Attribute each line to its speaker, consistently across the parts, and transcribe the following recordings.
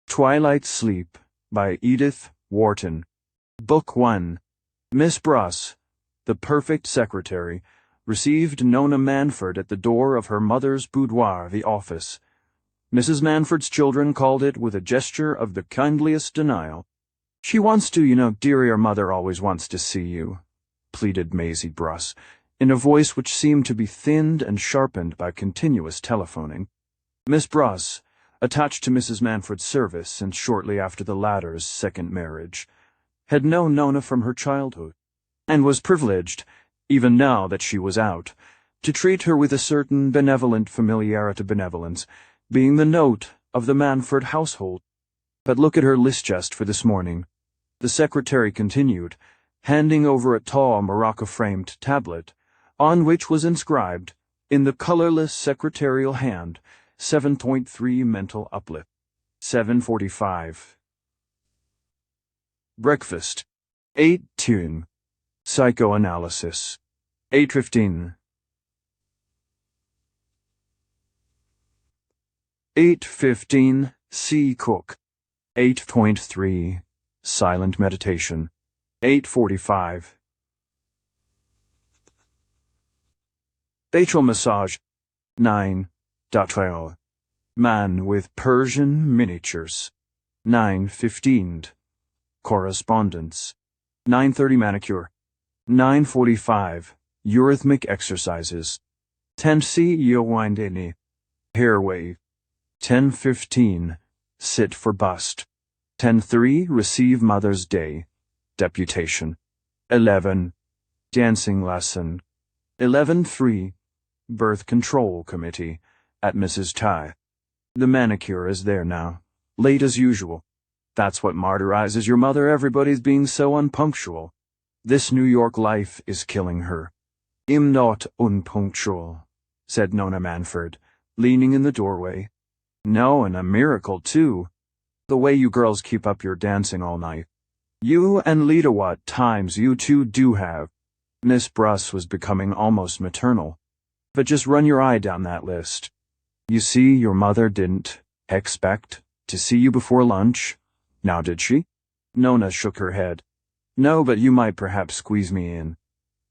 Speaker 1: Twilight Sleep by Edith Wharton. Book 1. Miss Bruss, the perfect secretary, received Nona Manford at the door of her mother's boudoir, the office. Mrs. Manford's children called it with a gesture of the kindliest denial. "She wants to, you know, dearie, your mother always wants to see you," pleaded Maisie Bruss, in a voice which seemed to be thinned and sharpened by continuous telephoning. Miss Bruss, attached to Mrs. Manford's service and shortly after the latter's second marriage, had known Nona from her childhood, and was privileged, even now that she was out, to treat her with a certain benevolent familiarity, benevolence being the note of the Manford household. But look at her list just for this morning, the secretary continued, handing over a tall morocco-framed tablet, on which was inscribed, in the colorless secretarial hand, 7.3 mental uplift. 7:45. Breakfast. 8:10. Psychoanalysis. 8:15. 8:15. See cook. 8.3. Silent meditation. 8:45. Facial massage. 9. Satire. Man with Persian miniatures. 9:15. Correspondence. 9:30 manicure. 9:45. Eurythmic exercises. 10 Yowindeni. Hair wave. 10:15. Sit for bust. 10:3. Receive Mother's Day. Deputation. 11. Dancing lesson. 11:3. Birth Control Committee. At Mrs. Ty. The manicure is there now. Late as usual. That's what martyrizes your mother, everybody's being so unpunctual. This New York life is killing her. "I'm not unpunctual," said Nona Manford, leaning in the doorway. "No, and a miracle, too. The way you girls keep up your dancing all night. You and Lita, what times you two do have." Miss Bruss was becoming almost maternal. "But just run your eye down that list. You see, your mother didn't expect to see you before lunch. Now did she?" Nona shook her head. "No, but you might perhaps squeeze me in."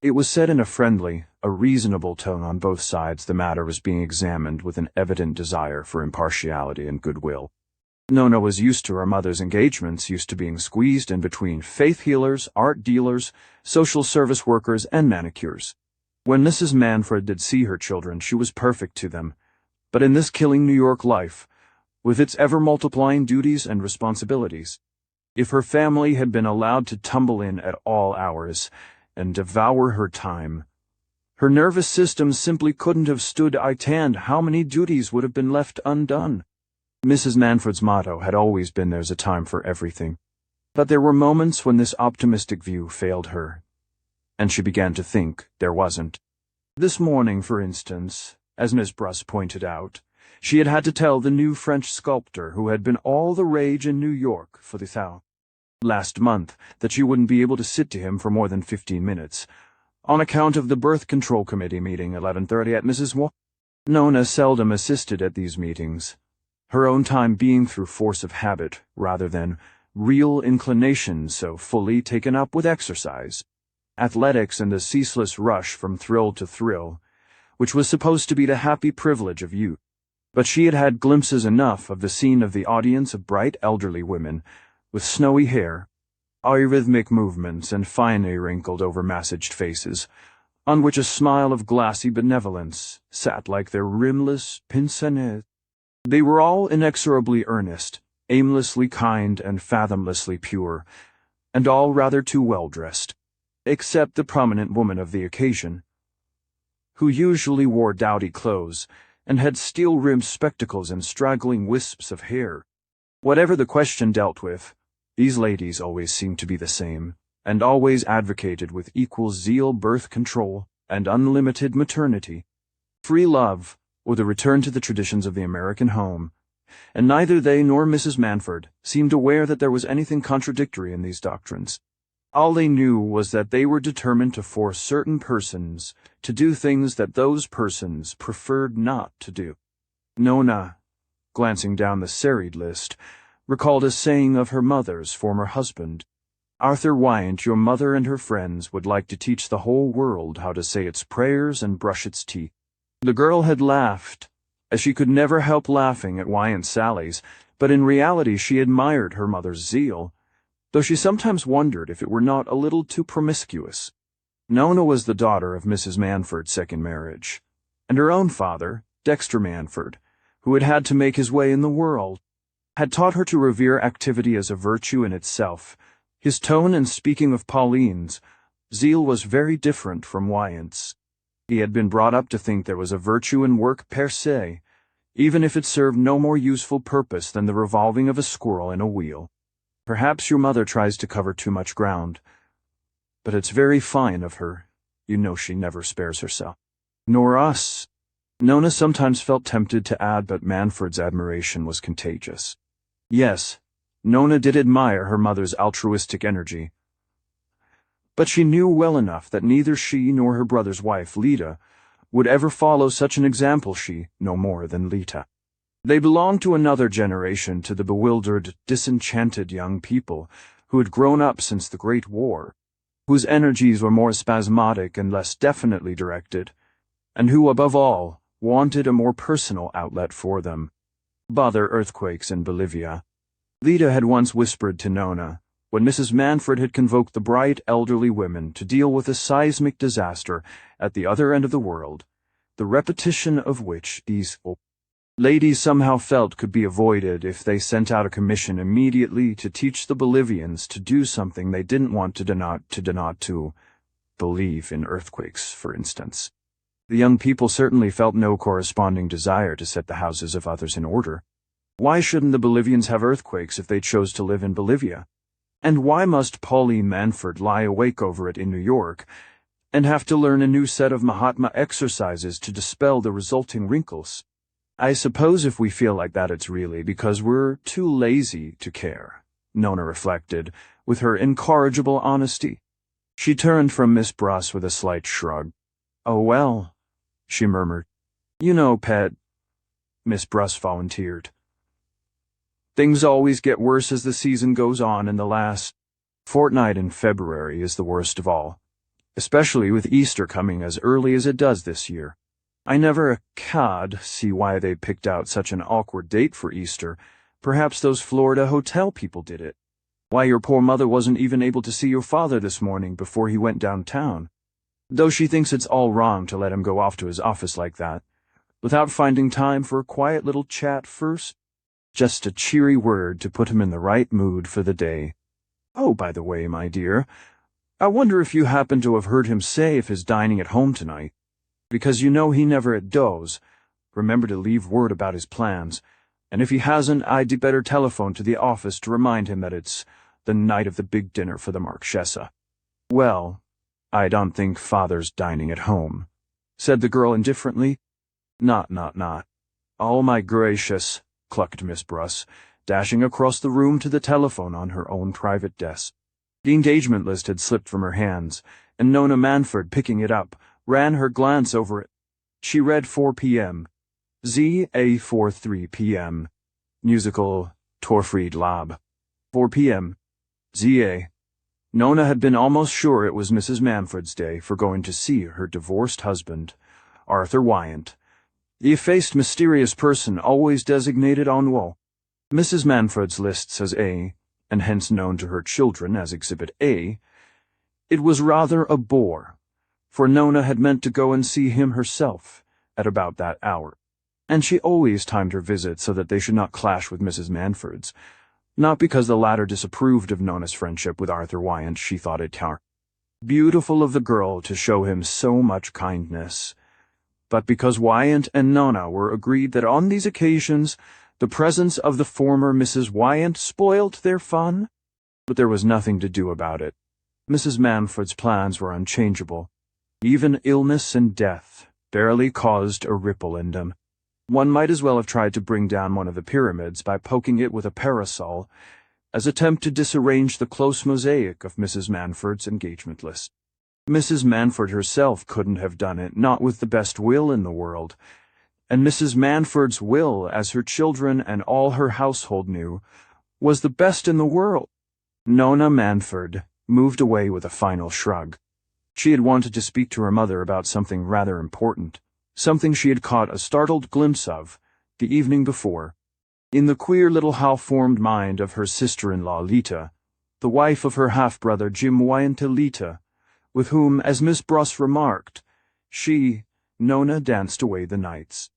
Speaker 1: It was said in a friendly, a reasonable tone on both sides. The matter was being examined with an evident desire for impartiality and goodwill. Nona was used to her mother's engagements, used to being squeezed in between faith healers, art dealers, social service workers, and manicures. When Mrs. Manford did see her children, she was perfect to them. But in this killing New York life, with its ever-multiplying duties and responsibilities, if her family had been allowed to tumble in at all hours and devour her time, her nervous system simply couldn't have stood how many duties would have been left undone. Mrs. Manford's motto had always been "there's a time for everything." But there were moments when this optimistic view failed her, and she began to think there wasn't. This morning, for instance, as Miss Bruss pointed out, she had had to tell the new French sculptor who had been all the rage in New York for the last month that she wouldn't be able to sit to him for more than 15 minutes, on account of the Birth Control Committee meeting 11:30 at Mrs. Nona seldom assisted at these meetings, her own time being through force of habit rather than real inclination so fully taken up with exercise, athletics, and the ceaseless rush from thrill to thrill, which was supposed to be the happy privilege of youth. But she had had glimpses enough of the scene of the audience of bright elderly women, with snowy hair, arrhythmic movements, and finely wrinkled over-massaged faces, on which a smile of glassy benevolence sat like their rimless pince nez. They were all inexorably earnest, aimlessly kind, and fathomlessly pure, and all rather too well-dressed, except the prominent woman of the occasion, who usually wore dowdy clothes and had steel-rimmed spectacles and straggling wisps of hair. Whatever the question dealt with, these ladies always seemed to be the same, and always advocated with equal zeal birth control and unlimited maternity, free love, or the return to the traditions of the American home, and neither they nor Mrs. Manford seemed aware that there was anything contradictory in these doctrines. All they knew was that they were determined to force certain persons to do things that those persons preferred not to do. Nona, glancing down the serried list, recalled a saying of her mother's former husband. "Arthur Wyant, your mother and her friends would like to teach the whole world how to say its prayers and brush its teeth." The girl had laughed, as she could never help laughing at Wyant's sallies, but in reality she admired her mother's zeal, though she sometimes wondered if it were not a little too promiscuous. Nona was the daughter of Mrs. Manford's second marriage, and her own father, Dexter Manford, who had had to make his way in the world, had taught her to revere activity as a virtue in itself. His tone in speaking of Pauline's zeal was very different from Wyant's. He had been brought up to think there was a virtue in work per se, even if it served no more useful purpose than the revolving of a squirrel in a wheel. "Perhaps your mother tries to cover too much ground, but it's very fine of her. You know she never spares herself." "Nor us," Nona sometimes felt tempted to add, but Manford's admiration was contagious. Yes, Nona did admire her mother's altruistic energy, but she knew well enough that neither she nor her brother's wife, Lita, would ever follow such an example. She, no more than Lita. They belonged to another generation, to the bewildered, disenchanted young people who had grown up since the Great War, whose energies were more spasmodic and less definitely directed, and who, above all, wanted a more personal outlet for them. Bother earthquakes in Bolivia, Lita had once whispered to Nona, when Mrs. Manford had convoked the bright elderly women to deal with a seismic disaster at the other end of the world, the repetition of which these ladies somehow felt could be avoided if they sent out a commission immediately to teach the Bolivians to do something they didn't want to believe in earthquakes, for instance. The young people certainly felt no corresponding desire to set the houses of others in order. Why shouldn't the Bolivians have earthquakes if they chose to live in Bolivia? And why must Pauline Manford lie awake over it in New York and have to learn a new set of Mahatma exercises to dispel the resulting wrinkles? I suppose if we feel like that, it's really because we're too lazy to care, Nona reflected, with her incorrigible honesty. She turned from Miss Bruss with a slight shrug. "Oh, well," she murmured. "You know, pet," Miss Bruss volunteered. "Things always get worse as the season goes on, and the last fortnight in February is the worst of all, especially with Easter coming as early as it does this year. I never could see why they picked out such an awkward date for Easter. Perhaps those Florida hotel people did it. Why your poor mother wasn't even able to see your father this morning before he went downtown, though she thinks it's all wrong to let him go off to his office like that, without finding time for a quiet little chat first. Just a cheery word to put him in the right mood for the day. Oh, by the way, my dear, I wonder if you happen to have heard him say if he's dining at home tonight. Because you know he never does. Remember to leave word about his plans, and if he hasn't, I'd better telephone to the office to remind him that it's the night of the big dinner for the Marchesa." "Well, I don't think Father's dining at home," said the girl indifferently. Not. Oh, my gracious," clucked Miss Bruss, dashing across the room to the telephone on her own private desk. The engagement list had slipped from her hands, and Nona Manford, picking it up, ran her glance over it. She read 4 p.m. ZA43 p.m. Musical Torfried Lab. 4 p.m. ZA. Nona had been almost sure it was Mrs. Manford's day for going to see her divorced husband, Arthur Wyant, the effaced mysterious person always designated en haut. Mrs. Manford's list says A, and hence known to her children as Exhibit A. It was rather a bore, for Nona had meant to go and see him herself at about that hour, and she always timed her visit so that they should not clash with Mrs. Manford's, not because the latter disapproved of Nona's friendship with Arthur Wyant. She thought it beautiful of the girl to show him so much kindness, but because Wyant and Nona were agreed that on these occasions the presence of the former Mrs. Wyant spoilt their fun. But there was nothing to do about it. Mrs. Manford's plans were unchangeable. Even illness and death barely caused a ripple in them. One might as well have tried to bring down one of the pyramids by poking it with a parasol as attempt to disarrange the close mosaic of Mrs. Manford's engagement list. Mrs. Manford herself couldn't have done it, not with the best will in the world, and Mrs. Manford's will, as her children and all her household knew, was the best in the world. Nona Manford moved away with a final shrug. She had wanted to speak to her mother about something rather important, something she had caught a startled glimpse of the evening before. In the queer little half-formed mind of her sister-in-law Lita, the wife of her half-brother Jim Wyant Lita, with whom, as Miss Bruss remarked, she, Nona, danced away the nights.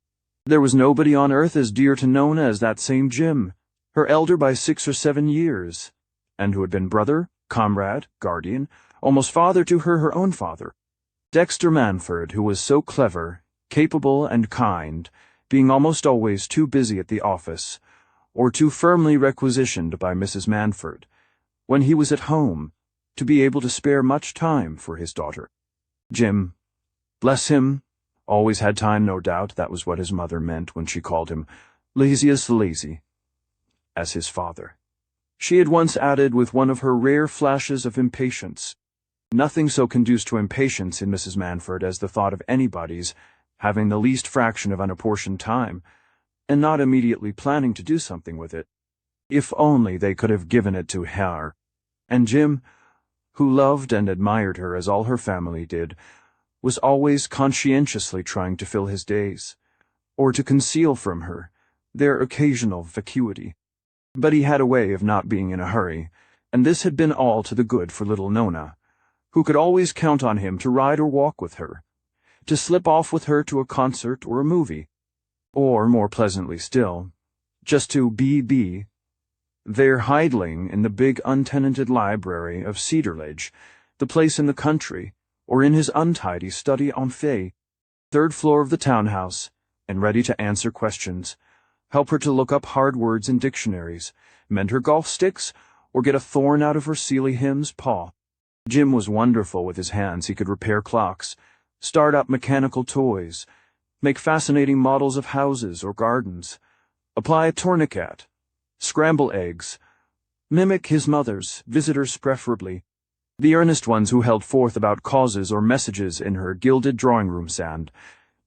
Speaker 1: There was nobody on earth as dear to Nona as that same Jim, her elder by 6 or 7 years, and who had been brother, comrade, guardian, almost father to her own father. Dexter Manford, who was so clever, capable, and kind, being almost always too busy at the office, or too firmly requisitioned by Mrs. Manford, when he was at home, to be able to spare much time for his daughter. Jim, bless him, always had time, no doubt. That was what his mother meant when she called him laziest lazy, as his father. She had once added with one of her rare flashes of impatience. Nothing so conduced to impatience in Mrs. Manford as the thought of anybody's having the least fraction of unapportioned time, and not immediately planning to do something with it. If only they could have given it to her. And Jim, who loved and admired her as all her family did, was always conscientiously trying to fill his days, or to conceal from her their occasional vacuity. But he had a way of not being in a hurry, and this had been all to the good for little Nona, who could always count on him to ride or walk with her, to slip off with her to a concert or a movie, or, more pleasantly still, just to be there idling in the big untenanted library of Cedarledge, the place in the country, or in his untidy study en fait, 3rd floor of the townhouse, and ready to answer questions, help her to look up hard words in dictionaries, mend her golf sticks, or get a thorn out of her Seeley Hymn's paw. Jim was wonderful with his hands. He could repair clocks, start up mechanical toys, make fascinating models of houses or gardens, apply a tourniquet, scramble eggs, mimic his mother's, visitors preferably, the earnest ones who held forth about causes or messages in her gilded drawing-room stand,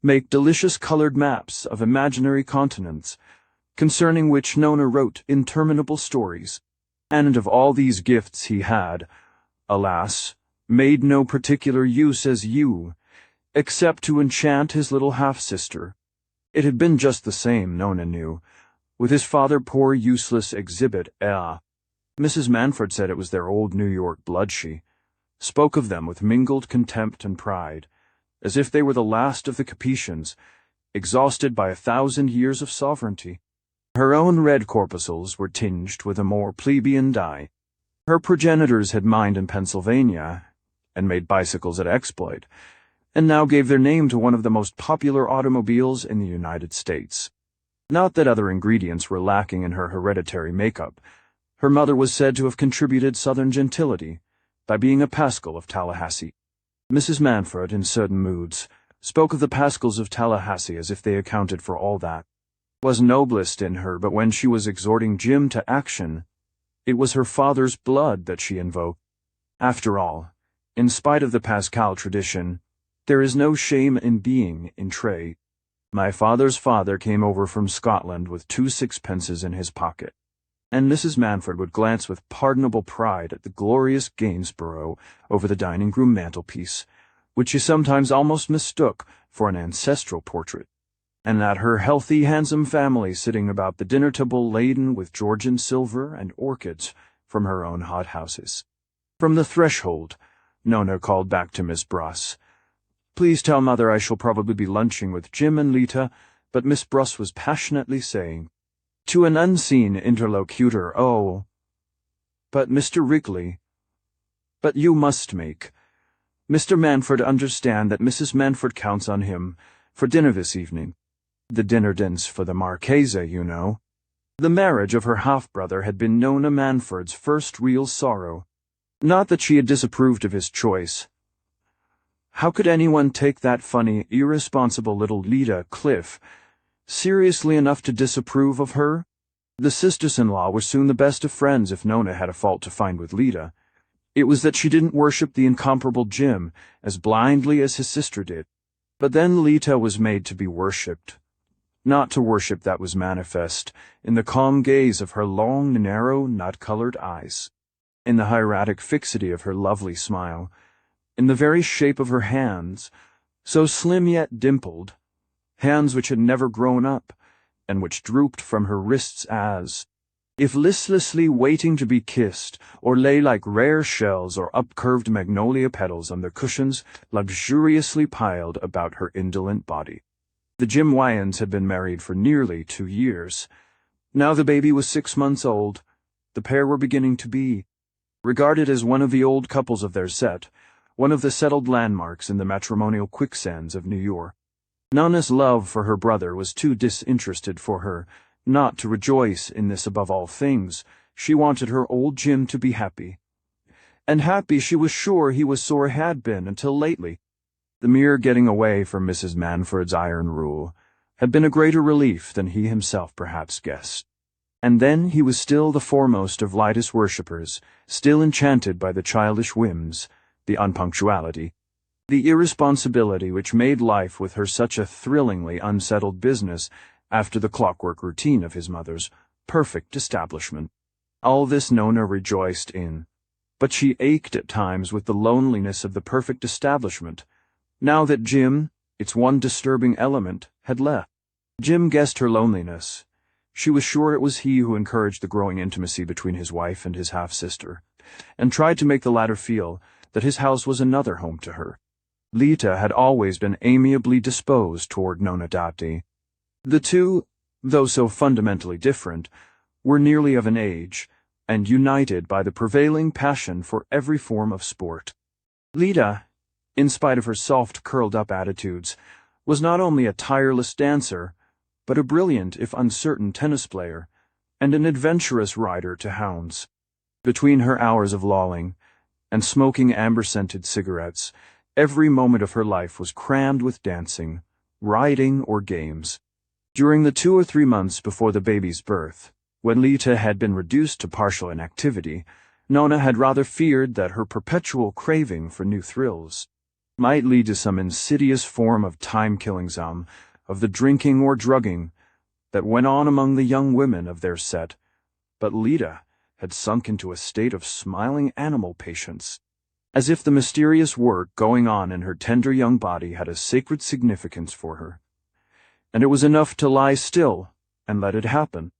Speaker 1: make delicious colored maps of imaginary continents, concerning which Nona wrote interminable stories, and of all these gifts he had, alas, made no particular use as you, except to enchant his little half-sister. It had been just the same, Nona knew, with his father poor useless exhibit Mrs. Manford said it was their old New York blood. She spoke of them with mingled contempt and pride, as if they were the last of the Capetians, exhausted by 1,000 years of sovereignty. Her own red corpuscles were tinged with a more plebeian dye. Her progenitors had mined in Pennsylvania, and made bicycles at exploit, and now gave their name to one of the most popular automobiles in the United States. Not that other ingredients were lacking in her hereditary makeup. Her mother was said to have contributed Southern gentility by being a Pascal of Tallahassee. Mrs. Manford, in certain moods, spoke of the Pascals of Tallahassee as if they accounted for all that was noblest in her, but when she was exhorting Jim to action, it was her father's blood that she invoked. After all, in spite of the Pascal tradition, there is no shame in being in trade. My father's father came over from Scotland with 2 sixpences in his pocket, and Mrs. Manford would glance with pardonable pride at the glorious Gainsborough over the dining-room mantelpiece, which she sometimes almost mistook for an ancestral portrait, and at her healthy, handsome family sitting about the dinner table laden with Georgian silver and orchids from her own hothouses. From the threshold, Nona called back to Miss Bruss, "Please tell Mother I shall probably be lunching with Jim and Lita," but Miss Bruss was passionately saying, to an unseen interlocutor, "Oh, but Mr. Wrigley, but you must make Mr. Manford understand that Mrs. Manford counts on him for dinner this evening. The dinner dance for the Marchesa, you know." The marriage of her half-brother had been Nona Manford's first real sorrow. Not that she had disapproved of his choice. How could anyone take that funny, irresponsible little Lita Cliff seriously enough to disapprove of her? The sisters-in-law were soon the best of friends if Nona had a fault to find with Lita. It was that she didn't worship the incomparable Jim as blindly as his sister did. But then Lita was made to be worshipped. not to worship that was manifest in the calm gaze of her long, narrow, nut-colored eyes, in the hieratic fixity of her lovely smile, in the very shape of her hands, so slim yet dimpled, hands which had never grown up, and which drooped from her wrists as, if listlessly waiting to be kissed, or lay like rare shells or upcurved magnolia petals on the cushions luxuriously piled about her indolent body. The Jim Wyans had been married for nearly 2 years. Now the baby was 6 months old. The pair were beginning to be regarded as one of the old couples of their set, one of the settled landmarks in the matrimonial quicksands of New York. Nana's love for her brother was too disinterested for her not to rejoice in this above all things. She wanted her old Jim to be happy. And happy she was sure he was sore had been until lately. The mere getting away from Mrs. Manford's iron rule had been a greater relief than he himself perhaps guessed. And then he was still the foremost of Lytus worshippers, still enchanted by the childish whims, the unpunctuality, the irresponsibility which made life with her such a thrillingly unsettled business after the clockwork routine of his mother's perfect establishment. All this Nona rejoiced in, but she ached at times with the loneliness of the perfect establishment, now that Jim, its one disturbing element, had left. Jim guessed her loneliness. She was sure it was he who encouraged the growing intimacy between his wife and his half-sister, and tried to make the latter feel that his house was another home to her. Lita had always been amiably disposed toward Nona Dati. The two, though so fundamentally different, were nearly of an age, and united by the prevailing passion for every form of sport. Lita, in spite of her soft, curled-up attitudes, was not only a tireless dancer, but a brilliant, if uncertain, tennis player, and an adventurous rider to hounds. Between her hours of lolling and smoking amber-scented cigarettes, every moment of her life was crammed with dancing, riding, or games. During the 2 or 3 months before the baby's birth, when Lita had been reduced to partial inactivity, Nona had rather feared that her perpetual craving for new thrills might lead to some insidious form of time-killing of the drinking or drugging that went on among the young women of their set, but Lita had sunk into a state of smiling animal patience, as if the mysterious work going on in her tender young body had a sacred significance for her, and it was enough to lie still and let it happen.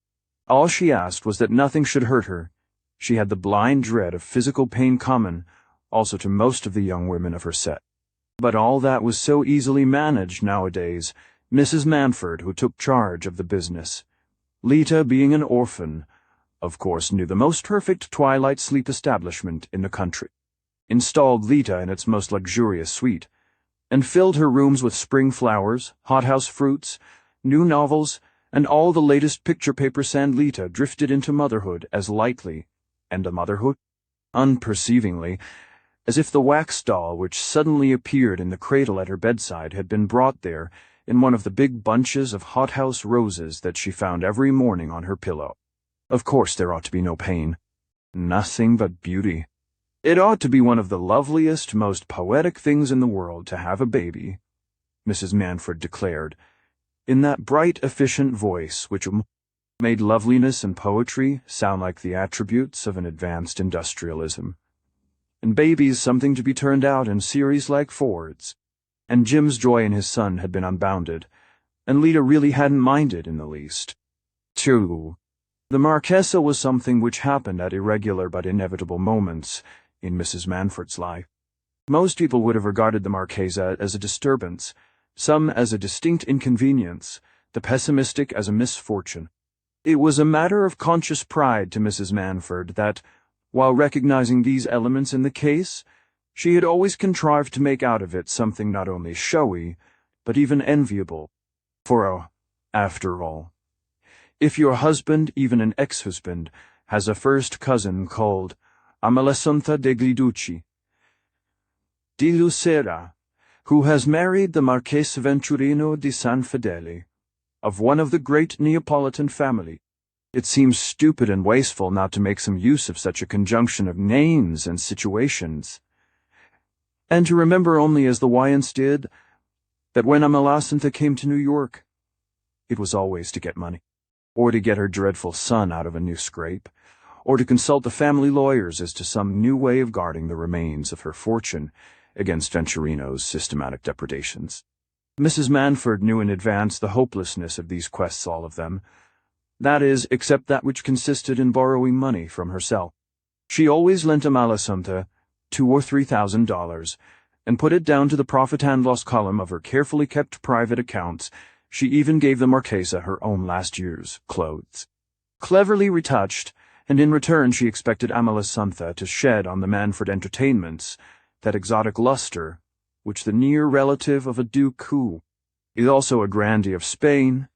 Speaker 1: All she asked was that nothing should hurt her. She had the blind dread of physical pain common also to most of the young women of her set. But all that was so easily managed nowadays. Mrs. Manford, who took charge of the business, Lita being an orphan, of course knew the most perfect Twilight Sleep establishment in the country, installed Lita in its most luxurious suite, and filled her rooms with spring flowers, hothouse fruits, new novels, and all the latest picture papers. And Lita drifted into motherhood as lightly, and a motherhood unperceivingly, as if the wax doll which suddenly appeared in the cradle at her bedside had been brought there in one of the big bunches of hothouse roses that she found every morning on her pillow. Of course there ought to be no pain. Nothing but beauty. It ought to be one of the loveliest, most poetic things in the world to have a baby, Mrs. Manford declared, in that bright, efficient voice which made loveliness and poetry sound like the attributes of an advanced industrialism. And babies something to be turned out in series like Ford's. And Jim's joy in his son had been unbounded, and Lita really hadn't minded in the least. 2. The Marchesa was something which happened at irregular but inevitable moments in Mrs. Manford's life. Most people would have regarded the Marchesa as a disturbance, some as a distinct inconvenience, the pessimistic as a misfortune. It was a matter of conscious pride to Mrs. Manford that, while recognizing these elements in the case, she had always contrived to make out of it something not only showy, but even enviable. For, after all, if your husband, even an ex-husband, has a first cousin called Amalasuntha degli Ducci di Lucera, who has married the Marchese Venturino di San Fedele, of one of the great Neapolitan family, it seems stupid and wasteful not to make some use of such a conjunction of names and situations, and to remember only, as the Wyants did, that when Amalasuntha came to New York, it was always to get money, or to get her dreadful son out of a new scrape, or to consult the family lawyers as to some new way of guarding the remains of her fortune against Venturino's systematic depredations. Mrs. Manford knew in advance the hopelessness of these quests, all of them, that is, except that which consisted in borrowing money from herself. She always lent Amalasuntha $2,000 or $3,000, and put it down to the profit and loss column of her carefully kept private accounts. She even gave the Marchesa her own last year's clothes, cleverly retouched, and in return she expected Amalasuntha to shed on the Manford entertainments that exotic luster which the near relative of a duke who is also a grandee of Spain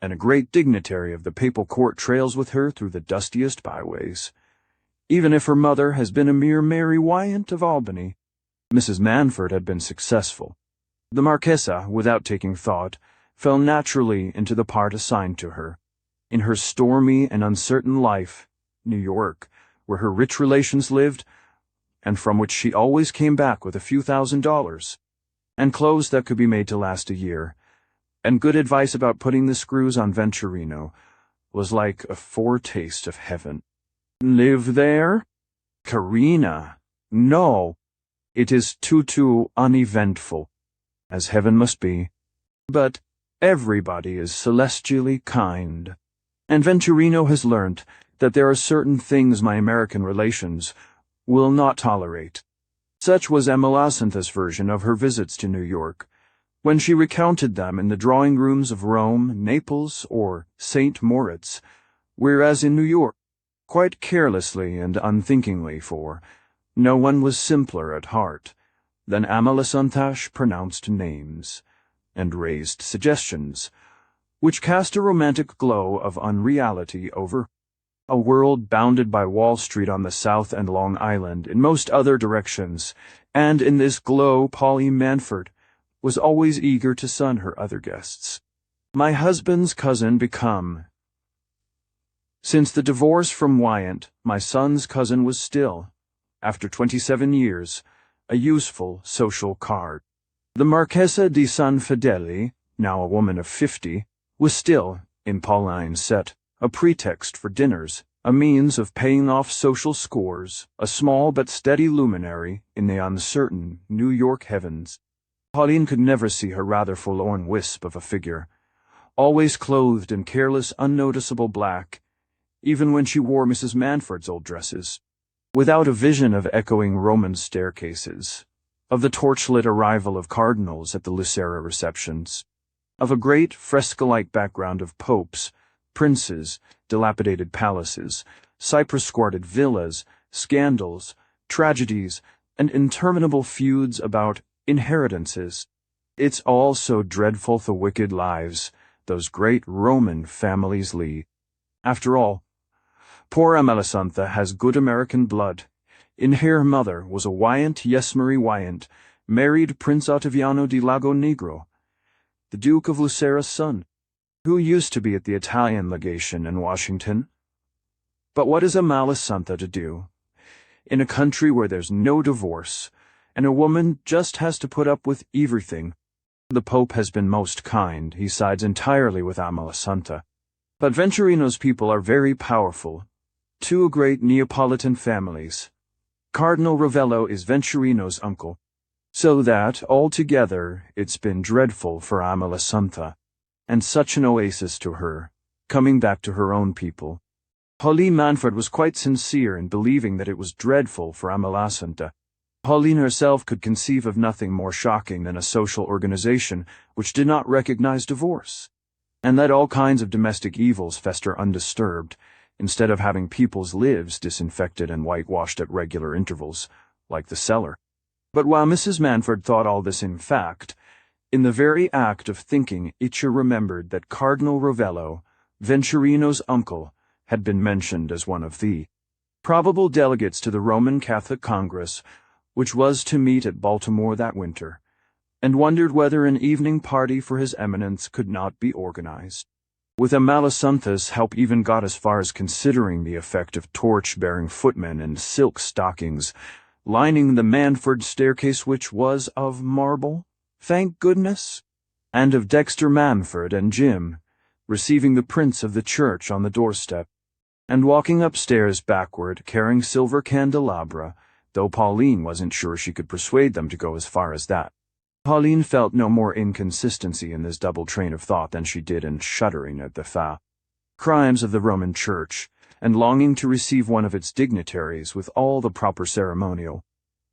Speaker 1: and a great dignitary of the papal court trails with her through the dustiest byways, even if her mother has been a mere Mary Wyant of Albany. Mrs. Manford had been successful. The Marchesa, without taking thought, fell naturally into the part assigned to her. In her stormy and uncertain life, New York, where her rich relations lived, and from which she always came back with a few $1,000s, and clothes that could be made to last a year, and good advice about putting the screws on Venturino, was like a foretaste of heaven. Live there? Carina, no. It is too uneventful, as heaven must be. But everybody is celestially kind, and Venturino has learnt that there are certain things my American relations will not tolerate. Such was Amalasuntha's version of her visits to New York, when she recounted them in the drawing-rooms of Rome, Naples, or St. Moritz, whereas in New York, quite carelessly and unthinkingly, for no one was simpler at heart than Amalasuntha pronounced names and raised suggestions, which cast a romantic glow of unreality over a world bounded by Wall Street on the South and Long Island in most other directions, and in this glow Polly Manford was always eager to sun her other guests. My husband's cousin become. Since the divorce from Wyant, my son's cousin was still, after 27 years, a useful social card. The Marchesa di San Fedele, now a woman of 50, was still, in Pauline's set, a pretext for dinners, a means of paying off social scores, a small but steady luminary in the uncertain New York heavens. Pauline could never see her rather forlorn wisp of a figure, always clothed in careless, unnoticeable black, even when she wore Mrs. Manford's old dresses, without a vision of echoing Roman staircases, of the torchlit arrival of cardinals at the Lucera receptions, of a great fresco-like background of popes, princes, dilapidated palaces, cypress-squatted villas, scandals, tragedies, and interminable feuds about inheritances. It's all so dreadful the wicked lives those great Roman families lead. After all, poor Amalasuntha has good American blood. In her mother was a Wyant Marie Wyant, married Prince Ottaviano di Lago Negro, the Duke of Lucera's son, who used to be at the Italian legation in Washington. But what is Amalasuntha to do in a country where there's no divorce, and a woman just has to put up with everything? The Pope has been most kind. He sides entirely with Amalasuntha. But Venturino's people are very powerful. Two great Neapolitan families. Cardinal Ravello is Venturino's uncle, so that, altogether, it's been dreadful for Amalasuntha, and such an oasis to her, coming back to her own people. Pauline Manford was quite sincere in believing that it was dreadful for Amalasuntha. Pauline herself could conceive of nothing more shocking than a social organization which did not recognize divorce, and let all kinds of domestic evils fester undisturbed, instead of having people's lives disinfected and whitewashed at regular intervals, like the cellar. But while Mrs. Manford thought all this in fact, in the very act of thinking Itcha remembered that Cardinal Ravello, Venturino's uncle, had been mentioned as one of the probable delegates to the Roman Catholic Congress, which was to meet at Baltimore that winter, and wondered whether an evening party for His Eminence could not be organized. With Amalasuntha's help, even got as far as considering the effect of torch-bearing footmen in silk stockings lining the Manford staircase, which was of marble, thank goodness, and of Dexter Manford and Jim, receiving the prince of the church on the doorstep, and walking upstairs backward carrying silver candelabra, though Pauline wasn't sure she could persuade them to go as far as that. Pauline felt no more inconsistency in this double train of thought than she did in shuddering at the crimes of the Roman Church, and longing to receive one of its dignitaries with all the proper ceremonial.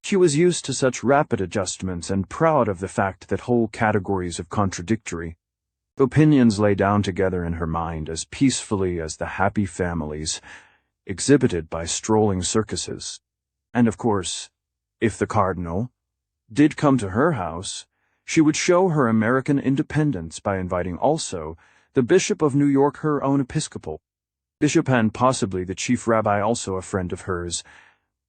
Speaker 1: She was used to such rapid adjustments and proud of the fact that whole categories of contradictory opinions lay down together in her mind as peacefully as the happy families exhibited by strolling circuses. And of course, if the cardinal did come to her house, she would show her American independence by inviting also the Bishop of New York, her own Episcopal bishop, and possibly the chief rabbi, also a friend of hers,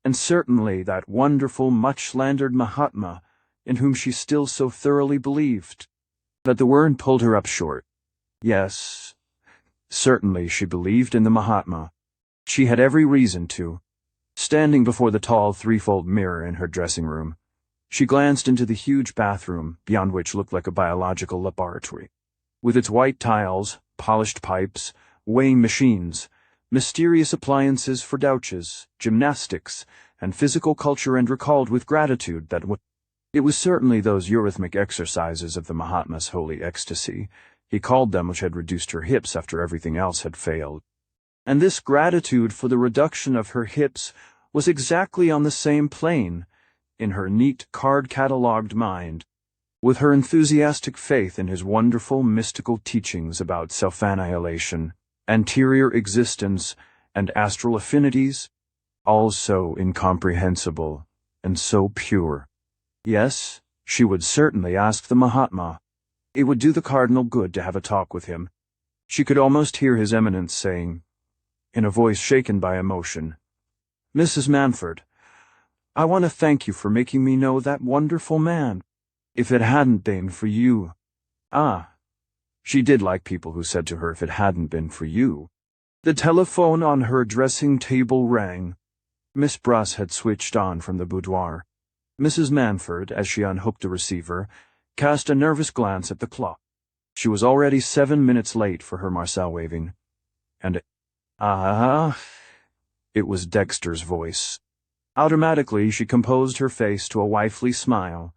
Speaker 1: and certainly that wonderful, much-slandered Mahatma, in whom she still so thoroughly believed. But the word pulled her up short. Yes, certainly she believed in the Mahatma. She had every reason to. Standing before the tall threefold mirror in her dressing room, she glanced into the huge bathroom, beyond which looked like a biological laboratory, with its white tiles, polished pipes, weighing machines, mysterious appliances for douches, gymnastics, and physical culture, and recalled with gratitude that it was certainly those eurythmic exercises of the Mahatma's holy ecstasy, he called them, which had reduced her hips after everything else had failed. And this gratitude for the reduction of her hips was exactly on the same plane, in her neat card-catalogued mind, with her enthusiastic faith in his wonderful mystical teachings about self-annihilation, anterior existence, and astral affinities, all so incomprehensible and so pure. Yes, she would certainly ask the Mahatma. It would do the cardinal good to have a talk with him. She could almost hear His Eminence saying, in a voice shaken by emotion, "Mrs. Manford, I want to thank you for making me know that wonderful man. If it hadn't been for you—" Ah, she did like people who said to her, "If it hadn't been for you." The telephone on her dressing table rang. Miss Bruss had switched on from the boudoir. Mrs. Manford, as she unhooked the receiver, cast a nervous glance at the clock. She was already 7 minutes late for her Marcel waving. And it was Dexter's voice. Automatically she composed her face to a wifely smile,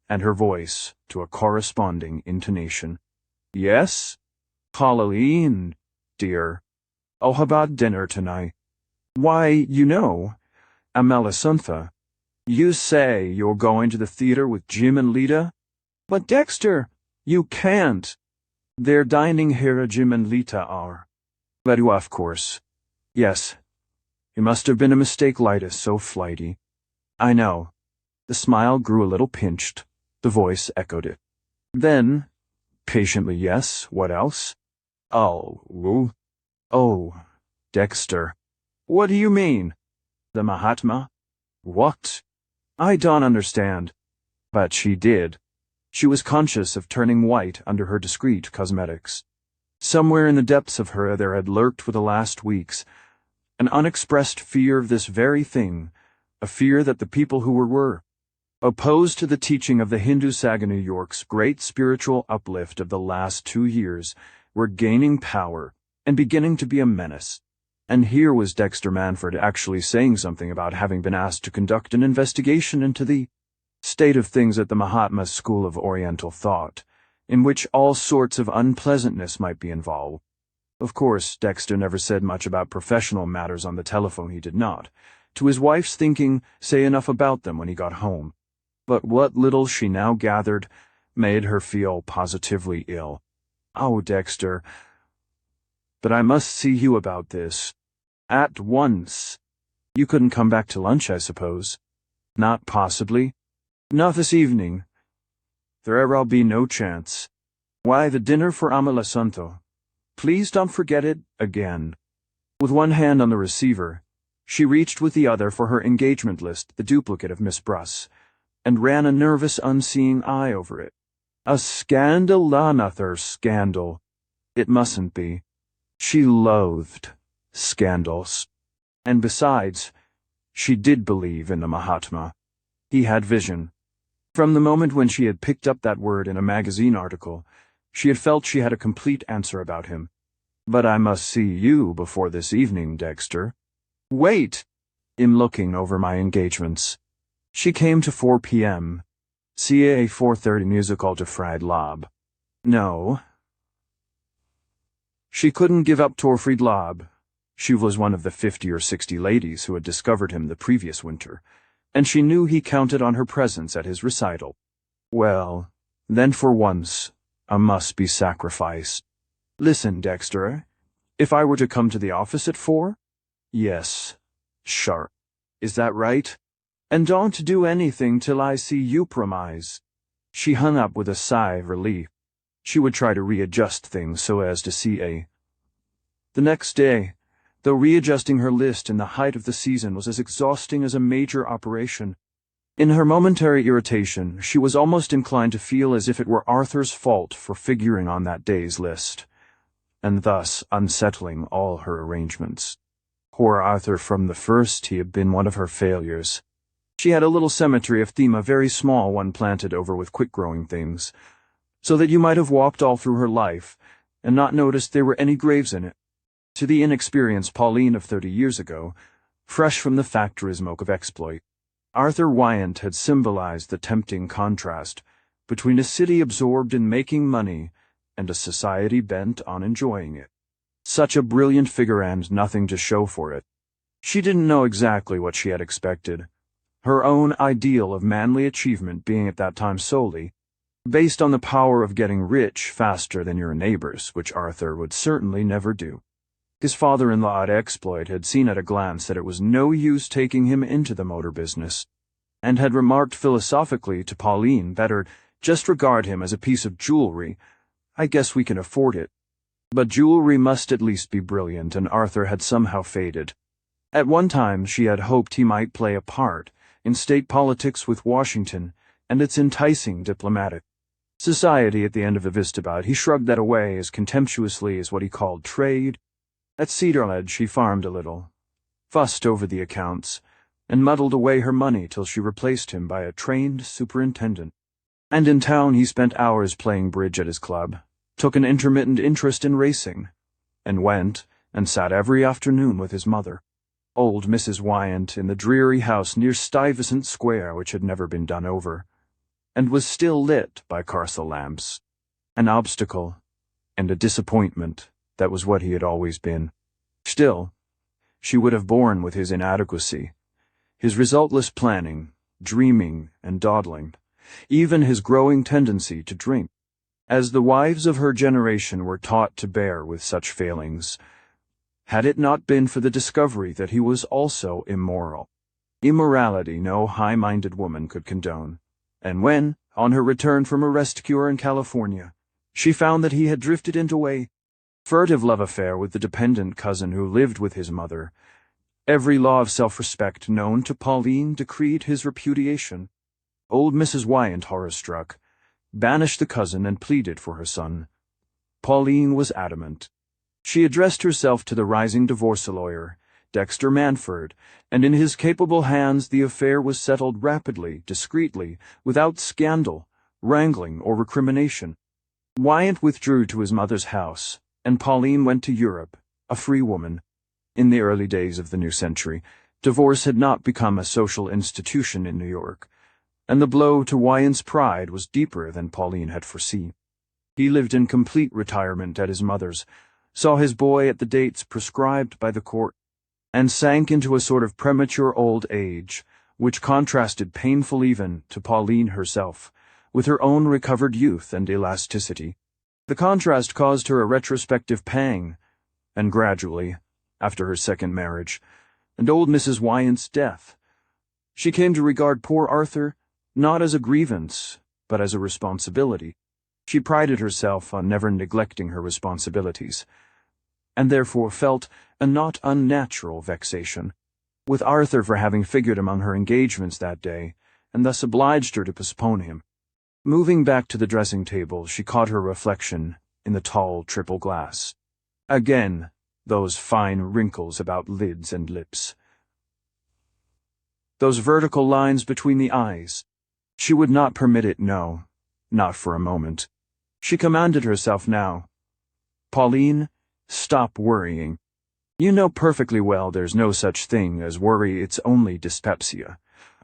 Speaker 1: and her voice to a corresponding intonation. "Yes? Pauline, dear. Oh, how about dinner tonight? Why, you know, Amelisantha, you say you're going to the theater with Jim and Lita? But Dexter, you can't. They're dining here, Jim and Lita are." "But you, of course. Yes. It must have been a mistake, Lita, so flighty." "I know." The smile grew a little pinched. The voice echoed it. Then, patiently, "Yes, what else?" "Oh, Dexter. What do you mean? The Mahatma?" "What?" "I don't understand." But she did. She was conscious of turning white under her discreet cosmetics. Somewhere in the depths of her there had lurked for the last weeks an unexpressed fear of this very thing, a fear that the people who were opposed to the teaching of the Hindu Saga New York's great spiritual uplift of the last 2 years were gaining power and beginning to be a menace. And here was Dexter Manford actually saying something about having been asked to conduct an investigation into the state of things at the Mahatma School of Oriental Thought, in which all sorts of unpleasantness might be involved. Of course, Dexter never said much about professional matters on the telephone, he did not. To his wife's thinking, say enough about them when he got home. But what little she now gathered made her feel positively ill. "Oh, Dexter, but I must see you about this. At once. You couldn't come back to lunch, I suppose?" "Not possibly. Not this evening. There'll be no chance. Why, the dinner for Amelisantha. Please don't forget it again." With one hand on the receiver, she reached with the other for her engagement list, the duplicate of Miss Bruss, and ran a nervous, unseeing eye over it. A scandal, another scandal. It mustn't be. She loathed scandals. And besides, she did believe in the Mahatma. He had vision. From the moment when she had picked up that word in a magazine article, She had felt she had a complete answer about him. "But I must see you before this evening, Dexter." "Wait!" "I'm looking over my engagements." She came to 4 p.m. CA 4:30 musical to Fried Lob. No. She couldn't give up Torfried Lob. She was one of the 50 or 60 ladies who had discovered him the previous winter, and she knew he counted on her presence at his recital. Well, then for once, a must be sacrificed. "Listen, Dexter, if I were to come to the office at 4? "Yes, sharp. Is that right? And don't do anything till I see you promise." She hung up with a sigh of relief. She would try to readjust things so as to see The next day, though readjusting her list in the height of the season was as exhausting as a major operation, in her momentary irritation she was almost inclined to feel as if it were Arthur's fault for figuring on that day's list, and thus unsettling all her arrangements. Poor Arthur, from the first he had been one of her failures. She had a little cemetery of theme, a very small one planted over with quick-growing things, so that you might have walked all through her life and not noticed there were any graves in it. To the inexperienced Pauline of 30 years ago, fresh from the factory smoke of exploit, Arthur Wyant had symbolized the tempting contrast between a city absorbed in making money and a society bent on enjoying it. Such a brilliant figure and nothing to show for it. She didn't know exactly what she had expected, her own ideal of manly achievement being at that time solely based on the power of getting rich faster than your neighbors, which Arthur would certainly never do. His father-in-law at Exploit had seen at a glance that it was no use taking him into the motor business, and had remarked philosophically to Pauline, "Better just regard him as a piece of jewelry. I guess we can afford it." But jewelry must at least be brilliant, and Arthur had somehow faded. At one time she had hoped he might play a part in state politics with Washington and its enticing diplomatic society at the end of the Vistabout. He shrugged that away as contemptuously as what he called trade. At Cedarledge she farmed a little, fussed over the accounts, and muddled away her money till she replaced him by a trained superintendent. And in town he spent hours playing bridge at his club, took an intermittent interest in racing, and went and sat every afternoon with his mother, old Mrs. Wyant, in the dreary house near Stuyvesant Square, which had never been done over, and was still lit by Carcel lamps. An obstacle and a disappointment, that was what he had always been. Still, she would have borne with his inadequacy, his resultless planning, dreaming, and dawdling, even his growing tendency to drink, as the wives of her generation were taught to bear with such failings, had it not been for the discovery that he was also immoral. Immorality no high-minded woman could condone, and when, on her return from a rest cure in California, she found that he had drifted into a furtive love affair with the dependent cousin who lived with his mother, every law of self-respect known to Pauline decreed his repudiation. Old Mrs. Wyant, horror-struck, banished the cousin and pleaded for her son. Pauline was adamant. She addressed herself to the rising divorce lawyer, Dexter Manford, and in his capable hands the affair was settled rapidly, discreetly, without scandal, wrangling, or recrimination. Wyant withdrew to his mother's house, and Pauline went to Europe, a free woman. In the early days of the new century, divorce had not become a social institution in New York, and the blow to Wyant's pride was deeper than Pauline had foreseen. He lived in complete retirement at his mother's, saw his boy at the dates prescribed by the court, and sank into a sort of premature old age, which contrasted painful even to Pauline herself, with her own recovered youth and elasticity. The contrast caused her a retrospective pang, and gradually, after her second marriage, and old Mrs. Wyant's death, she came to regard poor Arthur not as a grievance, but as a responsibility. She prided herself on never neglecting her responsibilities, and therefore felt a not unnatural vexation with Arthur for having figured among her engagements that day, and thus obliged her to postpone him. Moving back to the dressing table, she caught her reflection in the tall triple glass. Again, those fine wrinkles about lids and lips. Those vertical lines between the eyes. She would not permit it, no, not for a moment. She commanded herself now. Pauline, stop worrying. You know perfectly well there's no such thing as worry, it's only dyspepsia,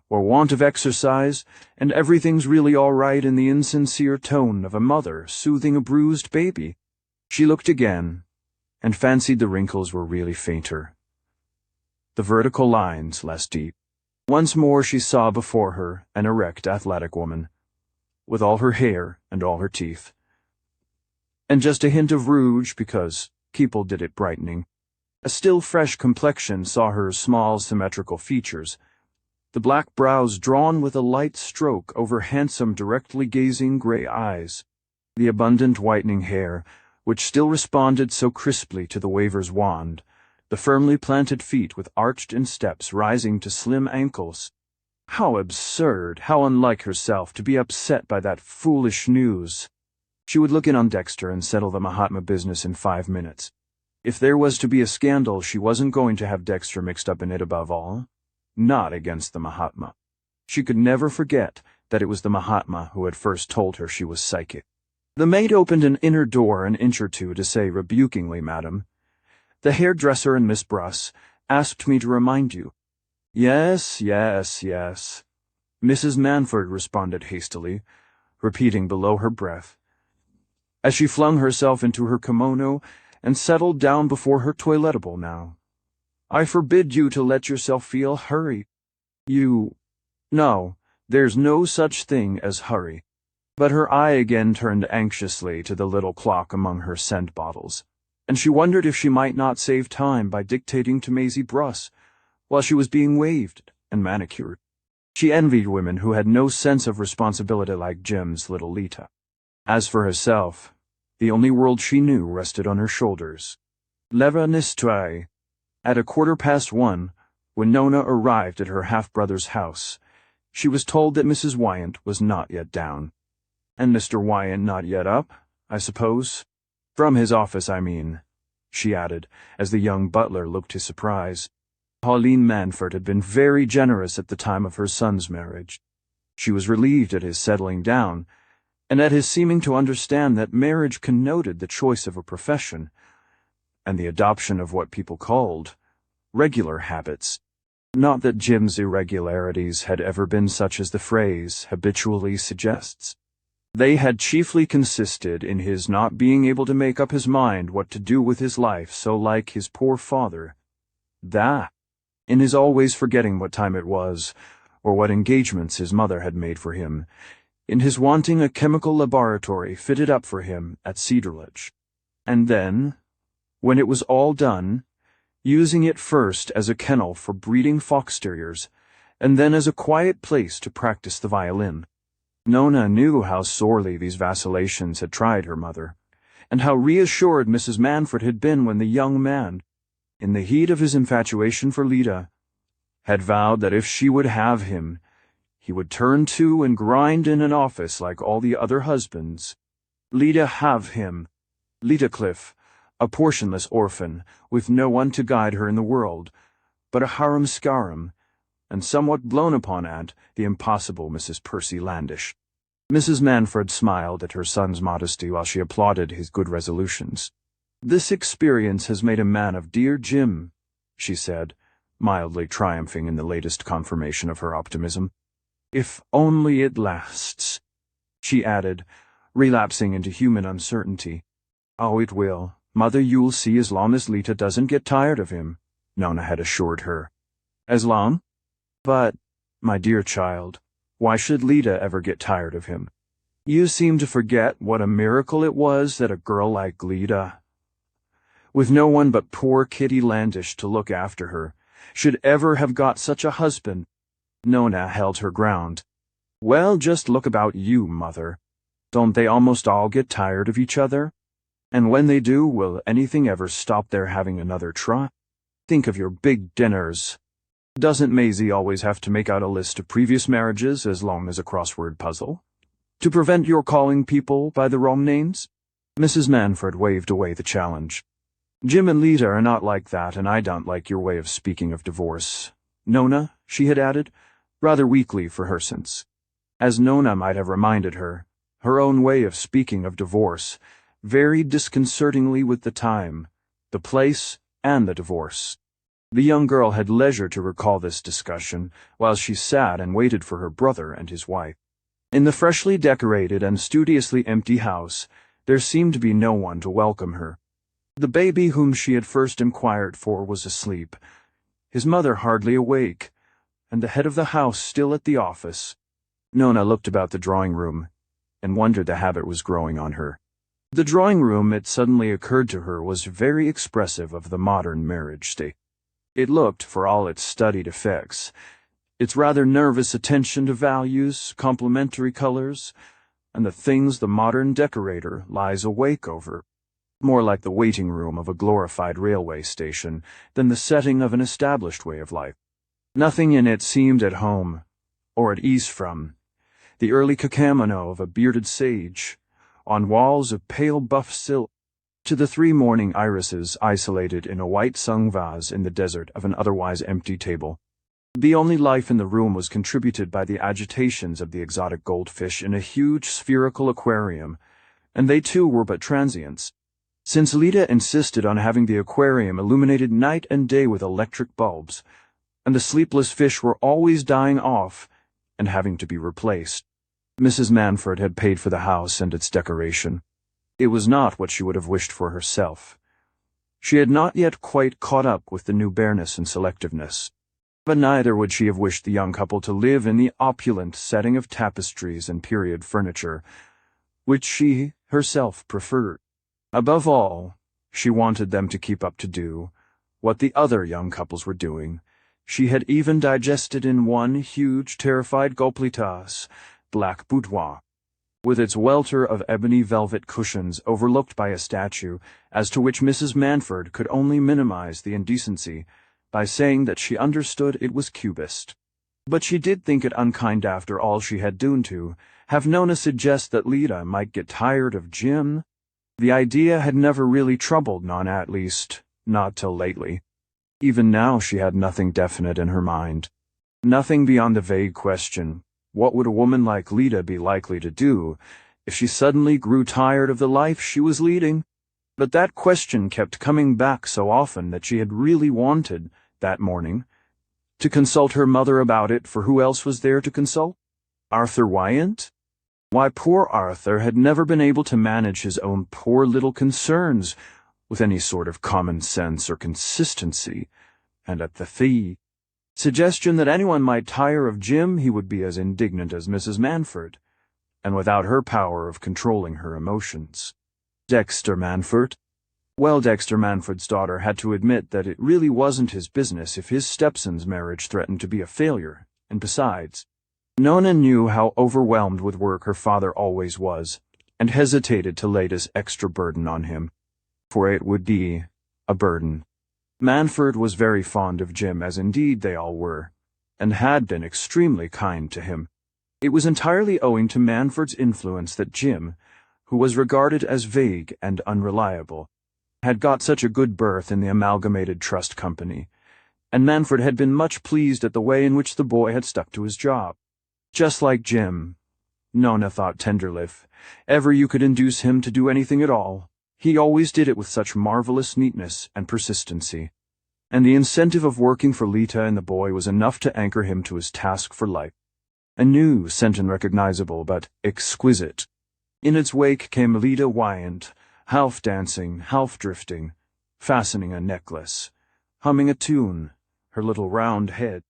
Speaker 1: or want of exercise, and everything's really all right in the insincere tone of a mother soothing a bruised baby. She looked again, and fancied the wrinkles were really fainter, the vertical lines less deep. Once more she saw before her an erect, athletic woman, with all her hair and all her teeth, and just a hint of rouge because people did it brightening. A still fresh complexion saw her small symmetrical features, the black brows drawn with a light stroke over handsome, directly gazing gray eyes, the abundant whitening hair, which still responded so crisply to the waver's wand, the firmly planted feet with arched insteps rising to slim ankles. How absurd, how unlike herself to be upset by that foolish news. She would look in on Dexter and settle the Mahatma business in 5 minutes. If there was to be a scandal, she wasn't going to have Dexter mixed up in it above all. Not against the Mahatma. She could never forget that it was the Mahatma who had first told her she was psychic. The maid opened an inner door an inch or two to say rebukingly, "Madam, the hairdresser and Miss Bruss asked me to remind you." "Yes, yes, yes," Mrs. Manford responded hastily, repeating below her breath, as she flung herself into her kimono and settled down before her toiletable now. "I forbid you to let yourself feel hurry. No, there's no such thing as hurry." But her eye again turned anxiously to the little clock among her scent bottles, and she wondered if she might not save time by dictating to Maisie Bruss while she was being waved and manicured. She envied women who had no sense of responsibility like Jim's little Lita. As for herself, the only world she knew rested on her shoulders. Leva Nistrai. At 1:15, when Nona arrived at her half-brother's house, she was told that Mrs. Wyant was not yet down. "And Mr. Wyant not yet up, I suppose? From his office, I mean," she added, as the young butler looked his surprise. Pauline Manford had been very generous at the time of her son's marriage. She was relieved at his settling down, and at his seeming to understand that marriage connoted the choice of a profession, and the adoption of what people called regular habits. Not that Jim's irregularities had ever been such as the phrase habitually suggests. They had chiefly consisted in his not being able to make up his mind what to do with his life, so like his poor father. That, in his always forgetting what time it was, or what engagements his mother had made for him, in his wanting a chemical laboratory fitted up for him at Cedarledge, and then, when it was all done, using it first as a kennel for breeding fox terriers, and then as a quiet place to practice the violin. Nona knew how sorely these vacillations had tried her mother, and how reassured Mrs. Manford had been when the young man, in the heat of his infatuation for Lita, had vowed that if she would have him, he would turn to and grind in an office like all the other husbands. Lita have him. Lita Cliff, a portionless orphan, with no one to guide her in the world, but a harum-scarum, and somewhat blown upon at the impossible Mrs. Percy Landish. Mrs. Manford smiled at her son's modesty while she applauded his good resolutions. "This experience has made a man of dear Jim," she said, mildly triumphing in the latest confirmation of her optimism. "If only it lasts," she added, relapsing into human uncertainty. "Oh, it will. Mother, you'll see as long as Lita doesn't get tired of him," Nona had assured her. "As long? But, my dear child, why should Lita ever get tired of him? You seem to forget what a miracle it was that a girl like Lita, with no one but poor Kitty Landish to look after her, should ever have got such a husband." Nona held her ground. "Well, just look about you, Mother. Don't they almost all get tired of each other? And when they do, will anything ever stop their having another try? Think of your big dinners. Doesn't Maisie always have to make out a list of previous marriages as long as a crossword puzzle, to prevent your calling people by the wrong names?" Mrs. Manford waved away the challenge. "Jim and Lita are not like that, and I don't like your way of speaking of divorce. Nona," she had added, rather weakly for her sense. As Nona might have reminded her, Her own way of speaking of divorce varied disconcertingly with the time, the place, and the divorce. The young girl had leisure to recall this discussion while she sat and waited for her brother and his wife. In the freshly decorated and studiously empty house, there seemed to be no one to welcome her. The baby whom she had first inquired for was asleep, his mother hardly awake, and the head of the house still at the office. Nona looked about the drawing room and wondered the habit was growing on her. The drawing room, it suddenly occurred to her, was very expressive of the modern marriage state. It looked, for all its studied effects, its rather nervous attention to values, complementary colors, and the things the modern decorator lies awake over, more like the waiting room of a glorified railway station than the setting of an established way of life. Nothing in it seemed at home, or at ease from the early cacamono of a bearded sage, on walls of pale buff silk, to the 3 morning irises isolated in a white sung vase in the desert of an otherwise empty table. The only life in the room was contributed by the agitations of the exotic goldfish in a huge spherical aquarium, and they too were but transients, since Lita insisted on having the aquarium illuminated night and day with electric bulbs, and the sleepless fish were always dying off and having to be replaced. Mrs. Manford had paid for the house and its decoration. It was not what she would have wished for herself. She had not yet quite caught up with the new bareness and selectiveness, but neither would she have wished the young couple to live in the opulent setting of tapestries and period furniture, which she herself preferred. Above all, she wanted them to keep up to do what the other young couples were doing. She had even digested in one huge, terrified goplitas, black boudoir, with its welter of ebony velvet cushions overlooked by a statue, as to which Mrs. Manford could only minimize the indecency by saying that she understood it was cubist. But she did think it unkind, after all she had done, to have Nona suggest that Lita might get tired of Jim. The idea had never really troubled Nona, at least not till lately. Even now she had nothing definite in her mind. Nothing beyond the vague question, what would a woman like Lita be likely to do if she suddenly grew tired of the life she was leading? But that question kept coming back so often that she had really wanted, that morning, to consult her mother about it, for who else was there to consult? Arthur Wyant? Why, poor Arthur had never been able to manage his own poor little concerns with any sort of common sense or consistency, and at the suggestion that anyone might tire of Jim, he would be as indignant as Mrs. Manford, and without her power of controlling her emotions. Dexter Manford? Well, Dexter Manford's daughter had to admit that it really wasn't his business if his stepson's marriage threatened to be a failure, and besides, Nona knew how overwhelmed with work her father always was, and hesitated to lay this extra burden on him, for it would be a burden. Manford was very fond of Jim, as indeed they all were, and had been extremely kind to him. It was entirely owing to Manford's influence that Jim, who was regarded as vague and unreliable, had got such a good berth in the Amalgamated Trust Company, and Manford had been much pleased at the way in which the boy had stuck to his job. Just like Jim, Nona thought tenderly, if ever you could induce him to do anything at all, he always did it with such marvelous neatness and persistency, and the incentive of working for Lita and the boy was enough to anchor him to his task for life. A new, scent unrecognizable, but exquisite. In its wake came Lita Wyant, half dancing, half drifting, fastening a necklace, humming a tune, her little round head,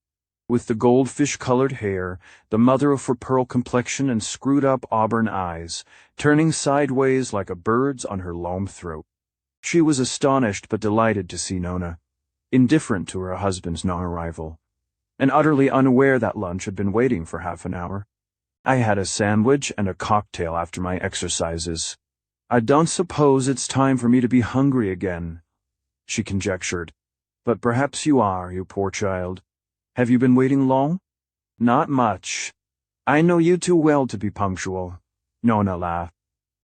Speaker 1: with the goldfish-colored hair, the mother-of-pearl complexion and screwed-up auburn eyes, turning sideways like a bird's on her lame throat. She was astonished but delighted to see Nona, indifferent to her husband's non-arrival, and utterly unaware that lunch had been waiting for half an hour. I had a sandwich and a cocktail after my exercises. I don't suppose it's time for me to be hungry again, she conjectured. But perhaps you are, you poor child. Have you been waiting long? Not much. I know you too well to be punctual. Nona laughed.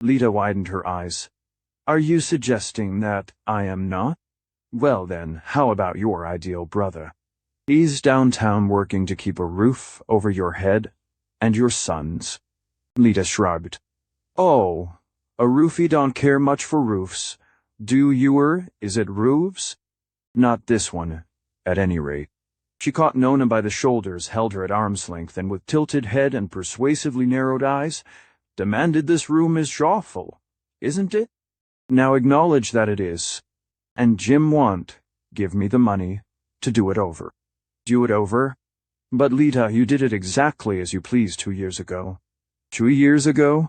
Speaker 1: Lita widened her eyes. Are you suggesting that I am not? Well then, how about your ideal brother? He's downtown working to keep a roof over your head and your son's. Lita shrugged. Oh, a roofie don't care much for roofs. Do you, is it roofs? Not this one, at any rate. She caught Nona by the shoulders, held her at arm's length, and with tilted head and persuasively narrowed eyes, demanded this room is jawful, isn't it? Now acknowledge that it is. And Jim want, give me the money, to do it over. Do it over? But Lita, you did it exactly as you pleased 2 years ago. 2 years ago?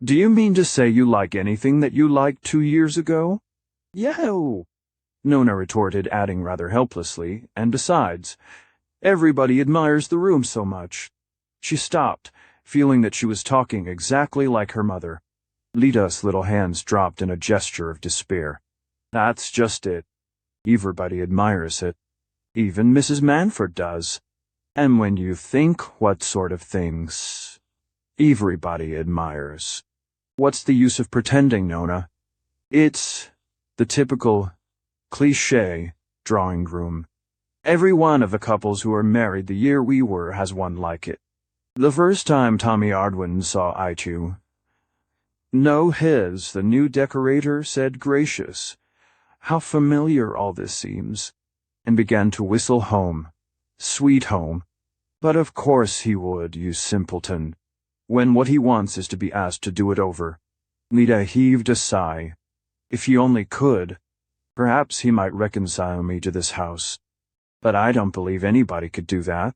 Speaker 1: Do you mean to say you like anything that you liked 2 years ago? Yo! Nona retorted, adding rather helplessly, and besides, everybody admires the room so much. She stopped, feeling that she was talking exactly like her mother. Lita's little hands dropped in a gesture of despair. That's just it. Everybody admires it. Even Mrs. Manford does. And when you think what sort of things everybody admires, what's the use of pretending, Nona? It's the typical cliché drawing room. Every one of the couples who are married the year we were has one like it. The first time Tommy Ardwin saw Itu, "No, his, the new decorator," said, "Gracious, how familiar all this seems," and began to whistle home, sweet home. But of course he would, you simpleton, when what he wants is to be asked to do it over. Lita heaved a sigh. If he only could, perhaps he might reconcile me to this house. But I don't believe anybody could do that.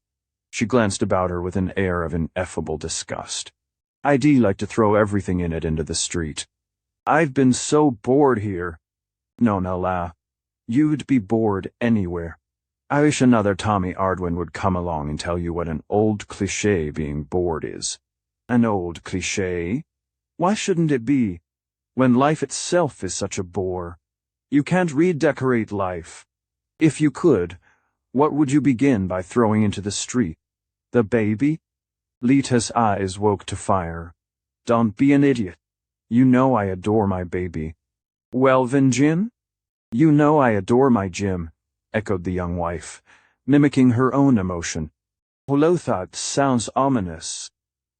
Speaker 1: She glanced about her with an air of ineffable disgust. I'd like to throw everything in it into the street. I've been so bored here. Nona laughed. You'd be bored anywhere. I wish another Tommy Ardwin would come along and tell you what an old cliché being bored is. An old cliché? Why shouldn't it be, when life itself is such a bore? You can't redecorate life. If you could, what would you begin by throwing into the street? The baby? Lita's eyes woke to fire. Don't be an idiot. You know I adore my baby. Well then, Jim? You know I adore my Jim, echoed the young wife, mimicking her own emotion. Hello, that sounds ominous.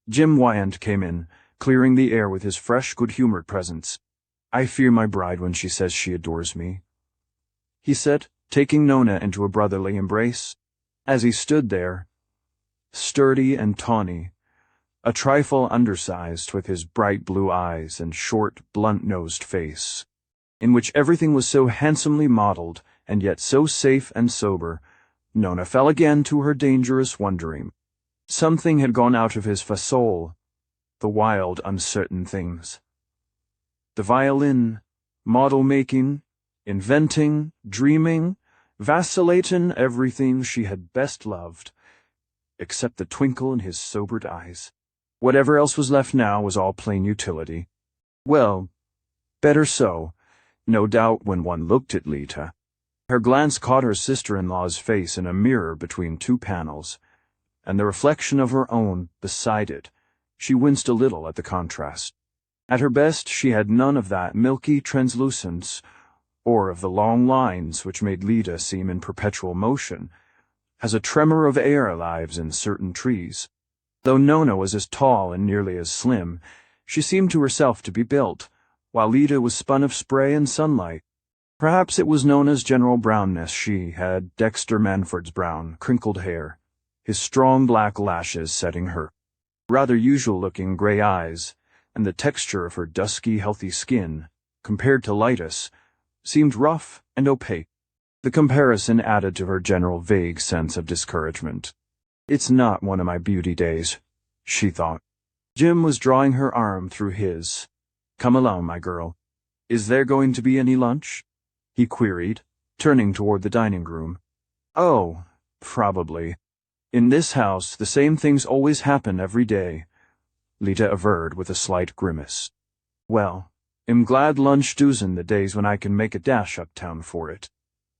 Speaker 1: Jim Wyant came in, clearing the air with his fresh, good-humored presence. I fear my bride when she says she adores me, he said, taking Nona into a brotherly embrace. As he stood there, sturdy and tawny, a trifle undersized, with his bright blue eyes and short, blunt-nosed face, in which everything was so handsomely modeled and yet so safe and sober, Nona fell again to her dangerous wondering. Something had gone out of his façade, the wild, uncertain things. The violin, model-making, inventing, dreaming, vacillating, everything she had best loved, except the twinkle in his sobered eyes. Whatever else was left now was all plain utility. Well, better so, no doubt, when one looked at Lita. Her glance caught her sister-in-law's face in a mirror between two panels, and the reflection of her own beside it. She winced a little at the contrast. At her best, she had none of that milky translucence, or of the long lines which made Lita seem in perpetual motion, as a tremor of air lives in certain trees. Though Nona was as tall and nearly as slim, she seemed to herself to be built, while Lita was spun of spray and sunlight. Perhaps it was Nona's general brownness. She had Dexter Manford's brown, crinkled hair, his strong black lashes setting her rather usual-looking gray eyes, and the texture of her dusky, healthy skin, compared to Litus, seemed rough and opaque. The comparison added to her general vague sense of discouragement. It's not one of my beauty days, she thought. Jim was drawing her arm through his. Come along, my girl. Is there going to be any lunch? He queried, turning toward the dining room. Oh, probably. In this house, the same things always happen every day, Lita averred with a slight grimace. Well, I'm glad lunch doesn't the days when I can make a dash uptown for it.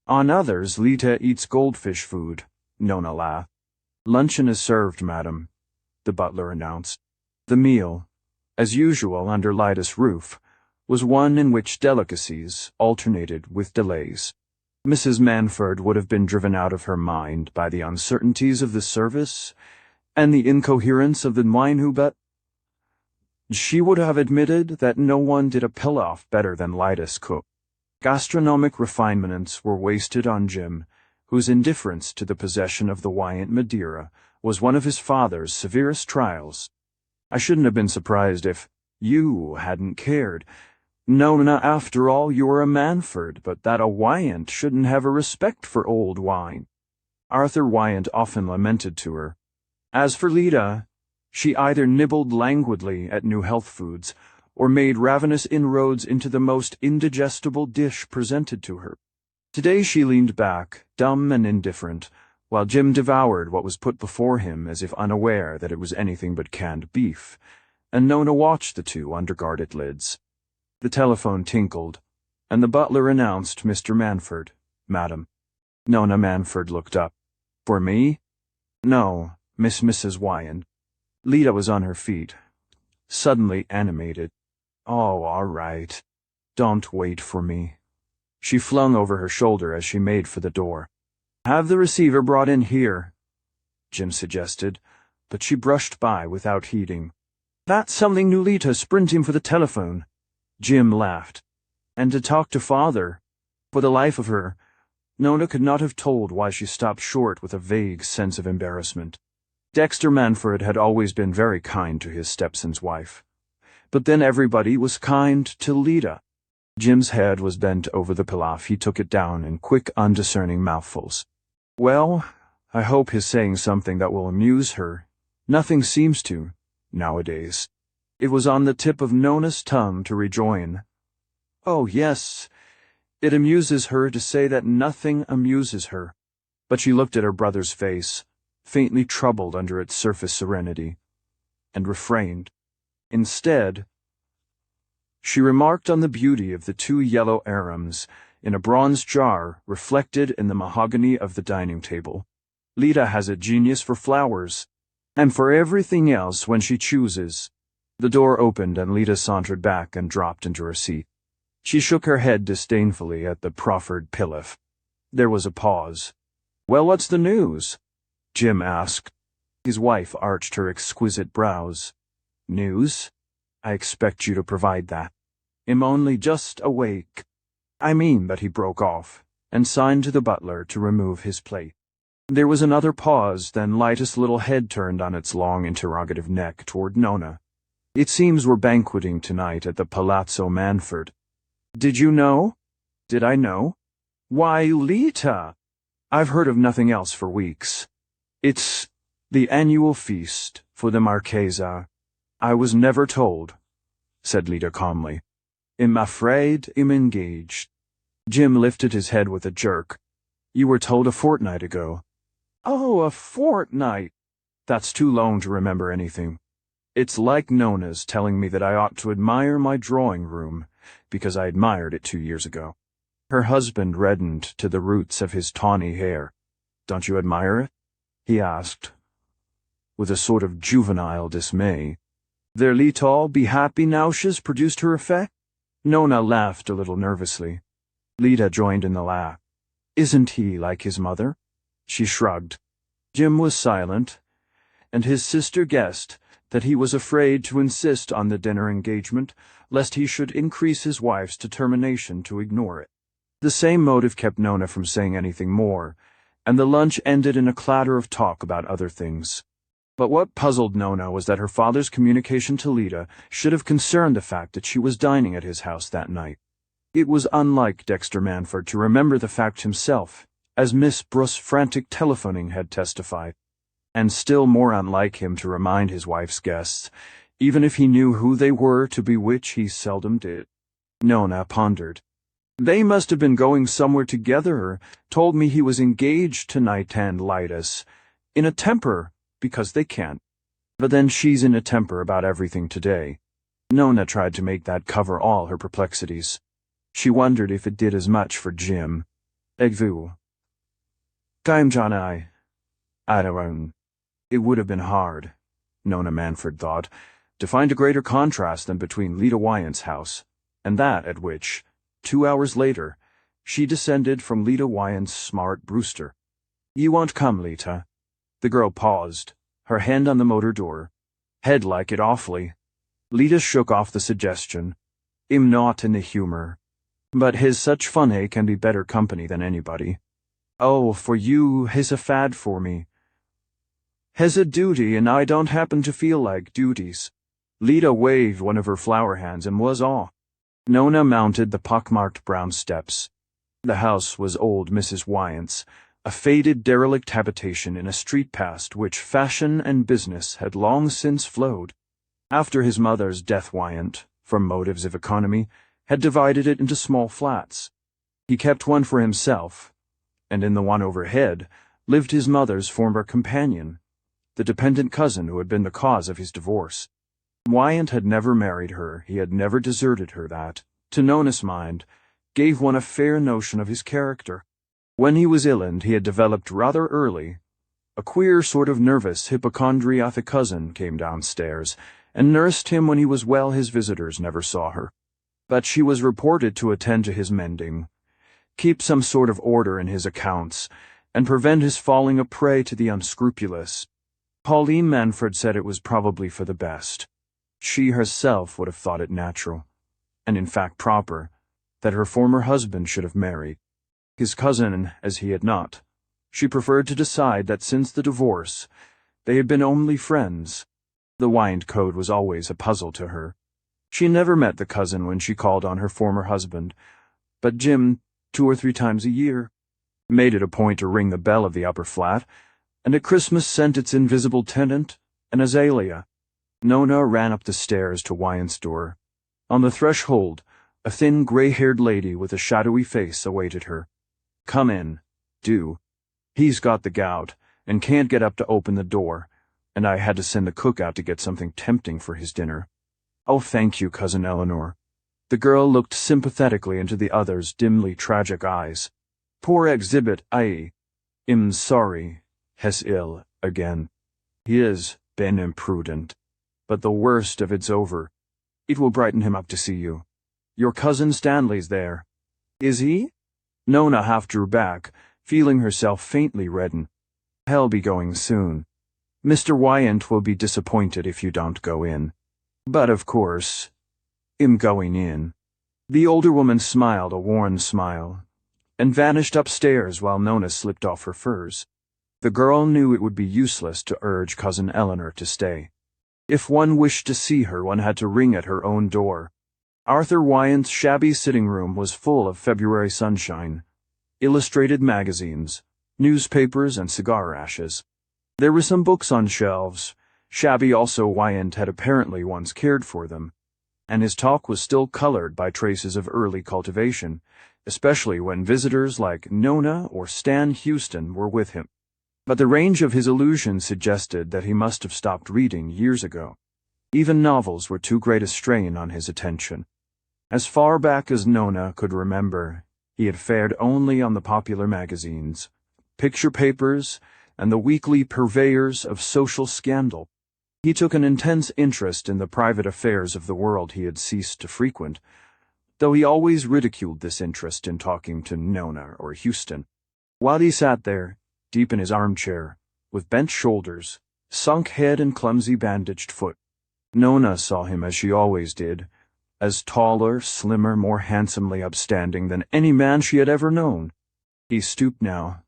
Speaker 1: On others, Lita eats goldfish food, Nona laughed. Luncheon is served, madam, the butler announced. The meal, as usual under Lida's roof, was one in which delicacies alternated with delays. Mrs. Manford would have been driven out of her mind by the uncertainties of the service and the incoherence of the wine-hubert. She would have admitted that no one did a pilaf better than Lyda's cook. Gastronomic refinements were wasted on Jim, whose indifference to the possession of the Wyant Madeira was one of his father's severest trials. I shouldn't have been surprised if you hadn't cared. Nona, after all, you're a Manford, but that a Wyant shouldn't have a respect for old wine. Arthur Wyant often lamented to her. As for Lida, she either nibbled languidly at new health foods or made ravenous inroads into the most indigestible dish presented to her. Today she leaned back, dumb and indifferent, while Jim devoured what was put before him as if unaware that it was anything but canned beef, and Nona watched the two under guarded lids. The telephone tinkled, and the butler announced Mr. Manford, Madam. Nona Manford looked up. For me? No, Mrs. Wyant. Lida was on her feet, suddenly animated. Oh, all right. Don't wait for me. She flung over her shoulder as she made for the door. Have the receiver brought in here, Jim suggested, but she brushed by without heeding. That's something Nulita sprinting for the telephone. Jim laughed. And to talk to father. For the life of her, Nona could not have told why she stopped short with a vague sense of embarrassment. Dexter Manford had always been very kind to his stepson's wife. But then everybody was kind to Lida. Jim's head was bent over the pilaf. He took it down in quick, undiscerning mouthfuls. Well, I hope he's saying something that will amuse her. Nothing seems to, nowadays. It was on the tip of Nona's tongue to rejoin. Oh, yes, it amuses her to say that nothing amuses her. But she looked at her brother's face, faintly troubled under its surface serenity, and refrained. Instead, she remarked on the beauty of the two yellow arums in a bronze jar reflected in the mahogany of the dining table. Lida has a genius for flowers, and for everything else when she chooses. The door opened and Lida sauntered back and dropped into her seat. She shook her head disdainfully at the proffered pilaf. There was a pause. Well, what's the news? Jim asked. His wife arched her exquisite brows. News? I expect you to provide that. I'm only just awake. I mean, but he broke off, and signed to the butler to remove his plate. There was another pause, then Lyda's little head turned on its long interrogative neck toward Nona. It seems we're banqueting tonight at the Palazzo Manford. Did you know? Did I know? Why, Lita! I've heard of nothing else for weeks. It's the annual feast for the Marchesa. I was never told, said Lita calmly. I'm afraid I'm engaged. Jim lifted his head with a jerk. You were told a fortnight ago. Oh, a fortnight! That's too long to remember anything. It's like Nona's telling me that I ought to admire my drawing room, because I admired it 2 years ago. Her husband reddened to the roots of his tawny hair. Don't you admire it? He asked, with a sort of juvenile dismay. Their Lita be happy now she's produced her effect? Nona laughed a little nervously. Lida joined in the laugh. Isn't he like his mother? She shrugged. Jim was silent, and his sister guessed that he was afraid to insist on the dinner engagement, lest he should increase his wife's determination to ignore it. The same motive kept Nona from saying anything more, and the lunch ended in a clatter of talk about other things. But what puzzled Nona was that her father's communication to Lida should have concerned the fact that she was dining at his house that night. It was unlike Dexter Manford to remember the fact himself, as Miss Bruce's frantic telephoning had testified, and still more unlike him to remind his wife's guests, even if he knew who they were, to be which he seldom did. Nona pondered. They must have been going somewhere together, told me he was engaged tonight, and Lyda's in a temper, because they can't. But then she's in a temper about everything today. Nona tried to make that cover all her perplexities. She wondered if it did as much for Jim. Egvu. Kaimjanai. Adaron. It would have been hard, Nona Manford thought, to find a greater contrast than between Lida Wyant's house, and that at which, 2 hours later, she descended from Lida Wyant's smart Brewster. You won't come, Lita. The girl paused, her hand on the motor door. Head like it awfully. Lita shook off the suggestion. "I'm not in the humor. But his such funny can be better company than anybody. Oh, for you, his a fad for me. Has a duty, and I don't happen to feel like duties." Lita waved one of her flower hands and was off. Nona mounted the pockmarked brown steps. The house was old Mrs. Wyant's, a faded derelict habitation in a street past which fashion and business had long since flowed. After his mother's death, Wyant, from motives of economy, had divided it into small flats. He kept one for himself, and in the one overhead lived his mother's former companion, the dependent cousin who had been the cause of his divorce. Wyant had never married her, he had never deserted her. That, to Nona's mind, gave one a fair notion of his character. When he was ill, and he had developed rather early, a queer sort of nervous hypochondriac cousin came downstairs and nursed him. When he was well, his visitors never saw her. But she was reported to attend to his mending, keep some sort of order in his accounts, and prevent his falling a prey to the unscrupulous. Pauline Manfred said it was probably for the best. She herself would have thought it natural, and in fact proper, that her former husband should have married his cousin, as he had not. She preferred to decide that since the divorce, they had been only friends. The Wyant code was always a puzzle to her. She never met the cousin when she called on her former husband, but Jim, 2 or 3 times a year, made it a point to ring the bell of the upper flat, and at Christmas sent its invisible tenant, an azalea. Nona ran up the stairs to Wyant's door. On the threshold, a thin, gray-haired lady with a shadowy face awaited her. "Come in, do. He's got the gout, and can't get up to open the door, and I had to send the cook out to get something tempting for his dinner." "Oh, thank you, Cousin Eleanor." The girl looked sympathetically into the other's dimly tragic eyes. "Poor exhibit, I'm sorry, he's ill again. He has been imprudent. But the worst of it's over. It will brighten him up to see you. Your cousin Stanley's there." "Is he?" Nona half drew back, feeling herself faintly redden. "He'll be going soon. Mr. Wyant will be disappointed if you don't go in. But of course, I'm going in." The older woman smiled a worn smile, and vanished upstairs while Nona slipped off her furs. The girl knew it would be useless to urge Cousin Eleanor to stay. If one wished to see her, one had to ring at her own door. Arthur Wyant's shabby sitting room was full of February sunshine, illustrated magazines, newspapers, and cigar ashes. There were some books on shelves, shabby also. Wyant had apparently once cared for them, and his talk was still colored by traces of early cultivation, especially when visitors like Nona or Stan Houston were with him. But the range of his allusions suggested that he must have stopped reading years ago. Even novels were too great a strain on his attention. As far back as Nona could remember, he had fared only on the popular magazines, picture papers, and the weekly purveyors of social scandal. He took an intense interest in the private affairs of the world he had ceased to frequent, though he always ridiculed this interest in talking to Nona or Houston. While he sat there, deep in his armchair, with bent shoulders, sunk head and clumsy bandaged foot, Nona saw him as she always did, as taller, slimmer, more handsomely upstanding than any man she had ever known. He stooped now.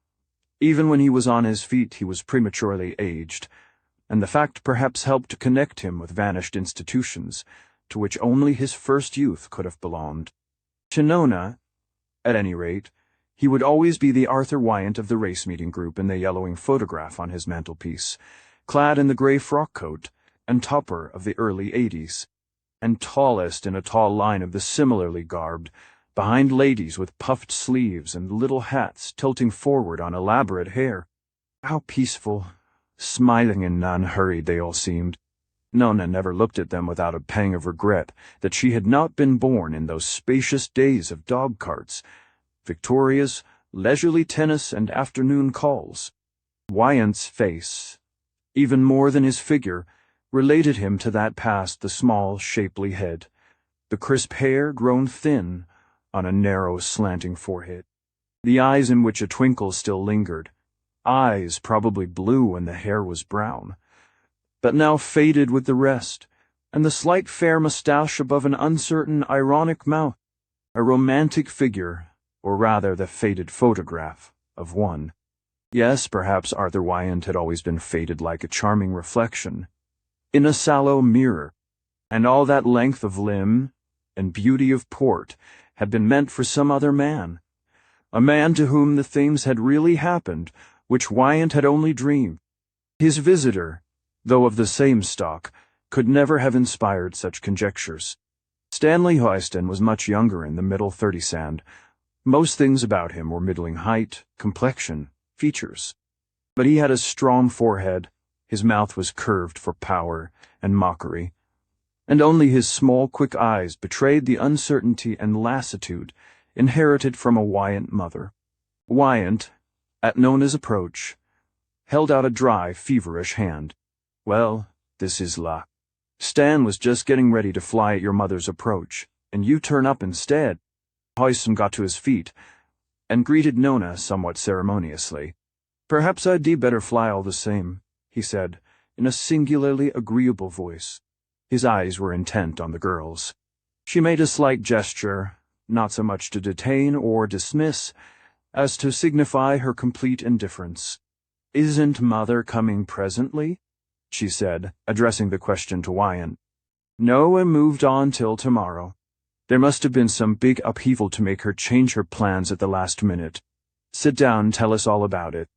Speaker 1: Even when he was on his feet, he was prematurely aged, and the fact perhaps helped to connect him with vanished institutions, to which only his first youth could have belonged. To Nona, at any rate, he would always be the Arthur Wyant of the race-meeting group in the yellowing photograph on his mantelpiece, clad in the gray frock-coat and topper of the early 80s, and tallest in a tall line of the similarly garbed, behind ladies with puffed sleeves and little hats tilting forward on elaborate hair. How peaceful, smiling and unhurried they all seemed. Nona never looked at them without a pang of regret that she had not been born in those spacious days of dog-carts, victorias, leisurely tennis, and afternoon calls. Wyant's face, even more than his figure, related him to that past: the small, shapely head, the crisp hair grown thin on a narrow, slanting forehead, the eyes in which a twinkle still lingered, eyes probably blue when the hair was brown, but now faded with the rest, and the slight fair moustache above an uncertain, ironic mouth. A romantic figure, or rather the faded photograph, of one. Yes, perhaps Arthur Wyant had always been faded like a charming reflection, in a sallow mirror, and all that length of limb and beauty of port had been meant for some other man, a man to whom the things had really happened which Wyant had only dreamed. His visitor, though of the same stock, could never have inspired such conjectures. Stanley Hoyston was much younger, in the middle 30s, and most things about him were middling height, complexion, features. But he had a strong forehead, his mouth was curved for power and mockery, and only his small, quick eyes betrayed the uncertainty and lassitude inherited from a Wyant mother. Wyant, at Nona's approach, held out a dry, feverish hand. "Well, this is luck. Stan was just getting ready to fly at your mother's approach, and you turn up instead." Hoyston got to his feet and greeted Nona somewhat ceremoniously. "Perhaps I'd better fly all the same," he said, in a singularly agreeable voice. His eyes were intent on the girl's. She made a slight gesture, not so much to detain or dismiss, as to signify her complete indifference. "Isn't Mother coming presently?" she said, addressing the question to Wyant. "No, I moved on till tomorrow. There must have been some big upheaval to make her change her plans at the last minute. Sit down and tell us all about it."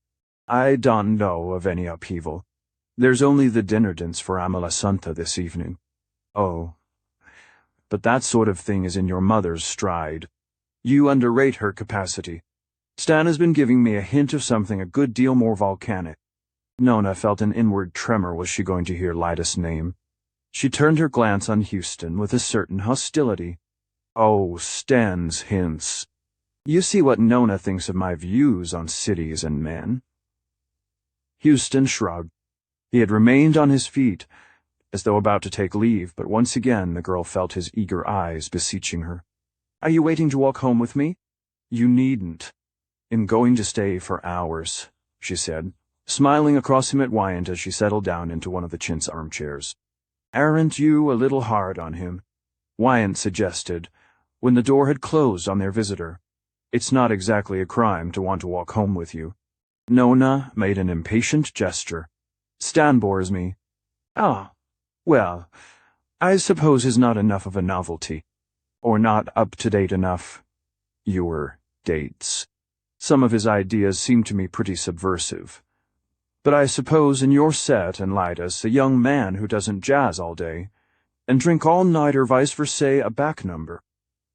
Speaker 1: "I don't know of any upheaval. There's only the dinner dance for Amalasuntha this evening." "Oh, but that sort of thing is in your mother's stride. You underrate her capacity. Stan has been giving me a hint of something a good deal more volcanic." Nona felt an inward tremor. Was she going to hear Lyda's name? She turned her glance on Houston with a certain hostility. "Oh, Stan's hints. You see what Nona thinks of my views on cities and men." Houston shrugged. He had remained on his feet, as though about to take leave, but once again the girl felt his eager eyes beseeching her. "Are you waiting to walk home with me?" "You needn't. I'm going to stay for hours," she said, smiling across him at Wyant as she settled down into one of the chintz armchairs. "Aren't you a little hard on him?" Wyant suggested, when the door had closed on their visitor. "It's not exactly a crime to want to walk home with you." Nona made an impatient gesture. "Stan bores me." "Ah, well, I suppose he's not enough of a novelty. Or not up-to-date enough. Your dates. Some of his ideas seem to me pretty subversive. But I suppose in your set and Lyda's, a young man who doesn't jazz all day, and drink all night or vice versa a back number."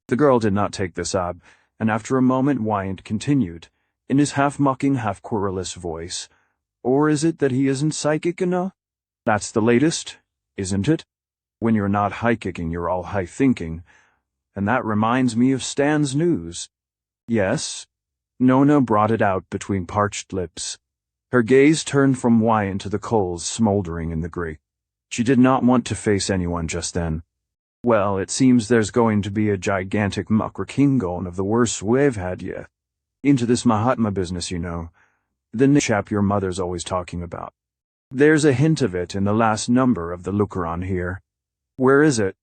Speaker 1: The girl did not take this up, and after a moment Wyant continued, in his half-mocking, half-querulous voice, "Or is it that he isn't psychic enough? That's the latest, isn't it? When you're not high-kicking, you're all high-thinking. And that reminds me of Stan's news." "Yes?" Nona brought it out between parched lips. Her gaze turned from Wyant to the coals smoldering in the grate. She did not want to face anyone just then. "Well, it seems there's going to be a gigantic muckraking of the worst we've had yet. Into this Mahatma business, you know. The chap your mother's always talking about. There's a hint of it in the last number of the Looker-on here." "Where is it?"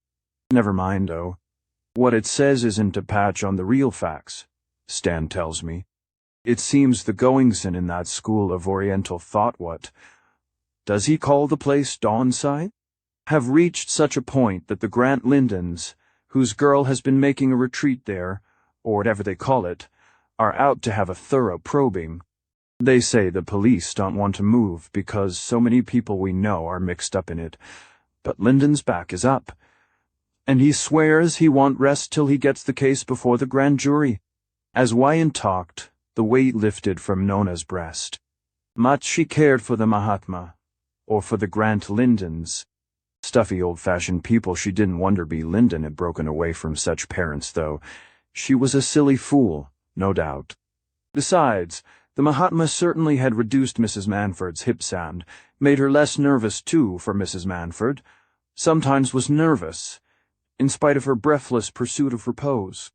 Speaker 1: "Never mind, though. What it says isn't a patch on the real facts, Stan tells me. It seems the goings-in in that school of Oriental thought does he call the place Dawnside? Have reached such a point that the Grant Lindens, whose girl has been making a retreat there, or whatever they call it, are out to have a thorough probing. They say the police don't want to move because so many people we know are mixed up in it, but Linden's back is up, and he swears he won't rest till he gets the case before the grand jury." As Wyant talked, the weight lifted from Nona's breast. Much she cared for the Mahatma, or for the Grant Lindens. Stuffy old-fashioned people. She didn't wonder B. Linden had broken away from such parents, though. She was a silly fool, no doubt. Besides, the Mahatma certainly had reduced Mrs. Manford's hip sound, made her less nervous, too, for Mrs. Manford. Sometimes was nervous, in spite of her breathless pursuit of repose.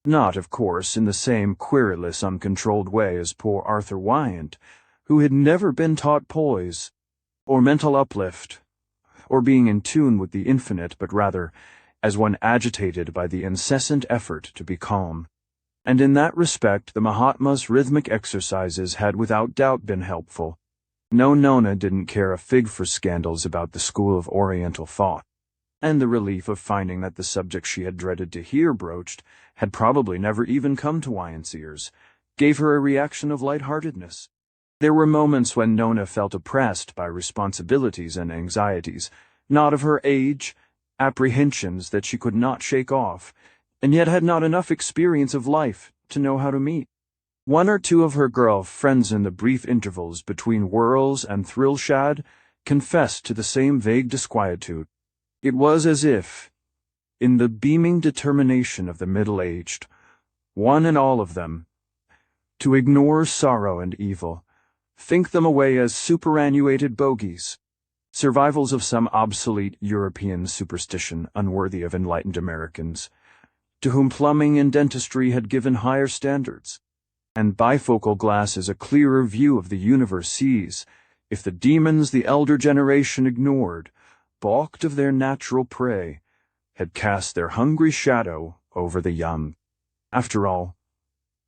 Speaker 1: Not, of course, in the same querulous, uncontrolled way as poor Arthur Wyant, who had never been taught poise, or mental uplift, or being in tune with the infinite, but rather as one agitated by the incessant effort to be calm. And in that respect the Mahatma's rhythmic exercises had without doubt been helpful. No, Nona didn't care a fig for scandals about the school of Oriental thought, and the relief of finding that the subject she had dreaded to hear broached had probably never even come to Wyant's ears gave her a reaction of lightheartedness. There were moments when Nona felt oppressed by responsibilities and anxieties, not of her age, apprehensions that she could not shake off, and yet had not enough experience of life to know how to meet. One or two of her girl friends in the brief intervals between whirls and thrill-shad confessed to the same vague disquietude. It was as if, in the beaming determination of the middle-aged, one and all of them, to ignore sorrow and evil, think them away as superannuated bogies, survivals of some obsolete European superstition unworthy of enlightened Americans, to whom plumbing and dentistry had given higher standards, and bifocal glasses a clearer view of the universe sees, if the demons the elder generation ignored, balked of their natural prey, had cast their hungry shadow over the young. After all,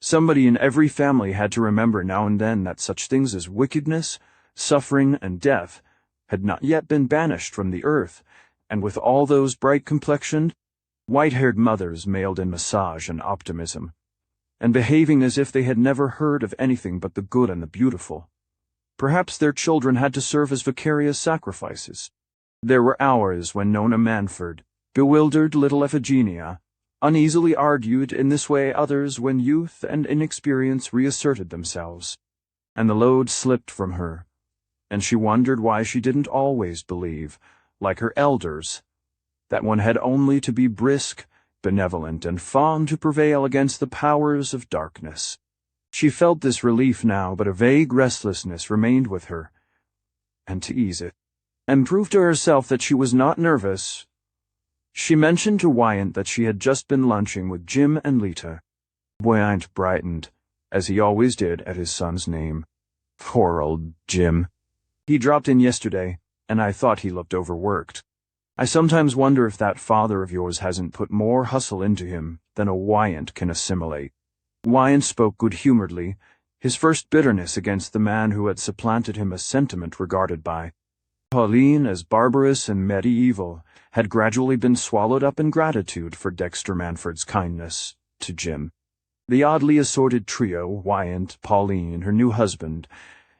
Speaker 1: somebody in every family had to remember now and then that such things as wickedness, suffering, and death had not yet been banished from the earth, and with all those bright-complexioned, white-haired mothers mailed in massage and optimism, and behaving as if they had never heard of anything but the good and the beautiful, perhaps their children had to serve as vicarious sacrifices. There were hours when Nona Manford, bewildered little Iphigenia, uneasily argued in this way, others when youth and inexperience reasserted themselves, and the load slipped from her, and she wondered why she didn't always believe, like her elders, that one had only to be brisk, benevolent, and fond to prevail against the powers of darkness. She felt this relief now, but a vague restlessness remained with her, and to ease it, and prove to herself that she was not nervous, she mentioned to Wyant that she had just been lunching with Jim and Lita. Wyant brightened, as he always did at his son's name. Poor old Jim. He dropped in yesterday, and I thought he looked overworked. I sometimes wonder if that father of yours hasn't put more hustle into him than a Wyant can assimilate. Wyant spoke good-humoredly, his first bitterness against the man who had supplanted him a sentiment regarded by Pauline as barbarous and medieval had gradually been swallowed up in gratitude for Dexter Manford's kindness to Jim. The oddly assorted trio, Wyant, Pauline, her new husband,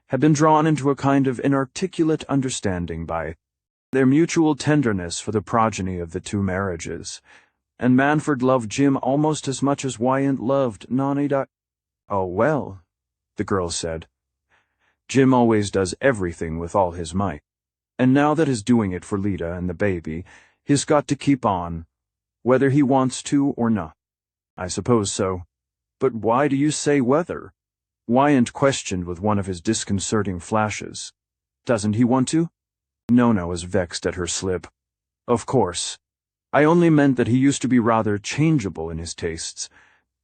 Speaker 1: had been drawn into a kind of inarticulate understanding by their mutual tenderness for the progeny of the two marriages, and Manford loved Jim almost as much as Wyant loved Nonny. Oh, well, the girl said. Jim always does everything with all his might, and now that he's doing it for Lita and the baby, he's got to keep on, whether he wants to or not. I suppose so. But why do you say whether? Wyant questioned with one of his disconcerting flashes. Doesn't he want to? Nona was vexed at her slip. Of course. I only meant that he used to be rather changeable in his tastes,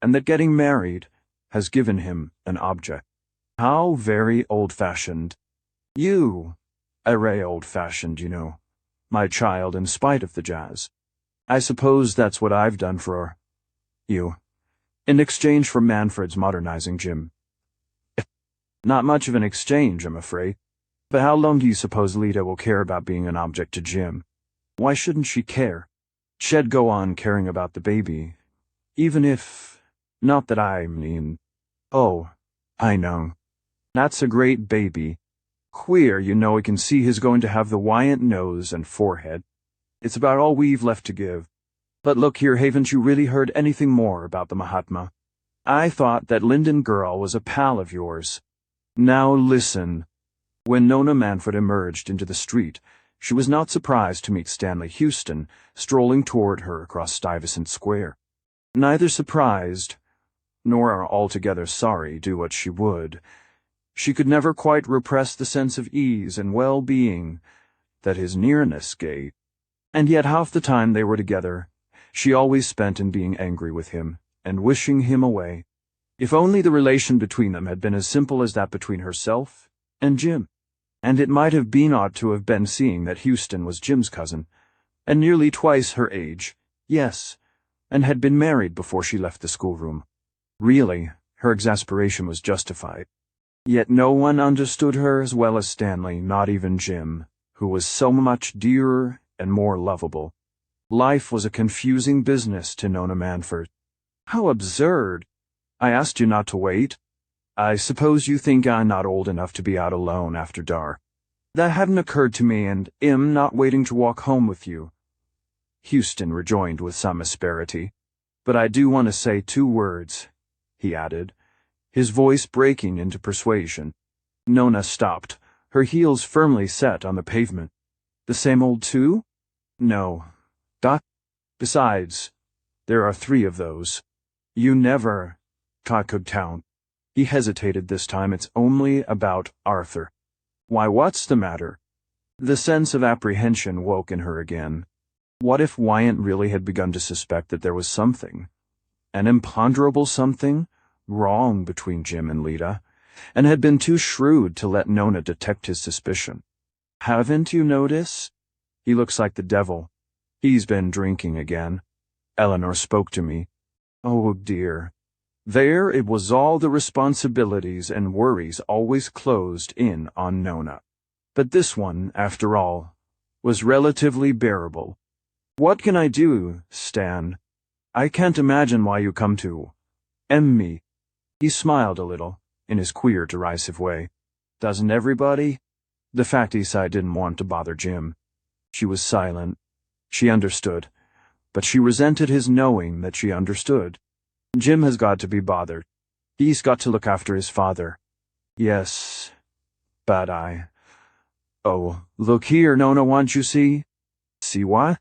Speaker 1: and that getting married has given him an object. How very old-fashioned. You, array old-fashioned, you know, my child, in spite of the jazz. I suppose that's what I've done for you, in exchange for Manford's modernizing Jim. Not much of an exchange, I'm afraid. But how long do you suppose Lita will care about being an object to Jim? Why shouldn't she care? She'd go on caring about the baby, even if... Not that I mean... Oh, I know. That's a great baby. Queer, you know, we can see he's going to have the Wyant nose and forehead. It's about all we've left to give. But look here, haven't you really heard anything more about the Mahatma? I thought that Linden girl was a pal of yours. Now listen. When Nona Manford emerged into the street, she was not surprised to meet Stanley Houston strolling toward her across Stuyvesant Square. Neither surprised, nor altogether sorry, do what she would. She could never quite repress the sense of ease and well-being that his nearness gave. And yet half the time they were together, she always spent in being angry with him and wishing him away. If only the relation between them had been as simple as that between herself and Jim. And it might have been odd to have been seeing that Houston was Jim's cousin, and nearly twice her age, yes, and had been married before she left the schoolroom. Really, her exasperation was justified. Yet no one understood her as well as Stanley, not even Jim, who was so much dearer and more lovable. Life was a confusing business to Nona Manford. How absurd! I asked you not to wait. I suppose you think I'm not old enough to be out alone after dark. That hadn't occurred to me, and I'm not waiting to walk home with you. Houston rejoined with some asperity. But I do want to say 2 words, he added, his voice breaking into persuasion. Nona stopped, her heels firmly set on the pavement. The same old 2? No. Besides, there are 3 of those. You never, could count. He hesitated this time. It's only about Arthur. Why, what's the matter? The sense of apprehension woke in her again. What if Wyant really had begun to suspect that there was something, an imponderable something, wrong between Jim and Lida, and had been too shrewd to let Nona detect his suspicion? Haven't you noticed? He looks like the devil. He's been drinking again. Eleanor spoke to me. Oh, dear. There it was, all the responsibilities and worries always closed in on Nona. But this one, after all, was relatively bearable. What can I do, Stan? I can't imagine why you come to me. He smiled a little, in his queer, derisive way. Doesn't everybody? The fact is, I didn't want to bother Jim. She was silent. She understood, but she resented his knowing that she understood. Jim has got to be bothered. He's got to look after his father. Yes, but Oh, look here, Nona, won't you see? See what?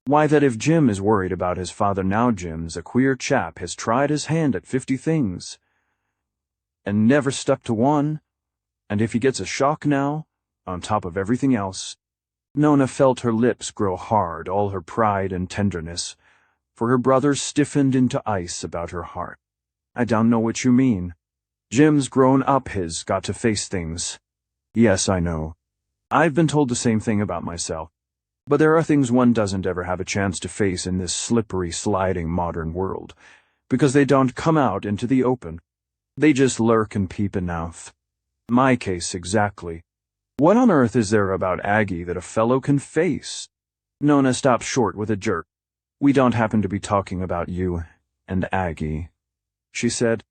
Speaker 1: Why, that if Jim is worried about his father now, Jim's a queer chap, has tried his hand at 50 things, and never stuck to one, and if he gets a shock now, on top of everything else. Nona felt her lips grow hard, all her pride and tenderness, for her brother stiffened into ice about her heart. I don't know what you mean. Jim's grown up, he's got to face things. Yes, I know. I've been told the same thing about myself. But there are things one doesn't ever have a chance to face in this slippery, sliding modern world, because they don't come out into the open. They just lurk and peep enough. My case exactly. What on earth is there about Aggie that a fellow can face? Nona stopped short with a jerk. We don't happen to be talking about you and Aggie, she said.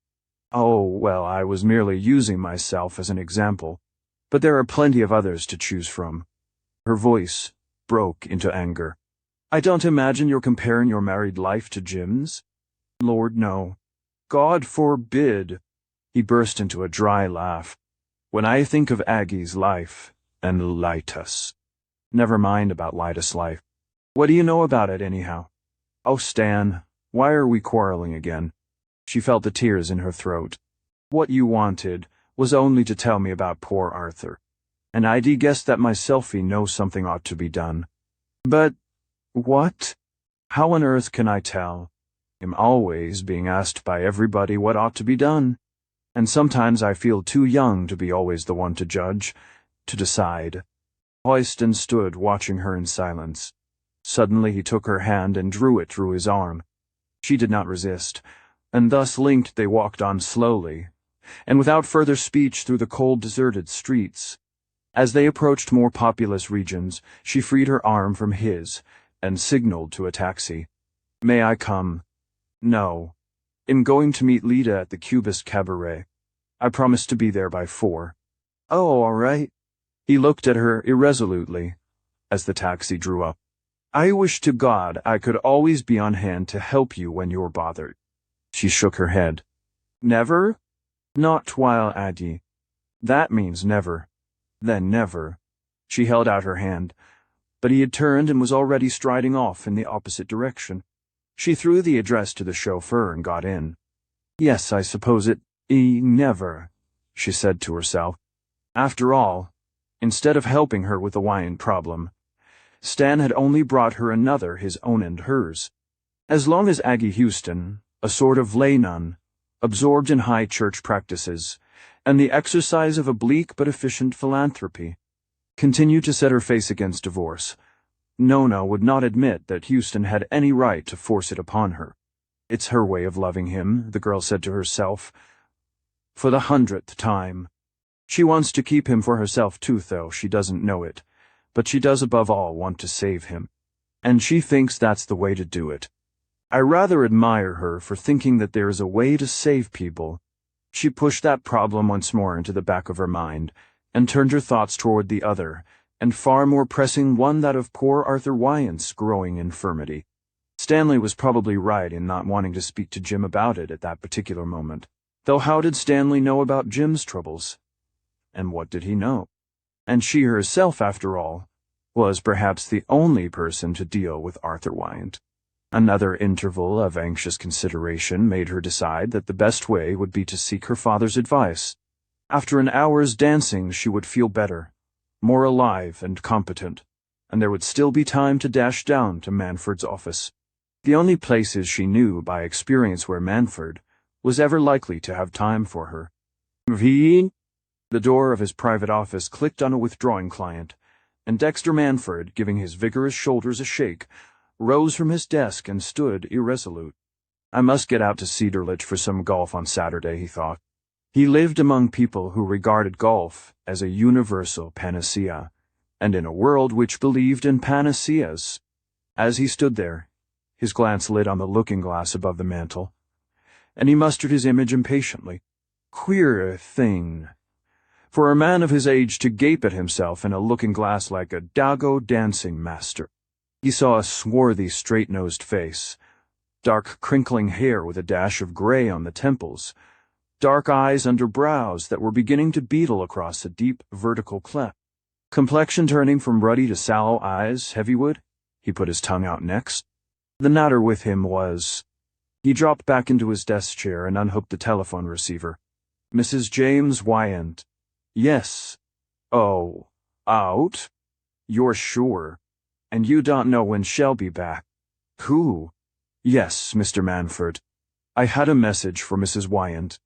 Speaker 1: Oh, well, I was merely using myself as an example, but there are plenty of others to choose from. Her voice broke into anger. I don't imagine you're comparing your married life to Jim's. Lord, no. God forbid. He burst into a dry laugh. When I think of Aggie's life and Litus. Never mind about Litus' life. What do you know about it, anyhow? Oh, Stan, why are we quarreling again? She felt the tears in her throat. What you wanted was only to tell me about poor Arthur, and I'd guessed that my selfie knows something ought to be done. But what? How on earth can I tell? I'm always being asked by everybody what ought to be done, and sometimes I feel too young to be always the one to judge, to decide. Hoyston stood watching her in silence. Suddenly he took her hand and drew it through his arm. She did not resist, and thus linked they walked on slowly, and without further speech through the cold, deserted streets. As they approached more populous regions, she freed her arm from his and signaled to a taxi. May I come? No. I'm going to meet Lida at the Cubist Cabaret. I promised to be there by 4. Oh, all right. He looked at her irresolutely as the taxi drew up. I wish to God I could always be on hand to help you when you're bothered. She shook her head. Never? Not while Aggie. That means never. Then never. She held out her hand, but he had turned and was already striding off in the opposite direction. She threw the address to the chauffeur and got in. Yes, I suppose never, she said to herself. After all, instead of helping her with the Wyant problem, Stan had only brought her another, his own and hers. As long as Aggie Houston, a sort of lay nun, absorbed in high church practices, and the exercise of a bleak but efficient philanthropy, continued to set her face against divorce. Nona would not admit that Houston had any right to force it upon her. It's her way of loving him, the girl said to herself, for the 100th time. She wants to keep him for herself too, though she doesn't know it, but she does above all want to save him, and she thinks that's the way to do it. I rather admire her for thinking that there is a way to save people. She pushed that problem once more into the back of her mind, and turned her thoughts toward the other, and far more pressing one, that of poor Arthur Wyant's growing infirmity. Stanley was probably right in not wanting to speak to Jim about it at that particular moment. Though how did Stanley know about Jim's troubles? And what did he know? And she herself, after all, was perhaps the only person to deal with Arthur Wyant. Another interval of anxious consideration made her decide that the best way would be to seek her father's advice. After an hour's dancing she would feel better, more alive and competent, and there would still be time to dash down to Manford's office. The only places she knew by experience where Manford was ever likely to have time for her. The door of his private office clicked on a withdrawing client, and Dexter Manford, giving his vigorous shoulders a shake, rose from his desk and stood irresolute. I must get out to Cedar Ledge for some golf on Saturday, he thought. He lived among people who regarded golf as a universal panacea, and in a world which believed in panaceas. As he stood there, his glance lit on the looking-glass above the mantel, and he mustered his image impatiently. Queer thing, for a man of his age to gape at himself in a looking-glass like a dago dancing master. He saw a swarthy, straight-nosed face, dark crinkling hair with a dash of gray on the temples, dark eyes under brows that were beginning to beetle across a deep vertical cleft. Complexion turning from ruddy to sallow eyes, heavywood. He put his tongue out next. The matter with him was... He dropped back into his desk chair and unhooked the telephone receiver. Mrs. James Wyant. Yes. Oh, out? You're sure? And you don't know when she'll be back? Who? Yes, Mr. Manford. I had a message for Mrs. Wyant.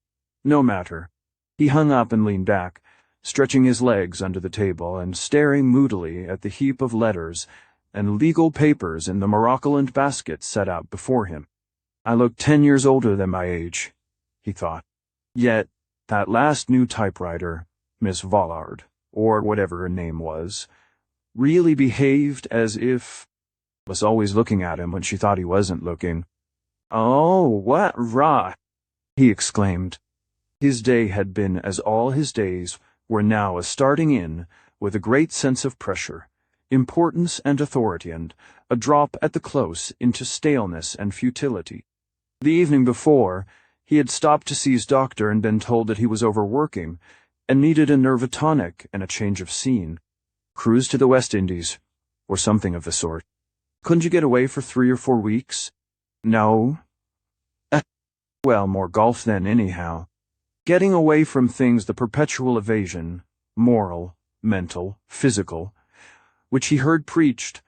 Speaker 1: No matter. He hung up and leaned back, stretching his legs under the table and staring moodily at the heap of letters and legal papers in the Moroccoland basket set out before him. I look 10 years older than my age, he thought. Yet, that last new typewriter, Miss Vollard, or whatever her name was, really behaved as if... was always looking at him when she thought he wasn't looking. Oh, what rot! He exclaimed. His day had been as all his days were now, a starting in with a great sense of pressure, importance and authority, and a drop at the close into staleness and futility. The evening before, he had stopped to see his doctor and been told that he was overworking and needed a nervotonic and a change of scene. Cruise to the West Indies, or something of the sort. Couldn't you get away for 3 or 4 weeks? No. Well, more golf then, anyhow. Getting away from things, the perpetual evasion, moral, mental, physical, which he heard preached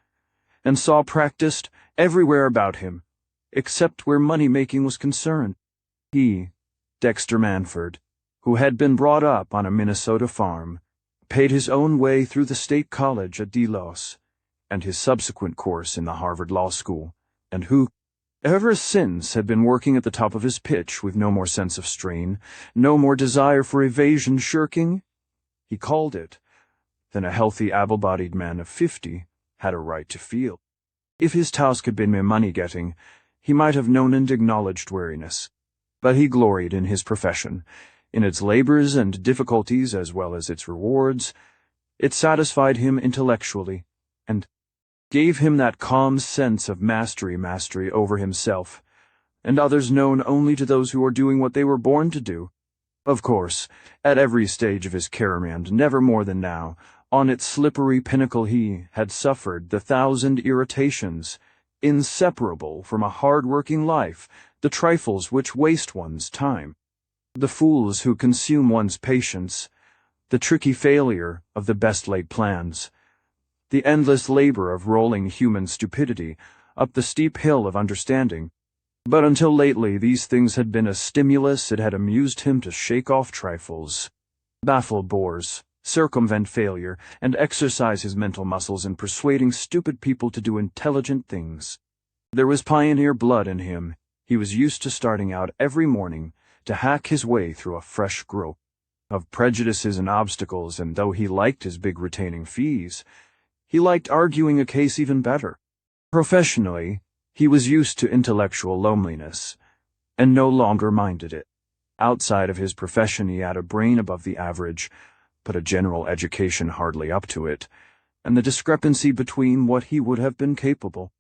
Speaker 1: and saw practiced everywhere about him, except where money-making was concerned. He, Dexter Manford, who had been brought up on a Minnesota farm, paid his own way through the State College at Delos and his subsequent course in the Harvard Law School, and who, ever since, had been working at the top of his pitch with no more sense of strain, no more desire for evasion shirking, he called it, than a healthy, able-bodied man of 50 had a right to feel. If his task had been mere money-getting, he might have known and acknowledged weariness. But he gloried in his profession, in its labors and difficulties as well as its rewards. It satisfied him intellectually, and gave him that calm sense of mastery over himself, and others known only to those who are doing what they were born to do. Of course, at every stage of his career, never more than now, on its slippery pinnacle he had suffered the 1,000 irritations, inseparable from a hard-working life, the trifles which waste one's time, the fools who consume one's patience, the tricky failure of the best-laid plans, the endless labor of rolling human stupidity up the steep hill of understanding. But until lately these things had been a stimulus. It had amused him to shake off trifles, baffle bores, circumvent failure, and exercise his mental muscles in persuading stupid people to do intelligent things. There was pioneer blood in him. He was used to starting out every morning to hack his way through a fresh growth of prejudices and obstacles, and though he liked his big retaining fees, he liked arguing a case even better. Professionally, he was used to intellectual loneliness, and no longer minded it. Outside of his profession he had a brain above the average, but a general education hardly up to it, and the discrepancy between what he would have been capable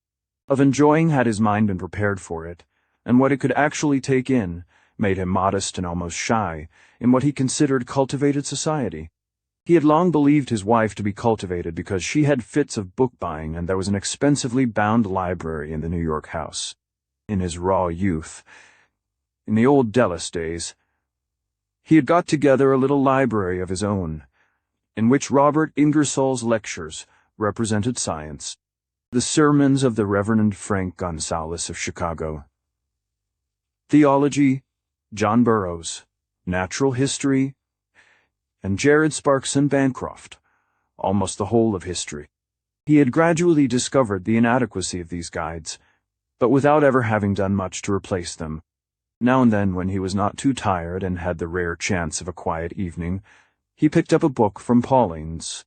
Speaker 1: of enjoying had his mind been prepared for it, and what it could actually take in, made him modest and almost shy in what he considered cultivated society. He had long believed his wife to be cultivated because she had fits of book-buying and there was an expensively bound library in the New York house. In his raw youth, in the old Dellis days, he had got together a little library of his own, in which Robert Ingersoll's lectures represented science, the sermons of the Reverend Frank Gonzales of Chicago, theology, John Burroughs, natural history, and Jared Sparkson Bancroft, almost the whole of history. He had gradually discovered the inadequacy of these guides, but without ever having done much to replace them. Now and then, when he was not too tired and had the rare chance of a quiet evening, he picked up a book from Pauline's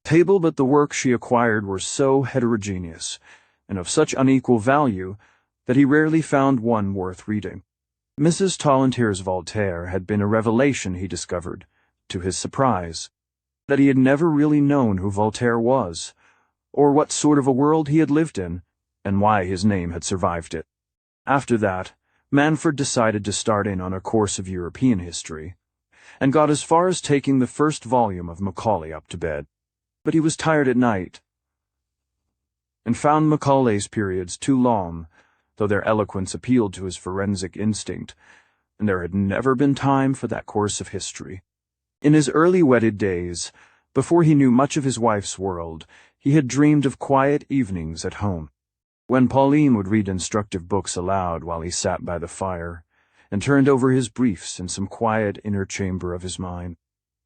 Speaker 1: table, but the works she acquired were so heterogeneous and of such unequal value that he rarely found one worth reading. Mrs. Tallentier's Voltaire had been a revelation, he discovered, to his surprise, that he had never really known who Voltaire was, or what sort of a world he had lived in, and why his name had survived it. After that, Manfred decided to start in on a course of European history, and got as far as taking the first volume of Macaulay up to bed. But he was tired at night, and found Macaulay's periods too long, though their eloquence appealed to his forensic instinct, and there had never been time for that course of history. In his early wedded days, before he knew much of his wife's world, he had dreamed of quiet evenings at home, when Pauline would read instructive books aloud while he sat by the fire, and turned over his briefs in some quiet inner chamber of his mind.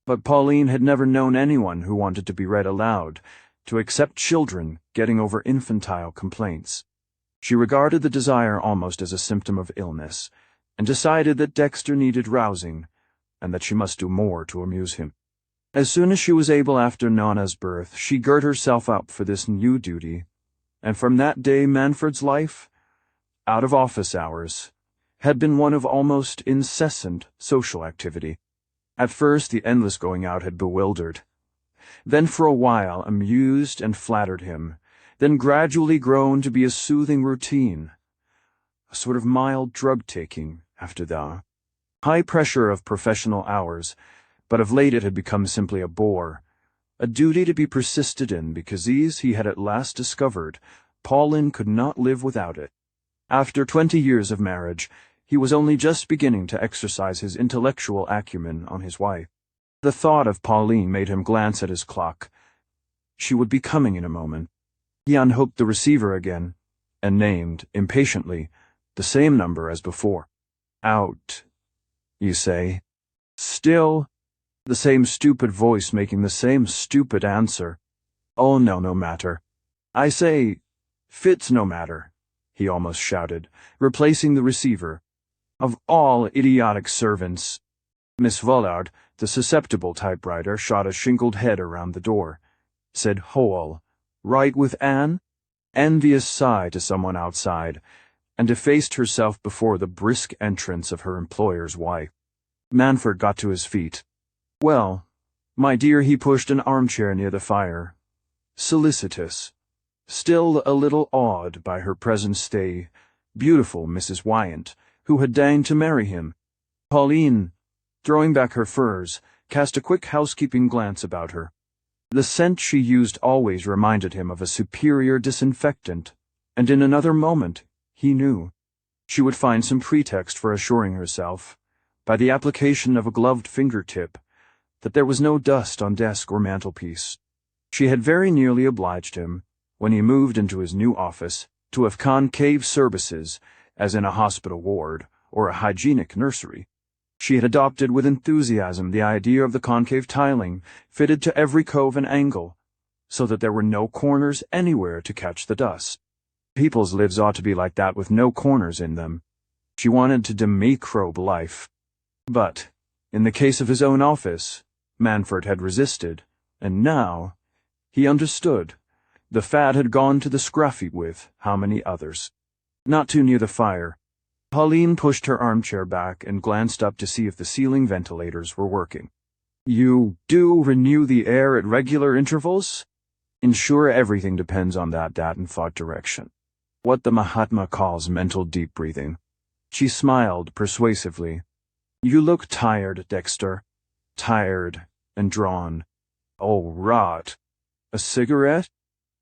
Speaker 1: But Pauline had never known anyone who wanted to be read aloud, to accept children getting over infantile complaints. She regarded the desire almost as a symptom of illness, and decided that Dexter needed rousing, and that she must do more to amuse him. As soon as she was able after Nana's birth, she girt herself up for this new duty, and from that day Manfred's life, out of office hours, had been one of almost incessant social activity. At first the endless going out had bewildered, then for a while amused and flattered him, then gradually grown to be a soothing routine, a sort of mild drug-taking after the high pressure of professional hours, but of late it had become simply a bore, a duty to be persisted in because these he had at last discovered Pauline could not live without it. After 20 years of marriage, he was only just beginning to exercise his intellectual acumen on his wife. The thought of Pauline made him glance at his clock. She would be coming in a moment. He unhooked the receiver again, and named, impatiently, the same number as before. Out, you say. Still, the same stupid voice making the same stupid answer. Oh, no matter. I say, fits no matter, he almost shouted, replacing the receiver. Of all idiotic servants. Miss Vollard, the susceptible typewriter, shot a shingled head around the door. Said Hole, right with Anne? Envious sigh to someone outside, and effaced herself before the brisk entrance of her employer's wife. Manfred got to his feet. Well, my dear, he pushed an armchair near the fire. Solicitous. Still a little awed by her present stay, beautiful Mrs. Wyant, who had deigned to marry him. Pauline, throwing back her furs, cast a quick housekeeping glance about her. The scent she used always reminded him of a superior disinfectant, and in another moment, he knew, she would find some pretext for assuring herself, by the application of a gloved fingertip, that there was no dust on desk or mantelpiece. She had very nearly obliged him, when he moved into his new office, to have concave services, as in a hospital ward or a hygienic nursery. She had adopted with enthusiasm the idea of the concave tiling, fitted to every cove and angle, so that there were no corners anywhere to catch the dust. People's lives ought to be like that, with no corners in them. She wanted to demicrobe life. But, in the case of his own office, Manfred had resisted, and now, he understood. The fad had gone to the scruffy with how many others. Not too near the fire. Pauline pushed her armchair back and glanced up to see if the ceiling ventilators were working. You do renew the air at regular intervals? Ensure everything depends on that and thought direction. What the Mahatma calls mental deep breathing. She smiled persuasively. You look tired, Dexter. Tired and drawn. Oh, rot. A cigarette?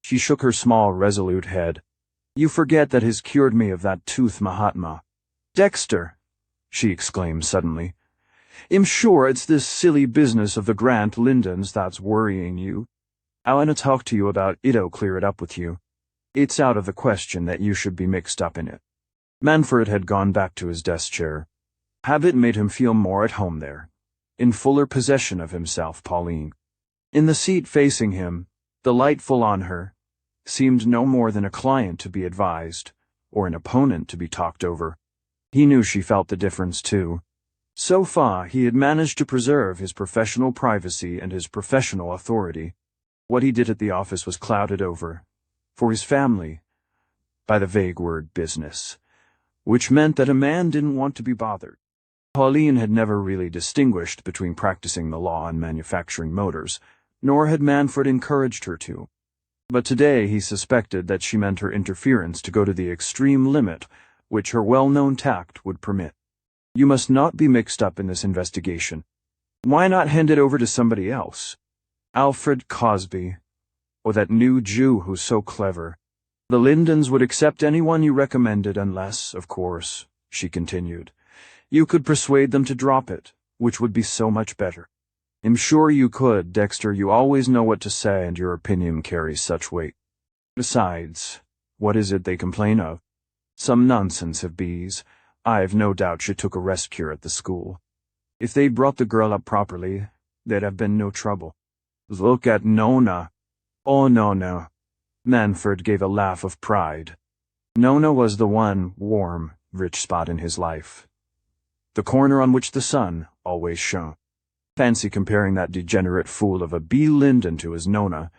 Speaker 1: She shook her small, resolute head. You forget that has cured me of that tooth, Mahatma. Dexter, she exclaimed suddenly. I'm sure it's this silly business of the Grant Lindens that's worrying you. I want to talk to you about it'll clear it up with you. It's out of the question that you should be mixed up in it. Manfred had gone back to his desk chair. Habit made him feel more at home there, in fuller possession of himself, Pauline. In the seat facing him, the light full on her, seemed no more than a client to be advised, or an opponent to be talked over. He knew she felt the difference, too. So far, he had managed to preserve his professional privacy and his professional authority. What he did at the office was clouded over, for his family, by the vague word business, which meant that a man didn't want to be bothered. Pauline had never really distinguished between practicing the law and manufacturing motors, nor had Manfred encouraged her to. But today he suspected that she meant her interference to go to the extreme limit which her well-known tact would permit. You must not be mixed up in this investigation. Why not hand it over to somebody else? Alfred Cosby, or that new Jew who's so clever. The Lindens would accept anyone you recommended unless, of course, she continued, you could persuade them to drop it, which would be so much better. I'm sure you could, Dexter. You always know what to say, and your opinion carries such weight. Besides, what is it they complain of? Some nonsense of bees. I've no doubt she took a rest cure at the school. If they'd brought the girl up properly, there'd have been no trouble. Look at Nona. Oh, no. Manfred gave a laugh of pride. Nona was the one warm, rich spot in his life. The corner on which the sun always shone. Fancy comparing that degenerate fool of a B. Linden to his Nona,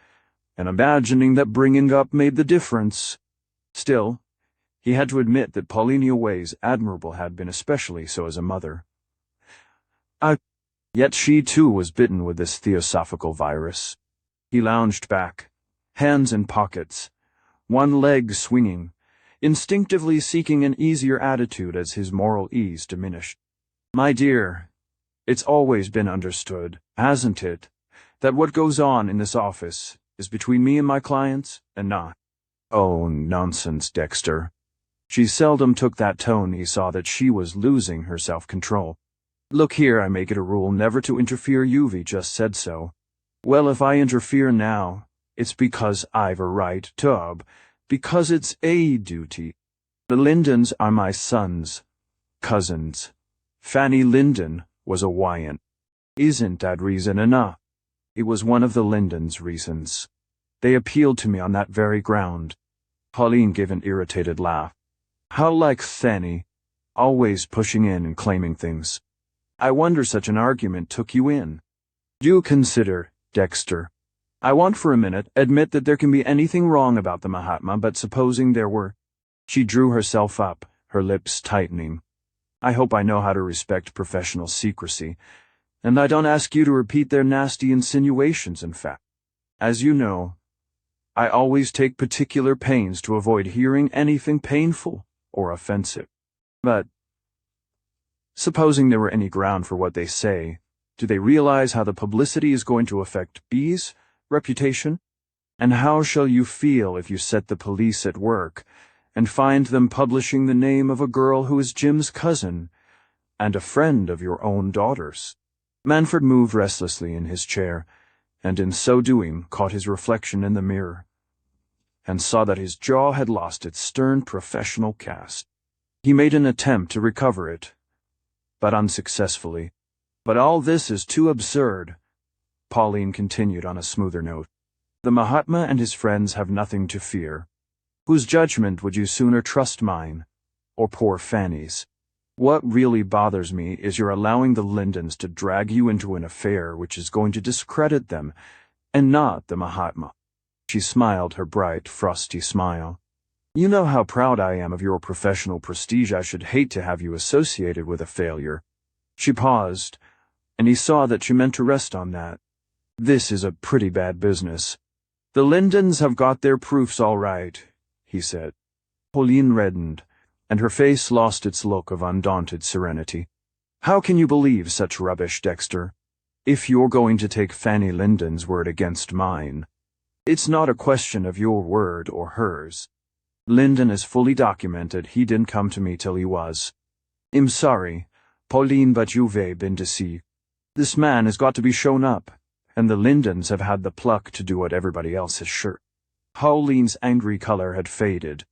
Speaker 1: and imagining that bringing up made the difference. Still, he had to admit that Pauline Way's admirable had been especially so as a mother. Yet she, too, was bitten with this theosophical virus. He lounged back, hands in pockets, one leg swinging, instinctively seeking an easier attitude as his moral ease diminished. My dear, it's always been understood, hasn't it, that what goes on in this office is between me and my clients, and not. Oh, nonsense, Dexter. She seldom took that tone. He saw that she was losing her self-control. Look here, I make it a rule never to interfere. You've just said so. Well, if I interfere now, it's because I've a right, Tub, because it's a duty. The Lindens are my sons, cousins. Fanny Linden was a Wyant. Isn't that reason enough? It was one of the Lindens' reasons. They appealed to me on that very ground. Pauline gave an irritated laugh. How like Fanny, always pushing in and claiming things. I wonder such an argument took you in. Do consider, Dexter. I won't for a minute admit that there can be anything wrong about the Mahatma, but supposing there were. She drew herself up, her lips tightening. I hope I know how to respect professional secrecy, and I don't ask you to repeat their nasty insinuations, in fact. As you know, I always take particular pains to avoid hearing anything painful or offensive. But, supposing there were any ground for what they say, do they realize how the publicity is going to affect B's reputation? And how shall you feel if you set the police at work and find them publishing the name of a girl who is Jim's cousin and a friend of your own daughter's? Manfred moved restlessly in his chair, and in so doing caught his reflection in the mirror, and saw that his jaw had lost its stern professional cast. He made an attempt to recover it, but unsuccessfully. But all this is too absurd, Pauline continued on a smoother note. The Mahatma and his friends have nothing to fear. Whose judgment would you sooner trust, mine, or poor Fanny's? What really bothers me is your allowing the Lindens to drag you into an affair which is going to discredit them, and not the Mahatma. She smiled her bright, frosty smile. You know how proud I am of your professional prestige. I should hate to have you associated with a failure. She paused, and he saw that she meant to rest on that. This is a pretty bad business. The Lindens have got their proofs all right, he said. Pauline reddened, and her face lost its look of undaunted serenity. How can you believe such rubbish, Dexter? If you're going to take Fanny Linden's word against mine, it's not a question of your word or hers. Linden is fully documented. He didn't come to me till he was. I'm sorry, Pauline, but you've been deceived. This man has got to be shown up, and the Lindens have had the pluck to do what everybody else has sure. Pauline's angry color had faded.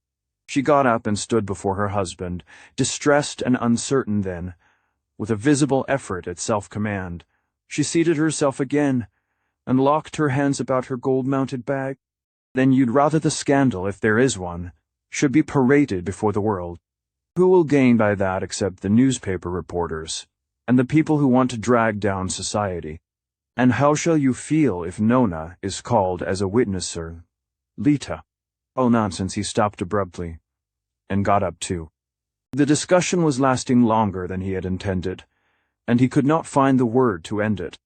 Speaker 1: She got up and stood before her husband, distressed and uncertain then. With a visible effort at self-command, she seated herself again and locked her hands about her gold-mounted bag. Then you'd rather the scandal, if there is one, should be paraded before the world. Who will gain by that except the newspaper reporters and the people who want to drag down society? And how shall you feel if Nona is called as a witness, sir? Lita. Oh, nonsense, he stopped abruptly, and got up too. The discussion was lasting longer than he had intended, and he could not find the word to end it.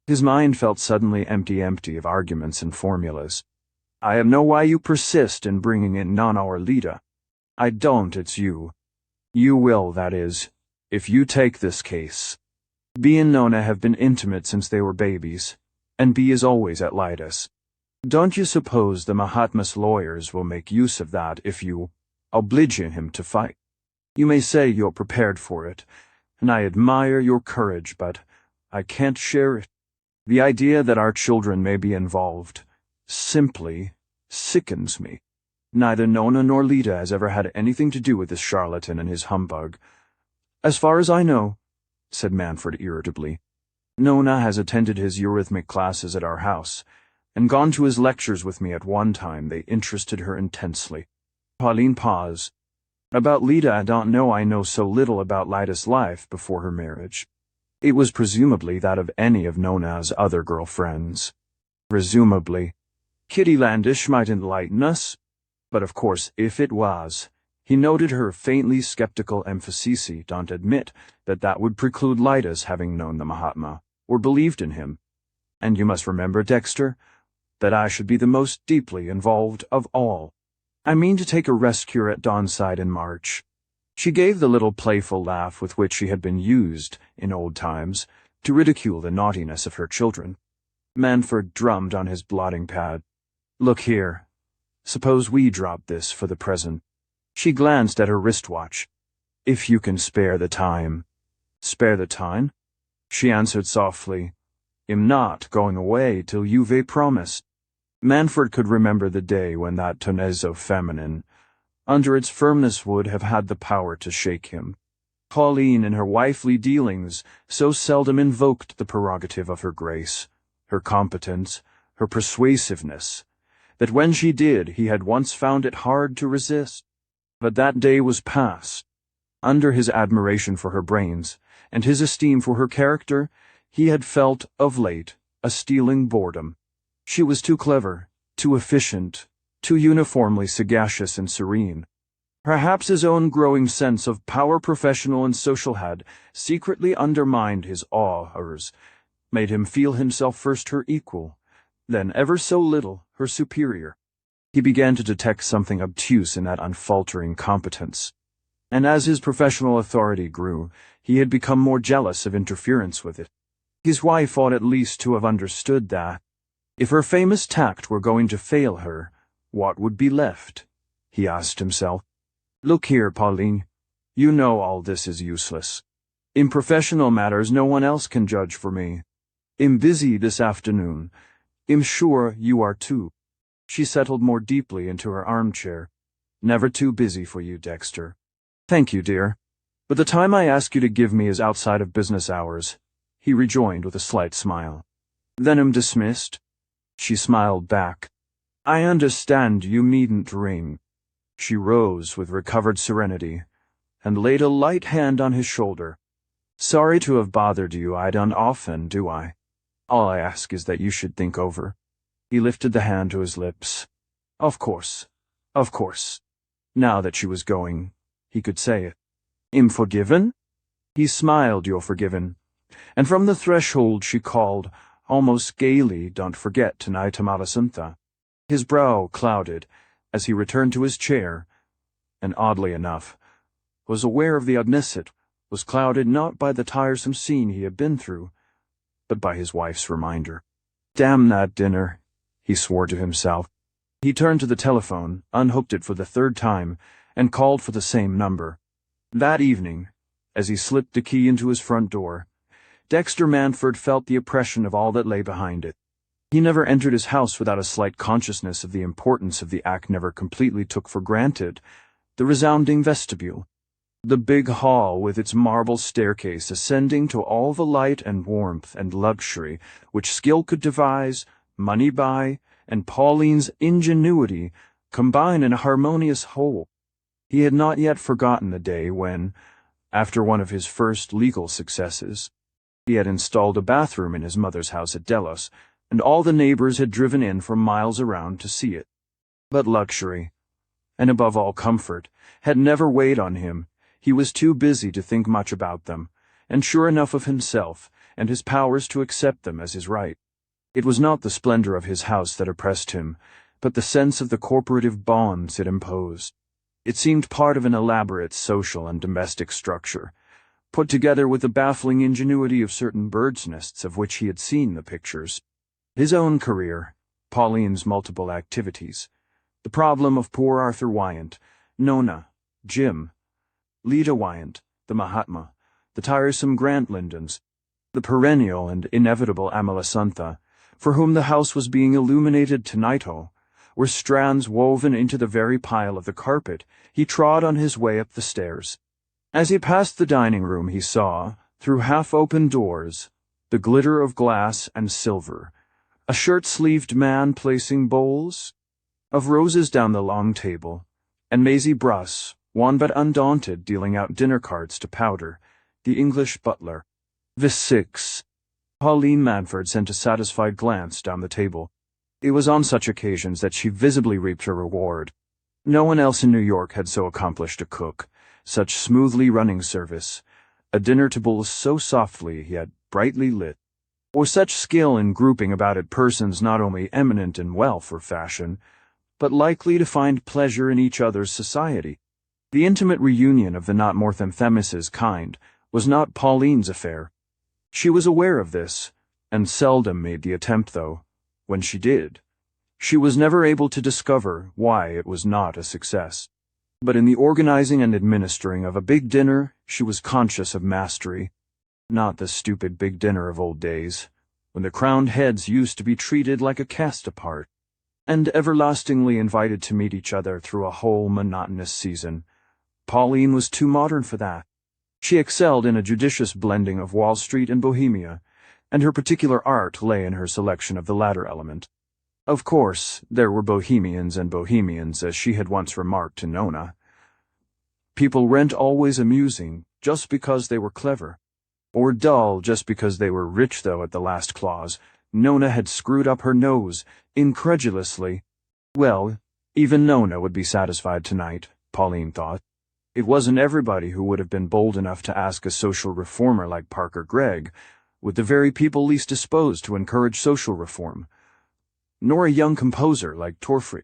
Speaker 1: His mind felt suddenly empty of arguments and formulas. I know why you persist in bringing in Nona or Lita. I don't, it's you. You will, that is, if you take this case. B and Nona have been intimate since they were babies, and B is always at Lidas. Don't you suppose the Mahatma's lawyers will make use of that if you oblige him to fight? You may say you're prepared for it, and I admire your courage, but I can't share it. The idea that our children may be involved simply sickens me. Neither Nona nor Lita has ever had anything to do with this charlatan and his humbug. As far as I know, said Manfred irritably. Nona has attended his eurythmic classes at our house, and gone to his lectures with me at one time. They interested her intensely. Pauline paused. About Lita I don't know. I know so little about Lida's life before her marriage. It was presumably that of any of Nona's other girlfriends. Presumably. Kitty Landish might enlighten us. But of course, if it was, he noted her faintly skeptical emphasis. Don't admit that would preclude Lida's having known the Mahatma, or believed in him. And you must remember, Dexter, that I should be the most deeply involved of all. I mean to take a rest cure at Dawnside in March. She gave the little playful laugh with which she had been used, in old times, to ridicule the naughtiness of her children. Manfred drummed on his blotting pad. Look here. Suppose we drop this for the present. She glanced at her wristwatch. If you can spare the time. Spare the time? She answered softly. I'm not going away till you've promised. Manfred could remember the day when that tonezzo feminine, under its firmness, would have had the power to shake him. Pauline, in her wifely dealings, so seldom invoked the prerogative of her grace, her competence, her persuasiveness, that when she did, he had once found it hard to resist. But that day was past. Under his admiration for her brains, and his esteem for her character, he had felt, of late, a stealing boredom. She was too clever, too efficient, too uniformly sagacious and serene. Perhaps his own growing sense of power, professional and social, had secretly undermined his awe of hers, made him feel himself first her equal, then ever so little her superior. He began to detect something obtuse in that unfaltering competence. And as his professional authority grew, he had become more jealous of interference with it. His wife ought at least to have understood that. If her famous tact were going to fail her, what would be left? He asked himself. Look here, Pauline. You know all this is useless. In professional matters no one else can judge for me. I'm busy this afternoon. I'm sure you are too. She settled more deeply into her armchair. Never too busy for you, Dexter. Thank you, dear. But the time I ask you to give me is outside of business hours, he rejoined with a slight smile. Then I'm dismissed? She smiled back. I understand you needn't ring. She rose with recovered serenity and laid a light hand on his shoulder. Sorry to have bothered you, I don't often, do I? All I ask is that you should think over. He lifted the hand to his lips. Of course, of course. Now that she was going, he could say it. Am forgiven? He smiled, you're forgiven. And from the threshold she called, almost gaily, don't forget tonight, Amalasuntha. His brow clouded as he returned to his chair, and oddly enough, was aware of the oddness it was clouded not by the tiresome scene he had been through, but by his wife's reminder. Damn that dinner, he swore to himself. He turned to the telephone, unhooked it for the third time, and called for the same number. That evening, as he slipped the key into his front door, Dexter Manford felt the oppression of all that lay behind it. He never entered his house without a slight consciousness of the importance of the act never completely took for granted, the resounding vestibule. The big hall with its marble staircase ascending to all the light and warmth and luxury which skill could devise, money buy, and Pauline's ingenuity combine in a harmonious whole. He had not yet forgotten the day when, after one of his first legal successes, he had installed a bathroom in his mother's house at Delos, and all the neighbors had driven in from miles around to see it. But luxury, and above all comfort, had never weighed on him. He was too busy to think much about them, and sure enough of himself and his powers to accept them as his right. It was not the splendor of his house that oppressed him, but the sense of the corporative bonds it imposed. It seemed part of an elaborate social and domestic structure, put together with the baffling ingenuity of certain birds' nests of which he had seen the pictures. His own career, Pauline's multiple activities, the problem of poor Arthur Wyant, Nona, Jim, Leda Wyant, the Mahatma, the tiresome Grant Lindens, the perennial and inevitable Amalasuntha, for whom the house was being illuminated tonight-o, were strands woven into the very pile of the carpet he trod on his way up the stairs. As he passed the dining room he saw, through half-open doors, the glitter of glass and silver, a shirt-sleeved man placing bowls of roses down the long table, and Maisie Bruss, wan but undaunted, dealing out dinner cards to Powder, the English butler. The 6. Pauline Manford sent a satisfied glance down the table. It was on such occasions that she visibly reaped her reward. No one else in New York had so accomplished a cook, such smoothly running service, a dinner table so softly yet brightly lit, or such skill in grouping about it persons not only eminent in wealth or fashion, but likely to find pleasure in each other's society. The intimate reunion of the not more than Themis's kind was not Pauline's affair. She was aware of this, and seldom made the attempt, though, when she did, she was never able to discover why it was not a success. But in the organizing and administering of a big dinner, she was conscious of mastery. Not the stupid big dinner of old days, when the crowned heads used to be treated like a caste apart, and everlastingly invited to meet each other through a whole monotonous season. Pauline was too modern for that. She excelled in a judicious blending of Wall Street and Bohemia, and her particular art lay in her selection of the latter element. Of course, there were bohemians and bohemians, as she had once remarked to Nona. People weren't always amusing just because they were clever, or dull just because they were rich, though at the last clause Nona had screwed up her nose, incredulously. Well, even Nona would be satisfied tonight, Pauline thought. It wasn't everybody who would have been bold enough to ask a social reformer like Parker Gregg, with the very people least disposed to encourage social reform, nor a young composer like Torfrey,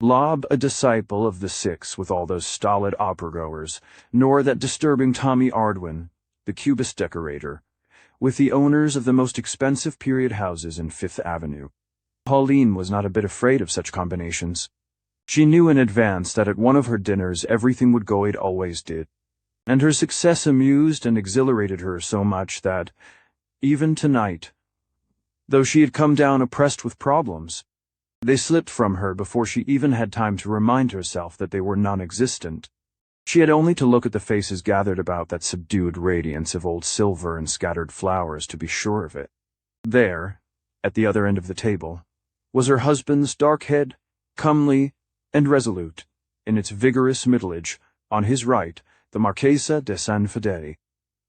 Speaker 1: Lobb, a disciple of the 6 with all those stolid opera-goers, nor that disturbing Tommy Ardwin, the Cubist decorator, with the owners of the most expensive period houses in Fifth Avenue. Pauline was not a bit afraid of such combinations. She knew in advance that at one of her dinners everything would go it always did, and her success amused and exhilarated her so much that, even tonight, though she had come down oppressed with problems, they slipped from her before she even had time to remind herself that they were non-existent. She had only to look at the faces gathered about that subdued radiance of old silver and scattered flowers to be sure of it. There, at the other end of the table, was her husband's dark head, comely and resolute, in its vigorous middle-age, on his right, the Marchesa de San Fedele,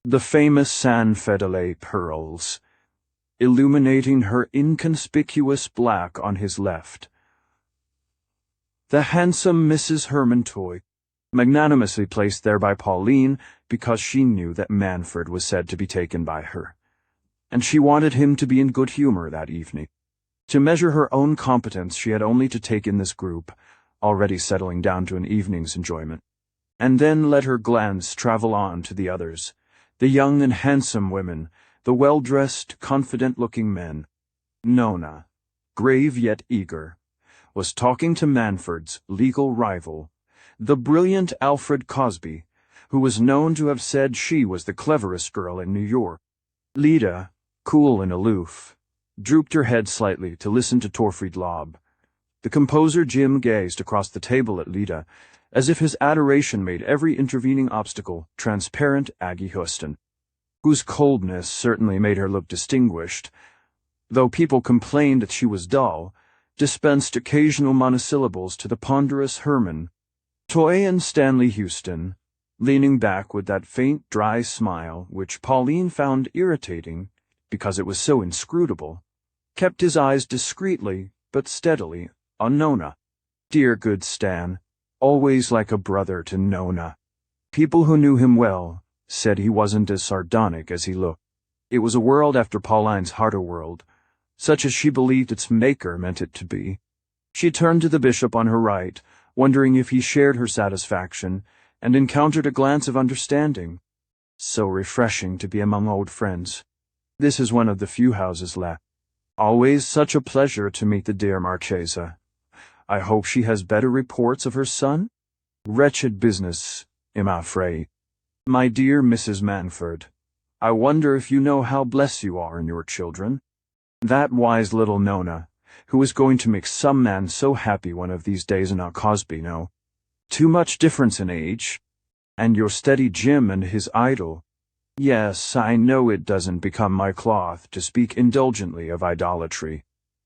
Speaker 1: the famous San Fedele pearls, illuminating her inconspicuous black on his left. The handsome Mrs. Hermontoy, magnanimously placed there by Pauline because she knew that Manfred was said to be taken by her, and she wanted him to be in good humor that evening. To measure her own competence, she had only to take in this group, already settling down to an evening's enjoyment, and then let her glance travel on to the others, the young and handsome women, the well-dressed, confident-looking men. Nona, grave yet eager, was talking to Manfred's legal rival, the brilliant Alfred Cosby, who was known to have said she was the cleverest girl in New York. Lida, cool and aloof, drooped her head slightly to listen to Torfried Lobb. The composer Jim gazed across the table at Lida, as if his adoration made every intervening obstacle transparent Aggie Houston, whose coldness certainly made her look distinguished, though people complained that she was dull, dispensed occasional monosyllables to the ponderous Herman. Toy and Stanley Houston, leaning back with that faint, dry smile which Pauline found irritating because it was so inscrutable, kept his eyes discreetly but steadily on Nona. Dear good Stan, always like a brother to Nona. People who knew him well said he wasn't as sardonic as he looked. It was a world after Pauline's harder world, such as she believed its maker meant it to be. She turned to the bishop on her right, wondering if he shared her satisfaction, and encountered a glance of understanding. So refreshing to be among old friends. This is one of the few houses left. Always such a pleasure to meet the dear Marchesa. I hope she has better reports of her son? Wretched business, am I afraid. My dear Mrs. Manfred, I wonder if you know how blessed you are in your children. That wise little Nona, who is going to make some man so happy one of these days, and our Cosby, no. Too much difference in age. And your steady Jim and his idol. Yes, I know it doesn't become my cloth to speak indulgently of idolatry.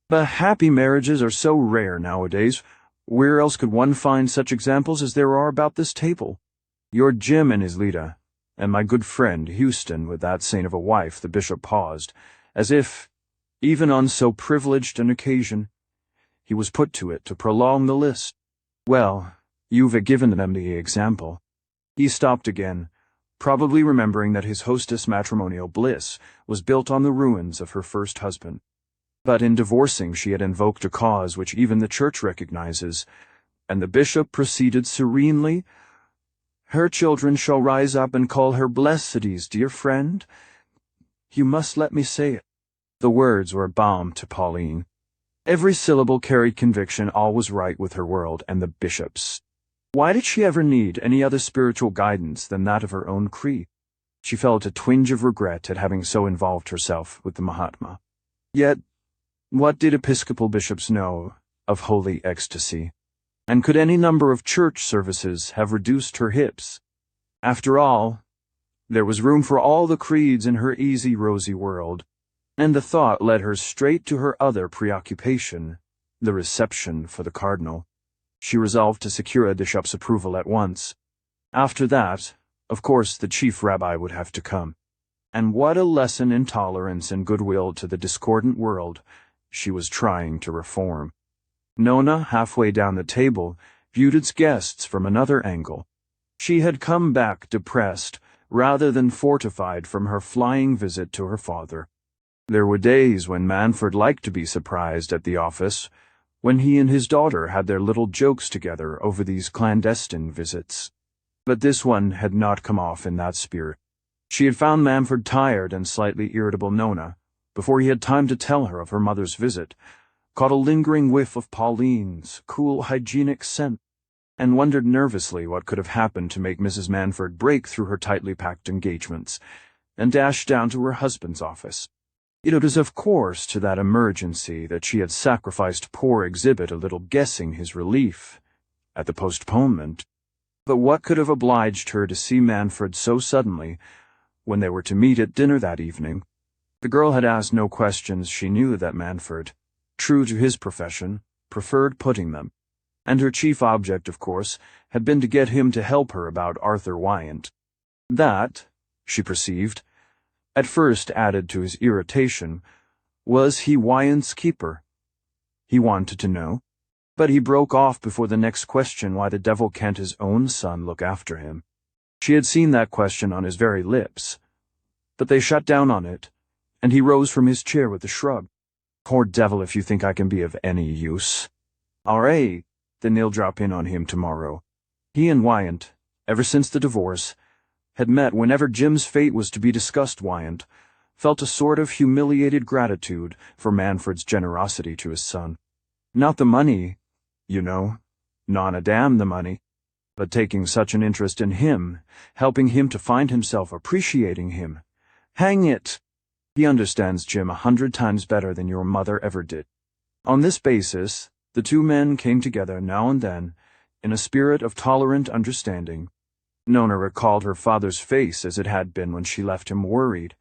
Speaker 1: But happy marriages are so rare nowadays. Where else could one find such examples as there are about this table? Your Jim and his Lida, and my good friend Houston with that saint of a wife. The bishop paused, as if, even on so privileged an occasion, he was put to it to prolong the list. Well, you've given them the example. He stopped again, probably remembering that his hostess' matrimonial bliss was built on the ruins of her first husband. But in divorcing she had invoked a cause which even the church recognizes, and the bishop proceeded serenely, "Her children shall rise up and call her blessedies, dear friend. You must let me say it." The words were balm to Pauline. Every syllable carried conviction all was right with her world and the bishop's. Why did she ever need any other spiritual guidance than that of her own creed? She felt a twinge of regret at having so involved herself with the Mahatma. Yet, what did Episcopal bishops know of holy ecstasy? And could any number of church services have reduced her hips? After all, there was room for all the creeds in her easy, rosy world, and the thought led her straight to her other preoccupation, the reception for the cardinal. She resolved to secure a bishop's approval at once. After that, of course, the chief rabbi would have to come. And what a lesson in tolerance and goodwill to the discordant world she was trying to reform. Nona, halfway down the table, viewed its guests from another angle. She had come back depressed, rather than fortified from her flying visit to her father. There were days when Manfred liked to be surprised at the office, when he and his daughter had their little jokes together over these clandestine visits. But this one had not come off in that spirit. She had found Manfred tired and slightly irritable. Nona, before he had time to tell her of her mother's visit, caught a lingering whiff of Pauline's cool, hygienic scent, and wondered nervously what could have happened to make Mrs. Manfred break through her tightly packed engagements and dash down to her husband's office. It was of course to that emergency that she had sacrificed poor Exhibit, a little guessing his relief at the postponement. But what could have obliged her to see Manfred so suddenly when they were to meet at dinner that evening? The girl had asked no questions. She knew that Manfred, true to his profession, preferred putting them, and her chief object, of course, had been to get him to help her about Arthur Wyant. That, she perceived, at first added to his irritation. Was he Wyant's keeper? He wanted to know, but he broke off before the next question. Why the devil can't his own son look after him? She had seen that question on his very lips, but they shut down on it, and he rose from his chair with a shrug. Poor devil, if you think I can be of any use. All right, then they'll drop in on him tomorrow. He and Wyant, ever since the divorce, had met whenever Jim's fate was to be discussed. Wyant felt a sort of humiliated gratitude for Manfred's generosity to his son. Not the money, you know, not a damn the money, but taking such an interest in him, helping him to find himself, appreciating him. Hang it! He understands Jim 100 times better than your mother ever did. On this basis, the two men came together now and then, in a spirit of tolerant understanding. Nona recalled her father's face as it had been when she left him, worried,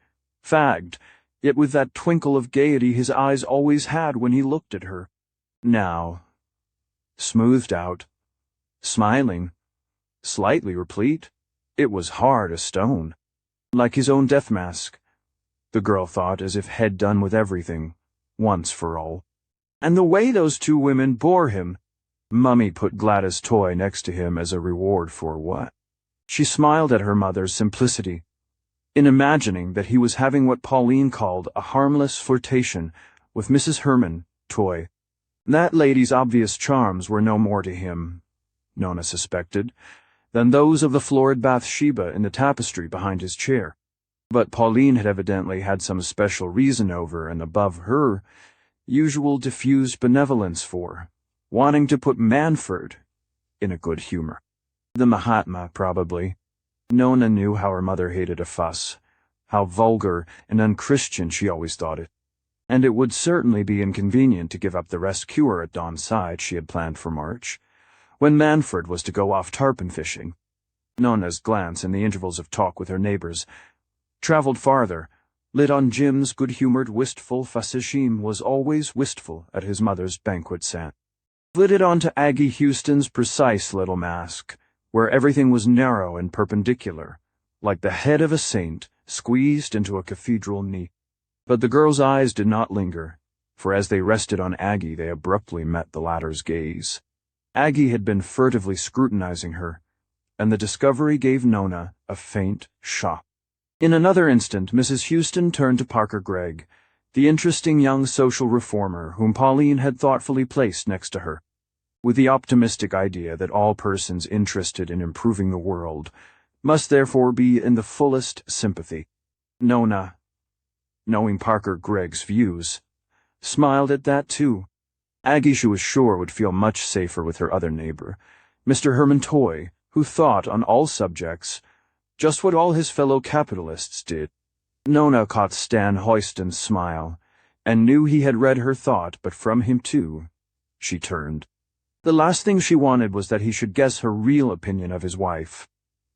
Speaker 1: fagged, yet with that twinkle of gaiety his eyes always had when he looked at her. Now, smoothed out, smiling, slightly replete, it was hard as stone. Like his own death mask, the girl thought, as if had done with everything, once for all. And the way those two women bore him. Mummy put Gladys' toy next to him as a reward for what? She smiled at her mother's simplicity, in imagining that he was having what Pauline called a harmless flirtation with Mrs. Herman, toy. That lady's obvious charms were no more to him, Nona suspected, than those of the florid Bathsheba in the tapestry behind his chair. But Pauline had evidently had some special reason over and above her usual diffused benevolence for wanting to put Manfred in a good humor. The Mahatma, probably. Nona knew how her mother hated a fuss, how vulgar and unchristian she always thought it, and it would certainly be inconvenient to give up the rest cure at Dawn's side she had planned for March, when Manfred was to go off tarpon fishing. Nona's glance, in the intervals of talk with her neighbors, traveled farther, lit on Jim's good-humored, wistful facetium was always wistful at his mother's banquet set. Flitted on to Aggie Houston's precise little mask, where everything was narrow and perpendicular, like the head of a saint squeezed into a cathedral knee. But the girl's eyes did not linger, for as they rested on Aggie they abruptly met the latter's gaze. Aggie had been furtively scrutinizing her, and the discovery gave Nona a faint shock. In another instant Mrs. Houston turned to Parker Gregg, the interesting young social reformer whom Pauline had thoughtfully placed next to her, with the optimistic idea that all persons interested in improving the world must therefore be in the fullest sympathy. Nona, knowing Parker Gregg's views, smiled at that too. Aggie, she was sure, would feel much safer with her other neighbor, Mr. Herman Toy, who thought on all subjects just what all his fellow capitalists did. Nona caught Stan Hoyston's smile, and knew he had read her thought, but from him too she turned. The last thing she wanted was that he should guess her real opinion of his wife.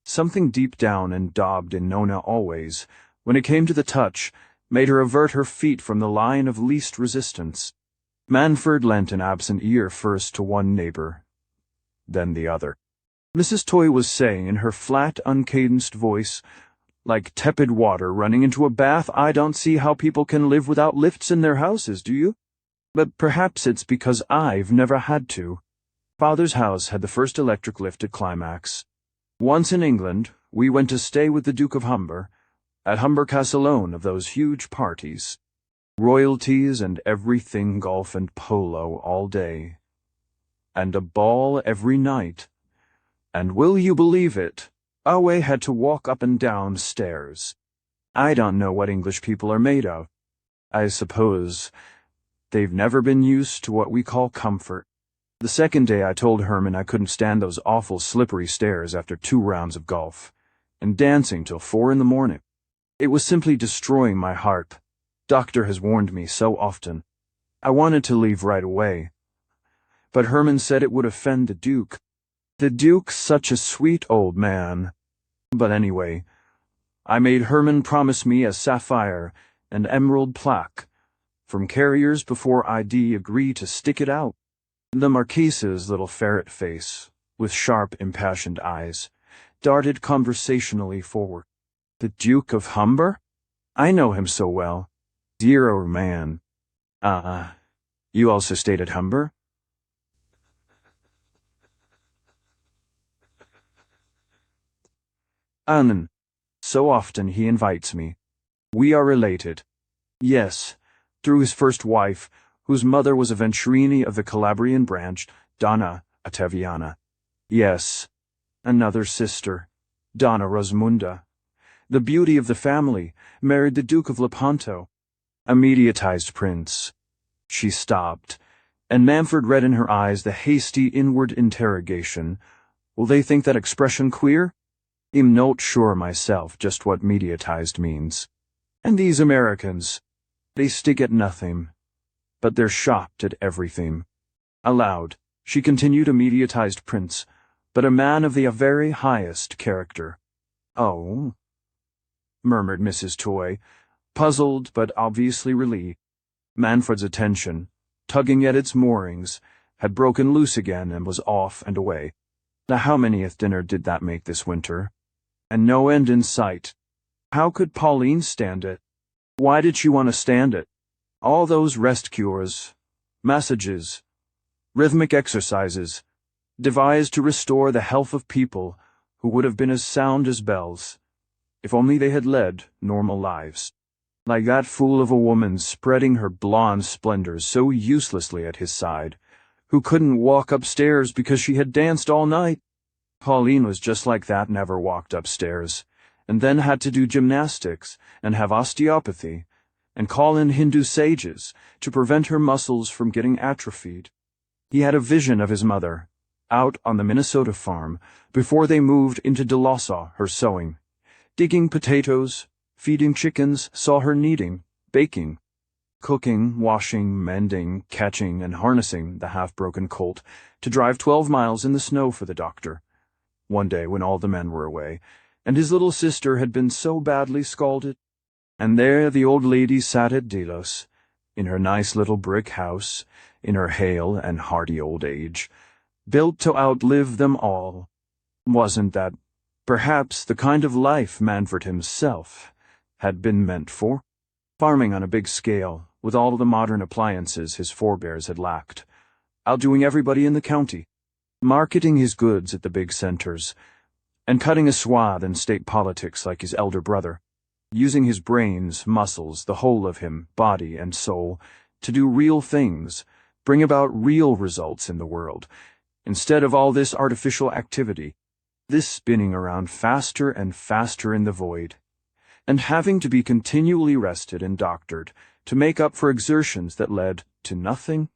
Speaker 1: Something deep down and daubed in Nona always, when it came to the touch, made her avert her feet from the line of least resistance. Manfred lent an absent ear first to one neighbor, then the other. Mrs. Toy was saying in her flat, uncadenced voice, like tepid water running into a bath, "I don't see how people can live without lifts in their houses, do you? But perhaps it's because I've never had to. Father's house had the first electric lift at Climax. Once in England, we went to stay with the Duke of Humber, at Humber Castellone of those huge parties. Royalties and everything, golf and polo all day. And a ball every night. And will you believe it? Awe had to walk up and down stairs. I don't know what English people are made of. I suppose they've never been used to what we call comfort. The second day I told Herman I couldn't stand those awful slippery stairs after 2 rounds of golf, and dancing till 4 in the morning. It was simply destroying my heart. Doctor has warned me so often. I wanted to leave right away, but Herman said it would offend the Duke. The Duke's such a sweet old man. But anyway, I made Herman promise me a sapphire and emerald plaque from carriers before I'd agree to stick it out. The Marquise's little ferret face, with sharp, impassioned eyes, darted conversationally forward. The Duke of Humber? I know him so well. Dear old man. You also stayed at Humber? Anan. So often he invites me. We are related. Yes, through his first wife, whose mother was a Venturini of the Calabrian branch, Donna Ottaviana. Yes, another sister, Donna Rosmunda, the beauty of the family, married the Duke of Lepanto, a mediatized prince. She stopped, and Manfred read in her eyes the hasty inward interrogation. Will they think that expression queer? I'm not sure myself just what mediatized means. And these Americans, they stick at nothing, but they're shocked at everything. Aloud, she continued, a mediatized prince, but a man of the very highest character. Oh, murmured Mrs. Toy, puzzled but obviously relieved. Manfred's attention, tugging at its moorings, had broken loose again and was off and away. The how manyth dinner did that make this winter? And no end in sight. How could Pauline stand it? Why did she want to stand it? All those rest cures, massages, rhythmic exercises, devised to restore the health of people who would have been as sound as bells, if only they had led normal lives. Like that fool of a woman spreading her blonde splendors so uselessly at his side, who couldn't walk upstairs because she had danced all night. Pauline was just like that, never walked upstairs, and then had to do gymnastics and have osteopathy, and call in Hindu sages to prevent her muscles from getting atrophied. He had a vision of his mother, out on the Minnesota farm, before they moved into Delosa, her sewing, digging potatoes, feeding chickens, saw her kneading, baking, cooking, washing, mending, catching, and harnessing the half-broken colt to drive 12 miles in the snow for the doctor. One day when all the men were away, and his little sister had been so badly scalded, and there the old lady sat at Delos, in her nice little brick house, in her hale and hearty old age, built to outlive them all. Wasn't that, perhaps, the kind of life Manfred himself had been meant for? Farming on a big scale, with all the modern appliances his forebears had lacked, outdoing everybody in the county, marketing his goods at the big centers, and cutting a swath in state politics like his elder brother, using his brains, muscles, the whole of him, body and soul, to do real things, bring about real results in the world, instead of all this artificial activity, this spinning around faster and faster in the void, and having to be continually rested and doctored to make up for exertions that led to nothing.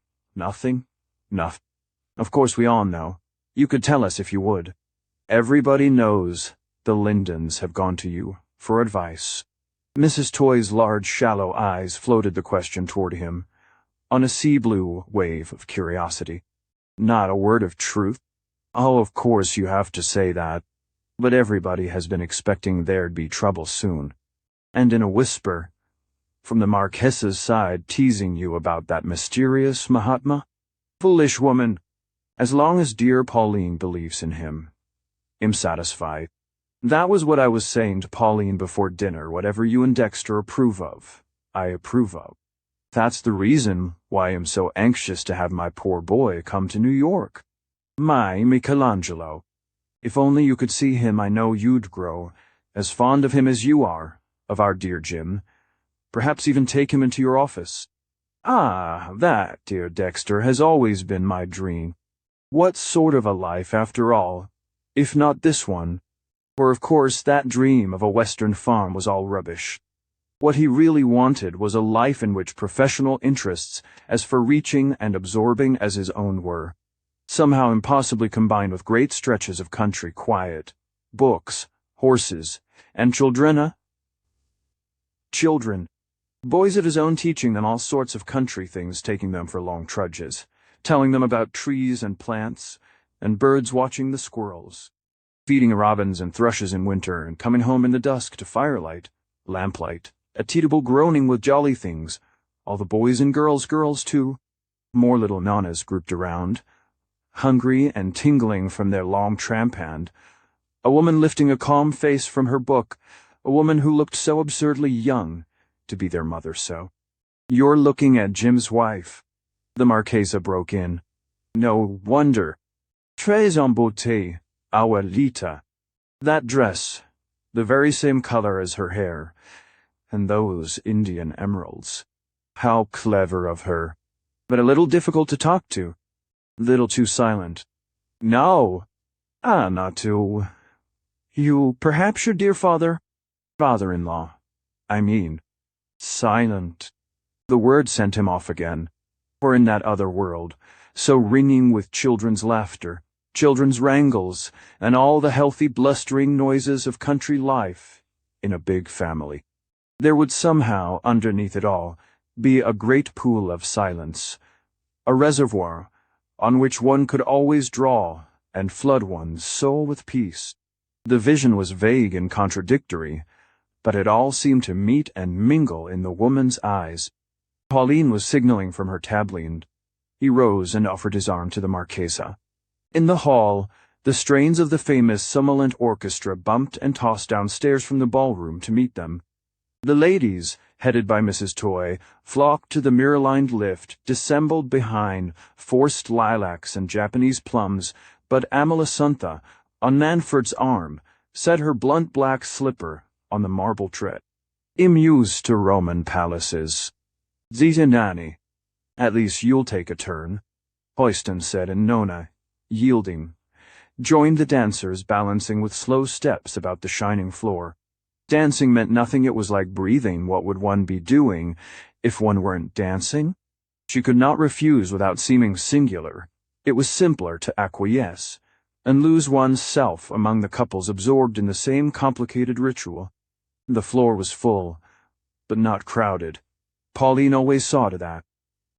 Speaker 1: Of course we all know. You could tell us if you would. Everybody knows the Lindens have gone to you for advice. Mrs. Toy's large, shallow eyes floated the question toward him, on a sea-blue wave of curiosity. Not a word of truth. Oh, of course you have to say that, but everybody has been expecting there'd be trouble soon. And in a whisper, from the Marquess's side, teasing you about that mysterious Mahatma? Foolish woman. As long as dear Pauline believes in him, I'm satisfied. That was what I was saying to Pauline before dinner. Whatever you and Dexter approve of, I approve of. That's the reason why I'm so anxious to have my poor boy come to New York. My Michelangelo. If only you could see him, I know you'd grow as fond of him as you are of our dear Jim. Perhaps even take him into your office. Ah, that, dear Dexter, has always been my dream. What sort of a life, after all, if not this one? For of course that dream of a Western farm was all rubbish. What he really wanted was a life in which professional interests, as far-reaching and absorbing as his own were, somehow impossibly combined with great stretches of country quiet, books, horses, and children. Boys of his own, teaching them all sorts of country things, taking them for long trudges, telling them about trees and plants, and birds watching the squirrels, feeding robins and thrushes in winter and coming home in the dusk to firelight, lamplight, a teetable groaning with jolly things, all the boys and girls too, more little Nanas grouped around, hungry and tingling from their long tramp hand, a woman lifting a calm face from her book, a woman who looked so absurdly young to be their mother so. "You're looking at Jim's wife," the Marchesa broke in. "No wonder. Très en beauté, abuelita. That dress, the very same color as her hair, and those Indian emeralds. How clever of her, but a little difficult to talk to. Little too silent. No, not too. You, perhaps your dear father-in-law, I mean, silent." The word sent him off again, for in that other world, so ringing with children's laughter, children's wrangles, and all the healthy blustering noises of country life in a big family, there would somehow, underneath it all, be a great pool of silence, a reservoir on which one could always draw and flood one's soul with peace. The vision was vague and contradictory, but it all seemed to meet and mingle in the woman's eyes. Pauline was signaling from her tabline. He rose and offered his arm to the Marchesa. In the hall, the strains of the famous Summolant Orchestra bumped and tossed downstairs from the ballroom to meet them. The ladies, headed by Mrs. Toy, flocked to the mirror-lined lift, dissembled behind forced lilacs and Japanese plums, but Amalasuntha, on Nanford's arm, set her blunt black slipper on the marble tread. "Imused to Roman palaces. Zita Nanny. At least you'll take a turn," Hoyston said, and Nona, yielding, joined the dancers, balancing with slow steps about the shining floor. Dancing meant nothing. It was like breathing. What would one be doing if one weren't dancing? She could not refuse without seeming singular. It was simpler to acquiesce and lose one's self among the couples absorbed in the same complicated ritual. The floor was full, but not crowded. Pauline always saw to that.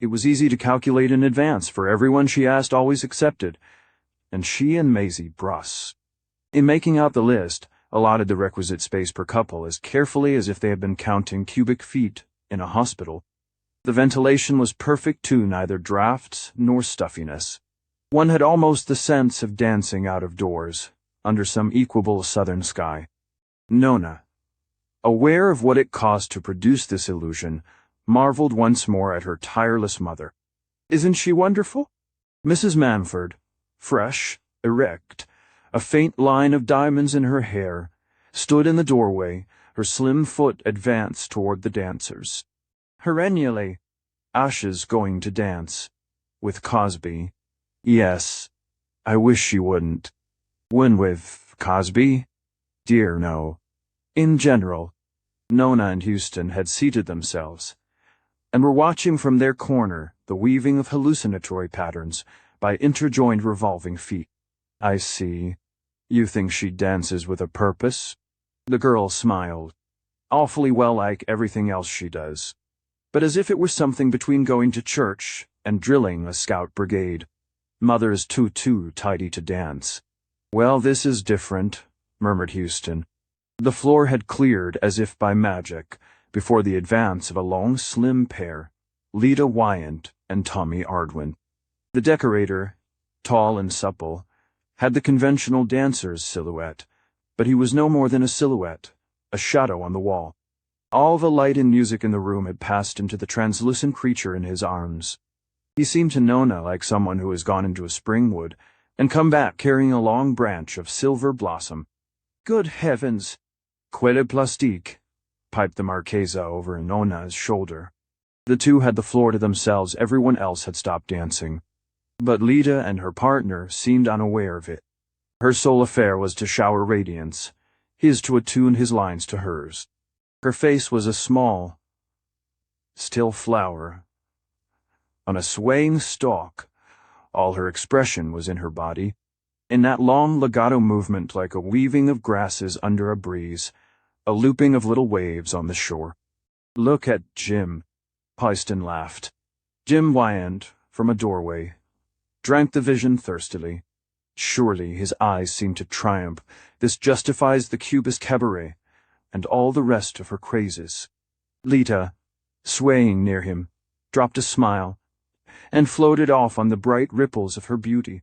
Speaker 1: It was easy to calculate in advance, for everyone she asked always accepted, and she and Maisie Bruss, in making out the list, allotted the requisite space per couple as carefully as if they had been counting cubic feet in a hospital. The ventilation was perfect too, neither drafts nor stuffiness. One had almost the sense of dancing out of doors, under some equable southern sky. Nona, aware of what it cost to produce this illusion, marveled once more at her tireless mother. "Isn't she wonderful?" Mrs. Manford, fresh, erect, a faint line of diamonds in her hair, stood in the doorway, her slim foot advanced toward the dancers. "Perennially, Asha's going to dance. With Cosby. Yes, I wish she wouldn't." "When with Cosby?" "Dear, no. In general." Nona and Houston had seated themselves, and were watching from their corner the weaving of hallucinatory patterns by interjoined revolving feet. "I see. You think she dances with a purpose?" The girl smiled. "Awfully well, like everything else she does. But as if it were something between going to church and drilling a scout brigade. Mother's too tidy to dance." "Well, this is different," murmured Houston. The floor had cleared as if by magic before the advance of a long, slim pair, Lida Wyant and Tommy Ardwin. The decorator, tall and supple, had the conventional dancer's silhouette, but he was no more than a silhouette, a shadow on the wall. All the light and music in the room had passed into the translucent creature in his arms. He seemed to Nona like someone who has gone into a spring wood and come back carrying a long branch of silver blossom. "Good heavens! Quelle plastique!" piped the Marchesa over Nona's shoulder. The two had the floor to themselves. Everyone else had stopped dancing. But Lida and her partner seemed unaware of it. Her sole affair was to shower radiance, his to attune his lines to hers. Her face was a small, still flower on a swaying stalk. All her expression was in her body, in that long legato movement like a weaving of grasses under a breeze, a looping of little waves on the shore. "Look at Jim," Hoyston laughed. Jim Wyant, from a doorway, drank the vision thirstily. Surely his eyes seemed to triumph. This justifies the Cubist cabaret, and all the rest of her crazes. Lita, swaying near him, dropped a smile, and floated off on the bright ripples of her beauty.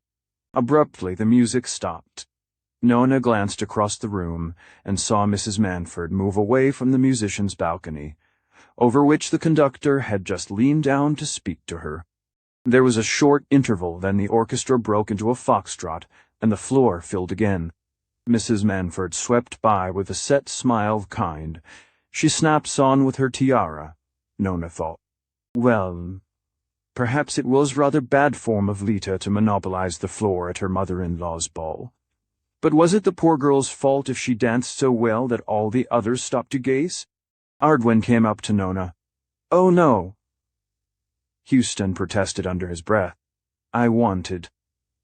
Speaker 1: Abruptly the music stopped. Nona glanced across the room and saw Mrs. Manford move away from the musician's balcony, over which the conductor had just leaned down to speak to her. There was a short interval, then the orchestra broke into a foxtrot, and the floor filled again. Mrs. Manford swept by with a set smile of kind. She snaps on with her tiara, Nona thought. Well, perhaps it was rather bad form of Lita to monopolize the floor at her mother-in-law's ball. But was it the poor girl's fault if she danced so well that all the others stopped to gaze? Ardwin came up to Nona. "Oh, no," Houston protested under his breath. "I wanted."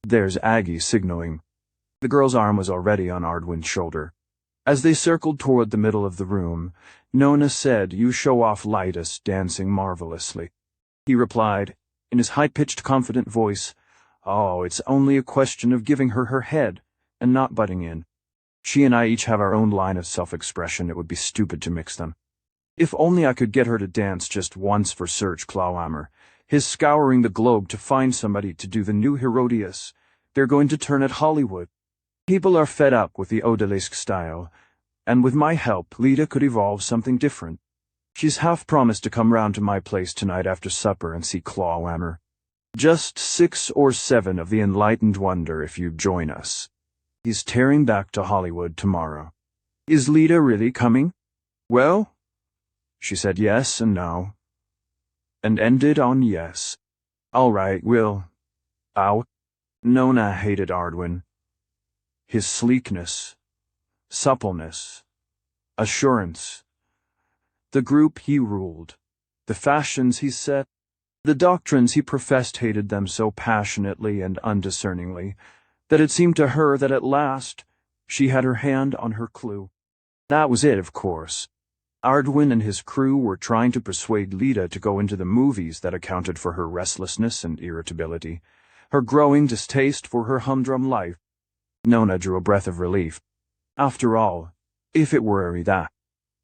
Speaker 1: There's Aggie signaling. The girl's arm was already on Ardwin's shoulder. As they circled toward the middle of the room, Nona said, "You show off Litus dancing marvelously." He replied, in his high-pitched, confident voice, "Oh, it's only a question of giving her her head, and not butting in. She and I each have our own line of self-expression. It would be stupid to mix them. If only I could get her to dance just once for Serge Clawhammer. His scouring the globe to find somebody to do the new Herodias. They're going to turn at Hollywood. People are fed up with the odalisque style, and with my help, Lita could evolve something different. She's half promised to come round to my place tonight after supper and see Clawhammer. Just 6 or 7 of the enlightened wonder if you join us. He's tearing back to Hollywood tomorrow." "Is Lita really coming?" "Well," she said yes and no, and ended on yes. "All right, we'll out." Nona hated Ardwin. His sleekness, suppleness, assurance. The group he ruled, the fashions he set, the doctrines he professed, hated them so passionately and undiscerningly that it seemed to her that at last she had her hand on her clue. That was it, of course. Ardwin and his crew were trying to persuade Lita to go into the movies that accounted for her restlessness and irritability, her growing distaste for her humdrum life. Nona drew a breath of relief. After all, if it were that.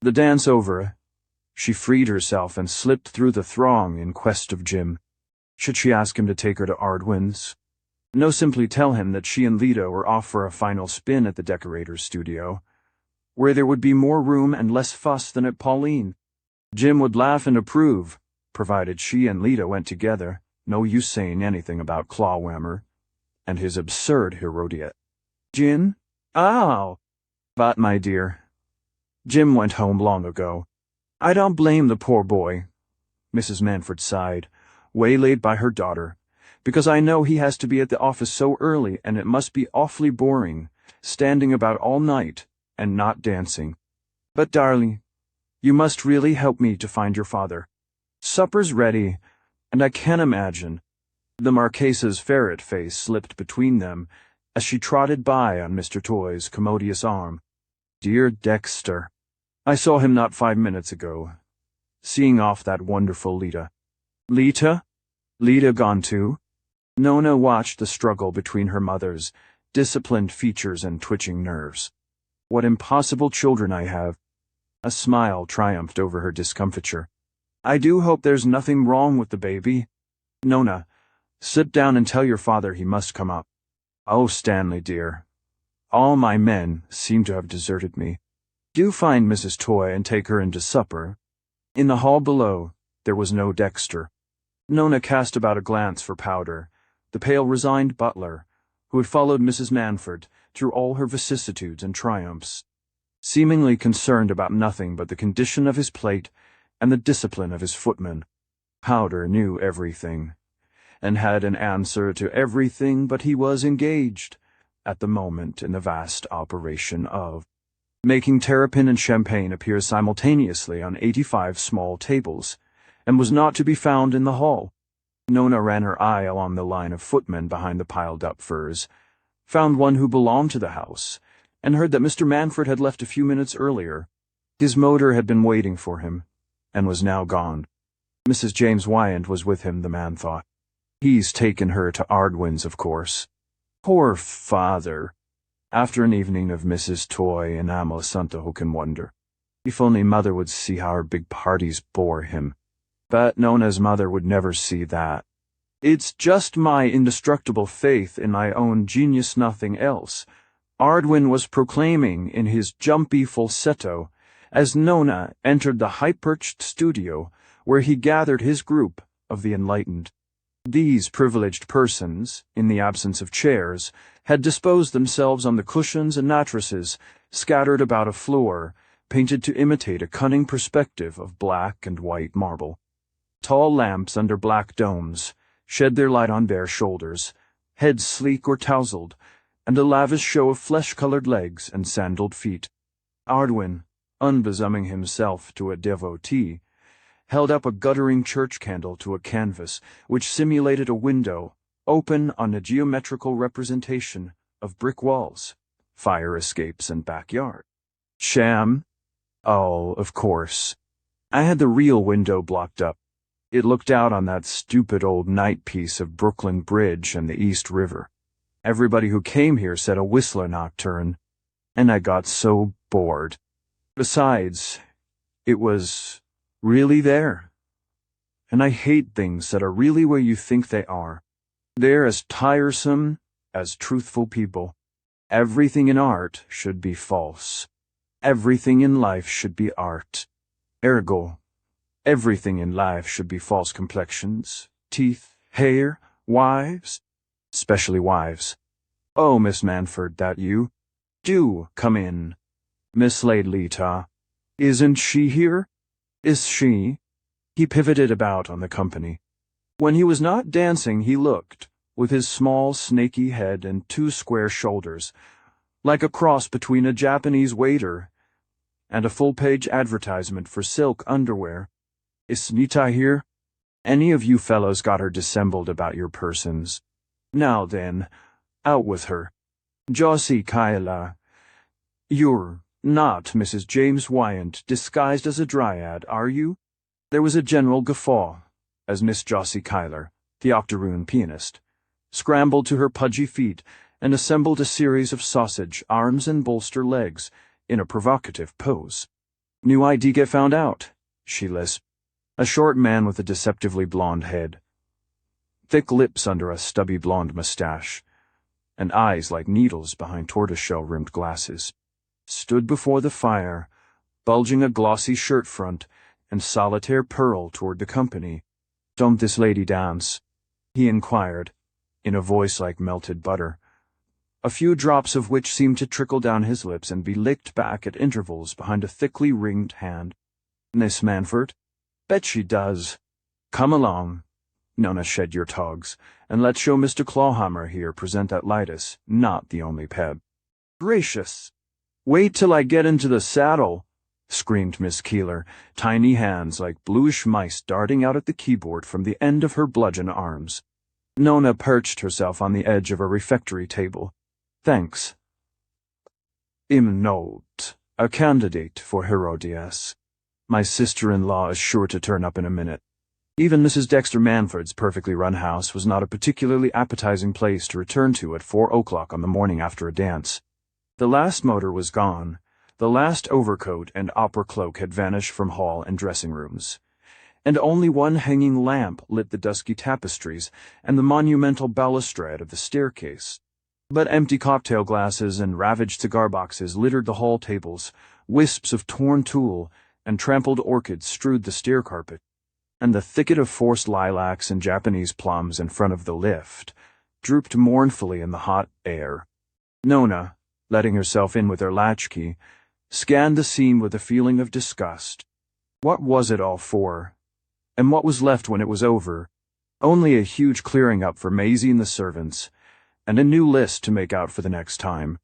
Speaker 1: The dance over, she freed herself and slipped through the throng in quest of Jim. Should she ask him to take her to Ardwin's? No, simply tell him that she and Lita were off for a final spin at the decorator's studio, where there would be more room and less fuss than at Pauline. Jim would laugh and approve, provided she and Lita went together. No use saying anything about Clawhammer and his absurd Herodiat. "Jim? Ow! But, my dear, Jim went home long ago. I don't blame the poor boy," Mrs. Manford sighed, waylaid by her daughter, "because I know he has to be at the office so early, and it must be awfully boring, standing about all night and not dancing. But, darling, you must really help me to find your father. Supper's ready, and I can't imagine." The Marchesa's ferret face slipped between them as she trotted by on Mr. Toy's commodious arm. "Dear Dexter, I saw him not 5 minutes ago, seeing off that wonderful Lita." "Lita? Lita gone too?" Nona watched the struggle between her mother's disciplined features and twitching nerves. "What impossible children I have." A smile triumphed over her discomfiture. "I do hope there's nothing wrong with the baby. Nona, sit down and tell your father he must come up. Oh, Stanley, dear, all my men seem to have deserted me. Do find Mrs. Toy and take her into supper." In the hall below, there was no Dexter. Nona cast about a glance for Powder, the pale, resigned butler, who had followed Mrs. Manford through all her vicissitudes and triumphs, seemingly concerned about nothing but the condition of his plate and the discipline of his footmen. Powder knew everything, and had an answer to everything, but he was engaged, at the moment, in the vast operation of making terrapin and champagne appear simultaneously on 85 small tables, and was not to be found in the hall. Nona ran her eye along the line of footmen behind the piled-up furs, found one who belonged to the house, and heard that Mr. Manford had left a few minutes earlier. His motor had been waiting for him, and was now gone. Mrs. James Wyant was with him, the man thought. He's taken her to Ardwin's, of course. Poor father. After an evening of Mrs. Toy and Amo Santa who can wonder. If only mother would see how our big parties bore him. But Nona's mother would never see that. It's just my indestructible faith in my own genius, nothing else, Ardwin was proclaiming in his jumpy falsetto as Nona entered the high-perched studio where he gathered his group of the enlightened. These privileged persons, in the absence of chairs, had disposed themselves on the cushions and mattresses scattered about a floor, painted to imitate a cunning perspective of black and white marble. Tall lamps under black domes shed their light on bare shoulders, heads sleek or tousled, and a lavish show of flesh-colored legs and sandaled feet. Ardwin, unbesoming himself to a devotee, held up a guttering church candle to a canvas which simulated a window open on a geometrical representation of brick walls, fire escapes, and backyard. Sham? Oh, of course. I had the real window blocked up. It looked out on that stupid old night piece of Brooklyn Bridge and the East River. Everybody who came here said a Whistler nocturne, and I got so bored. Besides, it was really there. And I hate things that are really where you think they are. They're as tiresome as truthful people. Everything in art should be false. Everything in life should be art. Ergo, everything in life should be false complexions, teeth, hair, wives, especially wives. Oh, Miss Manford, that you? Do come in. Miss Laidlita. Isn't she here? Is she? He pivoted about on the company. When he was not dancing, he looked, with his small, snaky head and two square shoulders, like a cross between a Japanese waiter and a full-page advertisement for silk underwear. Is Nita here? Any of you fellows got her dissembled about your persons? Now then, out with her. Josie Kyla. You're not Mrs. James Wyant, disguised as a dryad, are you? There was a general guffaw, as Miss Josie Kyler, the octoroon pianist, scrambled to her pudgy feet and assembled a series of sausage arms and bolster legs in a provocative pose. New ID get found out, she lisped. A short man with a deceptively blonde head, thick lips under a stubby blonde mustache, and eyes like needles behind tortoiseshell-rimmed glasses, stood before the fire, bulging a glossy shirt front and solitaire pearl toward the company. Don't this lady dance? He inquired, in a voice like melted butter, a few drops of which seemed to trickle down his lips and be licked back at intervals behind a thickly ringed hand. Miss Manford? Bet she does. Come along. Nona, shed your togs, and let's show Mr. Clawhammer here present that Litus, not the only Peb. Gracious! Wait till I get into the saddle, screamed Miss Keeler, tiny hands like bluish mice darting out at the keyboard from the end of her bludgeon arms. Nona perched herself on the edge of a refectory table. Thanks. Im note, a candidate for Herodias. My sister-in-law is sure to turn up in a minute. Even Mrs. Dexter Manford's perfectly run house was not a particularly appetizing place to return to at 4 o'clock on the morning after a dance. The last motor was gone. The last overcoat and opera cloak had vanished from hall and dressing rooms, and only one hanging lamp lit the dusky tapestries and the monumental balustrade of the staircase. But empty cocktail glasses and ravaged cigar boxes littered the hall tables, wisps of torn tulle and trampled orchids strewed the stair carpet, and the thicket of forced lilacs and Japanese plums in front of the lift drooped mournfully in the hot air. Nona, letting herself in with her latchkey, scanned the scene with a feeling of disgust. What was it all for? And what was left when it was over? Only a huge clearing up for Maisie and the servants, and a new list to make out for the next time.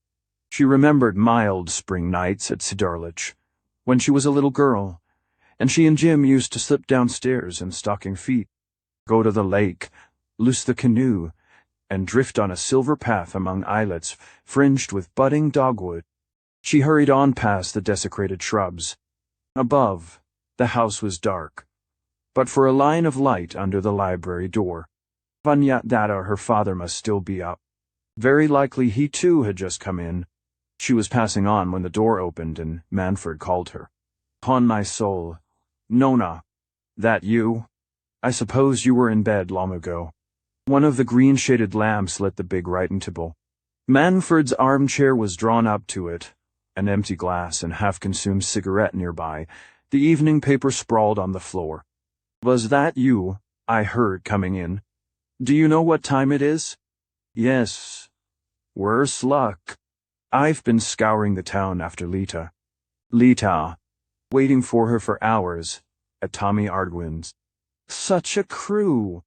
Speaker 1: She remembered mild spring nights at Sidarlich, when she was a little girl, and she and Jim used to slip downstairs in stocking feet, go to the lake, loose the canoe, and drift on a silver path among islets fringed with budding dogwood. She hurried on past the desecrated shrubs. Above, the house was dark, but for a line of light under the library door. Vanyat Dada, her father, must still be up. Very likely he too had just come in. She was passing on when the door opened and Manfred called her. "Upon my soul, Nona, that you? I suppose you were in bed long ago." One of the green-shaded lamps lit the big writing table. Manfred's armchair was drawn up to it, an empty glass and half-consumed cigarette nearby. The evening paper sprawled on the floor. "Was that you I heard coming in? Do you know what time it is?" "Yes. Worse luck. I've been scouring the town after Lita. Waiting for her for hours, at Tommy Ardwin's. Such a crew.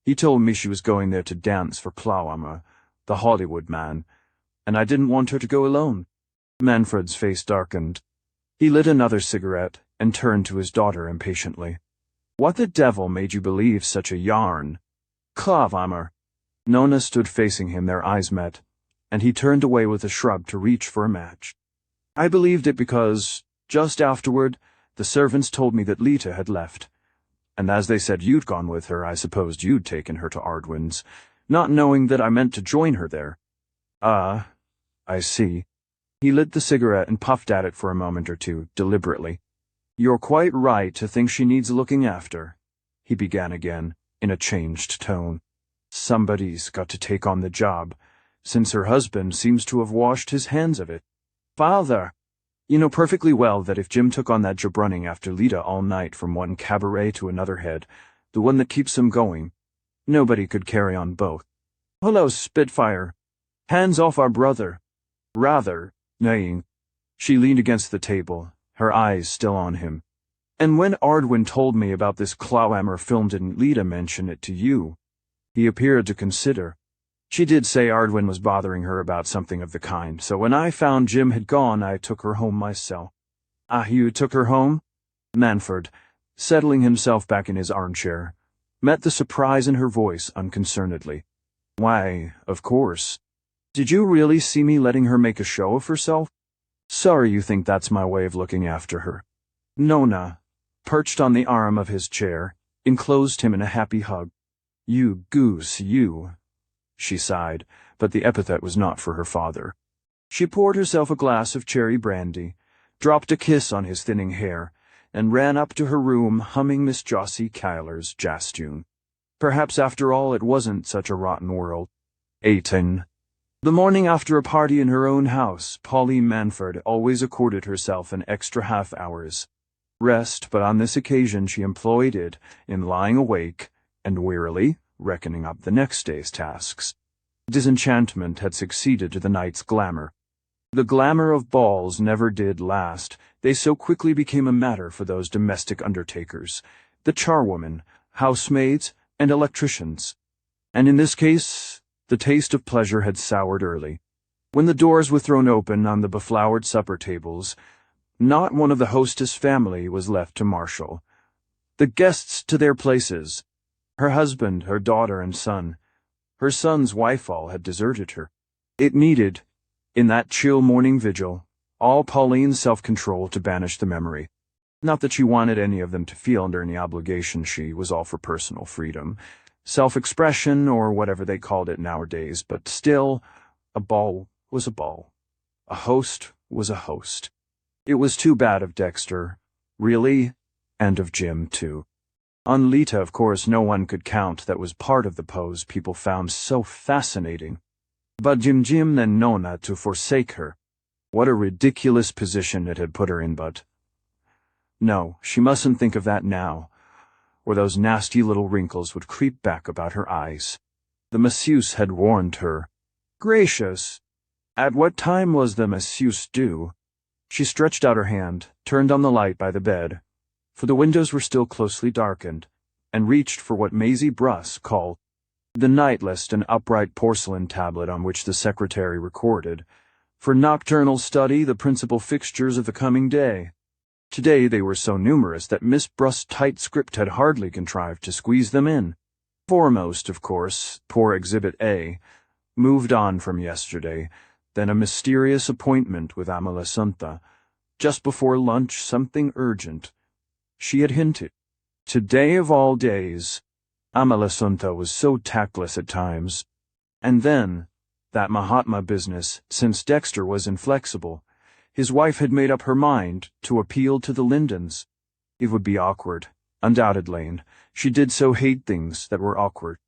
Speaker 1: He told me she was going there to dance for Plowhammer, the Hollywood man, and I didn't want her to go alone." Manfred's face darkened. He lit another cigarette and turned to his daughter impatiently. "What the devil made you believe such a yarn?" "Plowhammer." Nona stood facing him, their eyes met, and he turned away with a shrug to reach for a match. "I believed it because, just afterward, the servants told me that Lita had left. And as they said you'd gone with her, I supposed you'd taken her to Ardwin's, not knowing that I meant to join her there." "Ah, I see." He lit the cigarette and puffed at it for a moment or two, deliberately. "You're quite right to think she needs looking after," he began again, in a changed tone. "Somebody's got to take on the job, since her husband seems to have washed his hands of it. Father, you know perfectly well that if Jim took on that job running after Lita all night from one cabaret to another head, the one that keeps him going, nobody could carry on both. Hello, Spitfire. Hands off our brother." "Rather," neighing. She leaned against the table, her eyes still on him. "And when Ardwin told me about this Plowhammer film, didn't Lita mention it to you?" He appeared to consider. "She did say Ardwin was bothering her about something of the kind, so when I found Jim had gone, I took her home myself." "Ah, you took her home?" Manfred, settling himself back in his armchair, met the surprise in her voice unconcernedly. "Why, of course. Did you really see me letting her make a show of herself? Sorry you think that's my way of looking after her." Nona, perched on the arm of his chair, enclosed him in a happy hug. "You goose, you." She sighed, but the epithet was not for her father. She poured herself a glass of cherry brandy, dropped a kiss on his thinning hair, and ran up to her room humming Miss Jossie Cuyler's jazz tune. Perhaps after all it wasn't such a rotten world. 18. The morning after a party in her own house, Pauline Manfred always accorded herself an extra half-hour's rest, but on this occasion she employed it in lying awake and wearily reckoning up the next day's tasks. Disenchantment had succeeded to the night's glamour. The glamour of balls never did last. They so quickly became a matter for those domestic undertakers, the charwomen, housemaids, and electricians. And in this case, the taste of pleasure had soured early. When the doors were thrown open on the beflowered supper tables, not one of the hostess family was left to marshal. The guests to their places. Her husband, her daughter, and son. Her son's wife all had deserted her. It needed, in that chill morning vigil, all Pauline's self-control to banish the memory. Not that she wanted any of them to feel under any obligation. She was all for personal freedom, self-expression, or whatever they called it nowadays, but still, a ball was a ball. A host was a host. It was too bad of Dexter, really, and of Jim, too. On Lita, of course, no one could count. That was part of the pose people found so fascinating. But Jim and Nona to forsake her. What a ridiculous position it had put her in, but... No, she mustn't think of that now, or those nasty little wrinkles would creep back about her eyes. The masseuse had warned her. Gracious! At what time was the masseuse due? She stretched out her hand, turned on the light by the bed, for the windows were still closely darkened, and reached for what Maisie Bruss called the night list, an upright porcelain tablet on which the secretary recorded, for nocturnal study, the principal fixtures of the coming day. Today they were so numerous that Miss Bruss' tight script had hardly contrived to squeeze them in. Foremost, of course, poor Exhibit A, moved on from yesterday, then a mysterious appointment with Amalasuntha. Just before lunch, something urgent. She had hinted. Today of all days. Amalasuntha was so tactless at times. And then, That Mahatma business, since Dexter was inflexible, his wife had made up her mind to appeal to the Lindens. It would be awkward, undoubtedly, and she did so hate things that were awkward.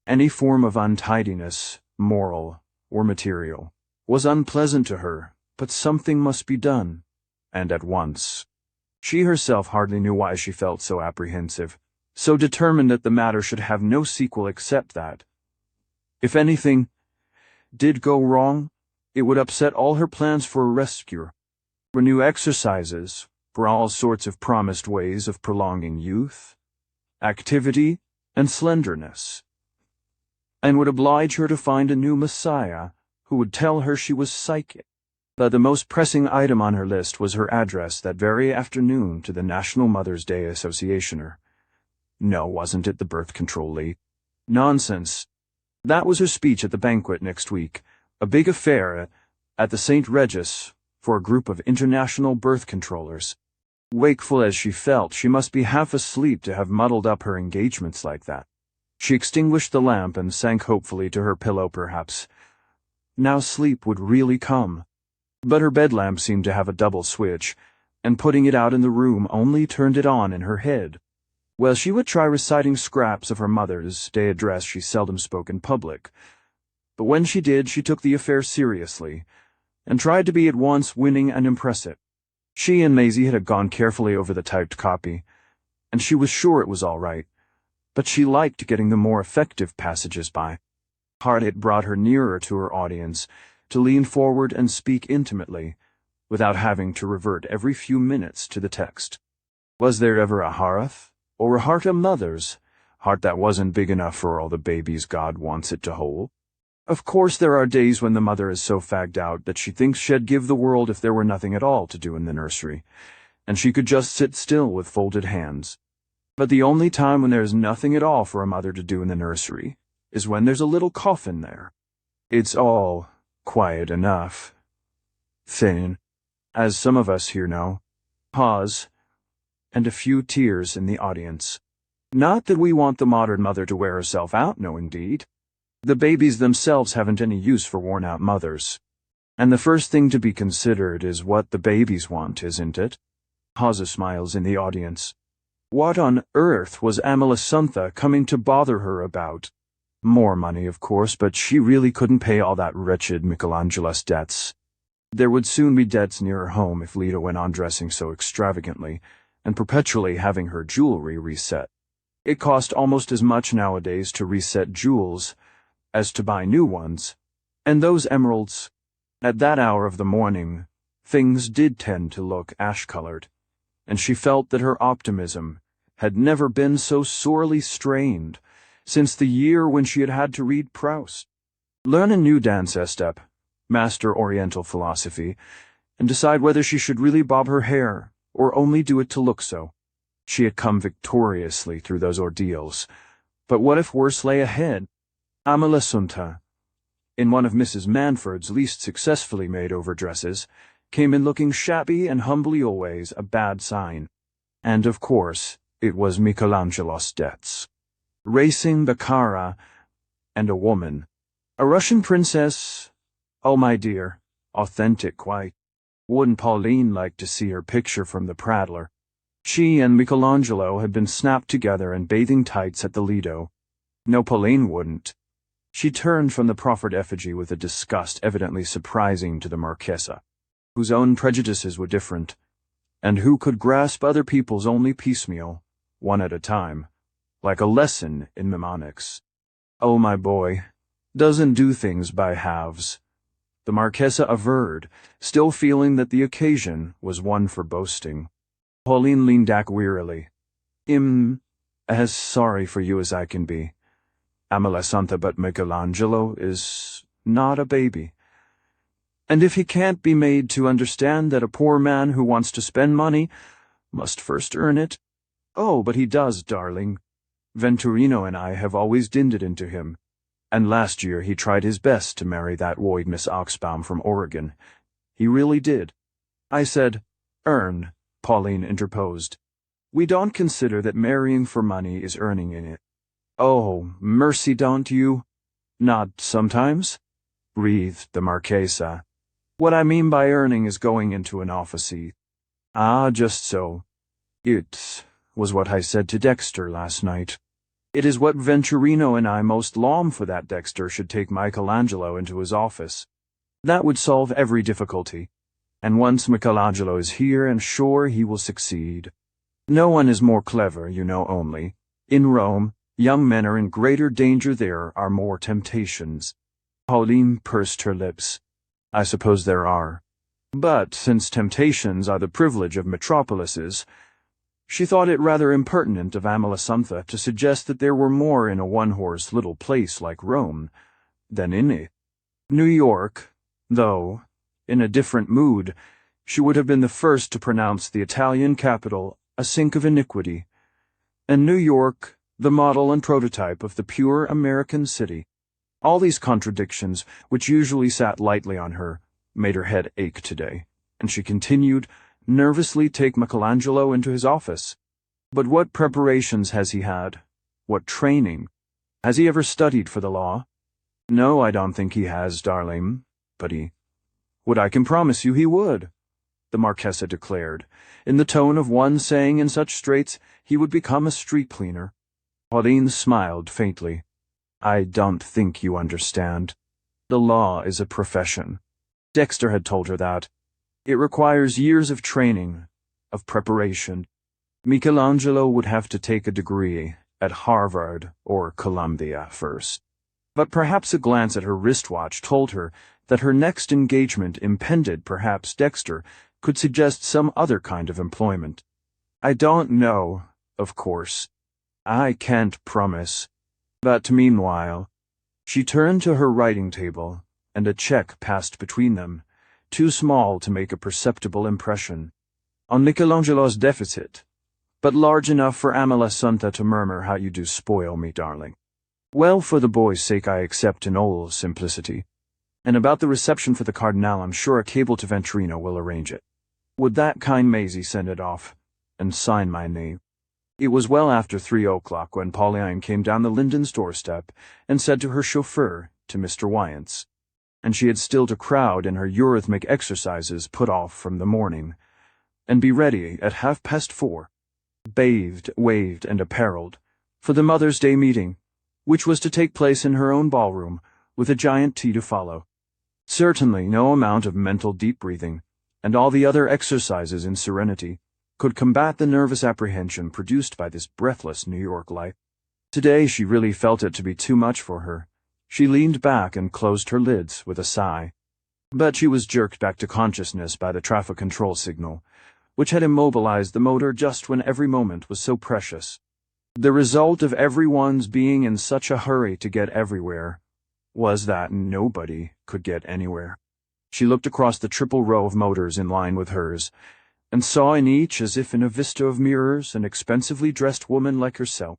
Speaker 1: Any form of untidiness, moral or material, was unpleasant to her, but something must be done, and at once. She herself hardly knew why she felt so apprehensive, so determined that the matter should have no sequel except that, if anything did go wrong, it would upset all her plans for a rescue, for new exercises, for all sorts of promised ways of prolonging youth, activity, and slenderness, and would oblige her to find a new messiah who would tell her she was psychic. But the most pressing item on her list was her address that very afternoon to the National Mother's Day Association. No, wasn't it the Birth Control League? Nonsense. That was her speech at the banquet next week, a big affair at the St. Regis for a group of international birth controllers. Wakeful as she felt, she must be half asleep to have muddled up her engagements like that. She extinguished the lamp and sank hopefully to her pillow perhaps. Now sleep would really come. But her bed lamp seemed to have a double switch, and putting it out in the room only turned it on in her head. Well, she would try reciting scraps of her Mother's Day address. She seldom spoke in public, but when she did, she took the affair seriously, and tried to be at once winning and impressive. She and Maisie had gone carefully over the typed copy, and she was sure it was all right, but she liked getting the more effective passages by heart. It brought her nearer to her audience, to lean forward and speak intimately, without having to revert every few minutes to the text. Was there ever a hearth, or a heart of mother's, heart that wasn't big enough for all the babies God wants it to hold? Of course there are days when the mother is so fagged out that she thinks she'd give the world if there were nothing at all to do in the nursery, and she could just sit still with folded hands. But the only time when there's nothing at all for a mother to do in the nursery is when there's a little coffin there. It's all quiet enough. Thin, as some of us here know. Pause, and a few tears in the audience. Not that we want the modern mother to wear herself out, no indeed. The babies themselves haven't any use for worn-out mothers. And the first thing to be considered is what the babies want, isn't it? Hawza smiles in the audience. What on earth was Amalasuntha coming to bother her about? More money, of course, but she really couldn't pay all that wretched Michelangelo's debts. There would soon be debts near her home if Lita went on dressing so extravagantly, and perpetually having her jewelry reset. It cost almost as much nowadays to reset jewels as to buy new ones, and those emeralds. At that hour of the morning, things did tend to look ash-colored, and she felt that her optimism had never been so sorely strained since the year when she had had to read Proust, learn a new dance step, master Oriental philosophy, and decide whether she should really bob her hair or only do it to look so. She had come victoriously through those ordeals, but what if worse lay ahead? Amalasuntha, in one of Mrs. Manford's least successfully made overdresses, came in looking shabby and humbly, always a bad sign. And of course, it was Michelangelo's debts. Racing Baccara, and a woman. A Russian princess. Oh, my dear, authentic quite. Wouldn't Pauline like to see her picture from the Prattler? She and Michelangelo had been snapped together in bathing tights at the Lido. No, Pauline wouldn't. She turned from the proffered effigy with a disgust evidently surprising to the Marchesa, whose own prejudices were different, and who could grasp other people's only piecemeal, one at a time, like a lesson in mnemonics. Oh, my boy, doesn't do things by halves, the Marchesa averred, still feeling that the occasion was one for boasting. Pauline leaned back wearily. As sorry for you as I can be. Amalasuntha, but Michelangelo is not a baby. And if he can't be made to understand that a poor man who wants to spend money must first earn it. Oh, but he does, darling. Venturino and I have always dinned it into him. And last year he tried his best to marry that Woid Miss Oxbaum from Oregon. He really did. I said, earn, Pauline interposed. We don't consider that marrying for money is earning in it. Oh, mercy, don't you? Not sometimes? breathed the Marchesa. "What I mean by earning is going into an office. Ah, just so. It was what I said to Dexter last night. It is what Venturino and I most long for, that Dexter should take Michelangelo into his office. That would solve every difficulty. And once Michelangelo is here, I'm sure he will succeed. No one is more clever, you know, only. In Rome, young men are in greater danger, there are more temptations." Pauline pursed her lips. "I suppose there are. But since temptations are the privilege of metropolises," she thought it rather impertinent of Amalasuntha to suggest that there were more in a one-horse little place like Rome than in it. New York, though, in a different mood, she would have been the first to pronounce the Italian capital a sink of iniquity, and New York the model and prototype of the pure American city. All these contradictions, which usually sat lightly on her, made her head ache today, and she continued, "Nervously take Michelangelo into his office. But what preparations has he had? What training? Has he ever studied for the law?" "No, I don't think he has, darling, but I can promise you he would," the Marchesa declared, in the tone of one saying in such straits he would become a street cleaner. Pauline smiled faintly. "I don't think you understand. The law is a profession." Dexter had told her that. "It requires years of training, of preparation. Michelangelo would have to take a degree at Harvard or Columbia first." But perhaps a glance at her wristwatch told her that her next engagement impended. Perhaps Dexter could suggest some other kind of employment. "I don't know, of course. I can't promise. But meanwhile—" She turned to her writing table, and a check passed between them, too small to make a perceptible impression. On Michelangelo's deficit, but large enough for Amalasuntha to murmur, "How you do spoil me, darling." "Well, for the boy's sake I accept in all simplicity. And about the reception for the Cardinal, I'm sure a cable to Venturino will arrange it. Would that kind Maisie send it off, and sign my name?" It was well after 3 o'clock when Pauline came down the Lindens' doorstep and said to her chauffeur, to Mr. Wyant's, and she had still to crowd in her eurythmic exercises put off from the morning, and be ready at 4:30, bathed, waved, and apparelled, for the Mother's Day meeting, which was to take place in her own ballroom, with a giant tea to follow. Certainly no amount of mental deep breathing, and all the other exercises in serenity, could combat the nervous apprehension produced by this breathless New York life. Today she really felt it to be too much for her. She leaned back and closed her lids with a sigh. But she was jerked back to consciousness by the traffic control signal, which had immobilized the motor just when every moment was so precious. The result of everyone's being in such a hurry to get everywhere was that nobody could get anywhere. She looked across the triple row of motors in line with hers, and saw in each, as if in a vista of mirrors, an expensively dressed woman like herself,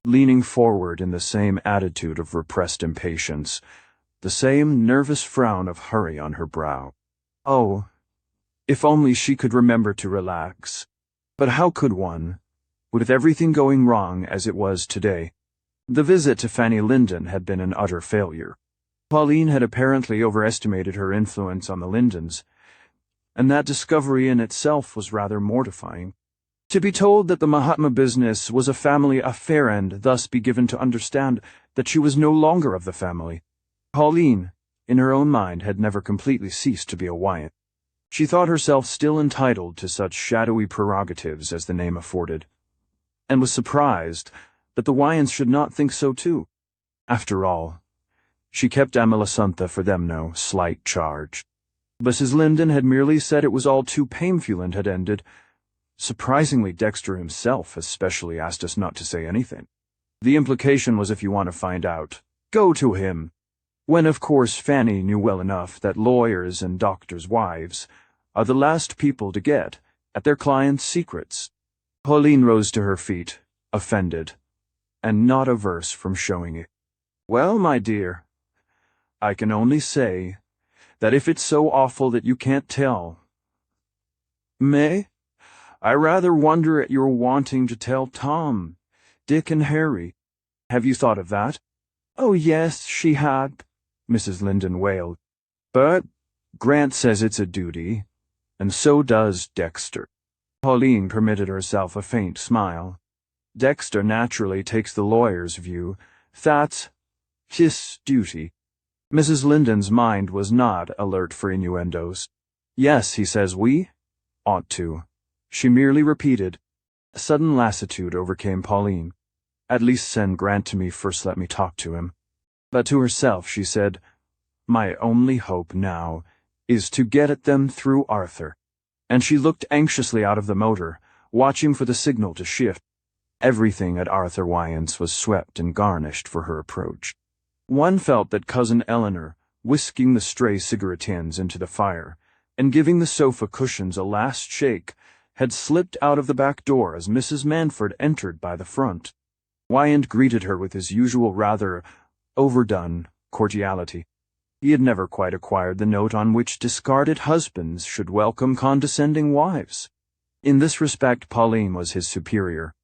Speaker 1: leaning forward in the same attitude of repressed impatience, the same nervous frown of hurry on her brow. Oh, if only she could remember to relax. But how could one, with everything going wrong as it was today? The visit to Fanny Linden had been an utter failure. Pauline had apparently overestimated her influence on the Lindens, and that discovery in itself was rather mortifying. To be told that the Mahatma business was a family affair and thus be given to understand that she was no longer of the family. Pauline, in her own mind, had never completely ceased to be a Wyant. She thought herself still entitled to such shadowy prerogatives as the name afforded, and was surprised that the Wyants should not think so too. After all, she kept Amalasuntha for them no slight charge. Mrs. Linden had merely said it was all too painful and had ended. Surprisingly, Dexter himself especially asked us not to say anything. The implication was, if you want to find out, go to him. When, of course, Fanny knew well enough that lawyers and doctors' wives are the last people to get at their clients' secrets. Pauline rose to her feet, offended, and not averse from showing it. "Well, my dear, I can only say that if it's so awful that you can't tell, I rather wonder at your wanting to tell Tom, Dick, and Harry. Have you thought of that?" "Oh, yes," she had, Mrs. Linden wailed. "But Grant says it's a duty, and so does Dexter." Pauline permitted herself a faint smile. Dexter naturally takes the lawyer's view. That's his duty. Mrs. Linden's mind was not alert for innuendos. "Yes, he says we ought to," she merely repeated. A sudden lassitude overcame Pauline. "At least send Grant to me first, let me talk to him." But to herself she said, "My only hope now is to get at them through Arthur." And she looked anxiously out of the motor, watching for the signal to shift. Everything at Arthur Wyant's was swept and garnished for her approach. One felt that Cousin Eleanor, whisking the stray cigarette tins into the fire, and giving the sofa cushions a last shake, had slipped out of the back door as Mrs. Manford entered by the front. Wyant greeted her with his usual rather overdone cordiality. He had never quite acquired the note on which discarded husbands should welcome condescending wives. In this respect, Pauline was his superior.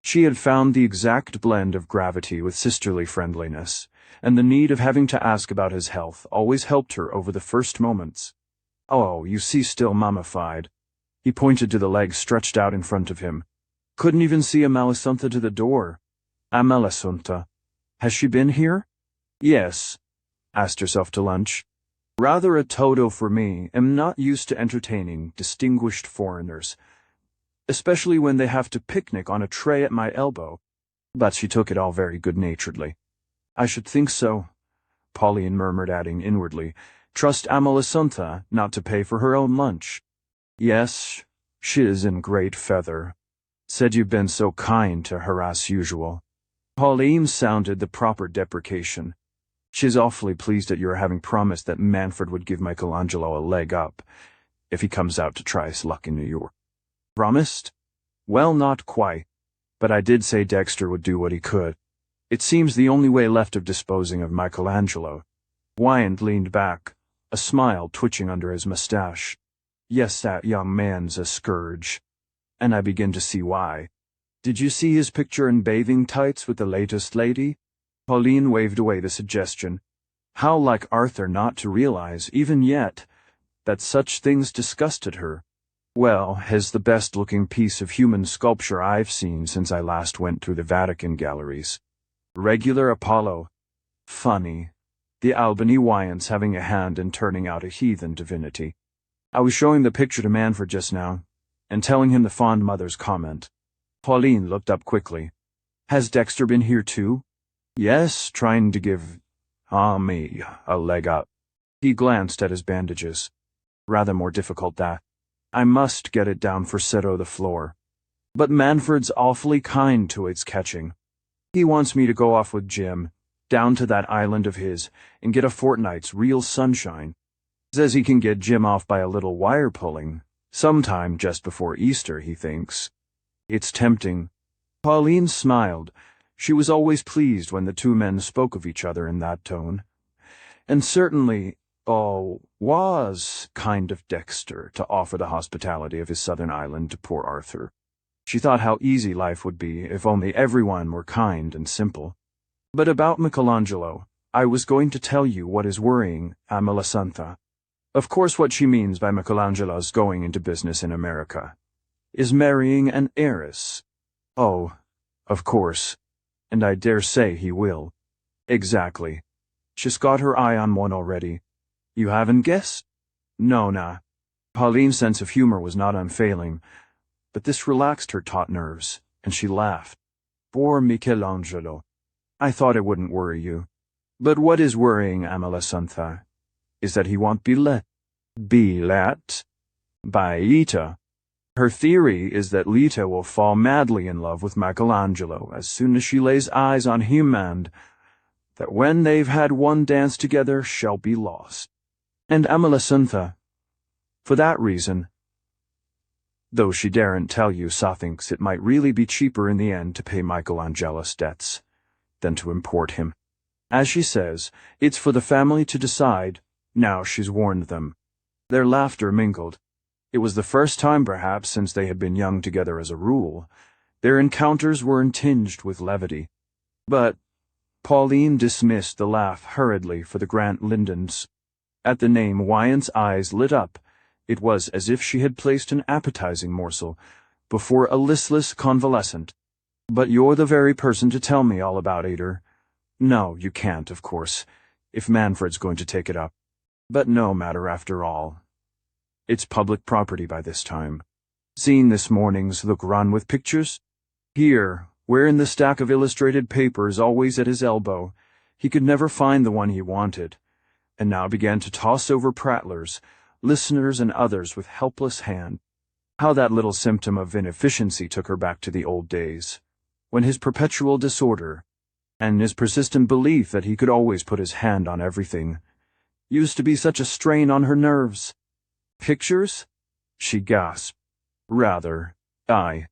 Speaker 1: She had found the exact blend of gravity with sisterly friendliness, and the need of having to ask about his health always helped her over the first moments. "Oh, you see, still mummified." He pointed to the legs stretched out in front of him. "Couldn't even see Amalasuntha to the door." "Amalasuntha. Has she been here?" "Yes." Asked herself to lunch. "Rather a todo for me. Am not used to entertaining distinguished foreigners, especially when they have to picnic on a tray at my elbow." But she took it all very good-naturedly. "I should think so," Pauline murmured, adding inwardly, "Trust Amalasuntha not to pay for her own lunch." "Yes, she is in great feather. Said you've been so kind to her as usual." Pauline sounded the proper deprecation. "She's awfully pleased at your having promised that Manford would give Michelangelo a leg up if he comes out to try his luck in New York." "Promised? Well, not quite. But I did say Dexter would do what he could. It seems the only way left of disposing of Michelangelo." Wyant leaned back, a smile twitching under his mustache. "Yes, that young man's a scourge. And I begin to see why. Did you see his picture in bathing tights with the latest lady?" Pauline waved away the suggestion. How like Arthur not to realize, even yet, that such things disgusted her. "Well, he's the best-looking piece of human sculpture I've seen since I last went through the Vatican galleries. Regular Apollo. Funny. The Albany Wyants having a hand in turning out a heathen divinity. I was showing the picture to Manford just now, and telling him the fond mother's comment." Pauline looked up quickly. "Has Dexter been here too?" "Yes, trying to give me a leg up." He glanced at his bandages. "Rather more difficult, that. I must get it down for Seto the floor. But Manford's awfully kind to its catching. He wants me to go off with Jim, down to that island of his, and get a fortnight's real sunshine. Says he can get Jim off by a little wire pulling, sometime just before Easter, he thinks. It's tempting." Pauline smiled. She was always pleased when the two men spoke of each other in that tone. And certainly, was kind of Dexter to offer the hospitality of his southern island to poor Arthur. She thought how easy life would be if only everyone were kind and simple. "But about Michelangelo, I was going to tell you what is worrying Amalasuntha. Of course what she means by Michelangelo's going into business in America is marrying an heiress." "Oh, of course. And I dare say he will." "Exactly. She's got her eye on one already." "You haven't guessed?" "No, nah." Pauline's sense of humor was not unfailing, but this relaxed her taut nerves, and she laughed. "Poor Michelangelo. I thought it wouldn't worry you. But what is worrying Amalasuntha is that he won't be let. Be let? By Lita. Her theory is that Lita will fall madly in love with Michelangelo as soon as she lays eyes on him, and that when they've had one dance together shall be lost. And Amalasuntha, for that reason, though she daren't tell you, thinks it might really be cheaper in the end to pay Michelangelo's debts than to import him. As she says, it's for the family to decide, now she's warned them." Their laughter mingled. It was the first time, perhaps, since they had been young together as a rule. Their encounters were tinged with levity. But Pauline dismissed the laugh hurriedly for the Grant Lindens. At the name, Wyant's eyes lit up. It was as if she had placed an appetizing morsel before a listless convalescent. "But you're the very person to tell me all about Ader." "No, you can't, of course, if Manfred's going to take it up. But no matter after all. It's public property by this time. Seen this morning's look run with pictures? Here, where in the stack of illustrated papers always at his elbow, he could never find the one he wanted, and now began to toss over prattlers, listeners and others with helpless hand. How that little symptom of inefficiency took her back to the old days, when his perpetual disorder, and his persistent belief that he could always put his hand on everything, used to be such a strain on her nerves. "Pictures?" she gasped. "Rather, aye.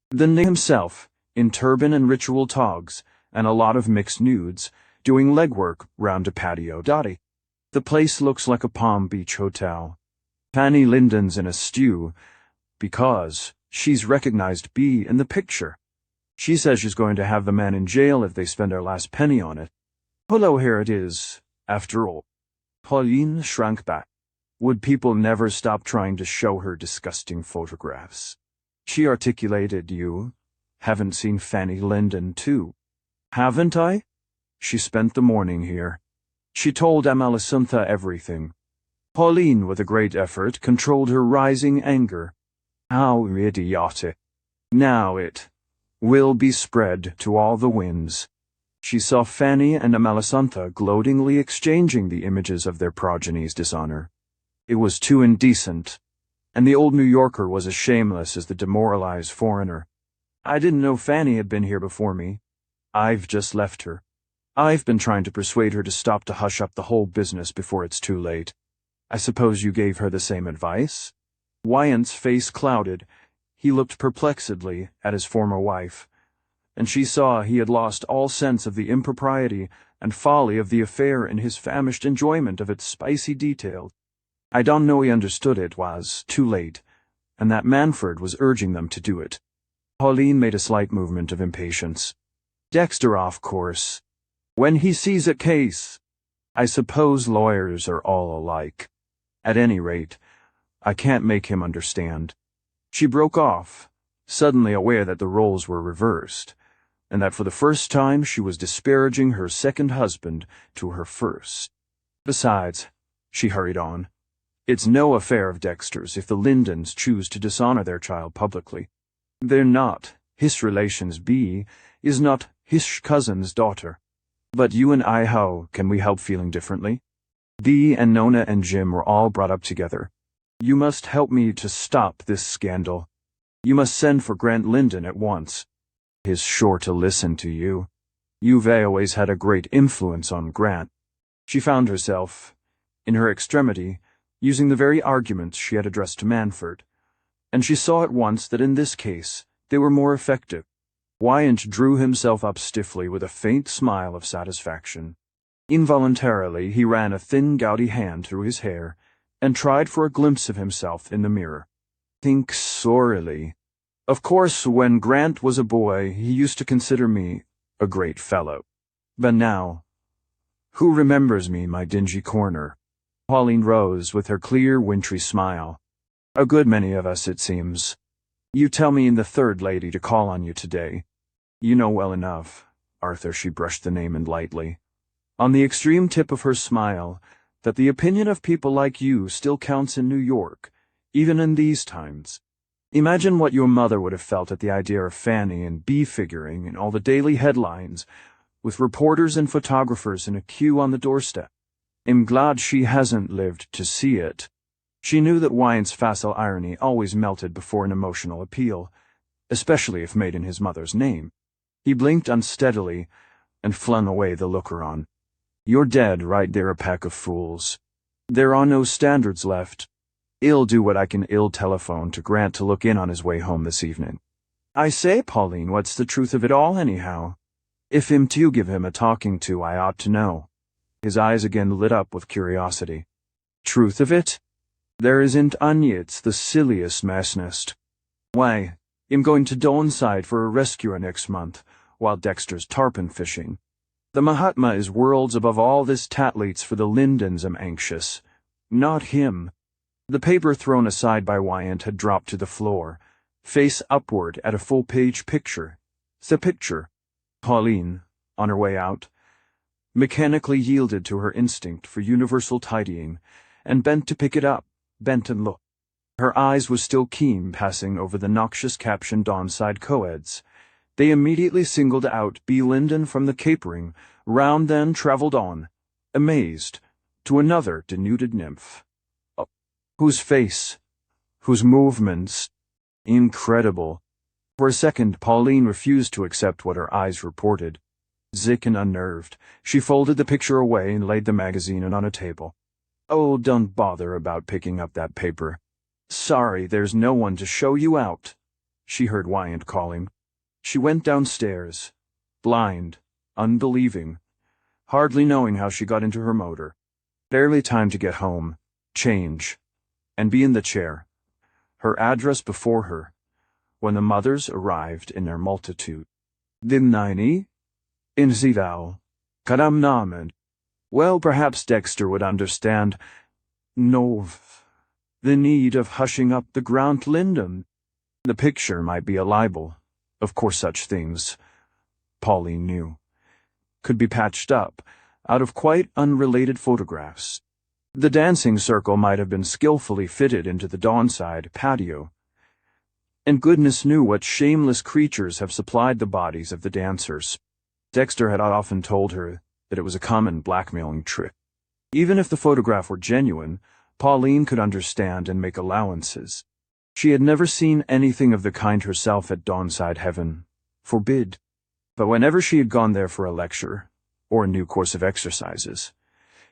Speaker 1: The Nick himself, in turban and ritual togs, and a lot of mixed nudes, doing legwork round a patio dotty. The place looks like a Palm Beach hotel. Fanny Linden's in a stew, because she's recognized B in the picture. She says she's going to have the man in jail if they spend their last penny on it. Hello, here it is, after all." Pauline shrank back. Would people never stop trying to show her disgusting photographs? She articulated, "You haven't seen Fanny Linden, too." "Haven't I? She spent the morning here. She told Amalasuntha everything." Pauline, with a great effort, controlled her rising anger. "How idiotic. Now it will be spread to all the winds." She saw Fanny and Amalasuntha gloatingly exchanging the images of their progeny's dishonor. It was too indecent, and the old New Yorker was as shameless as the demoralized foreigner. "I didn't know Fanny had been here before me. I've just left her. I've been trying to persuade her to stop to hush up the whole business before it's too late. I suppose you gave her the same advice?" Wyant's face clouded. He looked perplexedly at his former wife, and she saw he had lost all sense of the impropriety and folly of the affair in his famished enjoyment of its spicy details. "I don't know he understood it was too late, and that Manfred was urging them to do it." Pauline made a slight movement of impatience. "Dexter off course. When he sees a case. I suppose lawyers are all alike. At any rate, I can't make him understand." She broke off, suddenly aware that the roles were reversed, and that for the first time she was disparaging her second husband to her first. "Besides," she hurried on, "it's no affair of Dexter's if the Lindens choose to dishonor their child publicly. They're not his relations. B is not his cousin's daughter. But you and I, how can we help feeling differently? Dee and Nona and Jim were all brought up together. You must help me to stop this scandal. You must send for Grant Linden at once. He's sure to listen to you. You've always had a great influence on Grant." She found herself, in her extremity, using the very arguments she had addressed to Manfred, and she saw at once that in this case they were more effective. Wyant drew himself up stiffly with a faint smile of satisfaction. Involuntarily he ran a thin, gouty hand through his hair and tried for a glimpse of himself in the mirror. "Think sorely. Of course, when Grant was a boy, he used to consider me a great fellow. But now, who remembers me in my dingy corner?" Pauline rose with her clear, wintry smile. "A good many of us, it seems. You tell me in the third lady to call on you today. You know well enough, Arthur," she brushed the name in lightly, on the extreme tip of her smile, "that the opinion of people like you still counts in New York, even in these times. Imagine what your mother would have felt at the idea of Fanny and B figuring in all the daily headlines, with reporters and photographers in a queue on the doorstep. I'm glad she hasn't lived to see it." She knew that Wyant's facile irony always melted before an emotional appeal, especially if made in his mother's name. He blinked unsteadily and flung away the looker-on. "You're dead right there, a pack of fools. There are no standards left. I'll do what I can. I'll telephone to Grant to look in on his way home this evening." "I say, Pauline, what's the truth of it all, anyhow? If him to give him a talking to, I ought to know." His eyes again lit up with curiosity. "Truth of it? There isn't any. It's the silliest mess nest. Why, I'm going to Donside for a rescuer next month, while Dexter's tarpon fishing. The Mahatma is worlds above all this tatlates for the Lindens. I'm anxious. Not him. The paper thrown aside by Wyant had dropped to the floor, face upward at a full-page picture. The picture. Pauline, on her way out, mechanically yielded to her instinct for universal tidying, and bent to pick it up, bent and looked. Her eyes was still keen, passing over the noxious caption Dawnside Coeds. They immediately singled out B. Linden from the capering, round then travelled on, amazed, to another denuded nymph. Whose face, whose movements, incredible. For a second, Pauline refused to accept what her eyes reported. Sick and unnerved, she folded the picture away and laid the magazine on a table. Oh, don't bother about picking up that paper. Sorry, there's no one to show you out, she heard Wyant calling. She went downstairs, blind, unbelieving, hardly knowing how she got into her motor. Barely time to get home, change, and be in the chair, her address before her, when the mothers arrived in their multitude. Dimnini? In Zival. Kadam Namen. Well, perhaps Dexter would understand. Nov. The need of hushing up the Grant Linden. The picture might be a libel. Of course such things, Pauline knew, could be patched up out of quite unrelated photographs. The dancing circle might have been skillfully fitted into the Dawnside patio. And goodness knew what shameless creatures have supplied the bodies of the dancers. Dexter had often told her that it was a common blackmailing trick. Even if the photograph were genuine, Pauline could understand and make allowances. She had never seen anything of the kind herself at Dawnside Heaven. Forbid. But whenever she had gone there for a lecture, or a new course of exercises,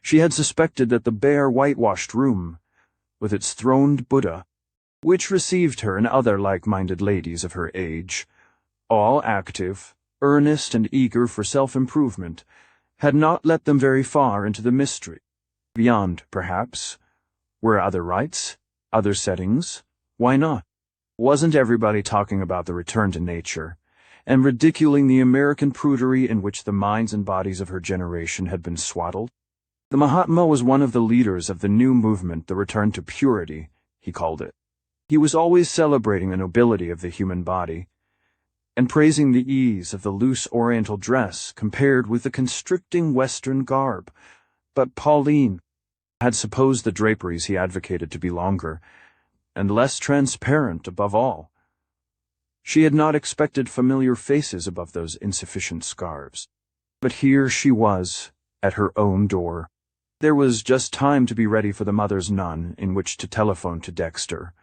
Speaker 1: she had suspected that the bare whitewashed room, with its throned Buddha, which received her and other like-minded ladies of her age, all active, earnest and eager for self-improvement, had not let them very far into the mystery. Beyond, perhaps, were other rites, other settings. Why not? Wasn't everybody talking about the return to nature, and ridiculing the American prudery in which the minds and bodies of her generation had been swaddled? The Mahatma was one of the leaders of the new movement, the return to purity, he called it. He was always celebrating the nobility of the human body, and praising the ease of the loose oriental dress compared with the constricting Western garb. But Pauline had supposed the draperies he advocated to be longer, and less transparent above all. She had not expected familiar faces above those insufficient scarves. But here she was, at her own door. There was just time to be ready for the mother's nun in which to telephone to Dexter,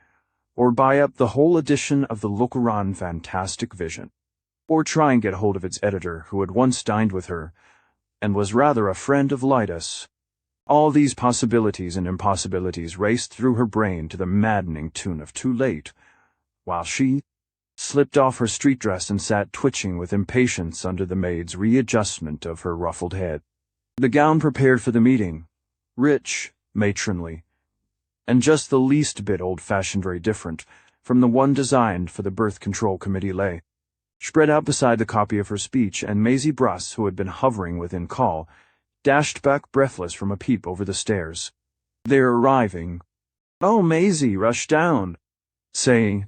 Speaker 1: or buy up the whole edition of the Look-Around Fantastic Vision, or try and get hold of its editor who had once dined with her, and was rather a friend of Lydas. All these possibilities and impossibilities raced through her brain to the maddening tune of Too Late, while she slipped off her street dress and sat twitching with impatience under the maid's readjustment of her ruffled head. The gown prepared for the meeting, rich, matronly, and just the least bit old-fashioned, very different from the one designed for the Birth Control Committee lay, spread out beside the copy of her speech, and Maisie Bruss, who had been hovering within call, dashed back breathless from a peep over the stairs. They're arriving. Oh, Maisie, rush down. Say,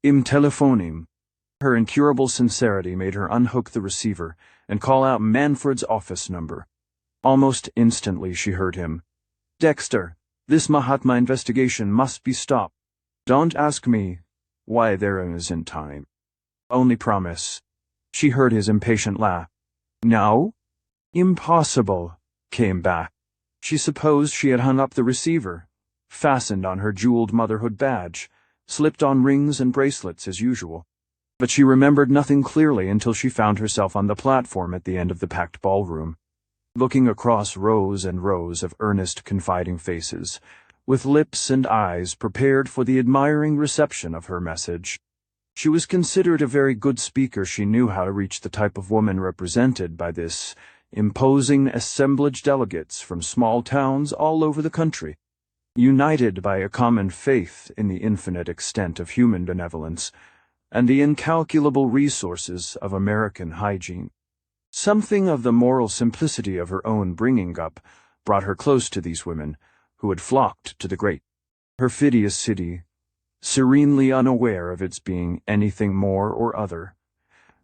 Speaker 1: im telephonim. Her incurable sincerity made her unhook the receiver and call out Manfred's office number. Almost instantly she heard him. Dexter, this Mahatma investigation must be stopped. Don't ask me why there isn't time. Only promise. She heard his impatient laugh. No? Impossible, came back. She supposed she had hung up the receiver, fastened on her jeweled motherhood badge, slipped on rings and bracelets as usual. But she remembered nothing clearly until she found herself on the platform at the end of the packed ballroom, looking across rows and rows of earnest, confiding faces, with lips and eyes prepared for the admiring reception of her message. She was considered a very good speaker. She knew how to reach the type of woman represented by this imposing assemblage, delegates from small towns all over the country, united by a common faith in the infinite extent of human benevolence and the incalculable resources of American hygiene. Something of the moral simplicity of her own bringing up brought her close to these women, who had flocked to the great perfidious city, serenely unaware of its being anything more or other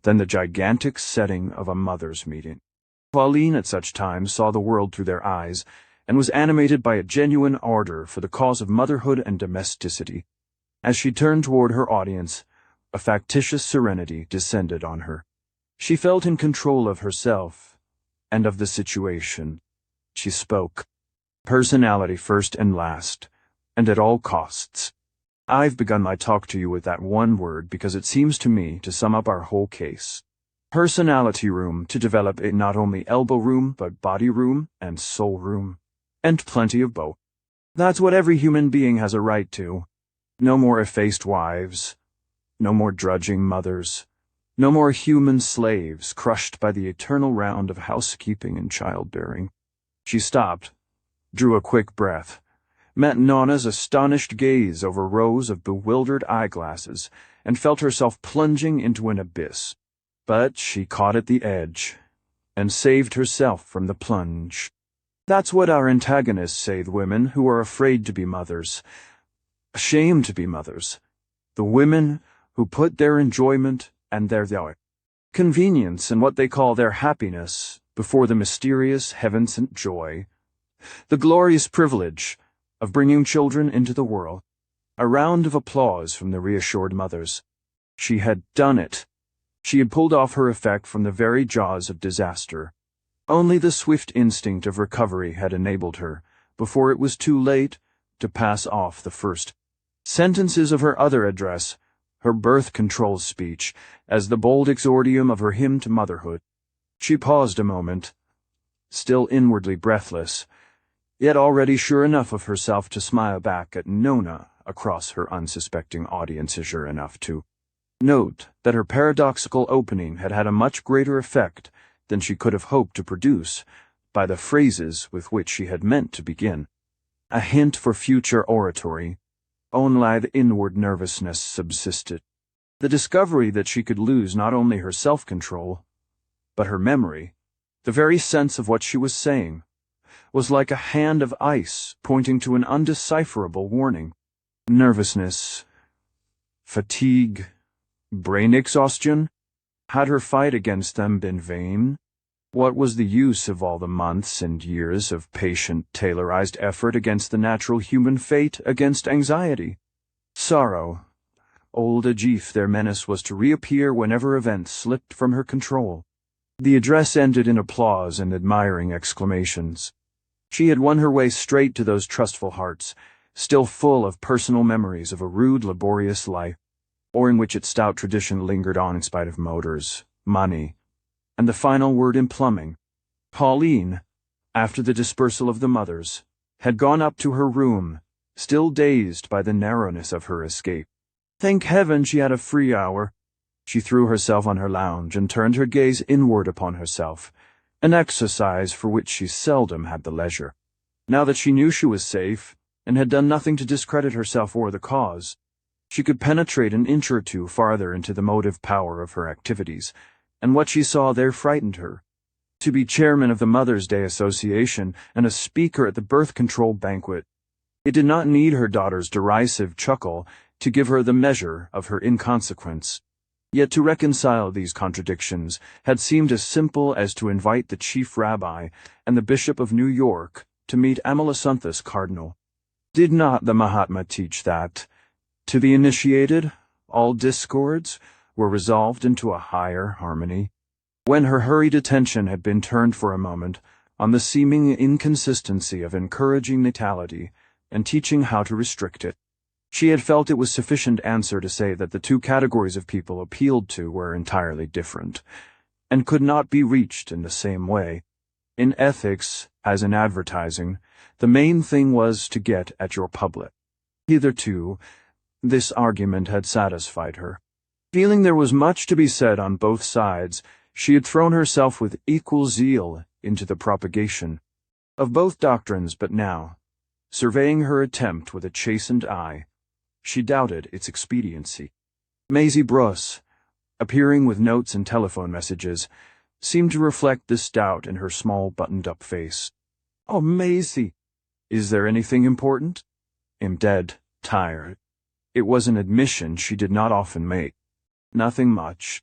Speaker 1: than the gigantic setting of a mother's meeting. Pauline at such times saw the world through their eyes, and was animated by a genuine ardor for the cause of motherhood and domesticity. As she turned toward her audience, a factitious serenity descended on her. She felt in control of herself and of the situation. She spoke. Personality first and last, and at all costs. I've begun my talk to you with that one word because it seems to me to sum up our whole case. Personality room, to develop it not only elbow room, but body room and soul room. And plenty of both. That's what every human being has a right to. No more effaced wives. No more drudging mothers. No more human slaves crushed by the eternal round of housekeeping and childbearing. She stopped, drew a quick breath, met Nana's astonished gaze over rows of bewildered eyeglasses, and felt herself plunging into an abyss. But she caught at the edge, and saved herself from the plunge. That's what our antagonists say, the women who are afraid to be mothers, ashamed to be mothers, the women who put their enjoyment and their convenience and what they call their happiness before the mysterious heaven-sent joy, the glorious privilege of bringing children into the world. A round of applause from the reassured mothers. She had done it. She had pulled off her effect from the very jaws of disaster. Only the swift instinct of recovery had enabled her, before it was too late, to pass off the first sentences of her other address, her birth control speech, as the bold exordium of her hymn to motherhood. She paused a moment, still inwardly breathless, yet already sure enough of herself to smile back at Nona across her unsuspecting audience, sure enough to note that her paradoxical opening had had a much greater effect than she could have hoped to produce by the phrases with which she had meant to begin. A hint for future oratory. Only the inward nervousness subsisted. The discovery that she could lose not only her self-control, but her memory, the very sense of what she was saying, was like a hand of ice pointing to an undecipherable warning. Nervousness, fatigue, brain exhaustion. Had her fight against them been vain? What was the use of all the months and years of patient, tailorized effort against the natural human fate, against anxiety? Sorrow. Old Ajif, their menace was to reappear whenever events slipped from her control. The address ended in applause and admiring exclamations. She had won her way straight to those trustful hearts, still full of personal memories of a rude, laborious life, or in which its stout tradition lingered on in spite of motors, money, and the final word in plumbing. Pauline, after the dispersal of the mothers, had gone up to her room, still dazed by the narrowness of her escape. Thank heaven she had a free hour. She threw herself on her lounge and turned her gaze inward upon herself, an exercise for which she seldom had the leisure. Now that she knew she was safe, and had done nothing to discredit herself or the cause, she could penetrate an inch or two farther into the motive power of her activities, and what she saw there frightened her. To be chairman of the Mother's Day Association and a speaker at the birth control banquet, it did not need her daughter's derisive chuckle to give her the measure of her inconsequence. Yet to reconcile these contradictions had seemed as simple as to invite the chief rabbi and the Bishop of New York to meet Amalasanthus Cardinal. Did not the Mahatma teach that, to the initiated, all discords were resolved into a higher harmony? When her hurried attention had been turned for a moment on the seeming inconsistency of encouraging natality and teaching how to restrict it, she had felt it was sufficient answer to say that the two categories of people appealed to were entirely different, and could not be reached in the same way. In ethics, as in advertising, the main thing was to get at your public. Hitherto, this argument had satisfied her. Feeling there was much to be said on both sides, she had thrown herself with equal zeal into the propagation of both doctrines, but now, surveying her attempt with a chastened eye, she doubted its expediency. Maisie Bruce, appearing with notes and telephone messages, seemed to reflect this doubt in her small buttoned-up face. "Oh, Maisie, is there anything important?" "I'm dead tired." It was an admission she did not often make. "Nothing much.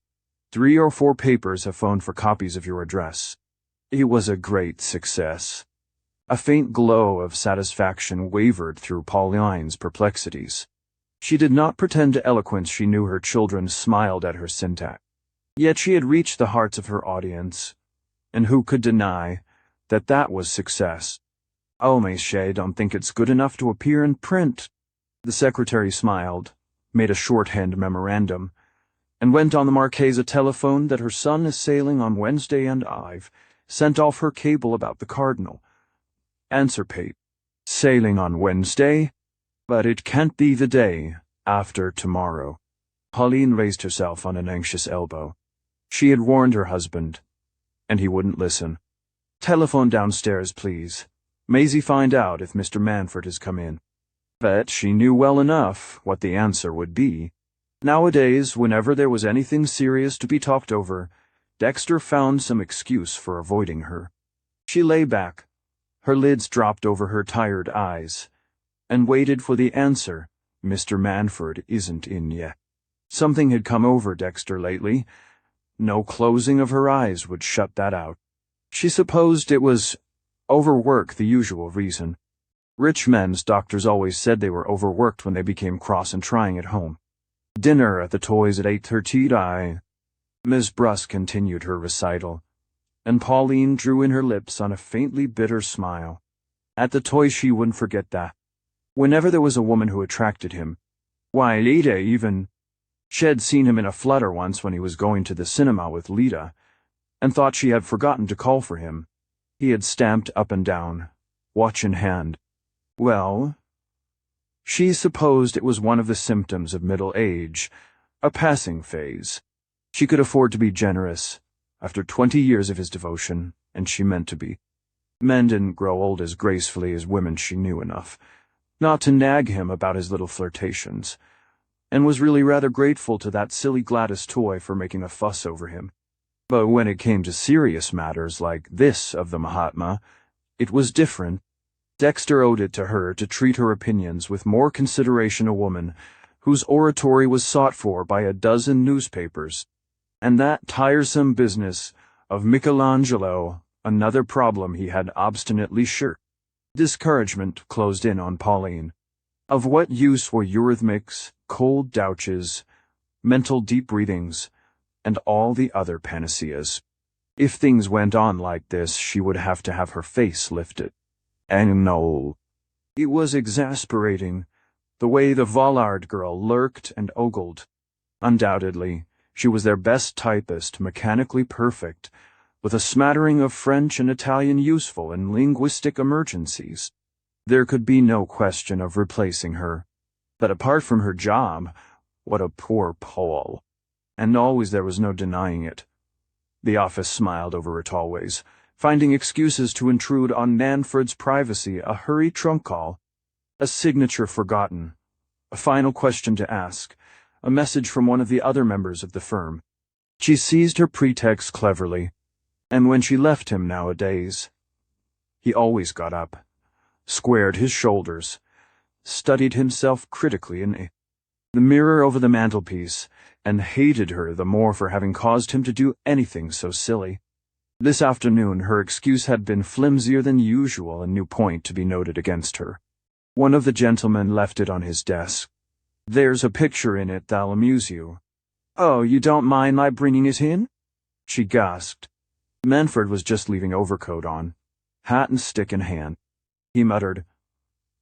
Speaker 1: 3 or 4 papers have phoned for copies of your address. It was a great success." A faint glow of satisfaction wavered through Pauline's perplexities. She did not pretend to eloquence she knew her children smiled at her syntax. Yet she had reached the hearts of her audience, and who could deny that that was success? "Oh, Monsieur, don't think it's good enough to appear in print." The secretary smiled, made a shorthand memorandum, and went on the Marquesa telephone that her son is sailing on Wednesday and I've sent off her cable about the Cardinal. Answer Pate. "Sailing on Wednesday? But it can't be the day after tomorrow." Pauline raised herself on an anxious elbow. She had warned her husband, and he wouldn't listen. "Telephone downstairs, please. Maisie, find out if Mr. Manford has come in." But she knew well enough what the answer would be. Nowadays, whenever there was anything serious to be talked over, Dexter found some excuse for avoiding her. She lay back, her lids dropped over her tired eyes, and waited for the answer. "Mr. Manford isn't in yet." Something had come over Dexter lately. No closing of her eyes would shut that out. She supposed it was overwork, the usual reason. Rich men's doctors always said they were overworked when they became cross and trying at home. Dinner at the Toys at 8:30. Ms. Bruss continued her recital, and Pauline drew in her lips on a faintly bitter smile. At the Toys she wouldn't forget that. Whenever there was a woman who attracted him, why, Lida even. She had seen him in a flutter once when he was going to the cinema with Lida, and thought she had forgotten to call for him. He had stamped up and down, watch in hand. Well, she supposed it was one of the symptoms of middle age, a passing phase. She could afford to be generous, after 20 years of his devotion, and she meant to be. Men didn't grow old as gracefully as women she knew enough, not to nag him about his little flirtations, and was really rather grateful to that silly Gladys toy for making a fuss over him. But when it came to serious matters like this of the Mahatma, it was different. Dexter owed it to her to treat her opinions with more consideration, a woman whose oratory was sought for by a dozen newspapers. And that tiresome business of Michelangelo, another problem he had obstinately shirked. Discouragement closed in on Pauline. Of what use were eurythmics, cold douches, mental deep breathings, and all the other panaceas? If things went on like this, she would have to have her face lifted. And no. It was exasperating, the way the Vollard girl lurked and ogled. Undoubtedly, she was their best typist, mechanically perfect, with a smattering of French and Italian useful in linguistic emergencies. There could be no question of replacing her. But apart from her job, what a poor Pole. And always there was no denying it. The office smiled over it always, finding excuses to intrude on Manford's privacy, a hurried trunk call, a signature forgotten, a final question to ask, a message from one of the other members of the firm. She seized her pretext cleverly, and when she left him nowadays, he always got up, squared his shoulders, studied himself critically in the mirror over the mantelpiece, and hated her the more for having caused him to do anything so silly. This afternoon her excuse had been flimsier than usual, a new point to be noted against her. One of the gentlemen left it on his desk. "There's a picture in it that'll amuse you." "Oh, you don't mind my bringing it in?" she gasped. Manford was just leaving overcoat on, hat and stick in hand. He muttered,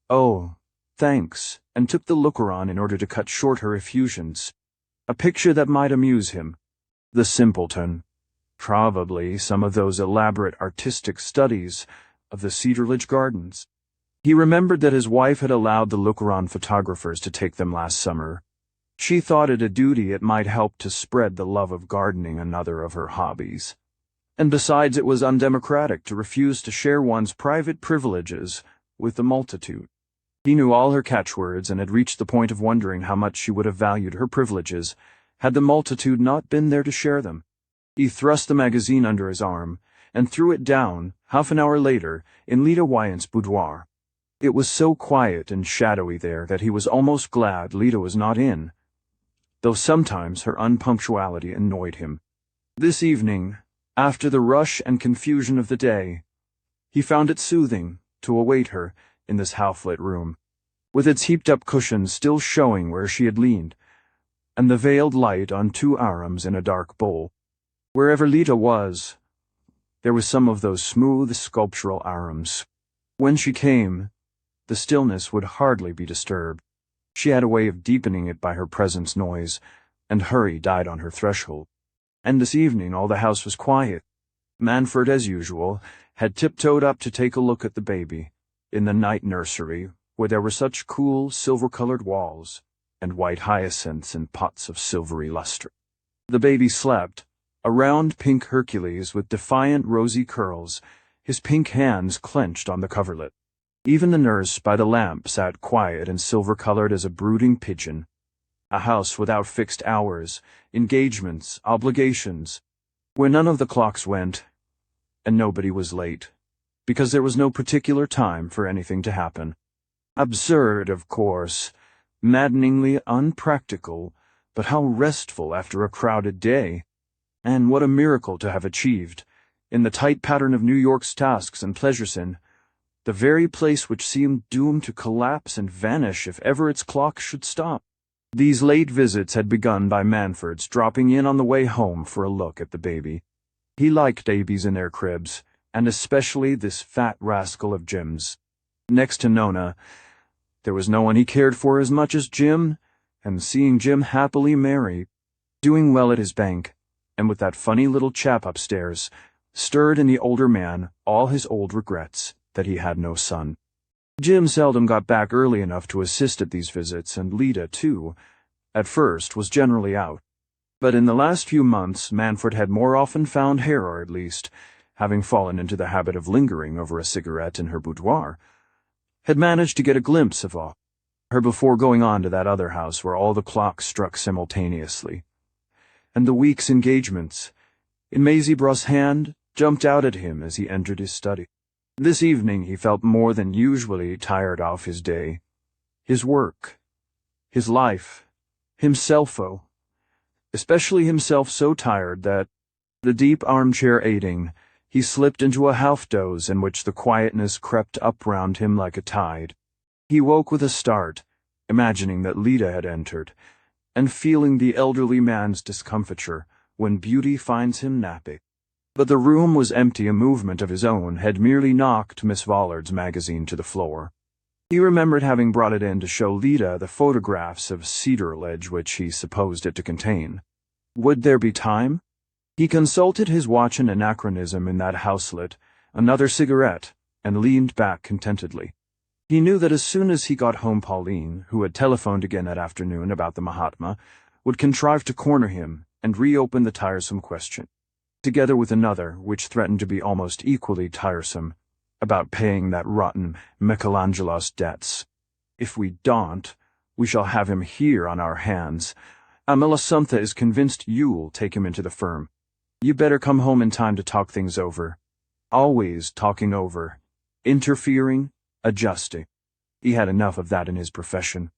Speaker 1: "Oh, thanks," and took the looker-on in order to cut short her effusions. A picture that might amuse him. The simpleton. Probably some of those elaborate artistic studies of the Cedarledge Gardens. He remembered that his wife had allowed the looker-on photographers to take them last summer. She thought it a duty, it might help to spread the love of gardening, another of her hobbies. And besides, it was undemocratic to refuse to share one's private privileges with the multitude. He knew all her catchwords and had reached the point of wondering how much she would have valued her privileges had the multitude not been there to share them. He thrust the magazine under his arm and threw it down, half an hour later, in Lida Wyant's boudoir. It was so quiet and shadowy there that he was almost glad Lida was not in, though sometimes her unpunctuality annoyed him. This evening, after the rush and confusion of the day, he found it soothing to await her in this half-lit room, with its heaped-up cushions still showing where she had leaned, and the veiled light on 2 arums in a dark bowl. Wherever Lida was, there was some of those smooth sculptural arums. When she came, the stillness would hardly be disturbed. She had a way of deepening it by her presence noise, and hurry died on her threshold. And this evening all the house was quiet. Manfred, as usual, had tiptoed up to take a look at the baby, in the night nursery, where there were such cool, silver-colored walls, and white hyacinths in pots of silvery luster. The baby slept, a round pink Hercules with defiant rosy curls, his pink hands clenched on the coverlet. Even the nurse by the lamp sat quiet and silver-colored as a brooding pigeon. A house without fixed hours, engagements, obligations, where none of the clocks went, and nobody was late, because there was no particular time for anything to happen. Absurd, of course, maddeningly unpractical, but how restful after a crowded day, and what a miracle to have achieved, in the tight pattern of New York's tasks and pleasures in, the very place which seemed doomed to collapse and vanish if ever its clock should stop. These late visits had begun by Manfred's dropping in on the way home for a look at the baby. He liked babies in their cribs, and especially this fat rascal of Jim's. Next to Nona, there was no one he cared for as much as Jim, and seeing Jim happily married, doing well at his bank, and with that funny little chap upstairs, stirred in the older man all his old regrets that he had no son. Jim seldom got back early enough to assist at these visits, and Lida, too, at first was generally out. But in the last few months Manfred had more often found her, or at least, having fallen into the habit of lingering over a cigarette in her boudoir, had managed to get a glimpse of her before going on to that other house where all the clocks struck simultaneously. And the week's engagements, in Maisie Bruss's hand, jumped out at him as he entered his study. This evening he felt more than usually tired of his day, his work, his life, himself-o, especially himself so tired that, the deep armchair aiding, he slipped into a half-doze in which the quietness crept up round him like a tide. He woke with a start, imagining that Lida had entered, and feeling the elderly man's discomfiture when beauty finds him napping. But the room was empty. A movement of his own had merely knocked Miss Vollard's magazine to the floor. He remembered having brought it in to show Lida the photographs of Cedarledge which he supposed it to contain. Would there be time? He consulted his watch. An anachronism in that houselet, another cigarette, and leaned back contentedly. He knew that as soon as he got home Pauline, who had telephoned again that afternoon about the Mahatma, would contrive to corner him and reopen the tiresome question, together with another, which threatened to be almost equally tiresome, about paying that rotten Michelangelo's debts. If we don't, we shall have him here on our hands. Amelisantha is convinced you'll take him into the firm. You better come home in time to talk things over. Always talking over, interfering, adjusting. He had enough of that in his profession.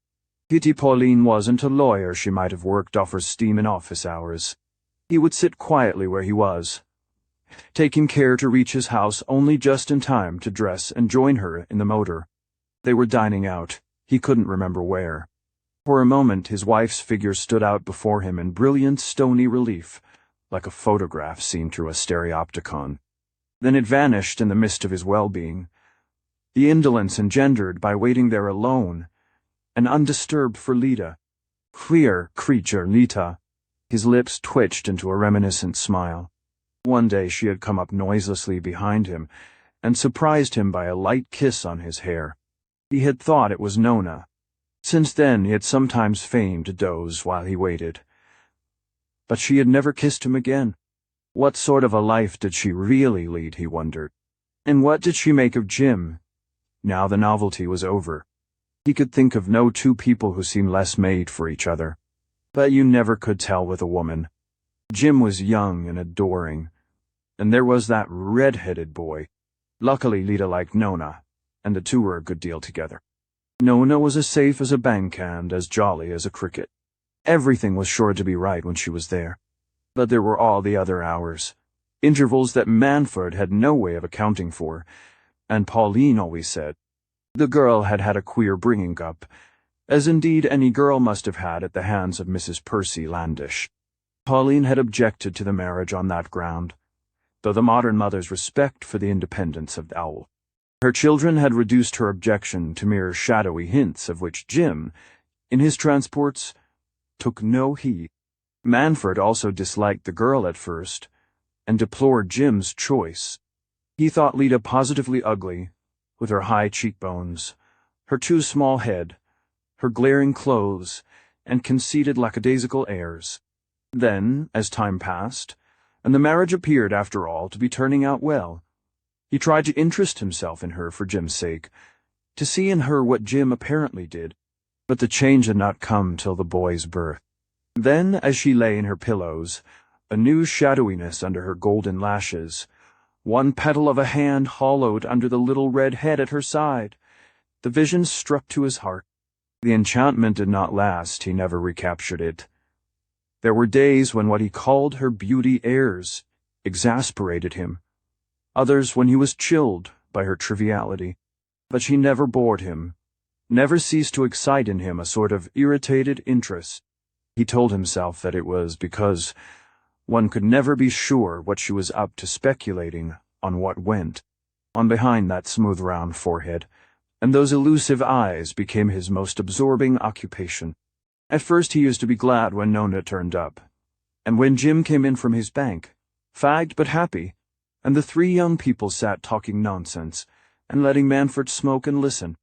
Speaker 1: Pity Pauline wasn't a lawyer. She might have worked off her steam in office hours. He would sit quietly where he was, taking care to reach his house only just in time to dress and join her in the motor. They were dining out. He couldn't remember where. For a moment his wife's figure stood out before him in brilliant stony relief, like a photograph seen through a stereopticon. Then it vanished in the mist of his well-being, the indolence engendered by waiting there alone and undisturbed for Lida. Queer creature, Lita. His lips twitched into a reminiscent smile. One day she had come up noiselessly behind him and surprised him by a light kiss on his hair. He had thought it was Nona. Since then he had sometimes feigned to doze while he waited. But she had never kissed him again. What sort of a life did she really lead, he wondered. And what did she make of Jim? Now the novelty was over. He could think of no two people who seemed less made for each other. But you never could tell with a woman. Jim was young and adoring, and there was that red-headed boy. Luckily, Lita liked Nona, and the two were a good deal together. Nona was as safe as a bank and as jolly as a cricket. Everything was sure to be right when she was there. But there were all the other hours, intervals that Manfred had no way of accounting for, and Pauline always said the girl had had a queer bringing up, as indeed any girl must have had at the hands of Mrs. Percy Landish. Pauline had objected to the marriage on that ground, though the modern mother's respect for the independence of the owl. Her children had reduced her objection to mere shadowy hints of which Jim, in his transports, took no heed. Manfred also disliked the girl at first, and deplored Jim's choice. He thought Lita positively ugly, with her high cheekbones, her too small head, her glaring clothes, and conceited lackadaisical airs. Then, as time passed, and the marriage appeared, after all, to be turning out well, he tried to interest himself in her for Jim's sake, to see in her what Jim apparently did, but the change had not come till the boy's birth. Then, as she lay in her pillows, a new shadowiness under her golden lashes, one petal of a hand hollowed under the little red head at her side, the vision struck to his heart. The enchantment did not last, he never recaptured it. There were days when what he called her beauty airs exasperated him, others when he was chilled by her triviality. But she never bored him, never ceased to excite in him a sort of irritated interest. He told himself that it was because one could never be sure what she was up to, speculating on what went on behind that smooth round forehead, and those elusive eyes became his most absorbing occupation. At first he used to be glad when Nona turned up, and when Jim came in from his bank, fagged but happy, and the three young people sat talking nonsense, and letting Manfred smoke and listen.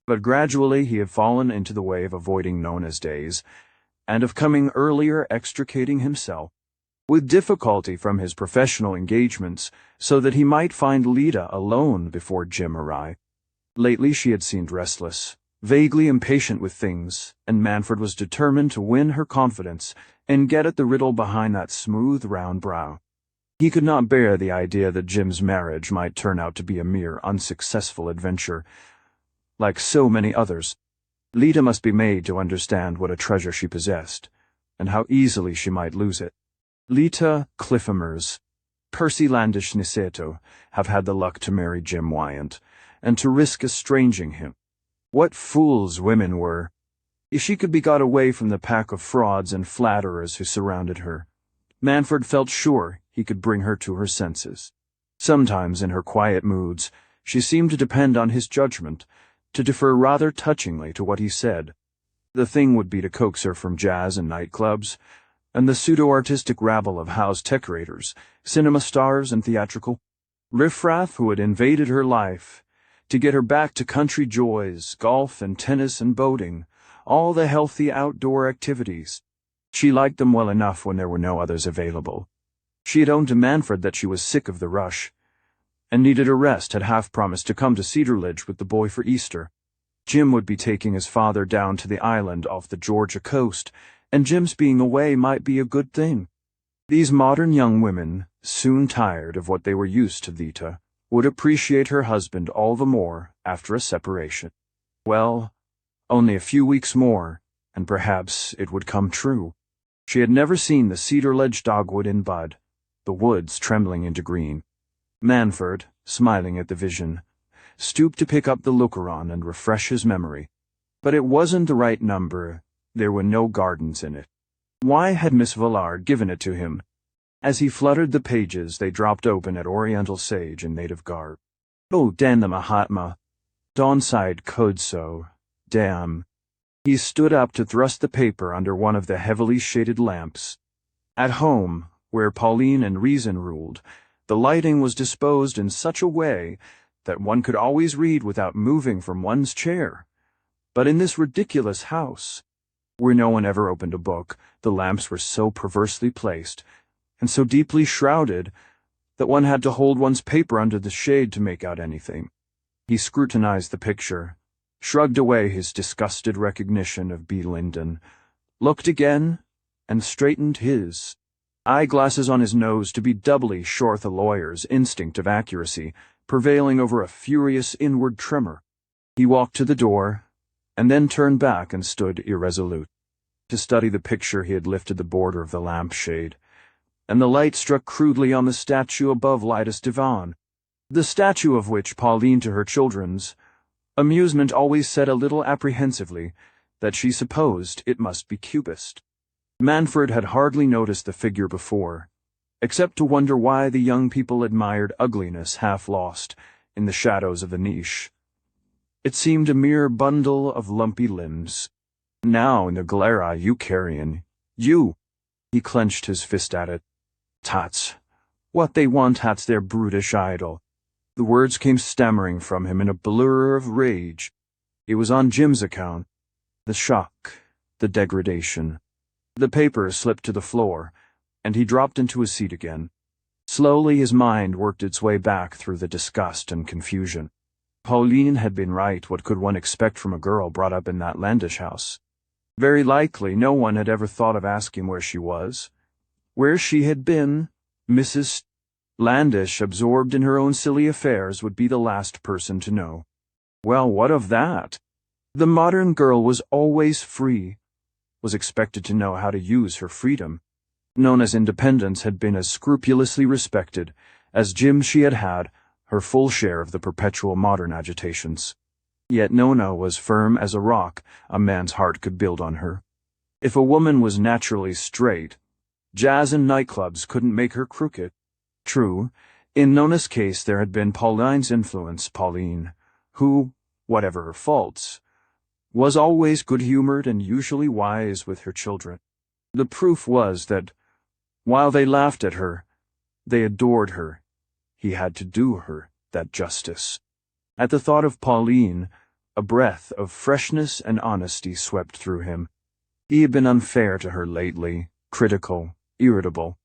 Speaker 1: But gradually he had fallen into the way of avoiding Nona's days, and of coming earlier, extricating himself, with difficulty, from his professional engagements, so that he might find Lita alone before Jim arrived. Lately she had seemed restless, vaguely impatient with things, and Manfred was determined to win her confidence and get at the riddle behind that smooth, round brow. He could not bear the idea that Jim's marriage might turn out to be a mere unsuccessful adventure, like so many others. Lita must be made to understand what a treasure she possessed, and how easily she might lose it. Lita Cliffhamers, Percy Landish Niceto, have had the luck to marry Jim Wyant, and to risk estranging him. What fools women were! If she could be got away from the pack of frauds and flatterers who surrounded her, Manfred felt sure he could bring her to her senses. Sometimes, in her quiet moods, she seemed to depend on his judgment, to defer rather touchingly to what he said. The thing would be to coax her from jazz and nightclubs, and the pseudo-artistic rabble of house decorators, cinema stars and theatrical riffraff who had invaded her life, to get her back to country joys, golf and tennis and boating, all the healthy outdoor activities. She liked them well enough when there were no others available. She had owned to Manfred that she was sick of the rush, and needed a rest, had half promised to come to Cedarledge with the boy for Easter. Jim would be taking his father down to the island off the Georgia coast, and Jim's being away might be a good thing. These modern young women, soon tired of what they were used to Lita, would appreciate her husband all the more after a separation. Well, only a few weeks more, and perhaps it would come true. She had never seen the Cedarledge dogwood in bud, the woods trembling into green. Manfred, smiling at the vision, stooped to pick up the looker-on and refresh his memory. But it wasn't the right number. There were no gardens in it. Why had Miss Villard given it to him? As he fluttered the pages, they dropped open at Oriental Sage in native garb. Oh, damn the Mahatma! Dawn sighed so. Damn. He stood up to thrust the paper under one of the heavily shaded lamps. At home, where Pauline and reason ruled, the lighting was disposed in such a way that one could always read without moving from one's chair. But in this ridiculous house, where no one ever opened a book, the lamps were so perversely placed, and so deeply shrouded, that one had to hold one's paper under the shade to make out anything. He scrutinized the picture, shrugged away his disgusted recognition of B. Linden, looked again, and straightened his. eyeglasses on his nose to be doubly sure the lawyer's instinct of accuracy, prevailing over a furious inward tremor. He walked to the door, and then turned back and stood irresolute. To study the picture he had lifted the border of the lampshade, and the light struck crudely on the statue above Lyda's divan, the statue of which Pauline, to her children's amusement, always said a little apprehensively that she supposed it must be cubist. Manfred had hardly noticed the figure before, except to wonder why the young people admired ugliness half lost in the shadows of the niche. It seemed a mere bundle of lumpy limbs. Now, in the glera Eukaryon, you! He clenched his fist at it. Tats! What they want hat's their brutish idol. The words came stammering from him in a blur of rage. It was on Jim's account. The shock, the degradation. The paper slipped to the floor, and he dropped into his seat again. Slowly his mind worked its way back through the disgust and confusion. Pauline had been right. What could one expect from a girl brought up in that Landish house? Very likely no one had ever thought of asking where she was, where she had been. Mrs. Landish, absorbed in her own silly affairs, would be the last person to know. Well, what of that? The modern girl was always free, was expected to know how to use her freedom. Known as independence had been as scrupulously respected as Jim she had had her full share of the perpetual modern agitations. Yet Nona was firm as a rock a man's heart could build on her. If a woman was naturally straight, jazz and nightclubs couldn't make her crooked. True, in Nona's case there had been Pauline's influence, Pauline, who, whatever her faults, was always good-humored and usually wise with her children. The proof was that, while they laughed at her, they adored her. He had to do her that justice. At the thought of Pauline, a breath of freshness and honesty swept through him. He had been unfair to her lately, critical, irritable.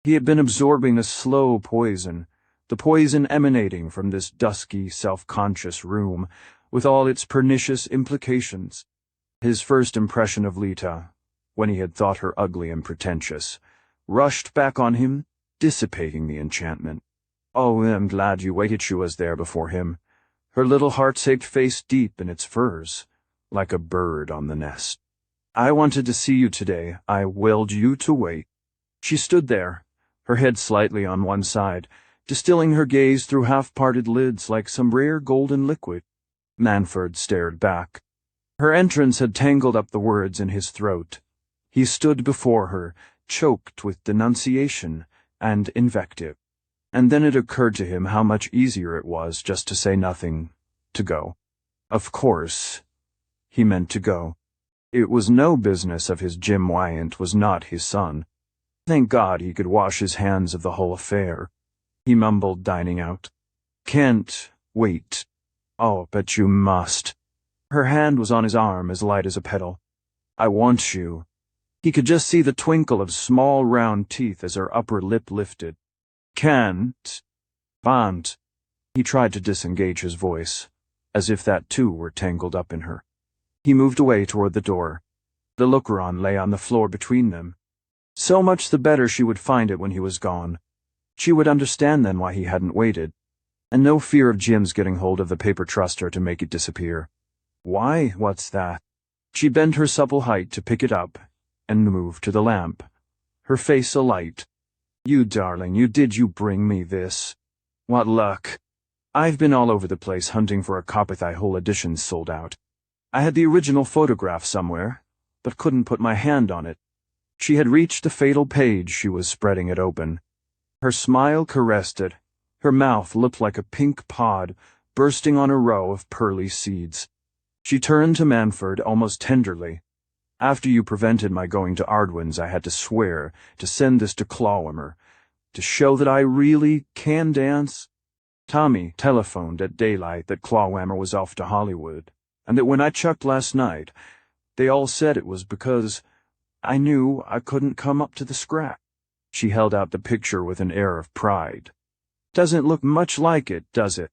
Speaker 1: He had been absorbing a slow poison, the poison emanating from this dusky, self-conscious room, with all its pernicious implications. His first impression of Lita, when he had thought her ugly and pretentious, rushed back on him, dissipating the enchantment. Oh, I'm glad you waited. She was there before him, her little heart-shaped face deep in its furs, like a bird on the nest. I wanted to see you today. I willed you to wait. She stood there, her head slightly on one side, distilling her gaze through half-parted lids like some rare golden liquid. Manfred stared back. Her entrance had tangled up the words in his throat. He stood before her, choked with denunciation and invective. And then it occurred to him how much easier it was just to say nothing, to go. Of course, he meant to go. It was no business of his. Jim Wyant was not his son. Thank God he could wash his hands of the whole affair. He mumbled, dining out. Can't wait. Oh, but you must. Her hand was on his arm, as light as a petal. I want you. He could just see the twinkle of small round teeth as her upper lip lifted. Can't. He tried to disengage his voice, as if that too were tangled up in her. He moved away toward the door. The looker-on lay on the floor between them. So much the better she would find it when he was gone. She would understand then why he hadn't waited, and no fear of Jim's getting hold of the paper truster to make it disappear. Why, what's that? She bent her supple height to pick it up, and moved to the lamp, her face alight. You darling, you bring me this? What luck. I've been all over the place hunting for a copy. Thy whole edition's sold out. I had the original photograph somewhere, but couldn't put my hand on it. She had reached the fatal page. She was spreading it open. Her smile caressed it. Her mouth looked like a pink pod bursting on a row of pearly seeds. She turned to Manfred almost tenderly. After you prevented my going to Ardwin's, I had to swear to send this to Clawhammer, to show that I really can dance. Tommy telephoned at daylight that Clawhammer was off to Hollywood, and that when I chucked last night, they all said it was because I knew I couldn't come up to the scratch. She held out the picture with an air of pride. Doesn't look much like it, does it?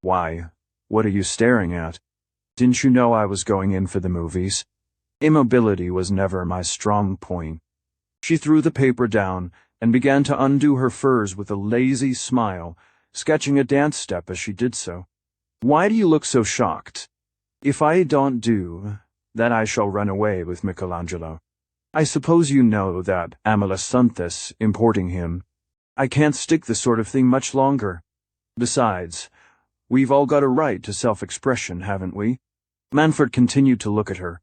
Speaker 1: Why, what are you staring at? Didn't you know I was going in for the movies? Immobility was never my strong point. She threw the paper down and began to undo her furs with a lazy smile, sketching a dance step as she did so. "Why do you look so shocked? If I don't do, then I shall run away with Michelangelo. I suppose you know that Amalasunthes importing him. I can't stick this sort of thing much longer. Besides, we've all got a right to self-expression, haven't we?" Manfred continued to look at her.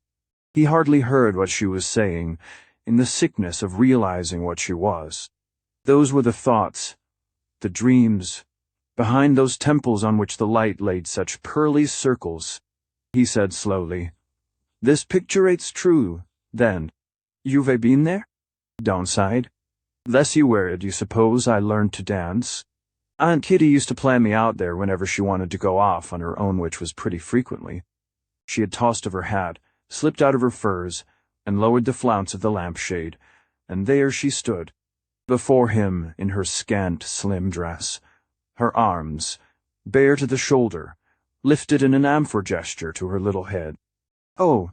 Speaker 1: He hardly heard what she was saying, in the sickness of realizing what she was. Those were the thoughts, the dreams, behind those temples on which the light laid such pearly circles. He said slowly, "This picture ain't true, then. You've been there? Downside? Less you were, do you suppose I learned to dance? Aunt Kitty used to plan me out there whenever she wanted to go off on her own, which was pretty frequently." She had tossed off her hat, slipped out of her furs, and lowered the flounce of the lampshade, and there she stood, before him in her scant, slim dress, her arms, bare to the shoulder, lifted in an amphor gesture to her little head. "Oh,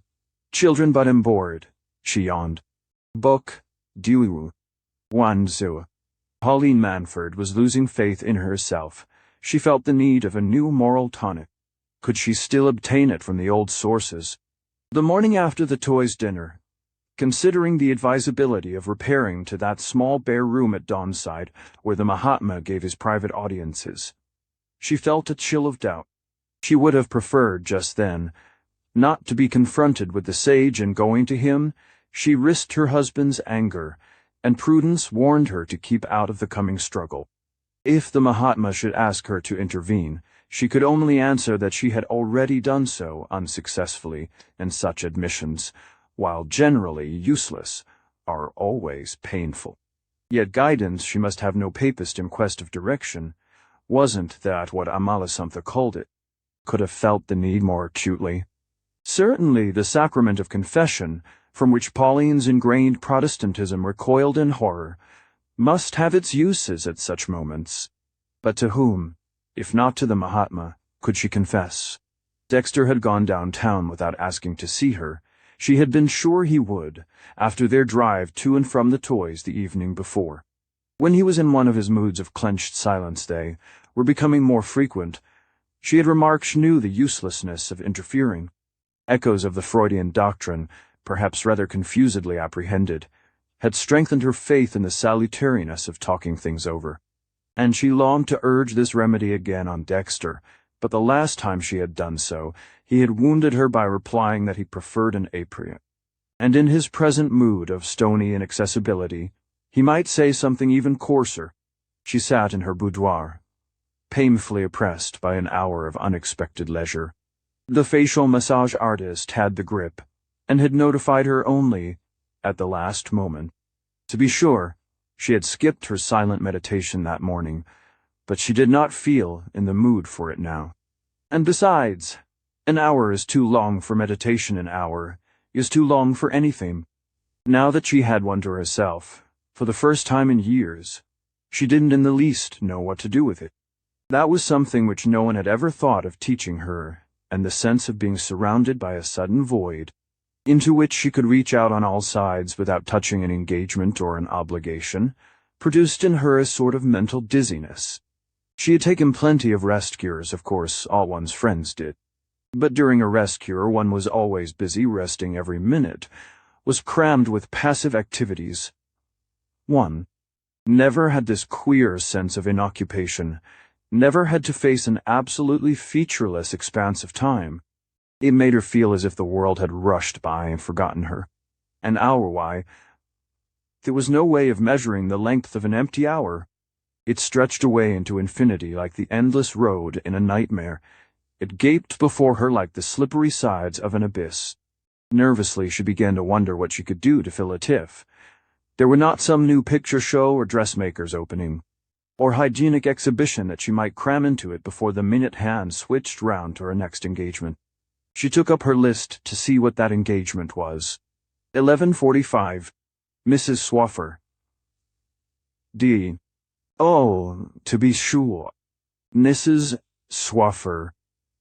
Speaker 1: children, but I'm bored," she yawned. "Book, du, wanzu." Pauline Manfred was losing faith in herself. She felt the need of a new moral tonic. Could she still obtain it from the old sources? The morning after the toys' dinner, considering the advisability of repairing to that small bare room at Dawnside where the Mahatma gave his private audiences, she felt a chill of doubt. She would have preferred, just then, not to be confronted with the sage, and going to him, she risked her husband's anger, and prudence warned her to keep out of the coming struggle. If the Mahatma should ask her to intervene, she could only answer that she had already done so unsuccessfully, and such admissions, while generally useless, are always painful. Yet guidance she must have no papist in quest of direction. Wasn't that what Amalasuntha called it? Could have felt the need more acutely. Certainly the sacrament of confession, from which Pauline's ingrained Protestantism recoiled in horror, must have its uses at such moments. But to whom, if not to the Mahatma, could she confess? Dexter had gone downtown without asking to see her. She had been sure he would, after their drive to and from the toys the evening before. When he was in one of his moods of clenched silence, they were becoming more frequent. She had remarked she knew the uselessness of interfering. Echoes of the Freudian doctrine, perhaps rather confusedly apprehended, had strengthened her faith in the salutariness of talking things over. And she longed to urge this remedy again on Dexter, but the last time she had done so, he had wounded her by replying that he preferred an apria. And in his present mood of stony inaccessibility, he might say something even coarser. She sat in her boudoir, painfully oppressed by an hour of unexpected leisure. The facial massage artist had the grip, and had notified her only at the last moment. To be sure, she had skipped her silent meditation that morning, but she did not feel in the mood for it now. And besides, an hour is too long for meditation. An hour is too long for anything. Now that she had one to herself, for the first time in years, she didn't in the least know what to do with it. That was something which no one had ever thought of teaching her, and the sense of being surrounded by a sudden void, into which she could reach out on all sides without touching an engagement or an obligation, produced in her a sort of mental dizziness. She had taken plenty of rest cures, of course, all one's friends did. But during a rest cure one was always busy, resting every minute, was crammed with passive activities. One never had this queer sense of inoccupation, never had to face an absolutely featureless expanse of time. It made her feel as if the world had rushed by and forgotten her. An hour, why? There was no way of measuring the length of an empty hour. It stretched away into infinity like the endless road in a nightmare. It gaped before her like the slippery sides of an abyss. Nervously she began to wonder what she could do to fill a tiff. There were not some new picture show or dressmaker's opening, or hygienic exhibition that she might cram into it before the minute hand switched round to her next engagement. She took up her list to see what that engagement was. 11:45. Mrs. Swaffer. D. Oh, to be sure. Mrs. Swaffer.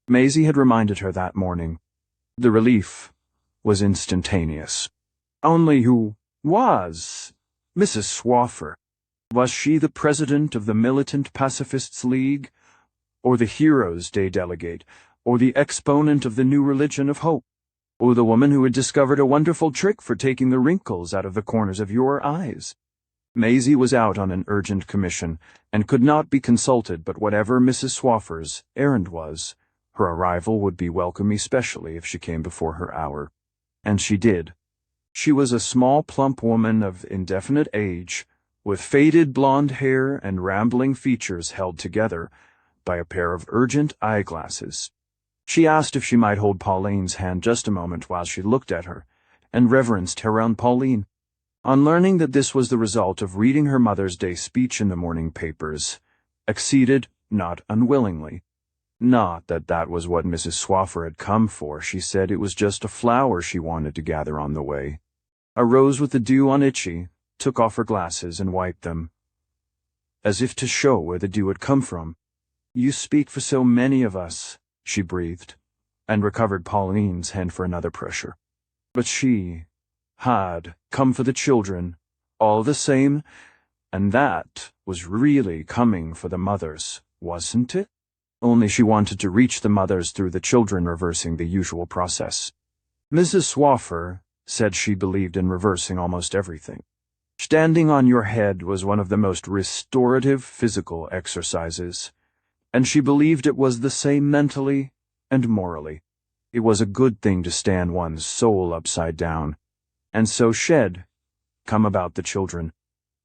Speaker 1: Maisie had reminded her that morning. The relief was instantaneous. Only who was Mrs. Swaffer? Was she the president of the Militant Pacifists League, or the Heroes' Day delegate, or the exponent of the new religion of hope, or the woman who had discovered a wonderful trick for taking the wrinkles out of the corners of your eyes? Maisie was out on an urgent commission, and could not be consulted, but whatever Mrs. Swaffer's errand was, her arrival would be welcome, especially if she came before her hour. And she did. She was a small, plump woman of indefinite age, with faded blonde hair and rambling features held together by a pair of urgent eyeglasses. She asked if she might hold Pauline's hand just a moment while she looked at her, and reverenced her own Pauline. On learning that this was the result of reading her Mother's Day speech in the morning papers, acceded not unwillingly. Not that that was what Mrs. Swaffer had come for. She said it was just a flower she wanted to gather on the way. Arose with the dew on itchy, took off her glasses and wiped them, as if to show where the dew had come from. "You speak for so many of us," she breathed, and recovered Pauline's hand for another pressure. But she had come for the children, all the same, and that was really coming for the mothers, wasn't it? Only she wanted to reach the mothers through the children, reversing the usual process. Mrs. Swaffer said she believed in reversing almost everything. Standing on your head was one of the most restorative physical exercises, and she believed it was the same mentally and morally. It was a good thing to stand one's soul upside down, and so come about the children.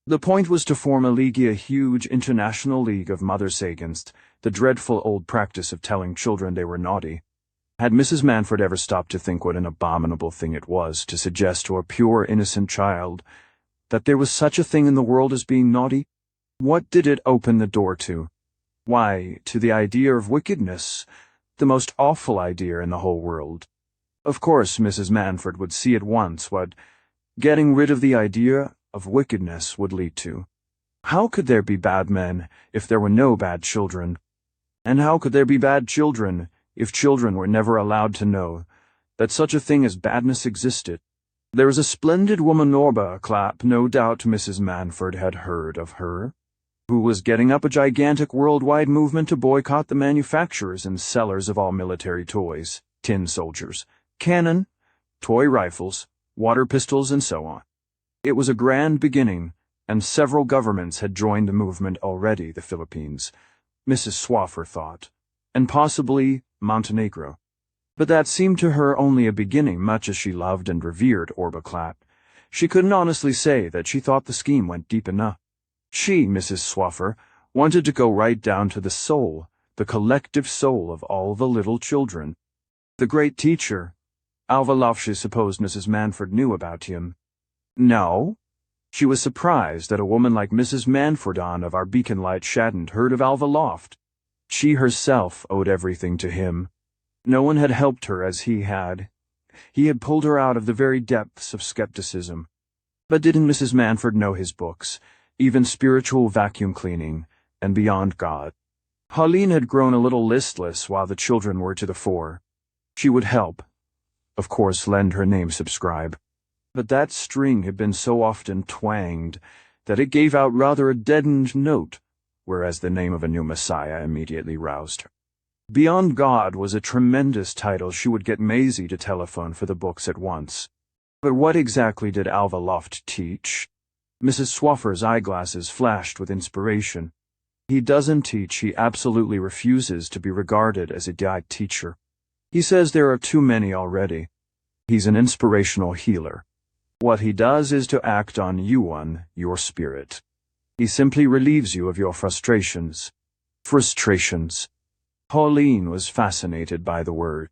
Speaker 1: The point was to form a huge international league of mothers against the dreadful old practice of telling children they were naughty. Had Mrs. Manford ever stopped to think what an abominable thing it was to suggest to a pure, innocent child that there was such a thing in the world as being naughty? What did it open the door to? Why, to the idea of wickedness, the most awful idea in the whole world. Of course, Mrs. Manford would see at once what getting rid of the idea of wickedness would lead to. How could there be bad men if there were no bad children? And how could there be bad children if children were never allowed to know that such a thing as badness existed? There is a splendid woman, Norba Clapp, no doubt Mrs. Manford had heard of her, who was getting up a gigantic worldwide movement to boycott the manufacturers and sellers of all military toys, tin soldiers, cannon, toy rifles, water pistols, and so on. It was a grand beginning, and several governments had joined the movement already, the Philippines, Mrs. Swaffer thought, and possibly Montenegro. But that seemed to her only a beginning. Much as she loved and revered Orba Clapp, she couldn't honestly say that she thought the scheme went deep enough. She, Mrs. Swaffer, wanted to go right down to the soul, the collective soul of all the little children. The great teacher, Alva Loft, she supposed Mrs. Manford knew about him. No? She was surprised that a woman like Mrs. Manfordon of our Beacon-Light hadn't heard of Alva Loft. She herself owed everything to him. No one had helped her as he had. He had pulled her out of the very depths of skepticism. But didn't Mrs. Manford know his books, even Spiritual Vacuum Cleaning, and Beyond God? Pauline had grown a little listless while the children were to the fore. She would help. Of course, lend her name, subscribe. But that string had been so often twanged that it gave out rather a deadened note, whereas the name of a new Messiah immediately roused her. Beyond God was a tremendous title. She would get Maisie to telephone for the books at once. But what exactly did Alva Loft teach? Mrs. Swaffer's eyeglasses flashed with inspiration. He doesn't teach. He absolutely refuses to be regarded as a diet teacher. He says there are too many already. He's an inspirational healer. What he does is to act on your spirit. He simply relieves you of your frustrations. Frustrations. Pauline was fascinated by the word.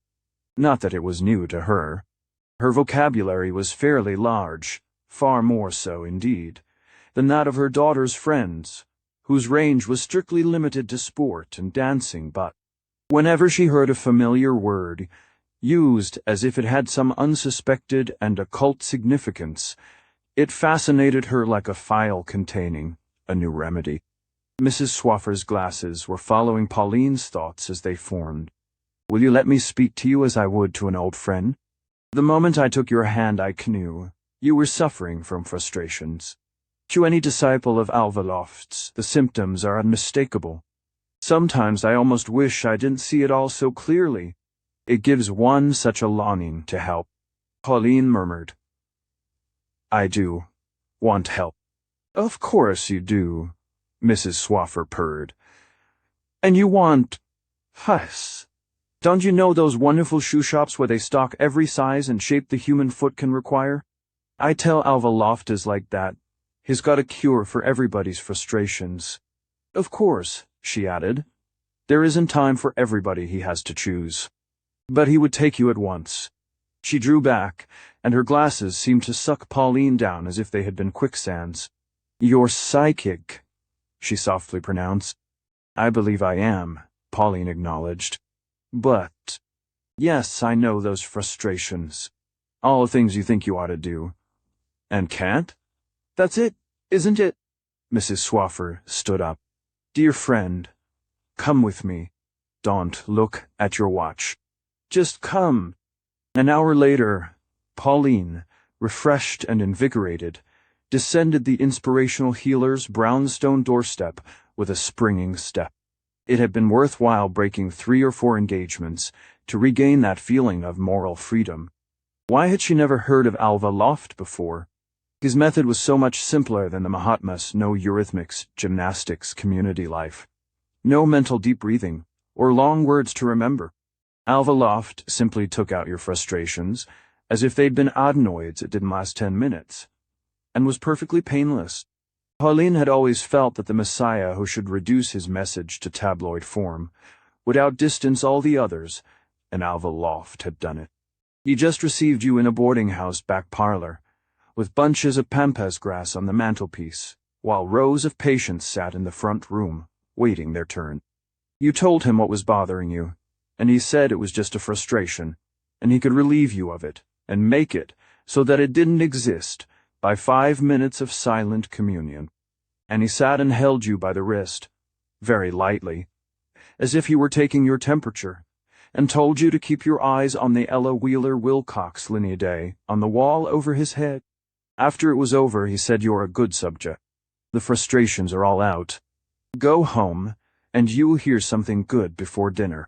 Speaker 1: Not that it was new to her. Her vocabulary was fairly large, far more so, indeed, than that of her daughter's friends, whose range was strictly limited to sport and dancing, but whenever she heard a familiar word, used as if it had some unsuspected and occult significance, it fascinated her like a phial containing a new remedy. Mrs. Swaffer's glasses were following Pauline's thoughts as they formed. Will you let me speak to you as I would to an old friend? The moment I took your hand I knew you were suffering from frustrations. To any disciple of Alva Loft's, the symptoms are unmistakable. Sometimes I almost wish I didn't see it all so clearly. It gives one such a longing to help. Pauline murmured. I do want help. Of course you do, Mrs. Swaffer purred. And you want... Huss. Don't you know those wonderful shoe shops where they stock every size and shape the human foot can require? I tell Alva Loft is like that. He's got a cure for everybody's frustrations. Of course, she added, there isn't time for everybody he has to choose. But he would take you at once. She drew back, and her glasses seemed to suck Pauline down as if they had been quicksands. You're psychic, she softly pronounced. I believe I am, Pauline acknowledged. But, yes, I know those frustrations. All the things you think you ought to do. And can't? That's it, isn't it? Mrs. Swaffer stood up. Dear friend, come with me. Don't look at your watch. Just come. An hour later, Pauline, refreshed and invigorated, descended the inspirational healer's brownstone doorstep with a springing step. It had been worthwhile breaking 3 or 4 engagements to regain that feeling of moral freedom. Why had she never heard of Alva Loft before? His method was so much simpler than the Mahatma's no eurythmics, gymnastics, community life. No mental deep breathing, or long words to remember. Alva Loft simply took out your frustrations, as if they'd been adenoids it didn't last 10 minutes, and was perfectly painless. Pauline had always felt that the Messiah who should reduce his message to tabloid form would outdistance all the others, and Alva Loft had done it. He just received you in a boarding-house back parlor, with bunches of pampas grass on the mantelpiece, while rows of patients sat in the front room, waiting their turn. You told him what was bothering you, and he said it was just a frustration, and he could relieve you of it, and make it so that it didn't exist, by 5 minutes of silent communion. And he sat and held you by the wrist, very lightly, as if he were taking your temperature, and told you to keep your eyes on the Ella Wheeler Wilcox Lineae on the wall over his head. After it was over, he said you're a good subject. The frustrations are all out. Go home, and you'll hear something good before dinner.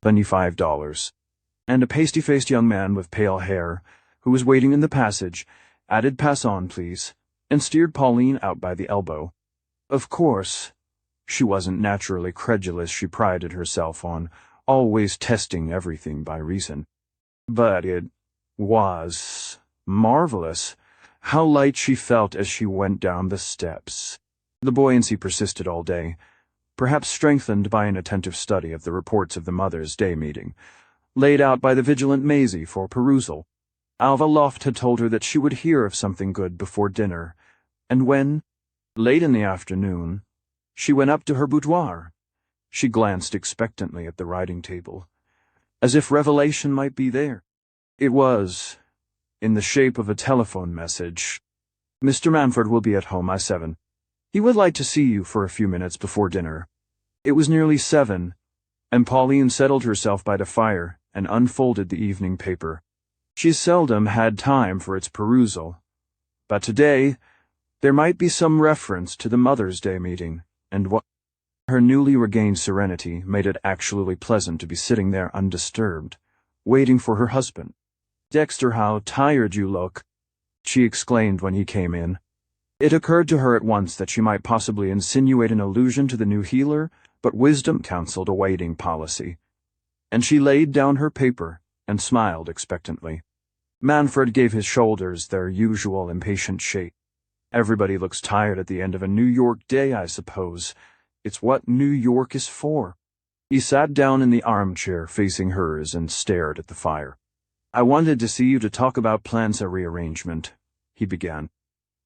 Speaker 1: $25. And a pasty-faced young man with pale hair, who was waiting in the passage, added pass on, please, and steered Pauline out by the elbow. Of course, she wasn't naturally credulous. She prided herself on always testing everything by reason. But it was marvelous how light she felt as she went down the steps. The buoyancy persisted all day, perhaps strengthened by an attentive study of the reports of the Mother's Day meeting, laid out by the vigilant Maisie for perusal. Alva Loft had told her that she would hear of something good before dinner, and when, late in the afternoon, she went up to her boudoir, she glanced expectantly at the writing table, as if revelation might be there. It was, in the shape of a telephone message. Mr. Manford will be at home by 7. He would like to see you for a few minutes before dinner. It was nearly 7, and Pauline settled herself by the fire and unfolded the evening paper. She seldom had time for its perusal, but today there might be some reference to the Mother's Day meeting, and what her newly regained serenity made it actually pleasant to be sitting there undisturbed, waiting for her husband. Dexter, how tired you look, she exclaimed when he came in. It occurred to her at once that she might possibly insinuate an allusion to the new healer, but wisdom counseled a waiting policy, and she laid down her paper and smiled expectantly. Manfred gave his shoulders their usual impatient shake. Everybody looks tired at the end of a New York day, I suppose. It's what New York is for. He sat down in the armchair facing hers and stared at the fire. I wanted to see you to talk about plans of rearrangement, he began.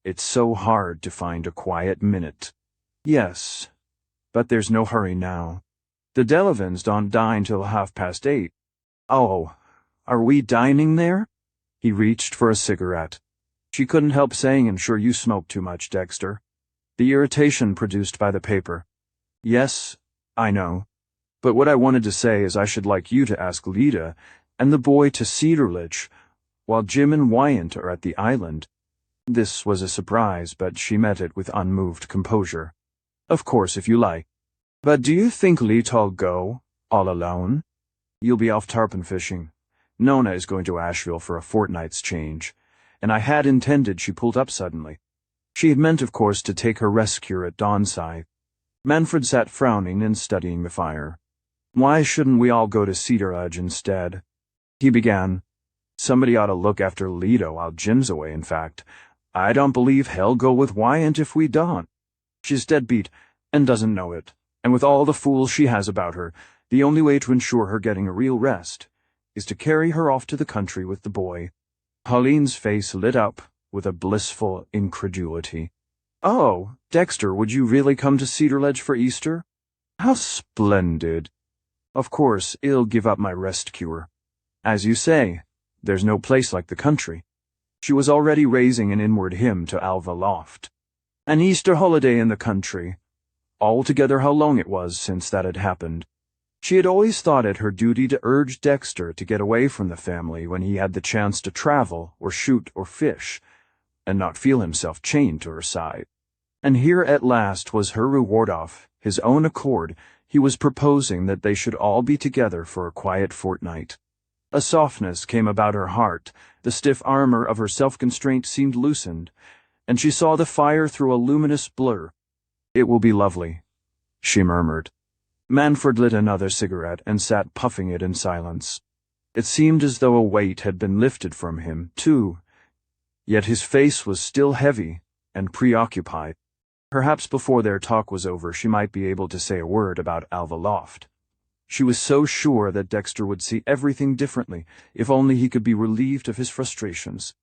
Speaker 1: It's so hard to find a quiet minute. Yes, but there's no hurry now. The Delavins don't dine till 8:30. Oh, are we dining there? He reached for a cigarette. She couldn't help saying, I'm sure you smoke too much, Dexter. The irritation produced by the paper. Yes, I know. But what I wanted to say is I should like you to ask Lida and the boy to Cedarledge, while Jim and Wyant are at the island. This was a surprise, but she met it with unmoved composure. Of course, if you like. But do you think Leet'll go, all alone? You'll be off tarpon fishing. Nona is going to Asheville for a fortnight's change, and I had intended. She pulled up suddenly. She had meant, of course, to take her rescuer at Dawnside. Manfred sat frowning and studying the fire. Why shouldn't we all go to Cedar Ledge instead? He began. Somebody ought to look after Leto while Jim's away, in fact. I don't believe he'll go with Wyant if we don't. She's deadbeat, and doesn't know it, and with all the fools she has about her, the only way to ensure her getting a real rest is to carry her off to the country with the boy. Pauline's face lit up with a blissful incredulity. Oh, Dexter, would you really come to Cedar Ledge for Easter? How splendid. Of course, I'll give up my rest cure. As you say, there's no place like the country. She was already raising an inward hymn to Alva Loft. An Easter holiday in the country. Altogether how long it was since that had happened. She had always thought it her duty to urge Dexter to get away from the family when he had the chance to travel or shoot or fish, and not feel himself chained to her side. And here at last was her reward. Off his own accord, he was proposing that they should all be together for a quiet fortnight. A softness came about her heart, the stiff armor of her self-constraint seemed loosened, and she saw the fire through a luminous blur. It will be lovely, she murmured. Manfred lit another cigarette and sat puffing it in silence. It seemed as though a weight had been lifted from him, too, yet his face was still heavy and preoccupied. Perhaps before their talk was over she might be able to say a word about Alva Loft. She was so sure that Dexter would see everything differently, if only he could be relieved of his frustrations.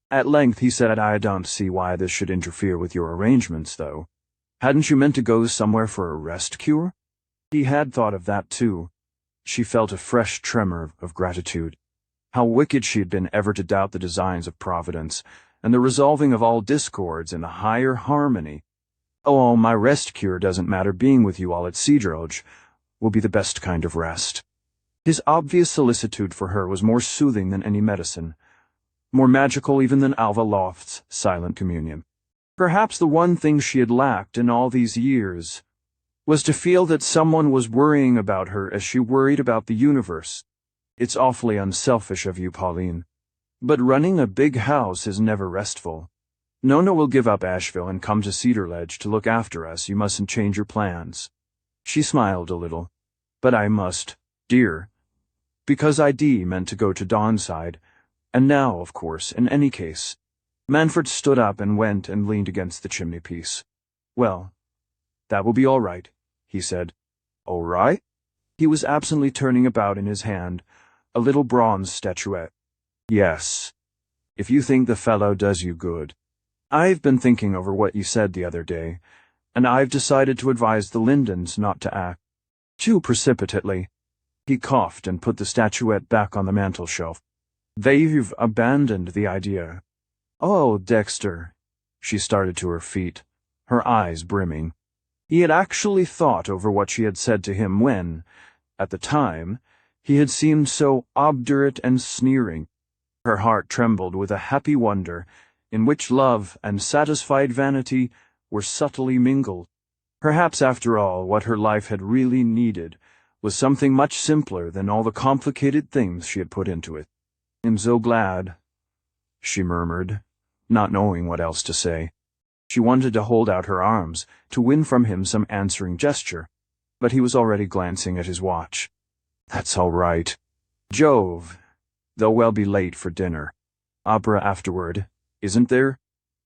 Speaker 1: At length he said, I don't see why this should interfere with your arrangements, though. Hadn't you meant to go somewhere for a rest cure? He had thought of that, too. She felt a fresh tremor of gratitude. How wicked she had been ever to doubt the designs of Providence, and the resolving of all discords in a higher harmony. Oh, my rest cure doesn't matter. Being with you all at Cedar Ledge will be the best kind of rest. His obvious solicitude for her was more soothing than any medicine, more magical even than Alva Loft's silent communion. Perhaps the one thing she had lacked in all these years was to feel that someone was worrying about her as she worried about the universe. It's awfully unselfish of you, Pauline. But running a big house is never restful. Nona will give up Asheville and come to Cedar Ledge to look after us. You mustn't change your plans. She smiled a little. But I must, dear. Because I meant to go to Dawnside, and now, of course, in any case. Manfred stood up and went and leaned against the chimney-piece. Well, that will be all right, he said. All right? He was absently turning about in his hand a little bronze statuette. Yes, if you think the fellow does you good. I've been thinking over what you said the other day, and I've decided to advise the Lindens not to act too precipitately. He coughed and put the statuette back on the mantel-shelf. They've abandoned the idea. Oh, Dexter. She started to her feet, her eyes brimming. He had actually thought over what she had said to him when, at the time, he had seemed so obdurate and sneering. Her heart trembled with a happy wonder, in which love and satisfied vanity were subtly mingled. Perhaps, after all, what her life had really needed was something much simpler than all the complicated things she had put into it. I'm so glad, she murmured, not knowing what else to say. She wanted to hold out her arms, to win from him some answering gesture, but he was already glancing at his watch. That's all right. Jove, they'll well be late for dinner. Opera afterward, isn't there?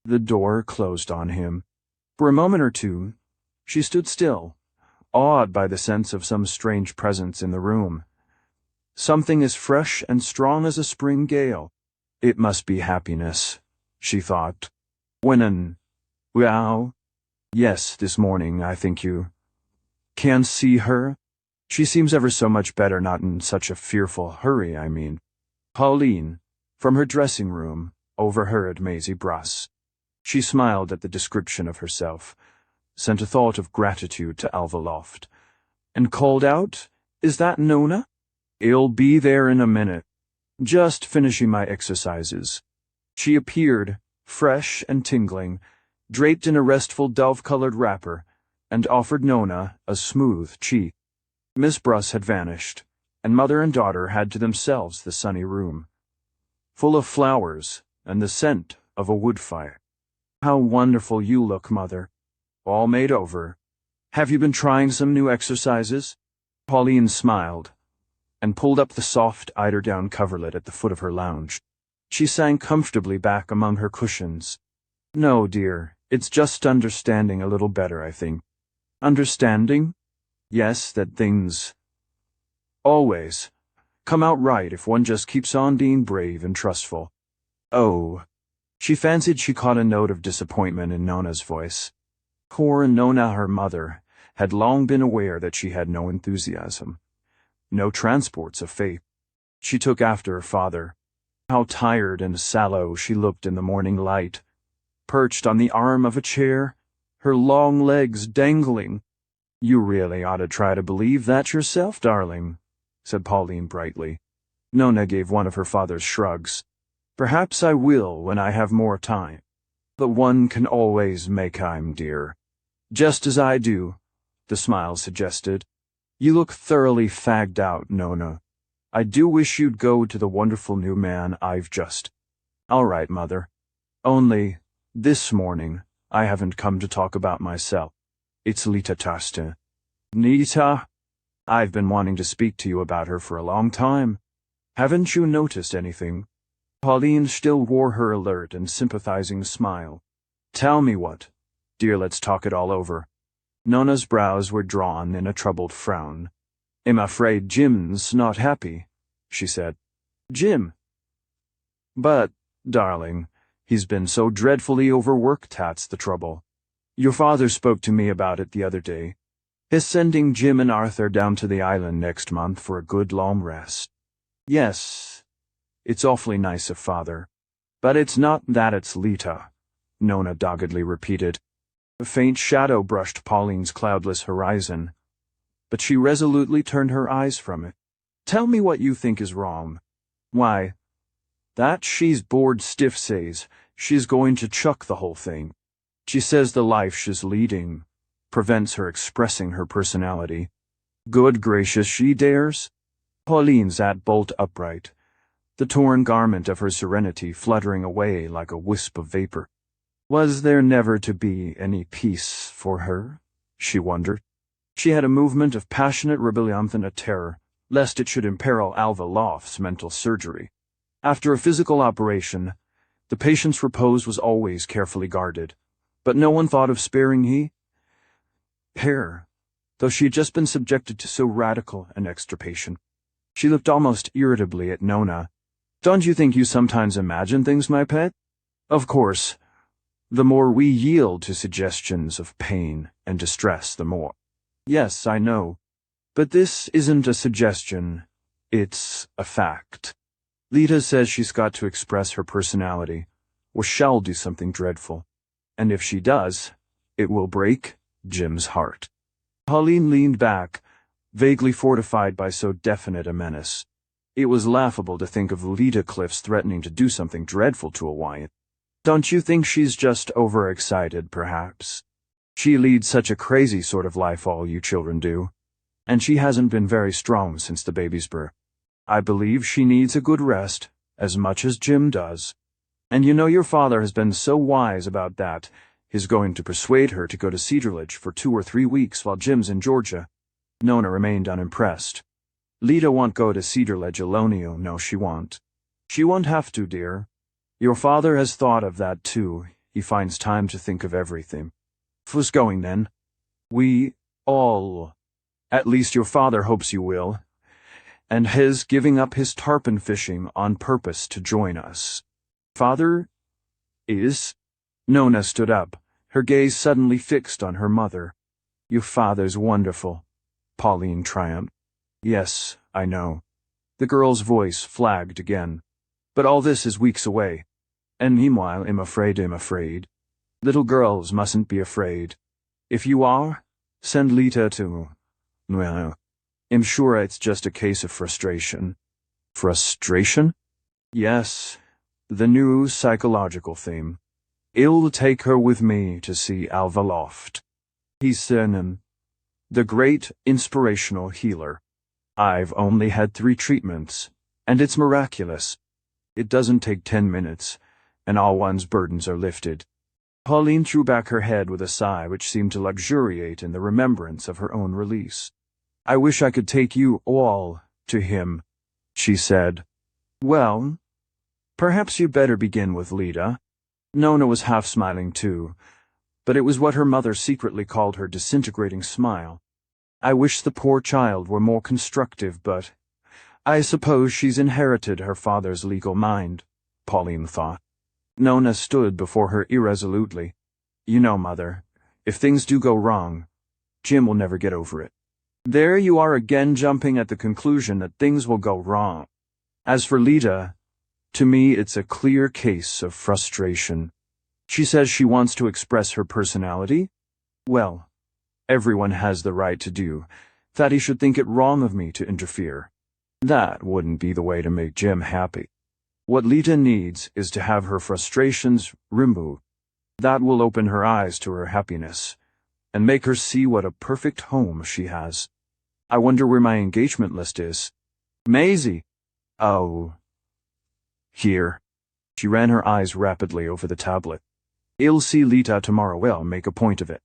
Speaker 1: The door closed on him. For a moment or two, she stood still, awed by the sense of some strange presence in the room. Something as fresh and strong as a spring gale. It must be happiness, she thought. Well, yes, this morning, I think you can see her. She seems ever so much better, not in such a fearful hurry, I mean. Pauline, from her dressing room, overheard Maisie Brass. She smiled at the description of herself, sent a thought of gratitude to Alva Loft, and called out, Is that Nona? I'll be there in a minute. Just finishing my exercises. She appeared, fresh and tingling, draped in a restful dove-colored wrapper, and offered Nona a smooth cheek. Miss Bruss had vanished, and mother and daughter had to themselves the sunny room, full of flowers and the scent of a wood fire. "How wonderful you look, Mother. All made over. Have you been trying some new exercises?" Pauline smiled and pulled up the soft eiderdown coverlet at the foot of her lounge. She sank comfortably back among her cushions. "No, dear, it's just understanding a little better, I think." "Understanding?" "Yes, that things always come out right if one just keeps on being brave and trustful." "Oh." She fancied she caught a note of disappointment in Nona's voice. Poor Nona, her mother, had long been aware that she had no enthusiasm, no transports of faith. She took after her father. How tired and sallow she looked in the morning light, perched on the arm of a chair, her long legs dangling. "You really ought to try to believe that yourself, darling," said Pauline brightly. Nona gave one of her father's shrugs. "Perhaps I will when I have more time. But one can always make time, dear." "Just as I do," the smile suggested. "You look thoroughly fagged out, Nona. I do wish you'd go to the wonderful new man I've just—" "All right, Mother. Only, this morning, I haven't come to talk about myself. It's Lita Tarste." "Nita? I've been wanting to speak to you about her for a long time. Haven't you noticed anything?" Pauline still wore her alert and sympathizing smile. "Tell me what. Dear, let's talk it all over." Nona's brows were drawn in a troubled frown. "I'm afraid Jim's not happy," she said. "Jim?" "But, darling, he's been so dreadfully overworked, that's the trouble. Your father spoke to me about it the other day. He's sending Jim and Arthur down to the island next month for a good long rest." "Yes, it's awfully nice of Father. But it's not that, it's Lita," Nona doggedly repeated. A faint shadow brushed Pauline's cloudless horizon, but she resolutely turned her eyes from it. "Tell me what you think is wrong." "Why, that she's bored stiff says she's going to chuck the whole thing. She says the life she's leading prevents her expressing her personality." "Good gracious, she dares?" Pauline sat bolt upright, the torn garment of her serenity fluttering away like a wisp of vapor. Was there never to be any peace for her? She wondered. She had a movement of passionate rebellion and a terror, lest it should imperil Alva Loft's mental surgery. After a physical operation, the patient's repose was always carefully guarded, but no one thought of sparing her, though she had just been subjected to so radical an extirpation. She looked almost irritably at Nona. "Don't you think you sometimes imagine things, my pet? Of course, the more we yield to suggestions of pain and distress, the more." "Yes, I know. But this isn't a suggestion. It's a fact. Lita says she's got to express her personality, or shall do something dreadful. And if she does, it will break Jim's heart." Pauline leaned back, vaguely fortified by so definite a menace. It was laughable to think of Lita Cliffs threatening to do something dreadful to a Wyatt. "Don't you think she's just overexcited, perhaps? She leads such a crazy sort of life, all you children do. And she hasn't been very strong since the baby's birth. I believe she needs a good rest, as much as Jim does. And you know your father has been so wise about that, he's going to persuade her to go to Cedarledge for 2 or 3 weeks while Jim's in Georgia." Nona remained unimpressed. "Lita won't go to Cedarledge alone, no, she won't. She won't have to, dear. Your father has thought of that, too. He finds time to think of everything." "Who's going, then?" "We all. At least your father hopes you will. And his giving up his tarpon fishing on purpose to join us." "Father is?" Nona stood up, her gaze suddenly fixed on her mother. "Your father's wonderful," Pauline triumphed. "Yes, I know." The girl's voice flagged again. "But all this is weeks away. And meanwhile, I'm afraid. Little girls mustn't be afraid. If you are, send Lita to— well, I'm sure it's just a case of frustration." "Frustration?" "Yes, the new psychological theme. I'll take her with me to see Alva Loft. He's Senem, the great inspirational healer. I've only had 3 treatments, and it's miraculous. It doesn't take 10 minutes, and all one's burdens are lifted. Pauline threw back her head with a sigh which seemed to luxuriate in the remembrance of her own release. I wish I could take you all to him, she said. Well, perhaps you'd better begin with Lida. Nona was half smiling too, but it was what her mother secretly called her disintegrating smile. I wish the poor child were more constructive, but I suppose she's inherited her father's legal mind, Pauline thought. Nona stood before her irresolutely. You know, Mother, if things do go wrong, Jim will never get over it. There you are again, jumping at the conclusion that things will go wrong. As for Lida, to me it's a clear case of frustration. She says she wants to express her personality. Well, everyone has the right to do. Thaddy should think it wrong of me to interfere. That wouldn't be the way to make Jim happy. What Lida needs is to have her frustrations removed. That will open her eyes to her happiness, and make her see what a perfect home she has. I wonder where my engagement list is. Maisie! Oh. Here. She ran her eyes rapidly over the tablet. I'll see Lita tomorrow. I'll make a point of it.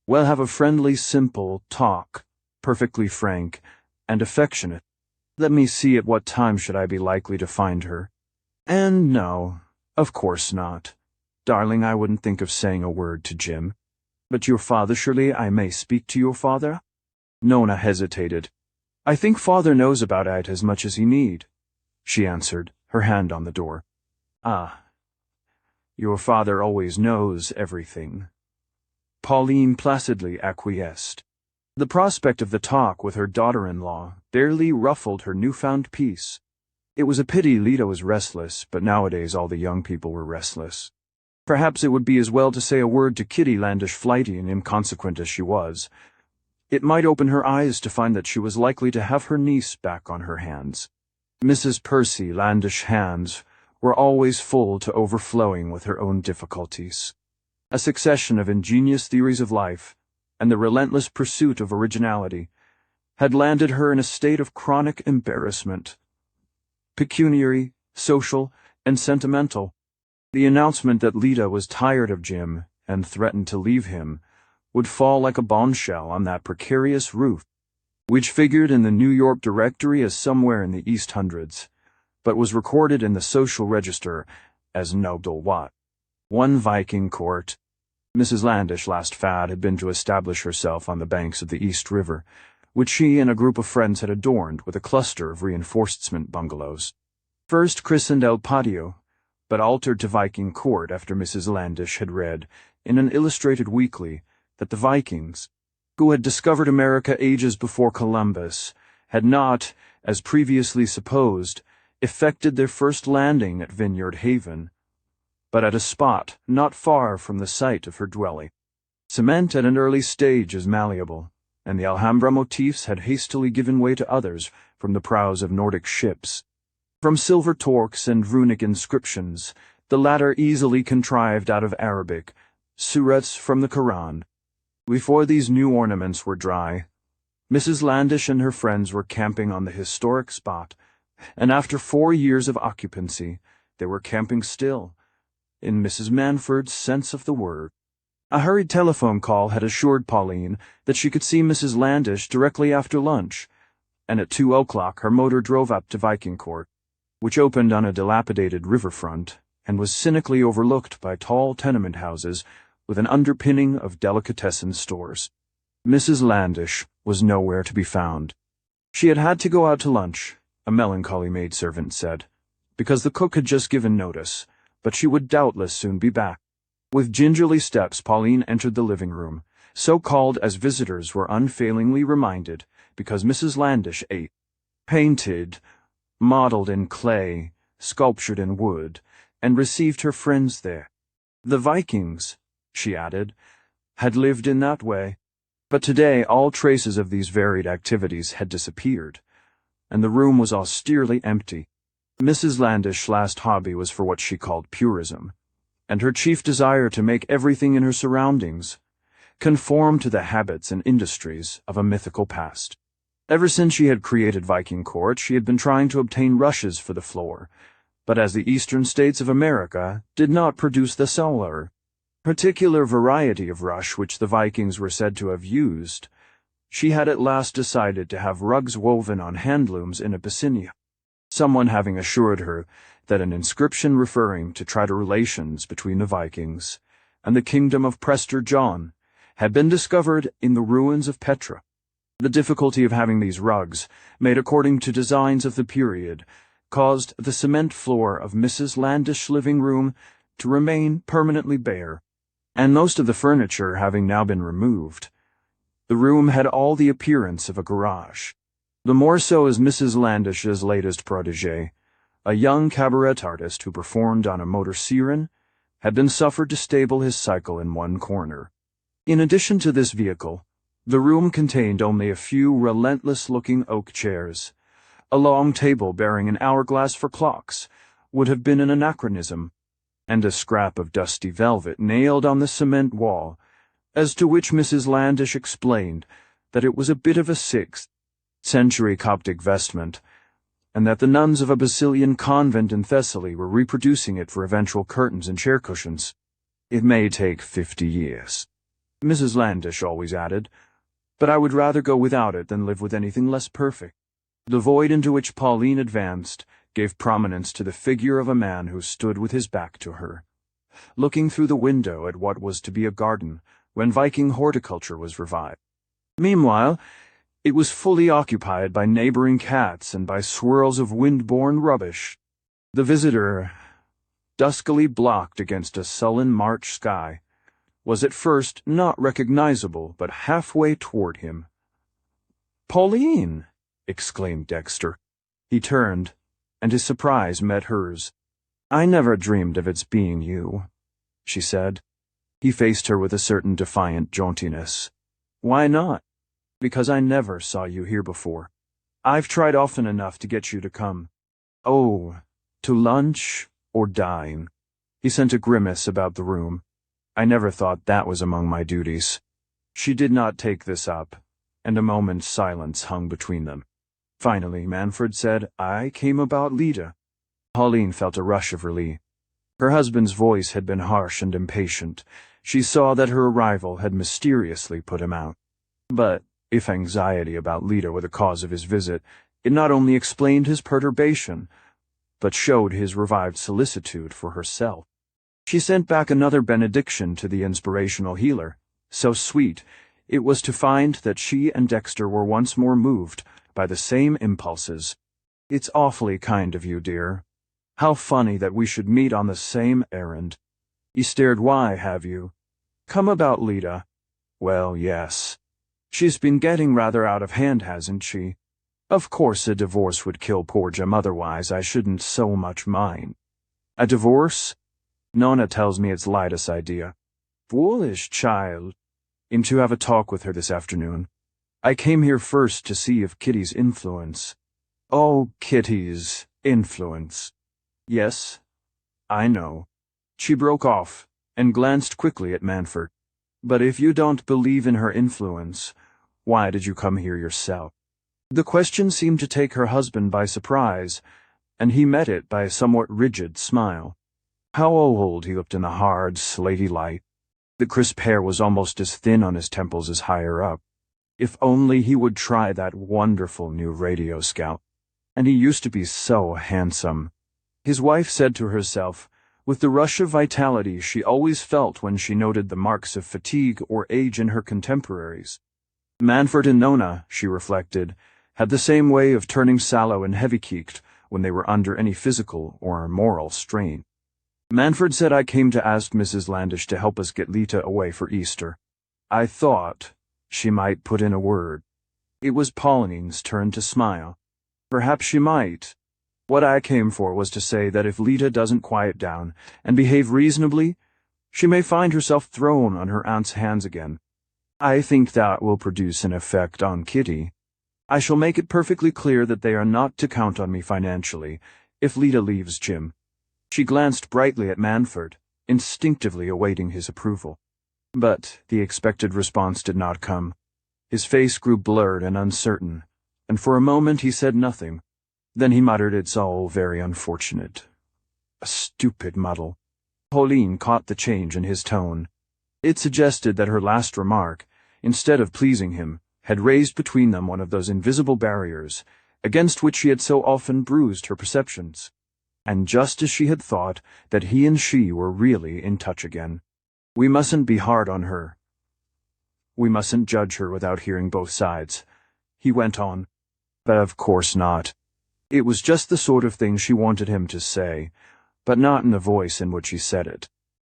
Speaker 1: We'll have a friendly, simple talk, perfectly frank and affectionate. Let me see, at what time should I be likely to find her? And no, of course not. Darling, I wouldn't think of saying a word to Jim. But your father, surely I may speak to your father? Nona hesitated. I think Father knows about it as much as he need, she answered, her hand on the door. Ah, your father always knows everything. Pauline placidly acquiesced. The prospect of the talk with her daughter-in-law barely ruffled her newfound peace. It was a pity Lida was restless, but nowadays all the young people were restless. Perhaps it would be as well to say a word to Kitty, landish, flighty, and inconsequent as she was. It might open her eyes to find that she was likely to have her niece back on her hands. Mrs. Percy, landish hands, were always full to overflowing with her own difficulties. A succession of ingenious theories of life, and the relentless pursuit of originality, had landed her in a state of chronic embarrassment. Pecuniary, social, and sentimental. The announcement that Lida was tired of Jim and threatened to leave him would fall like a bombshell on that precarious roof, which figured in the New York directory as somewhere in the East Hundreds, but was recorded in the social register as Nobel Watt. 1 Viking Court. Mrs. Landish's last fad had been to establish herself on the banks of the East River, which she and a group of friends had adorned with a cluster of reinforcement bungalows. First christened El Patio, but altered to Viking Court after Mrs. Landish had read, in an illustrated weekly, that the Vikings, who had discovered America ages before Columbus, had not, as previously supposed, effected their first landing at Vineyard Haven, but at a spot not far from the site of her dwelling. Cement at an early stage is malleable, and the Alhambra motifs had hastily given way to others from the prows of Nordic ships. From silver torques and runic inscriptions, the latter easily contrived out of Arabic, surahs from the Quran. Before these new ornaments were dry, Mrs. Landish and her friends were camping on the historic spot, and after 4 years of occupancy, they were camping still, in Mrs. Manford's sense of the word. A hurried telephone call had assured Pauline that she could see Mrs. Landish directly after lunch, and at 2:00 her motor drove up to Viking Court, which opened on a dilapidated riverfront and was cynically overlooked by tall tenement houses with an underpinning of delicatessen stores. Mrs. Landish was nowhere to be found. She had had to go out to lunch, a melancholy maidservant said, because the cook had just given notice, but she would doubtless soon be back. With gingerly steps Pauline entered the living room, so called as visitors were unfailingly reminded, because Mrs. Landish ate, painted, modeled in clay, sculptured in wood, and received her friends there. The Vikings, she added, had lived in that way, but today all traces of these varied activities had disappeared, and the room was austerely empty. Mrs. Landish's last hobby was for what she called purism, and her chief desire to make everything in her surroundings conform to the habits and industries of a mythical past. Ever since she had created Viking Court, she had been trying to obtain rushes for the floor, but as the eastern states of America did not produce the similar, particular variety of rush which the Vikings were said to have used, she had at last decided to have rugs woven on handlooms in Abyssinia, someone having assured her that an inscription referring to trade relations between the Vikings and the kingdom of Prester John had been discovered in the ruins of Petra. The difficulty of having these rugs, made according to designs of the period, caused the cement floor of Mrs. Landish's living room to remain permanently bare, and most of the furniture having now been removed, the room had all the appearance of a garage. The more so as Mrs. Landish's latest protégé, a young cabaret artist who performed on a motor siren, had been suffered to stable his cycle in one corner. In addition to this vehicle, the room contained only a few relentless-looking oak chairs. A long table bearing an hourglass for clocks would have been an anachronism, and a scrap of dusty velvet nailed on the cement wall, as to which Mrs. Landish explained that it was a bit of a 6th-century Coptic vestment, and that the nuns of a Basilian convent in Thessaly were reproducing it for eventual curtains and chair cushions. It may take 50 years, Mrs. Landish always added, but I would rather go without it than live with anything less perfect. The void into which Pauline advanced gave prominence to the figure of a man who stood with his back to her, looking through the window at what was to be a garden when Viking horticulture was revived. Meanwhile, it was fully occupied by neighboring cats and by swirls of wind-borne rubbish. The visitor, duskily blocked against a sullen March sky, was at first not recognizable but halfway toward him. "Pauline!" exclaimed Dexter. He turned, and his surprise met hers. "I never dreamed of its being you," she said. He faced her with a certain defiant jauntiness. "Why not?" "Because I never saw you here before. I've tried often enough to get you to come." "Oh, to lunch or dine?" He sent a grimace about the room. "I never thought that was among my duties." She did not take this up, and a moment's silence hung between them. Finally, Manfred said, "I came about Lita." Pauline felt a rush of relief. Her husband's voice had been harsh and impatient. She saw that her arrival had mysteriously put him out. But if anxiety about Lita were the cause of his visit, it not only explained his perturbation, but showed his revived solicitude for herself. She sent back another benediction to the inspirational healer, so sweet it was to find that she and Dexter were once more moved by the same impulses. "It's awfully kind of you, dear. How funny that we should meet on the same errand." He stared. "Why have you come about Lita?" "Well, yes. She's been getting rather out of hand, hasn't she? Of course a divorce would kill poor Jim, otherwise I shouldn't so much mind." "A divorce? Nona tells me it's Lida's idea." "Foolish child. I'm to have a talk with her this afternoon. I came here first to see if Kitty's influence—" "Oh, Kitty's influence. Yes, I know." She broke off and glanced quickly at Manfred. "But if you don't believe in her influence, why did you come here yourself?" The question seemed to take her husband by surprise, and he met it by a somewhat rigid smile. How old he looked in the hard, slaty light. The crisp hair was almost as thin on his temples as higher up. If only he would try that wonderful new radio scout. And he used to be so handsome. His wife said to herself, with the rush of vitality she always felt when she noted the marks of fatigue or age in her contemporaries. Manfred and Nona, she reflected, had the same way of turning sallow and heavy-cheeked when they were under any physical or moral strain. Manfred said, "I came to ask Mrs. Landish to help us get Lita away for Easter. I thought she might put in a word." It was Pauline's turn to smile. "Perhaps she might. What I came for was to say that if Lita doesn't quiet down and behave reasonably, she may find herself thrown on her aunt's hands again. I think that will produce an effect on Kitty. I shall make it perfectly clear that they are not to count on me financially if Lita leaves Jim." She glanced brightly at Manfred, instinctively awaiting his approval. But the expected response did not come. His face grew blurred and uncertain, and for a moment he said nothing. Then he muttered, "It's all very unfortunate. A stupid muddle." Pauline caught the change in his tone. It suggested that her last remark, instead of pleasing him, had raised between them one of those invisible barriers against which she had so often bruised her perceptions. And just as she had thought that he and she were really in touch again. "We mustn't be hard on her. We mustn't judge her without hearing both sides," he went on. But of course not. It was just the sort of thing she wanted him to say, but not in the voice in which he said it.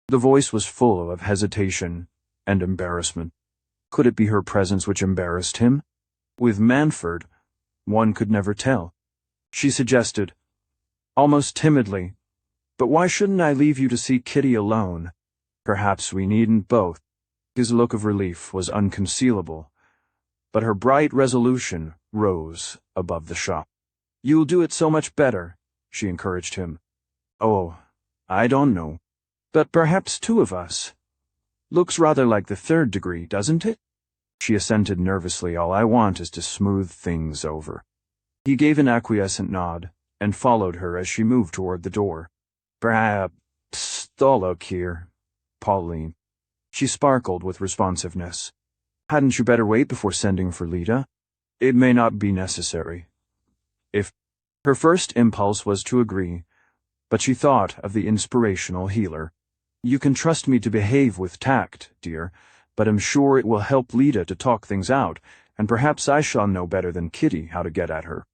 Speaker 1: The voice was full of hesitation and embarrassment. Could it be her presence which embarrassed him? With Manfred, one could never tell. She suggested, almost timidly, "But why shouldn't I leave you to see Kitty alone? Perhaps we needn't both." His look of relief was unconcealable, but her bright resolution rose above the shock. "You'll do it so much better," she encouraged him. "Oh, I don't know. But perhaps two of us. Looks rather like the third degree, doesn't it?" She assented nervously. "All I want is to smooth things over." He gave an acquiescent nod, and followed her as she moved toward the door. "Perhaps, look here, Pauline." She sparkled with responsiveness. "Hadn't you better wait before sending for Lita? It may not be necessary." If her first impulse was to agree, but she thought of the inspirational healer. "You can trust me to behave with tact, dear, but I'm sure it will help Lita to talk things out, and perhaps I shall know better than Kitty how to get at her.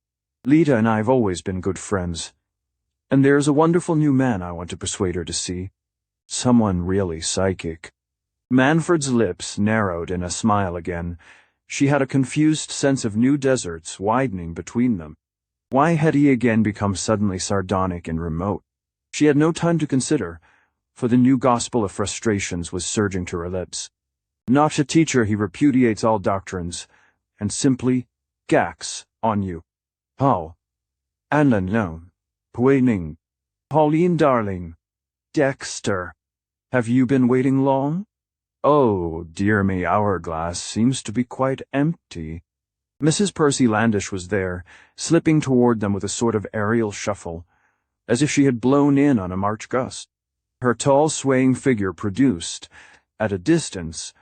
Speaker 1: Lita and I have always been good friends, and there's a wonderful new man I want to persuade her to see. Someone really psychic." Manfred's lips narrowed in a smile again. She had a confused sense of new deserts widening between them. Why had he again become suddenly sardonic and remote? She had no time to consider, for the new gospel of frustrations was surging to her lips. Not a teacher, he repudiates all doctrines, and simply gacks on you. "Oh, Anna, no. Waiting. Pauline, darling. Dexter. Have you been waiting long? Oh, dear me, hourglass seems to be quite empty." Mrs. Percy Landish was there, slipping toward them with a sort of aerial shuffle, as if she had blown in on a March gust. Her tall, swaying figure produced, at a distance,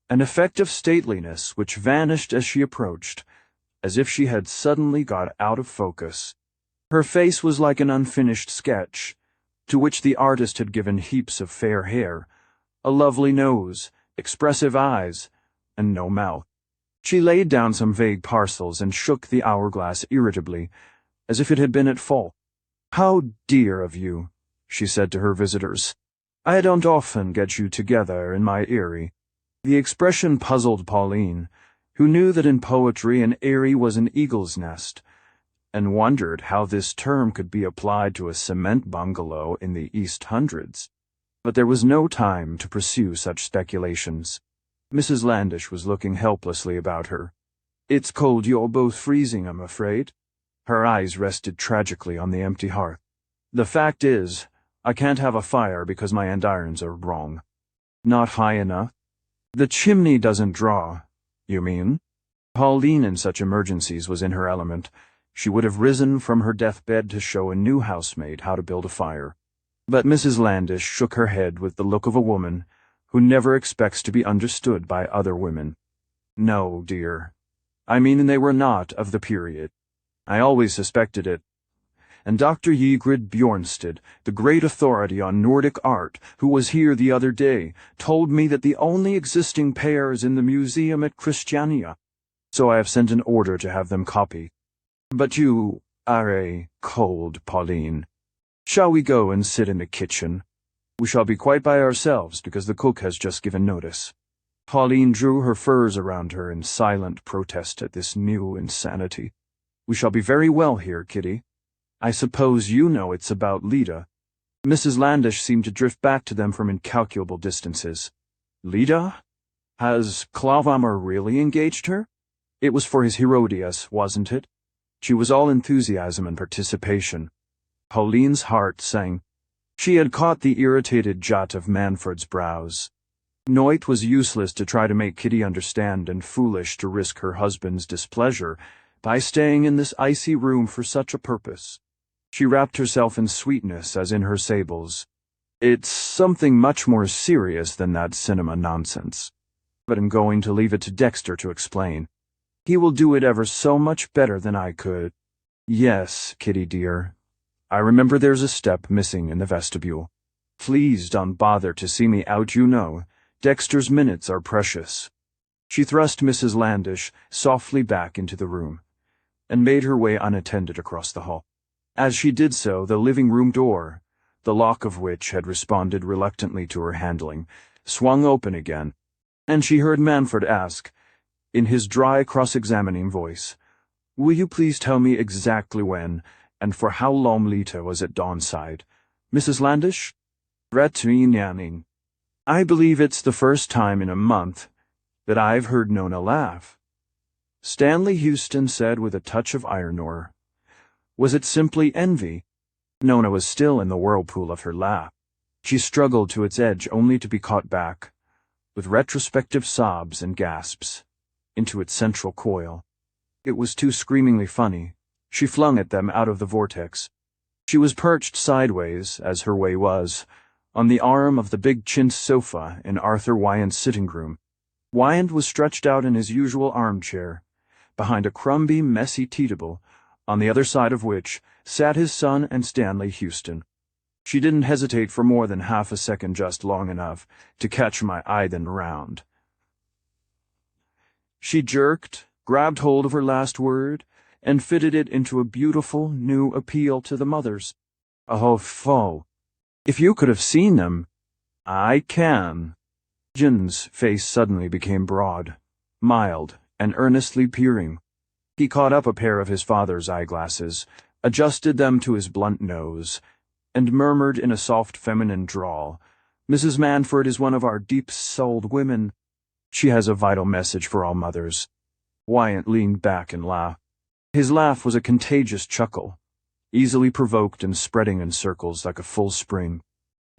Speaker 1: an effect of stateliness which vanished as she approached, as if she had suddenly got out of focus. Her face was like an unfinished sketch, to which the artist had given heaps of fair hair, a lovely nose, expressive eyes, and no mouth. She laid down some vague parcels and shook the hourglass irritably, as if it had been at fault. "How dear of you," she said to her visitors. "I don't often get you together in my eyrie." The expression puzzled Pauline, who knew that in poetry an eyrie was an eagle's nest, and wondered how this term could be applied to a cement bungalow in the East Hundreds. But there was no time to pursue such speculations. Mrs. Landish was looking helplessly about her. "It's cold, you're both freezing, I'm afraid." Her eyes rested tragically on the empty hearth. "The fact is, I can't have a fire because my andirons are wrong." "Not high enough?" "The chimney doesn't draw, you mean?" Pauline in such emergencies was in her element. She would have risen from her deathbed to show a new housemaid how to build a fire. But Mrs. Landish shook her head with the look of a woman who never expects to be understood by other women. "No, dear. I mean they were not of the period. I always suspected it. And Dr. Ygritte Bjornsted, the great authority on Nordic art, who was here the other day, told me that the only existing pair is in the museum at Christiania. So I have sent an order to have them copied. But you are a cold, Pauline. Shall we go and sit in the kitchen? We shall be quite by ourselves because the cook has just given notice." Pauline drew her furs around her in silent protest at this new insanity. "We shall be very well here, Kitty. I suppose you know it's about Lita." Mrs. Landish seemed to drift back to them from incalculable distances. "Lita? Has Clavammer really engaged her? It was for his Herodias, wasn't it?" She was all enthusiasm and participation. Pauline's heart sang. She had caught the irritated jot of Manfred's brows. No, it was useless to try to make Kitty understand and foolish to risk her husband's displeasure by staying in this icy room for such a purpose. She wrapped herself in sweetness as in her sables. It's something much more serious than that cinema nonsense. But I'm going to leave it to Dexter to explain. He will do it ever so much better than I could. Yes, Kitty dear. I remember there's a step missing in the vestibule. Please don't bother to see me out, you know. Dexter's minutes are precious. She thrust Mrs. Landish softly back into the room, and made her way unattended across the hall. As she did so, the living room door, the lock of which had responded reluctantly to her handling, swung open again, and she heard Manfred ask, in his dry, cross-examining voice, "Will you please tell me exactly when, and for how long Lita was at Dawnside? Mrs. Landish?" "Retweenianing. I believe it's the first time in a month that I've heard Nona laugh," Stanley Houston said with a touch of iron ore. Was it simply envy? Nona was still in the whirlpool of her laugh. She struggled to its edge only to be caught back, with retrospective sobs and gasps, into its central coil. It was too screamingly funny. She flung at them out of the vortex. She was perched sideways, as her way was, on the arm of the big chintz sofa in Arthur Wyant's sitting room. Wyant was stretched out in his usual armchair, behind a crumby, messy tea-table, on the other side of which sat his son and Stanley Houston. She didn't hesitate for more than half a second, just long enough to catch my eye then round. She jerked, grabbed hold of her last word, and fitted it into a beautiful new appeal to the mothers. "Oh, foe. If you could have seen them." "I can." Jim's face suddenly became broad, mild, and earnestly peering. He caught up a pair of his father's eyeglasses, adjusted them to his blunt nose, and murmured in a soft feminine drawl, "Mrs. Manfred is one of our deep-souled women. She has a vital message for all mothers." Wyant leaned back and laughed. His laugh was a contagious chuckle, easily provoked and spreading in circles like a full spring.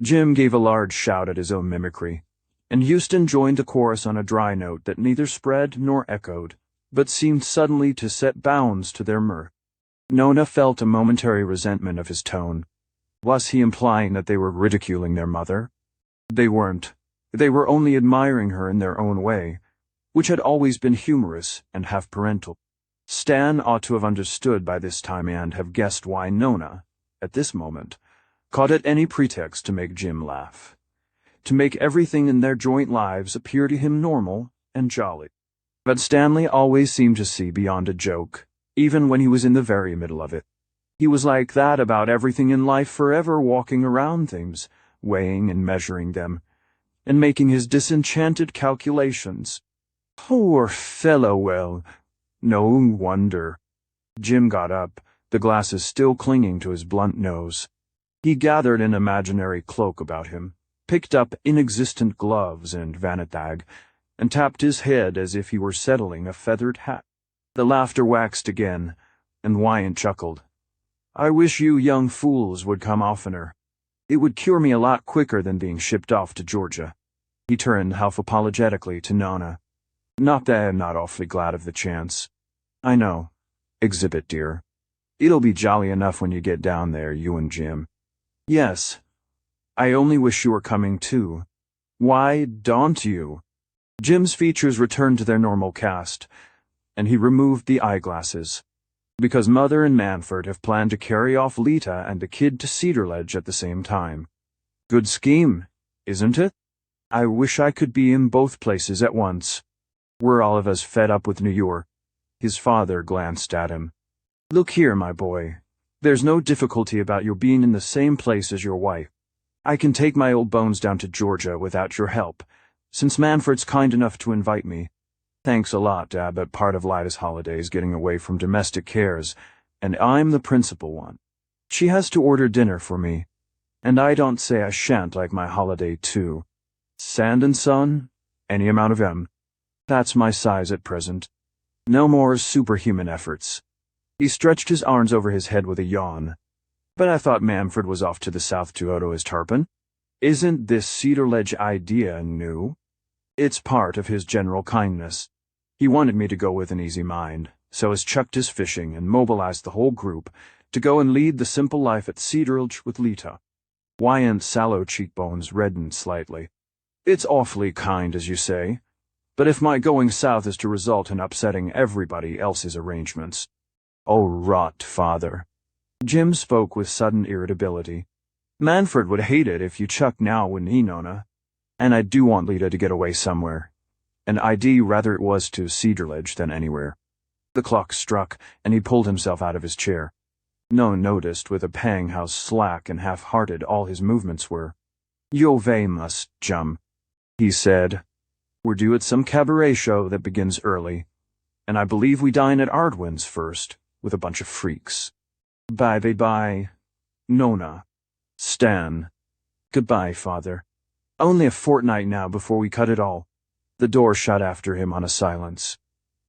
Speaker 1: Jim gave a large shout at his own mimicry, and Houston joined the chorus on a dry note that neither spread nor echoed, but seemed suddenly to set bounds to their mirth. Nona felt a momentary resentment of his tone. Was he implying that they were ridiculing their mother? They weren't. They were only admiring her in their own way, which had always been humorous and half-parental. Stan ought to have understood by this time and have guessed why Nona, at this moment, caught at any pretext to make Jim laugh, to make everything in their joint lives appear to him normal and jolly. But Stanley always seemed to see beyond a joke, even when he was in the very middle of it. He was like that about everything in life, forever walking around things, weighing and measuring them, and making his disenchanted calculations. Poor fellow, well, no wonder. Jim got up, the glasses still clinging to his blunt nose. He gathered an imaginary cloak about him, picked up inexistent gloves and vanitag, and tapped his head as if he were settling a feathered hat. The laughter waxed again, and Wyant chuckled. "I wish you young fools would come oftener. It would cure me a lot quicker than being shipped off to Georgia." He turned half apologetically to Nona. "Not that I'm not awfully glad of the chance. I know. Exhibit, dear. It'll be jolly enough when you get down there, you and Jim." "Yes. I only wish you were coming too." "Why don't you?" Jim's features returned to their normal cast, and he removed the eyeglasses. "Because Mother and Manfred have planned to carry off Lita and the kid to Cedar Ledge at the same time. Good scheme, isn't it? I wish I could be in both places at once. We're all of us fed up with New York." His father glanced at him. "Look here, my boy. There's no difficulty about your being in the same place as your wife. I can take my old bones down to Georgia without your help, since Manfred's kind enough to invite me. Thanks a lot, Dad, but part of Lida's holiday is getting away from domestic cares, and I'm the principal one. She has to order dinner for me, and I don't say I shan't like my holiday too. Sand and sun, any amount of M. That's my size at present. No more superhuman efforts." He stretched his arms over his head with a yawn. But I thought Manfred was off to the south to auto his tarpon. Isn't this Cedar Ledge idea new? It's part of his general kindness. He wanted me to go with an easy mind, so has chucked his fishing and mobilized the whole group to go and lead the simple life at Cedar Ledge with Lita. Wyant's sallow cheekbones reddened slightly. It's awfully kind, as you say, but if my going south is to result in upsetting everybody else's arrangements— Oh, rot, father. Jim spoke with sudden irritability. Manfred would hate it if you chuck now, wouldn't he, Nona? And I do want Lita to get away somewhere. And I'd rather it was to Cedar Ledge than anywhere. The clock struck, and he pulled himself out of his chair. Nona noticed with a pang how slack and half-hearted all his movements were. "You must, Jum," he said. "We're due at some cabaret show that begins early, and I believe we dine at Ardwin's first, with a bunch of freaks. Bye, Nona. Stan. Goodbye, father. Only a fortnight now before we cut it all." The door shut after him on a silence.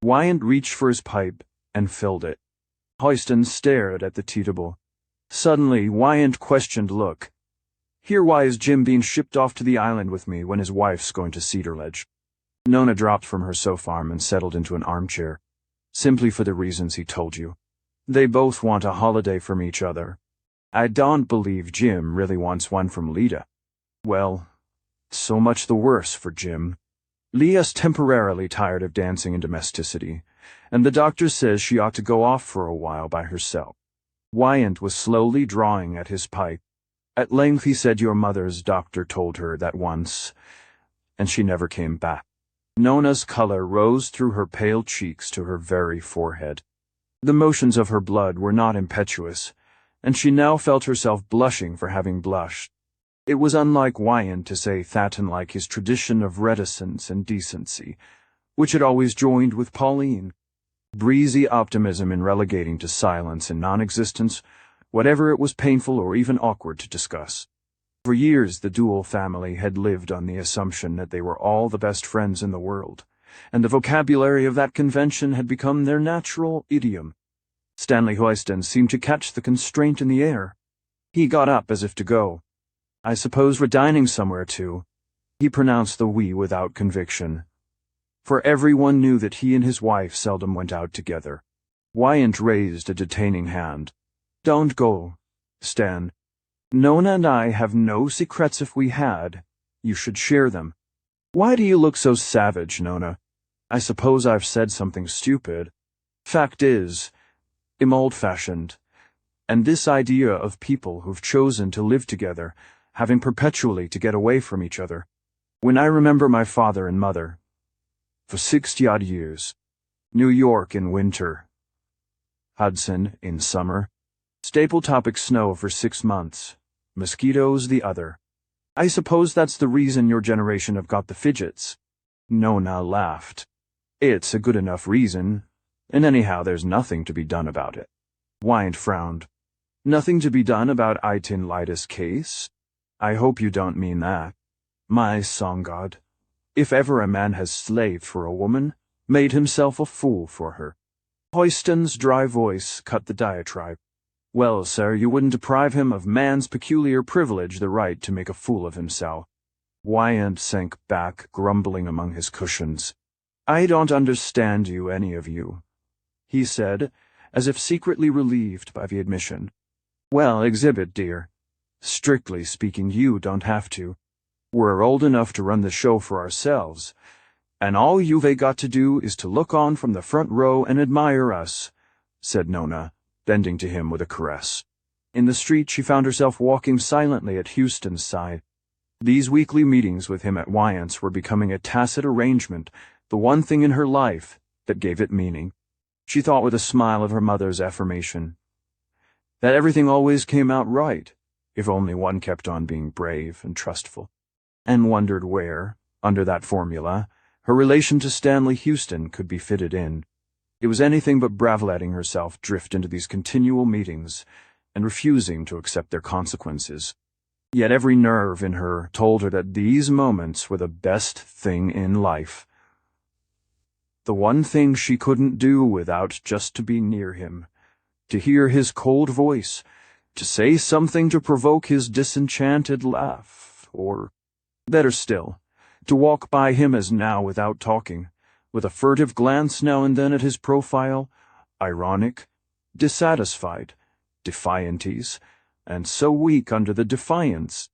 Speaker 1: Wyant reached for his pipe and filled it. Hoyston stared at the teetable. Suddenly, Wyant questioned, "Look, here, why is Jim being shipped off to the island with me when his wife's going to Cedar Ledge?" Nona dropped from her sofa arm and settled into an armchair. "Simply for the reasons he told you. They both want a holiday from each other. I don't believe Jim really wants one from Lita." "Well, so much the worse for Jim. Leah's temporarily tired of dancing and domesticity, and the doctor says she ought to go off for a while by herself." Wyant was slowly drawing at his pipe. At length he said, "Your mother's doctor told her that once, and she never came back." Nona's color rose through her pale cheeks to her very forehead. The motions of her blood were not impetuous, and she now felt herself blushing for having blushed. It was unlike Wyant to say that, unlike his tradition of reticence and decency, which had always joined with Pauline. Breezy optimism in relegating to silence and non-existence whatever it was painful or even awkward to discuss. For years the Dual family had lived on the assumption that they were all the best friends in the world, and the vocabulary of that convention had become their natural idiom. Stanley Hoyston seemed to catch the constraint in the air. He got up as if to go. "I suppose we're dining somewhere, too." He pronounced the "we" without conviction, for everyone knew that he and his wife seldom went out together. Wyant raised a detaining hand. "Don't go, Stan. Nona and I have no secrets. If we had, you should share them. Why do you look so savage, Nona? I suppose I've said something stupid. Fact is, I'm old-fashioned, and this idea of people who've chosen to live together, having perpetually to get away from each other. When I remember my father and mother, for 60-odd years, New York in winter, Hudson in summer, staple topic snow for 6 months, mosquitoes the other. I suppose that's the reason your generation have got the fidgets." Nona laughed. "It's a good enough reason, and anyhow there's nothing to be done about it." Wyant frowned. "Nothing to be done about Itin Lida's case? I hope you don't mean that. My song god, if ever a man has slaved for a woman, made himself a fool for her." Hoyston's dry voice cut the diatribe. "Well, sir, you wouldn't deprive him of man's peculiar privilege, the right to make a fool of himself." Wyant sank back, grumbling among his cushions. "I don't understand you, any of you," he said, as if secretly relieved by the admission. "Well, exhibit, dear. Strictly speaking, you don't have to. We're old enough to run the show for ourselves, and all you've got to do is to look on from the front row and admire us," said Nona, bending to him with a caress. In the street she found herself walking silently at Houston's side. These weekly meetings with him at Wyant's were becoming a tacit arrangement, the one thing in her life that gave it meaning. She thought with a smile of her mother's affirmation, that everything always came out right, if only one kept on being brave and trustful, and wondered where, under that formula, her relation to Stanley Houston could be fitted in. It was anything but bravo letting herself drift into these continual meetings and refusing to accept their consequences. Yet every nerve in her told her that these moments were the best thing in life. The one thing she couldn't do without just to be near him, to hear his cold voice, To say something to provoke his disenchanted laugh, or, better still, to walk by him as now without talking, with a furtive glance now and then at his profile, ironic, dissatisfied, defianties, and so weak under the defiance.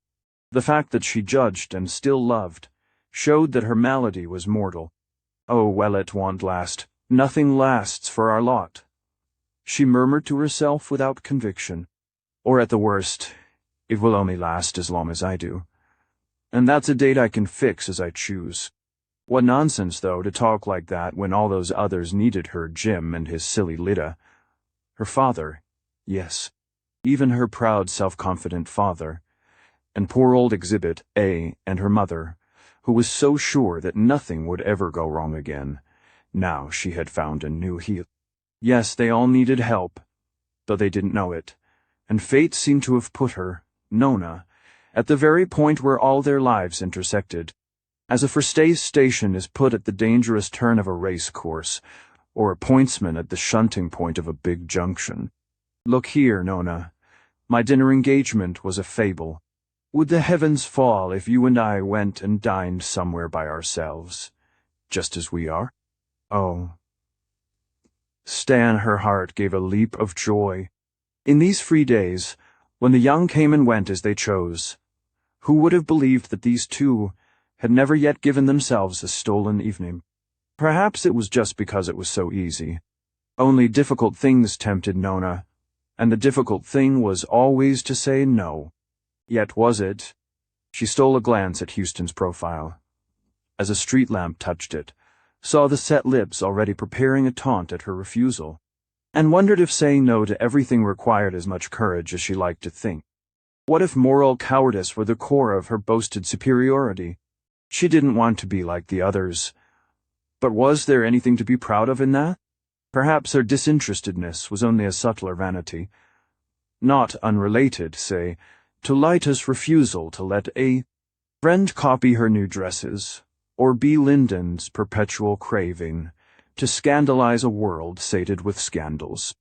Speaker 1: The fact that she judged and still loved showed that her malady was mortal. Oh, well, it won't last. Nothing lasts for our lot, she murmured to herself without conviction. Or at the worst, it will only last as long as I do. And that's a date I can fix as I choose. What nonsense, though, to talk like that when all those others needed her, Jim and his silly Lida. Her father, yes, even her proud, self-confident father, and poor old Exhibit A and her mother, who was so sure that nothing would ever go wrong again. Now she had found a new heel. Yes, they all needed help, though they didn't know it, and fate seemed to have put her, Nona, at the very point where all their lives intersected, as a first station is put at the dangerous turn of a race course, or a pointsman at the shunting point of a big junction. Look here, Nona. My dinner engagement was a fable. Would the heavens fall if you and I went and dined somewhere by ourselves, just as we are? Oh. Stan, her heart gave a leap of joy. In these free days, when the young came and went as they chose, who would have believed that these two had never yet given themselves a stolen evening? Perhaps it was just because it was so easy. Only difficult things tempted Nona, and the difficult thing was always to say no. Yet was it? She stole a glance at Houston's profile. As a street lamp touched it, saw the set lips already preparing a taunt at her refusal, and wondered if saying no to everything required as much courage as she liked to think. What if moral cowardice were the core of her boasted superiority? She didn't want to be like the others. But was there anything to be proud of in that? Perhaps her disinterestedness was only a subtler vanity, not unrelated, say, to Lyta's refusal to let a friend copy her new dresses, or B. Linden's perpetual craving to scandalize a world sated with scandals.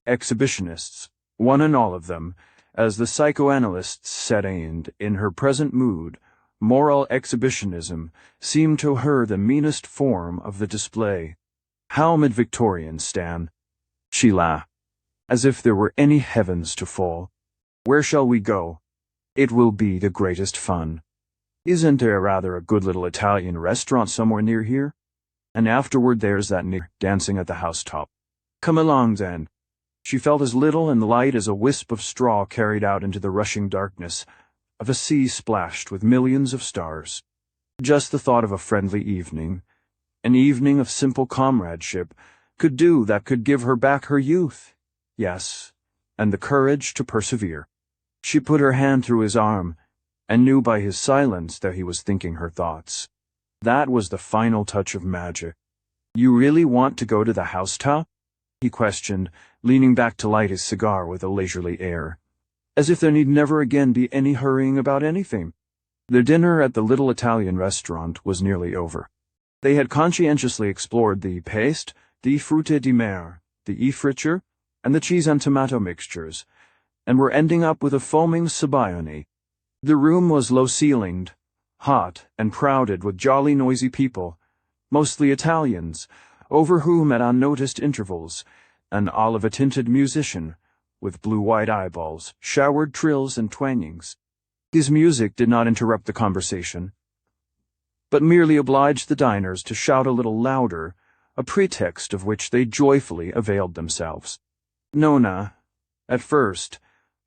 Speaker 1: Exhibitionists, one and all of them, as the psychoanalysts said, and in her present mood, moral exhibitionism seemed to her the meanest form of the display. How mid-Victorian, Stan. She laughed, as if there were any heavens to fall. Where shall we go? It will be the greatest fun. Isn't there rather a good little Italian restaurant somewhere near here? And afterward there's that nigger dancing at the housetop. Come along, then. She felt as little and light as a wisp of straw carried out into the rushing darkness of a sea splashed with millions of stars. Just the thought of a friendly evening, an evening of simple comradeship, could give her back her youth. Yes, and the courage to persevere. She put her hand through his arm, and knew by his silence that he was thinking her thoughts. That was the final touch of magic. You really want to go to the housetop? He questioned, leaning back to light his cigar with a leisurely air, as if there need never again be any hurrying about anything. Their dinner at the little Italian restaurant was nearly over. They had conscientiously explored the paste, the frutte di mare, the ifriture, and the cheese and tomato mixtures, and were ending up with a foaming sabayoni. The room was low-ceilinged, hot, and crowded with jolly, noisy people, mostly Italians, over whom at unnoticed intervals an olive-tinted musician, with blue-white eyeballs, showered trills and twangings. His music did not interrupt the conversation, but merely obliged the diners to shout a little louder, a pretext of which they joyfully availed themselves. Nona, at first,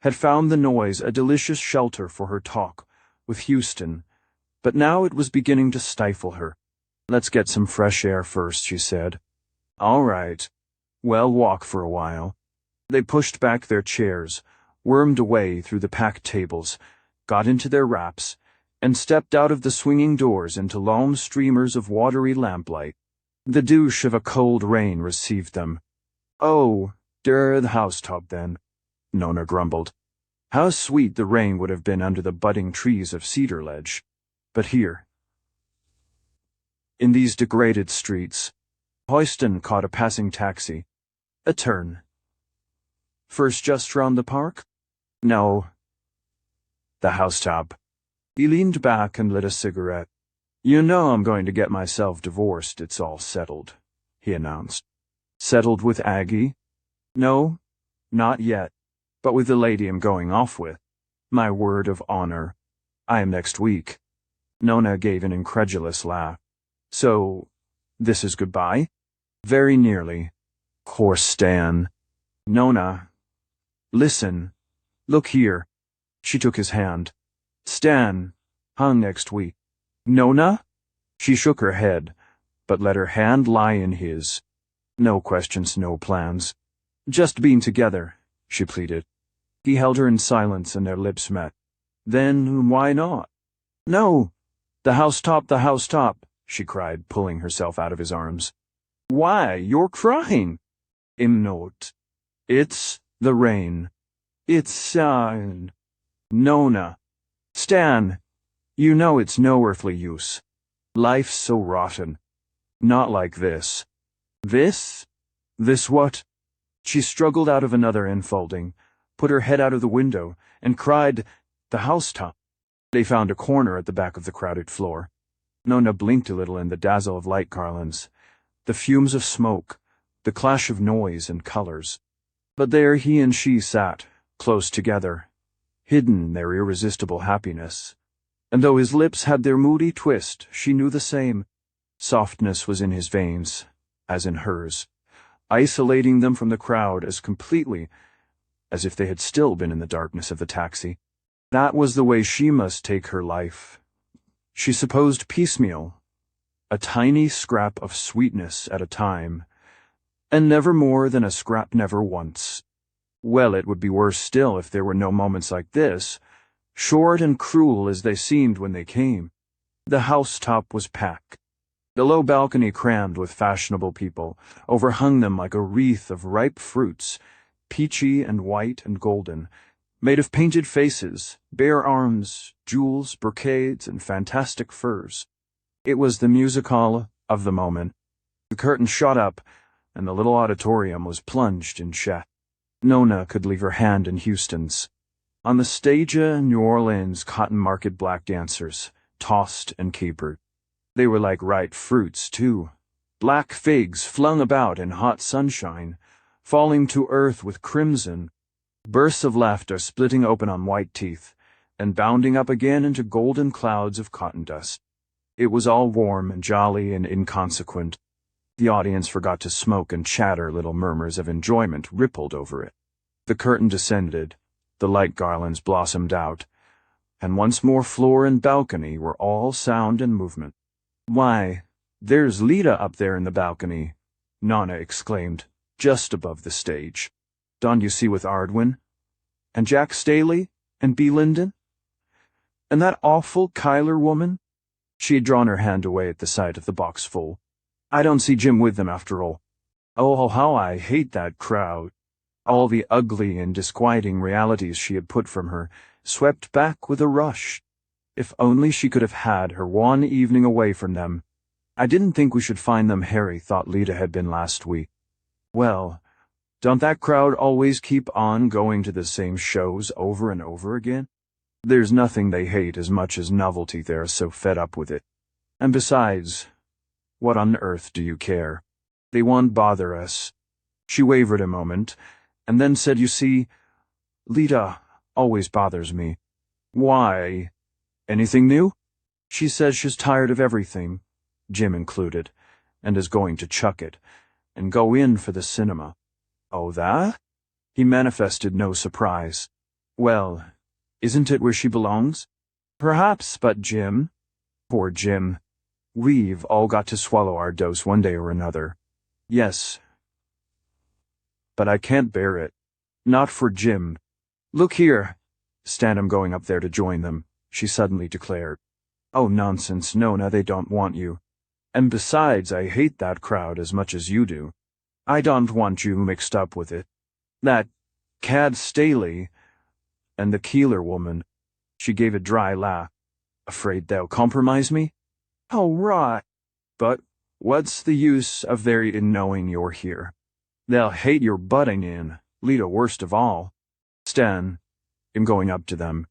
Speaker 1: had found the noise a delicious shelter for her talk with Houston, but now it was beginning to stifle her. Let's get some fresh air first, she said. All right. Well, walk for a while. They pushed back their chairs, wormed away through the packed tables, got into their wraps, and stepped out of the swinging doors into long streamers of watery lamplight. The douche of a cold rain received them. Oh, the housetop then, Nona grumbled. How sweet the rain would have been under the budding trees of Cedar Ledge. But here, in these degraded streets, Houston caught a passing taxi. A turn. First just round the park? No. The housetop. He leaned back and lit a cigarette. You know I'm going to get myself divorced, it's all settled, he announced. Settled with Aggie? No, not yet, but with the lady I'm going off with. My word of honor. I am next week. Nona gave an incredulous laugh. So, this is goodbye? Very nearly. Poor Stan. Nona. Listen. Look here. She took his hand. Stan. Hung next week. Nona? She shook her head, but let her hand lie in his. No questions, no plans. Just being together, she pleaded. He held her in silence and their lips met. Then why not? No. The housetop, she cried, pulling herself out of his arms. Why, you're crying. Im not. It's the rain. It's, Nona. Stan, you know it's no earthly use. Life's so rotten. Not like this. This? This what? She struggled out of another enfolding, put her head out of the window, and cried, The housetop. They found a corner at the back of the crowded floor. Nona blinked a little in the dazzle of light garlands, the fumes of smoke, the clash of noise and colors. But there he and she sat, close together, hidden in their irresistible happiness. And though his lips had their moody twist, she knew the same. Softness was in his veins, as in hers, isolating them from the crowd as completely as if they had still been in the darkness of the taxi. That was the way she must take her life. She supposed piecemeal, a tiny scrap of sweetness at a time, and never more than a scrap never once. Well, it would be worse still if there were no moments like this, short and cruel as they seemed when they came. The housetop was packed. The low balcony crammed with fashionable people, overhung them like a wreath of ripe fruits, peachy and white and golden, made of painted faces, bare arms, jewels, brocades, and fantastic furs. It was the music hall of the moment. The curtain shot up, and the little auditorium was plunged in chat. Nona could leave her hand in Houston's. On the stage, New Orleans cotton market black dancers tossed and capered. They were like ripe fruits, too. Black figs flung about in hot sunshine, falling to earth with crimson, bursts of laughter splitting open on white teeth, and bounding up again into golden clouds of cotton dust. It was all warm and jolly and inconsequent. The audience forgot to smoke and chatter. Little murmurs of enjoyment rippled over it. The curtain descended, the light garlands blossomed out, and once more floor and balcony were all sound and movement. Why, there's Lita up there in the balcony, Nona exclaimed, just above the stage. Don't you see with Ardwin? And Jack Staley? And B. Linden? And that awful Kyler woman? She had drawn her hand away at the sight of the box full. I don't see Jim with them after all. Oh, how I hate that crowd. All the ugly and disquieting realities she had put from her, swept back with a rush. If only she could have had her one evening away from them. I didn't think we should find them Harry thought Lita had been last week. Well, don't that crowd always keep on going to the same shows over and over again? There's nothing they hate as much as novelty. They're so fed up with it. And besides, what on earth do you care? They won't bother us. She wavered a moment, and then said, You see, Lita always bothers me. Why? Anything new? She says she's tired of everything, Jim included, and is going to chuck it, and go in for the cinema. Oh, that? He manifested no surprise. Well, isn't it where she belongs? Perhaps, but Jim, poor Jim, we've all got to swallow our dose one day or another. Yes, but I can't bear it. Not for Jim. Look here, Stanham going up there to join them, she suddenly declared. Oh, nonsense, Nona, they don't want you. And besides, I hate that crowd as much as you do. I don't want you mixed up with it. That cad Staley and the Keeler woman. She gave a dry laugh. Afraid they'll compromise me? Oh, right. But what's the use of their knowing you're here? They'll hate your butting in, Lita worst of all. Stan, him going up to them.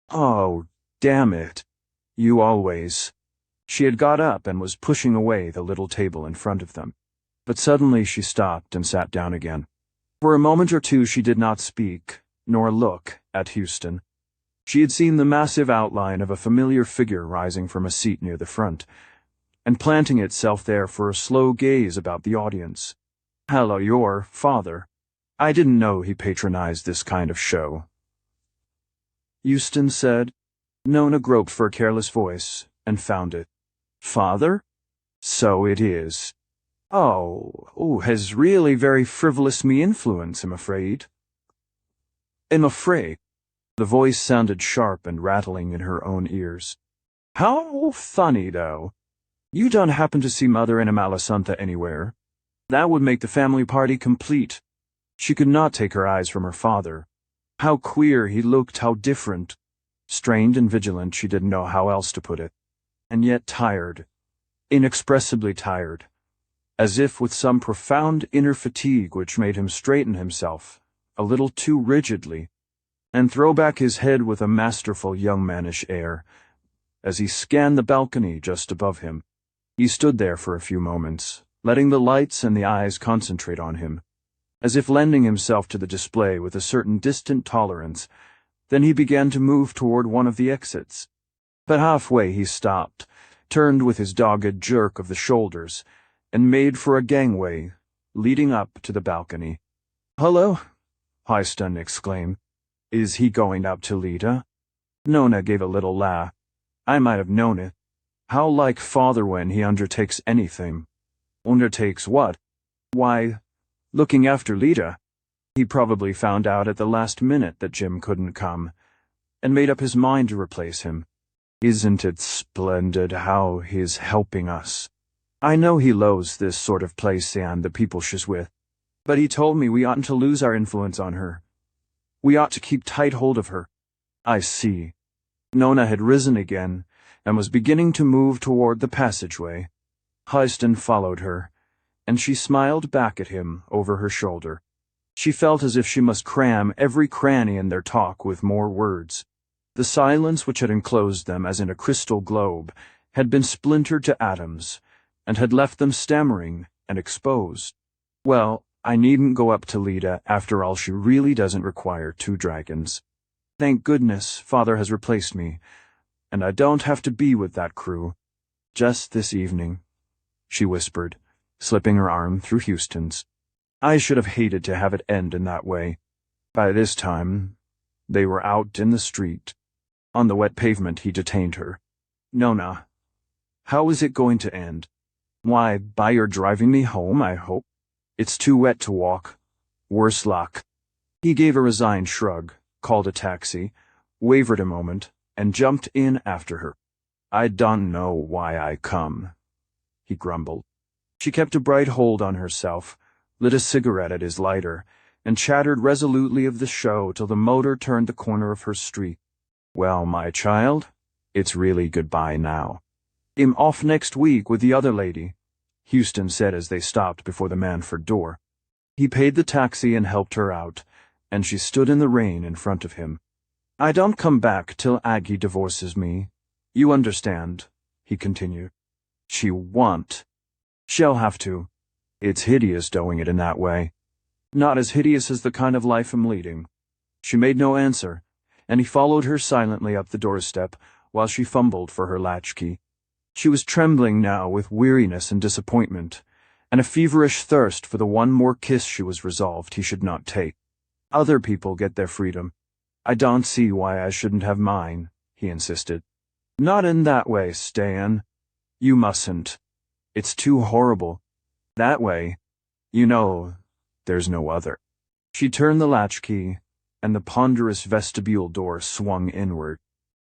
Speaker 1: "Oh, damn it. You always." She had got up and was pushing away the little table in front of them. But suddenly she stopped and sat down again. For a moment or two she did not speak, nor look at Houston. She had seen the massive outline of a familiar figure rising from a seat near the front, and planting itself there for a slow gaze about the audience. "Hello, your father. I didn't know he patronized this kind of show," Houston said. Nona groped for a careless voice, and found it. "Father? So it is. Oh, has really very frivolous me influence, I'm afraid." "I'm afraid." The voice sounded sharp and rattling in her own ears. "How funny, though. You don't happen to see Mother in a Malisanta anywhere? That would make the family party complete." She could not take her eyes from her father. How queer he looked, how different. Strained and vigilant, she didn't know how else to put it. And yet tired. Inexpressibly tired. As if with some profound inner fatigue which made him straighten himself, a little too rigidly, and throw back his head with a masterful young manish air. As he scanned the balcony just above him, he stood there for a few moments, letting the lights and the eyes concentrate on him, as if lending himself to the display with a certain distant tolerance. Then he began to move toward one of the exits. But halfway he stopped, turned with his dogged jerk of the shoulders, and made for a gangway leading up to the balcony. "Hello?" Houston exclaimed. "Is he going up to Lita?" Nona gave a little laugh. "I might have known it. How like father when he undertakes anything." "Undertakes what?" "Why, looking after Lita. He probably found out at the last minute that Jim couldn't come, and made up his mind to replace him. Isn't it splendid how he's helping us? I know he loathes this sort of place and the people she's with, but he told me we oughtn't to lose our influence on her. We ought to keep tight hold of her." "I see." Nona had risen again, and was beginning to move toward the passageway. Houston followed her, and she smiled back at him over her shoulder. She felt as if she must cram every cranny in their talk with more words. The silence which had enclosed them as in a crystal globe had been splintered to atoms, and had left them stammering and exposed. "Well, I needn't go up to Lita. After all, she really doesn't require 2 dragons. Thank goodness, Father has replaced me, and I don't have to be with that crew. Just this evening," she whispered, slipping her arm through Houston's. "I should have hated to have it end in that way." By this time, they were out in the street. On the wet pavement he detained her. "Nona, how is it going to end?" "Why, by your driving me home, I hope. It's too wet to walk. Worse luck." He gave a resigned shrug, called a taxi, wavered a moment, and jumped in after her. "I don't know why I come," he grumbled. She kept a bright hold on herself, lit a cigarette at his lighter, and chattered resolutely of the show till the motor turned the corner of her street. "Well, my child, it's really goodbye now." "I'm off next week with the other lady," Houston said as they stopped before the Manford door. He paid the taxi and helped her out, and she stood in the rain in front of him. "I don't come back till Aggie divorces me. You understand," he continued. "She won't. She'll have to. It's hideous doing it in that way. Not as hideous as the kind of life I'm leading." She made no answer, and he followed her silently up the doorstep while she fumbled for her latchkey. She was trembling now with weariness and disappointment, and a feverish thirst for the one more kiss she was resolved he should not take. "Other people get their freedom. I don't see why I shouldn't have mine," he insisted. "Not in that way, Stan. You mustn't. It's too horrible. That way, you know, there's no other." She turned the latchkey, and the ponderous vestibule door swung inward.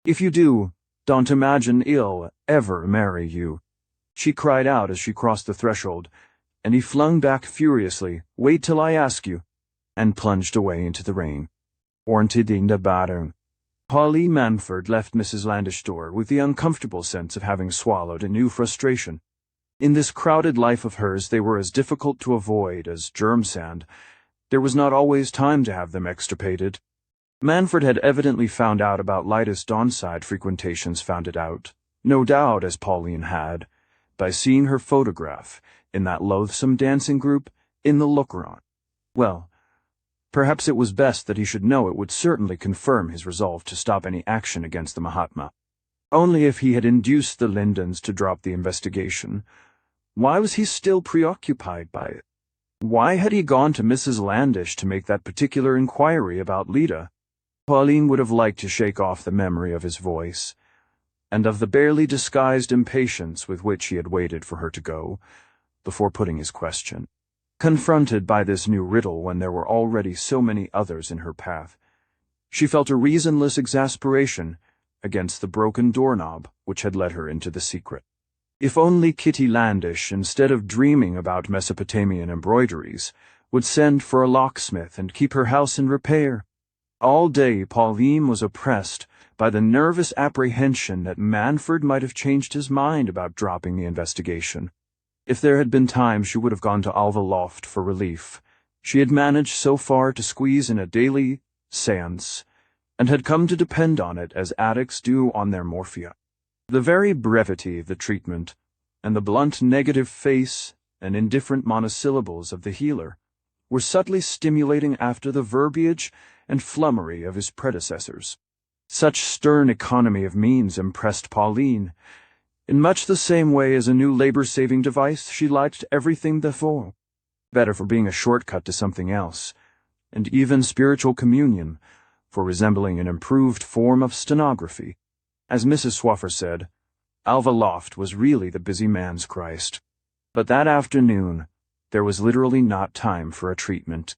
Speaker 1: "If you do, don't imagine he'll ever marry you," she cried out as she crossed the threshold, and he flung back furiously, "Wait till I ask you," and plunged away into the rain. Warranted in the bathroom. Polly Manford left Mrs. Landish's door with the uncomfortable sense of having swallowed a new frustration. In this crowded life of hers they were as difficult to avoid as germ sand. There was not always time to have them extirpated. Manfred had evidently found out about Lyda's Dawnside frequentations, found it out, no doubt as Pauline had, by seeing her photograph in that loathsome dancing group in the looker-on. Well, perhaps it was best that he should know. It would certainly confirm his resolve to stop any action against the Mahatma. Only if he had induced the Lindens to drop the investigation, why was he still preoccupied by it? Why had he gone to Mrs. Landish to make that particular inquiry about Lida? Pauline would have liked to shake off the memory of his voice, and of the barely disguised impatience with which he had waited for her to go, before putting his question. Confronted by this new riddle when there were already so many others in her path, she felt a reasonless exasperation against the broken doorknob which had let her into the secret. If only Kitty Landish, instead of dreaming about Mesopotamian embroideries, would send for a locksmith and keep her house in repair. All day Pauline was oppressed by the nervous apprehension that Manfred might have changed his mind about dropping the investigation. If there had been time, she would have gone to Alva Loft for relief. She had managed so far to squeeze in a daily séance, and had come to depend on it as addicts do on their morphia. The very brevity of the treatment, and the blunt negative face and indifferent monosyllables of the healer, were subtly stimulating after the verbiage and flummery of his predecessors. Such stern economy of means impressed Pauline. In much the same way as a new labor-saving device, she liked everything before, better for being a shortcut to something else, and even spiritual communion, for resembling an improved form of stenography. As Mrs. Swaffer said, Alva Loft was really the busy man's Christ. But that afternoon, there was literally not time for a treatment.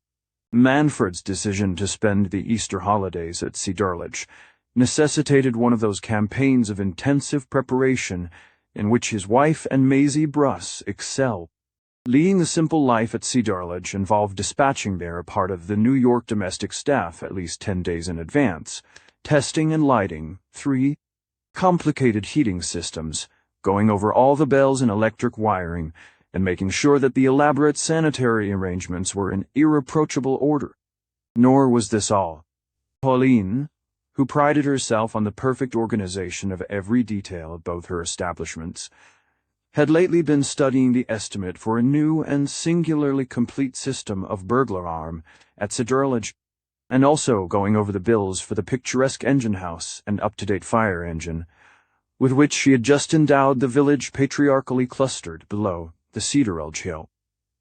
Speaker 1: Manfred's decision to spend the Easter holidays at Cedarledge necessitated one of those campaigns of intensive preparation in which his wife and Maisie Bruss excel. Leading the simple life at Cedarledge involved dispatching there a part of the New York domestic staff at least 10 days in advance, testing and lighting 3 complicated heating systems, going over all the bells and electric wiring, and making sure that the elaborate sanitary arrangements were in irreproachable order. Nor was this all. Pauline, who prided herself on the perfect organization of every detail of both her establishments, had lately been studying the estimate for a new and singularly complete system of burglar alarm at Cedarledge, and also going over the bills for the picturesque engine house and up-to-date fire engine, with which she had just endowed the village patriarchally clustered below the Cedarledge Hill.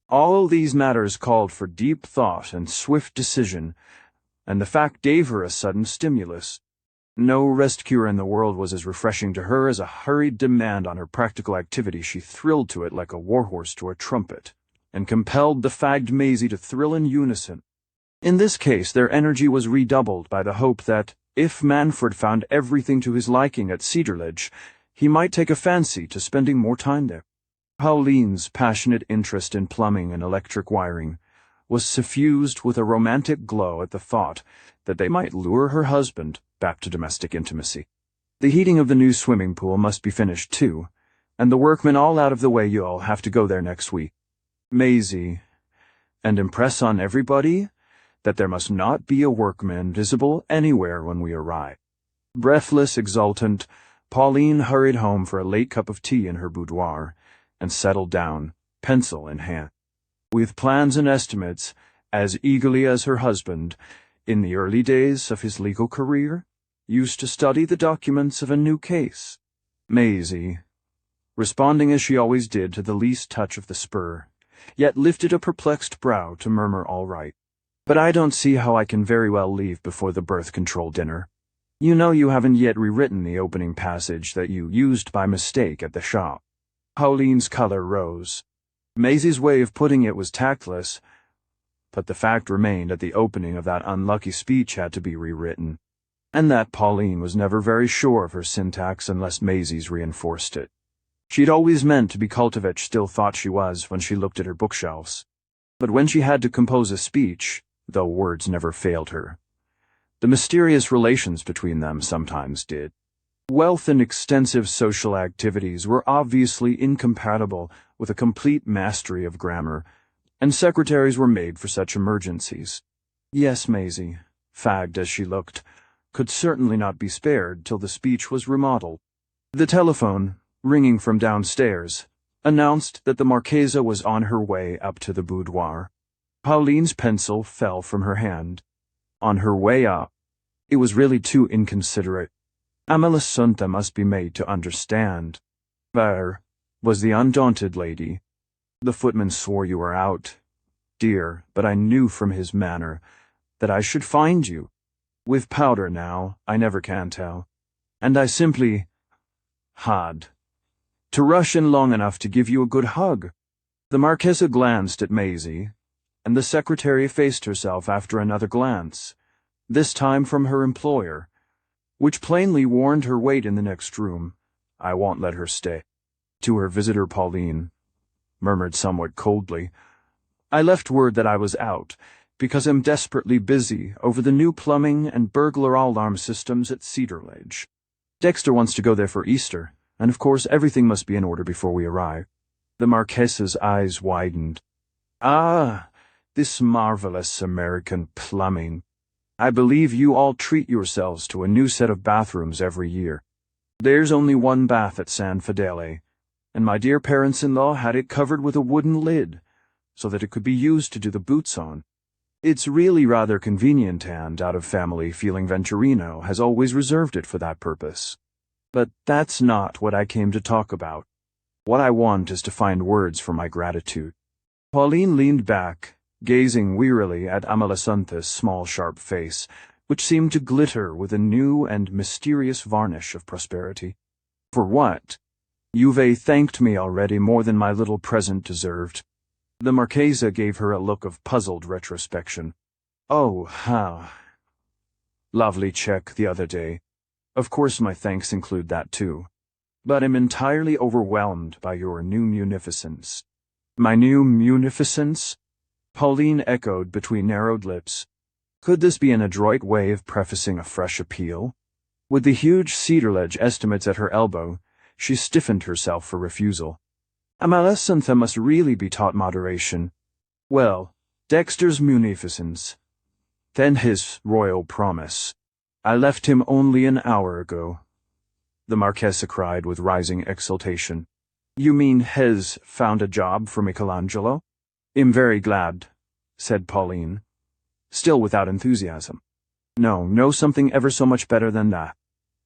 Speaker 1: All these matters called for deep thought and swift decision, and the fact gave her a sudden stimulus. No rest cure in the world was as refreshing to her as a hurried demand on her practical activity. She thrilled to it like a warhorse to a trumpet, and compelled the fagged Maisie to thrill in unison. In this case, their energy was redoubled by the hope that, if Manfred found everything to his liking at Cedarledge, he might take a fancy to spending more time there. Pauline's passionate interest in plumbing and electric wiring was suffused with a romantic glow at the thought that they might lure her husband back to domestic intimacy. The heating of the new swimming pool must be finished too, and the workmen all out of the way. You'll have to go there next week, Maisie, and impress on everybody that there must not be a workman visible anywhere when we arrive. Breathless, exultant, Pauline hurried home for a late cup of tea in her boudoir, and settled down, pencil in hand, with plans and estimates, as eagerly as her husband, in the early days of his legal career, used to study the documents of a new case. Maisie, responding as she always did to the least touch of the spur, yet lifted a perplexed brow to murmur, "All right. But I don't see how I can very well leave before the birth control dinner. You know you haven't yet rewritten the opening passage that you used by mistake at the shop." Pauline's color rose. Maisie's way of putting it was tactless, but the fact remained that the opening of that unlucky speech had to be rewritten, and that Pauline was never very sure of her syntax unless Maisie's reinforced it. She'd always meant to be cultivated, still thought she was when she looked at her bookshelves. But when she had to compose a speech, though words never failed her, the mysterious relations between them sometimes did. Wealth and extensive social activities were obviously incompatible with a complete mastery of grammar, and secretaries were made for such emergencies. "Yes, Maisie," fagged as she looked, could certainly not be spared till the speech was remodeled. The telephone, ringing from downstairs, announced that the Marchesa was on her way up to the boudoir. Pauline's pencil fell from her hand. On her way up. It was really too inconsiderate. Amelissunta must be made to understand. There was the undaunted lady. The footman swore you were out, dear, but I knew from his manner that I should find you. With powder now, I never can tell. And I simply had to rush in long enough to give you a good hug. The Marchesa glanced at Maisie, and the secretary faced herself after another glance, this time from her employer, which plainly warned her wait in the next room. I won't let her stay. To her visitor Pauline murmured somewhat coldly, I left word that I was out, because I'm desperately busy over the new plumbing and burglar alarm systems at Cedar Ledge. Dexter wants to go there for Easter, and of course everything must be in order before we arrive. The Marchesa's eyes widened. Ah, this marvelous American plumbing. I believe you all treat yourselves to a new set of bathrooms every year. There's only one bath at San Fedele, and my dear parents-in-law had it covered with a wooden lid, so that it could be used to do the boots on. It's really rather convenient, and, out of family feeling, Venturino has always reserved it for that purpose. But that's not what I came to talk about. What I want is to find words for my gratitude. Pauline leaned back, gazing wearily at Amelissunta's small, sharp face, which seemed to glitter with a new and mysterious varnish of prosperity. For what? You've thanked me already more than my little present deserved. The Marchesa gave her a look of puzzled retrospection. Oh, how lovely check the other day. Of course my thanks include that too. But I'm entirely overwhelmed by your new munificence. My new munificence? Pauline echoed between narrowed lips. Could this be an adroit way of prefacing a fresh appeal? With the huge Cedar Ledge estimates at her elbow, she stiffened herself for refusal. Amelissunta must really be taught moderation. Well, Dexter's munificence. Then his royal promise. I left him only an hour ago. The Marchesa cried with rising exultation. You mean Hez found a job for Michelangelo? I'm very glad, said Pauline, still without enthusiasm. No, something ever so much better than that.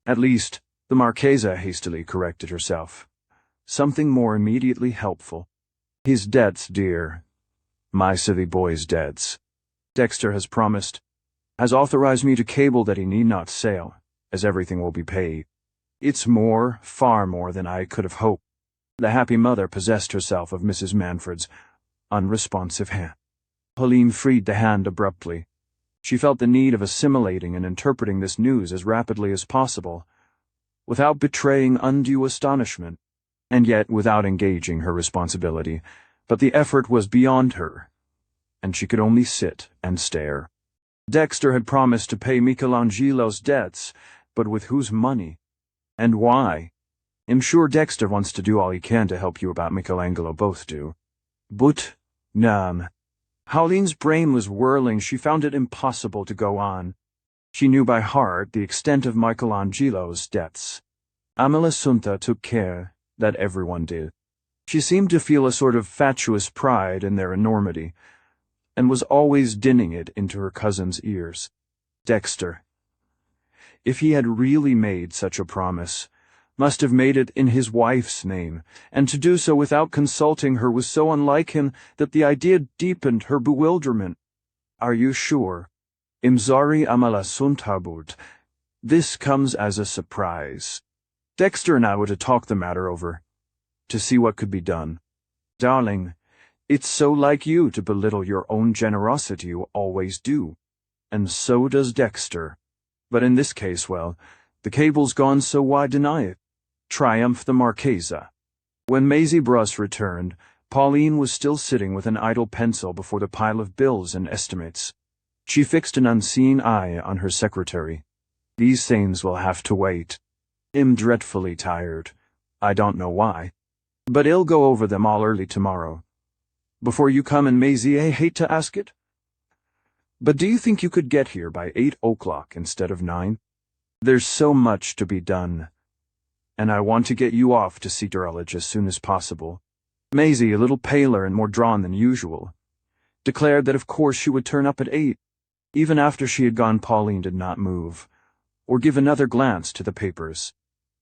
Speaker 1: At least, the Marchesa hastily corrected herself. Something more immediately helpful. His debts, dear. My silly boy's debts. Dexter has promised, has authorized me to cable that he need not sail, as everything will be paid. It's more, far more than I could have hoped. The happy mother possessed herself of Mrs. Manfred's unresponsive hand. Pauline freed the hand abruptly. She felt the need of assimilating and interpreting this news as rapidly as possible, without betraying undue astonishment, and yet without engaging her responsibility. But the effort was beyond her, and she could only sit and stare. Dexter had promised to pay Michelangelo's debts, but with whose money? And why? I'm sure Dexter wants to do all he can to help you about Michelangelo, both do. But, Pauline's brain was whirling. She found it impossible to go on. She knew by heart the extent of Michelangelo's debts. Amelissunta took care that everyone did. She seemed to feel a sort of fatuous pride in their enormity, and was always dinning it into her cousin's ears. Dexter, if he had really made such a promise, must have made it in his wife's name, and to do so without consulting her was so unlike him that the idea deepened her bewilderment. Are you sure? Imzari Amelissunta, this comes as a surprise. Dexter and I were to talk the matter over, to see what could be done. Darling, it's so like you to belittle your own generosity. You always do. And so does Dexter. But in this case, well, the cable's gone, so why deny it? Triumphed the Marchesa. When Maisie Bruss returned, Pauline was still sitting with an idle pencil before the pile of bills and estimates. She fixed an unseeing eye on her secretary. These things will have to wait. I'm dreadfully tired. I don't know why. But I'll go over them all early tomorrow. Before you come, and Maisie, I hate to ask it, But do you think you could get here by 8 o'clock instead of 9? There's so much to be done, and I want to get you off to see Durlich as soon as possible." Maisie, a little paler and more drawn than usual, declared that of course she would turn up at 8. Even after she had gone, Pauline did not move, or give another glance to the papers.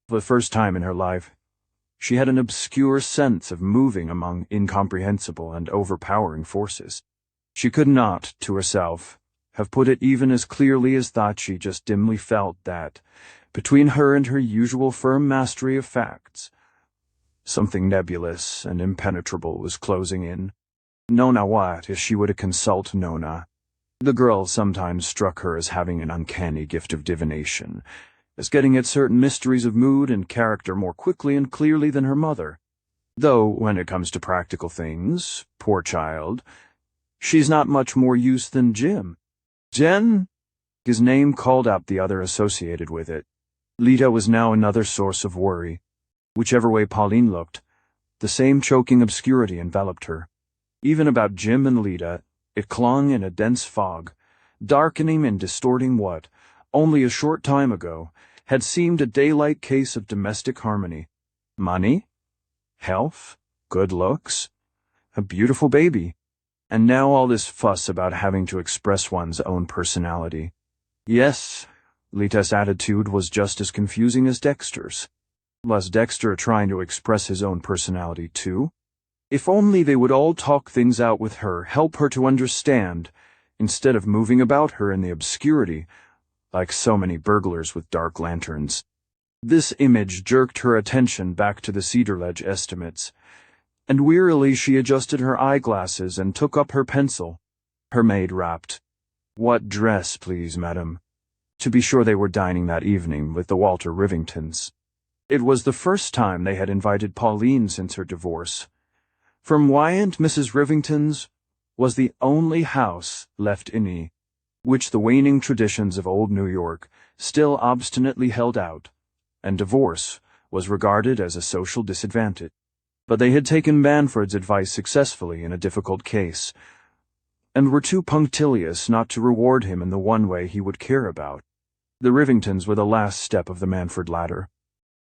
Speaker 1: For the first time in her life, she had an obscure sense of moving among incomprehensible and overpowering forces. She could not, to herself, have put it even as clearly as that she just dimly felt that, between her and her usual firm mastery of facts, something nebulous and impenetrable was closing in. Nona what if she were to consult Nona? The girl sometimes struck her as having an uncanny gift of divination, as getting at certain mysteries of mood and character more quickly and clearly than her mother. Though, when it comes to practical things, poor child, she's not much more use than Jim. Jen? His name called up the other associated with it. Lita was now another source of worry. Whichever way Pauline looked, the same choking obscurity enveloped her. Even about Jim and Lita, it clung in a dense fog, darkening and distorting what, only a short time ago, had seemed a daylight case of domestic harmony. Money? Health? Good looks? A beautiful baby? And now all this fuss about having to express one's own personality. Yes, Lita's attitude was just as confusing as Dexter's. Was Dexter trying to express his own personality too? If only they would all talk things out with her, help her to understand, instead of moving about her in the obscurity, like so many burglars with dark lanterns. This image jerked her attention back to the Cedar Ledge estimates, and wearily she adjusted her eyeglasses and took up her pencil. Her maid rapped. "What dress, please, madam?" To be sure, they were dining that evening with the Walter Rivingtons. It was the first time they had invited Pauline since her divorce. From Wyant, Mrs. Rivington's was the only house left in E, which the waning traditions of old New York still obstinately held out, and divorce was regarded as a social disadvantage. But they had taken Manfred's advice successfully in a difficult case, and were too punctilious not to reward him in the one way he would care about. The Rivingtons were the last step of the Manfred ladder.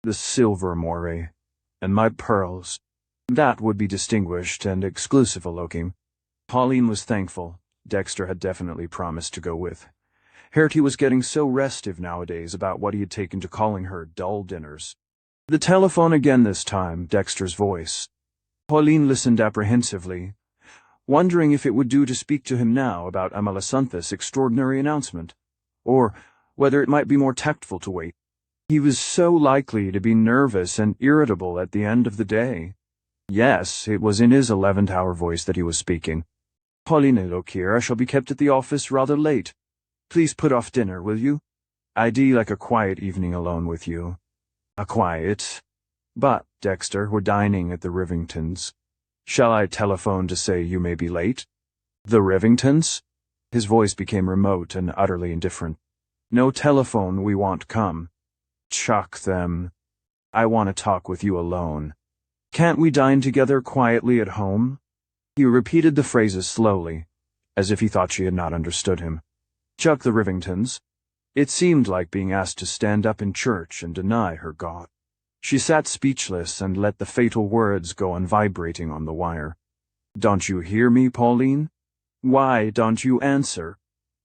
Speaker 1: The silver moire, and my pearls. That would be distinguished and exclusive-looking. Pauline was thankful. Dexter had definitely promised to go with. Hertie was getting so restive nowadays about what he had taken to calling her dull dinners. The telephone again this time, Dexter's voice. Pauline listened apprehensively, wondering if it would do to speak to him now about Amalasuntha's extraordinary announcement, or whether it might be more tactful to wait. He was so likely to be nervous and irritable at the end of the day. Yes, it was in his 11th-hour voice that he was speaking. "Pauline, look here, I shall be kept at the office rather late. Please put off dinner, will you? I'd like a quiet evening alone with you." A quiet. But, Dexter, we're dining at the Rivingtons. Shall I telephone to say you may be late? The Rivingtons? His voice became remote and utterly indifferent. No telephone, we want come. Chuck them. I want to talk with you alone. Can't we dine together quietly at home? He repeated the phrases slowly, as if he thought she had not understood him. Chuck the Rivingtons. It seemed like being asked to stand up in church and deny her God. She sat speechless and let the fatal words go on vibrating on the wire. Don't you hear me, Pauline? Why don't you answer?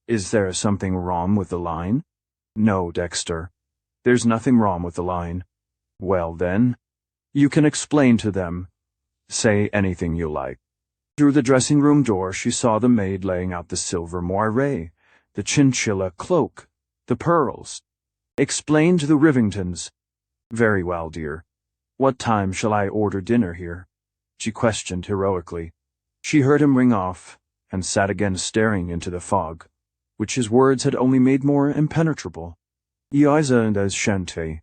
Speaker 1: Is there something wrong with the line? No, Dexter. There's nothing wrong with the line. Well, then, you can explain to them. Say anything you like. Through the dressing-room door she saw the maid laying out the silver moire, the chinchilla cloak, the pearls. Explain to the Rivingtons. Very well, dear. What time shall I order dinner here? She questioned heroically. She heard him ring off, and sat again staring into the fog, which his words had only made more impenetrable. Eliza and as Shante.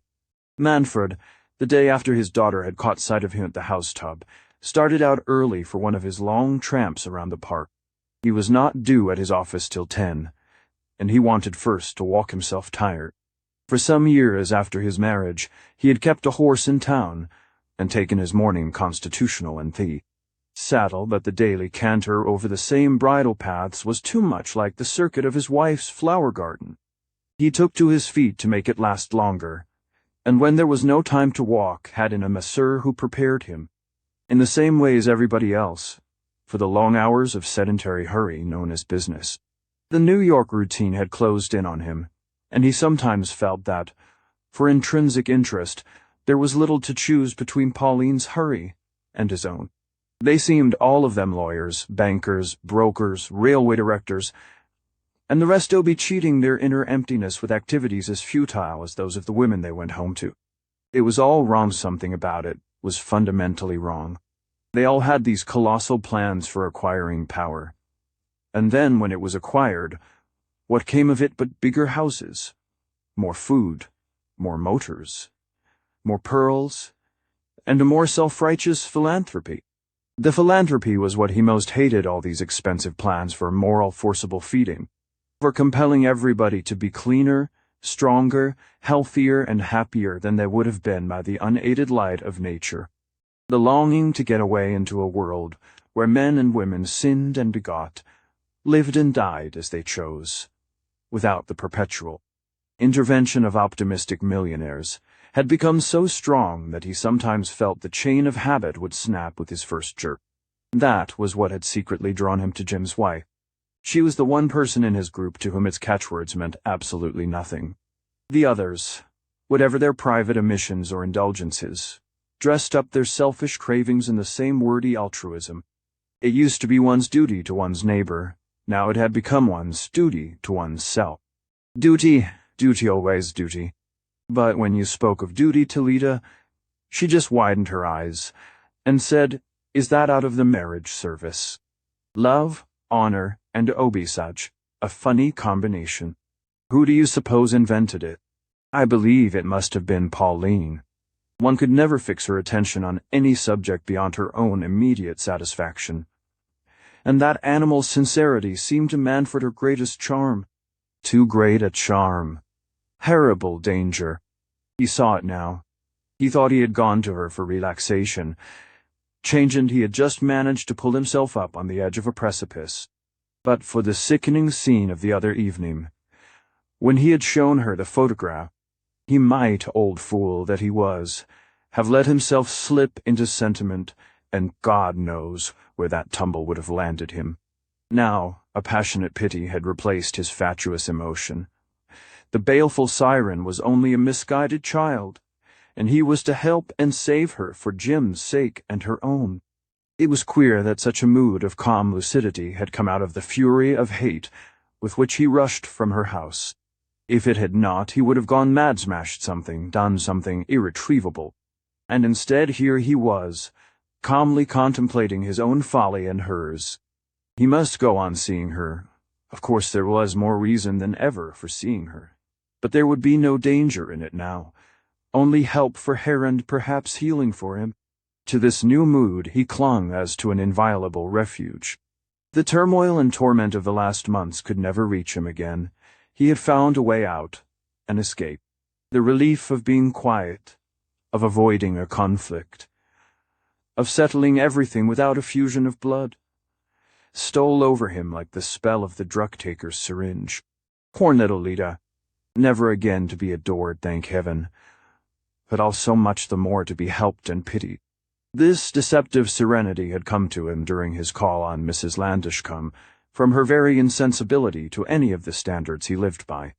Speaker 1: Manfred, the day after his daughter had caught sight of him at the housetub, started out early for one of his long tramps around the park. He was not due at his office till 10, and he wanted first to walk himself tired. For some years after his marriage, he had kept a horse in town, and taken his morning constitutional and tea. Saddle that the daily canter over the same bridle paths was too much like the circuit of his wife's flower garden. He took to his feet to make it last longer, and when there was no time to walk, had in a masseur who prepared him, in the same way as everybody else, for the long hours of sedentary hurry known as business. The New York routine had closed in on him, and he sometimes felt that, for intrinsic interest, there was little to choose between Pauline's hurry and his own. They seemed all of them lawyers, bankers, brokers, railway directors, and the resto be cheating their inner emptiness with activities as futile as those of the women they went home to. It was all wrong. Something about it was fundamentally wrong. They all had these colossal plans for acquiring power. And then, when it was acquired, what came of it but bigger houses, more food, more motors, more pearls, and a more self-righteous philanthropy. The philanthropy was what he most hated, all these expensive plans for moral forcible feeding, for compelling everybody to be cleaner, stronger, healthier, and happier than they would have been by the unaided light of nature. The longing to get away into a world where men and women sinned and begot, lived and died as they chose, without the perpetual intervention of optimistic millionaires, had become so strong that he sometimes felt the chain of habit would snap with his first jerk. That was what had secretly drawn him to Jim's wife. She was the one person in his group to whom its catchwords meant absolutely nothing. The others, whatever their private omissions or indulgences, dressed up their selfish cravings in the same wordy altruism. It used to be one's duty to one's neighbor. Now it had become one's duty to one's self. Duty, always duty. But when you spoke of duty to Lita, she just widened her eyes and said, "Is that out of the marriage service? Love, honor, and obisage, a funny combination. Who do you suppose invented it? I believe it must have been Pauline. One could never fix her attention on any subject beyond her own immediate satisfaction. And that animal sincerity seemed to Manfred her greatest charm. Too great a charm. Terrible danger. He saw it now. He thought he had gone to her for relaxation. Changeant, he had just managed to pull himself up on the edge of a precipice. But for the sickening scene of the other evening, when he had shown her the photograph, he might, old fool that he was, have let himself slip into sentiment, and God knows where that tumble would have landed him. Now, a passionate pity had replaced his fatuous emotion. The baleful siren was only a misguided child, and he was to help and save her for Jim's sake and her own. It was queer that such a mood of calm lucidity had come out of the fury of hate with which he rushed from her house. If it had not, he would have gone mad, smashed something, done something irretrievable. And instead, here he was, calmly contemplating his own folly and hers. He must go on seeing her. Of course, there was more reason than ever for seeing her. But there would be no danger in it now. Only help for her and perhaps healing for him. To this new mood he clung as to an inviolable refuge. The turmoil and torment of the last months could never reach him again. He had found a way out, an escape. The relief of being quiet, of avoiding a conflict, of settling everything without a fusion of blood, stole over him like the spell of the drug-taker's syringe. Poor little Lita, never again to be adored, thank heaven, but all so much the more to be helped and pitied. This deceptive serenity had come to him during his call on Mrs. Landishcombe, from her very insensibility to any of the standards he lived by.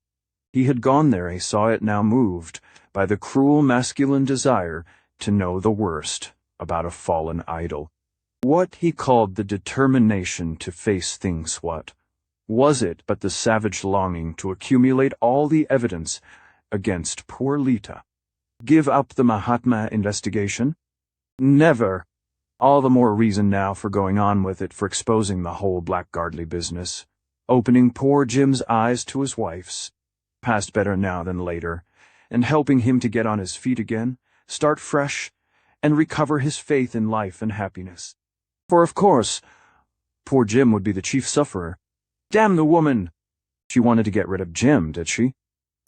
Speaker 1: He had gone there, he saw it now, moved by the cruel masculine desire to know the worst about a fallen idol. What he called the determination to face things, what was it but the savage longing to accumulate all the evidence against poor Lita? Give up the Mahatma investigation? Never. All the more reason now for going on with it, for exposing the whole blackguardly business, opening poor Jim's eyes to his wife's, past better now than later, and helping him to get on his feet again, start fresh, and recover his faith in life and happiness. For of course, poor Jim would be the chief sufferer. Damn the woman! She wanted to get rid of Jim, did she?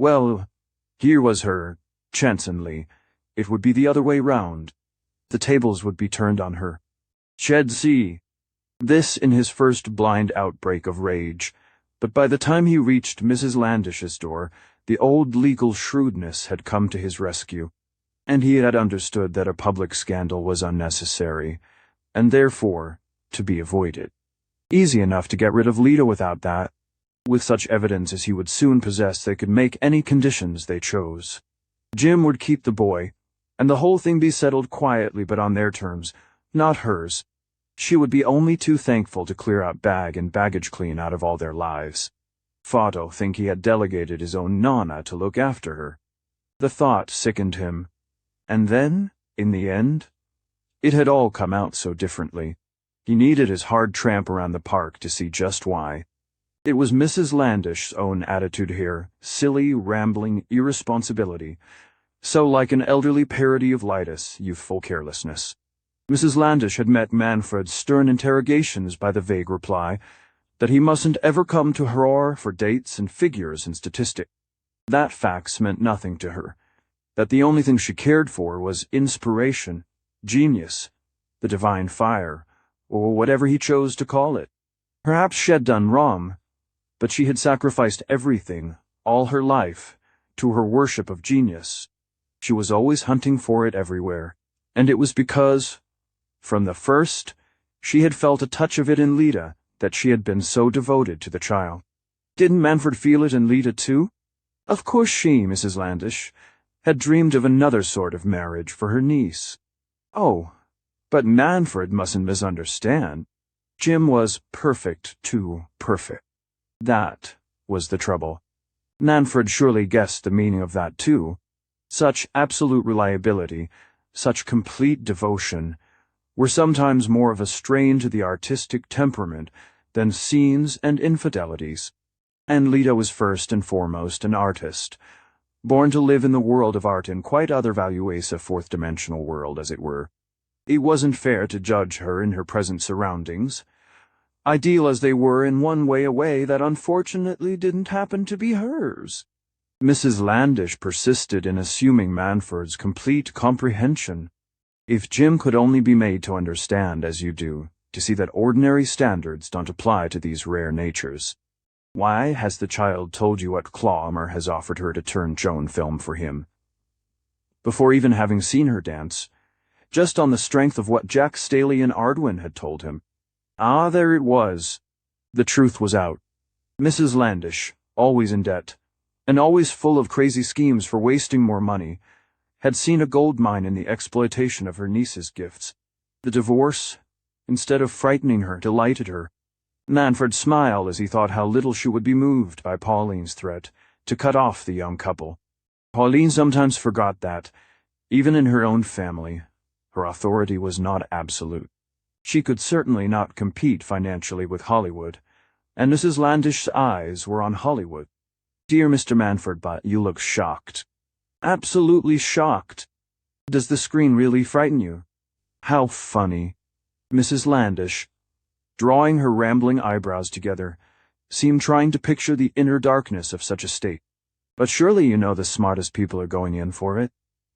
Speaker 1: Well, here was her, chanceingly. It would be the other way round. The tables would be turned on her. Shed see. This in his first blind outbreak of rage, but by the time he reached Mrs. Landish's door, the old legal shrewdness had come to his rescue, and he had understood that a public scandal was unnecessary, and therefore to be avoided. Easy enough to get rid of Lita without that. With such evidence as he would soon possess, they could make any conditions they chose. Jim would keep the boy, and the whole thing be settled quietly but on their terms, not hers. She would be only too thankful to clear out bag and baggage clean out of all their lives. Fado think he had delegated his own Nana to look after her. The thought sickened him. And then, in the end, it had all come out so differently. He needed his hard tramp around the park to see just why. It was Mrs. Landish's own attitude here, silly, rambling irresponsibility, so like an elderly parody of Lytus, youthful carelessness. Mrs. Landish had met Manfred's stern interrogations by the vague reply that he mustn't ever come to her for dates and figures and statistics. That facts meant nothing to her, that the only thing she cared for was inspiration, genius, the divine fire, or whatever he chose to call it. Perhaps she had done wrong, but she had sacrificed everything, all her life, to her worship of genius. She was always hunting for it everywhere, and it was because, from the first, she had felt a touch of it in Lita, that she had been so devoted to the child. Didn't Manfred feel it in Lita too? Of course she, Mrs. Landish, had dreamed of another sort of marriage for her niece. Oh, but Manfred mustn't misunderstand. Jim was perfect too perfect. That was the trouble. Manfred surely guessed the meaning of that too. Such absolute reliability, such complete devotion, were sometimes more of a strain to the artistic temperament than scenes and infidelities. And Lita was first and foremost an artist, born to live in the world of art in quite other values, a fourth-dimensional world, as it were. It wasn't fair to judge her in her present surroundings, ideal as they were in one way, a way that unfortunately didn't happen to be hers. Mrs. Landish persisted in assuming Manfred's complete comprehension. If Jim could only be made to understand as you do, to see that ordinary standards don't apply to these rare natures. Why has the child told you what Clawmer has offered her to turn Joan film for him? Before even having seen her dance, just on the strength of what Jack Staley and Ardwin had told him. Ah, there it was. The truth was out. Mrs. Landish, always in debt, and always full of crazy schemes for wasting more money, had seen a gold mine in the exploitation of her niece's gifts. The divorce, instead of frightening her, delighted her. Manfred smiled as he thought how little she would be moved by Pauline's threat to cut off the young couple. Pauline sometimes forgot that, even in her own family, her authority was not absolute. She could certainly not compete financially with Hollywood, and Mrs. Landish's eyes were on Hollywood. Dear Mr. Manfred, but you look shocked. Absolutely shocked. Does the screen really frighten you? How funny. Mrs. Landish, drawing her rambling eyebrows together, seemed trying to picture the inner darkness of such a state. But surely you know the smartest people are going in for it.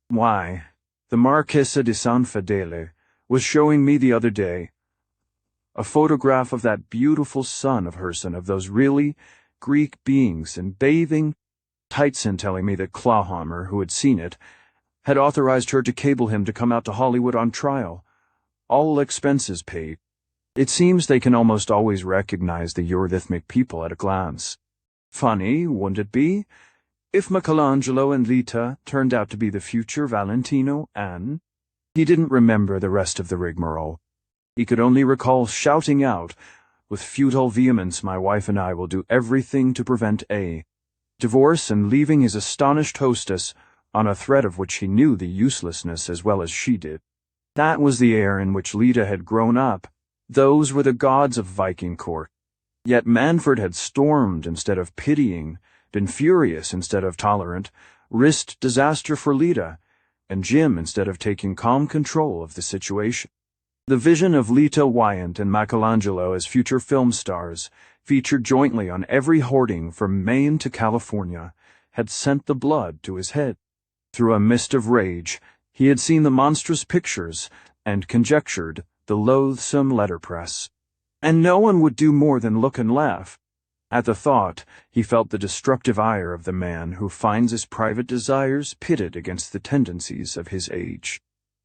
Speaker 1: Why, the Marchesa di San Fedele was showing me the other day a photograph of that beautiful son of hers and of those really Greek beings in bathing tights, and telling me that Clawhammer, who had seen it, had authorized her to cable him to come out to Hollywood on trial. All expenses paid. It seems they can almost always recognize the eurythmic people at a glance. Funny, wouldn't it be, if Michelangelo and Lita turned out to be the future Valentino and... He didn't remember the rest of the rigmarole. He could only recall shouting out, with futile vehemence, "My wife and I will do everything to prevent a divorce," and leaving his astonished hostess on a thread of which he knew the uselessness as well as she did. That was the air in which Lita had grown up. Those were the gods of Viking court. Yet Manfred had stormed instead of pitying, been furious instead of tolerant, risked disaster for Lita, and Jim instead of taking calm control of the situation. The vision of Lita Wyant and Michelangelo as future film stars, featured jointly on every hoarding from Maine to California, had sent the blood to his head. Through a mist of rage, he had seen the monstrous pictures and conjectured the loathsome letterpress. And no one would do more than look and laugh. At the thought, he felt the destructive ire of the man who finds his private desires pitted against the tendencies of his age.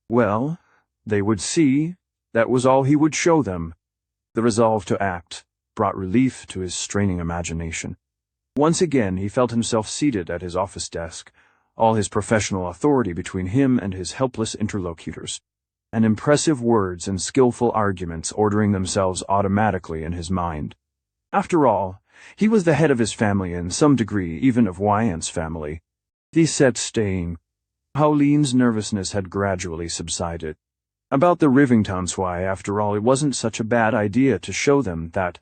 Speaker 1: Well, they would see. That was all he would show them. The resolve to act brought relief to his straining imagination. Once again he felt himself seated at his office desk, all his professional authority between him and his helpless interlocutors, and impressive words and skillful arguments ordering themselves automatically in his mind. After all, he was the head of his family, in some degree even of Wyant's family. He sat staying. Pauline's nervousness had gradually subsided. About the Rivingtons, why, after all, it wasn't such a bad idea to show them that,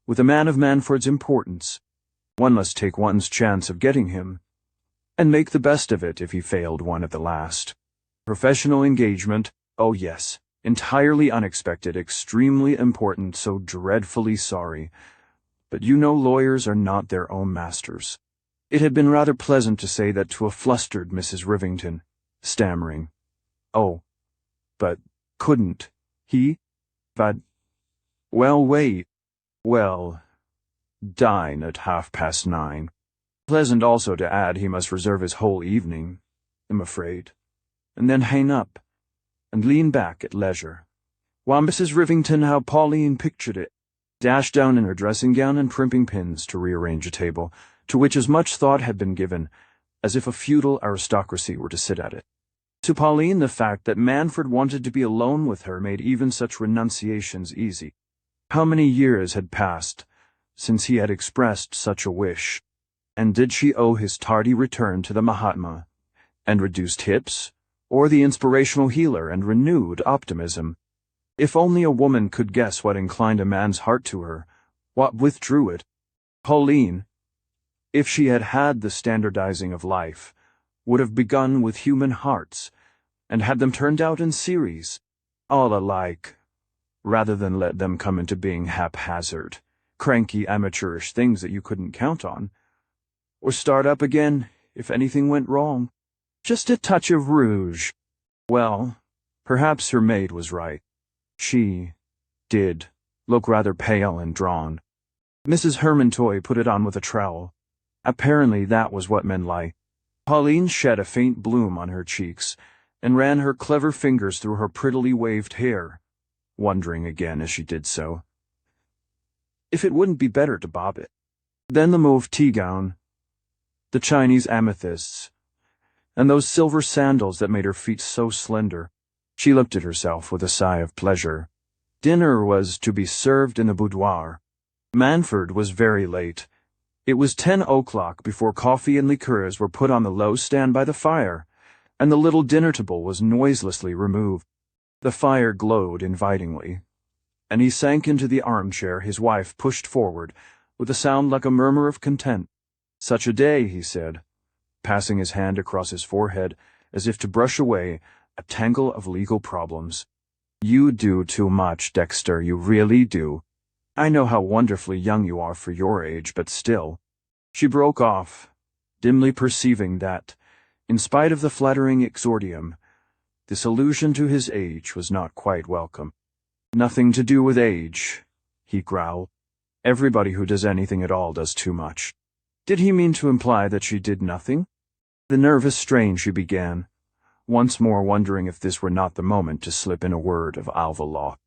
Speaker 1: with a man of Manford's importance, one must take one's chance of getting him, and make the best of it if he failed one at the last. Professional engagement, oh yes, entirely unexpected, extremely important, so dreadfully sorry. But you know lawyers are not their own masters. It had been rather pleasant to say that to a flustered Mrs. Rivington, stammering, "Oh, but couldn't he? But, well, wait. Well, dine at 9:30. Pleasant also to add he must reserve his whole evening, I'm afraid, and then hang up, and lean back at leisure. While Mrs. Rivington, how Pauline pictured it, dashed down in her dressing gown and primping pins to rearrange a table, to which as much thought had been given as if a feudal aristocracy were to sit at it. To Pauline, the fact that Manford wanted to be alone with her made even such renunciations easy. How many years had passed since he had expressed such a wish? And did she owe his tardy return to the Mahatma and reduced hips, or the inspirational healer and renewed optimism? If only a woman could guess what inclined a man's heart to her, what withdrew it. Pauline, if she had had the standardizing of life, would have begun with human hearts, and had them turned out in series, all alike, rather than let them come into being haphazard, cranky, amateurish things that you couldn't count on, or start up again if anything went wrong. Just a touch of rouge. Well, perhaps her maid was right. She did look rather pale and drawn. Mrs. Hermontoy put it on with a trowel. Apparently that was what men like. Pauline shed a faint bloom on her cheeks, and ran her clever fingers through her prettily waved hair, wondering again as she did so if it wouldn't be better to bob it. Then the mauve tea-gown, the Chinese amethysts, and those silver sandals that made her feet so slender. She looked at herself with a sigh of pleasure. Dinner was to be served in the boudoir. Manford was very late. It was 10 o'clock before coffee and liqueurs were put on the low stand by the fire, and the little dinner table was noiselessly removed. The fire glowed invitingly, and he sank into the armchair his wife pushed forward, with a sound like a murmur of content. "Such a day," he said, passing his hand across his forehead as if to brush away a tangle of legal problems. "You do too much, Dexter, you really do. I know how wonderfully young you are for your age, but still." She broke off, dimly perceiving that, in spite of the flattering exordium, this allusion to his age was not quite welcome. "Nothing to do with age," he growled. "Everybody who does anything at all does too much." Did he mean to imply that she did nothing? The nervous strain she began, once more wondering if this were not the moment to slip in a word of Alva law.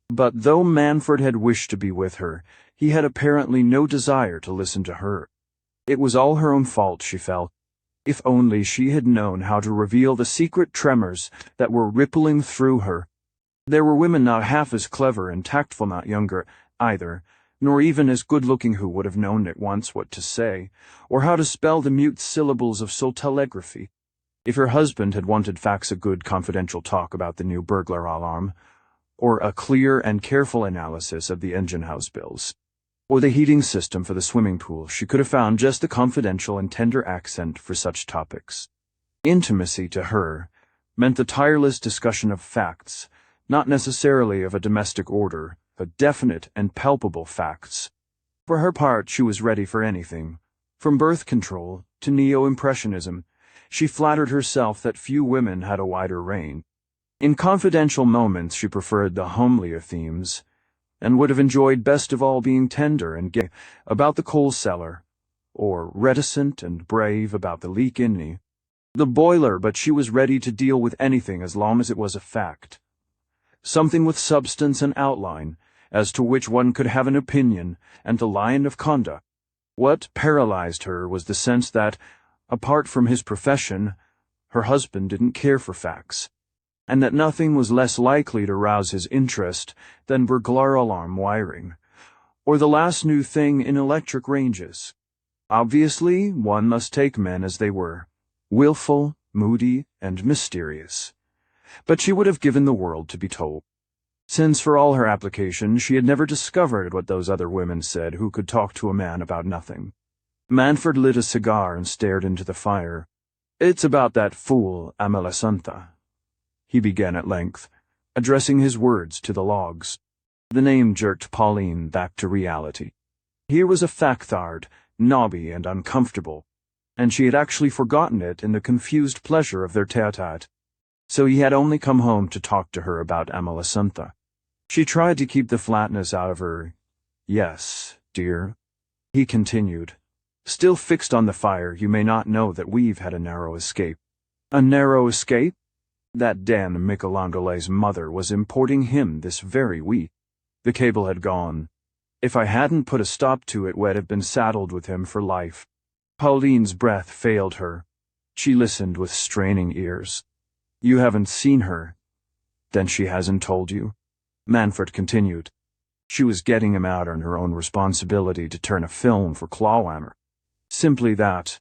Speaker 1: But though Manford had wished to be with her, he had apparently no desire to listen to her. It was all her own fault, she felt. If only she had known how to reveal the secret tremors that were rippling through her. There were women not half as clever and tactful, not younger, either, nor even as good-looking, who would have known at once what to say, or how to spell the mute syllables of telegraphy. If her husband had wanted facts, a good confidential talk about the new burglar alarm, or a clear and careful analysis of the engine house bills, or the heating system for the swimming pool, she could have found just the confidential and tender accent for such topics. Intimacy to her meant the tireless discussion of facts, not necessarily of a domestic order, but definite and palpable facts. For her part, she was ready for anything, from birth control to neo-impressionism. She flattered herself that few women had a wider range. In confidential moments she preferred the homelier themes, and would have enjoyed best of all being tender and gay about the coal cellar, or reticent and brave about the leak in the boiler, but she was ready to deal with anything as long as it was a fact. Something with substance and outline, as to which one could have an opinion and a line of conduct. What paralyzed her was the sense that, apart from his profession, her husband didn't care for facts, and that nothing was less likely to rouse his interest than burglar alarm wiring, or the last new thing in electric ranges. Obviously, one must take men as they were, willful, moody, and mysterious. But she would have given the world to be told, since for all her application she had never discovered what those other women said who could talk to a man about nothing. Manfred lit a cigar and stared into the fire. "It's about that fool Amelisantha," he began at length, addressing his words to the logs. The name jerked Pauline back to reality. Here was a facthard, knobby and uncomfortable, and she had actually forgotten it in the confused pleasure of their tete-a-tete. So he had only come home to talk to her about Amelisantha. She tried to keep the flatness out of her. "Yes, dear," he continued, still fixed on the fire. "You may not know that we've had a narrow escape." "A narrow escape?" That Dan Michelangelo's mother was importing him this very week. The cable had gone. If I hadn't put a stop to it, we'd have been saddled with him for life. Pauline's breath failed her. She listened with straining ears. "You haven't seen her? Then she hasn't told you?" Manfred continued. She was getting him out on her own responsibility to turn a film for Clawhammer. Simply that.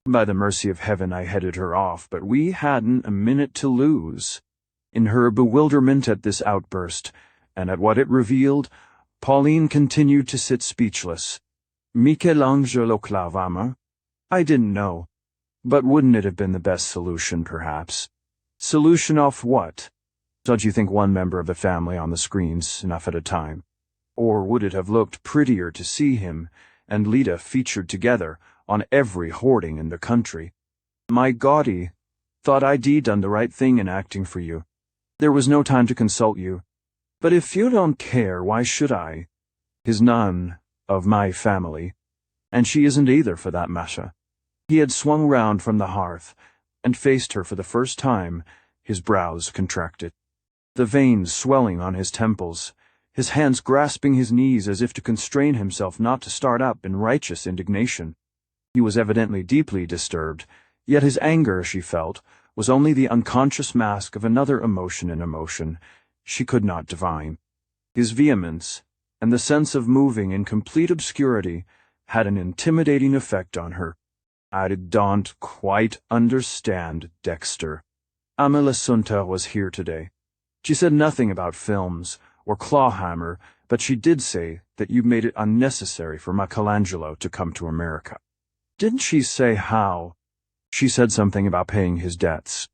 Speaker 1: By the mercy of heaven I headed her off, but we hadn't a minute to lose. In her bewilderment at this outburst, and at what it revealed, Pauline continued to sit speechless. "Michelangelo Clawhammer? I didn't know. But wouldn't it have been the best solution, perhaps?" "Solution off what? Don't you think one member of the family on the screen's enough at a time? Or would it have looked prettier to see him and Lita featured together on every hoarding in the country? My Gaudy, thought I'd done the right thing in acting for you. There was no time to consult you. But if you don't care, why should I? He's none of my family, and she isn't either, for that matter." He had swung round from the hearth and faced her for the first time, his brows contracted, the veins swelling on his temples, his hands grasping his knees as if to constrain himself not to start up in righteous indignation. He was evidently deeply disturbed, yet his anger, she felt, was only the unconscious mask of another emotion, an emotion she could not divine. His vehemence, and the sense of moving in complete obscurity, had an intimidating effect on her. "I don't quite understand, Dexter. Amelisantha was here today. She said nothing about films or Clawhammer, but she did say that you made it unnecessary for Michelangelo to come to America." "Didn't she say how?" "She said something about paying his debts."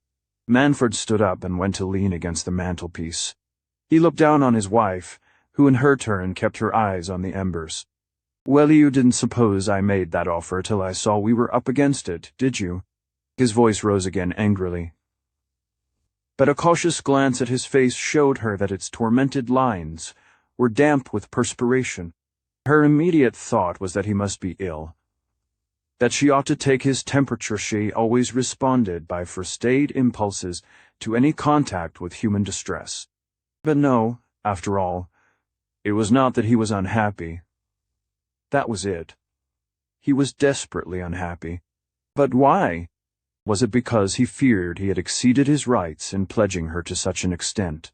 Speaker 1: Manfred stood up and went to lean against the mantelpiece. He looked down on his wife, who in her turn kept her eyes on the embers. "Well, you didn't suppose I made that offer till I saw we were up against it, did you?" His voice rose again angrily. But a cautious glance at his face showed her that its tormented lines were damp with perspiration. Her immediate thought was that he must be ill, that she ought to take his temperature. She always responded by first-aid impulses to any contact with human distress. But no, after all, it was not that he was unhappy. That was it. He was desperately unhappy. But why? Was it because he feared he had exceeded his rights in pledging her to such an extent,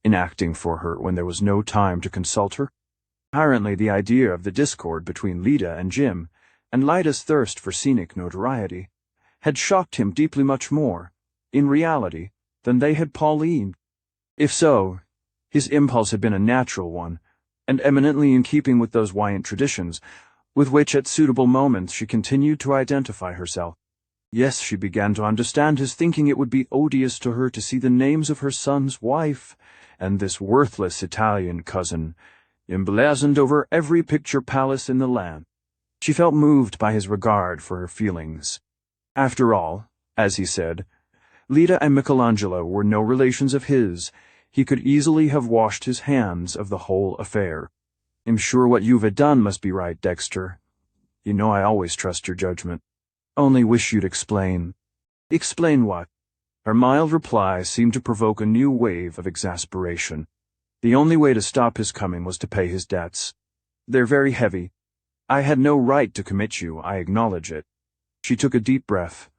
Speaker 1: in acting for her when there was no time to consult her? Apparently the idea of the discord between Lida and Jim, and Lida's thirst for scenic notoriety, had shocked him deeply, much more, in reality, than they had Pauline. If so, his impulse had been a natural one, and eminently in keeping with those Wyant traditions, with which at suitable moments she continued to identify herself. Yes, she began to understand his thinking. It would be odious to her to see the names of her son's wife and this worthless Italian cousin emblazoned over every picture palace in the land. She felt moved by his regard for her feelings. After all, as he said, Lita and Michelangelo were no relations of his. He could easily have washed his hands of the whole affair. "I'm sure what you've done must be right, Dexter. You know I always trust your judgment. Only wish you'd explain." "Explain what?" Her mild reply seemed to provoke a new wave of exasperation. The only way to stop his coming was to pay his debts. "They're very heavy. I had no right to commit you, I acknowledge it." She took a deep breath,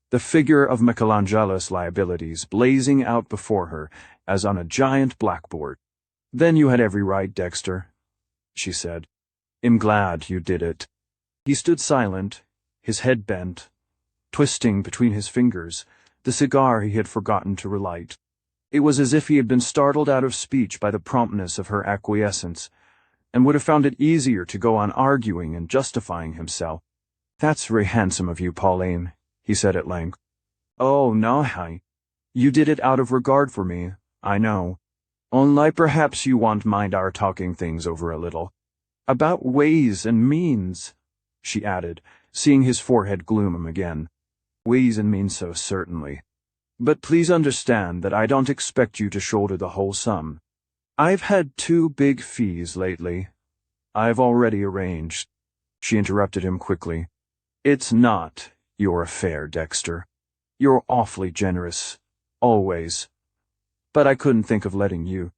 Speaker 1: the figure of Michelangelo's liabilities blazing out before her as on a giant blackboard. "Then you had every right, Dexter," she said. "I'm glad you did it." He stood silent, his head bent, twisting between his fingers the cigar he had forgotten to relight. It was as if he had been startled out of speech by the promptness of her acquiescence, and would have found it easier to go on arguing and justifying himself. "That's very handsome of you, Pauline," he said at length. "Oh, no, you did it out of regard for me, I know. Only perhaps you won't mind our talking things over a little. About ways and means," she added, seeing his forehead gloom again. "Ways and means, so certainly. But please understand that I don't expect you to shoulder the whole sum. I've had 2 big fees lately. I've already arranged." She interrupted him quickly. "It's not your affair, Dexter. You're awfully generous, always. But I couldn't think of letting you.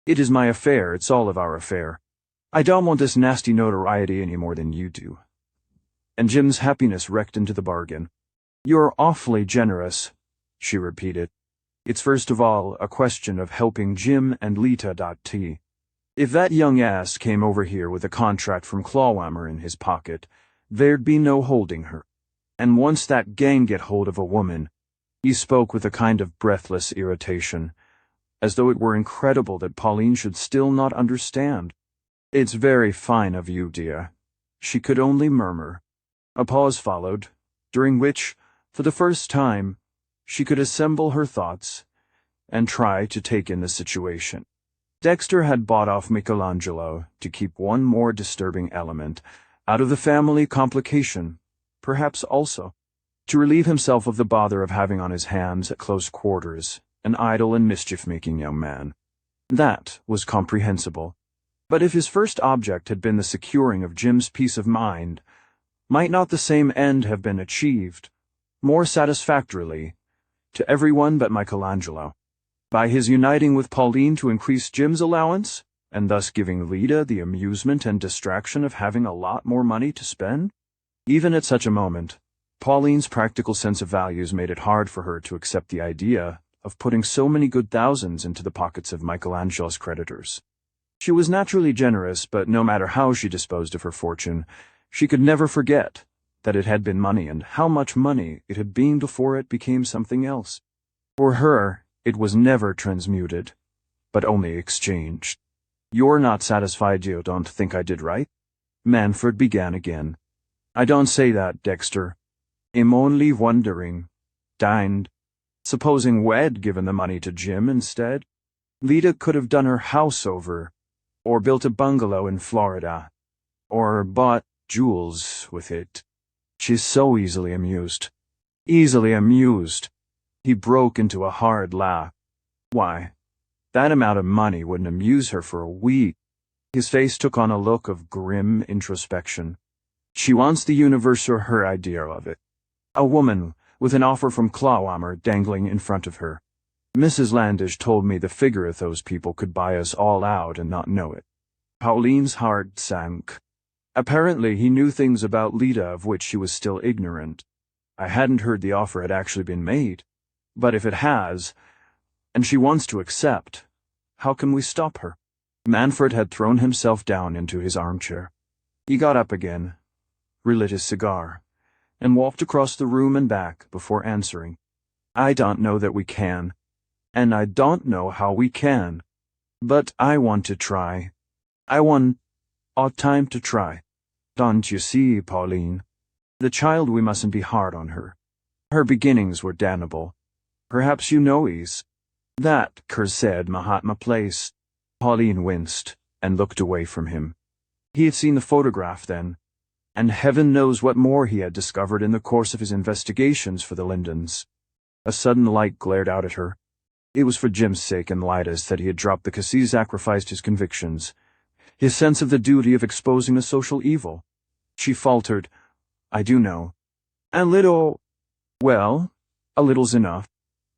Speaker 1: It is my affair, it's all of our affair. I don't want this nasty notoriety any more than you do." And Jim's happiness wrecked into the bargain. "You're awfully generous," she repeated. "It's first of all a question of helping Jim and Lita. T. If that young ass came over here with a contract from Clawhammer in his pocket, there'd be no holding her. And once that gang get hold of a woman—" He spoke with a kind of breathless irritation, as though it were incredible that Pauline should still not understand. "It's very fine of you, dear," she could only murmur. A pause followed, during which, for the first time, she could assemble her thoughts and try to take in the situation. Dexter had bought off Michelangelo to keep one more disturbing element out of the family complication, perhaps also to relieve himself of the bother of having on his hands at close quarters an idle and mischief-making young man. That was comprehensible. But if his first object had been the securing of Jim's peace of mind, might not the same end have been achieved, more satisfactorily, to everyone but Michelangelo, by his uniting with Pauline to increase Jim's allowance, and thus giving Lita the amusement and distraction of having a lot more money to spend? Even at such a moment, Pauline's practical sense of values made it hard for her to accept the idea of putting so many good thousands into the pockets of Michelangelo's creditors. She was naturally generous, but no matter how she disposed of her fortune, she could never forget that it had been money and how much money it had been before it became something else. For her, it was never transmuted, but only exchanged. "You're not satisfied you don't think I did right?" Manfred began again. "I don't say that, Dexter. I'm only wondering. Dined. Supposing we'd given the money to Jim instead? Lita could have done her house over, or built a bungalow in Florida, or bought jewels with it. She's so easily amused." Easily amused. He broke into a hard laugh. "Why, that amount of money wouldn't amuse her for a week." His face took on a look of grim introspection. "She wants the universe or her idea of it. A woman with an offer from Clawhammer dangling in front of her. Mrs. Landish told me the figure of those people could buy us all out and not know it." Pauline's heart sank. Apparently he knew things about Lita of which she was still ignorant. "I hadn't heard the offer had actually been made. But if it has, and she wants to accept, how can we stop her?" Manfred had thrown himself down into his armchair. He got up again, relit his cigar, and walked across the room and back before answering. "I don't know that we can, and I don't know how we can. But I want to try. I want all time to try. Don't you see, Pauline? The child, we mustn't be hard on her. Her beginnings were damnable. Perhaps you know he's that cursed Mahatma place." Pauline winced and looked away from him. He had seen the photograph then, and heaven knows what more he had discovered in the course of his investigations for the Lindens. A sudden light glared out at her. It was for Jim's sake and Lida's that he had dropped the case. He sacrificed his convictions, his sense of the duty of exposing a social evil. She faltered, "I do know. A little. Well, a little's enough.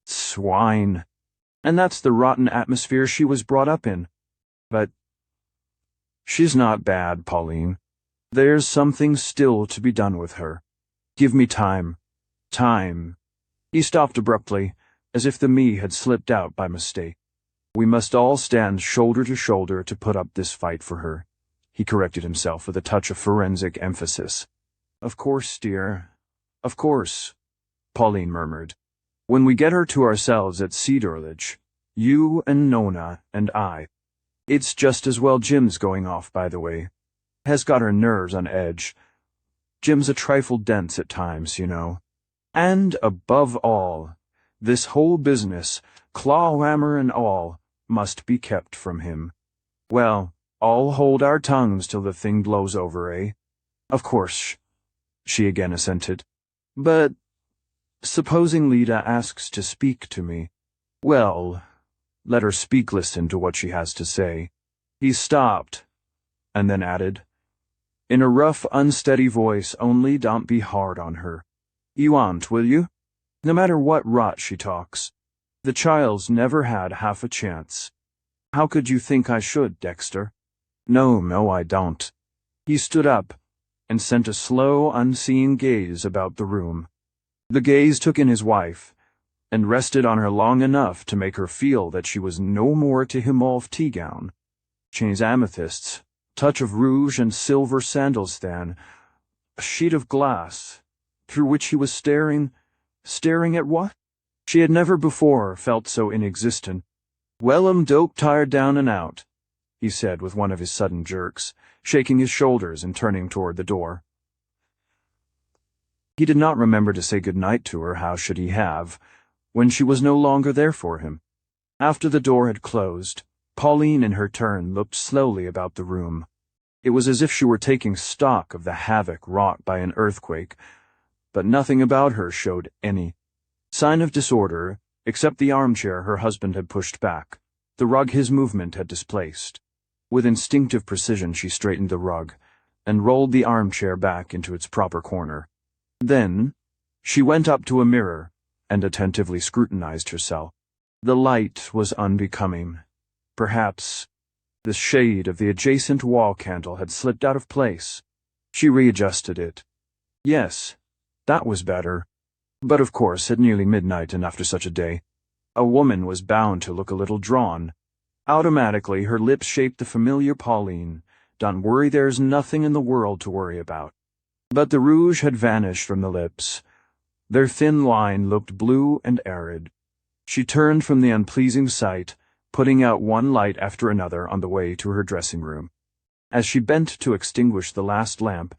Speaker 1: Swine. And that's the rotten atmosphere she was brought up in. But she's not bad, Pauline. There's something still to be done with her. Give me time. Time." He stopped abruptly, as if the me had slipped out by mistake. "We must all stand shoulder to shoulder to put up this fight for her," he corrected himself with a touch of forensic emphasis. "Of course, dear. Of course," Pauline murmured. "When we get her to ourselves at Cedarledge, you and Nona and I. It's just as well Jim's going off, by the way. Has got her nerves on edge. Jim's a trifle dense at times, you know. And above all, this whole business, clawhammer and all, must be kept from him. Well, I'll hold our tongues till the thing blows over, eh?" "Of course," she again assented. "But supposing Lida asks to speak to me, well, let her speak. Listen to what she has to say." He stopped, and then added, in a rough, unsteady voice, "Only don't be hard on her. You won't, will you? No matter what rot she talks. The child's never had half a chance. How could you think I should, Dexter?" No, I don't." He stood up and sent a slow, unseeing gaze about the room. The gaze took in his wife, and rested on her long enough to make her feel that she was no more to him mauve tea gown, chains amethysts, touch of rouge and silver sandals than a sheet of glass, through which he was staring at what? She had never before felt so inexistent. "Well, I'm dope tired down and out," he said with one of his sudden jerks, shaking his shoulders and turning toward the door. He did not remember to say good night to her. How should he have, when she was no longer there for him? After the door had closed, Pauline in her turn looked slowly about the room. It was as if she were taking stock of the havoc wrought by an earthquake, but nothing about her showed any sign of disorder, except the armchair her husband had pushed back, the rug his movement had displaced. With instinctive precision she straightened the rug, and rolled the armchair back into its proper corner. Then she went up to a mirror, and attentively scrutinized herself. The light was unbecoming. Perhaps the shade of the adjacent wall candle had slipped out of place. She readjusted it. Yes, that was better. But of course, at nearly midnight and after such a day, a woman was bound to look a little drawn. Automatically, her lips shaped the familiar Pauline. "Don't worry, there's nothing in the world to worry about." But the rouge had vanished from the lips. Their thin line looked blue and arid. She turned from the unpleasing sight, putting out one light after another on the way to her dressing room. As she bent to extinguish the last lamp,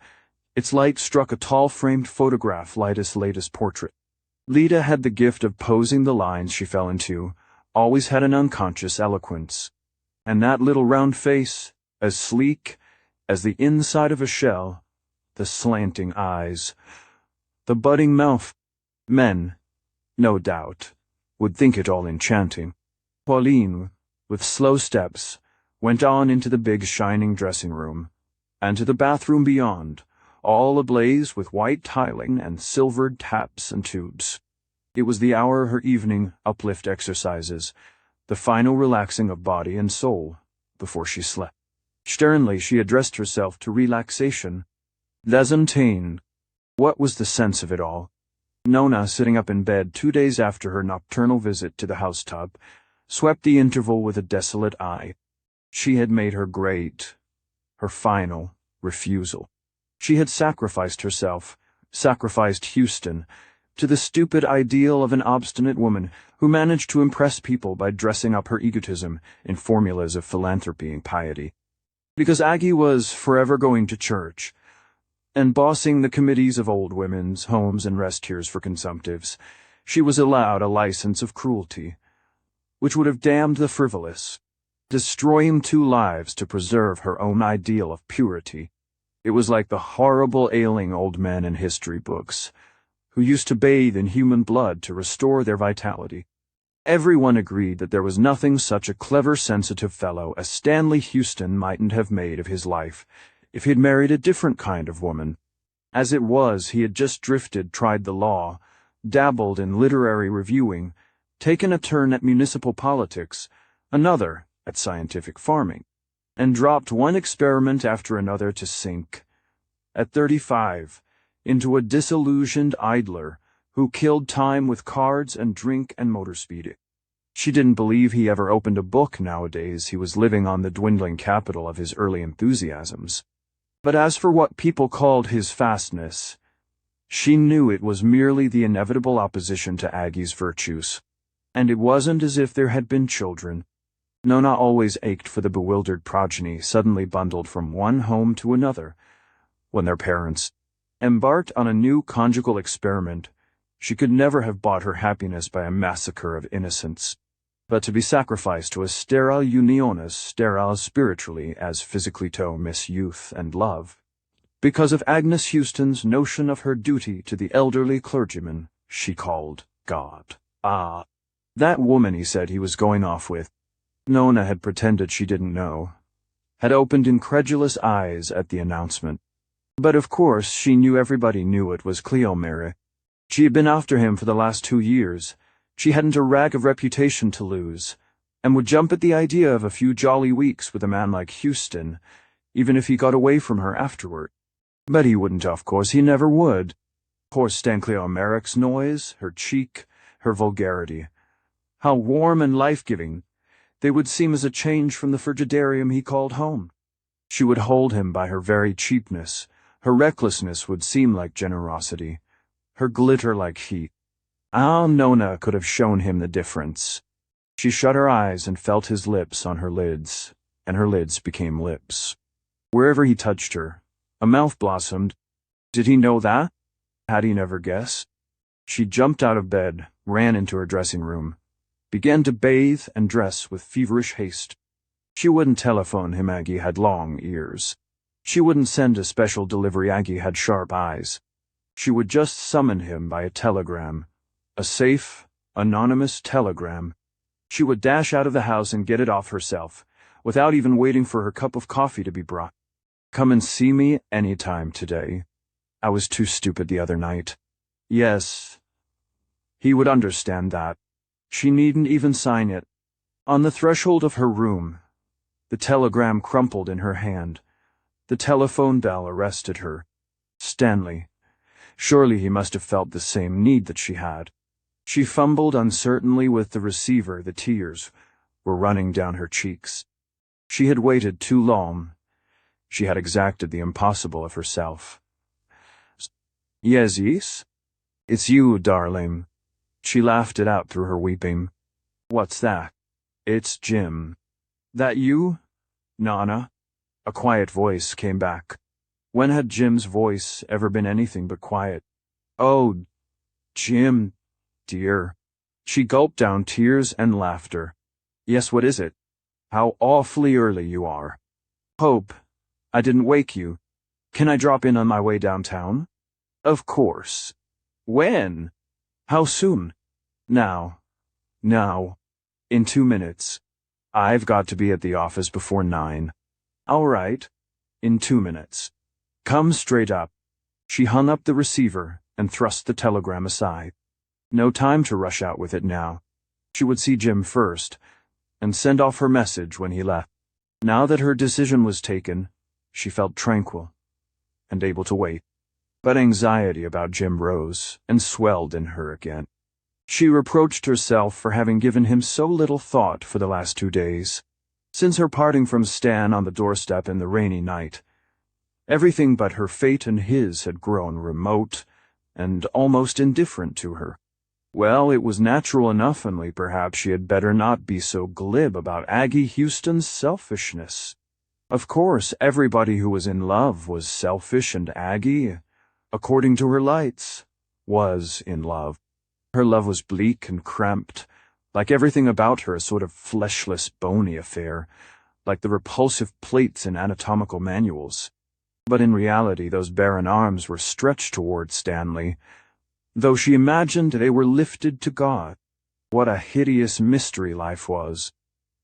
Speaker 1: its light struck a tall-framed photograph, Lida's latest portrait. Lida had the gift of posing the lines she fell into, always had an unconscious eloquence. And that little round face, as sleek as the inside of a shell, the slanting eyes, the budding mouth. Men, no doubt, would think it all enchanting. Pauline, with slow steps, went on into the big shining dressing room, and to the bathroom beyond, all ablaze with white tiling and silvered taps and tubes. It was the hour of her evening uplift exercises, the final relaxing of body and soul, before she slept. Sternly she addressed herself to relaxation. Lafontaine. What was the sense of it all? Nona, sitting up in bed 2 days after her nocturnal visit to the housetop, swept the interval with a desolate eye. She had made her great, her final refusal. She had sacrificed herself, sacrificed Houston, to the stupid ideal of an obstinate woman who managed to impress people by dressing up her egotism in formulas of philanthropy and piety. Because Aggie was forever going to church, and bossing the committees of old women's homes and rest cures for consumptives, she was allowed a license of cruelty, which would have damned the frivolous, destroying 2 lives to preserve her own ideal of purity. It was like the horrible ailing old men in history books, who used to bathe in human blood to restore their vitality. Everyone agreed that there was nothing such a clever, sensitive fellow as Stanley Houston mightn't have made of his life if he'd married a different kind of woman. As it was, he had just drifted, tried the law, dabbled in literary reviewing, taken a turn at municipal politics, another at scientific farming, and dropped one experiment after another to sink, at 35, into a disillusioned idler who killed time with cards and drink and motor speed. She didn't believe he ever opened a book nowadays. He was living on the dwindling capital of his early enthusiasms. But as for what people called his fastness, she knew it was merely the inevitable opposition to Aggie's virtues. And it wasn't as if there had been children. Nona always ached for the bewildered progeny suddenly bundled from one home to another. When their parents embarked on a new conjugal experiment, she could never have bought her happiness by a massacre of innocents, but to be sacrificed to a sterile union, as sterile spiritually as physically to miss youth and love, because of Agnes Houston's notion of her duty to the elderly clergyman she called God. Ah, that woman he said he was going off with. Nona had pretended she didn't know, had opened incredulous eyes at the announcement. But of course she knew everybody knew it was Cleomere. She had been after him for the last 2 years. She hadn't a rag of reputation to lose, and would jump at the idea of a few jolly weeks with a man like Houston, even if he got away from her afterward. But he wouldn't, of course, he never would. Poor Stan Cleomere's noise, her cheek, her vulgarity. How warm and life-giving they would seem as a change from the frigidarium he called home. She would hold him by her very cheapness. Her recklessness would seem like generosity, her glitter like heat. Ah, Nona could have shown him the difference. She shut her eyes and felt his lips on her lids, and her lids became lips. Wherever he touched her, a mouth blossomed. Did he know that? Had he never guessed? She jumped out of bed, ran into her dressing room, began to bathe and dress with feverish haste. She wouldn't telephone him. Aggie had long ears. She wouldn't send a special delivery. Aggie had sharp eyes. She would just summon him by a telegram, a safe, anonymous telegram. She would dash out of the house and get it off herself, without even waiting for her cup of coffee to be brought. Come and see me any time today. I was too stupid the other night. Yes, he would understand that. She needn't even sign it. On the threshold of her room, the telegram crumpled in her hand. The telephone bell arrested her. Stanley. Surely he must have felt the same need that she had. She fumbled uncertainly with the receiver. The tears were running down her cheeks. She had waited too long. She had exacted the impossible of herself. Yes? It's you, darling. She laughed it out through her weeping. What's that? It's Jim. That you, Nana? A quiet voice came back. When had Jim's voice ever been anything but quiet? Oh, Jim, dear. She gulped down tears and laughter. Yes, what is it? How awfully early you are. Hope, I didn't wake you. Can I drop in on my way downtown? Of course. When? How soon? Now. In 2 minutes. I've got to be at the office before 9. All right. In 2 minutes. Come straight up. She hung up the receiver and thrust the telegram aside. No time to rush out with it now. She would see Jim first, and send off her message when he left. Now that her decision was taken, she felt tranquil and able to wait. But anxiety about Jim rose and swelled in her again. She reproached herself for having given him so little thought for the last 2 days. Since her parting from Stan on the doorstep in the rainy night, everything but her fate and his had grown remote and almost indifferent to her. Well, it was natural enough, only perhaps she had better not be so glib about Aggie Houston's selfishness. Of course, everybody who was in love was selfish, and Aggie, according to her lights, was in love. Her love was bleak and cramped, like everything about her a sort of fleshless, bony affair, like the repulsive plates in anatomical manuals. But in reality those barren arms were stretched toward Stanley. though she imagined they were lifted to God. What a hideous mystery life was.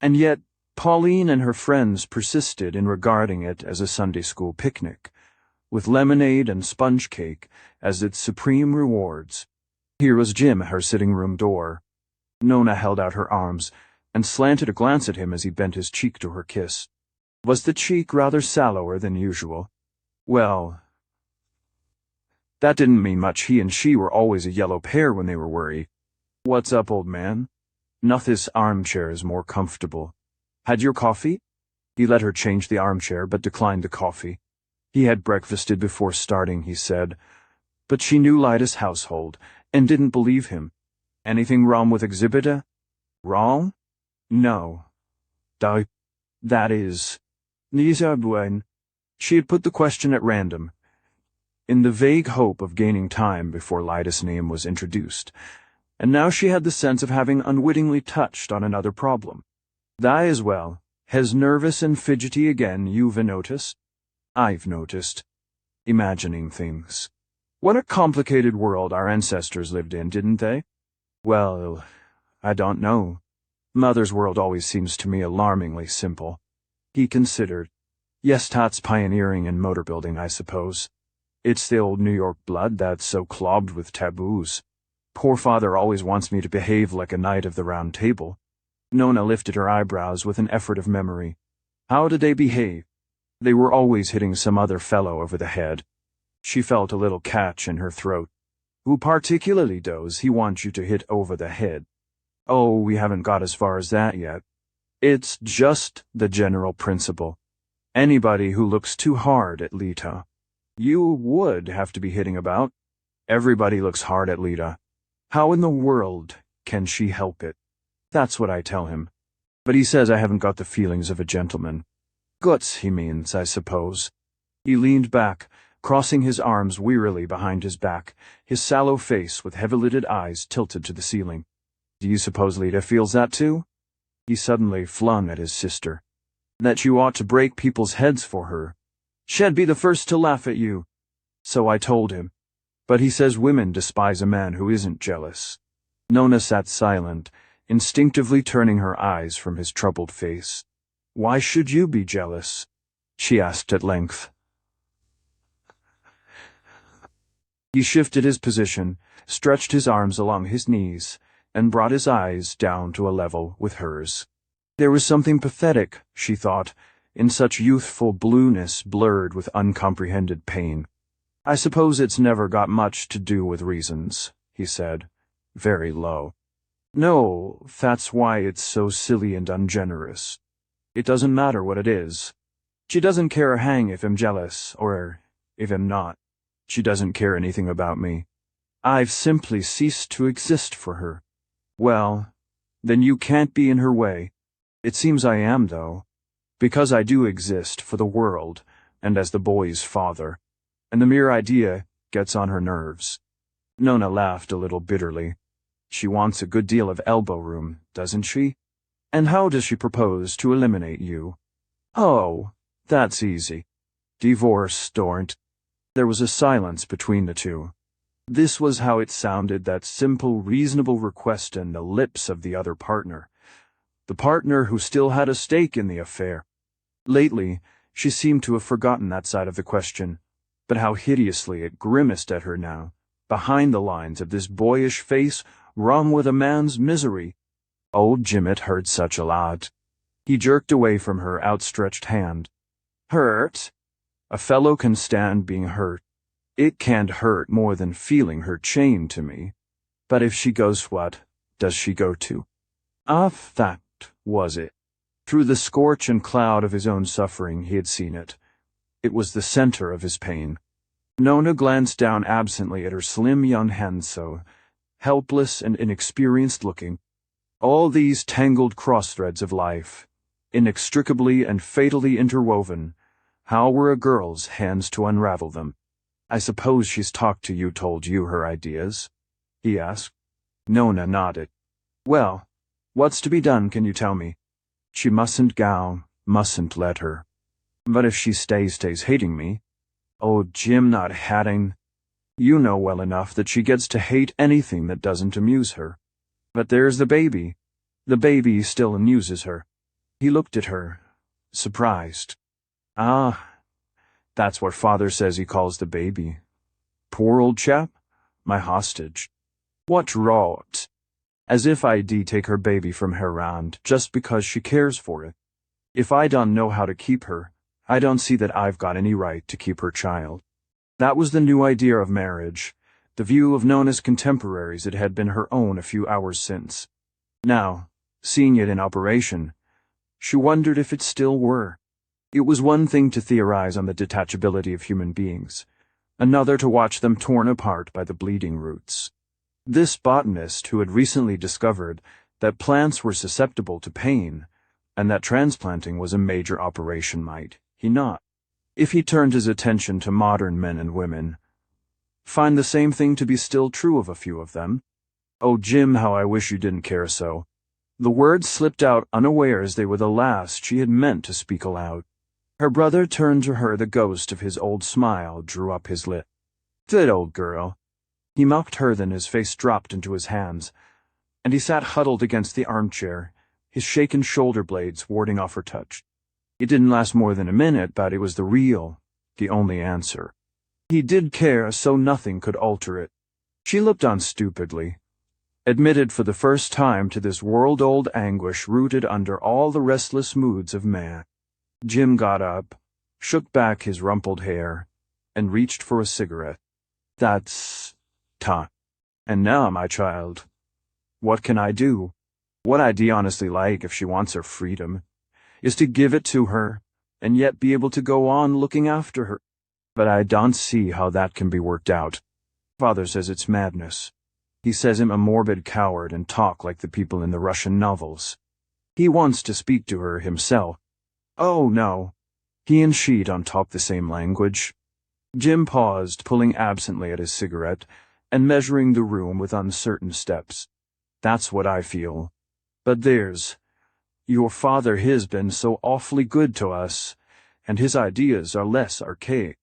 Speaker 1: And yet, Pauline and her friends persisted in regarding it as a Sunday school picnic, with lemonade and sponge cake as its supreme rewards. Here was Jim at her sitting room door. Nona held out her arms and slanted a glance at him as he bent his cheek to her kiss. Was the cheek rather sallower than usual? Well, that didn't mean much. He and she were always a yellow pair when they were worried. What's up, old man? This armchair is more comfortable. Had your coffee? He let her change the armchair, but declined the coffee. He had breakfasted before starting, he said, but she knew Lyda's household and didn't believe him. Anything wrong with Exhibita? Wrong? No. That is. Nisa buen. She had put the question at random, in the vague hope of gaining time before Lyda's name was introduced, and now she had the sense of having unwittingly touched on another problem. Tha as well. Has nervous and fidgety again, you've noticed? I've noticed. Imagining things. What a complicated world our ancestors lived in, didn't they? Well, I don't know. Mother's world always seems to me alarmingly simple. He considered. Yes, that's pioneering in motor building, I suppose. It's the old New York blood that's so clogged with taboos. Poor father always wants me to behave like a knight of the Round Table. Nona lifted her eyebrows with an effort of memory. How did they behave? They were always hitting some other fellow over the head. She felt a little catch in her throat. Who particularly does he want you to hit over the head? Oh, we haven't got as far as that yet. It's just the general principle. Anybody who looks too hard at Lita, you would have to be hitting about. Everybody looks hard at Lita. How in the world can she help it? That's what I tell him. But he says I haven't got the feelings of a gentleman. Guts, he means, I suppose. He leaned back, crossing his arms wearily behind his back, his sallow face with heavy-lidded eyes tilted to the ceiling. Do you suppose Lita feels that too? He suddenly flung at his sister. That you ought to break people's heads for her. She'd be the first to laugh at you. So I told him. But he says women despise a man who isn't jealous. Nona sat silent, instinctively turning her eyes from his troubled face. Why should you be jealous? She asked at length. He shifted his position, stretched his arms along his knees, and brought his eyes down to a level with hers. There was something pathetic, she thought, in such youthful blueness blurred with uncomprehended pain. I suppose it's never got much to do with reasons, he said, very low. No, that's why it's so silly and ungenerous. It doesn't matter what it is. She doesn't care a hang if I'm jealous, or if I'm not. She doesn't care anything about me. I've simply ceased to exist for her. Well, then you can't be in her way. It seems I am, though, because I do exist for the world and as the boy's father, and the mere idea gets on her nerves. Nona laughed a little bitterly. She wants a good deal of elbow room, doesn't she? And how does she propose to eliminate you? Oh, that's easy. Divorce, Dornt. There was a silence between the two. This was how it sounded, that simple, reasonable request in the lips of the other partner. The partner who still had a stake in the affair. Lately, she seemed to have forgotten that side of the question, but how hideously it grimaced at her now, behind the lines of this boyish face wrung with a man's misery. Old Jimmet heard such a lot. He jerked away from her outstretched hand. Hurt? A fellow can stand being hurt. It can't hurt more than feeling her chained to me. But if she goes, what does she go to? That was it. Through the scorch and cloud of his own suffering he had seen it. It was the center of his pain. Nona glanced down absently at her slim young hand, so helpless and inexperienced looking. All these tangled crossthreads of life, inextricably and fatally interwoven, how were a girl's hands to unravel them? I suppose she's talked to you, told you her ideas? He asked. Nona nodded. Well, what's to be done, can you tell me? She mustn't go, mustn't let her. But if she stays hating me. Oh, Jim not hating. You know well enough that she gets to hate anything that doesn't amuse her. But there's the baby. The baby still amuses her." He looked at her, surprised. "Ah, that's what father says he calls the baby. Poor old chap, my hostage. What rot. As if I'd take her baby from her hand just because she cares for it. If I don't know how to keep her, I don't see that I've got any right to keep her child." That was the new idea of marriage, the view of Nona's contemporaries. It had been her own a few hours since. Now, seeing it in operation, she wondered if it still were. It was one thing to theorize on the detachability of human beings, another to watch them torn apart by the bleeding roots. This botanist who had recently discovered that plants were susceptible to pain, and that transplanting was a major operation, might he not, if he turned his attention to modern men and women, find the same thing to be still true of a few of them? "Oh, Jim, how I wish you didn't care so." The words slipped out unawares. They were the last she had meant to speak aloud. Her brother turned to her. The ghost of his old smile drew up his lip. "Good old girl." He mocked her, then his face dropped into his hands, and he sat huddled against the armchair, his shaken shoulder blades warding off her touch. It didn't last more than a minute, but it was the only answer. He did care, so nothing could alter it. She looked on stupidly, admitted for the first time to this world-old anguish rooted under all the restless moods of man. Jim got up, shook back his rumpled hair, and reached for a cigarette. "That's time. And now, my child, what can I do? What I'd honestly like, if she wants her freedom, is to give it to her, and yet be able to go on looking after her. But I don't see how that can be worked out. Father says it's madness. He says I'm a morbid coward and talk like the people in the Russian novels. He wants to speak to her himself. Oh, no. He and she don't talk the same language." Jim paused, pulling absently at his cigarette and measuring the room with uncertain steps. "That's what I feel. But your father has been so awfully good to us, and his ideas are less archaic."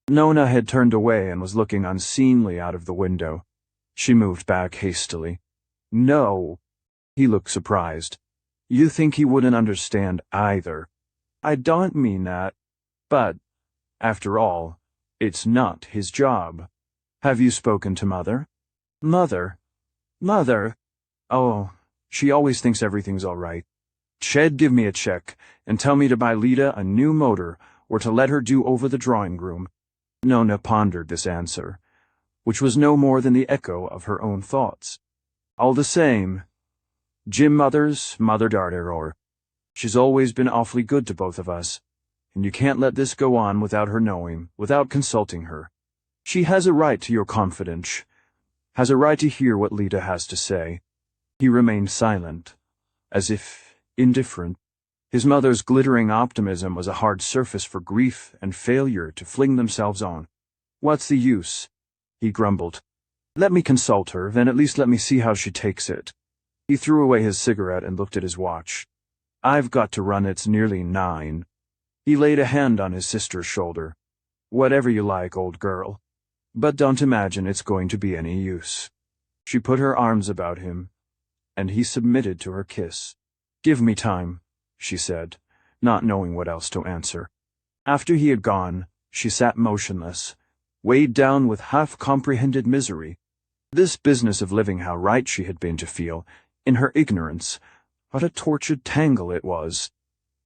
Speaker 1: Nona had turned away and was looking unseeingly out of the window. She moved back hastily. "No." He looked surprised. "You think he wouldn't understand either?" "I don't mean that. But, after all, it's not his job. Have you spoken to Mother?" "Mother? Mother? Oh, she always thinks everything's all right. She'd give me a check and tell me to buy Lita a new motor or to let her do over the drawing room." Nona pondered this answer, which was no more than the echo of her own thoughts. "All the same, Jim Mother's Mother Darter. She's always been awfully good to both of us, and you can't let this go on without her knowing, without consulting her. She has a right to your confidence, has a right to hear what Lita has to say." He remained silent, as if indifferent. His mother's glittering optimism was a hard surface for grief and failure to fling themselves on. "What's the use?" he grumbled. "Let me consult her, then at least let me see how she takes it." He threw away his cigarette and looked at his watch. "I've got to run, it's nearly 9. He laid a hand on his sister's shoulder. "Whatever you like, old girl. But don't imagine it's going to be any use." She put her arms about him, and he submitted to her kiss. "Give me time," she said, not knowing what else to answer. After he had gone, she sat motionless, weighed down with half-comprehended misery. This business of living, how right she had been to feel, in her ignorance, what a tortured tangle it was.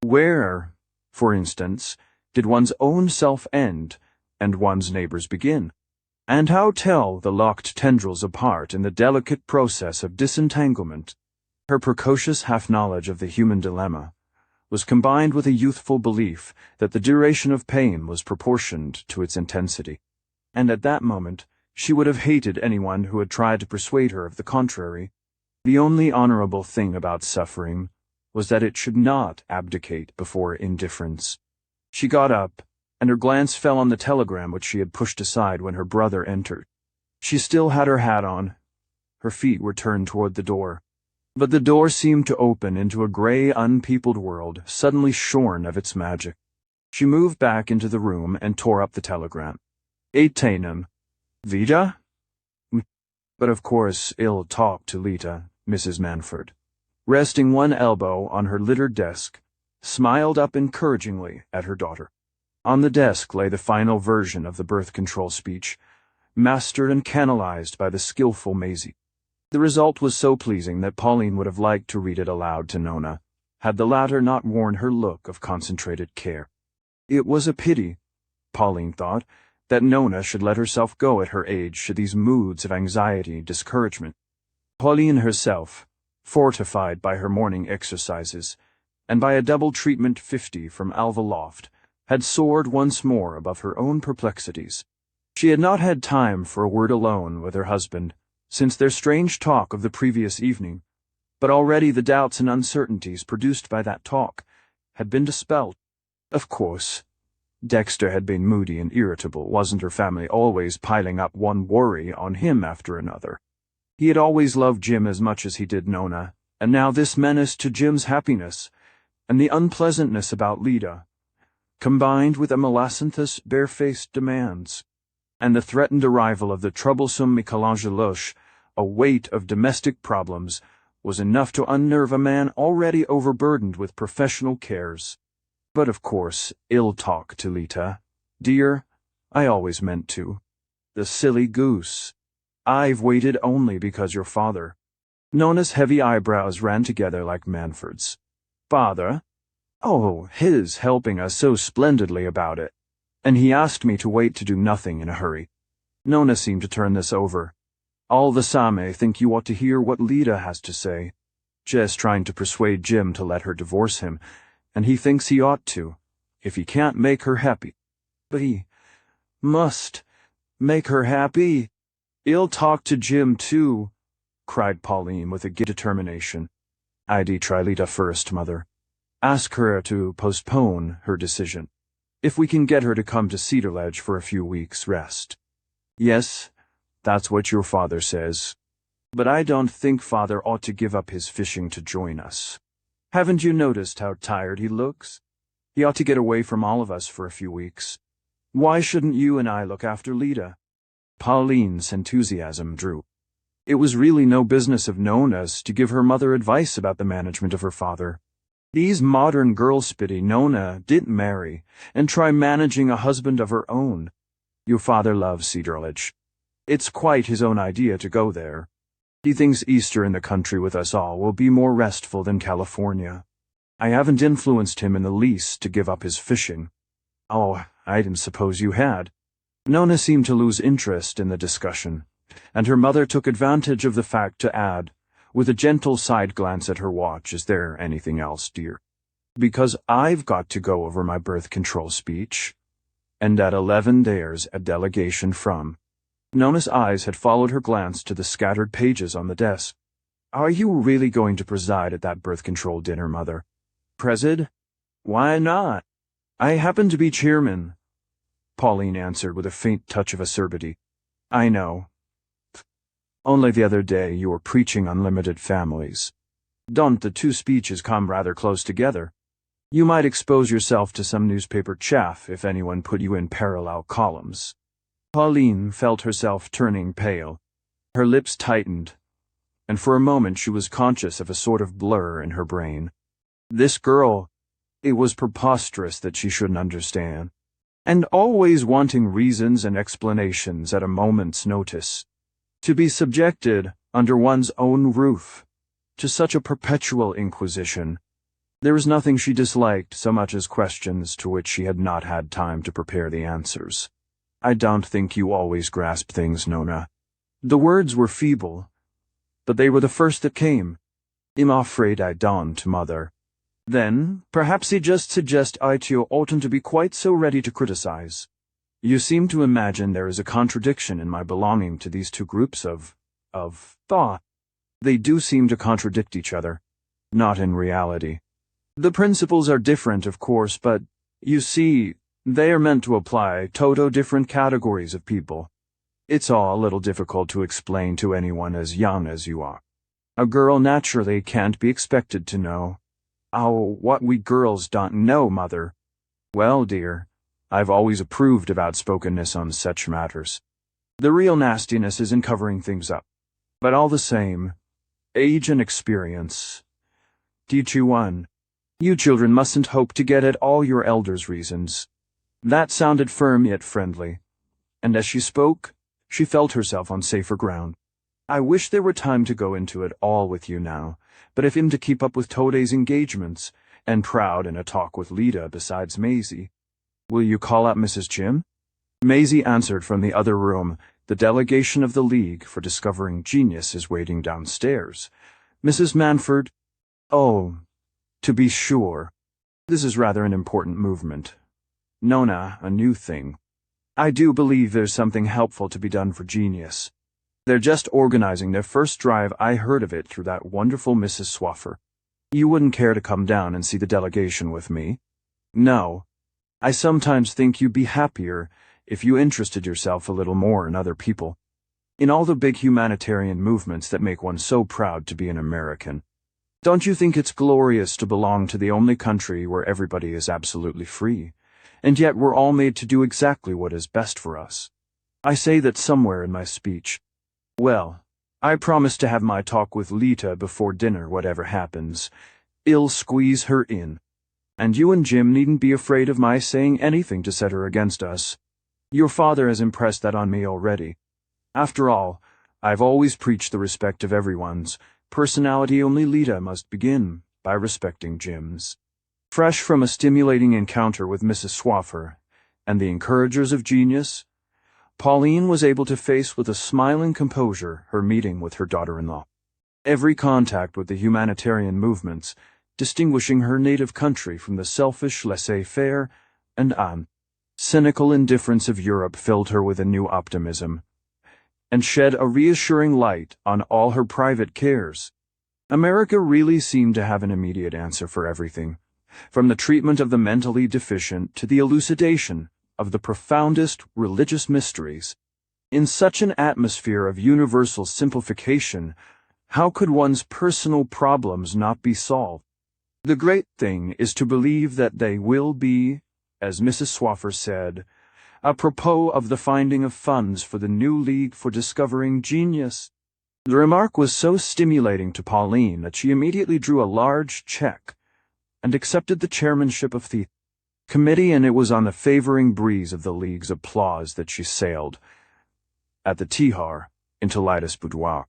Speaker 1: Where, for instance, did one's own self end and one's neighbor's begin? And how tell the locked tendrils apart in the delicate process of disentanglement? Her precocious half-knowledge of the human dilemma was combined with a youthful belief that the duration of pain was proportioned to its intensity. And at that moment, she would have hated anyone who had tried to persuade her of the contrary. The only honorable thing about suffering was that it should not abdicate before indifference. She got up, and her glance fell on the telegram which she had pushed aside when her brother entered. She still had her hat on. Her feet were turned toward the door. But the door seemed to open into a gray, unpeopled world, suddenly shorn of its magic. She moved back into the room and tore up the telegram. "Etenim." Vida? But of course ill talked to Lita, Mrs. Manford, resting one elbow on her littered desk, smiled up encouragingly at her daughter. On the desk lay the final version of the birth control speech, mastered and canalized by the skillful Maisie. The result was so pleasing that Pauline would have liked to read it aloud to Nona, had the latter not worn her look of concentrated care. It was a pity, Pauline thought, that Nona should let herself go at her age to these moods of anxiety and discouragement. Pauline herself, fortified by her morning exercises, and by a double treatment 50 from Alva Loft, had soared once more above her own perplexities. She had not had time for a word alone with her husband since their strange talk of the previous evening, but already the doubts and uncertainties produced by that talk had been dispelled. Of course, Dexter had been moody and irritable. Wasn't her family always piling up one worry on him after another? He had always loved Jim as much as he did Nona, and now this menace to Jim's happiness, and the unpleasantness about Lida, combined with Amalacynthus' barefaced demands, and the threatened arrival of the troublesome Michelangeloche, a weight of domestic problems, was enough to unnerve a man already overburdened with professional cares. But of course, ill talk to Lita. Dear, I always meant to. The silly goose. I've waited only because your father. Nona's heavy eyebrows ran together like Manford's. Father? Oh, his helping us so splendidly about it. And he asked me to wait to do nothing in a hurry. Nona seemed to turn this over. All the Same think you ought to hear what Lida has to say. Jess trying to persuade Jim to let her divorce him, and he thinks he ought to, if he can't make her happy. But he must make her happy. Ill talk to Jim, too, cried Pauline with a determination. I'd try Lida first, Mother. Ask her to postpone her decision. If we can get her to come to Cedar Ledge for a few weeks' rest. Yes, that's what your father says. But I don't think Father ought to give up his fishing to join us. Haven't you noticed how tired he looks? He ought to get away from all of us for a few weeks. Why shouldn't you and I look after Lida? Pauline's enthusiasm drew. It was really no business of Nona's to give her mother advice about the management of her father. These modern girls pity Nona didn't marry and try managing a husband of her own. Your father loves Cedar Ledge. It's quite his own idea to go there. He thinks Easter in the country with us all will be more restful than California. I haven't influenced him in the least to give up his fishing. Oh, I didn't suppose you had. Nona seemed to lose interest in the discussion, and her mother took advantage of the fact to add, with a gentle side glance at her watch, is there anything else, dear? Because I've got to go over my birth control speech. And at 11 there's a delegation from. Nona's eyes had followed her glance to the scattered pages on the desk. Are you really going to preside at that birth control dinner, Mother? Preside? Why not? I happen to be chairman, Pauline answered with a faint touch of acerbity. I know. Only the other day you were preaching unlimited families. Don't the two speeches come rather close together? You might expose yourself to some newspaper chaff if anyone put you in parallel columns. Pauline felt herself turning pale. Her lips tightened, and for a moment she was conscious of a sort of blur in her brain. This girl, it was preposterous that she shouldn't understand. And always wanting reasons and explanations at a moment's notice. To be subjected, under one's own roof, to such a perpetual inquisition. There was nothing she disliked so much as questions to which she had not had time to prepare the answers. I don't think you always grasp things, Nona. The words were feeble, but they were the first that came. I'm afraid I don't, Mother. Then, perhaps he just suggest I too oughtn't to be quite so ready to criticize. You seem to imagine there is a contradiction in my belonging to these two groups of thought. They do seem to contradict each other, not in reality. The principles are different, of course, but, you see, they are meant to apply to different categories of people. It's all a little difficult to explain to anyone as young as you are. A girl naturally can't be expected to know. Oh, what we girls don't know, Mother. Well, dear, I've always approved of outspokenness on such matters. The real nastiness is in covering things up. But all the same, age and experience. Teach you one. You children mustn't hope to get at all your elders' reasons. That sounded firm yet friendly, and as she spoke, she felt herself on safer ground. I wish there were time to go into it all with you now, but if I'm to keep up with Toaday's engagements, and proud in a talk with Lita besides Maisie. Will you call up Mrs. Jim? Maisie answered from the other room. The delegation of the League for Discovering Genius is waiting downstairs. Mrs. Manford? Oh, to be sure. This is rather an important movement. Nona, a new thing. I do believe there's something helpful to be done for genius. They're just organizing their first drive. I heard of it through that wonderful Mrs. Swaffer. You wouldn't care to come down and see the delegation with me? No. I sometimes think you'd be happier if you interested yourself a little more in other people. In all the big humanitarian movements that make one so proud to be an American. Don't you think it's glorious to belong to the only country where everybody is absolutely free, and yet we're all made to do exactly what is best for us? I say that somewhere in my speech. Well, I promise to have my talk with Lita before dinner, whatever happens. I'll squeeze her in. And you and Jim needn't be afraid of my saying anything to set her against us. Your father has impressed that on me already. After all, I've always preached the respect of everyone's personality. Only Lita must begin by respecting Jim's. Fresh from a stimulating encounter with Mrs. Swaffer and the encouragers of genius, Pauline was able to face with a smiling composure her meeting with her daughter-in-law. Every contact with the humanitarian movements, distinguishing her native country from the selfish laissez-faire and cynical indifference of Europe, filled her with a new optimism, and shed a reassuring light on all her private cares. America really seemed to have an immediate answer for everything, from the treatment of the mentally deficient to the elucidation of the profoundest religious mysteries. In such an atmosphere of universal simplification, how could one's personal problems not be solved? The great thing is to believe that they will be, as Mrs. Swaffer said, apropos of the finding of funds for the new League for Discovering Genius. The remark was so stimulating to Pauline that she immediately drew a large check and accepted the chairmanship of the committee, and it was on the favoring breeze of the League's applause that she sailed, at the tea-hour, into Lida's boudoir.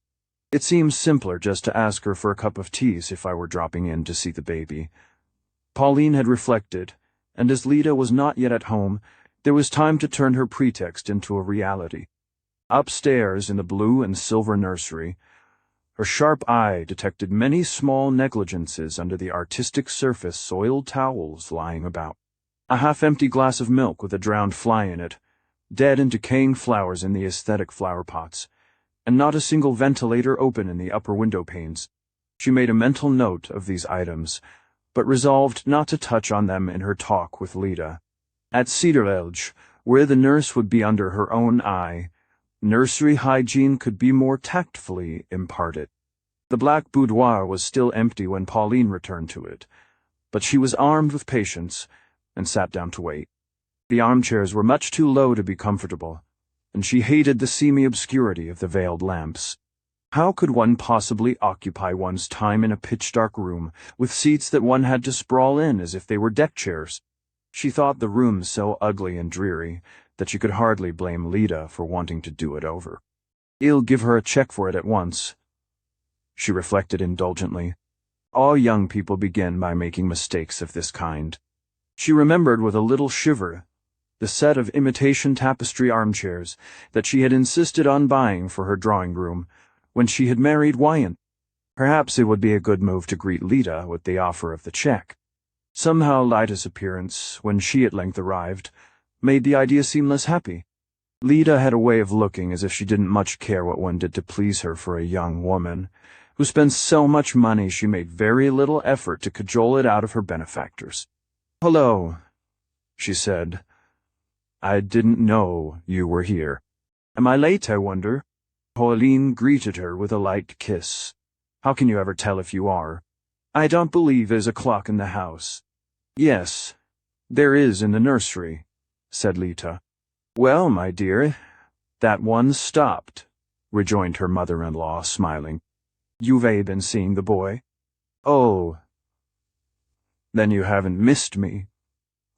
Speaker 1: It seems simpler just to ask her for a cup of tea as if I were dropping in to see the baby. Pauline had reflected, and as Lida was not yet at home, there was time to turn her pretext into a reality. Upstairs in the blue and silver nursery, her sharp eye detected many small negligences under the artistic surface: soiled towels lying about, a half-empty glass of milk with a drowned fly in it, dead and decaying flowers in the aesthetic flower pots, and not a single ventilator open in the upper window panes. She made a mental note of these items, but resolved not to touch on them in her talk with Lida. At Cedarledge, where the nurse would be under her own eye, nursery hygiene could be more tactfully imparted. The black boudoir was still empty when Pauline returned to it, but she was armed with patience and sat down to wait. The armchairs were much too low to be comfortable, and she hated the seamy obscurity of the veiled lamps. How could one possibly occupy one's time in a pitch-dark room, with seats that one had to sprawl in as if they were deck chairs? She thought the room so ugly and dreary that she could hardly blame Lida for wanting to do it over. I'll give her a check for it at once, she reflected indulgently. All young people begin by making mistakes of this kind. She remembered with a little shiver the set of imitation tapestry armchairs that she had insisted on buying for her drawing-room when she had married Wyant. Perhaps it would be a good move to greet Lida with the offer of the check. Somehow Lida's appearance, when she at length arrived, made the idea seem less happy. Lida had a way of looking as if she didn't much care what one did to please her for a young woman who spent so much money she made very little effort to cajole it out of her benefactors. "Hello," she said. "I didn't know you were here. Am I late, I wonder?" Pauline greeted her with a light kiss. "How can you ever tell if you are? I don't believe there's a clock in the house." "Yes, there is in the nursery," said Lita. "Well, my dear, That one stopped, rejoined her mother-in-law, smiling. You've been seeing the boy? Oh, then you haven't missed me.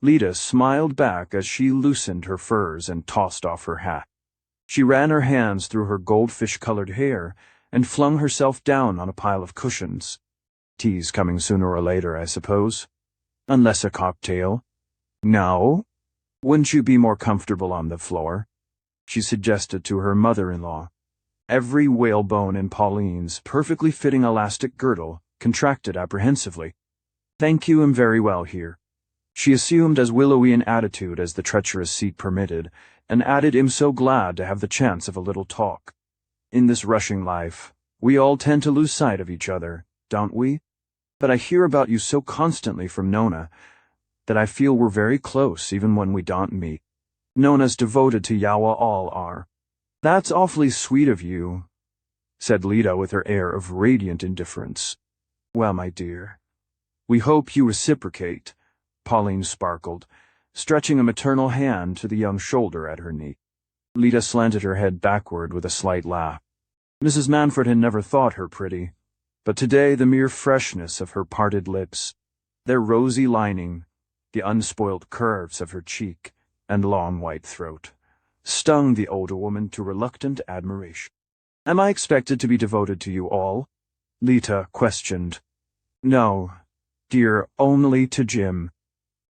Speaker 1: Lita smiled back as she loosened her furs and tossed off her hat. She ran her hands through her goldfish-colored hair and flung herself down on a pile of cushions. Tea's coming sooner or later, I suppose. Unless a cocktail. No? Wouldn't you be more comfortable on the floor? She suggested to her mother-in-law. Every whalebone in Pauline's perfectly fitting elastic girdle contracted apprehensively. Thank you, I'm very well here. She assumed as willowy an attitude as the treacherous seat permitted, and added, I'm so glad to have the chance of a little talk. In this rushing life, we all tend to lose sight of each other, don't we? But I hear about you so constantly from Nona that I feel we're very close even when we don't meet. Nona's devoted to Yawa, all are. That's awfully sweet of you, said Lita with her air of radiant indifference. Well, my dear, we hope you reciprocate, Pauline sparkled, stretching a maternal hand to the young shoulder at her knee. Lita slanted her head backward with a slight laugh. Mrs. Manfred had never thought her pretty, but today the mere freshness of her parted lips, their rosy lining, the unspoiled curves of her cheek and long white throat, stung the older woman to reluctant admiration. Am I expected to be devoted to you all? Lita questioned. No, dear, only to Jim.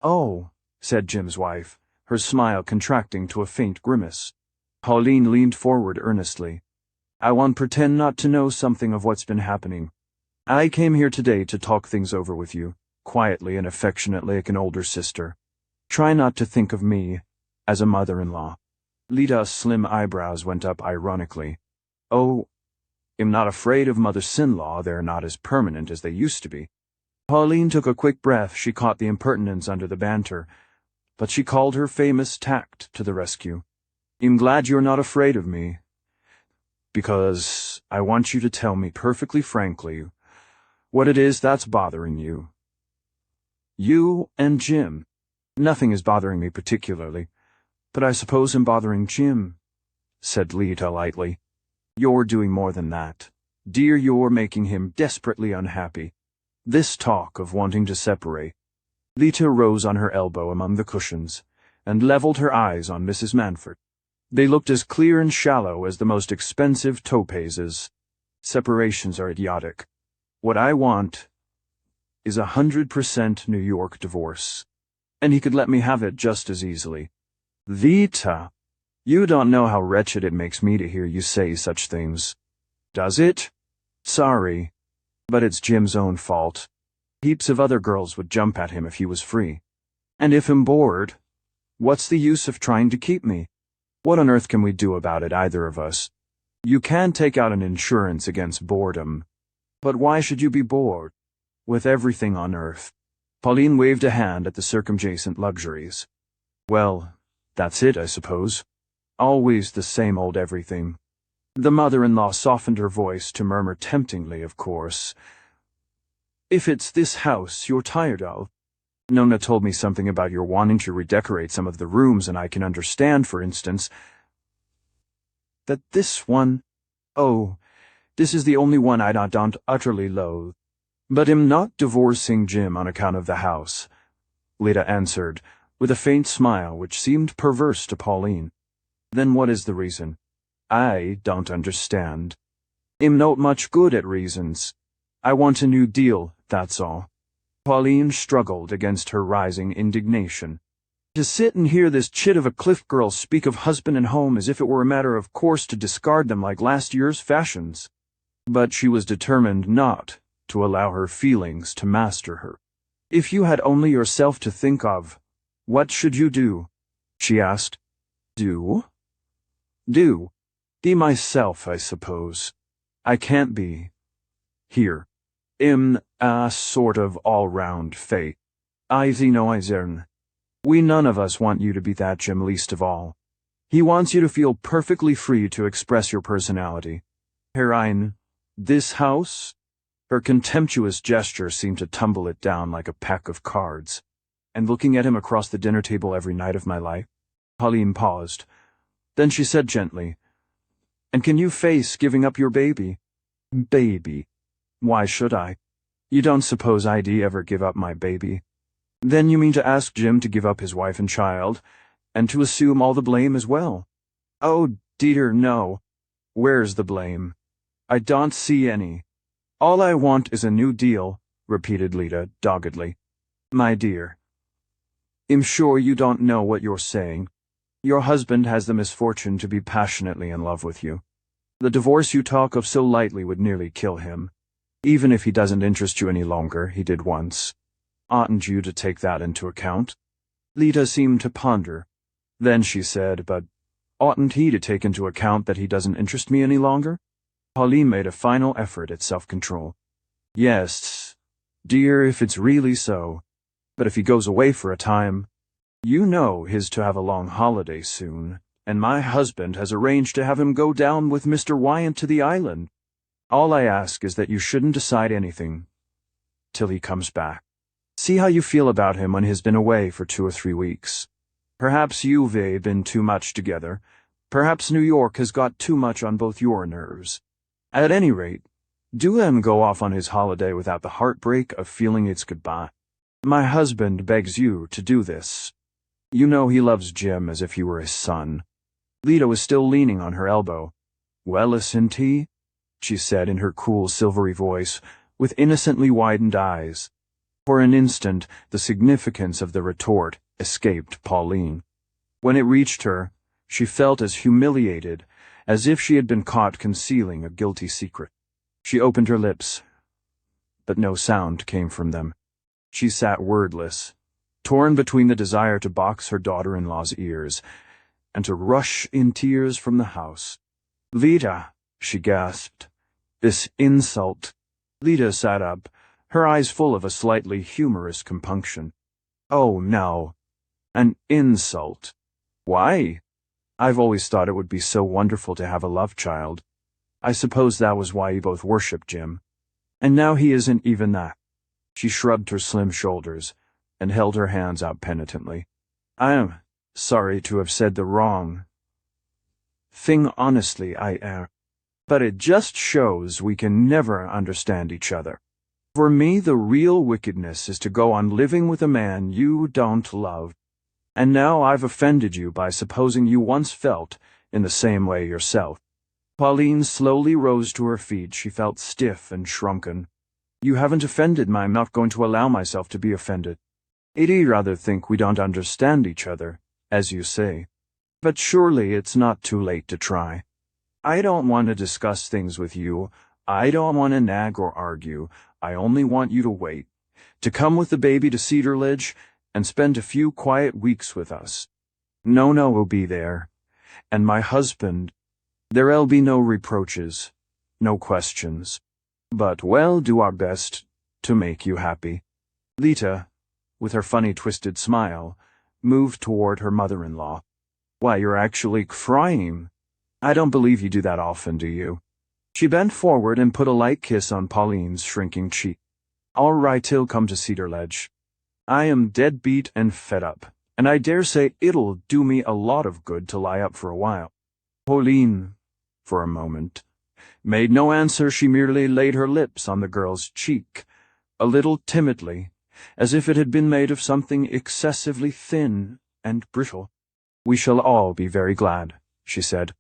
Speaker 1: Oh, said Jim's wife, her smile contracting to a faint grimace. Pauline leaned forward earnestly. I won't pretend not to know something of what's been happening. I came here today to talk things over with you, quietly and affectionately like an older sister. Try not to think of me as a mother-in-law. Lita's slim eyebrows went up ironically. Oh, I'm not afraid of mother-in-law, they're not as permanent as they used to be. Pauline took a quick breath. She caught the impertinence under the banter, but she called her famous tact to the rescue. I'm glad you're not afraid of me, because I want you to tell me perfectly frankly what it is that's bothering you. You and Jim. Nothing is bothering me particularly, but I suppose I'm bothering Jim, said Lita lightly. You're doing more than that. Dear, you're making him desperately unhappy. This talk of wanting to separate. Lita rose on her elbow among the cushions and leveled her eyes on Mrs. Manfred. They looked as clear and shallow as the most expensive topazes. Separations are idiotic. What I want is 100% New York divorce, and he could let me have it just as easily. Lita, you don't know how wretched it makes me to hear you say such things. Does it? Sorry, but it's Jim's own fault. Heaps of other girls would jump at him if he was free. And if I'm bored, what's the use of trying to keep me? What on earth can we do about it, either of us? You can take out an insurance against boredom. But why should you be bored? With everything on earth. Pauline waved a hand at the circumjacent luxuries. Well, that's it, I suppose. Always the same old everything. The mother-in-law softened her voice to murmur temptingly, of course. If it's this house you're tired of. Nona told me something about your wanting to redecorate some of the rooms, and I can understand, for instance, that this one, oh, this is the only one I don't utterly loathe. But I'm not divorcing Jim on account of the house, Lita answered, with a faint smile which seemed perverse to Pauline. Then what is the reason? I don't understand. I'm not much good at reasons. I want a new deal, that's all. Pauline struggled against her rising indignation. To sit and hear this chit of a Cliff girl speak of husband and home as if it were a matter of course to discard them like last year's fashions. But she was determined not to allow her feelings to master her. If you had only yourself to think of, what should you do? She asked. Do? Do. Be myself, I suppose. I can't be. Here. I'm a sort of all-round fate. We none of us want you to be that, Jim, least of all. He wants you to feel perfectly free to express your personality. Herein, this house? Her contemptuous gesture seemed to tumble it down like a pack of cards. And looking at him across the dinner table every night of my life? Pauline paused. Then she said gently, And can you face giving up your baby? Baby. Why should I? You don't suppose I'd ever give up my baby? Then you mean to ask Jim to give up his wife and child, and to assume all the blame as well? Oh, dear, no. Where's the blame? I don't see any. All I want is a new deal, repeated Lita doggedly. My dear, I'm sure you don't know what you're saying. Your husband has the misfortune to be passionately in love with you. The divorce you talk of so lightly would nearly kill him. Even if he doesn't interest you any longer, he did once. Oughtn't you to take that into account? Lita seemed to ponder. Then she said, but oughtn't he to take into account that he doesn't interest me any longer? Pauline made a final effort at self-control. Yes, dear, if it's really so. But if he goes away for a time, you know he's to have a long holiday soon, and my husband has arranged to have him go down with Mr. Wyant to the island. All I ask is that you shouldn't decide anything till he comes back. See how you feel about him when he's been away for 2 or 3 weeks. Perhaps you've been too much together. Perhaps New York has got too much on both your nerves. At any rate, do let him go off on his holiday without the heartbreak of feeling it's goodbye. My husband begs you to do this. You know he loves Jim as if he were his son. Lita was still leaning on her elbow. Well, isn't he? She said in her cool, silvery voice, with innocently widened eyes. For an instant, the significance of the retort escaped Pauline. When it reached her, she felt as humiliated as if she had been caught concealing a guilty secret. She opened her lips, but no sound came from them. She sat wordless, torn between the desire to box her daughter-in-law's ears and to rush in tears from the house. Lita, she gasped. This insult. Lita sat up, her eyes full of a slightly humorous compunction. Oh, no. An insult. Why? I've always thought it would be so wonderful to have a love child. I suppose that was why you both worshipped Jim. And now he isn't even that. She shrugged her slim shoulders and held her hands out penitently. I am sorry to have said the wrong thing, honestly, I am. But it just shows we can never understand each other. For me, the real wickedness is to go on living with a man you don't love. And now I've offended you by supposing you once felt in the same way yourself. Pauline slowly rose to her feet. She felt stiff and shrunken. You haven't offended me. I'm not going to allow myself to be offended. I'd rather think we don't understand each other, as you say. But surely it's not too late to try. I don't want to discuss things with you. I don't want to nag or argue. I only want you to wait, to come with the baby to Cedar Ledge and spend a few quiet weeks with us. Nona will be there, and my husband. There'll be no reproaches, no questions. But we'll do our best to make you happy. Lita, with her funny twisted smile, moved toward her mother-in-law. Why, you're actually crying. I don't believe you do that often, do you? She bent forward and put a light kiss on Pauline's shrinking cheek. All right, he'll come to Cedar Ledge. I am dead beat and fed up, and I dare say it'll do me a lot of good to lie up for a while. Pauline, for a moment, made no answer. She merely laid her lips on the girl's cheek, a little timidly, as if it had been made of something excessively thin and brittle. We shall all be very glad, she said.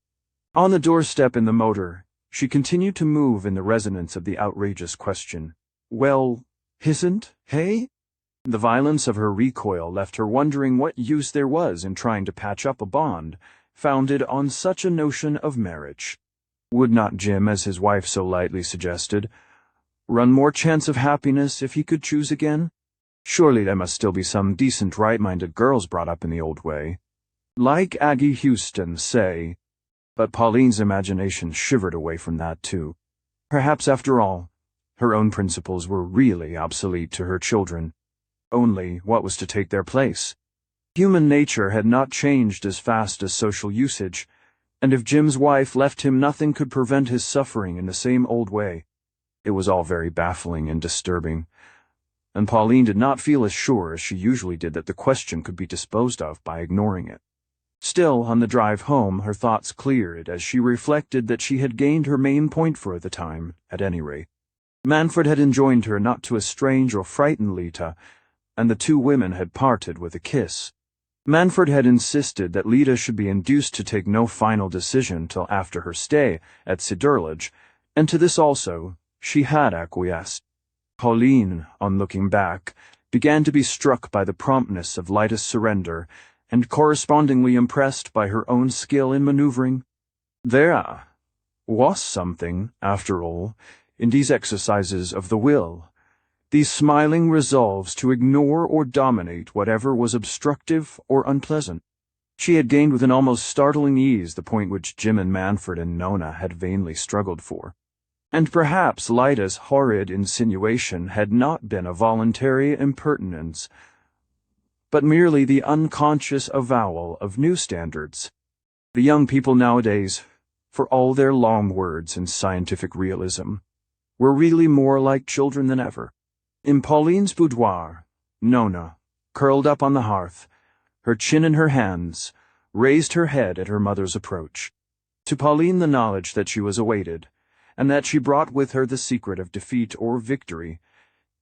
Speaker 1: On the doorstep in the motor, she continued to move in the resonance of the outrageous question. Well, isn't, hey? The violence of her recoil left her wondering what use there was in trying to patch up a bond founded on such a notion of marriage. Would not Jim, as his wife so lightly suggested, run more chance of happiness if he could choose again? Surely there must still be some decent right-minded girls brought up in the old way. Like Aggie Houston, say. But Pauline's imagination shivered away from that, too. Perhaps, after all, her own principles were really obsolete to her children. Only what was to take their place? Human nature had not changed as fast as social usage, and if Jim's wife left him, nothing could prevent his suffering in the same old way. It was all very baffling and disturbing, and Pauline did not feel as sure as she usually did that the question could be disposed of by ignoring it. Still, on the drive home, her thoughts cleared as she reflected that she had gained her main point for the time, at any rate. Manfred had enjoined her not to estrange or frighten Lita, and the two women had parted with a kiss. Manfred had insisted that Lita should be induced to take no final decision till after her stay at Sidurlage, and to this also she had acquiesced. Pauline, on looking back, began to be struck by the promptness of Lita's surrender, and correspondingly impressed by her own skill in maneuvering. There was something, after all, in these exercises of the will, these smiling resolves to ignore or dominate whatever was obstructive or unpleasant. She had gained with an almost startling ease the point which Jim and Manfred and Nona had vainly struggled for. And perhaps Lita's horrid insinuation had not been a voluntary impertinence, but merely the unconscious avowal of new standards. The young people nowadays, for all their long words and scientific realism, were really more like children than ever. In Pauline's boudoir, Nona, curled up on the hearth, her chin in her hands, raised her head at her mother's approach. To Pauline the knowledge that she was awaited, and that she brought with her the secret of defeat or victory,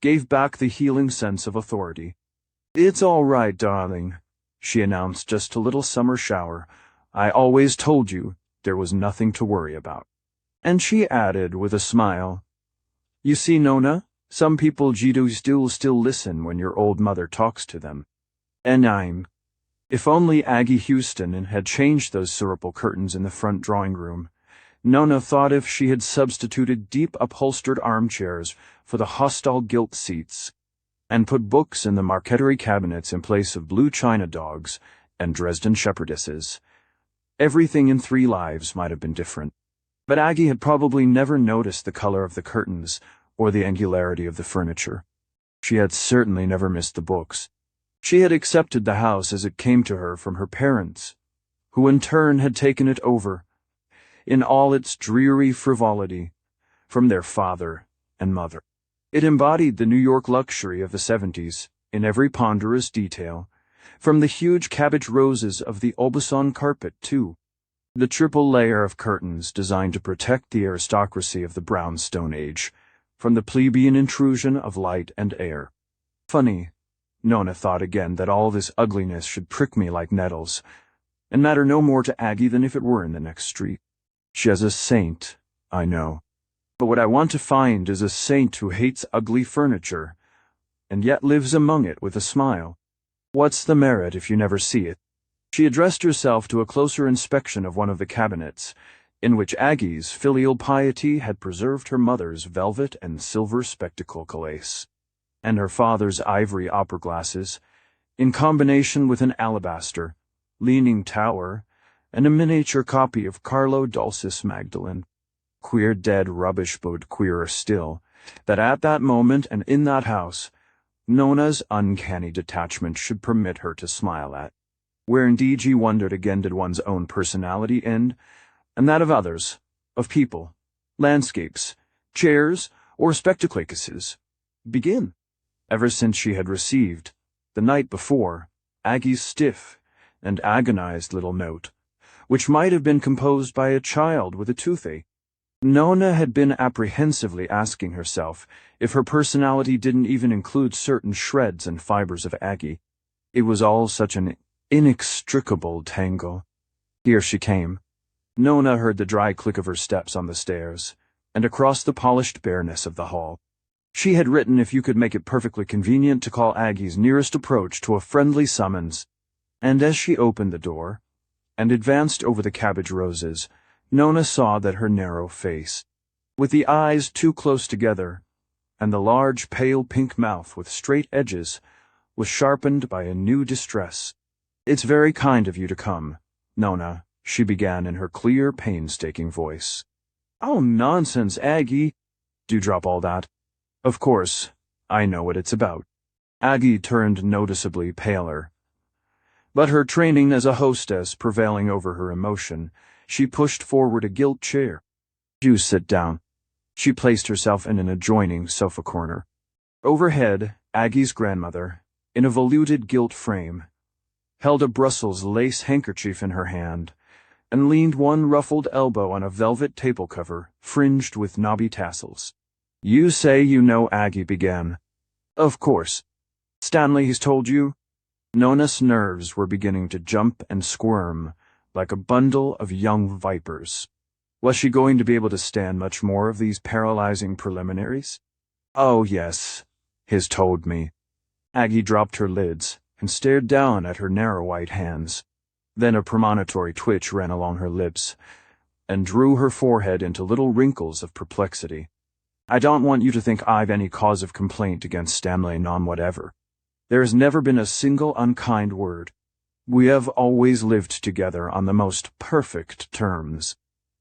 Speaker 1: gave back the healing sense of authority. "It's all right, darling," she announced just a little summer shower. "I always told you there was nothing to worry about." And she added with a smile, "You see, Nona, some people do still listen when your old mother talks to them. And if only Aggie Houston had changed those sirupal curtains in the front drawing-room, Nona thought, if she had substituted deep upholstered armchairs for the hostile gilt seats, and put books in the marqueterie cabinets in place of blue china dogs and Dresden shepherdesses, everything in 3 lives might have been different. But Aggie had probably never noticed the color of the curtains or the angularity of the furniture. She had certainly never missed the books. She had accepted the house as it came to her from her parents, who in turn had taken it over, in all its dreary frivolity, from their father and mother. It embodied the New York luxury of the 70s, in every ponderous detail, from the huge cabbage roses of the Aubusson carpet, too. The triple layer of curtains designed to protect the aristocracy of the brownstone age from the plebeian intrusion of light and air. Funny, Nona thought again, that all this ugliness should prick me like nettles, and matter no more to Aggie than if it were in the next street. She is a saint, I know. But what I want to find is a saint who hates ugly furniture, and yet lives among it with a smile. What's the merit if you never see it? She addressed herself to a closer inspection of one of the cabinets, in which Aggie's filial piety had preserved her mother's velvet and silver spectacle calace, and her father's ivory opera glasses, in combination with an alabaster, leaning tower, and a miniature copy of Carlo Dulcis Magdalene. Queer dead rubbish, but queerer still, that at that moment and in that house, Nona's uncanny detachment should permit her to smile at, where indeed she wondered again did one's own personality end, and that of others, of people, landscapes, chairs, or spectacles begin. Ever since she had received, the night before, Aggie's stiff and agonized little note, which might have been composed by a child with a toothache, Nona had been apprehensively asking herself if her personality didn't even include certain shreds and fibers of Aggie. It was all such an inextricable tangle. Here she came. Nona heard the dry click of her steps on the stairs, and across the polished bareness of the hall. She had written if you could make it perfectly convenient to call Aggie's nearest approach to a friendly summons, and as she opened the door and advanced over the cabbage roses, Nona saw that her narrow face, with the eyes too close together, and the large pale pink mouth with straight edges, was sharpened by a new distress. "It's very kind of you to come, Nona," she began in her clear, painstaking voice. "Oh, nonsense, Aggie. Do drop all that. Of course, I know what it's about." Aggie turned noticeably paler, but her training as a hostess prevailing over her emotion, she pushed forward a gilt chair. "Do sit down." She placed herself in an adjoining sofa corner. Overhead, Aggie's grandmother, in a voluted gilt frame, held a Brussels lace handkerchief in her hand, and leaned one ruffled elbow on a velvet table cover fringed with knobby tassels. "You say you know," Aggie began. "Of course. Stanley has told you?" Nona's nerves were beginning to jump and squirm like a bundle of young vipers. Was she going to be able to stand much more of these paralyzing preliminaries? "Oh, yes, he's told me." Aggie dropped her lids and stared down at her narrow white hands. Then a premonitory twitch ran along her lips and drew her forehead into little wrinkles of perplexity. "I don't want you to think I've any cause of complaint against Stanley, none whatever. There has never been a single unkind word. We have always lived together on the most perfect terms."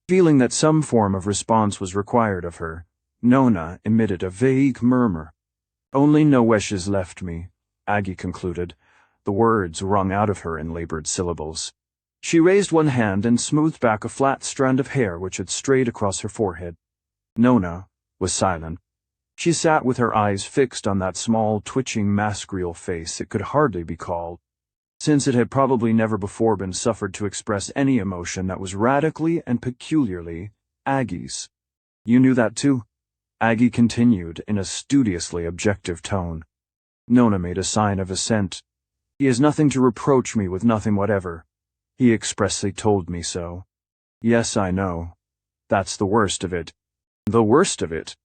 Speaker 1: Feeling that some form of response was required of her, Nona emitted a vague murmur. "Only no wishes left me," Aggie concluded, the words wrung out of her in labored syllables. She raised one hand and smoothed back a flat strand of hair which had strayed across her forehead. Nona was silent. She sat with her eyes fixed on that small, twitching masquerade face it could hardly be called, since it had probably never before been suffered to express any emotion that was radically and peculiarly Aggie's. "You knew that too?" Aggie continued in a studiously objective tone. Nona made a sign of assent. "He has nothing to reproach me with, nothing whatever. He expressly told me so." "Yes, I know. That's the worst of it." "The worst of it?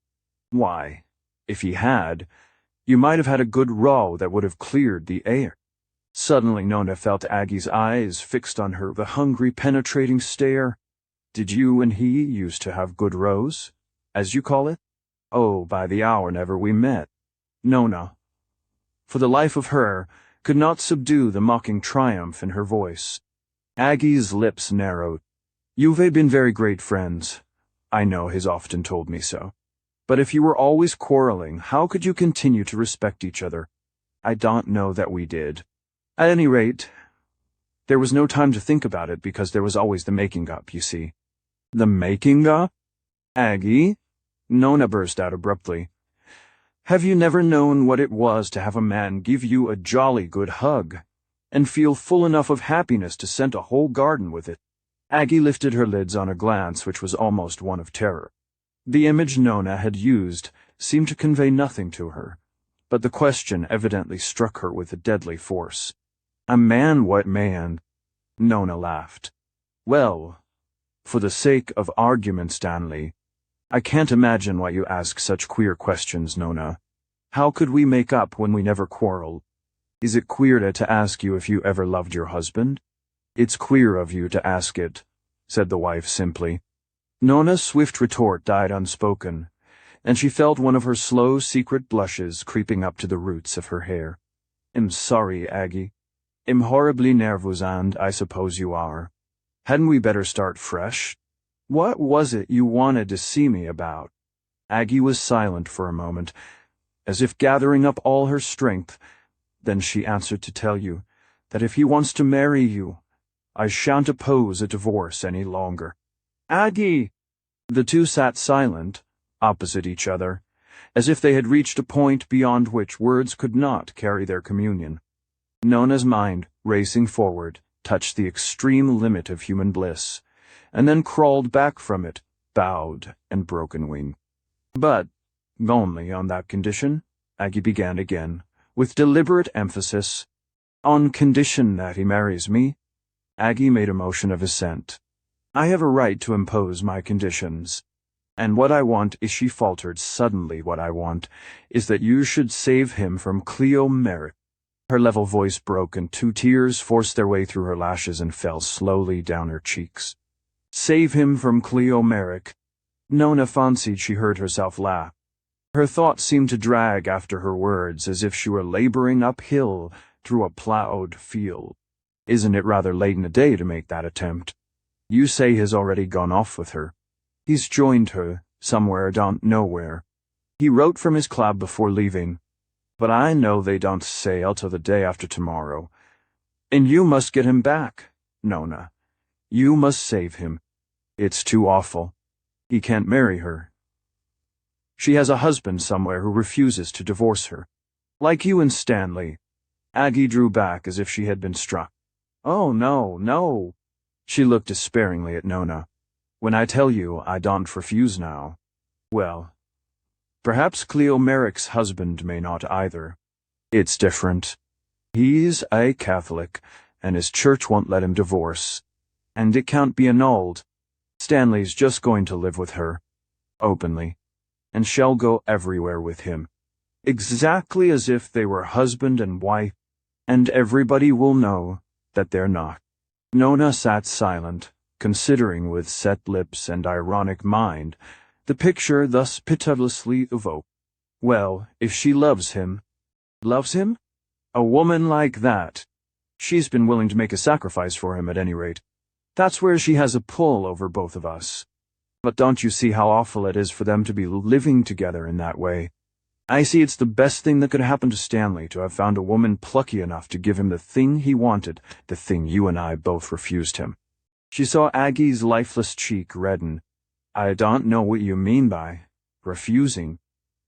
Speaker 1: Why, if he had, you might have had a good row that would have cleared the air." Suddenly Nona felt Aggie's eyes fixed on her with a hungry, penetrating stare. "Did you and he used to have good rows, as you call it?" "Oh, by the hour never we met." Nona, for the life of her, could not subdue the mocking triumph in her voice. Aggie's lips narrowed. "You've been very great friends. I know he's often told me so. But if you were always quarreling, how could you continue to respect each other?" "I don't know that we did. At any rate, there was no time to think about it because there was always the making up, you see." "The making up? Aggie?" Nona burst out abruptly. "Have you never known what it was to have a man give you a jolly good hug, and feel full enough of happiness to scent a whole garden with it?" Aggie lifted her lids on a glance which was almost one of terror. The image Nona had used seemed to convey nothing to her, but the question evidently struck her with a deadly force. "A man, what man?" Nona laughed. "Well, for the sake of argument, Stanley, I can't imagine why you ask such queer questions, Nona. How could we make up when we never quarreled? Is it queer to ask you if you ever loved your husband?" "It's queer of you to ask it," said the wife simply. Nona's swift retort died unspoken, and she felt one of her slow, secret blushes creeping up to the roots of her hair. "I'm sorry, Aggie. I'm horribly nervous, and I suppose you are. Hadn't we better start fresh? What was it you wanted to see me about?" Aggie was silent for a moment, as if gathering up all her strength. Then she answered, "To tell you that if he wants to marry you, I shan't oppose a divorce any longer." "Aggie!" The two sat silent, opposite each other, as if they had reached a point beyond which words could not carry their communion. Nona's mind, racing forward, touched the extreme limit of human bliss, and then crawled back from it, bowed and broken-winged. "But only on that condition," Aggie began again, with deliberate emphasis. "On condition that he marries me." Aggie made a motion of assent. "I have a right to impose my conditions. And what I want is," she faltered suddenly, "what I want is that you should save him from Cleo Merrick." Her level voice broke and 2 tears forced their way through her lashes and fell slowly down her cheeks. "Save him from Cleo Merrick." Nona fancied she heard herself laugh. Her thoughts seemed to drag after her words as if she were laboring uphill through a plowed field. "Isn't it rather late in the day to make that attempt? You say he's already gone off with her. He's joined her, somewhere, don't know where. He wrote from his club before leaving. But I know they don't sail till the day after tomorrow. And you must get him back, Nona. You must save him. It's too awful. He can't marry her. She has a husband somewhere who refuses to divorce her. Like you and Stanley." Aggie drew back as if she had been struck. Oh, no, no. She looked despairingly at Nona. When I tell you I don't refuse now. Well, perhaps Cleo Merrick's husband may not either. It's different. He's a Catholic, and his church won't let him divorce. And it can't be annulled. Stanley's just going to live with her, openly, and shall go everywhere with him. Exactly as if they were husband and wife, and everybody will know that they're not. Nona sat silent, considering with set lips and ironic mind the picture thus pitilessly evoked. Well, if she loves him. Loves him? A woman like that. She's been willing to make a sacrifice for him at any rate. That's where she has a pull over both of us. But don't you see how awful it is for them to be living together in that way? I see it's the best thing that could happen to Stanley to have found a woman plucky enough to give him the thing he wanted, the thing you and I both refused him. She saw Aggie's lifeless cheek redden. I don't know what you mean by refusing.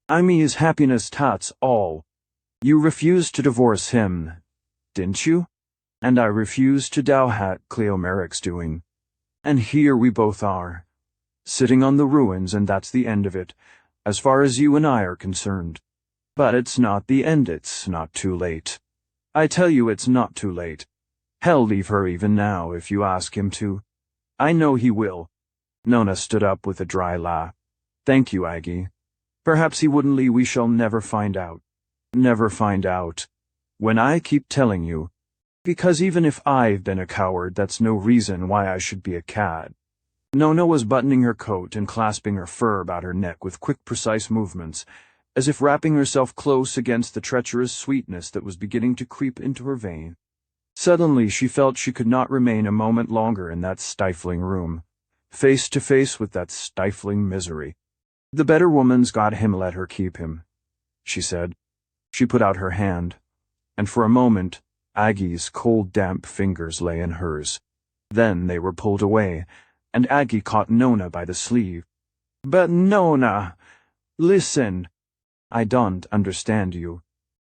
Speaker 1: I mean his happiness, that's all. You refused to divorce him, didn't you? And I refused to dowhat Cleo Merrick's doing. And here we both are, sitting on the ruins, and that's the end of it, as far as you and I are concerned. But it's not the end, it's not too late. I tell you it's not too late. He'll leave her even now if you ask him to. I know he will. Nona stood up with a dry laugh. Thank you, Aggie. Perhaps he wouldn't leave, we shall never find out. Never find out. When I keep telling you. Because even if I've been a coward, that's no reason why I should be a cad. Nona was buttoning her coat and clasping her fur about her neck with quick, precise movements, as if wrapping herself close against the treacherous sweetness that was beginning to creep into her vein. Suddenly she felt she could not remain a moment longer in that stifling room, face to face with that stifling misery. The better woman's got him, let her keep him, she said. She put out her hand, and for a moment Aggie's cold, damp fingers lay in hers. Then they were pulled away, and Aggie caught Nona by the sleeve. But Nona, listen. I don't understand you.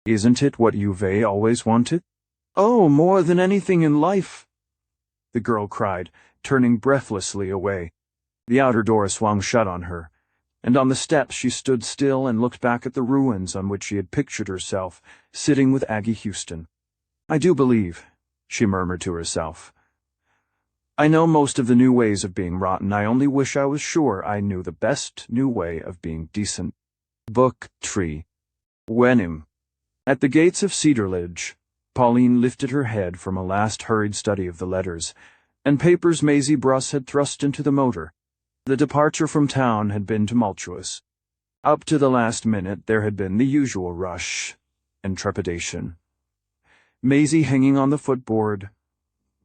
Speaker 1: Isn't it what you've always wanted? Oh, more than anything in life, the girl cried, turning breathlessly away. The outer door swung shut on her, and on the steps she stood still and looked back at the ruins on which she had pictured herself, sitting with Aggie Houston. I do believe, she murmured to herself. I know most of the new ways of being rotten. I only wish I was sure I knew the best new way of being decent. Book 3. Wenham. At the gates of Cedarledge, Pauline lifted her head from a last hurried study of the letters and papers Maisie Bruss had thrust into the motor. The departure from town had been tumultuous. Up to the last minute there had been the usual rush and trepidation. Maisie hanging on the footboard,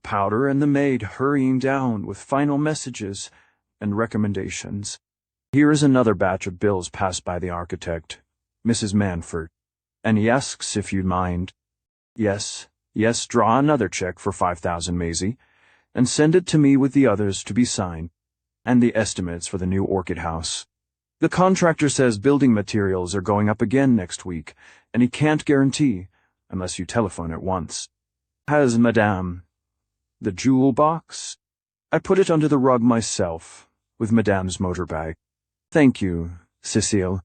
Speaker 1: Powder and the maid hurrying down with final messages and recommendations. Here is another batch of bills passed by the architect, Mrs. Manford, and he asks if you'd mind. Yes, draw another check for 5,000, Maisie, and send it to me with the others to be signed, and the estimates for the new orchid house. The contractor says building materials are going up again next week, and he can't guarantee, unless you telephone at once. Has Madame the jewel box? I put it under the rug myself, with Madame's motor bag. Thank you, Cecile.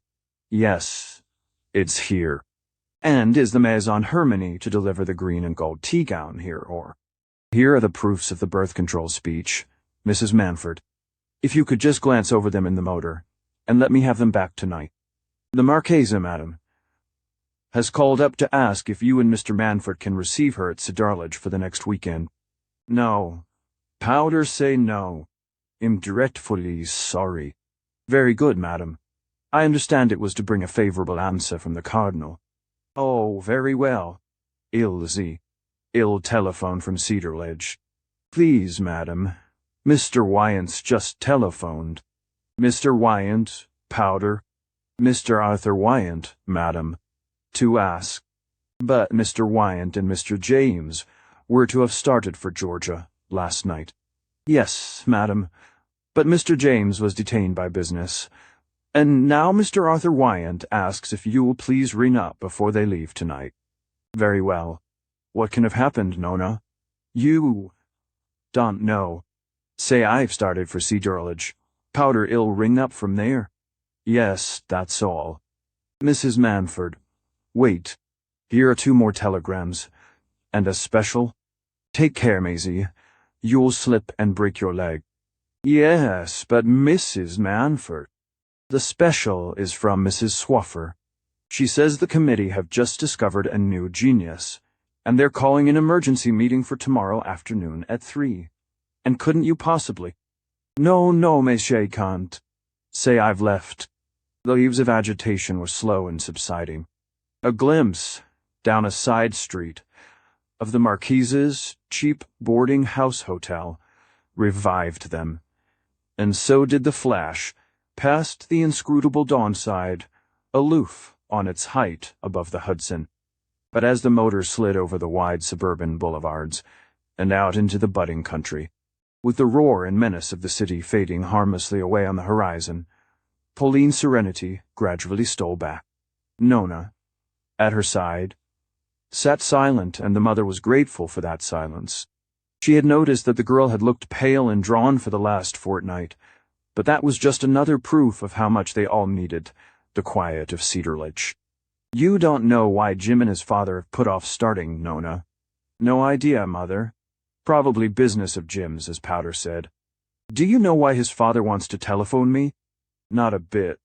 Speaker 1: Yes, it's here. And is the Maison Hermione to deliver the green and gold tea gown here, or? Here are the proofs of the birth control speech, Mrs. Manford. If you could just glance over them in the motor, and let me have them back tonight. The Marchesa, madam, has called up to ask if you and Mr. Manford can receive her at Cedarledge for the next weekend. No. Powder say no. I'm dreadfully sorry. Very good, madam. I understand it was to bring a favourable answer from the Cardinal. Oh, very well. I'll telephone from Cedarledge. Please, madam. Mr. Wyant's just telephoned. Mr. Wyant, Powder. Mr. Arthur Wyant, madam, to ask. But Mr. Wyant and Mr. James were to have started for Georgia last night. Yes, madam, but Mr. James was detained by business, and now Mr. Arthur Wyant asks if you will please ring up before they leave tonight. Very well. What can have happened, Nona? You don't know. Say I've started for Cedarledge. Powder ill ring up from there. Yes, that's all. Mrs. Manford. Wait. Here are 2 more telegrams. And a special. Take care, Maisie. You'll slip and break your leg. Yes, but Mrs. Manford. The special is from Mrs. Swaffer. She says the committee have just discovered a new genius, and they're calling an emergency meeting for tomorrow afternoon at 3. And couldn't you possibly? No, monsieur can't. Say I've left. The leaves of agitation were slow in subsiding. A glimpse, down a side street, of the Marquise's cheap boarding house hotel revived them. And so did the flash, past the inscrutable Dawnside, aloof on its height above the Hudson. But as the motor slid over the wide suburban boulevards and out into the budding country, with the roar and menace of the city fading harmlessly away on the horizon, Pauline's serenity gradually stole back. Nona, at her side, sat silent, and the mother was grateful for that silence. She had noticed that the girl had looked pale and drawn for the last fortnight, but that was just another proof of how much they all needed the quiet of Cedarledge. You don't know why Jim and his father have put off starting, Nona. No idea, Mother. Probably business of Jim's, as Powder said. Do you know why his father wants to telephone me? Not a bit.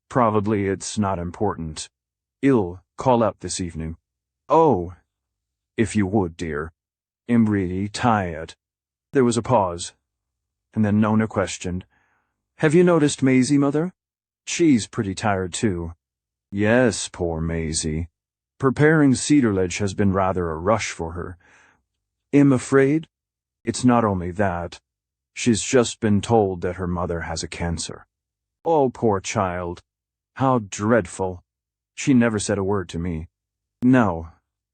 Speaker 1: Probably it's not important. I'll call up this evening. Oh, if you would, dear. I'm really tired. There was a pause, and then Nona questioned, Have you noticed Maisie, Mother? She's pretty tired, too. Yes, poor Maisie. Preparing Cedarledge has been rather a rush for her. I'm afraid it's not only that. She's just been told that her mother has a cancer. Oh, poor child. How dreadful. She never said a word to me. No,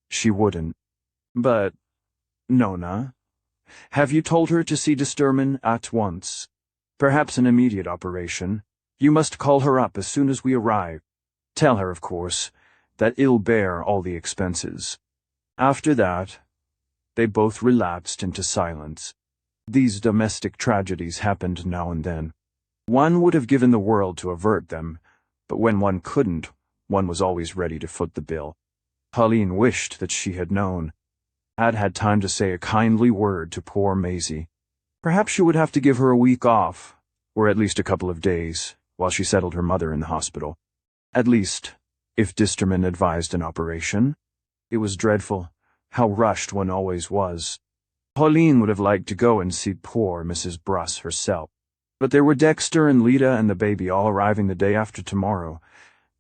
Speaker 1: she wouldn't. But, Nona, have you told her to see Sturman at once? Perhaps an immediate operation. You must call her up as soon as we arrive. Tell her, of course, that I'll bear all the expenses. After that, they both relapsed into silence. These domestic tragedies happened now and then. One would have given the world to avert them, but when one couldn't, one was always ready to foot the bill. Pauline wished that she had known, had time to say a kindly word to poor Maisie. Perhaps she would have to give her a week off, or at least a couple of days, while she settled her mother in the hospital. At least, if Disterman advised an operation. It was dreadful, how rushed one always was. Pauline would have liked to go and see poor Mrs. Bruss herself. But there were Dexter and Lita and the baby all arriving the day after tomorrow,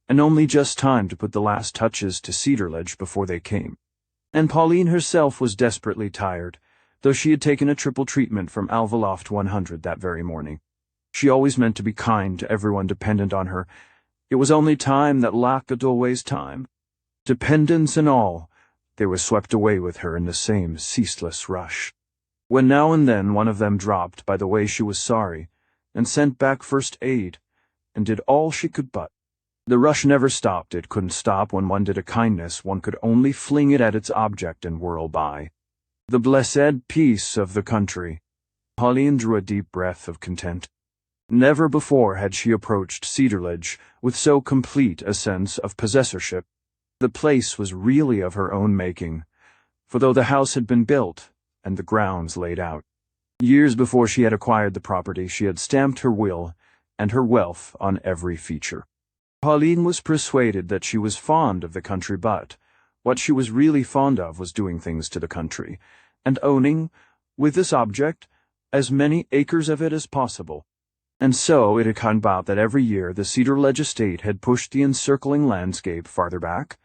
Speaker 1: and only just time to put the last touches to Cedarledge before they came. And Pauline herself was desperately tired, though she had taken a triple treatment from Alvaloft 100 that very morning. She always meant to be kind to everyone dependent on her. It was only time that lacked always time. Dependence and all, they were swept away with her in the same ceaseless rush. When now and then one of them dropped by the way she was sorry, and sent back first aid, and did all she could but. The rush never stopped. It couldn't stop when one did a kindness. One could only fling it at its object and whirl by. The blessed peace of the country. Pauline drew a deep breath of content. Never before had she approached Cedarledge with so complete a sense of possessorship. The place was really of her own making, for though the house had been built and the grounds laid out, years before she had acquired the property, she had stamped her will and her wealth on every feature. Pauline was persuaded that she was fond of the country, but what she was really fond of was doing things to the country, and owning, with this object, as many acres of it as possible. And so it had come about that every year the Cedarledge estate had pushed the encircling landscape farther back,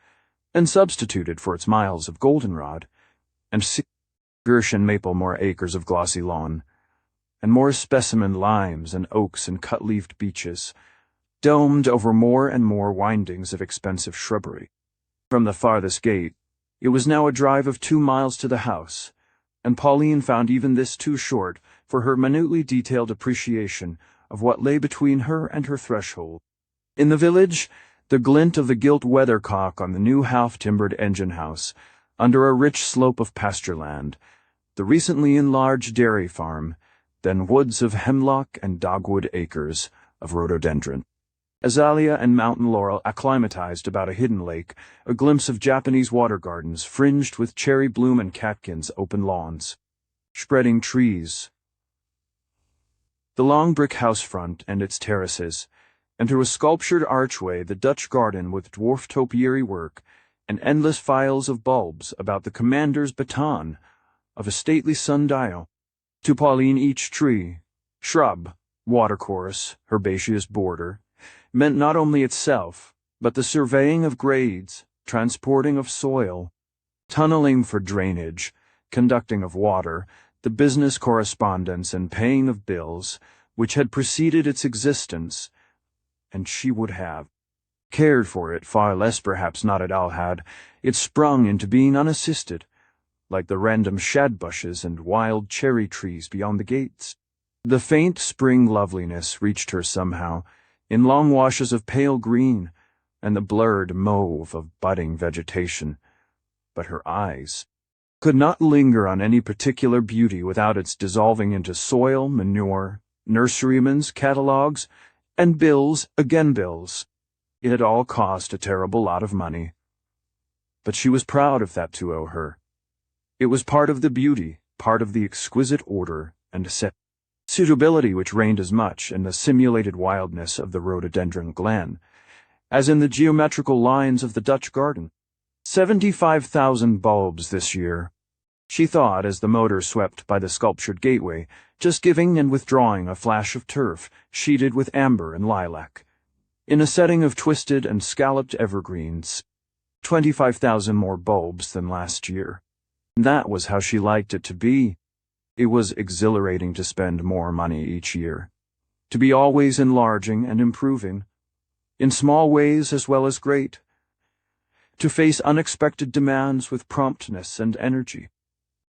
Speaker 1: and substituted for its miles of goldenrod, and Gershon maple more acres of glossy lawn, and more specimen limes and oaks and cut-leaved beeches, domed over more and more windings of expensive shrubbery. From the farthest gate, it was now a drive of 2 miles to the house, and Pauline found even this too short for her minutely detailed appreciation of what lay between her and her threshold. In the village, the glint of the gilt weathercock on the new half-timbered engine-house, under a rich slope of pasture land, the recently enlarged dairy farm, then woods of hemlock and dogwood acres of rhododendron. Azalea and mountain laurel acclimatized about a hidden lake, a glimpse of Japanese water gardens fringed with cherry bloom and catkins open lawns. Spreading trees. The long brick house front and its terraces, and through a sculptured archway the Dutch garden with dwarf topiary work and endless files of bulbs about the commander's baton of a stately sundial. To Pauline each tree, shrub, watercourse, herbaceous border, meant not only itself, but the surveying of grades, transporting of soil, tunneling for drainage, conducting of water, the business correspondence and paying of bills, which had preceded its existence, and she would have cared for it far less perhaps not at all had it sprung into being unassisted, like the random shad bushes and wild cherry trees beyond the gates. The faint spring loveliness reached her somehow, in long washes of pale green and the blurred mauve of budding vegetation, but her eyes could not linger on any particular beauty without its dissolving into soil, manure, nurserymen's catalogues, and bills again bills. It had all cost a terrible lot of money. But she was proud of that to owe her. It was part of the beauty, part of the exquisite order and suitability which reigned as much in the simulated wildness of the rhododendron glen as in the geometrical lines of the Dutch garden. 75,000 bulbs this year, she thought as the motor swept by the sculptured gateway, just giving and withdrawing a flash of turf sheeted with amber and lilac, in a setting of twisted and scalloped evergreens. 25,000 more bulbs than last year. That was how she liked it to be. It was exhilarating to spend more money each year, to be always enlarging and improving, in small ways as well as great, to face unexpected demands with promptness and energy,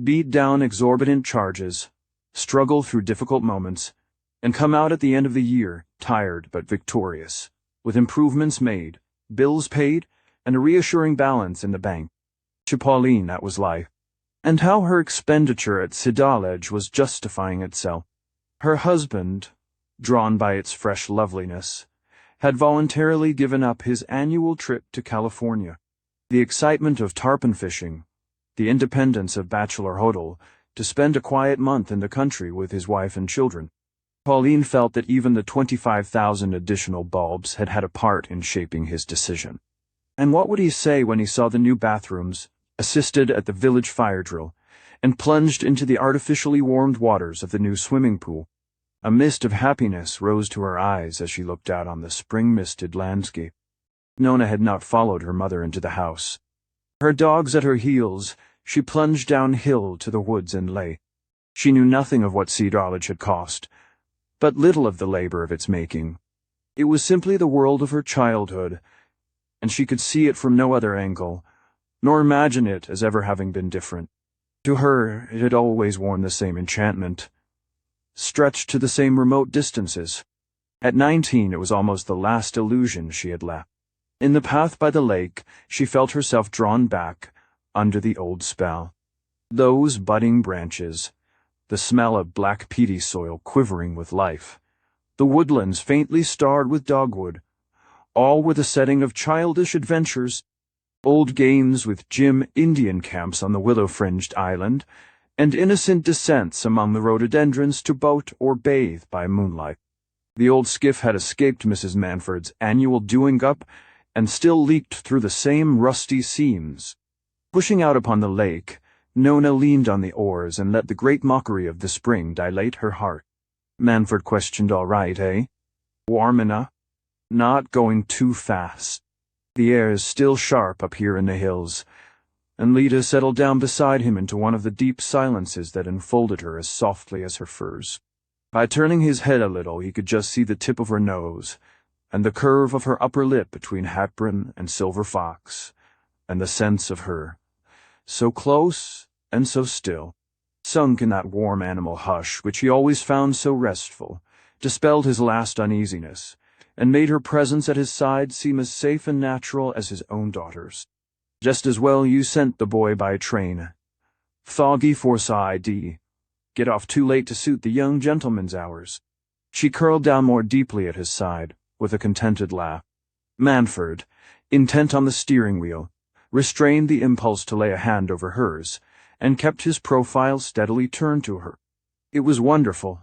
Speaker 1: beat down exorbitant charges, struggle through difficult moments, and come out at the end of the year, tired but victorious, with improvements made, bills paid, and a reassuring balance in the bank. To Pauline, that was life. And how her expenditure at Sidalege was justifying itself. Her husband, drawn by its fresh loveliness, had voluntarily given up his annual trip to California, the excitement of tarpon fishing, the independence of bachelor hodl, to spend a quiet month in the country with his wife and children. Pauline felt that even the 25,000 additional bulbs had had a part in shaping his decision. And what would he say when he saw the new bathrooms, assisted at the village fire drill, and plunged into the artificially warmed waters of the new swimming pool? A mist of happiness rose to her eyes as she looked out on the spring-misted landscape. Nona had not followed her mother into the house. Her dogs at her heels, she plunged downhill to the woods and lay. She knew nothing of what Sidalege had cost, but little of the labor of its making. It was simply the world of her childhood, and she could see it from no other angle, nor imagine it as ever having been different. To her, it had always worn the same enchantment, stretched to the same remote distances. At 19, it was almost the last illusion she had left. In the path by the lake, she felt herself drawn back under the old spell. Those budding branches, the smell of black peaty soil quivering with life, the woodlands faintly starred with dogwood, all were the setting of childish adventures, old games with Jim Indian camps on the willow-fringed island, and innocent descents among the rhododendrons to boat or bathe by moonlight. The old skiff had escaped Mrs. Manford's annual doing-up and still leaked through the same rusty seams. Pushing out upon the lake, Nona leaned on the oars and let the great mockery of the spring dilate her heart. Manford questioned, "All right, eh? Warm enough? Not going too fast. The air is still sharp up here in the hills," and Lita settled down beside him into one of the deep silences that enfolded her as softly as her furs. By turning his head a little, he could just see the tip of her nose, and the curve of her upper lip between Hatburn and Silver Fox, and the sense of her, so close and so still, sunk in that warm animal hush which he always found so restful, dispelled his last uneasiness, and made her presence at his side seem as safe and natural as his own daughter's. "Just as well you sent the boy by train. Foggy Forsyth. Get off too late to suit the young gentleman's hours. She curled down more deeply at his side, with a contented laugh. Manfred, intent on the steering wheel, restrained the impulse to lay a hand over hers, and kept his profile steadily turned to her. It was wonderful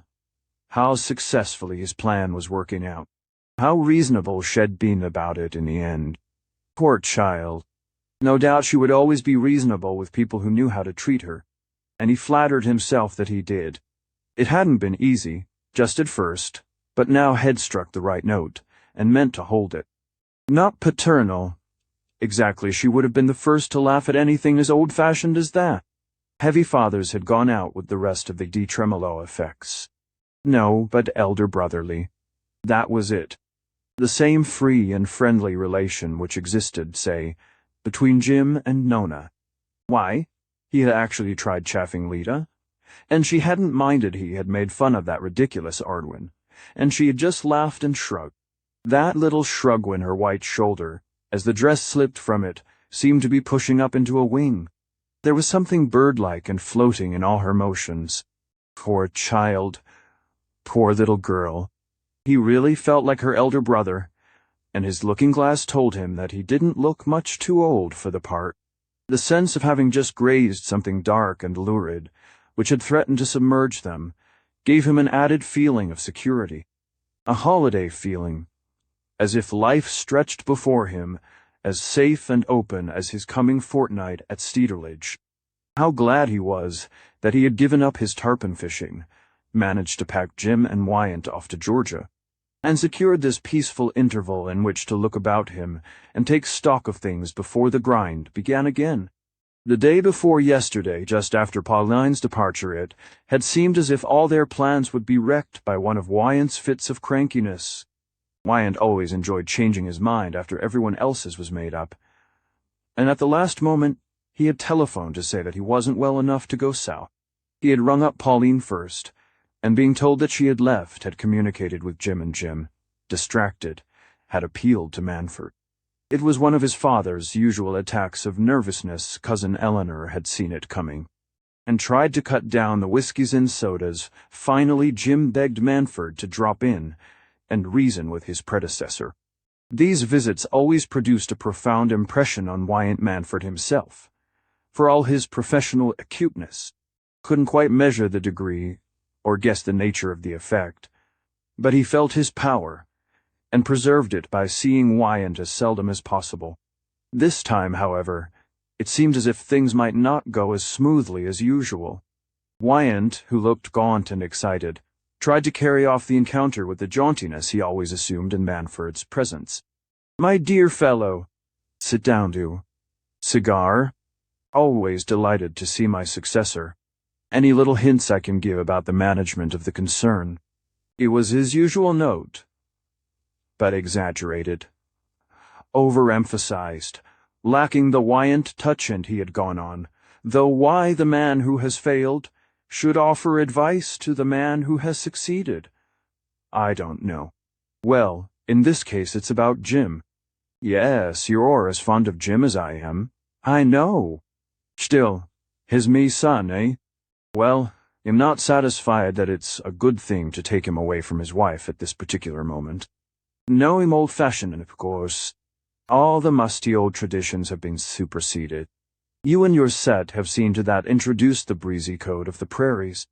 Speaker 1: how successfully his plan was working out, how reasonable she'd been about it in the end. Poor child. No doubt she would always be reasonable with people who knew how to treat her, and he flattered himself that he did. It hadn't been easy, just at first, but now had struck the right note, and meant to hold it. Not paternal. Exactly, she would have been the first to laugh at anything as old-fashioned as that. Heavy fathers had gone out with the rest of the di tremolo effects. No, but elder brotherly. That was it. The same free and friendly relation which existed, say, between Jim and Nona. Why? He had actually tried chaffing Lita, and she hadn't minded he had made fun of that ridiculous Ardwin, and she had just laughed and shrugged. That little shrug when her white shoulder, as the dress slipped from it, seemed to be pushing up into a wing. There was something bird-like and floating in all her motions. Poor child. Poor little girl. He really felt like her elder brother, and his looking-glass told him that he didn't look much too old for the part. The sense of having just grazed something dark and lurid, which had threatened to submerge them, gave him an added feeling of security. A holiday feeling, as if life stretched before him, as safe and open as his coming fortnight at Steederledge. How glad he was that he had given up his tarpon fishing, managed to pack Jim and Wyant off to Georgia, and secured this peaceful interval in which to look about him and take stock of things before the grind began again. The day before yesterday, just after Pauline's departure, it had seemed as if all their plans would be wrecked by one of Wyant's fits of crankiness. Wyant always enjoyed changing his mind after everyone else's was made up, and at the last moment he had telephoned to say that he wasn't well enough to go south. He had rung up Pauline first, and being told that she had left, had communicated with Jim, and Jim, distracted, had appealed to Manfred. It was one of his father's usual attacks of nervousness. Cousin Eleanor had seen it coming, and tried to cut down the whiskeys and sodas. Finally, Jim begged Manfred to drop in and reason with his predecessor. These visits always produced a profound impression on Wyant Manfred himself, for all his professional acuteness. Couldn't quite measure the degree or guess the nature of the effect, but he felt his power, and preserved it by seeing Wyant as seldom as possible. This time, however, it seemed as if things might not go as smoothly as usual. Wyant, who looked gaunt and excited, tried to carry off the encounter with the jauntiness he always assumed in Manfred's presence. "My dear fellow, sit down, do. Cigar? Always delighted to see my successor. Any little hints I can give about the management of the concern?" It was his usual note, but exaggerated, overemphasized, lacking the Wyant touch, and he had gone on, "Though why the man who has failed should offer advice to the man who has succeeded, I don't know. Well, in this case it's about Jim. Yes, you're as fond of Jim as I am. I know. Still, his me son, eh? Well, I'm not satisfied that it's a good thing to take him away from his wife at this particular moment. No, I'm old-fashioned, of course. All the musty old traditions have been superseded. You and your set have seen to that, introduced the breezy code of the prairies.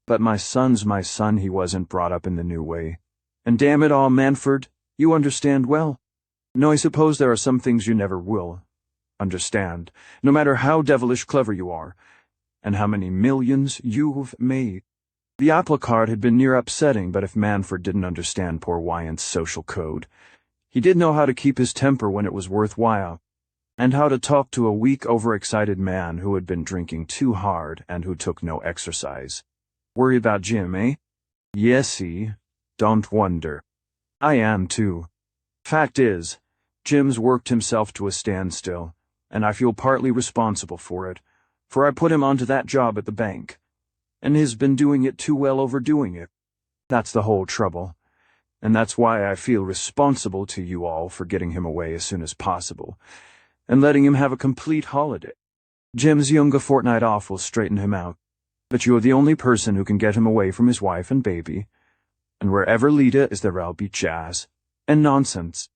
Speaker 1: But my son's my son, he wasn't brought up in the new way. And damn it all, Manfred, you understand well. No, I suppose there are some things you never will understand, no matter how devilish clever you are, and how many millions you've made. The apple cart had been near upsetting, but if Manfred didn't understand poor Wyant's social code, he did know how to keep his temper when it was worthwhile, and how to talk to a weak, overexcited man who had been drinking too hard and who took no exercise. Worry about Jim, eh? Yesy, don't wonder. I am too. Fact is, Jim's worked himself to a standstill, and I feel partly responsible for it, for I put him onto that job at the bank, and has been doing it too well, overdoing it. That's the whole trouble, and that's why I feel responsible to you all for getting him away as soon as possible, and letting him have a complete holiday. Jim's younger fortnight off will straighten him out, but you're the only person who can get him away from his wife and baby. And wherever Lita is, there'll be jazz, and nonsense,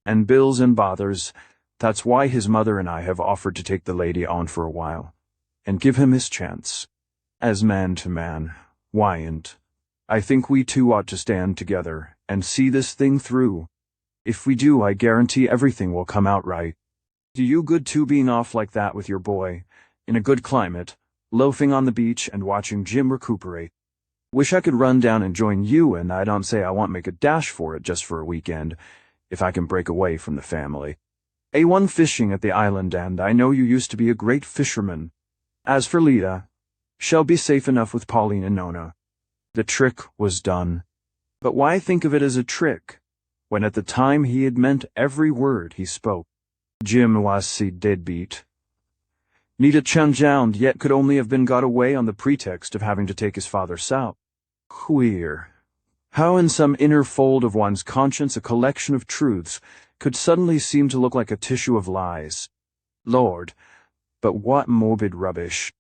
Speaker 1: and bills and bothers. That's why his mother and I have offered to take the lady on for a while, and give him his chance. As man to man, why'n't? I think we two ought to stand together and see this thing through. If we do, I guarantee everything will come out right. Do you good too being off like that with your boy, in a good climate, loafing on the beach and watching Jim recuperate? Wish I could run down and join you, and I don't say I won't make a dash for it just for a weekend, if I can break away from the family. A1 fishing at the island, and I know you used to be a great fisherman. As for Lita, she'll be safe enough with Pauline and Nona. The trick was done. But why think of it as a trick, when at the time he had meant every word he spoke? Jim was si deadbeat. Nita changeound, yet could only have been got away on the pretext of having to take his father south. Queer. How in some inner fold of one's conscience a collection of truths could suddenly seem to look like a tissue of lies. Lord, but what morbid rubbish.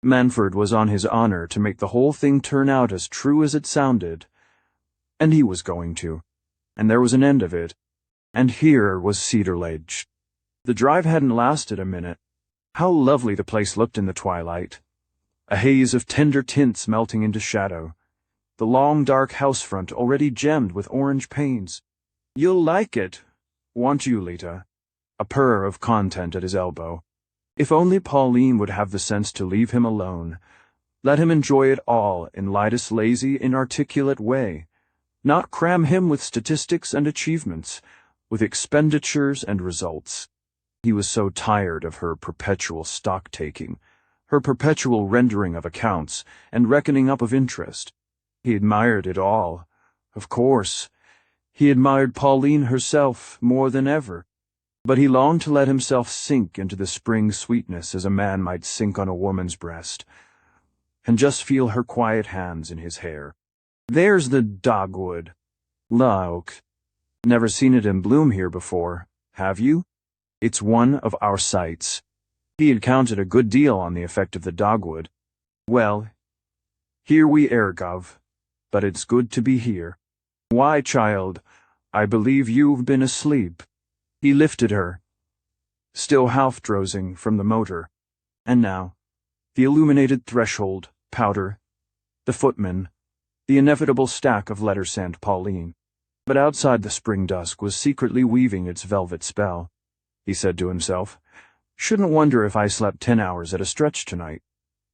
Speaker 1: Manfred was on his honor to make the whole thing turn out as true as it sounded. And he was going to. And there was an end of it. And here was Cedar Ledge. The drive hadn't lasted a minute. How lovely the place looked in the twilight. A haze of tender tints melting into shadow. The long dark house front already gemmed with orange panes. You'll like it, won't you, Lita? A purr of content at his elbow. If only Pauline would have the sense to leave him alone. Let him enjoy it all in Lita's lazy, inarticulate way. Not cram him with statistics and achievements, with expenditures and results. He was so tired of her perpetual stock-taking, her perpetual rendering of accounts and reckoning up of interest. He admired it all, of course. He admired Pauline herself more than ever, but he longed to let himself sink into the spring sweetness as a man might sink on a woman's breast, and just feel her quiet hands in his hair. There's the dogwood. Look, never seen it in bloom here before, have you? It's one of our sights. He had counted a good deal on the effect of the dogwood. Well, here we are, Gov. But it's good to be here. Why, child, I believe you've been asleep. He lifted her, still half-drowsing, from the motor. And now, the illuminated threshold, powder, the footman, the inevitable stack of letters sent Pauline. But outside the spring dusk was secretly weaving its velvet spell. He said to himself, shouldn't wonder if I slept 10 hours at a stretch tonight.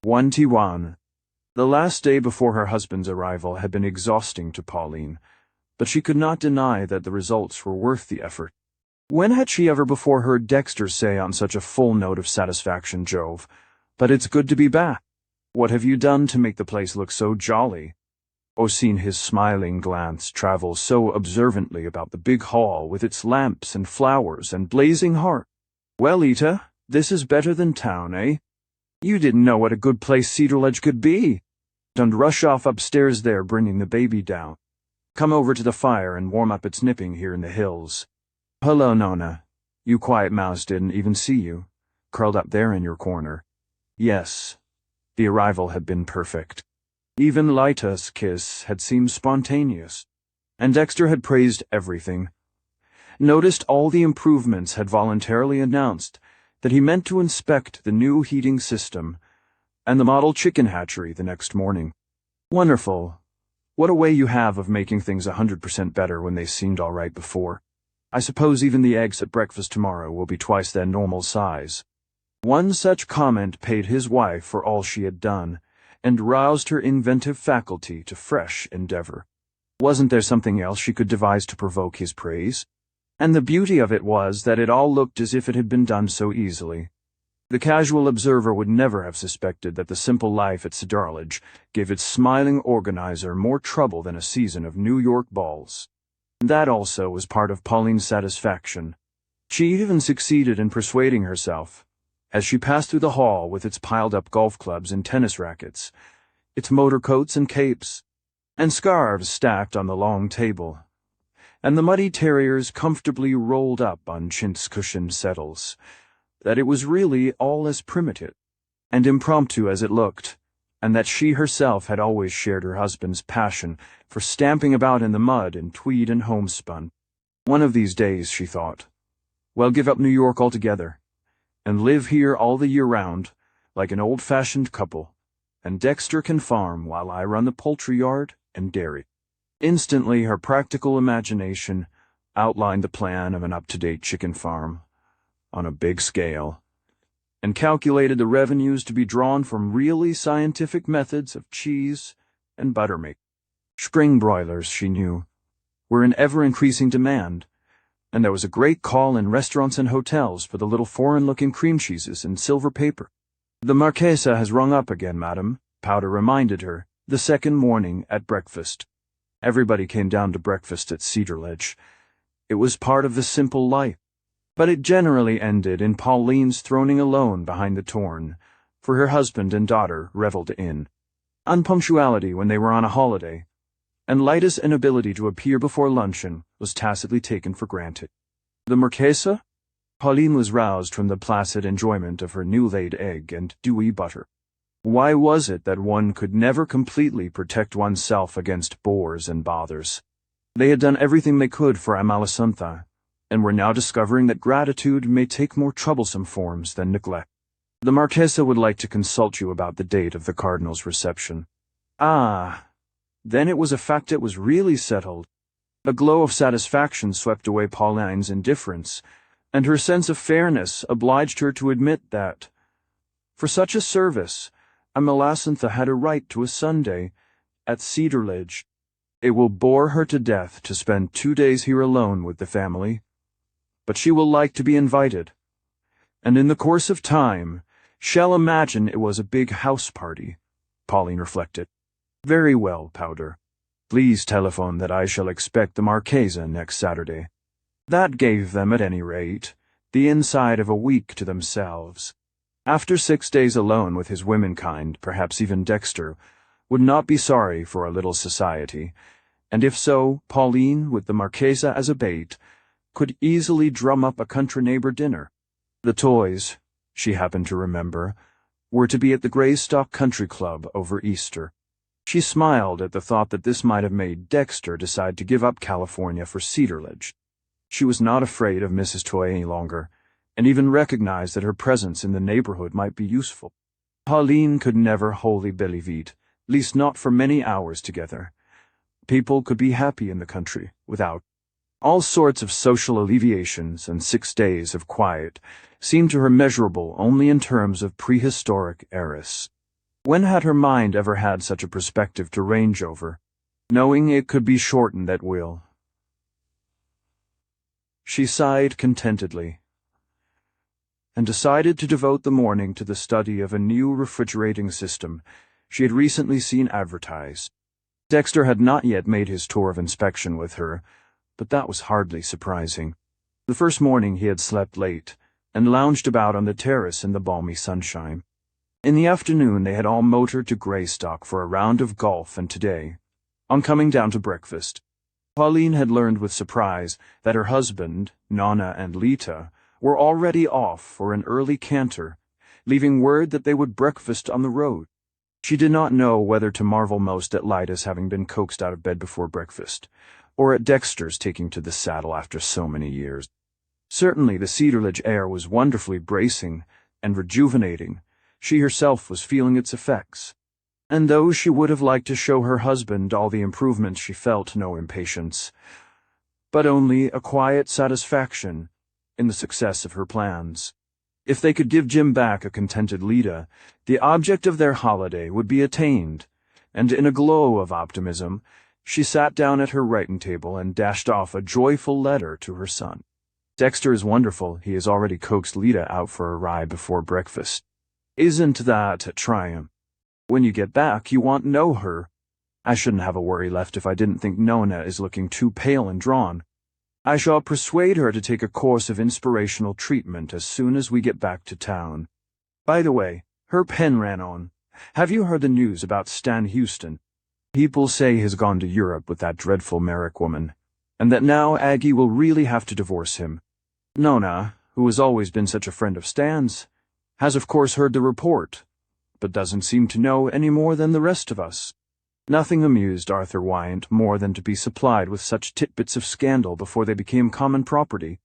Speaker 1: 1-1. The last day before her husband's arrival had been exhausting to Pauline, but she could not deny that the results were worth the effort. When had she ever before heard Dexter say on such a full note of satisfaction, Jove, "But it's good to be back. What have you done to make the place look so jolly?" Or seen his smiling glance travel so observantly about the big hall with its lamps and flowers and blazing heart. Well, Ita, this is better than town, eh? You didn't know what a good place Cedar Ledge could be. And rush off upstairs there, bringing the baby down. Come over to the fire and warm up its nipping here in the hills. Hello, Nona. You quiet mouse didn't even see you, curled up there in your corner. Yes, the arrival had been perfect. Even Lita's kiss had seemed spontaneous, and Dexter had praised everything. Noticed all the improvements, had voluntarily announced that he meant to inspect the new heating system and the model chicken hatchery the next morning. Wonderful. What a way you have of making things 100% better when they seemed all right before. I suppose even the eggs at breakfast tomorrow will be twice their normal size. One such comment paid his wife for all she had done, and roused her inventive faculty to fresh endeavor. Wasn't there something else she could devise to provoke his praise? And the beauty of it was that it all looked as if it had been done so easily. The casual observer would never have suspected that the simple life at Satire gave its smiling organizer more trouble than a season of New York balls. That also was part of Pauline's satisfaction. She even succeeded in persuading herself, as she passed through the hall with its piled-up golf clubs and tennis rackets, its motor coats and capes, and scarves stacked on the long table, and the muddy terriers comfortably rolled up on chintz-cushioned settles, that it was really all as primitive and impromptu as it looked, and that she herself had always shared her husband's passion for stamping about in the mud in tweed and homespun. One of these days, she thought, we'll give up New York altogether, and live here all the year round, like an old-fashioned couple, and Dexter can farm while I run the poultry yard and dairy. Instantly, her practical imagination outlined the plan of an up-to-date chicken farm on a big scale, and calculated the revenues to be drawn from really scientific methods of cheese and buttermilk. Spring broilers, she knew, were in ever-increasing demand, and there was a great call in restaurants and hotels for the little foreign-looking cream cheeses in silver paper. "The Marchesa has rung up again, madam," Powder reminded her, the second morning at breakfast. Everybody came down to breakfast at Cedarledge. It was part of the simple life. But it generally ended in Pauline's throning alone behind the torn, for her husband and daughter reveled in unpunctuality when they were on a holiday, and Lyda's inability to appear before luncheon was tacitly taken for granted. The Marchesa? Pauline was roused from the placid enjoyment of her new-laid egg and dewy butter. Why was it that one could never completely protect oneself against bores and bothers? They had done everything they could for Amalasuntha, and were now discovering that gratitude may take more troublesome forms than neglect. "The Marchesa would like to consult you about the date of the Cardinal's reception." Ah, then it was a fact that was really settled. A glow of satisfaction swept away Pauline's indifference, and her sense of fairness obliged her to admit that, for such a service, Amalasuntha had a right to a Sunday at Cedarledge. It will bore her to death to spend 2 days here alone with the family, but she will like to be invited, and in the course of time shall imagine it was a big house party, Pauline reflected. "Very well, Powder. Please telephone that I shall expect the Marchesa next Saturday." That gave them, at any rate, the inside of a week to themselves. After 6 days alone with his womenkind, perhaps even Dexter would not be sorry for a little society, and if so, Pauline, with the Marchesa as a bait, could easily drum up a country neighbor dinner. The Toys, she happened to remember, were to be at the Greystock Country Club over Easter. She smiled at the thought that this might have made Dexter decide to give up California for Cedarledge. She was not afraid of Mrs. Toy any longer, and even recognized that her presence in the neighborhood might be useful. Pauline could never wholly believe it, at least not for many hours together. People could be happy in the country without. All sorts of social alleviations and 6 days of quiet seemed to her measurable only in terms of prehistoric eris. When had her mind ever had such a perspective to range over, knowing it could be shortened at will? She sighed contentedly, and decided to devote the morning to the study of a new refrigerating system she had recently seen advertised. Dexter had not yet made his tour of inspection with her, but that was hardly surprising. The first morning he had slept late, and lounged about on the terrace in the balmy sunshine. In the afternoon they had all motored to Greystock for a round of golf, and today, on coming down to breakfast, Pauline had learned with surprise that her husband, Nonna, and Lita were already off for an early canter, leaving word that they would breakfast on the road. She did not know whether to marvel most at Lyda's having been coaxed out of bed before breakfast, or at Dexter's taking to the saddle after so many years. Certainly the Cedarledge air was wonderfully bracing and rejuvenating. She herself was feeling its effects, and though she would have liked to show her husband all the improvements, she felt no impatience, but only a quiet satisfaction in the success of her plans. If they could give Jim back a contented Lita, the object of their holiday would be attained, and in a glow of optimism, she sat down at her writing table and dashed off a joyful letter to her son. "Dexter is wonderful. He has already coaxed Lita out for a ride before breakfast. Isn't that a triumph? When you get back, you won't know her. I shouldn't have a worry left if I didn't think Nona is looking too pale and drawn. I shall persuade her to take a course of inspirational treatment as soon as we get back to town. By the way, her pen ran on. Have you heard the news about Stan Houston? People say he has gone to Europe with that dreadful Merrick woman, and that now Aggie will really have to divorce him. Nona, who has always been such a friend of Stan's, has of course heard the report, but doesn't seem to know any more than the rest of us. Nothing amused Arthur Wyant more than to be supplied with such tidbits of scandal before they became common property.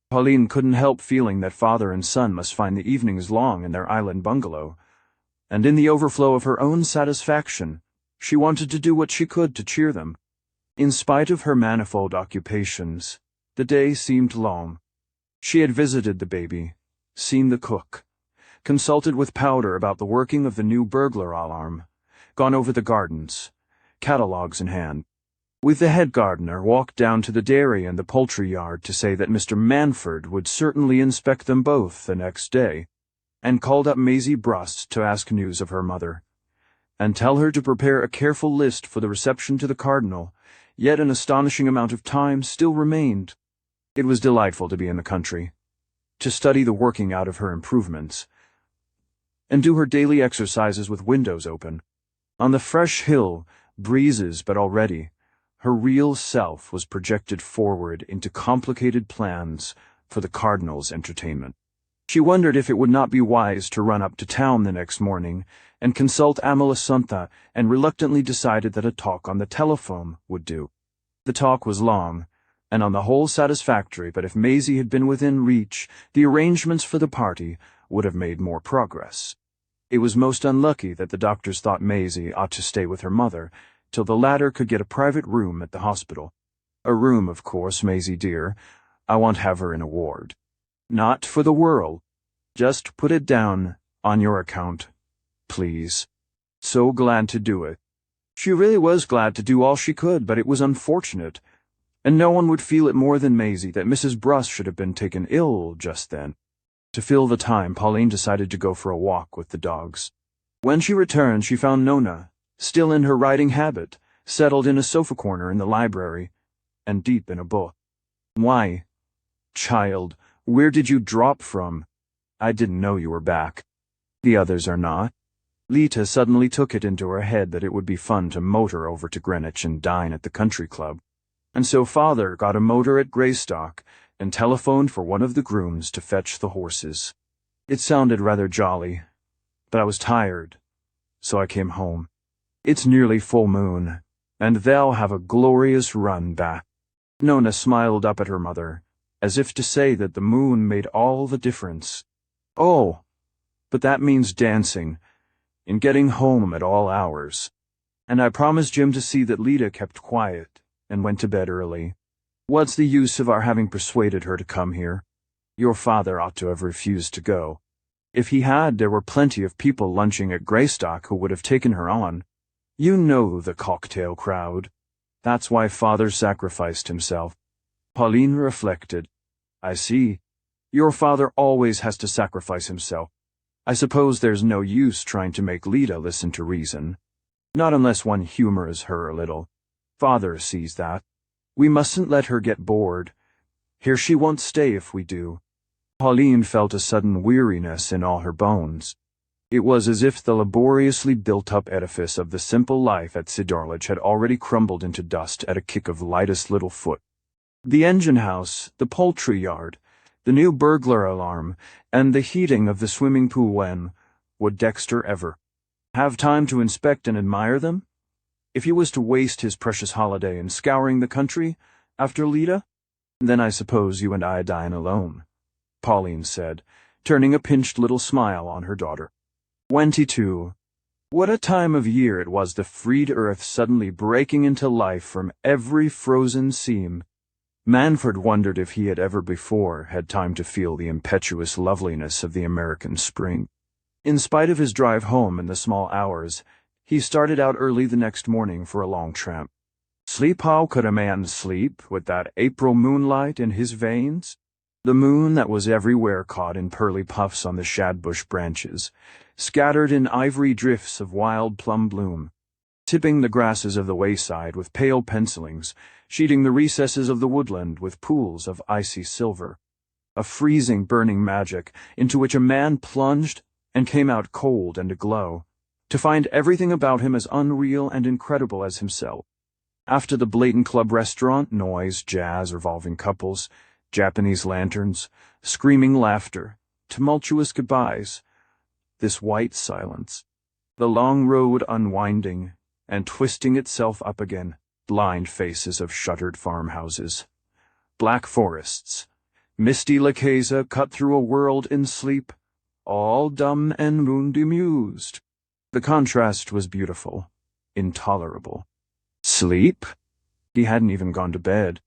Speaker 1: Pauline couldn't help feeling that father and son must find the evenings long in their island bungalow, and in the overflow of her own satisfaction, she wanted to do what she could to cheer them. In spite of her manifold occupations, the day seemed long. She had visited the baby, seen the cook, consulted with Powder about the working of the new burglar alarm, gone over the gardens, catalogues in hand. With the head gardener, walked down to the dairy and the poultry yard to say that Mr. Manford would certainly inspect them both the next day, and called up Maisie Brust to ask news of her mother, and tell her to prepare a careful list for the reception to the Cardinal. Yet an astonishing amount of time still remained. It was delightful to be in the country, to study the working out of her improvements, and do her daily exercises with windows open. On the fresh hill, breezes, but already, her real self was projected forward into complicated plans for the Cardinal's entertainment. She wondered if it would not be wise to run up to town the next morning and consult Amelisantha, and reluctantly decided that a talk on the telephone would do. The talk was long, and on the whole satisfactory, but if Maisie had been within reach, the arrangements for the party would have made more progress. It was most unlucky that the doctors thought Maisie ought to stay with her mother till the latter could get a private room at the hospital. A room, of course, Maisie dear. I won't have her in a ward. Not for the world. Just put it down on your account, please. So glad to do it. She really was glad to do all she could, but it was unfortunate, and no one would feel it more than Maisie, that Mrs. Brust should have been taken ill just then. To fill the time, Pauline decided to go for a walk with the dogs. When she returned, she found Nona, still in her riding habit, settled in a sofa corner in the library, and deep in a book. "Why, child, where did you drop from? I didn't know you were back. The others are not." Lita suddenly took it into her head that it would be fun to motor over to Greenwich and dine at the country club, and so father got a motor at Greystock and telephoned for one of the grooms to fetch the horses. It sounded rather jolly, but I was tired, so I came home. It's nearly full moon, and they'll have a glorious run back. Nona smiled up at her mother, as if to say that the moon made all the difference. "Oh, but that means dancing, in getting home at all hours. And I promised Jim to see that Lita kept quiet and went to bed early. What's the use of our having persuaded her to come here? Your father ought to have refused to go. If he had, there were plenty of people lunching at Greystock who would have taken her on. You know the cocktail crowd. That's why father sacrificed himself." Pauline reflected. "I see. Your father always has to sacrifice himself. I suppose there's no use trying to make Lita listen to reason. Not unless one humors her a little. Father sees that. We mustn't let her get bored. Here she won't stay if we do." Pauline felt a sudden weariness in all her bones. It was as if the laboriously built-up edifice of the simple life at Sidorlich had already crumbled into dust at a kick of lightest little foot. The engine-house, the poultry yard, the new burglar alarm, and the heating of the swimming pool when would Dexter ever have time to inspect and admire them? If he was to waste his precious holiday in scouring the country after Lita, then I suppose you and I dine alone, Pauline said, turning a pinched little smile on her daughter. 22. What a time of year it was, the freed earth suddenly breaking into life from every frozen seam. Manford wondered if he had ever before had time to feel the impetuous loveliness of the American spring. In spite of his drive home in the small hours, he started out early the next morning for a long tramp. Sleep, how could a man sleep with that April moonlight in his veins? The moon that was everywhere caught in pearly puffs on the shadbush branches, scattered in ivory drifts of wild plum bloom, tipping the grasses of the wayside with pale pencilings, sheeting the recesses of the woodland with pools of icy silver. A freezing, burning magic into which a man plunged and came out cold and aglow, to find everything about him as unreal and incredible as himself. After the blatant club restaurant, noise, jazz, revolving couples, Japanese lanterns, screaming laughter, tumultuous goodbyes, this white silence. The long road unwinding and twisting itself up again, blind faces of shuttered farmhouses, black forests, misty lacasa cut through a world in sleep, all dumb and moon-bemused. The contrast was beautiful, intolerable. Sleep? He hadn't even gone to bed.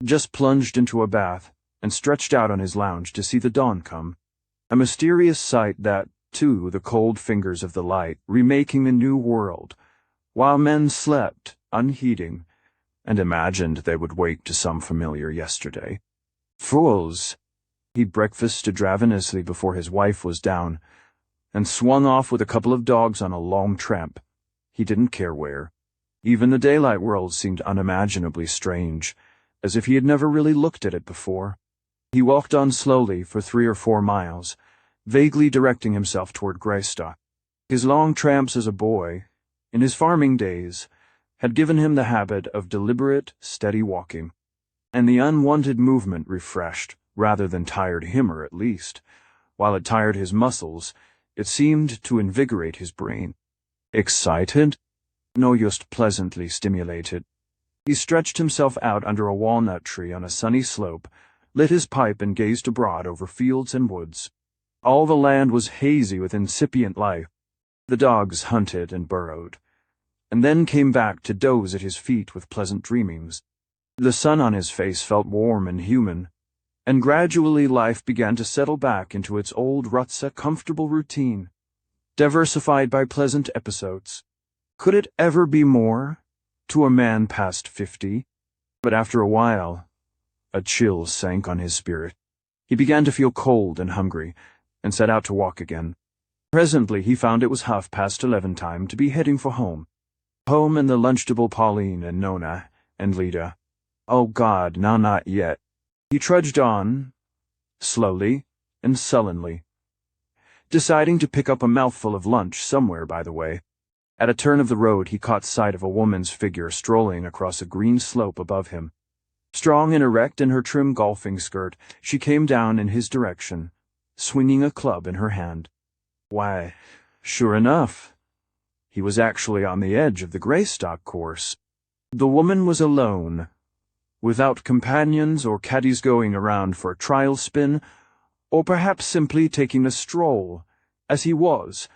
Speaker 1: Just plunged into a bath and stretched out on his lounge to see the dawn come. A mysterious sight that, too, the cold fingers of the light remaking the new world, while men slept, unheeding, and imagined they would wake to some familiar yesterday. Fools! He breakfasted ravenously before his wife was down, and swung off with a couple of dogs on a long tramp. He didn't care where. Even the daylight world seemed unimaginably strange, as if he had never really looked at it before. He walked on slowly for 3 or 4 miles, vaguely directing himself toward Greystock. His long tramps as a boy, in his farming days, had given him the habit of deliberate, steady walking, and the unwanted movement refreshed, rather than tired him, or at least, while it tired his muscles, it seemed to invigorate his brain. Excited? No, just pleasantly stimulated. He stretched himself out under a walnut tree on a sunny slope, lit his pipe and gazed abroad over fields and woods. All the land was hazy with incipient life. The dogs hunted and burrowed, and then came back to doze at his feet with pleasant dreamings. The sun on his face felt warm and human, and gradually life began to settle back into its old rutsa comfortable routine, diversified by pleasant episodes. Could it ever be more, to a man past 50? But after a while, a chill sank on his spirit. He began to feel cold and hungry, and set out to walk again. Presently he found it was 11:30 time to be heading for home. Home and the lunchtable Pauline and Nona and Lida. Oh God, now not yet. He trudged on, slowly and sullenly, deciding to pick up a mouthful of lunch somewhere by the way. At a turn of the road he caught sight of a woman's figure strolling across a green slope above him. Strong and erect in her trim golfing skirt, she came down in his direction, swinging a club in her hand. Why, sure enough, he was actually on the edge of the Greystock course. The woman was alone, without companions or caddies going around for a trial spin, or perhaps simply taking a stroll, as he was,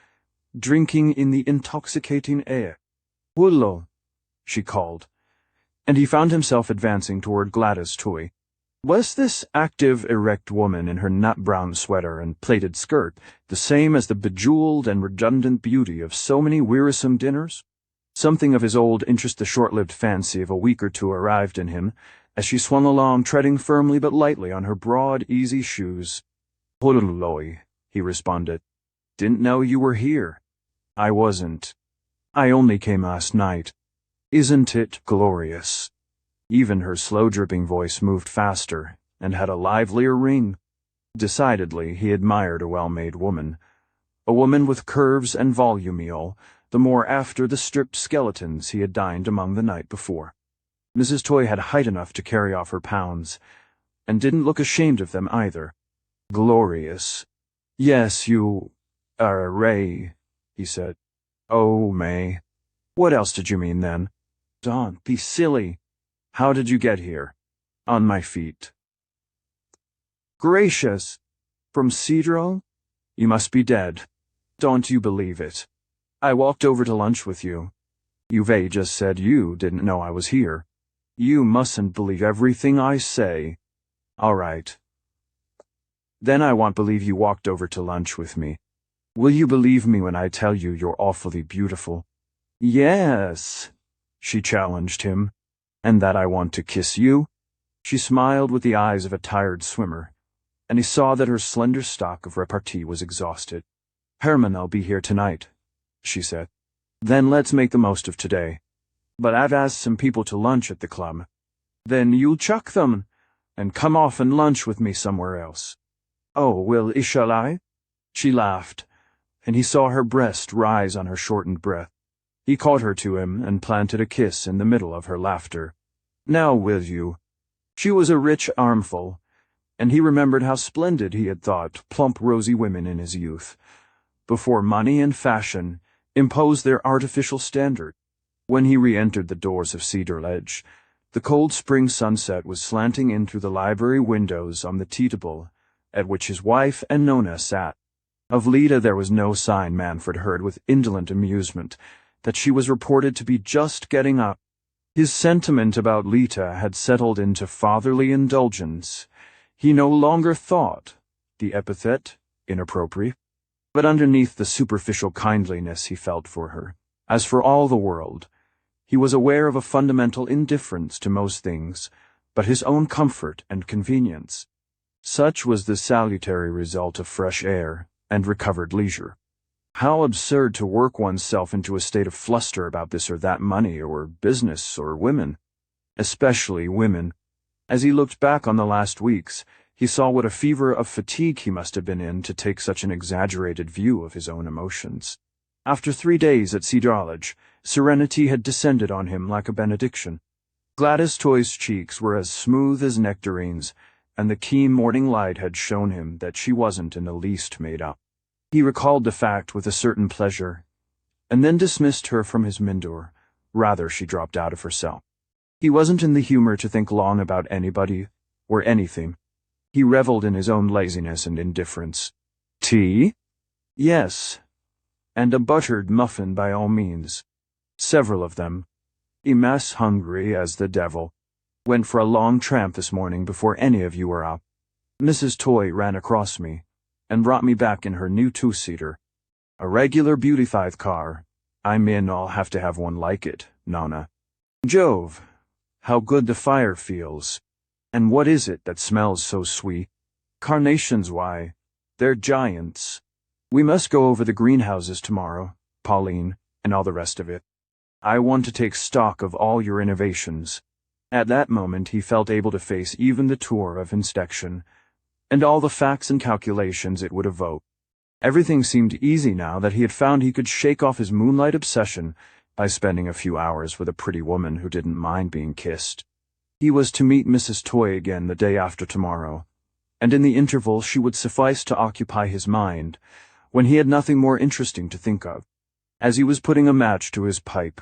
Speaker 1: drinking in the intoxicating air. "Willow," she called, and he found himself advancing toward Gladys Toy. Was this active, erect woman in her nut-brown sweater and plaited skirt the same as the bejeweled and redundant beauty of so many wearisome dinners? Something of his old interest, the short-lived fancy of a week or two, arrived in him, as she swung along, treading firmly but lightly on her broad, easy shoes. "Hulloy," he responded. "Didn't know you were here." "I wasn't. I only came last night. Isn't it glorious?" Even her slow-dripping voice moved faster and had a livelier ring. Decidedly, he admired a well-made woman. A woman with curves and volumeal, the more after the stripped skeletons he had dined among the night before. Mrs. Toy had height enough to carry off her pounds, and didn't look ashamed of them either. "Glorious. Yes, you are a ray," he said. "Oh, May. What else did you mean, then?" "Don't be silly. How did you get here?" "On my feet." "Gracious! From Cedro? You must be dead. Don't you believe it. I walked over to lunch with you. You've just said you didn't know I was here. You mustn't believe everything I say." "All right. Then I won't believe you walked over to lunch with me. Will you believe me when I tell you you're awfully beautiful?" "Yes," she challenged him. "And that I want to kiss you?" She smiled with the eyes of a tired swimmer, and he saw that her slender stock of repartee was exhausted. "Herman'll be here tonight," she said. "Then let's make the most of today. But I've asked some people to lunch at the club. Then you'll chuck them, and come off and lunch with me somewhere else." "Oh, well, shall I?" She laughed, and he saw her breast rise on her shortened breath. He caught her to him and planted a kiss in the middle of her laughter. "Now will you?" She was a rich armful, and he remembered how splendid he had thought plump rosy women in his youth, before money and fashion impose their artificial standard. When he re-entered the doors of Cedar Ledge, the cold spring sunset was slanting in through the library windows on the tea-table at which his wife and Nona sat. Of Lita there was no sign, Manfred heard with indolent amusement, that she was reported to be just getting up. His sentiment about Lita had settled into fatherly indulgence. He no longer thought the epithet inappropriate, but underneath the superficial kindliness he felt for her, as for all the world, he was aware of a fundamental indifference to most things but his own comfort and convenience. Such was the salutary result of fresh air and recovered leisure. How absurd to work oneself into a state of fluster about this or that money or business or women, especially women. As he looked back on the last weeks, he saw what a fever of fatigue he must have been in to take such an exaggerated view of his own emotions. After 3 days at Cedar Lodge, serenity had descended on him like a benediction. Gladys Toy's cheeks were as smooth as nectarines, and the keen morning light had shown him that she wasn't in the least made up. He recalled the fact with a certain pleasure, and then dismissed her from his mindor. Rather, she dropped out of herself. He wasn't in the humor to think long about anybody or anything. He reveled in his own laziness and indifference. Tea? Yes. And a buttered muffin by all means. Several of them. I'm as hungry as the devil. Went for a long tramp this morning before any of you were up. Mrs. Toy ran across me and brought me back in her new 2-seater. A regular beautified car. I'll have to have one like it, Nona. Jove, how good the fire feels. And what is it that smells so sweet? Carnations, why, they're giants. We must go over the greenhouses tomorrow, Pauline, and all the rest of it. I want to take stock of all your innovations. At that moment he felt able to face even the tour of inspection, and all the facts and calculations it would evoke. Everything seemed easy now that he had found he could shake off his moonlight obsession by spending a few hours with a pretty woman who didn't mind being kissed. He was to meet Mrs. Toy again the day after tomorrow, and in the interval she would suffice to occupy his mind when he had nothing more interesting to think of. As he was putting a match to his pipe,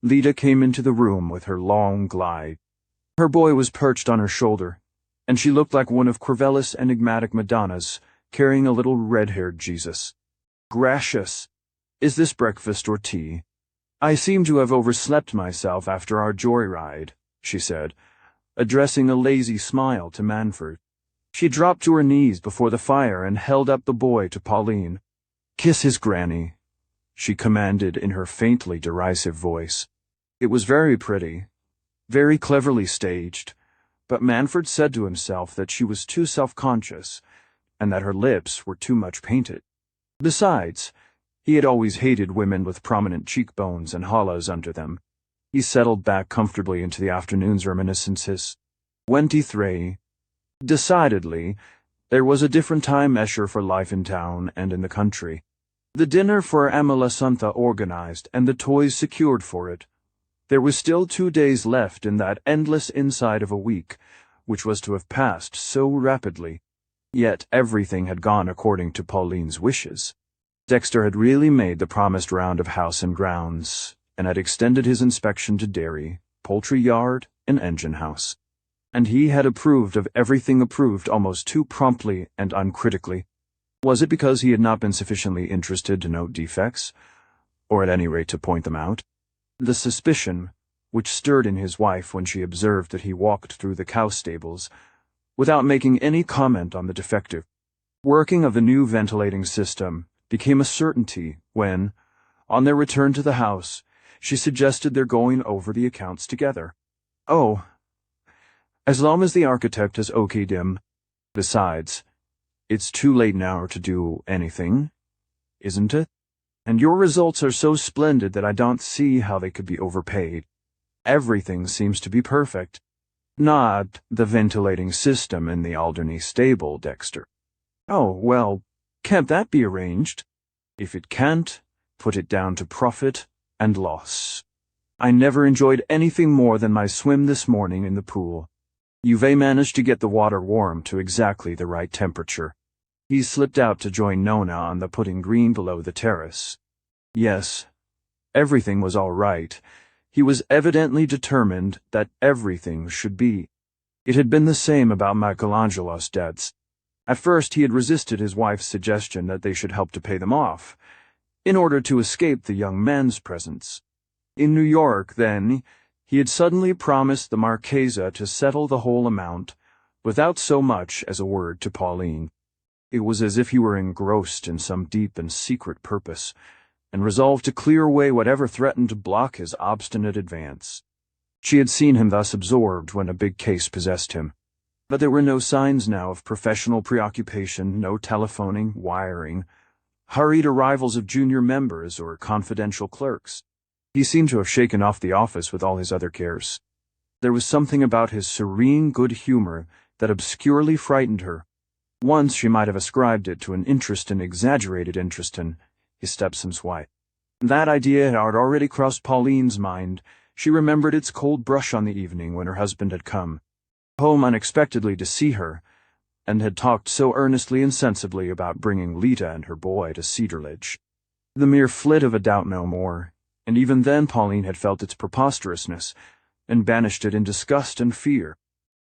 Speaker 1: Lita came into the room with her long glide. Her boy was perched on her shoulder, and she looked like one of Corvellis' enigmatic Madonnas carrying a little red-haired Jesus. Gracious! Is this breakfast or tea? I seem to have overslept myself after our joyride, she said, addressing a lazy smile to Manfred. She dropped to her knees before the fire and held up the boy to Pauline. Kiss his granny, she commanded in her faintly derisive voice. It was very pretty, very cleverly staged, but Manfred said to himself that she was too self-conscious and that her lips were too much painted. Besides, he had always hated women with prominent cheekbones and hollows under them. He settled back comfortably into the afternoon's reminiscences. 23. Decidedly, there was a different time measure for life in town and in the country. The dinner for Amalasuntha organized and the toys secured for it. There was still 2 days left in that endless inside of a week, which was to have passed so rapidly. Yet everything had gone according to Pauline's wishes. Dexter had really made the promised round of house and grounds, and had extended his inspection to dairy, poultry yard, and engine house. And he had approved of everything approved almost too promptly and uncritically. Was it because he had not been sufficiently interested to note defects, or at any rate to point them out? The suspicion, which stirred in his wife when she observed that he walked through the cow stables, without making any comment on the defective working of the new ventilating system, became a certainty when, on their return to the house, she suggested their going over the accounts together. Oh, as long as the architect has okayed him. Besides, it's too late now to do anything, isn't it? And your results are so splendid that I don't see how they could be overpaid. Everything seems to be perfect. Not the ventilating system in the Alderney stable, Dexter. Oh, well, can't that be arranged? If it can't, put it down to profit and loss. I never enjoyed anything more than my swim this morning in the pool. You've managed to get the water warm to exactly the right temperature. He slipped out to join Nona on the putting green below the terrace. Yes, everything was all right. He was evidently determined that everything should be. It had been the same about Michelangelo's debts. At first he had resisted his wife's suggestion that they should help to pay them off, in order to escape the young man's presence. In New York, then, he had suddenly promised the Marchesa to settle the whole amount, without so much as a word to Pauline. It was as if he were engrossed in some deep and secret purpose, and resolved to clear away whatever threatened to block his obstinate advance. She had seen him thus absorbed when a big case possessed him. But there were no signs now of professional preoccupation, no telephoning, wiring, hurried arrivals of junior members or confidential clerks. He seemed to have shaken off the office with all his other cares. There was something about his serene good humor that obscurely frightened her. Once she might have ascribed it to an exaggerated interest in his stepson's wife. That idea had already crossed Pauline's mind. She remembered its cold brush on the evening when her husband had come home unexpectedly to see her, and had talked so earnestly and sensibly about bringing Lita and her boy to Cedarledge. The mere flit of a doubt no more, and even then Pauline had felt its preposterousness, and banished it in disgust and fear.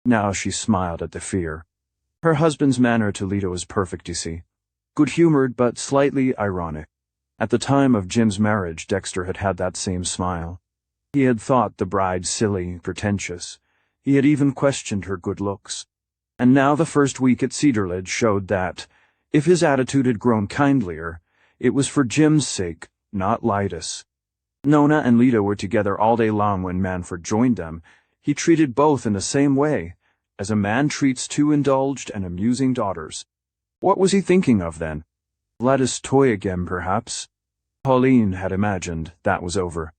Speaker 1: Now she smiled at the fear. Her husband's manner to Lita was perfect, you see. Good-humored but slightly ironic. At the time of Jim's marriage, Dexter had had that same smile. He had thought the bride silly, pretentious. He had even questioned her good looks. And now the first week at Cedarledge showed that, if his attitude had grown kindlier, it was for Jim's sake, not Lida's. Nona and Lita were together all day long when Manfred joined them. He treated both in the same way, as a man treats two indulged and amusing daughters. What was he thinking of, then? Lida's toy again, perhaps? Pauline had imagined that was over.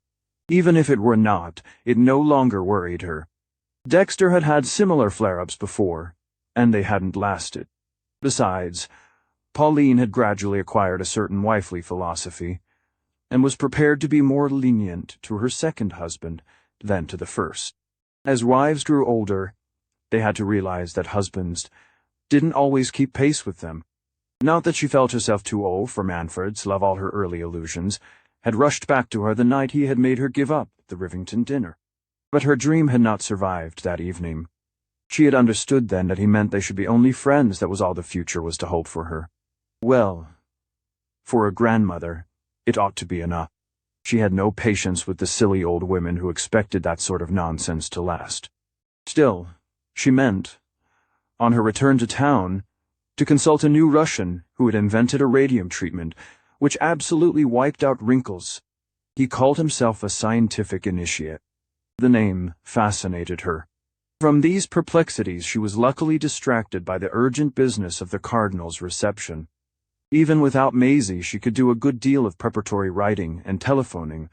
Speaker 1: Even if it were not, it no longer worried her. Dexter had had similar flare-ups before, and they hadn't lasted. Besides, Pauline had gradually acquired a certain wifely philosophy, and was prepared to be more lenient to her second husband than to the first. As wives grew older, they had to realize that husbands didn't always keep pace with them. Not that she felt herself too old for Manfred's love all her early illusions, had rushed back to her the night he had made her give up the Rivington dinner. But her dream had not survived that evening. She had understood then that he meant they should be only friends, that was all the future was to hope for her. Well, for a grandmother, it ought to be enough. She had no patience with the silly old women who expected that sort of nonsense to last. Still, she meant, on her return to town, to consult a new Russian who had invented a radium treatment which absolutely wiped out wrinkles. He called himself a scientific initiate. The name fascinated her. From these perplexities she was luckily distracted by the urgent business of the Cardinal's reception. Even without Maisie she could do a good deal of preparatory writing and telephoning,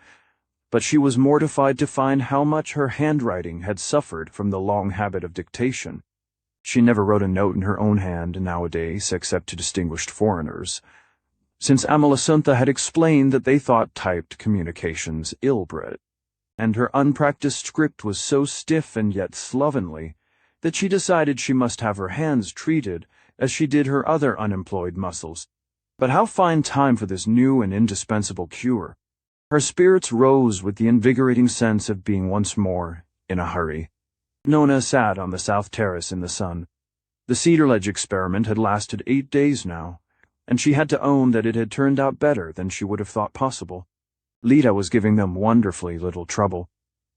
Speaker 1: but she was mortified to find how much her handwriting had suffered from the long habit of dictation. She never wrote a note in her own hand nowadays except to distinguished foreigners, since Amalasuntha had explained that they thought typed communications ill-bred. And her unpracticed script was so stiff and yet slovenly that she decided she must have her hands treated as she did her other unemployed muscles. But how find time for this new and indispensable cure? Her spirits rose with the invigorating sense of being once more in a hurry. Nona sat on the south terrace in the sun. The Cedarledge experiment had lasted 8 days now, and she had to own that it had turned out better than she would have thought possible. Lita was giving them wonderfully little trouble.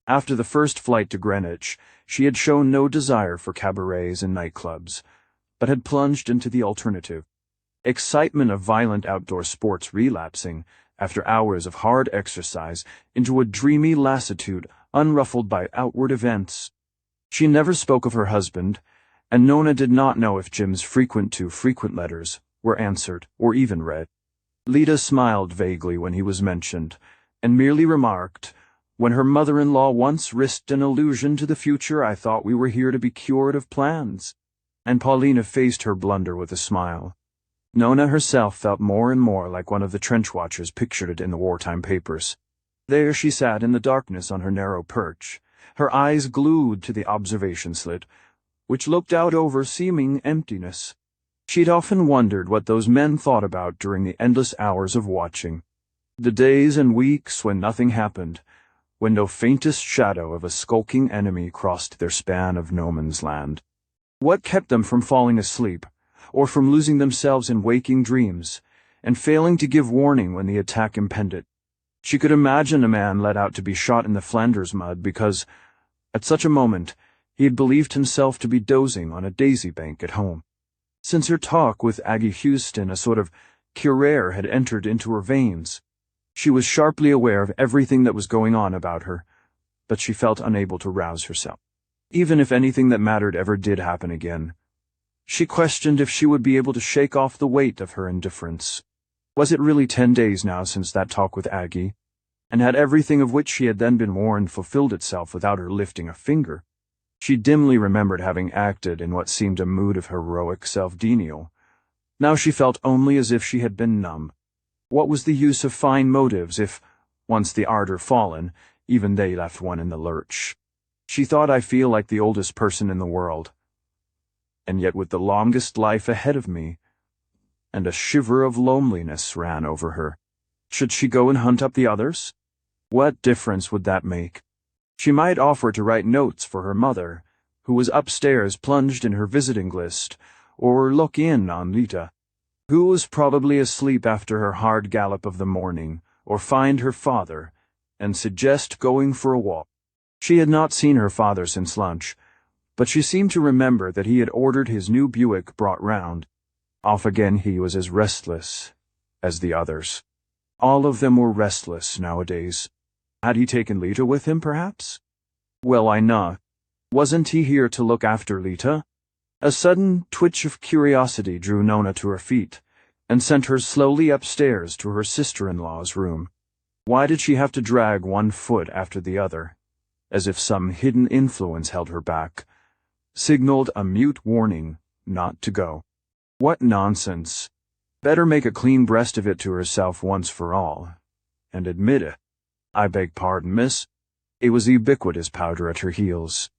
Speaker 1: After the first flight to Greenwich, she had shown no desire for cabarets and nightclubs, but had plunged into the alternative. Excitement of violent outdoor sports relapsing, after hours of hard exercise, into a dreamy lassitude unruffled by outward events. She never spoke of her husband, and Nona did not know if Jim's frequent letters were answered or even read. Lita smiled vaguely when he was mentioned, and merely remarked, "When her mother-in-law once risked an allusion to the future, I thought we were here to be cured of plans." And Pauline effaced her blunder with a smile. Nona herself felt more and more like one of the trench watchers pictured in the wartime papers. There she sat in the darkness on her narrow perch, her eyes glued to the observation slit, which looked out over seeming emptiness. She'd often wondered what those men thought about during the endless hours of watching. The days and weeks when nothing happened, when no faintest shadow of a skulking enemy crossed their span of no man's land. What kept them from falling asleep, or from losing themselves in waking dreams, and failing to give warning when the attack impended? She could imagine a man let out to be shot in the Flanders mud because, at such a moment, he had believed himself to be dozing on a daisy bank at home. Since her talk with Aggie Houston, a sort of curare had entered into her veins. She was sharply aware of everything that was going on about her, but she felt unable to rouse herself. Even if anything that mattered ever did happen again, she questioned if she would be able to shake off the weight of her indifference. Was it really 10 days now since that talk with Aggie? And had everything of which she had then been warned fulfilled itself without her lifting a finger? She dimly remembered having acted in what seemed a mood of heroic self-denial. Now she felt only as if she had been numb. What was the use of fine motives if, once the ardor fallen, even they left one in the lurch? She thought, I feel like the oldest person in the world, and yet with the longest life ahead of me, and a shiver of loneliness ran over her. Should she go and hunt up the others? What difference would that make? She might offer to write notes for her mother, who was upstairs plunged in her visiting list, or look in on Lita, who was probably asleep after her hard gallop of the morning, or find her father, and suggest going for a walk. She had not seen her father since lunch, but she seemed to remember that he had ordered his new Buick brought round. Off again he was as restless as the others. All of them were restless nowadays. Had he taken Lita with him, perhaps? Well, why not? Wasn't he here to look after Lita? A sudden twitch of curiosity drew Nona to her feet, and sent her slowly upstairs to her sister-in-law's room. Why did she have to drag one foot after the other, as if some hidden influence held her back, signaled a mute warning not to go? What nonsense! Better make a clean breast of it to herself once for all, and admit it. I beg pardon, miss. It was ubiquitous powder at her heels.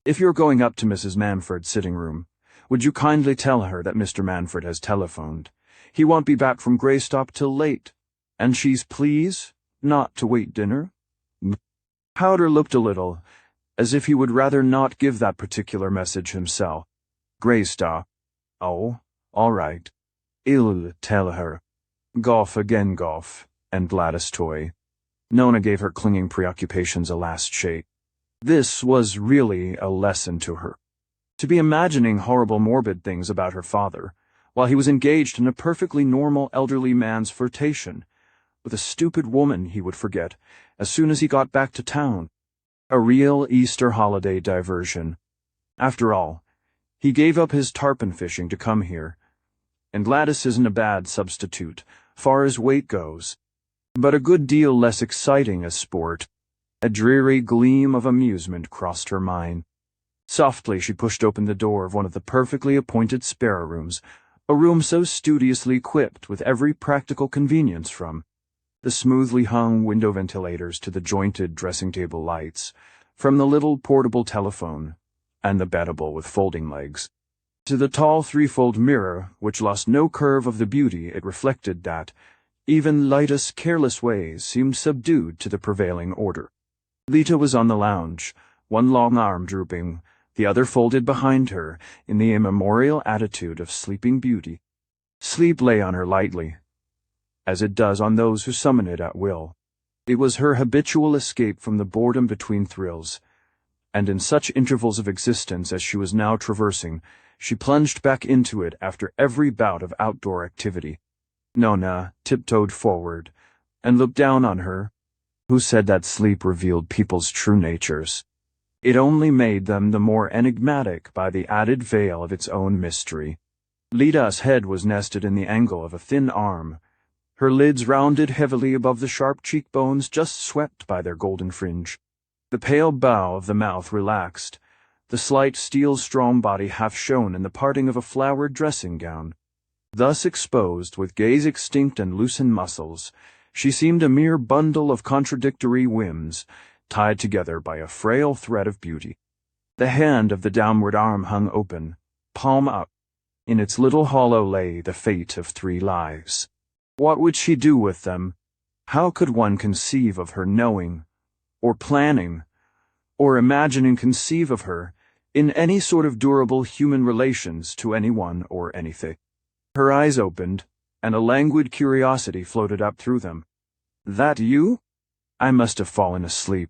Speaker 1: If you're going up to Mrs. Manford's sitting room, would you kindly tell her that Mr. Manford has telephoned? He won't be back from Greystop till late, and she's please not to wait dinner? Powder looked a little, as if he would rather not give that particular message himself. Greystop. Oh, all right. I'll tell her. Golf again, golf, and Gladys toy. Nona gave her clinging preoccupations a last shake. This was really a lesson to her. To be imagining horrible morbid things about her father, while he was engaged in a perfectly normal elderly man's flirtation with a stupid woman he would forget as soon as he got back to town. A real Easter holiday diversion. After all, he gave up his tarpon fishing to come here, and Gladys isn't a bad substitute, far as weight goes, but a good deal less exciting as sport. A dreary gleam of amusement crossed her mind. Softly she pushed open the door of one of the perfectly appointed spare rooms, a room so studiously equipped with every practical convenience from the smoothly hung window ventilators to the jointed dressing-table lights, from the little portable telephone and the bettable with folding legs, to the tall threefold mirror which lost no curve of the beauty it reflected that, even lightest careless ways seemed subdued to the prevailing order. Lita was on the lounge, one long arm drooping, the other folded behind her in the immemorial attitude of sleeping beauty. Sleep lay on her lightly, as it does on those who summon it at will. It was her habitual escape from the boredom between thrills, and in such intervals of existence as she was now traversing, she plunged back into it after every bout of outdoor activity. Nona tiptoed forward and looked down on her. Who said that sleep revealed people's true natures? It only made them the more enigmatic by the added veil of its own mystery. Lita's head was nested in the angle of a thin arm, her lids rounded heavily above the sharp cheekbones just swept by their golden fringe. The pale bow of the mouth relaxed, the slight steel-strong body half shown in the parting of a flowered dressing gown. Thus exposed, with gaze extinct and loosened muscles, she seemed a mere bundle of contradictory whims, tied together by a frail thread of beauty. The hand of the downward arm hung open, palm up. In its little hollow lay the fate of 3 lives. What would she do with them? How could one conceive of her knowing, or planning, or imagining conceive of her in any sort of durable human relations to anyone or anything? Her eyes opened, and a languid curiosity floated up through them. That you? I must have fallen asleep.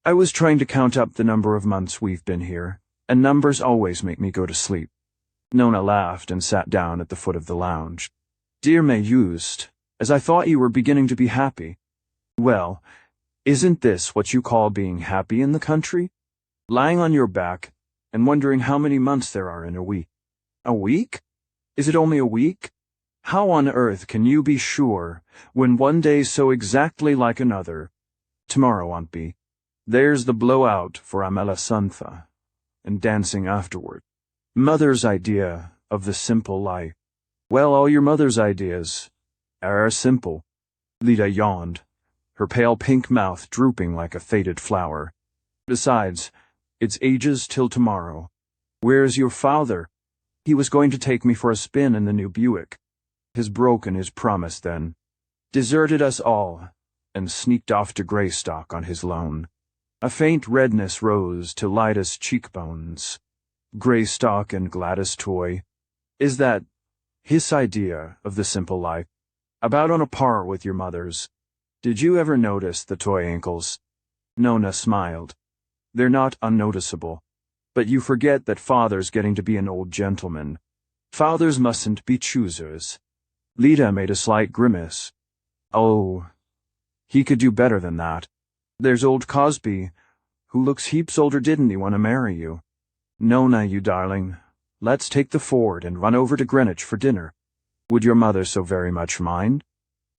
Speaker 1: I was trying to count up the number of months we've been here, and numbers always make me go to sleep. Nona laughed and sat down at the foot of the lounge. Dear Mayused, as I thought you were beginning to be happy. Well, isn't this what you call being happy in the country? Lying on your back and wondering how many months there are in a week. A week? Is it only a week? How on earth can you be sure when one day's so exactly like another? Tomorrow won't be. There's the blowout for Amelasantha, and dancing afterward. Mother's idea of the simple life. Well, all your mother's ideas are simple. Lita yawned, her pale pink mouth drooping like a faded flower. Besides, it's ages till tomorrow. Where's your father? He was going to take me for a spin in the new Buick. Has broken his promise then. Deserted us all, and sneaked off to Greystock on his loan. A faint redness rose to Lida's cheekbones. Greystock and Gladys Toy. Is that his idea of the simple life? About on a par with your mother's. Did you ever notice the toy ankles? Nona smiled. They're not unnoticeable. But you forget that father's getting to be an old gentleman. Fathers mustn't be choosers. Lita made a slight grimace. Oh, he could do better than that. There's old Cosby, who looks heaps older. Didn't he want to marry you? Nona, you darling, let's take the Ford and run over to Greenwich for dinner. Would your mother so very much mind?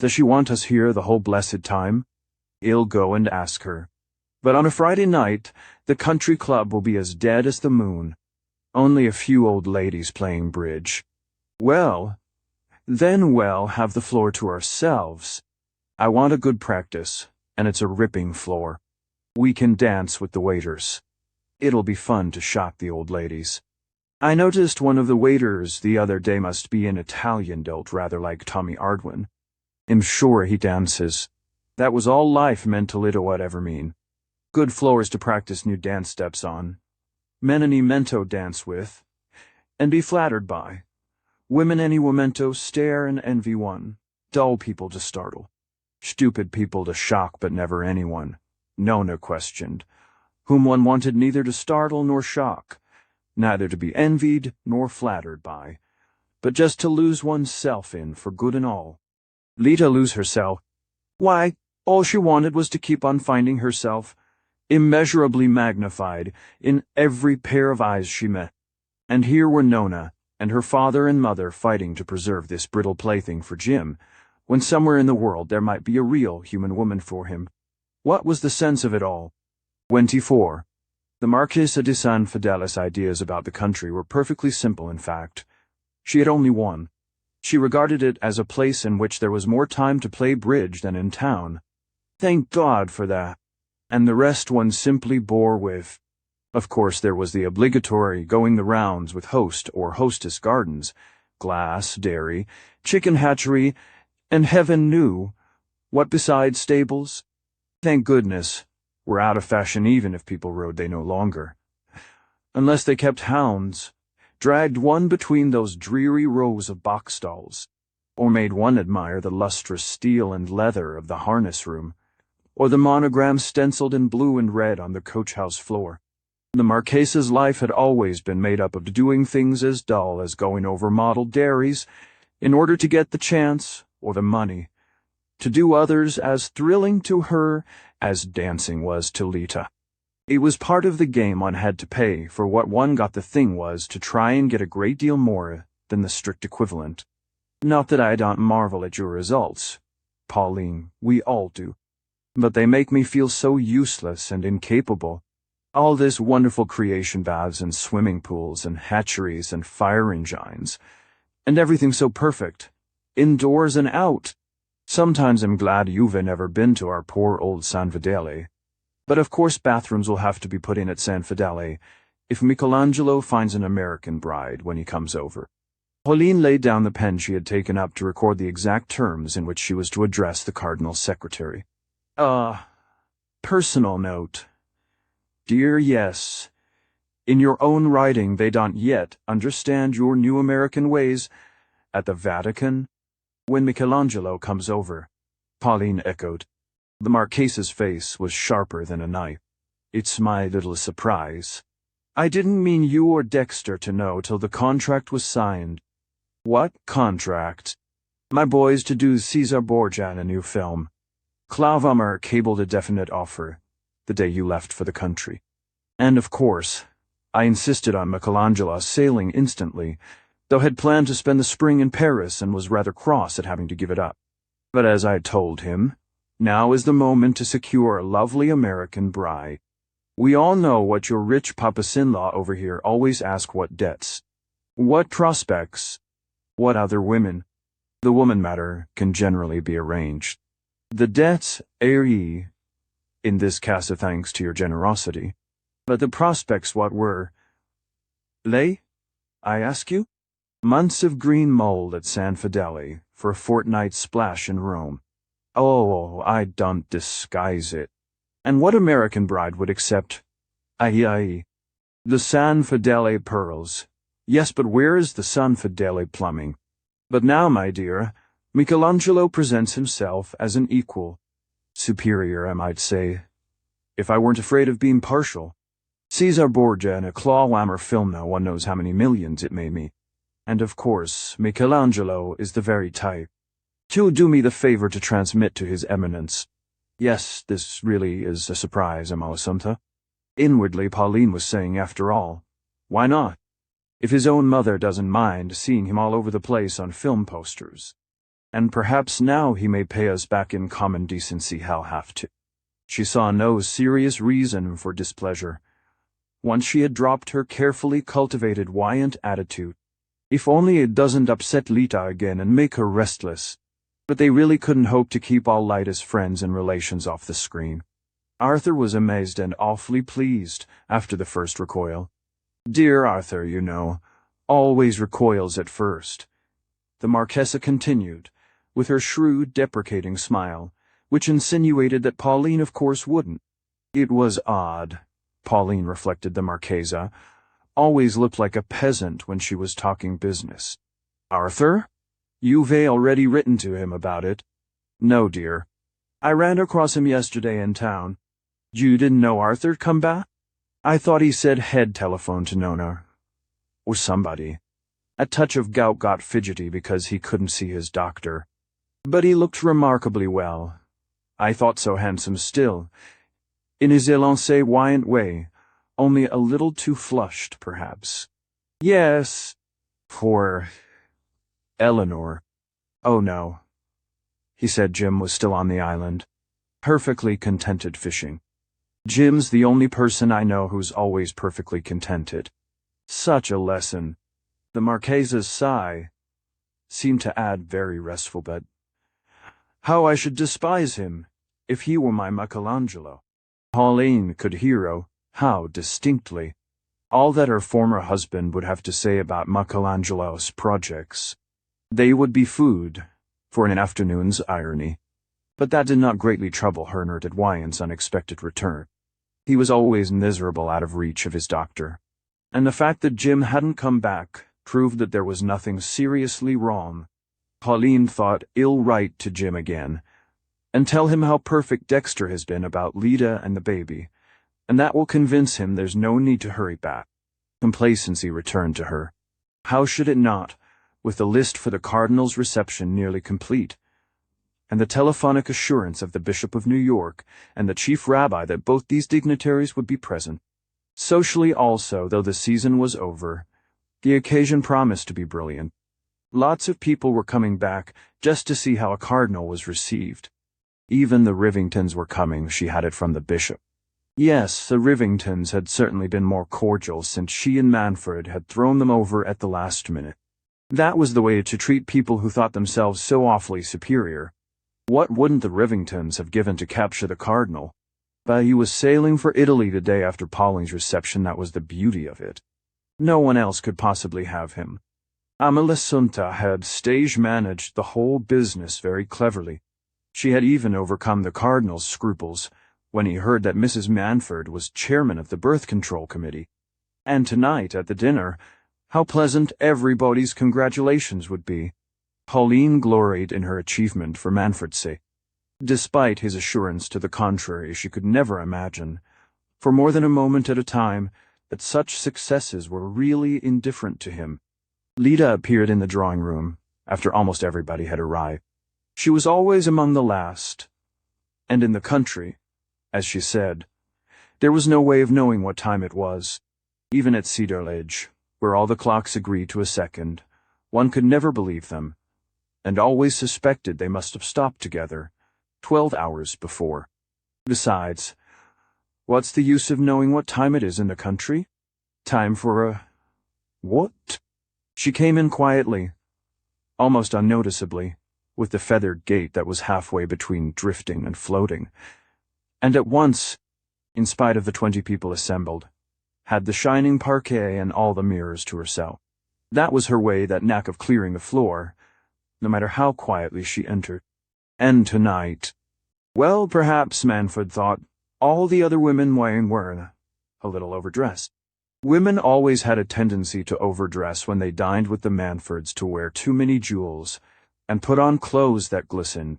Speaker 1: Does she want us here the whole blessed time? I'll go and ask her. But on a Friday night, the country club will be as dead as the moon. Only a few old ladies playing bridge. Well, then we'll have the floor to ourselves. I want a good practice, and it's a ripping floor. We can dance with the waiters. It'll be fun to shock the old ladies. I noticed one of the waiters the other day must be an Italian built rather like Tommy Ardwin. I'm sure he dances. That was all life meant to Lita whatever mean. Good floors to practice new dance steps on. Men any mento dance with, and be flattered by. Women any womento stare and envy one. Dull people to startle. Stupid people to shock but never anyone. Nona questioned, whom one wanted neither to startle nor shock, neither to be envied nor flattered by, but just to lose one's self in for good and all. Lita lose herself? Why, all she wanted was to keep on finding herself, immeasurably magnified, in every pair of eyes she met. And here were Nona and her father and mother fighting to preserve this brittle plaything for Jim, when somewhere in the world there might be a real human woman for him. What was the sense of it all? 24. The Marquesa de San Fidelis' ideas about the country were perfectly simple, in fact. She had only one. She regarded it as a place in which there was more time to play bridge than in town. Thank God for that. And the rest one simply bore with. Of course there was the obligatory going the rounds with host or hostess gardens, glass, dairy, chicken hatchery, and heaven knew what besides stables. Thank goodness, we're out of fashion even if people rode they no longer. Unless they kept hounds, dragged one between those dreary rows of box stalls, or made one admire the lustrous steel and leather of the harness room, or the monogram stenciled in blue and red on the coach-house floor. The Marquesa's life had always been made up of doing things as dull as going over model dairies in order to get the chance, or the money, to do others as thrilling to her as dancing was to Lita. It was part of the game one had to pay for what one got. The thing was to try and get a great deal more than the strict equivalent. Not that I don't marvel at your results, Pauline, we all do. But they make me feel so useless and incapable. All this wonderful creation baths and swimming pools and hatcheries and fire engines, and everything so perfect, indoors and out. Sometimes I'm glad you've never been to our poor old San Fedele. But of course bathrooms will have to be put in at San Fedele if Michelangelo finds an American bride when he comes over. Pauline laid down the pen she had taken up to record the exact terms in which she was to address the cardinal's secretary. Personal note. Dear, yes. In your own writing they don't yet understand your new American ways. At the Vatican? When Michelangelo comes over, Pauline echoed. The Marchese's face was sharper than a knife. It's my little surprise. I didn't mean you or Dexter to know till the contract was signed. What contract? My boys to do Cesar Borgia in a new film. Clawhammer cabled a definite offer the day you left for the country. And of course, I insisted on Michelangelo sailing instantly, though had planned to spend the spring in Paris and was rather cross at having to give it up. But as I told him, now is the moment to secure a lovely American bride. We all know what your rich papas-in-law over here always ask: what debts, what prospects, what other women. The woman matter can generally be arranged. The debts, in this case thanks to your generosity. But the prospects what were? Lay, I ask you? Months of green mold at San Fedele for a fortnight's splash in Rome. Oh, I don't disguise it. And what American bride would accept? The San Fedele pearls. Yes, but where is the San Fedele plumbing? But now, my dear, Michelangelo presents himself as an equal. Superior, I might say, if I weren't afraid of being partial. Cesar Borgia in a clawhammer film, now one knows how many millions it made me. And of course, Michelangelo is the very type. To do me the favor to transmit to His Eminence. Yes, this really is a surprise, Amalasuntha. Inwardly, Pauline was saying, after all, why not? If his own mother doesn't mind seeing him all over the place on film posters. And perhaps now he may pay us back in common decency, he'll have to. She saw no serious reason for displeasure. Once she had dropped her carefully cultivated Wyant attitude. If only it doesn't upset Lita again and make her restless. But they really couldn't hope to keep all Lita's friends and relations off the screen. Arthur was amazed and awfully pleased after the first recoil. Dear Arthur, you know, always recoils at first. The Marchesa continued, with her shrewd, deprecating smile, which insinuated that Pauline of course wouldn't. It was odd, Pauline reflected the Marchesa, always looked like a peasant when she was talking business. Arthur? You've already written to him about it? No, dear. I ran across him yesterday in town. You didn't know Arthur'd come back? I thought he said he'd telephoned to Nona. Or somebody. A touch of gout got fidgety because he couldn't see his doctor. But he looked remarkably well. I thought so handsome still. In his élancé Wyant way, only a little too flushed, perhaps. Yes, poor Eleanor. Oh, no. He said Jim was still on the island, perfectly contented fishing. Jim's the only person I know who's always perfectly contented. Such a lesson. The Marchesa's sigh seemed to add very restful, but how I should despise him if he were my Michelangelo. Pauline could hear, how distinctly, all that her former husband would have to say about Michelangelo's projects. They would be food for an afternoon's irony. But that did not greatly trouble Hernert at Wyant's unexpected return. He was always miserable out of reach of his doctor. And the fact that Jim hadn't come back proved that there was nothing seriously wrong. Pauline thought ill write to Jim again, and tell him how perfect Dexter has been about Lita and the baby, and that will convince him there's no need to hurry back. Complacency returned to her. How should it not, with the list for the Cardinal's reception nearly complete, and the telephonic assurance of the Bishop of New York and the Chief Rabbi that both these dignitaries would be present. Socially also, though the season was over, the occasion promised to be brilliant. Lots of people were coming back just to see how a cardinal was received. Even the Rivingtons were coming, she had it from the bishop. Yes, the Rivingtons had certainly been more cordial since she and Manfred had thrown them over at the last minute. That was the way to treat people who thought themselves so awfully superior. What wouldn't the Rivingtons have given to capture the cardinal? But he was sailing for Italy the day after Pauline's reception. That was the beauty of it. No one else could possibly have him. Amalasuntha had stage-managed the whole business very cleverly. She had even overcome the cardinal's scruples when he heard that Mrs. Manford was chairman of the birth control committee. And tonight, at the dinner, how pleasant everybody's congratulations would be. Pauline gloried in her achievement for Manford's sake. Despite his assurance to the contrary, she could never imagine, for more than a moment at a time, that such successes were really indifferent to him. Lida appeared in the drawing room, after almost everybody had arrived. She was always among the last, and in the country, as she said, there was no way of knowing what time it was. Even at Cedarledge, where all the clocks agreed to a second, one could never believe them, and always suspected they must have stopped together 12 hours before. Besides, what's the use of knowing what time it is in the country? Time for a... what? She came in quietly, almost unnoticeably, with the feathered gait that was halfway between drifting and floating, and at once, in spite of the 20 people assembled, had the shining parquet and all the mirrors to herself. That was her way, that knack of clearing the floor, no matter how quietly she entered. And tonight, well, perhaps, Manfred thought, all the other women were a little overdressed. Women always had a tendency to overdress when they dined with the Manfords, to wear too many jewels, and put on clothes that glistened.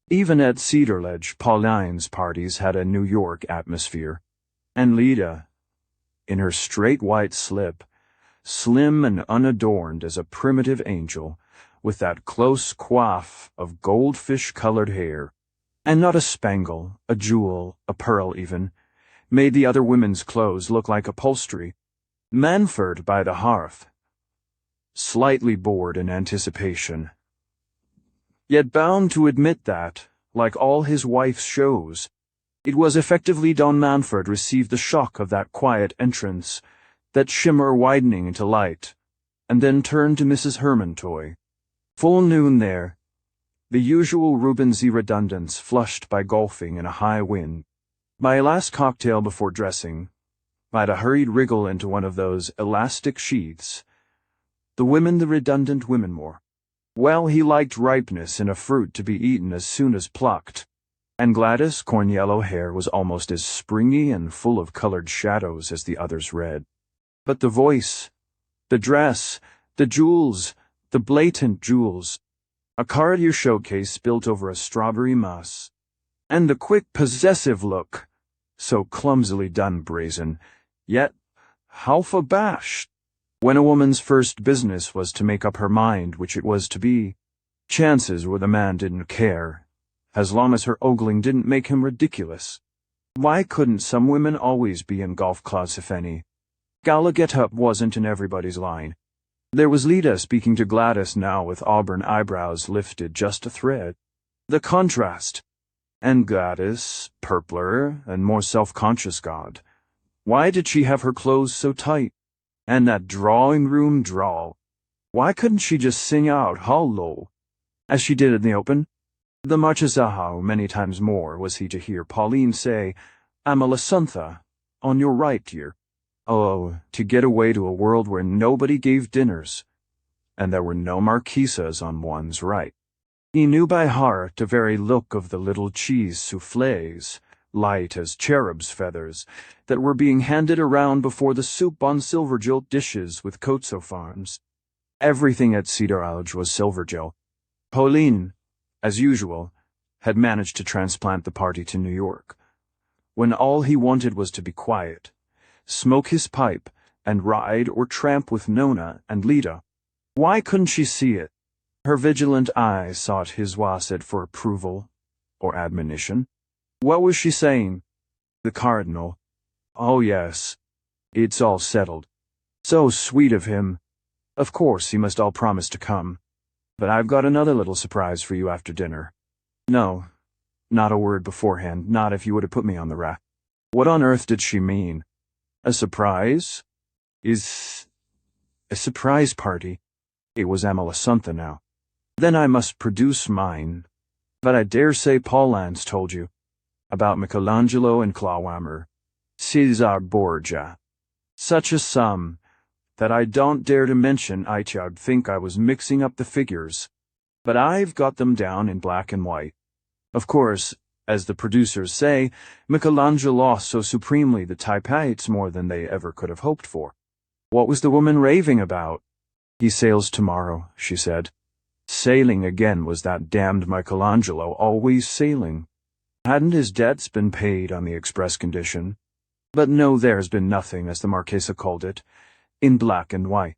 Speaker 1: Even at Cedarledge, Pauline's parties had a New York atmosphere, and Lida, in her straight white slip, slim and unadorned as a primitive angel, with that close coif of goldfish-colored hair, and not a spangle, a jewel, a pearl even, made the other women's clothes look like upholstery. Manford by the hearth, slightly bored in anticipation, yet bound to admit that, like all his wife's shows, it was effectively Don Manford received the shock of that quiet entrance, that shimmer widening into light, and then turned to Mrs. Hermontoy. Full noon there, the usual Rubensy redundance flushed by golfing in a high wind, by a last cocktail before dressing, by a hurried wriggle into one of those elastic sheaths. The women, the redundant women more. Well, he liked ripeness in a fruit to be eaten as soon as plucked, and Gladys' corn-yellow hair was almost as springy and full of colored shadows as the others' red. But the voice, the dress, the jewels, the blatant jewels, a Cartier showcase built over a strawberry muss, and the quick, possessive look, so clumsily done brazen, yet half abashed. When a woman's first business was to make up her mind which it was to be, chances were the man didn't care, as long as her ogling didn't make him ridiculous. Why couldn't some women always be in golf clubs, if any? Gala get-up wasn't in everybody's line. There was Lida speaking to Gladys now with auburn eyebrows lifted just a thread. The contrast. And Gladys, purpler and more self-conscious God. Why did she have her clothes so tight? And that drawing-room drawl. Why couldn't she just sing out "Hallo," as she did in the open? The Marchesaho, many times more, was he to hear Pauline say, "Amalasuntha, on your right, dear." Oh, to get away to a world where nobody gave dinners, and there were no marquisas on one's right. He knew by heart the very look of the little cheese soufflés, light as cherub's feathers, that were being handed around before the soup on silver-gilt dishes with Kotso farms. Everything at Cedarledge was silver-gilt. Pauline, as usual, had managed to transplant the party to New York, when all he wanted was to be quiet, smoke his pipe, and ride or tramp with Nona and Lida. Why couldn't she see it? Her vigilant eye sought his wasset for approval or admonition. What was she saying? The Cardinal. Oh, yes. It's all settled. So sweet of him. Of course, he must all promise to come. But I've got another little surprise for you after dinner. No, not a word beforehand, not if you would have put me on the rack. What on earth did she mean? A surprise? Is a surprise party? It was Amalasuntha now. Then I must produce mine. But I dare say Pauline's told you. About Michelangelo and Clawhammer. Cesar Borgia. Such a sum. that I don't dare to mention. I'd think I was mixing up the figures. But I've got them down in black and white. Of course, as the producers say, Michelangelo lost so supremely the typefates more than they ever could have hoped for. What was the woman raving about? He sails tomorrow, she said. Sailing again, was that damned Michelangelo always sailing? Hadn't his debts been paid on the express condition? But no, there's been nothing, as the Marchesa called it, in black and white.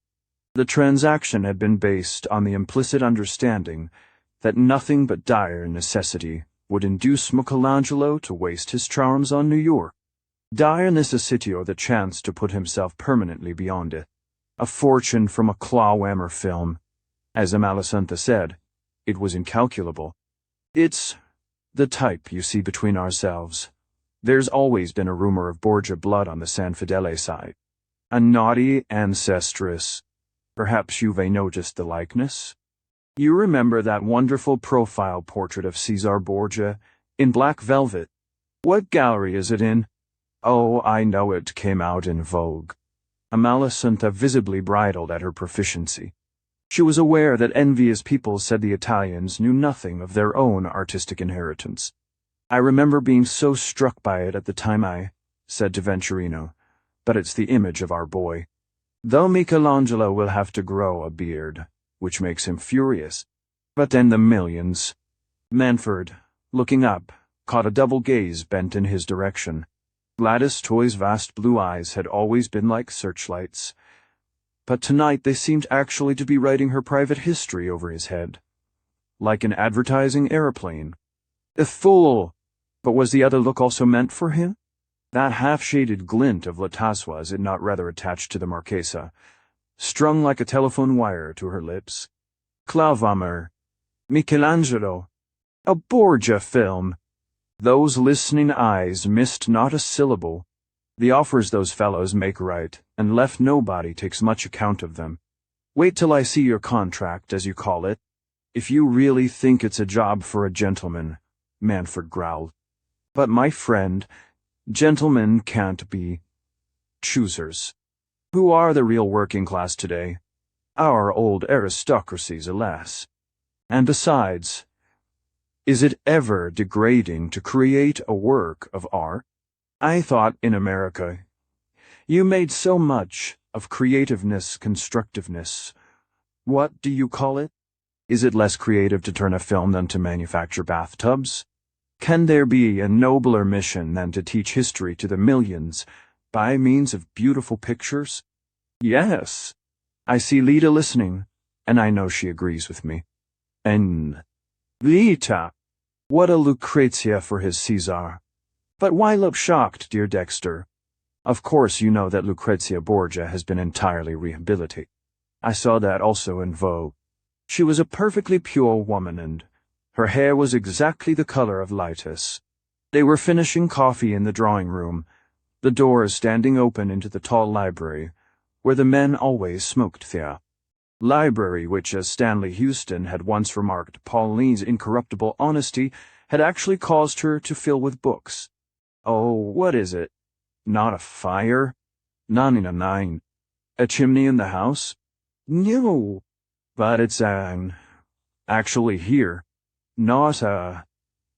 Speaker 1: The transaction had been based on the implicit understanding that nothing but dire necessity would induce Michelangelo to waste his charms on New York. Dire necessity, or the chance to put himself permanently beyond it. A fortune from a claw-whammer film. As Amalasuntha said, it was incalculable. It's the type, you see, between ourselves. There's always been a rumor of Borgia blood on the San Fedele side. A naughty ancestress. Perhaps you've noticed the likeness? You remember that wonderful profile portrait of Cesar Borgia, in black velvet? What gallery is it in? Oh, I know, it came out in Vogue. Amalasuntha visibly bridled at her proficiency. She was aware that envious people said the Italians knew nothing of their own artistic inheritance. I remember being so struck by it at the time. I said to Venturino, but it's the image of our boy. Though Michelangelo will have to grow a beard, which makes him furious. But then the millions. Manfred, looking up, caught a double gaze bent in his direction. Gladys Toy's vast blue eyes had always been like searchlights, but tonight they seemed actually to be writing her private history over his head. Like an advertising aeroplane. A fool! But was the other look also meant for him? That half-shaded glint of Latas, was it not rather attached to the Marchesa, strung like a telephone wire to her lips? Clawhammer. Michelangelo. A Borgia film. Those listening eyes missed not a syllable. The offers those fellows make right, and left nobody takes much account of them. Wait till I see your contract, as you call it. If you really think it's a job for a gentleman, Manfred growled. But my friend, gentlemen can't be choosers. Who are the real working class today? Our old aristocracies, alas. And besides, is it ever degrading to create a work of art? I thought in America you made so much of creativeness, constructiveness. What do you call it? Is it less creative to turn a film than to manufacture bathtubs? Can there be a nobler mission than to teach history to the millions by means of beautiful pictures? Yes. I see Lita listening, and I know she agrees with me. And Lita, what a Lucrezia for his Caesar. But why look shocked, dear Dexter? Of course you know that Lucrezia Borgia has been entirely rehabilitated. I saw that also in Vogue. She was a perfectly pure woman, and her hair was exactly the color of Lightus. They were finishing coffee in the drawing-room, the doors standing open into the tall library, where the men always smoked there. Library which, as Stanley Houston had once remarked, Pauline's incorruptible honesty had actually caused her to fill with books. Oh, what is it? Not a fire? 999. A chimney in the house? No. But it's actually here. Not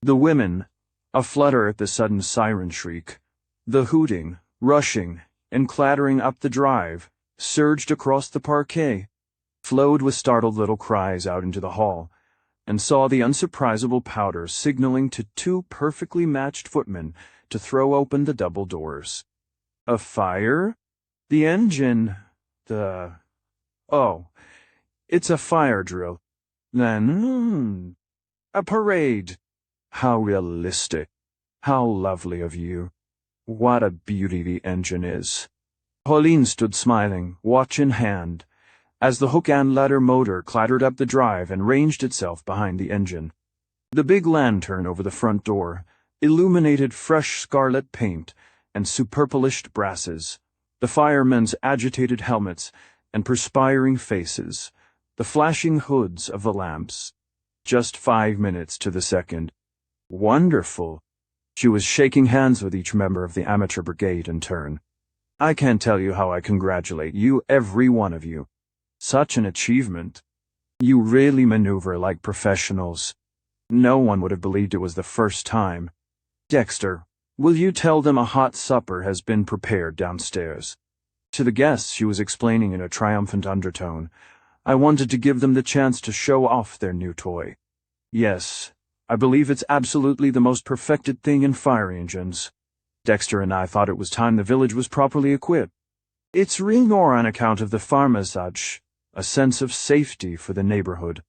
Speaker 1: The women, aflutter at the sudden siren shriek, the hooting, rushing, and clattering up the drive, surged across the parquet, flowed with startled little cries out into the hall, and saw the unsurprisable Powder signaling to two perfectly matched footmen to throw open the double doors. A fire? The engine. Oh, it's a fire drill. Then, a parade. How realistic. How lovely of you. What a beauty the engine is. Pauline stood smiling, watch in hand, as the hook and ladder motor clattered up the drive and ranged itself behind the engine. The big lantern over the front door illuminated fresh scarlet paint and superpolished brasses, the firemen's agitated helmets and perspiring faces, the flashing hoods of the lamps. Just 5 minutes to the second. Wonderful. She was shaking hands with each member of the amateur brigade in turn. I can't tell you how I congratulate you, every one of you. Such an achievement. You really maneuver like professionals. No one would have believed it was the first time. Dexter, will you tell them a hot supper has been prepared downstairs? To the guests she was explaining in a triumphant undertone. I wanted to give them the chance to show off their new toy. Yes, I believe it's absolutely the most perfected thing in fire engines. Dexter and I thought it was time the village was properly equipped. It's real more on account of the farmazage, a sense of safety for the neighborhood.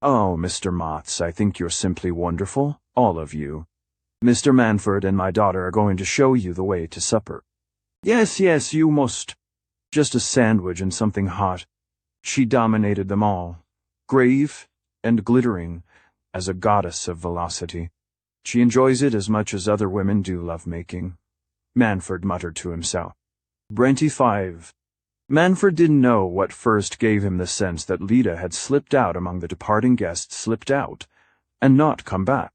Speaker 1: Oh, Mr. Moths, I think you're simply wonderful, all of you. Mr. Manford and my daughter are going to show you the way to supper. Yes, you must. Just a sandwich and something hot. She dominated them all, grave and glittering, as a goddess of velocity. She enjoys it as much as other women do love-making. Manford muttered to himself. Brenty 5. Manford didn't know what first gave him the sense that Lita had slipped out among the departing guests, slipped out, and not come back.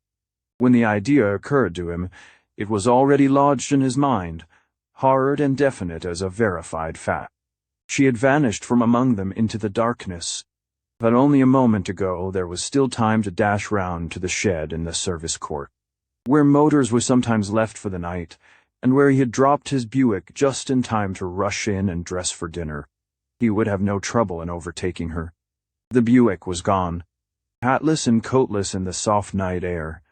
Speaker 1: When the idea occurred to him, it was already lodged in his mind, hard and definite as a verified fact. She had vanished from among them into the darkness, but only a moment ago there was still time to dash round to the shed in the service court, where motors were sometimes left for the night, and where he had dropped his Buick just in time to rush in and dress for dinner. He would have no trouble in overtaking her. The Buick was gone. Hatless and coatless in the soft night air,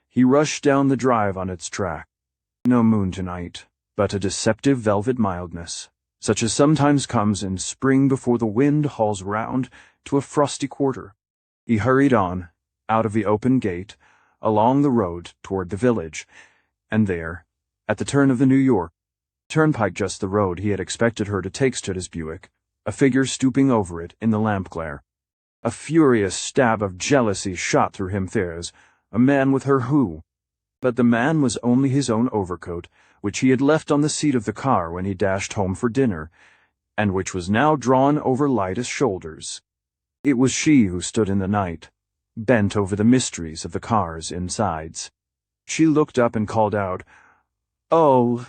Speaker 1: he rushed down the drive on its track. No moon tonight, but a deceptive velvet mildness, such as sometimes comes in spring before the wind hauls round to a frosty quarter. He hurried on, out of the open gate, along the road toward the village, and there, at the turn of the New York Turnpike, just the road he had expected her to take, stood his Buick, a figure stooping over it in the lamp glare. A furious stab of jealousy shot through him. There's a man with her who? But the man was only his own overcoat, which he had left on the seat of the car when he dashed home for dinner, and which was now drawn over Lida's shoulders. It was she who stood in the night, bent over the mysteries of the car's insides. She looked up and called out, "Oh,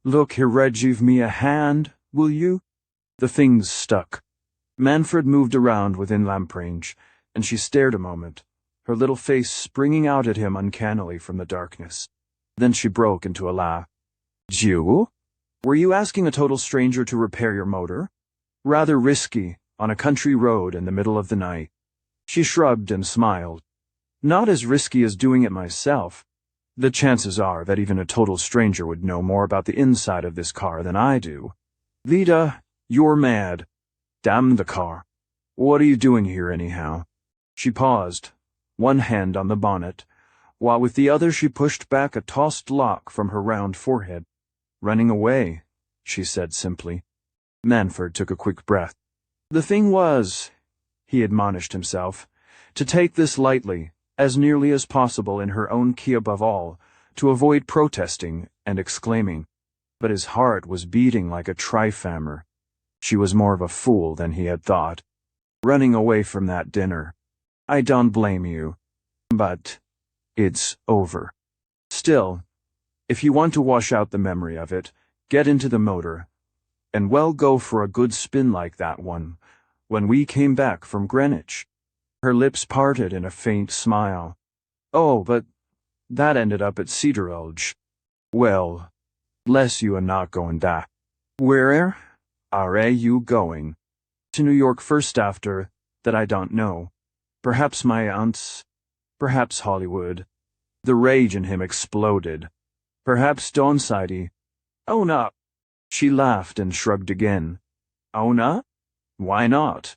Speaker 1: look here, give me a hand, will you?" The things stuck. Manfred moved around within lamp range, and she stared a moment, her little face springing out at him uncannily from the darkness. Then she broke into a laugh. "You? Were you asking a total stranger to repair your motor? Rather risky, on a country road in the middle of the night." She shrugged and smiled. "Not as risky as doing it myself. The chances are that even a total stranger would know more about the inside of this car than I do. Lita, you're mad. Damn the car. What are you doing here anyhow?" She paused, one hand on the bonnet, while with the other she pushed back a tossed lock from her round forehead. "Running away," she said simply. Manford took a quick breath. The thing was, he admonished himself, to take this lightly, as nearly as possible in her own key above all, to avoid protesting and exclaiming. But his heart was beating like a trifammer. She was more of a fool than he had thought. Running away from that dinner. I don't blame you. But it's over. Still, if you want to wash out the memory of it, get into the motor, and well, go for a good spin like that one, when we came back from Greenwich. Her lips parted in a faint smile. Oh, but that ended up at Cedarulge. Well, bless you, are not going back. Where are you going? To New York first, after that I don't know. Perhaps my aunt's, perhaps Hollywood. The rage in him exploded. Perhaps Donside. Oh, no. She laughed and shrugged again. Oh, no? Why not?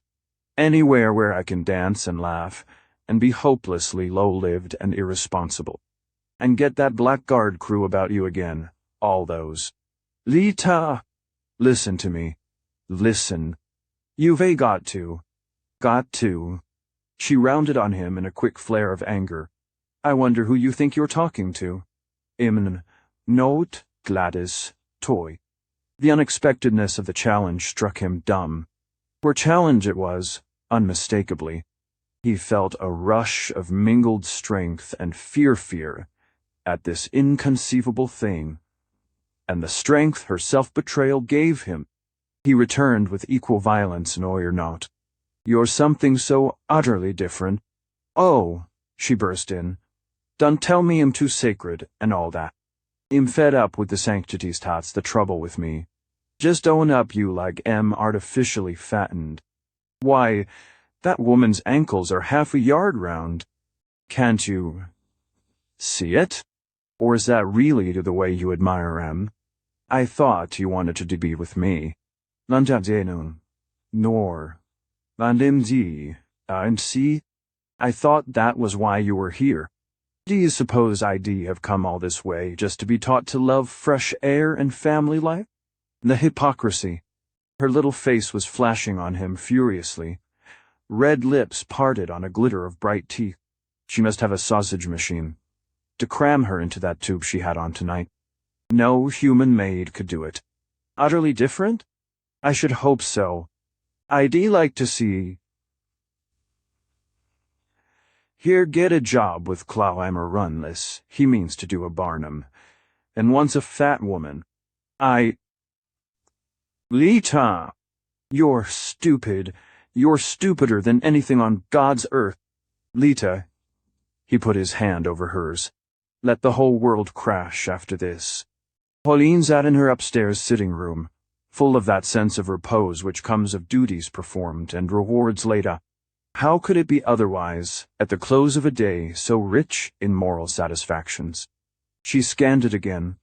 Speaker 1: Anywhere where I can dance and laugh, and be hopelessly low-lived and irresponsible. And get that blackguard crew about you again, all those. Lita! Listen to me. Listen. You've got to. Got to. She rounded on him in a quick flare of anger. I wonder who you think you're talking to. Note, Gladys, toy. The unexpectedness of the challenge struck him dumb. For challenge it was, unmistakably. He felt a rush of mingled strength and fear at this inconceivable thing. and the strength her self-betrayal gave him. He returned with equal violence, "No, you're not. You're something so utterly different." "Oh," she burst in, "don't tell me I'm too sacred and all that. I'm fed up with the sanctities, that's the trouble with me. Just own up you like am artificially fattened. Why, that woman's ankles are half a yard round. Can't you see it? Or is that really the way you admire em? I thought you wanted to be with me. Nor. And see, I thought that was why you were here. Do you suppose I'd have come all this way just to be taught to love fresh air and family life? The hypocrisy." Her little face was flashing on him furiously. Red lips parted on a glitter of bright teeth. She must have a sausage machine to cram her into that tube she had on tonight. No human maid could do it. Utterly different? I should hope so. I'd like to see. Here, get a job with Clawhammer Runless. He means to do a Barnum. And wants a fat woman. Lita! You're stupid. You're stupider than anything on God's earth. Lita. He put his hand over hers. Let the whole world crash after this. Pauline sat in her upstairs sitting room, full of that sense of repose which comes of duties performed and rewards laid up. How could it be otherwise at the close of a day so rich in moral satisfactions? She scanned it again,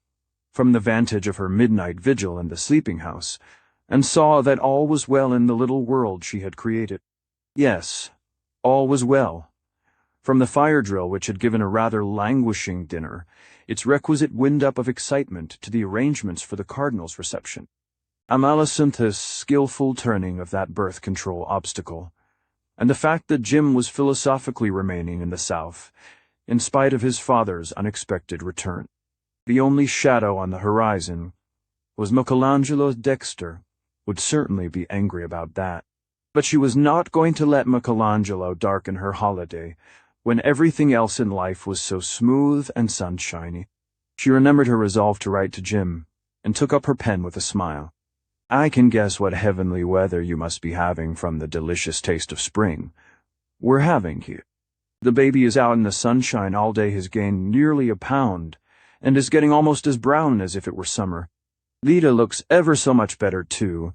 Speaker 1: from the vantage of her midnight vigil in the sleeping-house, and saw that all was well in the little world she had created. Yes, all was well. From the fire drill which had given a rather languishing dinner, its requisite wind-up of excitement to the arrangements for the cardinal's reception. Amalasuntha's skillful turning of that birth-control obstacle, and the fact that Jim was philosophically remaining in the South, in spite of his father's unexpected return. The only shadow on the horizon was Michelangelo Dexter. Would certainly be angry about that. But she was not going to let Michelangelo darken her holiday, when everything else in life was so smooth and sunshiny. She remembered her resolve to write to Jim, and took up her pen with a smile. I can guess what heavenly weather you must be having from the delicious taste of spring. We're having here. The baby is out in the sunshine all day, has gained nearly a pound, and is getting almost as brown as if it were summer. Lita looks ever so much better, too,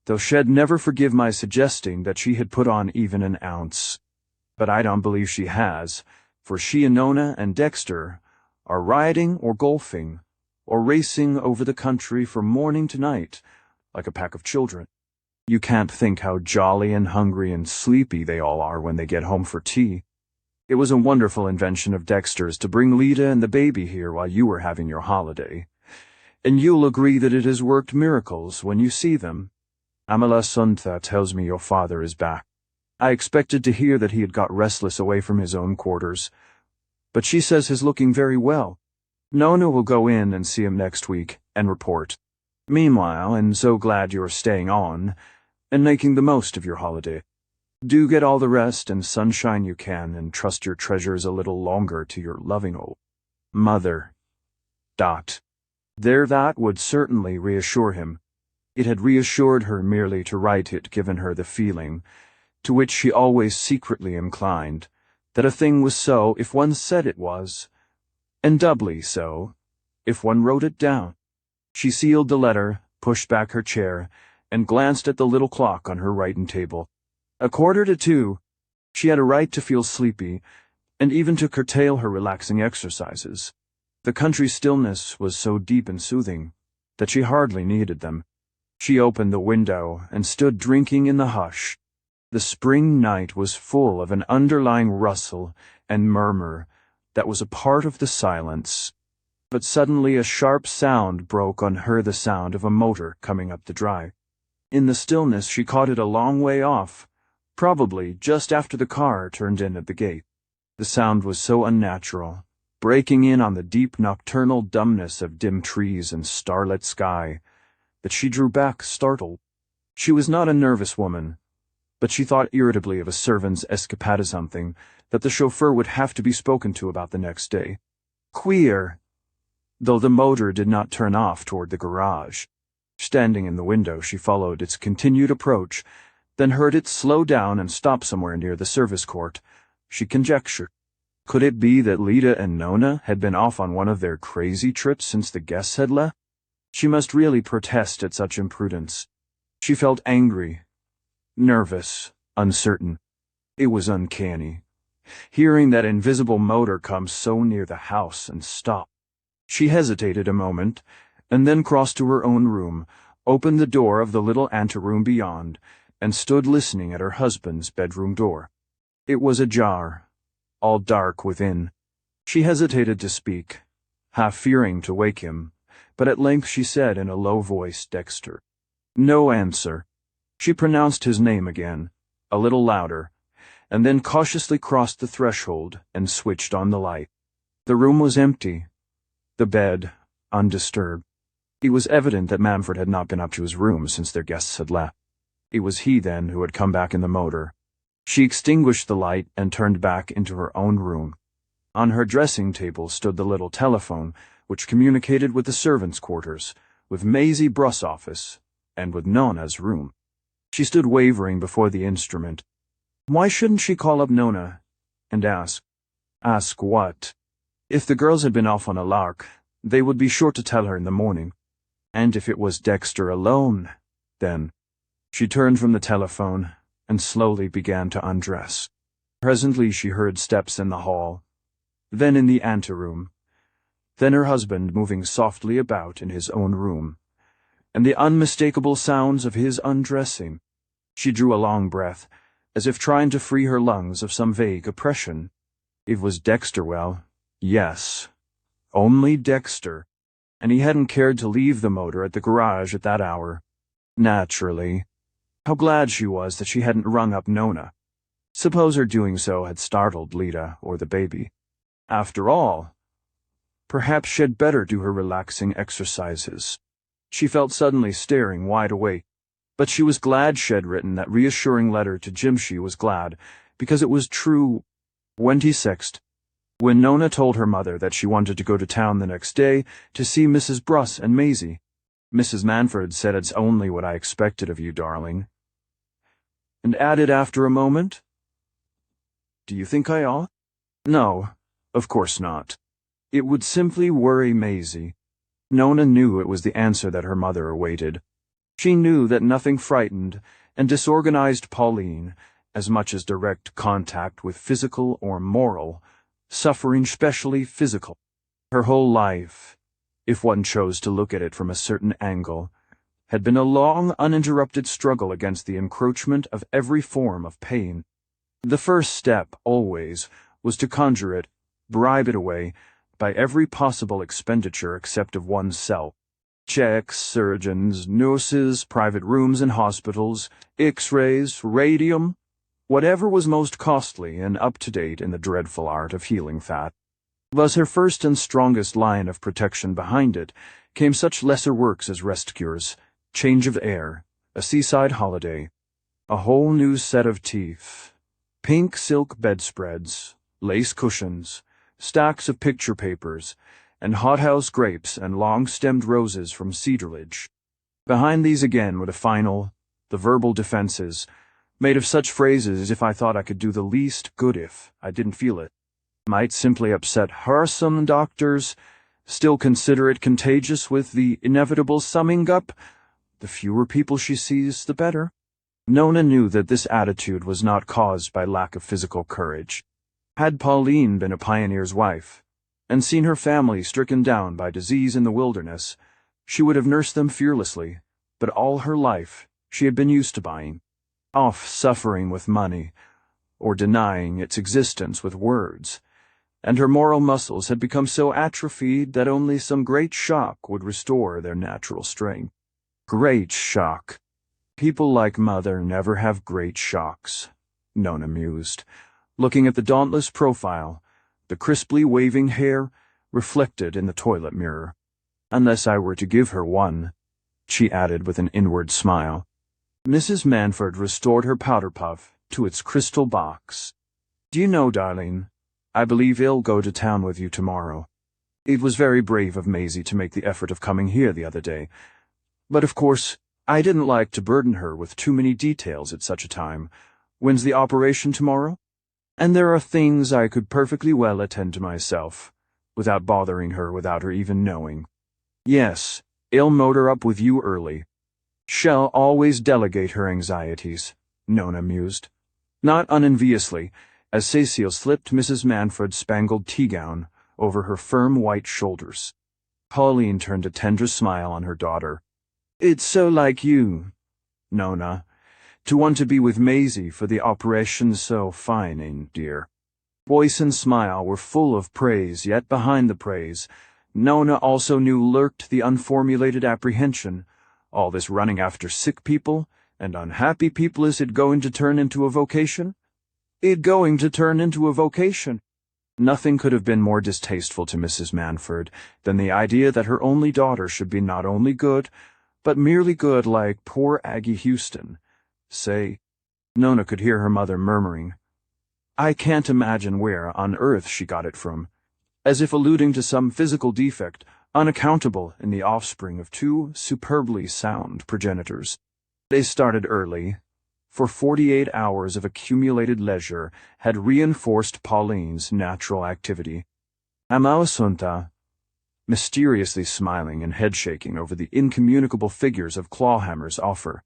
Speaker 1: though she'd never forgive my suggesting that she had put on even an ounce. But I don't believe she has, for she and Nona and Dexter are riding or golfing, or racing over the country from morning to night, like a pack of children. You can't think how jolly and hungry and sleepy they all are when they get home for tea. It was a wonderful invention of Dexter's to bring Lita and the baby here while you were having your holiday. And you'll agree that it has worked miracles when you see them. Amalasuntha tells me your father is back. I expected to hear that he had got restless away from his own quarters, but she says he's looking very well. Nona will go in and see him next week and report. Meanwhile, I'm so glad you're staying on and making the most of your holiday. Do get all the rest and sunshine you can, and trust your treasures a little longer to your loving old mother. There, that would certainly reassure him. It had reassured her merely to write it, given her the feeling, to which she always secretly inclined, that a thing was so if one said it was, and doubly so if one wrote it down. She sealed the letter, pushed back her chair, and glanced at the little clock on her writing table. 1:45. She had a right to feel sleepy, and even to curtail her relaxing exercises. The country stillness was so deep and soothing that she hardly needed them. She opened the window and stood drinking in the hush. The spring night was full of an underlying rustle and murmur that was a part of the silence. But suddenly a sharp sound broke on her, the sound of a motor coming up the drive. In the stillness she caught it a long way off, probably just after the car turned in at the gate. The sound was so unnatural, breaking in on the deep nocturnal dumbness of dim trees and starlit sky, that she drew back startled. She was not a nervous woman, but she thought irritably of a servant's escapadisomething that the chauffeur would have to be spoken to about the next day. Queer. though the motor did not turn off toward the garage. Standing in the window, she followed its continued approach, then heard it slow down and stop somewhere near the service court. She conjectured. Could it be that Lita and Nona had been off on one of their crazy trips since the guests had left? She must really protest at such imprudence. She felt angry, nervous, uncertain. It was uncanny, hearing that invisible motor come so near the house and stop. She hesitated a moment, and then crossed to her own room, opened the door of the little anteroom beyond, and stood listening at her husband's bedroom door. It was ajar, all dark within. She hesitated to speak, half fearing to wake him, but at length she said in a low voice, "Dexter." No answer. She pronounced his name again, a little louder, and then cautiously crossed the threshold and switched on the light. The room was empty, the bed undisturbed. It was evident that Manfred had not been up to his room since their guests had left. It was he, then, who had come back in the motor. She extinguished the light and turned back into her own room. On her dressing table stood the little telephone, which communicated with the servants' quarters, with Maisie Bruss' office, and with Nona's room. She stood wavering before the instrument. Why shouldn't she call up Nona and ask? Ask what? If the girls had been off on a lark, they would be sure to tell her in the morning. And if it was Dexter alone, then... She turned from the telephone and slowly began to undress. Presently she heard steps in the hall, then in the anteroom, then her husband moving softly about in his own room, and the unmistakable sounds of his undressing. She drew a long breath, as if trying to free her lungs of some vague oppression. It was Dexter, well, yes, only Dexter, and he hadn't cared to leave the motor at the garage at that hour. Naturally. How glad she was that she hadn't rung up Nona. Suppose her doing so had startled Lita or the baby. After all, perhaps she'd better do her relaxing exercises. She felt suddenly staring wide awake, but she was glad she'd written that reassuring letter to Jim. She was glad, because it was true. 26th. When Nona told her mother that she wanted to go to town the next day to see Mrs. Bruss and Maisie, Mrs. Manfred said, "It's only what I expected of you, darling," and added after a moment, "Do you think I ought?" No, of course not. It would simply worry Maisie. Nona knew it was the answer that her mother awaited. She knew that nothing frightened and disorganized Pauline as much as direct contact with physical or moral, suffering, especially physical. Her whole life, if one chose to look at it from a certain angle, had been a long, uninterrupted struggle against the encroachment of every form of pain. The first step, always, was to conjure it, bribe it away, by every possible expenditure except of oneself. Checks, surgeons, nurses, private rooms in hospitals, X-rays, radium, whatever was most costly and up-to-date in the dreadful art of healing fat. Thus her first and strongest line of protection. Behind it came such lesser works as rest cures, change of air, a seaside holiday, a whole new set of teeth, pink silk bedspreads, lace cushions, stacks of picture papers, and hothouse grapes and long-stemmed roses from Cedarledge. Behind these again were the verbal defenses, made of such phrases as "if I thought I could do the least good if I didn't feel it," might simply upset her. Some doctors still consider it contagious, with the inevitable summing up, "The fewer people she sees, the better." Nona knew that this attitude was not caused by lack of physical courage. Had Pauline been a pioneer's wife, and seen her family stricken down by disease in the wilderness, she would have nursed them fearlessly, but all her life she had been used to buying off suffering with money, or denying its existence with words, and her moral muscles had become so atrophied that only some great shock would restore their natural strength. Great shock. People like Mother never have great shocks, Nona mused, looking at the dauntless profile, the crisply waving hair, reflected in the toilet mirror. "Unless I were to give her one," she added with an inward smile. Mrs. Manfred restored her powder puff to its crystal box. "Do you know, darling, I believe he'll go to town with you tomorrow." It was very brave of Maisie to make the effort of coming here the other day, but of course, I didn't like to burden her with too many details at such a time. When's the operation tomorrow? And there are things I could perfectly well attend to myself, without bothering her, without her even knowing. Yes, I'll motor up with you early. She'll always delegate her anxieties, Nona mused, not unenviously, as Cecile slipped Mrs. Manfred's spangled tea-gown over her firm white shoulders. Pauline turned a tender smile on her daughter. It's so like you, Nona, to want to be with Maisie for the operation so fine, ain't dear. Voice and smile were full of praise, yet behind the praise, Nona also knew lurked the unformulated apprehension. All this running after sick people and unhappy people, is it going to turn into a vocation? It going to turn into a vocation. Nothing could have been more distasteful to Mrs. Manfred than the idea that her only daughter should be not only good, but merely good like poor Aggie Houston. Say, Nona could hear her mother murmuring, I can't imagine where on earth she got it from, as if alluding to some physical defect unaccountable in the offspring of two superbly sound progenitors. They started early, for 48 hours of accumulated leisure had reinforced Pauline's natural activity. Amawasunta, mysteriously smiling and head-shaking over the incommunicable figures of Clawhammer's offer,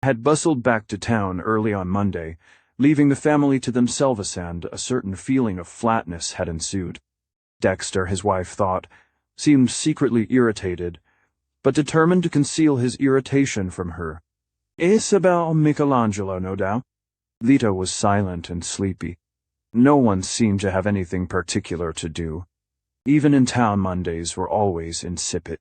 Speaker 1: had bustled back to town early on Monday, leaving the family to themselves, and a certain feeling of flatness had ensued. Dexter, his wife thought, seemed secretly irritated, but determined to conceal his irritation from her. Isabel Michelangelo, no doubt. Lita was silent and sleepy. No one seemed to have anything particular to do. Even in town, Mondays were always insipid.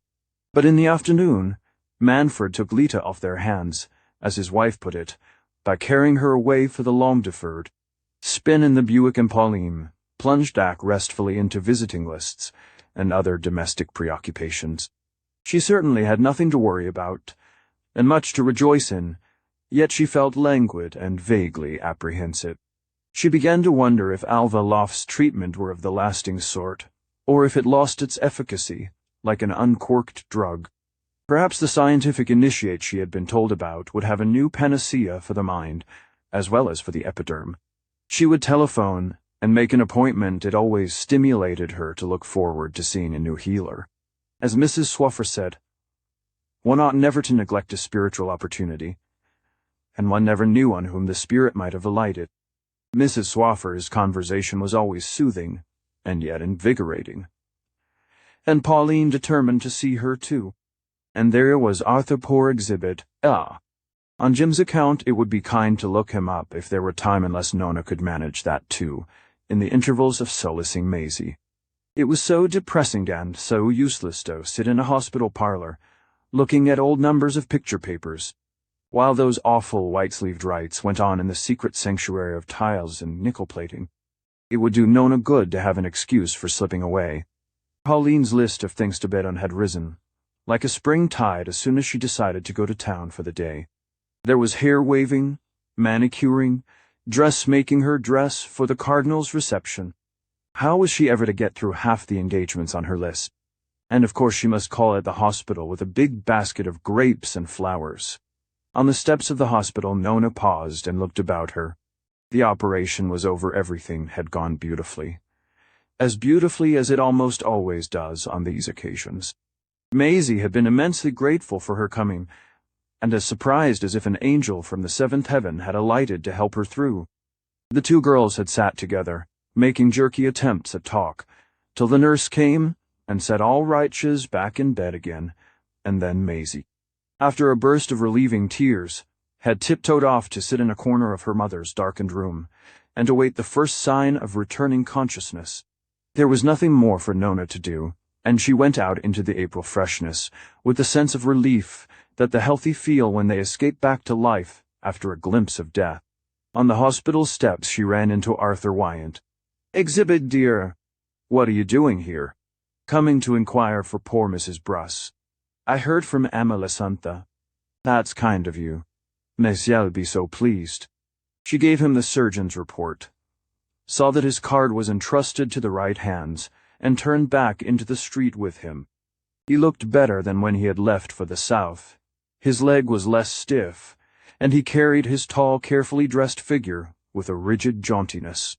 Speaker 1: But in the afternoon, Manfred took Lita off their hands, as his wife put it, by carrying her away for the long-deferred. Spin in the Buick, and Pauline plunged back restfully into visiting lists and other domestic preoccupations. She certainly had nothing to worry about, and much to rejoice in, yet she felt languid and vaguely apprehensive. She began to wonder if Alva Loft's treatment were of the lasting sort, or if it lost its efficacy, like an uncorked drug. Perhaps the scientific initiate she had been told about would have a new panacea for the mind, as well as for the epiderm. She would telephone and make an appointment. It always stimulated her to look forward to seeing a new healer. As Mrs. Swaffer said, one ought never to neglect a spiritual opportunity, and one never knew on whom the spirit might have alighted. Mrs. Swaffer's conversation was always soothing, and yet invigorating. And Pauline determined to see her too. And there was Arthur Poor Exhibit. On Jim's account, it would be kind to look him up if there were time, unless Nona could manage that too, in the intervals of solacing Maisie. It was so depressing and so useless to sit in a hospital parlor, looking at old numbers of picture papers, while those awful white-sleeved rites went on in the secret sanctuary of tiles and nickel plating. It would do Nona good to have an excuse for slipping away. Pauline's list of things to bed on had risen, like a spring tide, as soon as she decided to go to town for the day. There was hair-waving, manicuring, dressmaking her dress for the Cardinal's reception. How was she ever to get through half the engagements on her list? And of course she must call at the hospital with a big basket of grapes and flowers. On the steps of the hospital, Nona paused and looked about her. The operation was over. Everything had gone beautifully. As beautifully as it almost always does on these occasions. Maisie had been immensely grateful for her coming, and as surprised as if an angel from the seventh heaven had alighted to help her through. The two girls had sat together, making jerky attempts at talk, till the nurse came and said all right, she's back in bed again, and then Maisie, after a burst of relieving tears, had tiptoed off to sit in a corner of her mother's darkened room, and await the first sign of returning consciousness. There was nothing more for Nona to do, and she went out into the April freshness with the sense of relief that the healthy feel when they escape back to life after a glimpse of death. On the hospital steps she ran into Arthur Wyant. "Exhibit, dear, what are you doing here?" "Coming to inquire for poor Mrs. Bruss. I heard from Amalasantha." "That's kind of you. Messiel'll be so pleased." She gave him the surgeon's report, saw that his card was entrusted to the right hands, and turned back into the street with him. He looked better than when he had left for the south. His leg was less stiff, and he carried his tall, carefully dressed figure with a rigid jauntiness.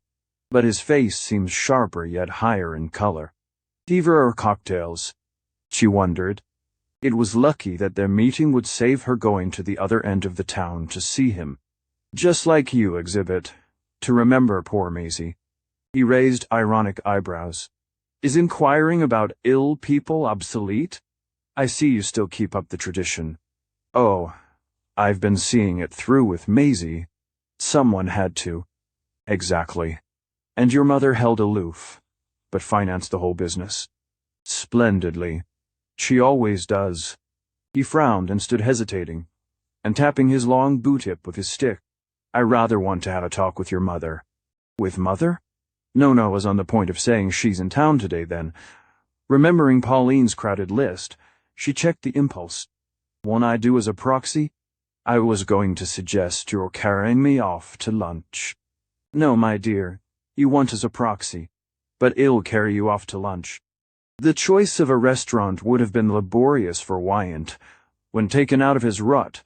Speaker 1: But his face seemed sharper yet higher in color. Fever or cocktails? She wondered. It was lucky that their meeting would save her going to the other end of the town to see him. Just like you, Exhibit. To remember poor Maisie. He raised ironic eyebrows. Is inquiring about ill people obsolete? I see you still keep up the tradition. Oh, I've been seeing it through with Maisie. Someone had to. Exactly. And your mother held aloof, but financed the whole business. Splendidly. She always does. He frowned and stood hesitating, and tapping his long boot tip with his stick. I rather want to have a talk with your mother. With mother? Nona was on the point of saying she's in town today then. Remembering Pauline's crowded list, she checked the impulse. Won't I do as a proxy? I was going to suggest you're carrying me off to lunch. No, my dear, you want as a proxy, but it'll carry you off to lunch. The choice of a restaurant would have been laborious for Wyant. When taken out of his rut,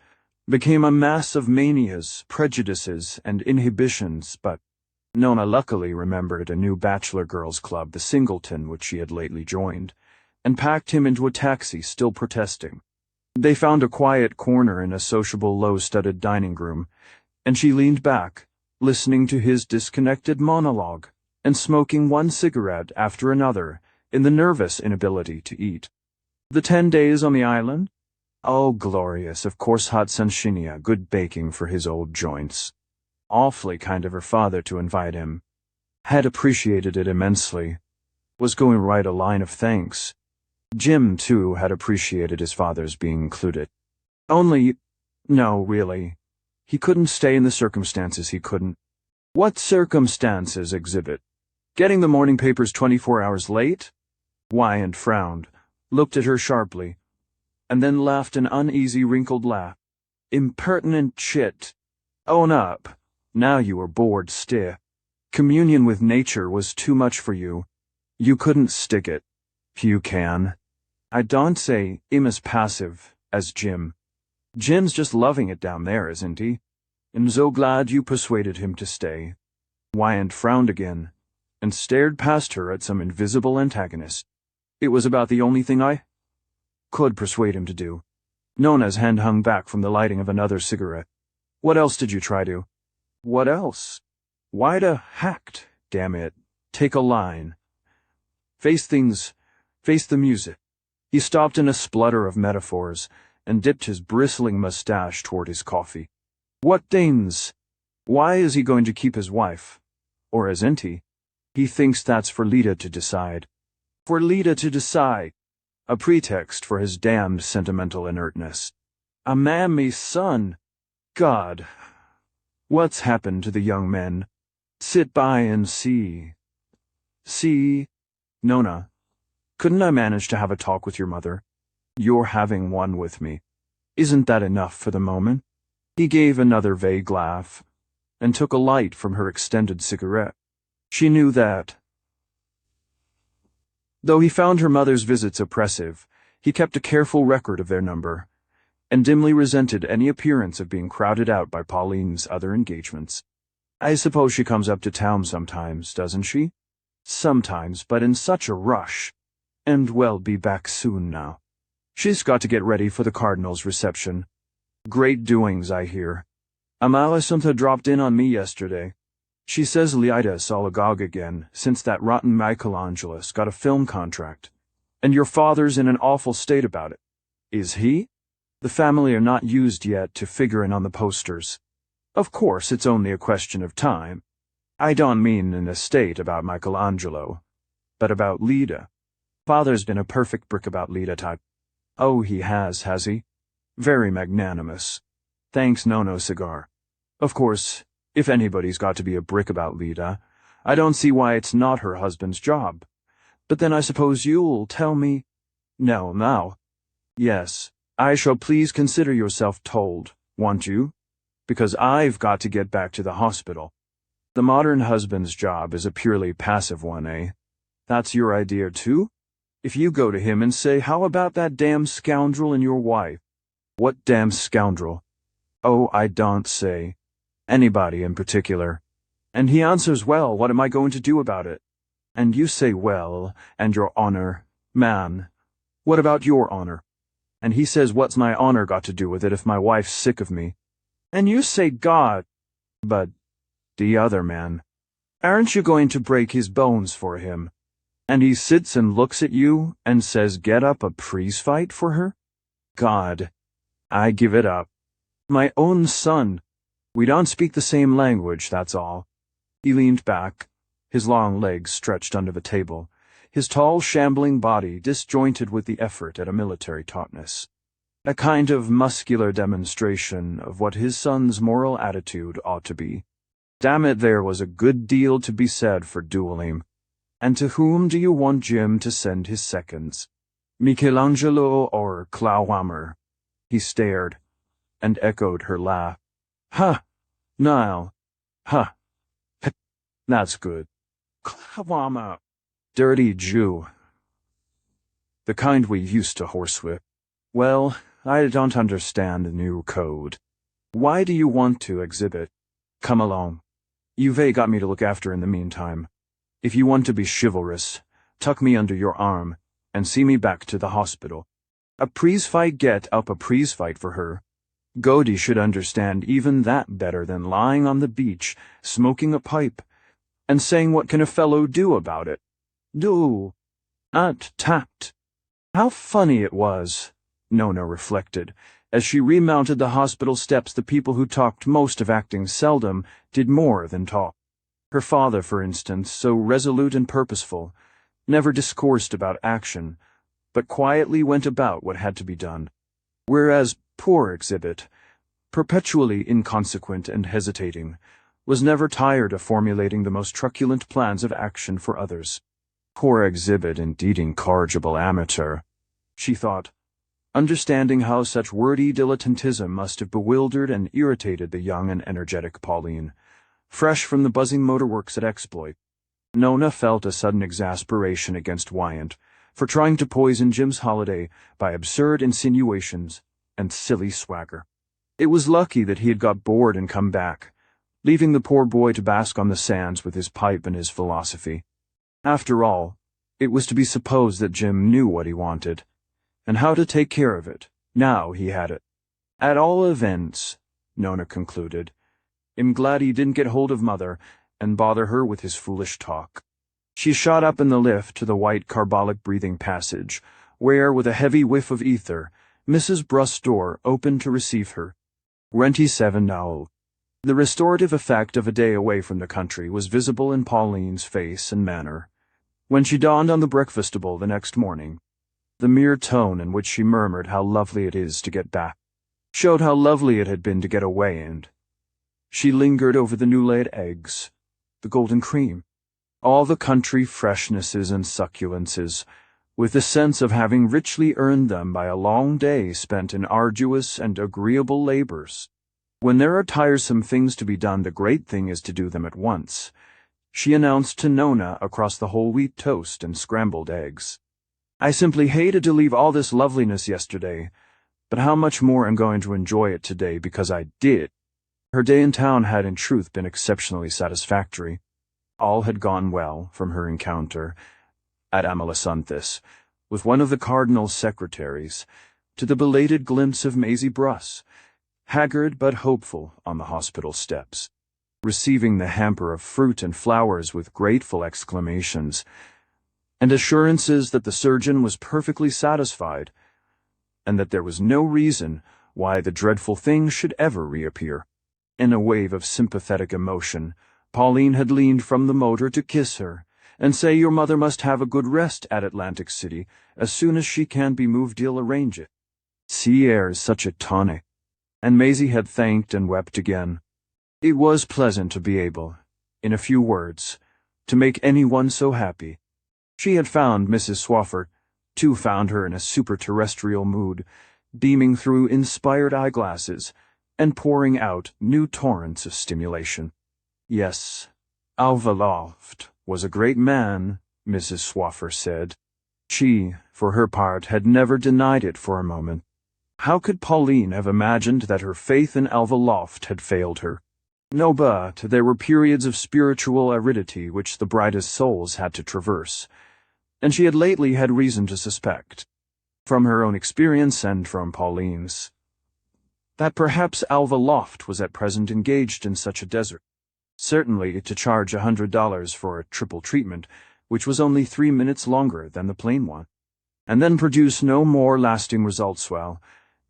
Speaker 1: became a mass of manias, prejudices, and inhibitions, but Nona luckily remembered a new bachelor girls' club, the Singleton, which she had lately joined, and packed him into a taxi, still protesting. They found a quiet corner in a sociable, low-studded dining room, and she leaned back, listening to his disconnected monologue, and smoking one cigarette after another in the nervous inability to eat. The 10 days on the island? Oh, glorious, of course hot sanchinia, good baking for his old joints. Awfully kind of her father to invite him. Had appreciated it immensely. Was going to write a line of thanks. Jim, too, had appreciated his father's being included. Only, no, really. He couldn't stay in the circumstances he couldn't. What circumstances, Exhibit? Getting the morning papers 24 hours late? Wyant frowned, looked at her sharply, and then laughed an uneasy, wrinkled laugh. Impertinent chit. Own up. Now you were bored stiff. Communion with nature was too much for you. You couldn't stick it. You can. I don't say I'm as passive as Jim. Jim's just loving it down there, isn't he? I'm so glad you persuaded him to stay. Wyant frowned again, and stared past her at some invisible antagonist. It was about the only thing I could persuade him to do. Nona's hand hung back from the lighting of another cigarette. What else did you try to? What else? Why'd a hacked, damn it, take a line. Face things, face the music. He stopped in a splutter of metaphors and dipped his bristling mustache toward his coffee. What things? Why is he going to keep his wife? Or isn't he? He thinks that's for Lita to decide. For Lita to decide. A pretext for his damned sentimental inertness. A mammy's son. God. What's happened to the young men? Sit by and see. See? Nona, couldn't I manage to have a talk with your mother? You're having one with me. Isn't that enough for the moment? He gave another vague laugh, and took a light from her extended cigarette. She knew that. Though he found her mother's visits oppressive, he kept a careful record of their number, and dimly resented any appearance of being crowded out by Pauline's other engagements. I suppose she comes up to town sometimes, doesn't she? Sometimes, but in such a rush. And well, be back soon now. She's got to get ready for the Cardinal's reception. Great doings, I hear. Amalasuntha dropped in on me yesterday. She says Lida's all agog again, since that rotten Michelangelo's got a film contract. And your father's in an awful state about it. Is he? The family are not used yet to figuring on the posters. Of course, it's only a question of time. I don't mean in a state about Michelangelo, but about Lida. Father's been a perfect brick about Lida type. Oh, he has he? Very magnanimous. Thanks, no cigar. Of course, if anybody's got to be a brick about Lida, I don't see why it's not her husband's job. But then I suppose you'll tell me— No, now. Yes, I shall please consider yourself told, won't you? Because I've got to get back to the hospital. The modern husband's job is a purely passive one, eh? That's your idea too? If you go to him and say, "How about that damn scoundrel and your wife?" "What damn scoundrel?" "Oh, I don't say. Anybody in particular." And he answers, "Well, what am I going to do about it?" And you say, "Well, and your honor, man, what about your honor?" And he says, "What's my honor got to do with it if my wife's sick of me?" And you say, "God, but the other man, aren't you going to break his bones for him?" And he sits and looks at you and says, "Get up a prize fight for her?" God, I give it up. My own son. We don't speak the same language, that's all. He leaned back, his long legs stretched under the table, his tall, shambling body disjointed with the effort at a military tautness. A kind of muscular demonstration of what his son's moral attitude ought to be. Damn it, there was a good deal to be said for dueling. And to whom do you want Jim to send his seconds? Michelangelo or Clawhammer? He stared, and echoed her laugh. "Ha! Nile! Ha! That's good. Clawhammer! Dirty Jew. The kind we used to horsewhip. Well, I don't understand the new code. Why do you want to exhibit? Come along. You've got me to look after in the meantime. If you want to be chivalrous, tuck me under your arm and see me back to the hospital. A prize fight, get up a prize fight for her. Godey should understand even that better than lying on the beach, smoking a pipe, and saying what can a fellow do about it. Do. Not tact. How funny it was, Nona reflected. As she remounted the hospital steps, the people who talked most of acting seldom did more than talk. Her father, for instance, so resolute and purposeful, never discoursed about action, but quietly went about what had to be done. Whereas poor Exhibit, perpetually inconsequent and hesitating, was never tired of formulating the most truculent plans of action for others. Poor Exhibit, indeed incorrigible amateur, she thought, understanding how such wordy dilettantism must have bewildered and irritated the young and energetic Pauline, fresh from the buzzing motorworks at Exploit. Nona felt a sudden exasperation against Wyant for trying to poison Jim's holiday by absurd insinuations and silly swagger. It was lucky that he had got bored and come back, leaving the poor boy to bask on the sands with his pipe and his philosophy. After all, it was to be supposed that Jim knew what he wanted, and how to take care of it. Now he had it. At all events, Nona concluded, I'm glad he didn't get hold of Mother and bother her with his foolish talk. She shot up in the lift to the white carbolic breathing passage, where, with a heavy whiff of ether, Mrs. Brust's door opened to receive her. 27 now. The restorative effect of a day away from the country was visible in Pauline's face and manner. When she dawned on the breakfastable the next morning, the mere tone in which she murmured how lovely it is to get back showed how lovely it had been to get away, and she lingered over the new-laid eggs, the golden cream, all the country freshnesses and succulences, with the sense of having richly earned them by a long day spent in arduous and agreeable labors. When there are tiresome things to be done, the great thing is to do them at once, she announced to Nona across the whole wheat toast and scrambled eggs. I simply hated to leave all this loveliness yesterday, but how much more I'm going to enjoy it today because I did. Her day in town had in truth been exceptionally satisfactory. All had gone well from her encounter at Amalasunthis with one of the cardinal's secretaries to the belated glimpse of Maisie Bruss, haggard but hopeful on the hospital steps, receiving the hamper of fruit and flowers with grateful exclamations, and assurances that the surgeon was perfectly satisfied, and that there was no reason why the dreadful thing should ever reappear. In a wave of sympathetic emotion, Pauline had leaned from the motor to kiss her and say, "Your mother must have a good rest at Atlantic City. As soon as she can be moved, you'll arrange it. Sea air is such a tonic." And Maisie had thanked and wept again. It was pleasant to be able, in a few words, to make anyone so happy. She had found Mrs. Swafford, too, found her in a super-terrestrial mood, beaming through inspired eyeglasses and pouring out new torrents of stimulation. Yes, Alva Loft was a great man, Mrs. Swaffer said. She, for her part, had never denied it for a moment. How could Pauline have imagined that her faith in Alva Loft had failed her? No, but there were periods of spiritual aridity which the brightest souls had to traverse, and she had lately had reason to suspect, from her own experience and from Pauline's, that perhaps Alva Loft was at present engaged in such a desert. Certainly to charge $100 for a triple treatment, which was only 3 minutes longer than the plain one, and then produce no more lasting results, well,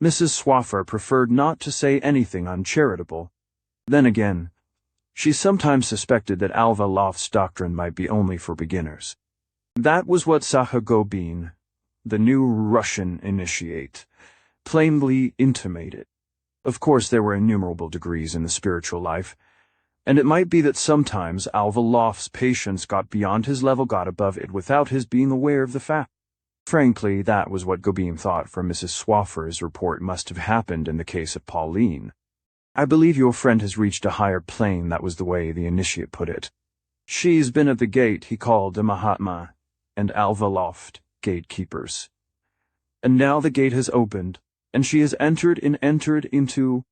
Speaker 1: Mrs. Swaffer preferred not to say anything uncharitable. Then again, she sometimes suspected that Alva Loft's doctrine might be only for beginners. That was what Sacha Gobin, the new Russian initiate, plainly intimated. Of course, there were innumerable degrees in the spiritual life, and it might be that sometimes Alva Loft's patience got beyond his level, got above it, without his being aware of the fact. Frankly, that was what Gobin thought from Mrs. Swaffer's report must have happened in the case of Pauline. I believe your friend has reached a higher plane, that was the way the initiate put it. She's been at the gate he called a Mahatma, and Alva Loft, gatekeepers. And now the gate has opened, and she has entered into...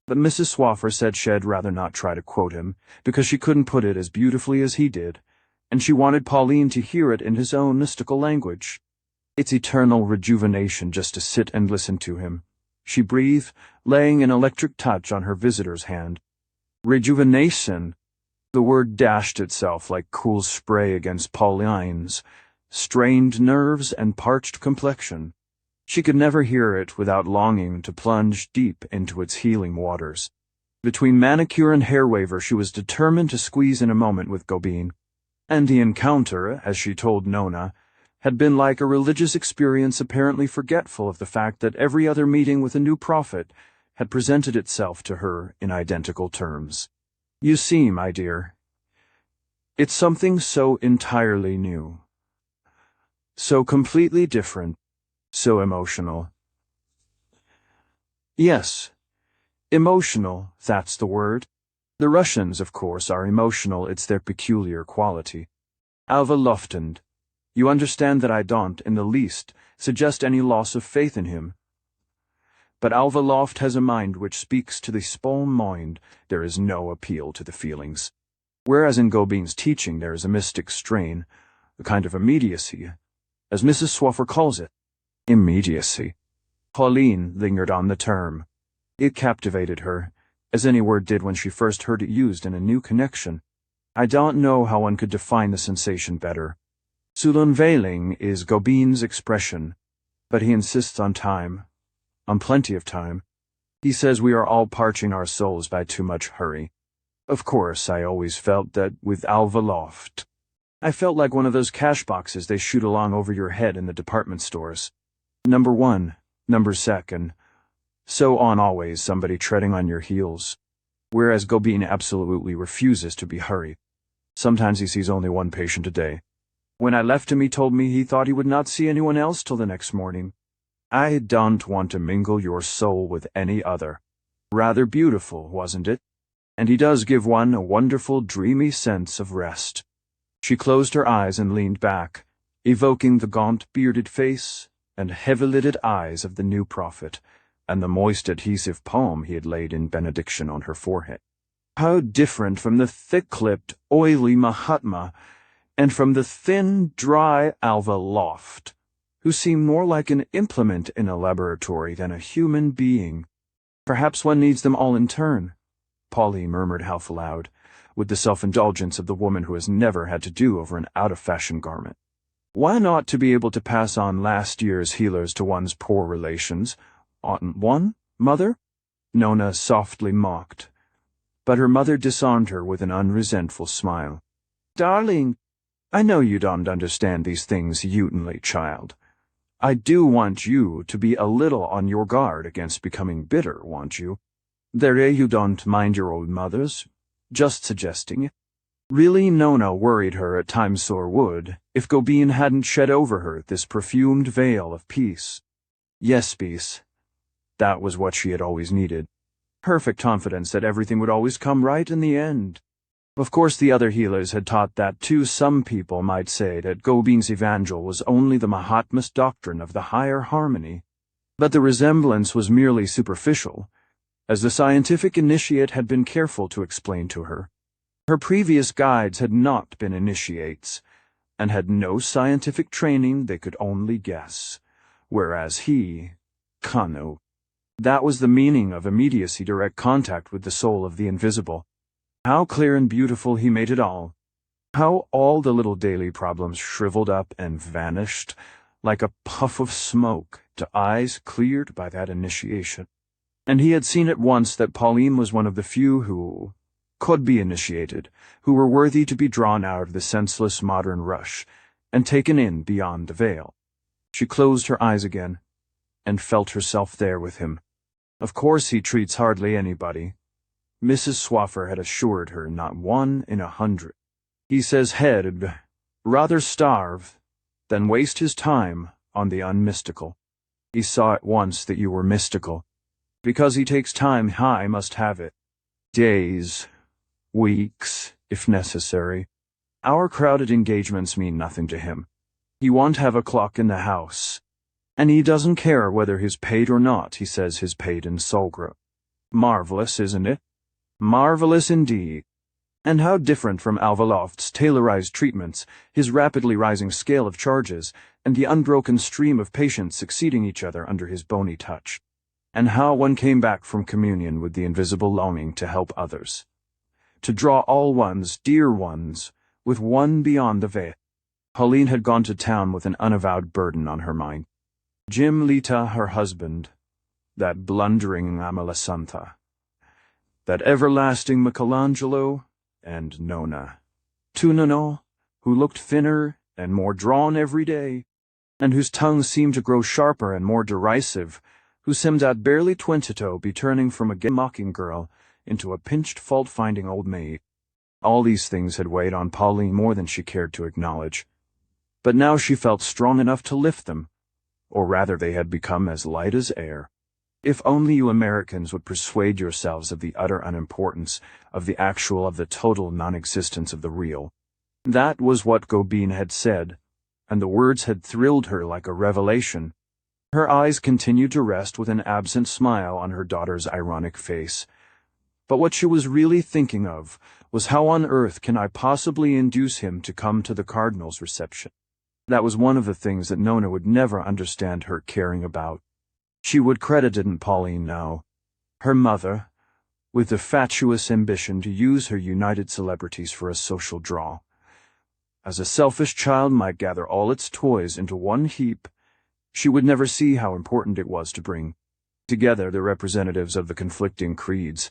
Speaker 1: But Mrs. Swaffer said she'd rather not try to quote him, because she couldn't put it as beautifully as he did, and she wanted Pauline to hear it in his own mystical language. It's eternal rejuvenation just to sit and listen to him, she breathed, laying an electric touch on her visitor's hand. Rejuvenation! The word dashed itself like cool spray against Pauline's strained nerves and parched complexion. She could never hear it without longing to plunge deep into its healing waters. Between manicure and hair waver, she was determined to squeeze in a moment with Gobin, and the encounter, as she told Nona, had been like a religious experience, apparently forgetful of the fact that every other meeting with a new prophet had presented itself to her in identical terms. You see, my dear, it's something so entirely new, so completely different, so emotional. Yes, emotional, that's the word. The Russians, of course, are emotional, it's their peculiar quality. Alva Lofton, you understand that I don't, in the least, suggest any loss of faith in him. But Alva Loft has a mind which speaks to the small mind. There is no appeal to the feelings. Whereas in Gobin's teaching there is a mystic strain, a kind of immediacy, as Mrs. Swaffer calls it. Immediacy. Pauline lingered on the term. It captivated her, as any word did when she first heard it used in a new connection. I don't know how one could define the sensation better. Zulunveiling is Gobin's expression, but he insists on time, on plenty of time. He says we are all parching our souls by too much hurry. Of course, I always felt that with Alva Loft. I felt like one of those cash boxes they shoot along over your head in the department stores. Number 1, number 2, so on, always somebody treading on your heels. Whereas Gobin absolutely refuses to be hurried. Sometimes he sees only one patient a day. When I left him, he told me he thought he would not see anyone else till the next morning. I don't want to mingle your soul with any other. Rather beautiful, wasn't it? And he does give one a wonderful, dreamy sense of rest. She closed her eyes and leaned back, evoking the gaunt, bearded face and heavy-lidded eyes of the new prophet, and the moist, adhesive palm he had laid in benediction on her forehead. How different from the thick-lipped, oily Mahatma, and from the thin, dry Alva Loft, who seemed more like an implement in a laboratory than a human being. Perhaps one needs them all in turn, Pauline murmured half aloud, with the self-indulgence of the woman who has never had to do over an out-of-fashion garment. Why not to be able to pass on last year's healers to one's poor relations? Oughtn't one, mother? Nona softly mocked, but her mother disarmed her with an unresentful smile. Darling, I know you don't understand these things, Utenly, child. I do want you to be a little on your guard against becoming bitter, won't you? There, you don't mind your old mothers. Just suggesting. Really, Nona worried her at times sore would, if Gobin hadn't shed over her this perfumed veil of peace. Yes, peace. That was what she had always needed. Perfect confidence that everything would always come right in the end. Of course, the other healers had taught that too. Some people might say that Gobin's evangel was only the Mahatma's doctrine of the higher harmony, but the resemblance was merely superficial, as the scientific initiate had been careful to explain to her. Her previous guides had not been initiates, and had no scientific training. They could only guess, whereas he, Kanu, that was the meaning of immediacy, direct contact with the soul of the invisible. How clear and beautiful he made it all. How all the little daily problems shriveled up and vanished like a puff of smoke to eyes cleared by that initiation. And he had seen at once that Pauline was one of the few who could be initiated, who were worthy to be drawn out of the senseless modern rush and taken in beyond the veil. She closed her eyes again and felt herself there with him. Of course he treats hardly anybody. Mrs. Swaffer had assured her not 1 in 100. He says he'd rather starve than waste his time on the unmystical. He saw at once that you were mystical. Because he takes time, I must have it. Days, weeks, if necessary. Our crowded engagements mean nothing to him. He won't have a clock in the house. And he doesn't care whether he's paid or not. He says he's paid in Solgra. Marvelous, isn't it? Marvelous indeed. And how different from Alvaloft's tailorized treatments, his rapidly rising scale of charges, and the unbroken stream of patients succeeding each other under his bony touch. And how one came back from communion with the invisible longing to help others. To draw all one's dear ones, with one beyond the veil. Pauline had gone to town with an unavowed burden on her mind. Jim Lita, her husband, that blundering Amalesantha, that everlasting Michelangelo, and Nona, Tunano, who looked thinner and more drawn every day, and whose tongue seemed to grow sharper and more derisive, who seemed at barely 22 be turning from a gay mocking girl into a pinched fault-finding old maid. All these things had weighed on Pauline more than she cared to acknowledge. But now she felt strong enough to lift them, or rather they had become as light as air. If only you Americans would persuade yourselves of the utter unimportance, of the actual, of the total non-existence of the real. That was what Gobin had said, and the words had thrilled her like a revelation. Her eyes continued to rest with an absent smile on her daughter's ironic face. But what she was really thinking of was how on earth can I possibly induce him to come to the Cardinal's reception? That was one of the things that Nona would never understand her caring about. She would credit it in Pauline now, her mother, with the fatuous ambition to use her united celebrities for a social draw. As a selfish child might gather all its toys into one heap, she would never see how important it was to bring together the representatives of the conflicting creeds,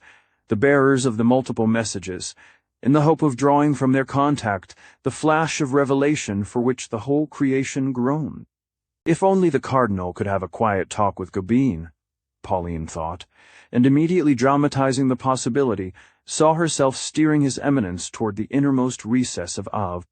Speaker 1: the bearers of the multiple messages, in the hope of drawing from their contact the flash of revelation for which the whole creation groaned. If only the Cardinal could have a quiet talk with Gobin, Pauline thought, and immediately dramatizing the possibility, saw herself steering His Eminence toward the innermost recess of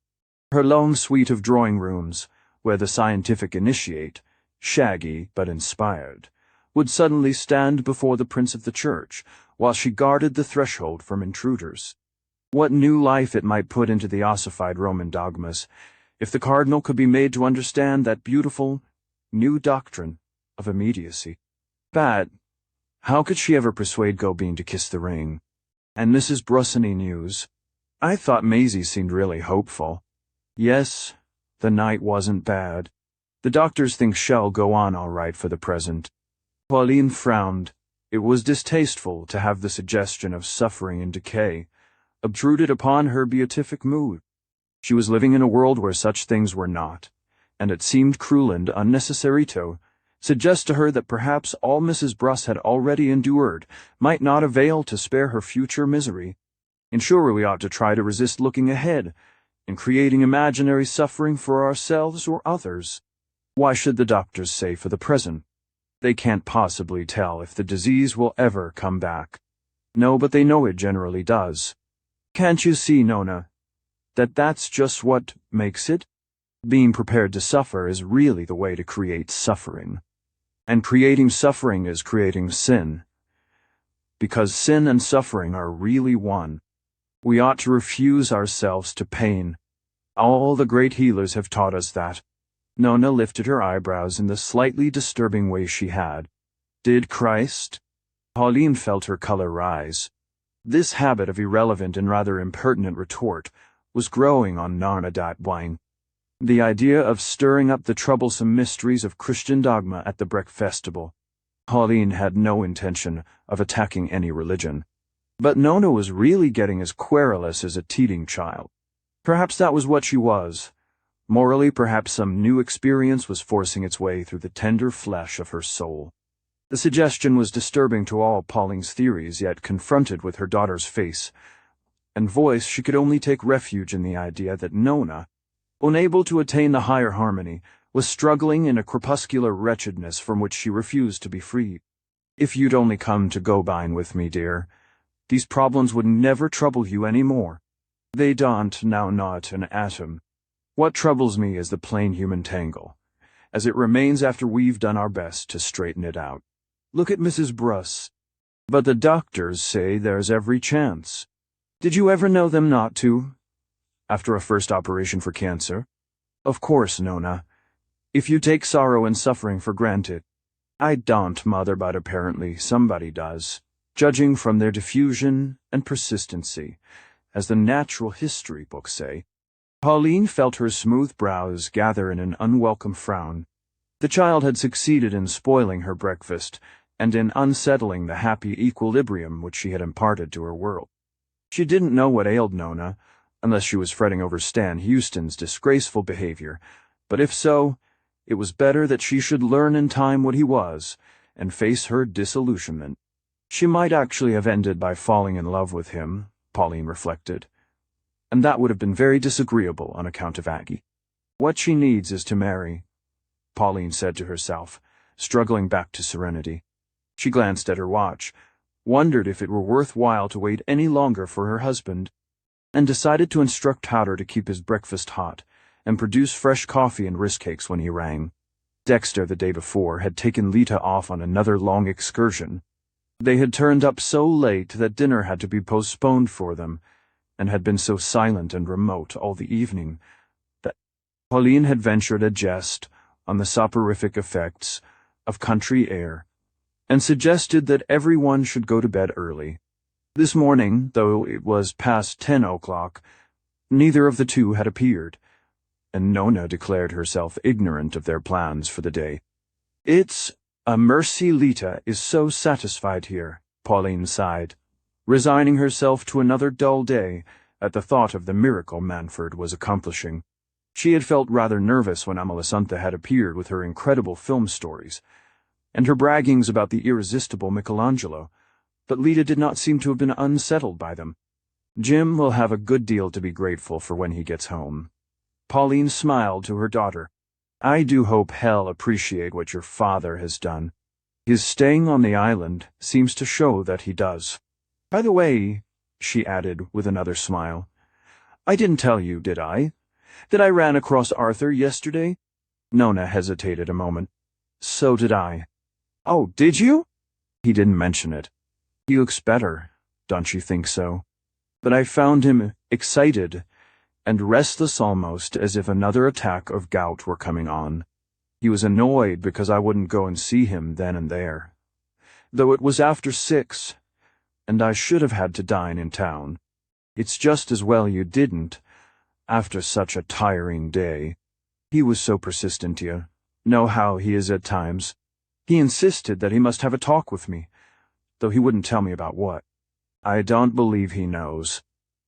Speaker 1: her long suite of drawing rooms, where the scientific initiate, shaggy but inspired, would suddenly stand before the Prince of the Church, while she guarded the threshold from intruders. What new life it might put into the ossified Roman dogmas, if the Cardinal could be made to understand that beautiful, new doctrine of immediacy. But how could she ever persuade Gobin to kiss the ring? And Mrs. Brussini news? I thought Maisie seemed really hopeful. Yes, the night wasn't bad. The doctors think she'll go on all right for the present. Pauline frowned. It was distasteful to have the suggestion of suffering and decay obtruded upon her beatific mood. She was living in a world where such things were not, and it seemed cruel and unnecessary to suggest to her that perhaps all Mrs. Bruss had already endured might not avail to spare her future misery. And surely we ought to try to resist looking ahead and creating imaginary suffering for ourselves or others. Why should the doctors say for the present? They can't possibly tell if the disease will ever come back. No, but they know it generally does. Can't you see, Nona, that that's just what makes it? Being prepared to suffer is really the way to create suffering. And creating suffering is creating sin. Because sin and suffering are really one. We ought to refuse ourselves to pain. All the great healers have taught us that. Nona lifted her eyebrows in the slightly disturbing way she had. Did Christ? Pauline felt her color rise. This habit of irrelevant and rather impertinent retort was growing on Nona Wine. The idea of stirring up the troublesome mysteries of Christian dogma at the breakfastable. Pauline had no intention of attacking any religion. But Nona was really getting as querulous as a teething child. Perhaps that was what she was. Morally, perhaps some new experience was forcing its way through the tender flesh of her soul. The suggestion was disturbing to all Pauline's theories, yet confronted with her daughter's face and voice, she could only take refuge in the idea that Nona, unable to attain the higher harmony, was struggling in a crepuscular wretchedness from which she refused to be freed. If you'd only come to Gobine with me, dear, these problems would never trouble you any more. They don't now, not an atom. What troubles me is the plain human tangle, as it remains after we've done our best to straighten it out. Look at Mrs. Bruss. But the doctors say there's every chance. Did you ever know them not to? After a first operation for cancer? Of course, Nona. If you take sorrow and suffering for granted. I don't, Mother, but apparently somebody does, judging from their diffusion and persistency, as the natural history books say. Pauline felt her smooth brows gather in an unwelcome frown. The child had succeeded in spoiling her breakfast and in unsettling the happy equilibrium which she had imparted to her world. She didn't know what ailed Nona, unless she was fretting over Stan Houston's disgraceful behavior, but if so, it was better that she should learn in time what he was and face her disillusionment. She might actually have ended by falling in love with him, Pauline reflected, and that would have been very disagreeable on account of Aggie. What she needs is to marry, Pauline said to herself, struggling back to serenity. She glanced at her watch, wondered if it were worthwhile to wait any longer for her husband, and decided to instruct Powder to keep his breakfast hot and produce fresh coffee and wrist cakes when he rang. Dexter, the day before, had taken Lita off on another long excursion. They had turned up so late that dinner had to be postponed for them, and had been so silent and remote all the evening that Pauline had ventured a jest on the soporific effects of country air, and suggested that everyone should go to bed early. This morning, though it was past 10 o'clock, neither of the two had appeared, and Nona declared herself ignorant of their plans for the day. It's a mercy Lita is so satisfied here, Pauline sighed, resigning herself to another dull day at the thought of the miracle Manford was accomplishing. She had felt rather nervous when Amalasuntha had appeared with her incredible film stories, and her braggings about the irresistible Michelangelo, but Lita did not seem to have been unsettled by them. Jim will have a good deal to be grateful for when he gets home. Pauline smiled to her daughter. I do hope he'll appreciate what your father has done. His staying on the island seems to show that he does. By the way, she added with another smile, I didn't tell you, did I, that I ran across Arthur yesterday? Nona hesitated a moment. So did I. Oh, did you? He didn't mention it. He looks better, don't you think so? But I found him excited and restless, almost as if another attack of gout were coming on. He was annoyed because I wouldn't go and see him then and there, though it was after 6, and I should have had to dine in town. It's just as well you didn't, after such a tiring day. He was so persistent, you know how he is at times. He insisted that he must have a talk with me, though he wouldn't tell me about what. I don't believe he knows.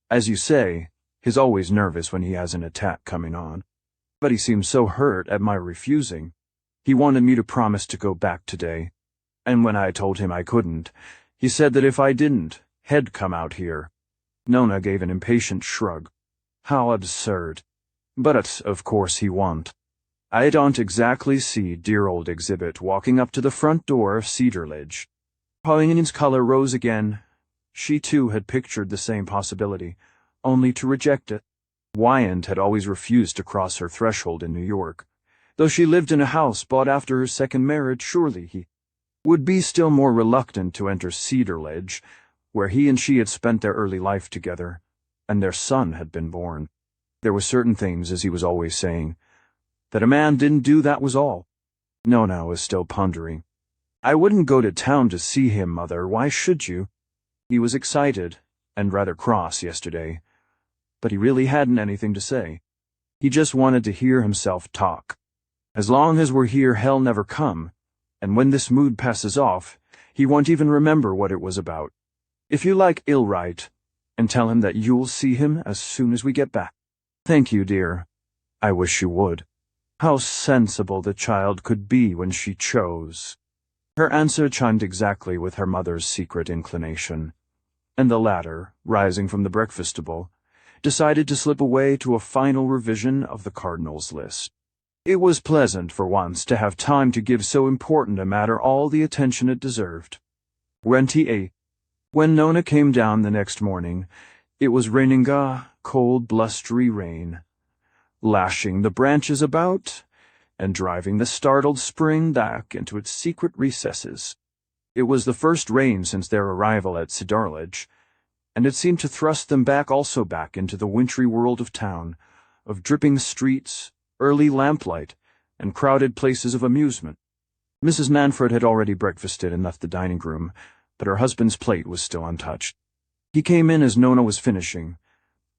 Speaker 1: As you say, he's always nervous when he has an attack coming on. But he seemed so hurt at my refusing. He wanted me to promise to go back today, and when I told him I couldn't, he said that if I didn't, he'd come out here. Nona gave an impatient shrug. How absurd. But of course he won't. I don't exactly see dear old Exhibit walking up to the front door of Cedarledge. Pauline's color rose again. She too had pictured the same possibility, only to reject it. Wyant had always refused to cross her threshold in New York. Though she lived in a house bought after her second marriage, surely he would be still more reluctant to enter Cedarledge, where he and she had spent their early life together. and their son had been born. There were certain things, as he was always saying, that a man didn't do, that was all. Nona was still pondering. I wouldn't go to town to see him, Mother. Why should you? He was excited and rather cross yesterday, but he really hadn't anything to say. He just wanted to hear himself talk. As long as we're here, hell never come, and when this mood passes off, he won't even remember what it was about. If you like, he'll write, and tell him that you'll see him as soon as we get back. Thank you, dear. I wish you would. How sensible the child could be when she chose. Her answer chimed exactly with her mother's secret inclination, and the latter, rising from the breakfast table, decided to slip away to a final revision of the Cardinals' list. It was pleasant for once to have time to give so important a matter all the attention it deserved. When Nona came down the next morning, it was raining cold, blustery rain, lashing the branches about and driving the startled spring back into its secret recesses. It was the first rain since their arrival at Cedarledge, and it seemed to thrust them back into the wintry world of town, of dripping streets, early lamplight, and crowded places of amusement. Mrs. Manfred had already breakfasted and left the dining room, but her husband's plate was still untouched. He came in as Nona was finishing,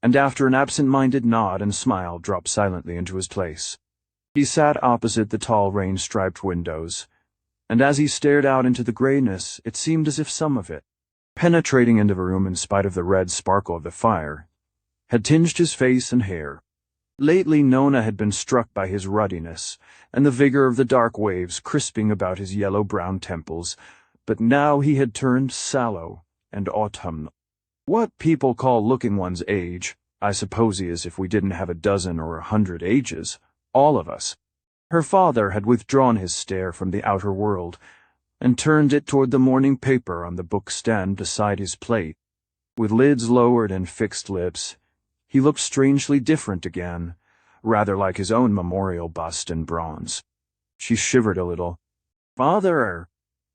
Speaker 1: and after an absent-minded nod and smile dropped silently into his place. He sat opposite the tall rain-striped windows, and as he stared out into the grayness, it seemed as if some of it, penetrating into the room in spite of the red sparkle of the fire, had tinged his face and hair. Lately Nona had been struck by his ruddiness and the vigor of the dark waves crisping about his yellow-brown temples, but now he had turned sallow and autumnal. What people call looking one's age, I suppose he is if we didn't have a dozen or 100 ages, all of us. Her father had withdrawn his stare from the outer world and turned it toward the morning paper on the book-stand beside his plate. With lids lowered and fixed lips, he looked strangely different again, rather like his own memorial bust in bronze. She shivered a little. Father,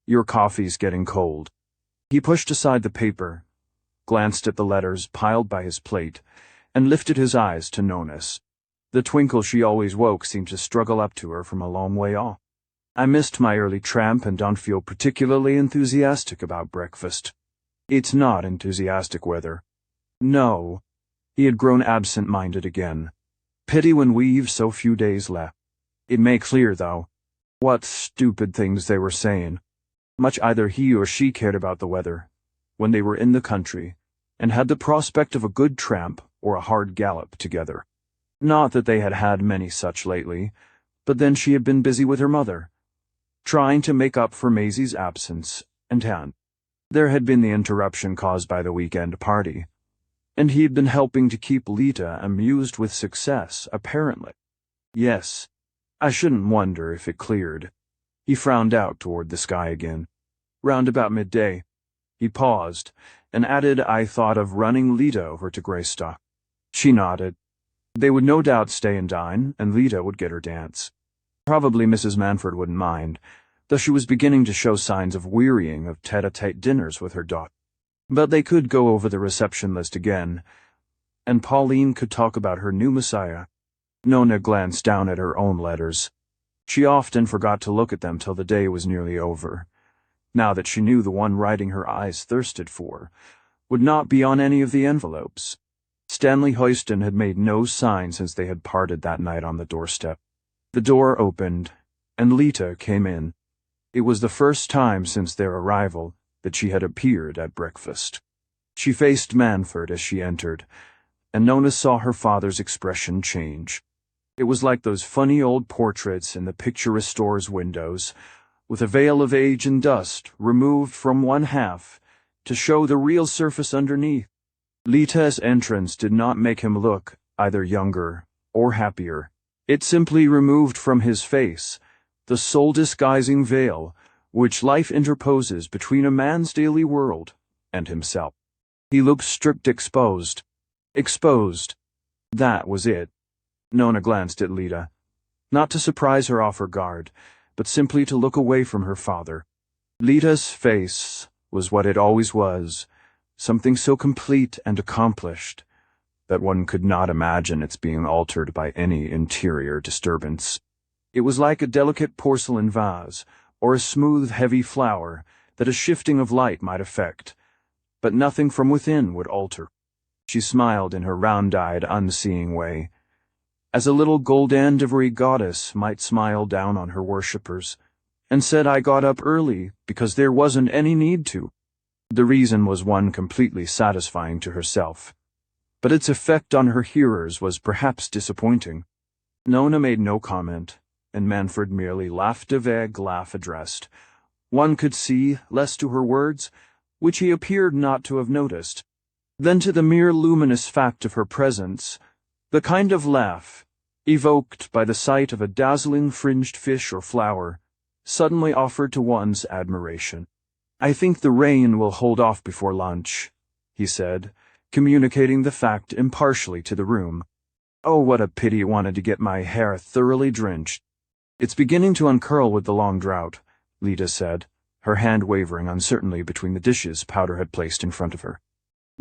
Speaker 1: your coffee's getting cold. He pushed aside the paper, glanced at the letters piled by his plate, and lifted his eyes to Nona's. The twinkle she always woke seemed to struggle up to her from a long way off. I missed my early tramp and don't feel particularly enthusiastic about breakfast. It's not enthusiastic weather. No. He had grown absent-minded again. Pity when we've so few days left. It may clear, though. What stupid things they were saying. Much either he or she cared about the weather, when they were in the country, and had the prospect of a good tramp or a hard gallop together. Not that they had had many such lately, but then she had been busy with her mother, trying to make up for Maisie's absence, and there had been the interruption caused by the weekend party, and he had been helping to keep Lita amused with success, apparently. Yes, I shouldn't wonder if it cleared. He frowned out toward the sky again. Round about midday, he paused, and added, I thought of running Lita over to Greystock. She nodded. They would no doubt stay and dine, and Lita would get her dance. Probably Mrs. Manfred wouldn't mind, though she was beginning to show signs of wearying of tete-a-tete dinners with her daughter. But they could go over the reception list again, and Pauline could talk about her new messiah. Nona glanced down at her own letters. She often forgot to look at them till the day was nearly over, now that she knew the one writing her eyes thirsted for would not be on any of the envelopes. Stanley Hoyston had made no sign since they had parted that night on the doorstep. The door opened, and Lita came in. It was the first time since their arrival that she had appeared at breakfast. She faced Manfred as she entered, and Nona saw her father's expression change. It was like those funny old portraits in the picture restore's windows, with a veil of age and dust removed from one half to show the real surface underneath. Lita's entrance did not make him look either younger or happier. It simply removed from his face the soul-disguising veil which life interposes between a man's daily world and himself. He looked stripped, exposed. Exposed. That was it. Nona glanced at Lita, not to surprise her off her guard, but simply to look away from her father. Lita's face was what it always was, something so complete and accomplished, that one could not imagine its being altered by any interior disturbance. It was like a delicate porcelain vase, or a smooth, heavy flower that a shifting of light might affect, but nothing from within would alter. She smiled in her round-eyed, unseeing way, as a little golden ivory goddess might smile down on her worshippers, and said I got up early because there wasn't any need to. The reason was one completely satisfying to herself, but its effect on her hearers was perhaps disappointing. Nona made no comment, and Manfred merely laughed a vague laugh addressed. One could see, less to her words, which he appeared not to have noticed, than to the mere luminous fact of her presence, the kind of laugh, evoked by the sight of a dazzling fringed fish or flower, suddenly offered to one's admiration. I think the rain will hold off before lunch, he said, communicating the fact impartially to the room. Oh, what a pity it wanted to get my hair thoroughly drenched. It's beginning to uncurl with the long drought, Lita said, her hand wavering uncertainly between the dishes Powder had placed in front of her.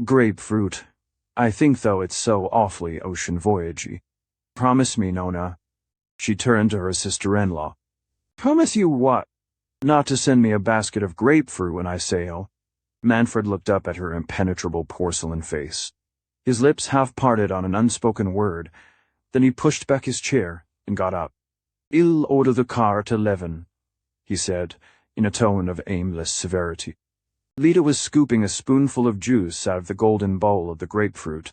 Speaker 1: Grapefruit. I think, though, it's so awfully ocean voyagey. Promise me, Nona. She turned to her sister-in-law. Promise you what? Not to send me a basket of grapefruit when I sail. Manfred looked up at her impenetrable porcelain face. His lips half parted on an unspoken word, then he pushed back his chair and got up. I'll order the car at 11, he said, in a tone of aimless severity. Lita was scooping a spoonful of juice out of the golden bowl of the grapefruit.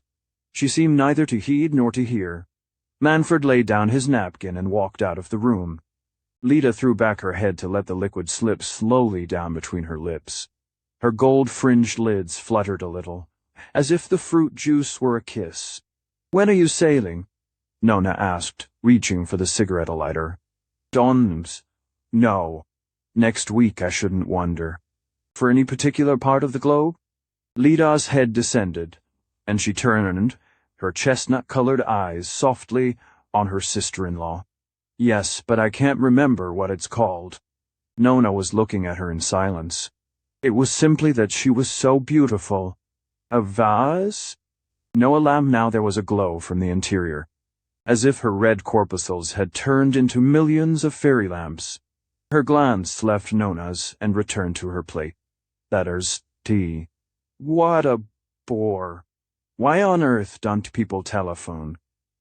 Speaker 1: She seemed neither to heed nor to hear. Manfred laid down his napkin and walked out of the room. Lita threw back her head to let the liquid slip slowly down between her lips. Her gold-fringed lids fluttered a little, as if the fruit juice were a kiss. When are you sailing? Nona asked, reaching for the cigarette lighter. Dons. No. Next week, I shouldn't wonder. For any particular part of the globe? Lita's head descended, and she turned, her chestnut-colored eyes softly on her sister-in-law. Yes, but I can't remember what it's called. Nona was looking at her in silence. It was simply that she was so beautiful. A vase? No alarm now. There was a glow from the interior, as if her red corpuscles had turned into millions of fairy lamps. Her glance left Nona's and returned to her plate. Letters, tea. What a bore. Why on earth don't people telephone?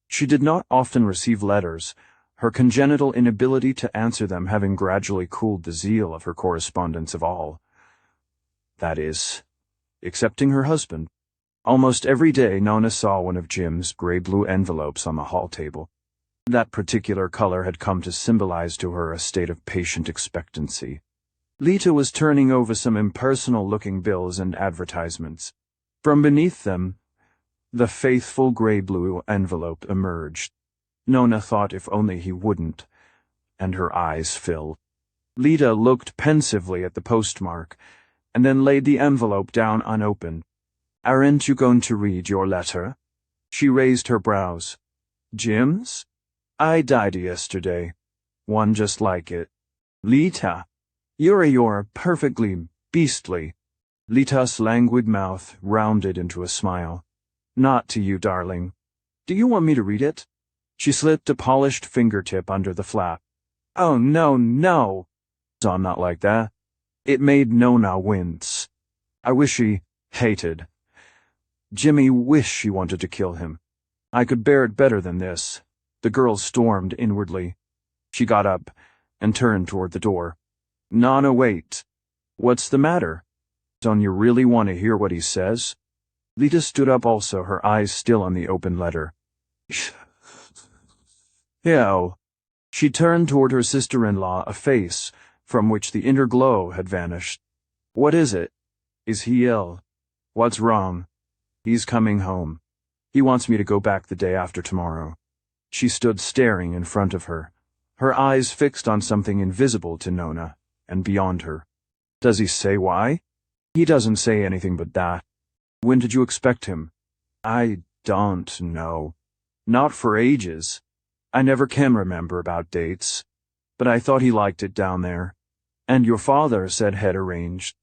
Speaker 1: She did not often receive letters, her congenital inability to answer them having gradually cooled the zeal of her correspondents of all. That is, excepting her husband. Almost every day Nona saw one of Jim's gray-blue envelopes on the hall table. That particular color had come to symbolize to her a state of patient expectancy. Lita was turning over some impersonal-looking bills and advertisements. From beneath them, the faithful gray-blue envelope emerged. Nona thought if only he wouldn't, and her eyes filled. Lita looked pensively at the postmark, and then laid the envelope down unopened. Aren't you going to read your letter? She raised her brows. Jim's? I died yesterday. One just like it. Lita, you're perfectly beastly. Lita's languid mouth rounded into a smile. Not to you, darling. Do you want me to read it? She slipped a polished fingertip under the flap. Oh, no, no. I'm not like that. It made Nona wince. I wish she hated. Jimmy wished she wanted to kill him. I could bear it better than this. The girl stormed inwardly. She got up and turned toward the door. Nona, wait. What's the matter? Don't you really want to hear what he says? Lita stood up also, her eyes still on the open letter. Hell. She turned toward her sister-in-law, a face from which the inner glow had vanished. What is it? Is he ill? What's wrong? He's coming home. He wants me to go back the day after tomorrow. She stood staring in front of her, her eyes fixed on something invisible to Nona, and beyond her. Does he say why? He doesn't say anything but that. When did you expect him? I don't know. Not for ages. I never can remember about dates. But I thought he liked it down there. And your father said had arranged.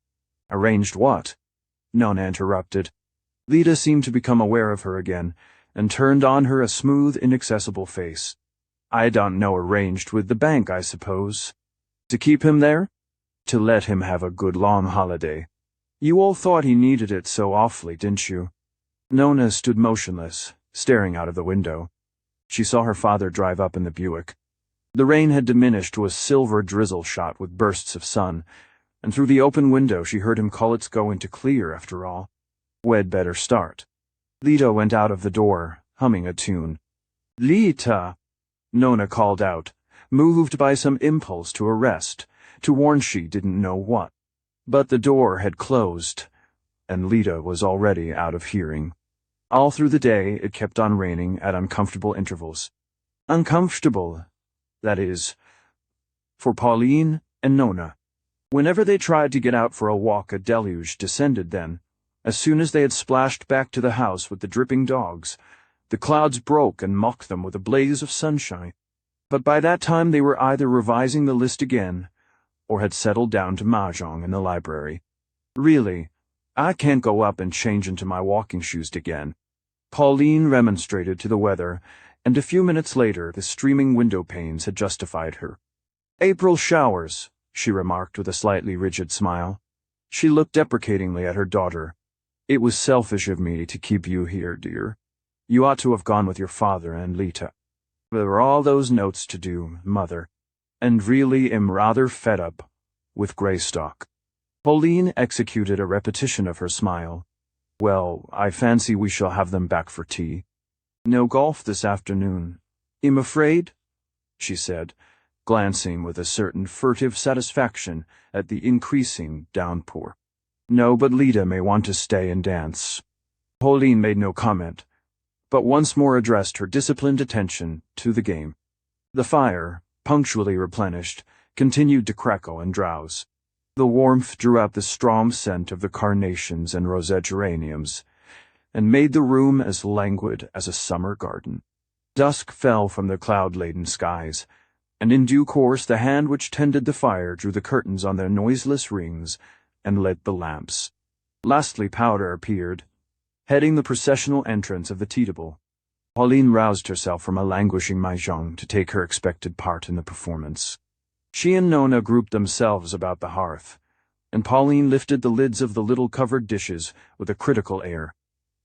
Speaker 1: Arranged what? Nona interrupted. Lita seemed to become aware of her again, and turned on her a smooth, inaccessible face. "I don't know, arranged with the bank, I suppose. To keep him there? To let him have a good long holiday. You all thought he needed it so awfully, didn't you?" Nona stood motionless, staring out of the window. She saw her father drive up in the Buick. The rain had diminished to a silver drizzle shot with bursts of sun, and through the open window she heard him call it's going to clear after all. We'd better start. Lita went out of the door, humming a tune. "Lita!" Nona called out, moved by some impulse to arrest, to warn she didn't know what. But the door had closed, and Lita was already out of hearing. All through the day it kept on raining at uncomfortable intervals. Uncomfortable, that is, for Pauline and Nona. Whenever they tried to get out for a walk, a deluge descended then. As soon as they had splashed back to the house with the dripping dogs, the clouds broke and mocked them with a blaze of sunshine. But by that time they were either revising the list again, or had settled down to mahjong in the library. "Really, I can't go up and change into my walking shoes again," Pauline remonstrated to the weather, and a few minutes later the streaming window panes had justified her. "April showers," she remarked with a slightly rigid smile. She looked deprecatingly at her daughter. "It was selfish of me to keep you here, dear. You ought to have gone with your father and Lita. There were all those notes to do, Mother, and really am rather fed up with Greystock." Pauline executed a repetition of her smile. "Well, I fancy we shall have them back for tea. No golf this afternoon, I'm afraid," she said, glancing with a certain furtive satisfaction at the increasing downpour. "No, but Lita may want to stay and dance." Pauline made no comment, but once more addressed her disciplined attention to the game. The fire, punctually replenished, continued to crackle and drowse. The warmth drew out the strong scent of the carnations and rosette geraniums, and made the room as languid as a summer garden. Dusk fell from the cloud-laden skies, and in due course the hand which tended the fire drew the curtains on their noiseless rings and lit the lamps. Lastly Powder appeared, heading the processional entrance of the Teetable. Pauline roused herself from a languishing mahjong to take her expected part in the performance. She and Nona grouped themselves about the hearth, and Pauline lifted the lids of the little covered dishes with a critical air.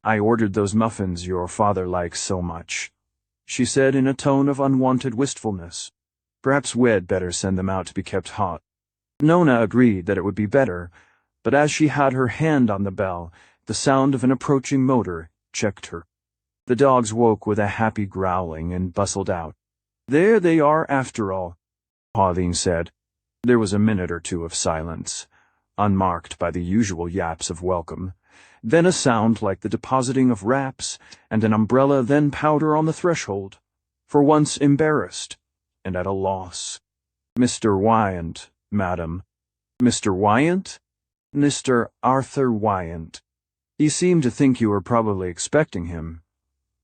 Speaker 1: "I ordered those muffins your father likes so much," she said in a tone of unwanted wistfulness. "Perhaps we'd better send them out to be kept hot." Nona agreed that it would be better, but as she had her hand on the bell, the sound of an approaching motor checked her. The dogs woke with a happy growling and bustled out. "There they are after all," Pauline said. There was a minute or two of silence, unmarked by the usual yaps of welcome, then a sound like the depositing of wraps and an umbrella, then Powder on the threshold, for once embarrassed and at a loss. "Mr. Wyant, madam." "Mr. Wyant?" "Mr. Arthur Wyant. He seemed to think you were probably expecting him,"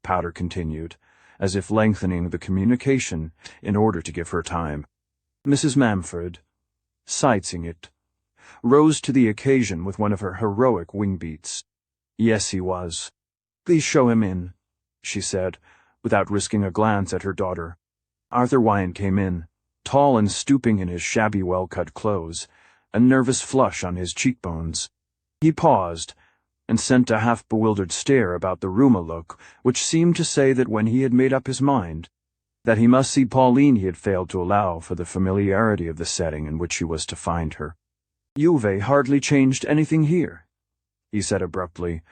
Speaker 1: Powder continued, as if lengthening the communication in order to give her time. Mrs. Manfred, sighting it, rose to the occasion with one of her heroic wing-beats. "Yes, he was. Please show him in," she said, without risking a glance at her daughter. Arthur Wyant came in, tall and stooping in his shabby well-cut clothes, a nervous flush on his cheekbones. He paused, and sent a half-bewildered stare about the room, a look which seemed to say that when he had made up his mind that he must see Pauline, he had failed to allow for the familiarity of the setting in which he was to find her. "You've hardly changed anything here," he said abruptly,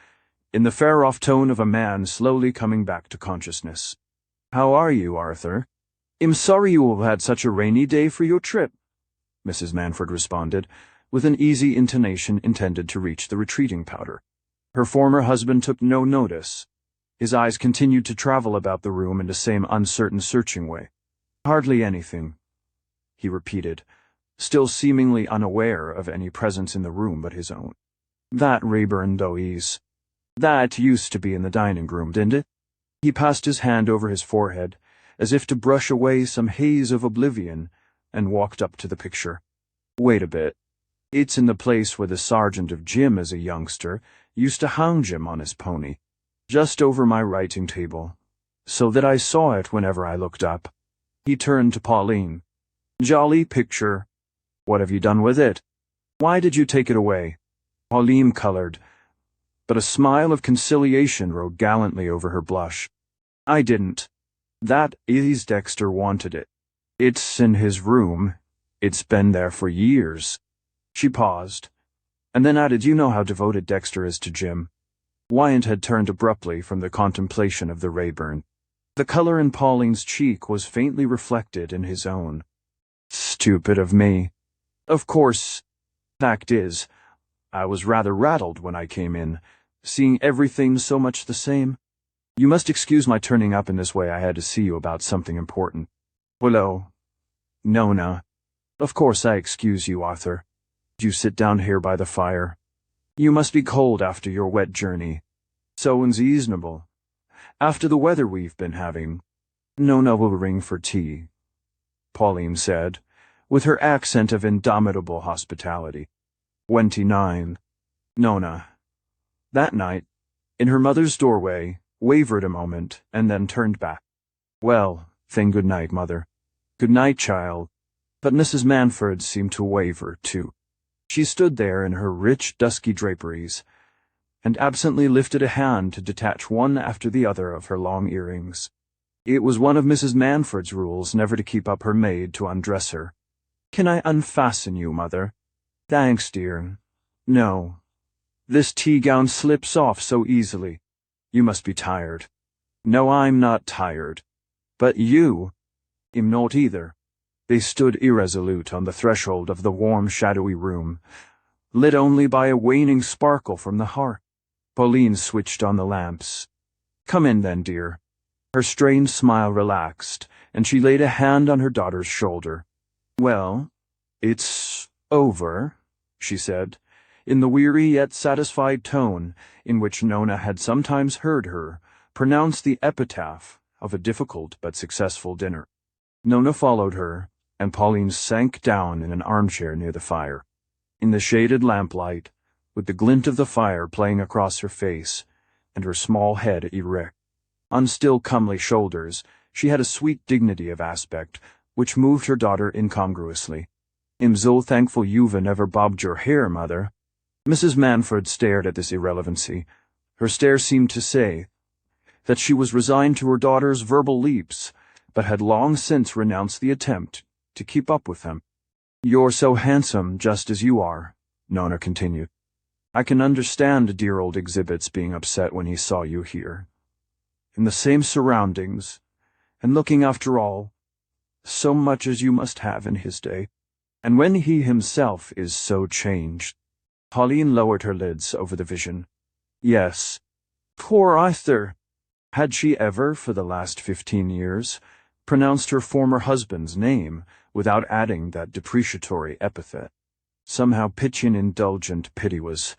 Speaker 1: in the far-off tone of a man slowly coming back to consciousness. "How are you, Arthur?" "I'm sorry you have had such a rainy day for your trip," Mrs. Manfred responded, with an easy intonation intended to reach the retreating Powder. Her former husband took no notice. His eyes continued to travel about the room in the same uncertain, searching way. "Hardly anything," he repeated, still seemingly unaware of any presence in the room but his own. "That Rayburn Doise. That used to be in the dining room, didn't it?" He passed his hand over his forehead, as if to brush away some haze of oblivion, and walked up to the picture. "Wait a bit. It's in the place where the sergeant of Jim as a youngster used to hound Jim on his pony. just over my writing table, so that I saw it whenever I looked up. He turned to Pauline. Jolly picture. What have you done with it? Why did you take it away? Pauline colored, but a smile of conciliation rode gallantly over her blush. I didn't. That is Dexter wanted it. It's in his room. It's been there for years. She paused, and then added, You know how devoted Dexter is to Jim. Wyant had turned abruptly from the contemplation of the Rayburn. The color in Pauline's cheek was faintly reflected in his own. Stupid of me. Of course. Fact is, I was rather rattled when I came in, seeing everything so much the same. You must excuse my turning up in this way. I had to see you about something important. Hello. Nona. Of course I excuse you, Arthur. You sit down here by the fire. You must be cold after your wet journey. So unseasonable. After the weather we've been having. Nona will ring for tea, Pauline said, with her accent of indomitable hospitality. 29. Nona, that night, in her mother's doorway, wavered a moment and then turned back. Well, then good night, Mother. Good night, child. But Mrs. Manford seemed to waver, too. She stood there in her rich, dusky draperies, and absently lifted a hand to detach one after the other of her long earrings. It was one of Mrs. Manford's rules never to keep up her maid to undress her. Can I unfasten you, Mother? Thanks, dear. No. This tea gown slips off so easily. You must be tired. No, I'm not tired. But you am not either. They stood irresolute on the threshold of the warm, shadowy room, lit only by a waning sparkle from the hearth. Pauline switched on the lamps. Come in then, dear. Her strained smile relaxed, and she laid a hand on her daughter's shoulder. Well, it's over, she said, in the weary yet satisfied tone in which Nona had sometimes heard her pronounce the epitaph of a difficult but successful dinner. Nona followed her, and Pauline sank down in an armchair near the fire. In the shaded lamplight, with the glint of the fire playing across her face, and her small head erect, on still comely shoulders, she had a sweet dignity of aspect which moved her daughter incongruously. I'm so thankful you've never bobbed your hair, Mother. Mrs. Manford stared at this irrelevancy. Her stare seemed to say that she was resigned to her daughter's verbal leaps, but had long since renounced the attempt to keep up with them. You're so handsome just as you are, Nona continued. I can understand dear old Exhibits being upset when he saw you here. In the same surroundings, and looking after all, so much as you must have in his day, and when he himself is so changed. Pauline lowered her lids over the vision. Yes, poor Arthur! Had she ever, for the last 15 years, pronounced her former husband's name without adding that depreciatory epithet? Somehow pitching indulgent pity was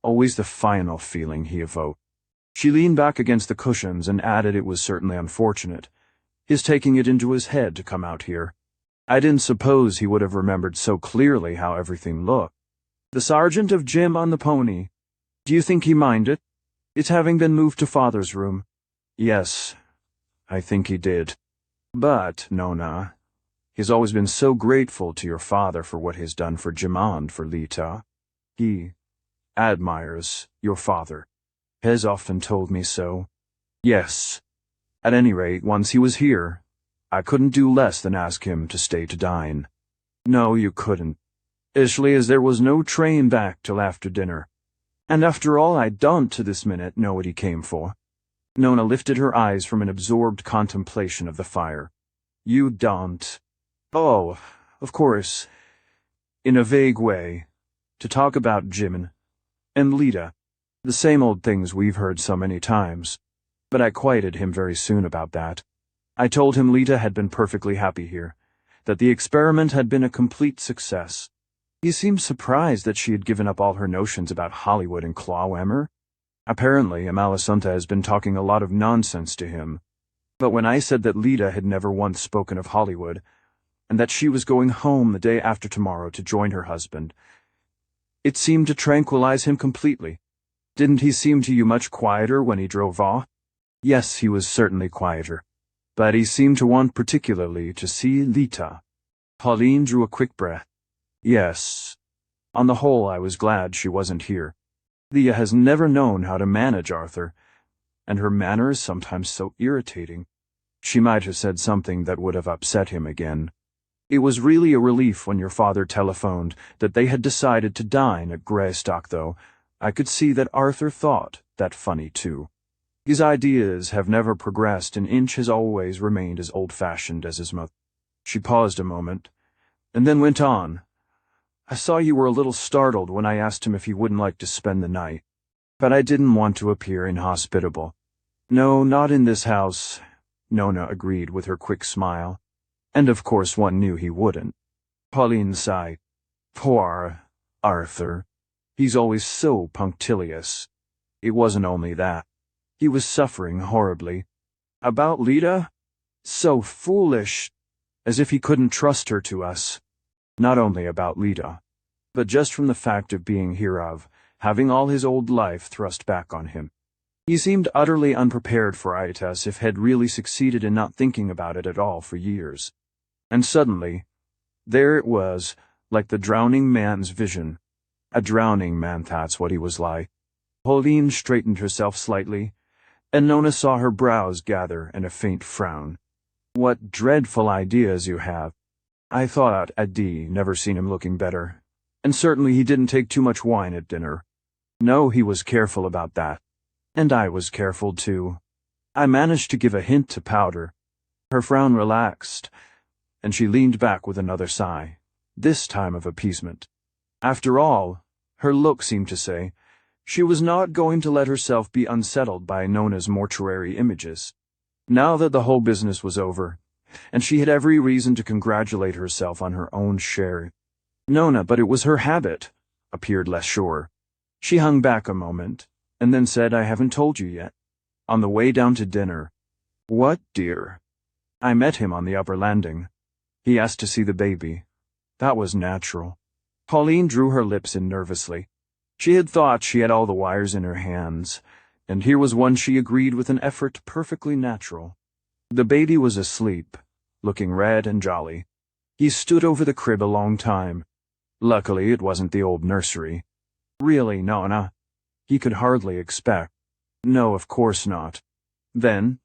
Speaker 1: always the final feeling he evoked. She leaned back against the cushions and added it was certainly unfortunate, his taking it into his head to come out here. I didn't suppose he would have remembered so clearly how everything looked. The sergeant of Jim on the pony. Do you think he minded? It's having been moved to Father's room. Yes, I think he did. But, Nona, he's always been so grateful to your father for what he's done for Jim and for Lita. He admires your father. Has often told me so. Yes. At any rate, once he was here, I couldn't do less than ask him to stay to dine. No, you couldn't, especially as there was no train back till after dinner. And after all, I don't to this minute know what he came for. Nona lifted her eyes from an absorbed contemplation of the fire. You don't. Oh, of course. In a vague way. To talk about Jim and Lita. The same old things we've heard so many times. But I quieted him very soon about that. I told him Lita had been perfectly happy here, that the experiment had been a complete success. He seemed surprised that she had given up all her notions about Hollywood and Clawhammer. Apparently, Amalasunta has been talking a lot of nonsense to him. But when I said that Lita had never once spoken of Hollywood, and that she was going home the day after tomorrow to join her husband, it seemed to tranquilize him completely. Didn't he seem to you much quieter when he drove off? Yes, he was certainly quieter. But he seemed to want particularly to see Lita. Pauline drew a quick breath. Yes. On the whole, I was glad she wasn't here. Leah has never known how to manage Arthur, and her manner is sometimes so irritating. She might have said something that would have upset him again. It was really a relief when your father telephoned that they had decided to dine at Greystock, though. I could see that Arthur thought that funny, too. His ideas have never progressed, and Inch has always remained as old-fashioned as his mother. She paused a moment, and then went on. I saw you were a little startled when I asked him if he wouldn't like to spend the night, but I didn't want to appear inhospitable. No, not in this house, Nona agreed with her quick smile. And of course one knew he wouldn't. Pauline sighed. Poor Arthur. He's always so punctilious. It wasn't only that. He was suffering horribly. About Lita? So foolish. As if he couldn't trust her to us. Not only about Lita, but just from the fact of being hereof, having all his old life thrust back on him. He seemed utterly unprepared for it, as if had really succeeded in not thinking about it at all for years. And suddenly, there it was, like the drowning man's vision. A drowning man, that's what he was like. Pauline straightened herself slightly, and Nona saw her brows gather in a faint frown. What dreadful ideas you have. I thought Adi never seen him looking better, and certainly he didn't take too much wine at dinner. No, he was careful about that. And I was careful, too. I managed to give a hint to Powder. Her frown relaxed, and she leaned back with another sigh, this time of appeasement. After all, her look seemed to say, she was not going to let herself be unsettled by Nona's mortuary images. Now that the whole business was over, and she had every reason to congratulate herself on her own share. Nona, but it was her habit, appeared less sure. She hung back a moment, and then said, I haven't told you yet. On the way down to dinner. What, dear? I met him on the upper landing. He asked to see the baby. That was natural. Pauline drew her lips in nervously. She had thought she had all the wires in her hands, and here was one she agreed with an effort perfectly natural. The baby was asleep, looking red and jolly. He stood over the crib a long time. Luckily, it wasn't the old nursery. Really, Nona? He could hardly expect. No, of course not. Then,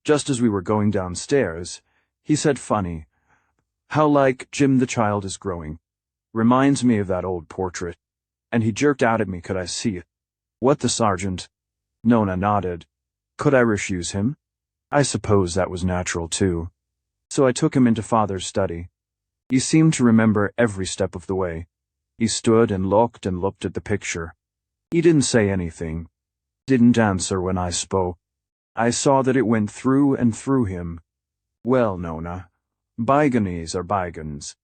Speaker 1: just as we were going downstairs, he said funny, how like Jim the child is growing. Reminds me of that old portrait. And he jerked out at me, could I see it? What, the sergeant? Nona nodded. Could I refuse him? I suppose that was natural, too. So I took him into Father's study. He seemed to remember every step of the way. He stood and looked at the picture. He didn't say anything. Didn't answer when I spoke. I saw that it went through and through him. Well, Nona, bygones are bygones.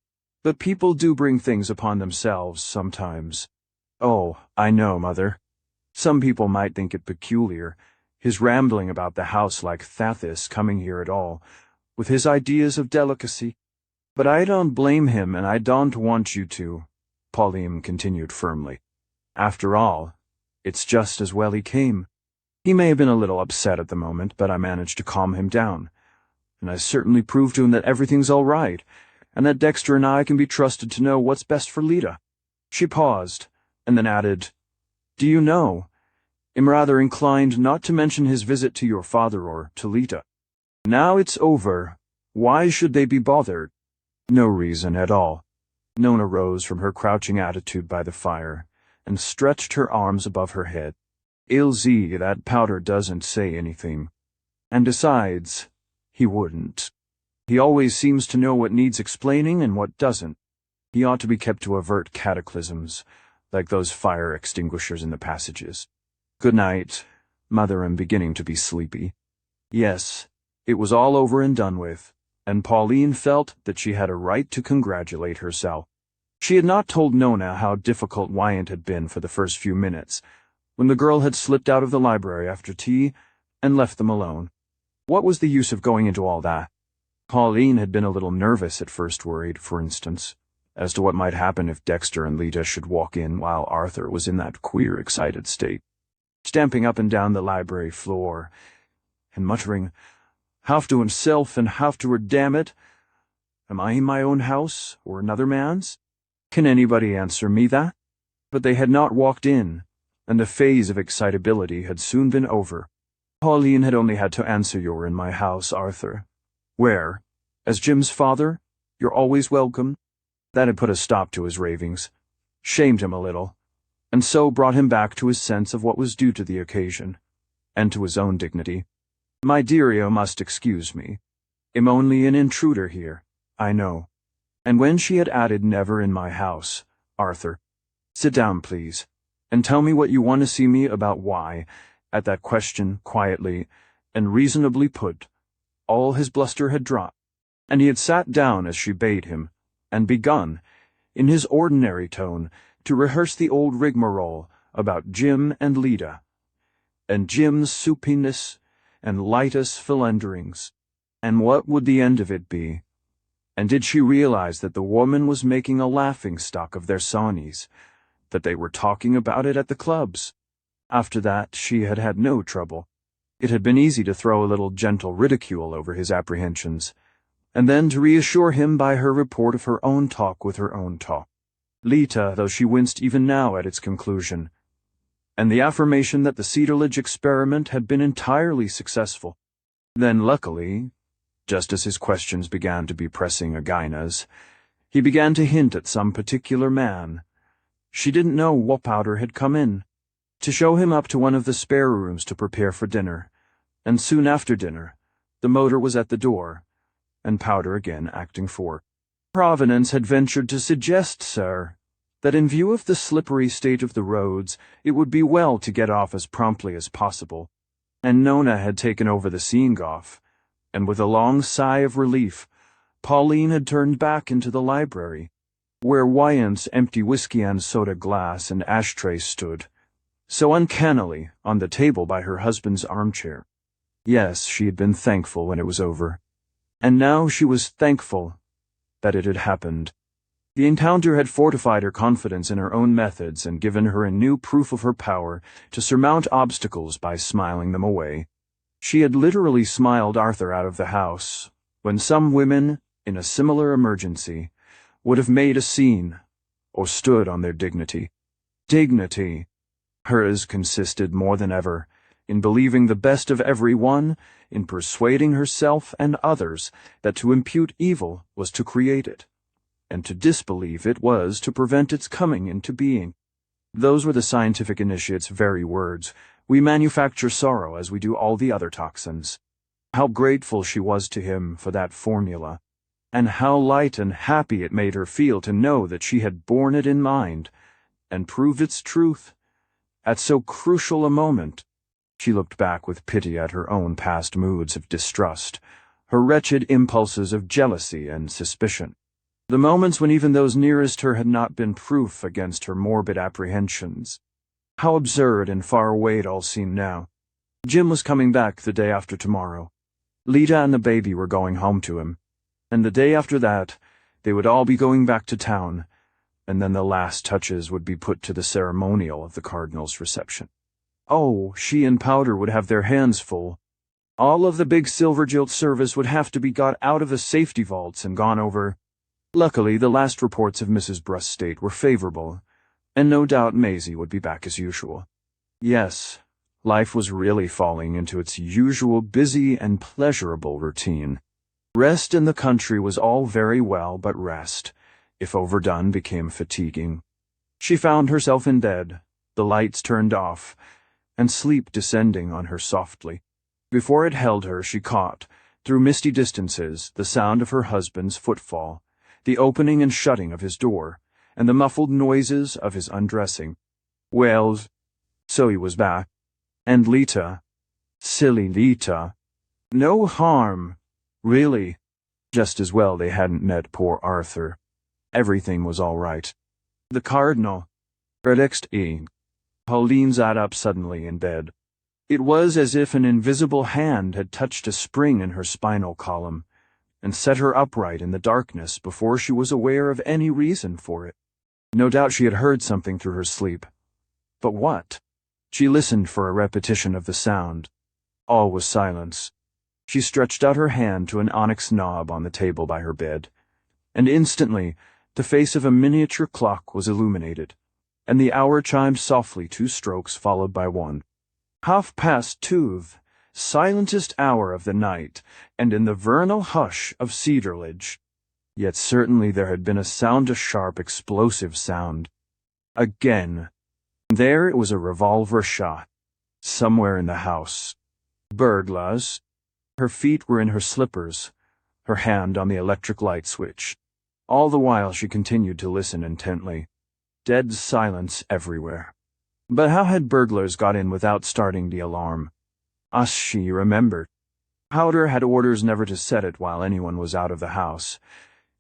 Speaker 1: But people do bring things upon themselves sometimes. Oh, I know, Mother. Some people might think it peculiar, his rambling about the house like Thathis coming here at all, with his ideas of delicacy. But I don't blame him, and I don't want you to, Pauline continued firmly. After all, it's just as well he came. He may have been a little upset at the moment, but I managed to calm him down. And I certainly proved to him that everything's all right, and that Dexter and I can be trusted to know what's best for Lita. She paused, and then added, Do you know, I'm rather inclined not to mention his visit to your father or to Lita. Now it's over, why should they be bothered? No reason at all. Nona rose from her crouching attitude by the fire, and stretched her arms above her head. Ilse, that Powder doesn't say anything. And besides, he wouldn't. He always seems to know what needs explaining and what doesn't. He ought to be kept to avert cataclysms, like those fire extinguishers in the passages. Good night, Mother. I'm beginning to be sleepy. Yes, it was all over and done with, and Pauline felt that she had a right to congratulate herself. She had not told Nona how difficult Wyant had been for the first few minutes, when the girl had slipped out of the library after tea and left them alone. What was the use of going into all that? Pauline had been a little nervous at first, worried, for instance, as to what might happen if Dexter and Lita should walk in while Arthur was in that queer, excited state. stamping up and down the library floor, and muttering, half to himself and half to her, damn it. Am I in my own house, or another man's? Can anybody answer me that? But they had not walked in, and the phase of excitability had soon been over. Pauline had only had to answer, you're in my house, Arthur. Where? As Jim's father? You're always welcome. That had put a stop to his ravings, shamed him a little, and so brought him back to his sense of what was due to the occasion, and to his own dignity. My dear, you must excuse me. I'm only an intruder here, I know. And when she had added, never in my house, Arthur, sit down, please, and tell me what you want to see me about. Why, at that question, quietly and reasonably put, all his bluster had dropped, and he had sat down as she bade him, and begun, in his ordinary tone, to rehearse the old rigmarole about Jim and Lida, and Jim's supiness and Lida's philanderings, and what would the end of it be? And did she realize that the woman was making a laughing-stock of their sawney's, that they were talking about it at the clubs? After that, she had had no trouble. It had been easy to throw a little gentle ridicule over his apprehensions, and then to reassure him by her report of her own talk with her own talk. Lita, though she winced even now at its conclusion, and the affirmation that the cedarledge experiment had been entirely successful. Then, luckily, just as his questions began to be pressing Agina's, he began to hint at some particular man. She didn't know what Powder had come in, to show him up to one of the spare rooms to prepare for dinner, and soon after dinner, the motor was at the door, and Powder again acting for. Providence had ventured to suggest, sir, that in view of the slippery state of the roads, it would be well to get off as promptly as possible, and Nona had taken over the seeing-off, and with a long sigh of relief, Pauline had turned back into the library, where Wyant's empty whiskey and soda glass and ashtray stood, so uncannily on the table by her husband's armchair. Yes, she had been thankful when it was over, and now she was thankful that it had happened. The encounter had fortified her confidence in her own methods and given her a new proof of her power to surmount obstacles by smiling them away. She had literally smiled Arthur out of the house, when some women, in a similar emergency, would have made a scene, or stood on their dignity. Dignity. Hers consisted more than ever in believing the best of every one, in persuading herself and others that to impute evil was to create it, and to disbelieve it was to prevent its coming into being. Those were the scientific initiate's very words. We manufacture sorrow as we do all the other toxins. How grateful she was to him for that formula, and how light and happy it made her feel to know that she had borne it in mind, and proved its truth, at so crucial a moment. She looked back with pity at her own past moods of distrust, her wretched impulses of jealousy and suspicion, the moments when even those nearest her had not been proof against her morbid apprehensions. How absurd and far away it all seemed now. Jim was coming back the day after tomorrow. Lita and the baby were going home to him, and the day after that they would all be going back to town, and then the last touches would be put to the ceremonial of the Cardinal's reception. Oh, she and Powder would have their hands full. All of the big silver-gilt service would have to be got out of the safety vaults and gone over. Luckily, the last reports of Mrs. Brust's state were favorable, and no doubt Maisie would be back as usual. Yes, life was really falling into its usual busy and pleasurable routine. Rest in the country was all very well, but rest, if overdone, became fatiguing. She found herself in bed, the lights turned off, and sleep descending on her softly. Before it held her, she caught, through misty distances, the sound of her husband's footfall, the opening and shutting of his door, and the muffled noises of his undressing. Well, so he was back. And Lita. Silly Lita. No harm. Really. Just as well they hadn't met poor Arthur. Everything was all right. The Cardinal. Next evening. Pauline sat up suddenly in bed. It was as if an invisible hand had touched a spring in her spinal column, and set her upright in the darkness before she was aware of any reason for it. No doubt she had heard something through her sleep. But what? She listened for a repetition of the sound. All was silence. She stretched out her hand to an onyx knob on the table by her bed, and instantly the face of a miniature clock was illuminated, and the hour chimed softly 2 strokes followed by 1. 2:30, silentest hour of the night, and in the vernal hush of Cedarledge. Yet certainly there had been a sound, a sharp, explosive sound. Again. There it was, a revolver shot. Somewhere in the house. Burglars. Her feet were in her slippers, her hand on the electric light switch. All the while she continued to listen intently. Dead silence everywhere. But how had burglars got in without starting the alarm? She remembered. Powder had orders never to set it while anyone was out of the house.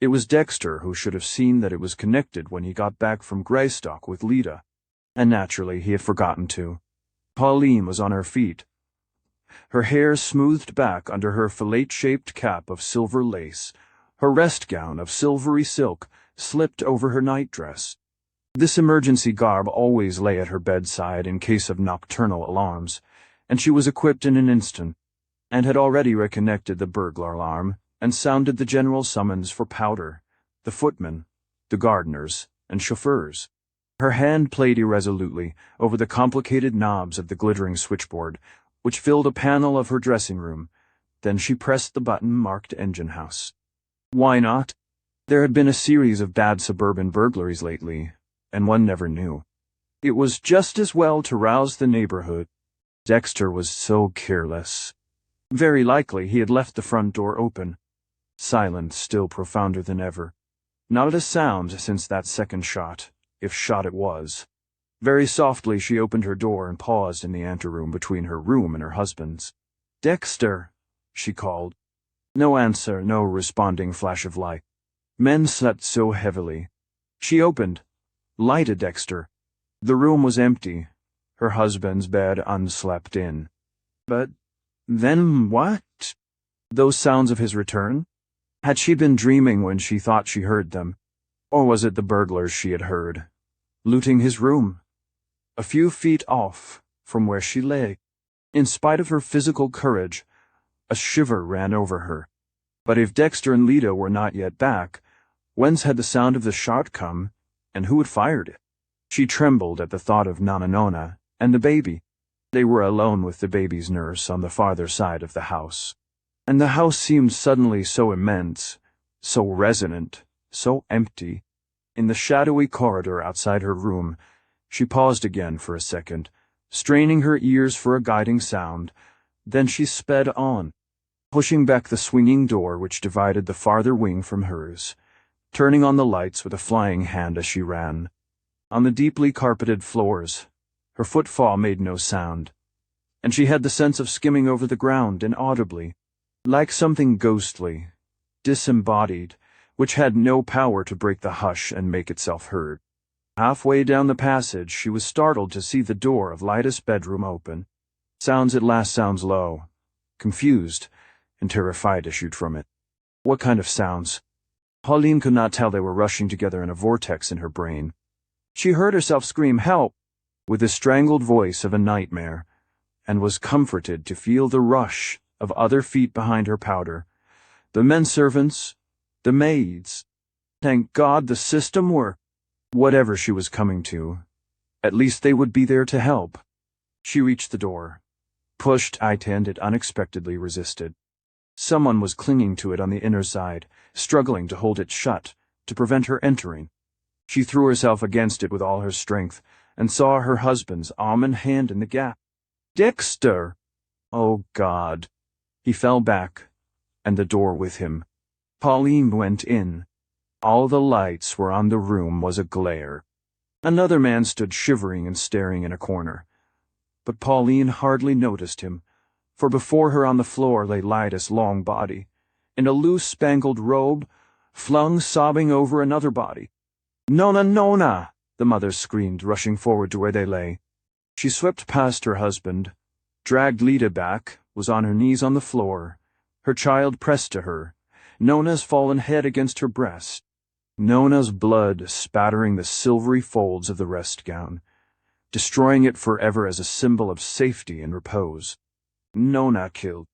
Speaker 1: It was Dexter who should have seen that it was connected when he got back from Greystock with Lita. And naturally he had forgotten to. Pauline was on her feet. Her hair smoothed back under her fillet-shaped cap of silver lace. Her rest gown of silvery silk slipped over her nightdress. This emergency garb always lay at her bedside in case of nocturnal alarms, and she was equipped in an instant, and had already reconnected the burglar alarm and sounded the general summons for Powder, the footmen, the gardeners, and chauffeurs. Her hand played irresolutely over the complicated knobs of the glittering switchboard, which filled a panel of her dressing room. Then she pressed the button marked Engine House. Why not? There had been a series of bad suburban burglaries lately, and one never knew. It was just as well to rouse the neighborhood. Dexter was so careless. Very likely he had left the front door open. Silence still profounder than ever. Not a sound since that second shot, if shot it was. Very softly she opened her door and paused in the anteroom between her room and her husband's. "Dexter," she called. No answer, no responding flash of light. Men slept so heavily. She opened, lighted Dexter. The room was empty, her husband's bed unslept in. But then what? Those sounds of his return? Had she been dreaming when she thought she heard them? Or was it the burglars she had heard, looting his room, a few feet off from where she lay? In spite of her physical courage, a shiver ran over her. But if Dexter and Lita were not yet back, whence had the sound of the shot come, and who had fired it? She trembled at the thought of Nonna and the baby. They were alone with the baby's nurse on the farther side of the house. And the house seemed suddenly so immense, so resonant, so empty. In the shadowy corridor outside her room, she paused again for a second, straining her ears for a guiding sound. Then she sped on, pushing back the swinging door which divided the farther wing from hers, turning on the lights with a flying hand as she ran. On the deeply carpeted floors, her footfall made no sound, and she had the sense of skimming over the ground inaudibly, like something ghostly, disembodied, which had no power to break the hush and make itself heard. Halfway down the passage, she was startled to see the door of Lida's bedroom open. Sounds at last sounds low, confused, and terrified issued from it. What kind of sounds? Pauline could not tell. They were rushing together in a vortex in her brain. She heard herself scream, "Help!" with the strangled voice of a nightmare, and was comforted to feel the rush of other feet behind her. Powder, the menservants, the maids. Thank God the system were. Whatever she was coming to, at least they would be there to help. She reached the door, pushed it, and it unexpectedly resisted. Someone was clinging to it on the inner side, struggling to hold it shut, to prevent her entering. She threw herself against it with all her strength, and saw her husband's arm and hand in the gap. "Dexter!" Oh, God! He fell back, and the door with him. Pauline went in. All the lights were on. The room was a glare. Another man stood shivering and staring in a corner. But Pauline hardly noticed him, for before her on the floor lay Lida's long body, in a loose spangled robe, flung sobbing over another body. "Nonna!" the mother screamed, rushing forward to where they lay. She swept past her husband, dragged Lita back, was on her knees on the floor, her child pressed to her, Nonna's fallen head against her breast, Nonna's blood spattering the silvery folds of the rest gown. destroying it forever as a symbol of safety and repose. Nona killed.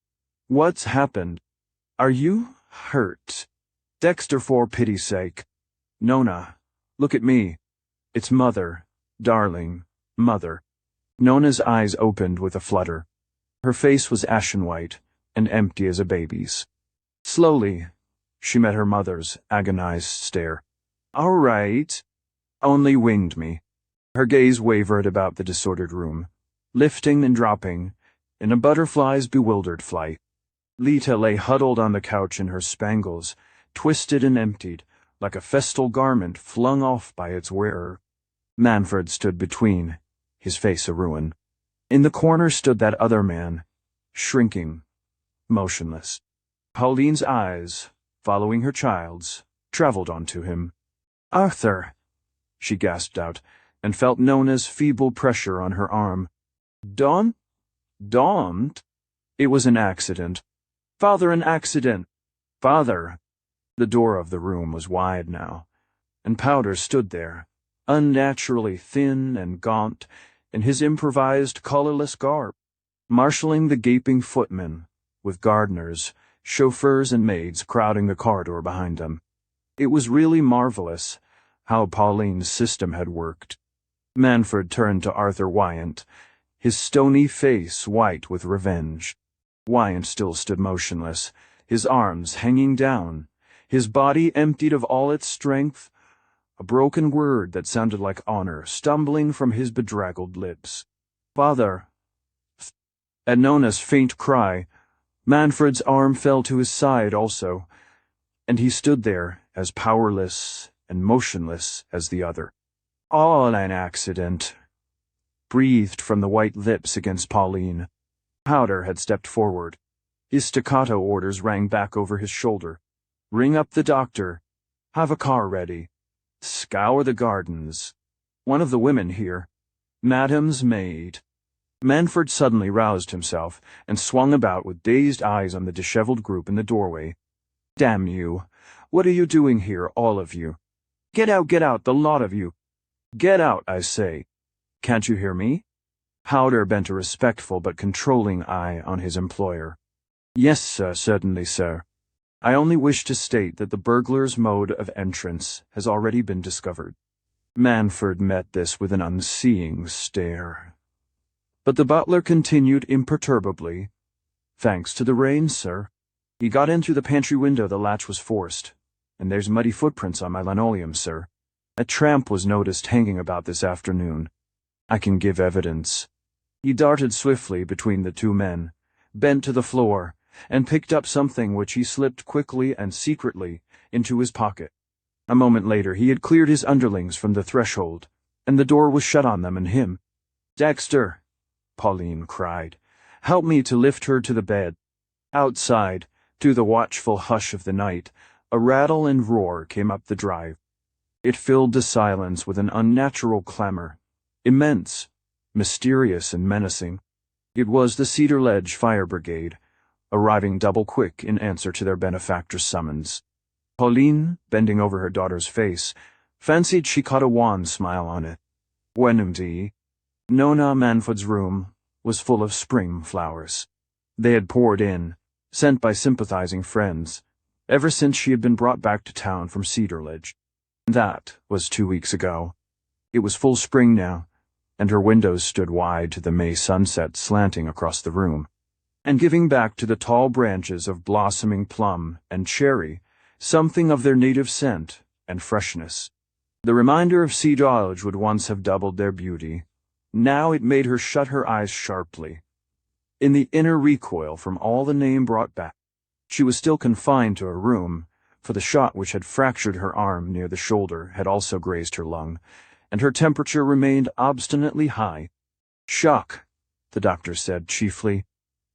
Speaker 1: What's happened? Are you hurt? Dexter, for pity's sake. Nona, look at me. It's Mother, darling, Mother. Nona's eyes opened with a flutter. Her face was ashen white and empty as a baby's. Slowly, she met her mother's agonized stare. All right. Only winged me. Her gaze wavered about the disordered room, lifting and dropping in a butterfly's bewildered flight. Lita lay huddled on the couch in her spangles, twisted and emptied, like a festal garment flung off by its wearer. Manfred stood between, his face a ruin. In the corner stood that other man, shrinking, motionless. Pauline's eyes, following her child's, traveled onto him. Arthur, she gasped out, and felt Nona's feeble pressure on her arm. Don't? It was an accident. Father, an accident. Father. The door of the room was wide now, and Powder stood there, unnaturally thin and gaunt, in his improvised colorless garb, marshalling the gaping footmen, with gardeners, chauffeurs and maids crowding the corridor behind them. It was really marvelous how Pauline's system had worked. Manfred turned to Arthur Wyant, his stony face white with revenge. Wyant still stood motionless, his arms hanging down, his body emptied of all its strength, a broken word that sounded like honor stumbling from his bedraggled lips. Father. At Nona's faint cry, Manfred's arm fell to his side also, and he stood there as powerless and motionless as the other. All an accident, breathed from the white lips against Pauline. Powder had stepped forward. His staccato orders rang back over his shoulder. Ring up the doctor. Have a car ready. Scour the gardens. One of the women here. Madame's maid. Manfred suddenly roused himself and swung about with dazed eyes on the disheveled group in the doorway. Damn you. What are you doing here, all of you? Get out, the lot of you. Get out, I say. Can't you hear me? Powder bent a respectful but controlling eye on his employer. Yes, sir, certainly, sir. I only wish to state that the burglar's mode of entrance has already been discovered. Manfred met this with an unseeing stare. But the butler continued imperturbably. Thanks to the rain, sir. He got in through the pantry window, the latch was forced. And there's muddy footprints on my linoleum, sir. A tramp was noticed hanging about this afternoon. I can give evidence. He darted swiftly between the two men, bent to the floor, and picked up something which he slipped quickly and secretly into his pocket. A moment later he had cleared his underlings from the threshold, and the door was shut on them and him. Dexter, Pauline cried, help me to lift her to the bed. Outside, through the watchful hush of the night, a rattle and roar came up the drive. It filled the silence with an unnatural clamor, immense, mysterious and menacing. It was the Cedar Ledge Fire Brigade, arriving double-quick in answer to their benefactor's summons. Pauline, bending over her daughter's face, fancied she caught a wan smile on it. Wendy, Nona Manfred's room, was full of spring flowers. They had poured in, sent by sympathizing friends, ever since she had been brought back to town from Cedar Ledge. That was 2 weeks ago. It was full spring now, and her windows stood wide to the May sunset slanting across the room, and giving back to the tall branches of blossoming plum and cherry something of their native scent and freshness. The reminder of Cedar Lodge would once have doubled their beauty. Now it made her shut her eyes sharply. In the inner recoil from all the name brought back, she was still confined to her room, for the shot which had fractured her arm near the shoulder had also grazed her lung, and her temperature remained obstinately high. Shock, the doctor said chiefly,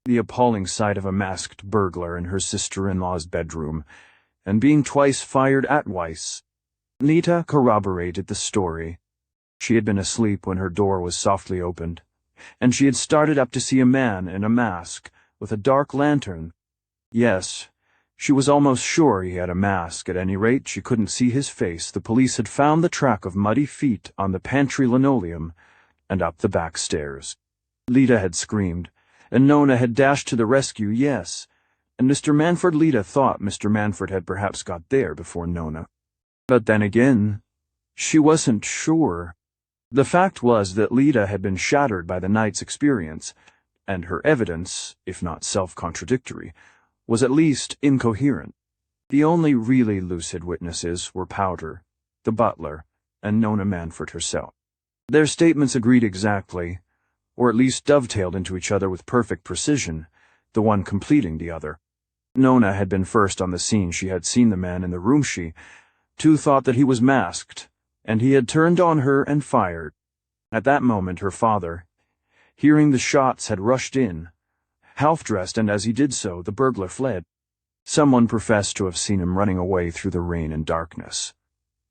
Speaker 1: the appalling sight of a masked burglar in her sister-in-law's bedroom, and being twice fired at Weiss. Nita corroborated the story. She had been asleep when her door was softly opened, and she had started up to see a man in a mask with a dark lantern. Yes, she was almost sure he had a mask. At any rate, she couldn't see his face. The police had found the track of muddy feet on the pantry linoleum, and up the back stairs. Lita had screamed, and Nona had dashed to the rescue, yes, and Mr. Manford Lita thought Mr. Manford had perhaps got there before Nona. But then again, she wasn't sure. The fact was that Lita had been shattered by the night's experience, and her evidence, if not self-contradictory, was at least incoherent. The only really lucid witnesses were Powder, the butler, and Nona Manford herself. Their statements agreed exactly, or at least dovetailed into each other with perfect precision, the one completing the other. Nona had been first on the scene. She had seen the man in the room. She, too, thought that he was masked, and he had turned on her and fired. At that moment her father, hearing the shots, had rushed in, half-dressed, and as he did so, the burglar fled. Someone professed to have seen him running away through the rain and darkness,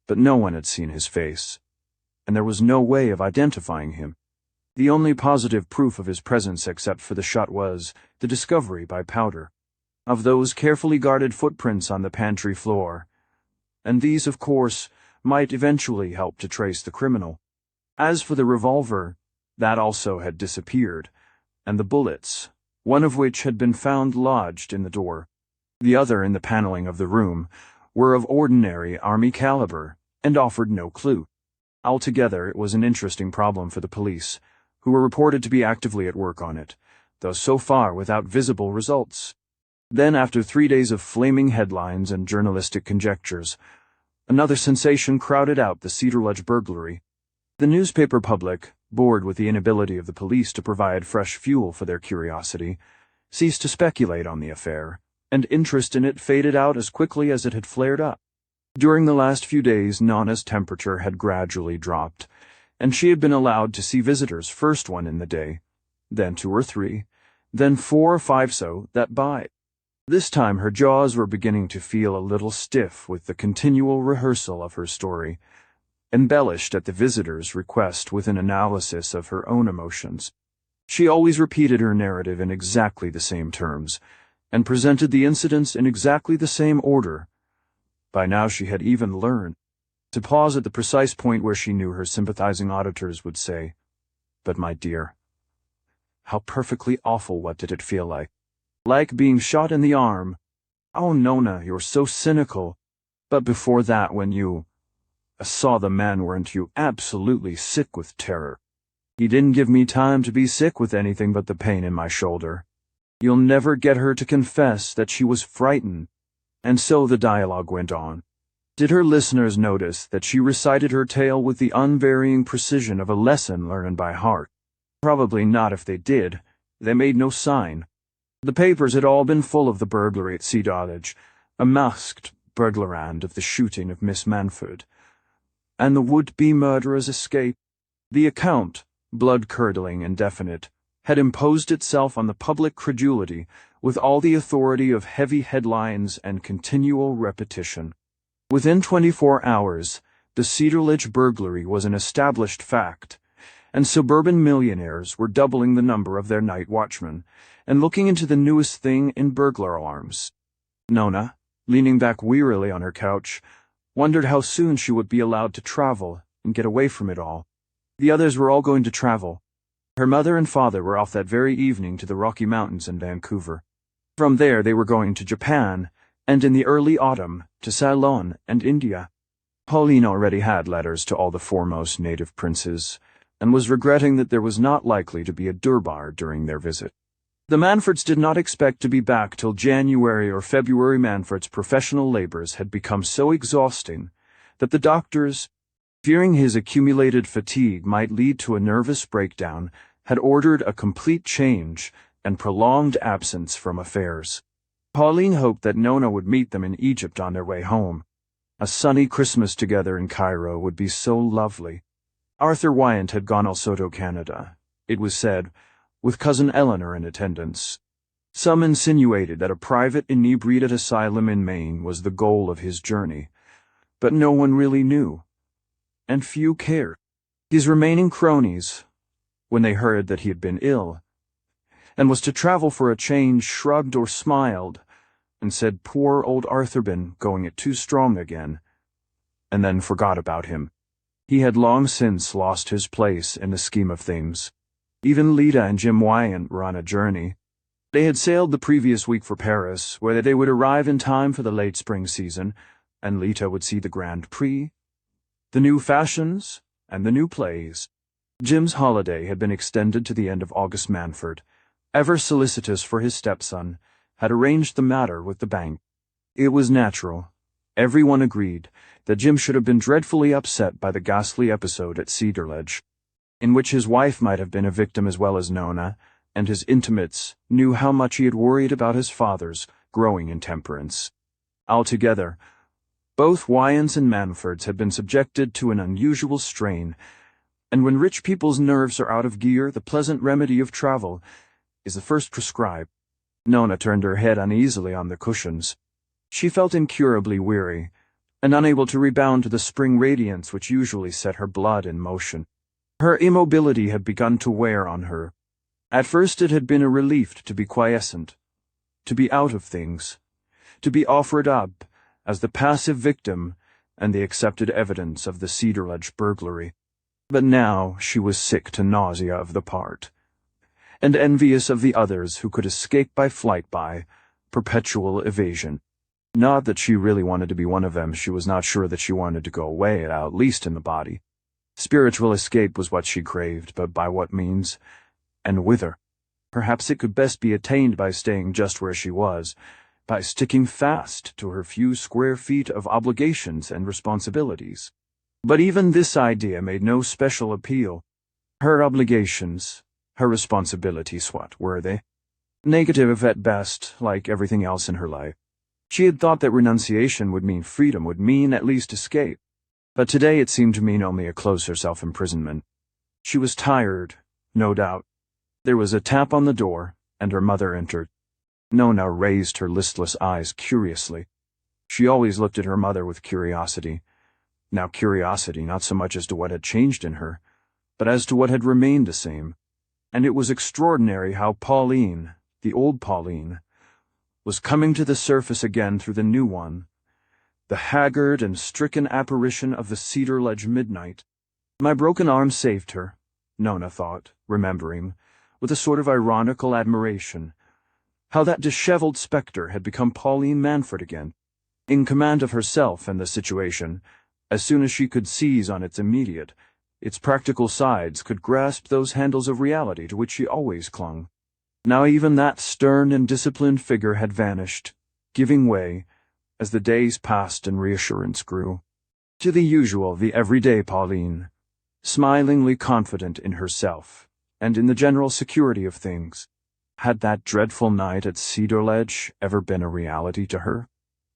Speaker 1: but no one had seen his face, and there was no way of identifying him. The only positive proof of his presence except for the shot was the discovery by Powder of those carefully guarded footprints on the pantry floor, and these, of course, might eventually help to trace the criminal. As for the revolver, that also had disappeared, and the bullets, one of which had been found lodged in the door, the other in the paneling of the room, were of ordinary army caliber and offered no clue. Altogether, it was an interesting problem for the police, who were reported to be actively at work on it, though so far without visible results. Then, after 3 days of flaming headlines and journalistic conjectures, another sensation crowded out the Cedar Lodge burglary. The newspaper public, bored with the inability of the police to provide fresh fuel for their curiosity, ceased to speculate on the affair, and interest in it faded out as quickly as it had flared up. During the last few days, Nona's temperature had gradually dropped, and she had been allowed to see visitors, first one in the day, then 2 or 3, then 4 or 5 so that by. This time her jaws were beginning to feel a little stiff with the continual rehearsal of her story, embellished at the visitor's request with an analysis of her own emotions. She always repeated her narrative in exactly the same terms, and presented the incidents in exactly the same order. By now she had even learned to pause at the precise point where she knew her sympathizing auditors would say, "But my dear, how perfectly awful, what did it feel like? Like being shot in the arm. Oh, Nona, you're so cynical. But before that, when you saw the man, weren't you absolutely sick with terror? He didn't give me time to be sick with anything but the pain in my shoulder. You'll never get her to confess that she was frightened." And so the dialogue went on. Did her listeners notice that she recited her tale with the unvarying precision of a lesson learned by heart? Probably not. If they did, they made no sign. The papers had all been full of the burglary at Cedar Lodge, a masked burglarand of the shooting of Miss Manford, and the would-be murderer's escape. The account, blood-curdling and definite, had imposed itself on the public credulity with all the authority of heavy headlines and continual repetition. Within 24 hours, the Cedar Lodge burglary was an established fact, and suburban millionaires were doubling the number of their night watchmen and looking into the newest thing in burglar alarms. Nona, leaning back wearily on her couch, wondered how soon she would be allowed to travel and get away from it all. The others were all going to travel. Her mother and father were off that very evening to the Rocky Mountains in Vancouver. From there they were going to Japan, and in the early autumn to Ceylon and India. Pauline already had letters to all the foremost native princes, and was regretting that there was not likely to be a durbar during their visit. The Manfords did not expect to be back till January or February. Manford's professional labors had become so exhausting that the doctors, fearing his accumulated fatigue might lead to a nervous breakdown, had ordered a complete change and prolonged absence from affairs. Pauline hoped that Nona would meet them in Egypt on their way home. A sunny Christmas together in Cairo would be so lovely. Arthur Wyant had gone also to Canada, it was said, with cousin Eleanor in attendance. Some insinuated that a private inebriated asylum in Maine was the goal of his journey, but no one really knew, and few cared. His remaining cronies, when they heard that he had been ill, and was to travel for a change, shrugged or smiled, and said poor old Arthur been going it too strong again, and then forgot about him. He had long since lost his place in the scheme of things. Even Lita and Jim Wyant were on a journey. They had sailed the previous week for Paris, where they would arrive in time for the late spring season, and Lita would see the Grand Prix, the new fashions, and the new plays. Jim's holiday had been extended to the end of August. Manford, ever solicitous for his stepson, had arranged the matter with the bank. It was natural. Everyone agreed that Jim should have been dreadfully upset by the ghastly episode at Cedarledge, in which his wife might have been a victim as well as Nona, and his intimates knew how much he had worried about his father's growing intemperance. Altogether, both Wyants and Manfords had been subjected to an unusual strain, and when rich people's nerves are out of gear, the pleasant remedy of travel is the first prescribed. Nona turned her head uneasily on the cushions. She felt incurably weary, and unable to rebound to the spring radiance which usually set her blood in motion. Her immobility had begun to wear on her. At first it had been a relief to be quiescent, to be out of things, to be offered up as the passive victim and the accepted evidence of the Cedarledge burglary. But now she was sick to nausea of the part, and envious of the others who could escape by flight, by perpetual evasion. Not that she really wanted to be one of them. She was not sure that she wanted to go away, at least in the body. Spiritual escape was what she craved, but by what means, and whither? Perhaps it could best be attained by staying just where she was, by sticking fast to her few square feet of obligations and responsibilities. But even this idea made no special appeal. Her obligations, her responsibilities, what were they? Negative at best, like everything else in her life. She had thought that renunciation would mean freedom, would mean at least escape. But today it seemed to mean only a closer self-imprisonment. She was tired, no doubt. There was a tap on the door, and her mother entered. Nona raised her listless eyes curiously. She always looked at her mother with curiosity. Now curiosity not so much as to what had changed in her, but as to what had remained the same. And it was extraordinary how Pauline, the old Pauline, was coming to the surface again through the new one, the haggard and stricken apparition of the Cedarledge midnight. My broken arm saved her, Nona thought, remembering, with a sort of ironical admiration, how that disheveled spectre had become Pauline Manford again, in command of herself and the situation, as soon as she could seize on its immediate, its practical sides, could grasp those handles of reality to which she always clung. Now even that stern and disciplined figure had vanished, giving way, as the days passed and reassurance grew, to the usual, the everyday Pauline, smilingly confident in herself, and in the general security of things. Had that dreadful night at Cedarledge ever been a reality to her?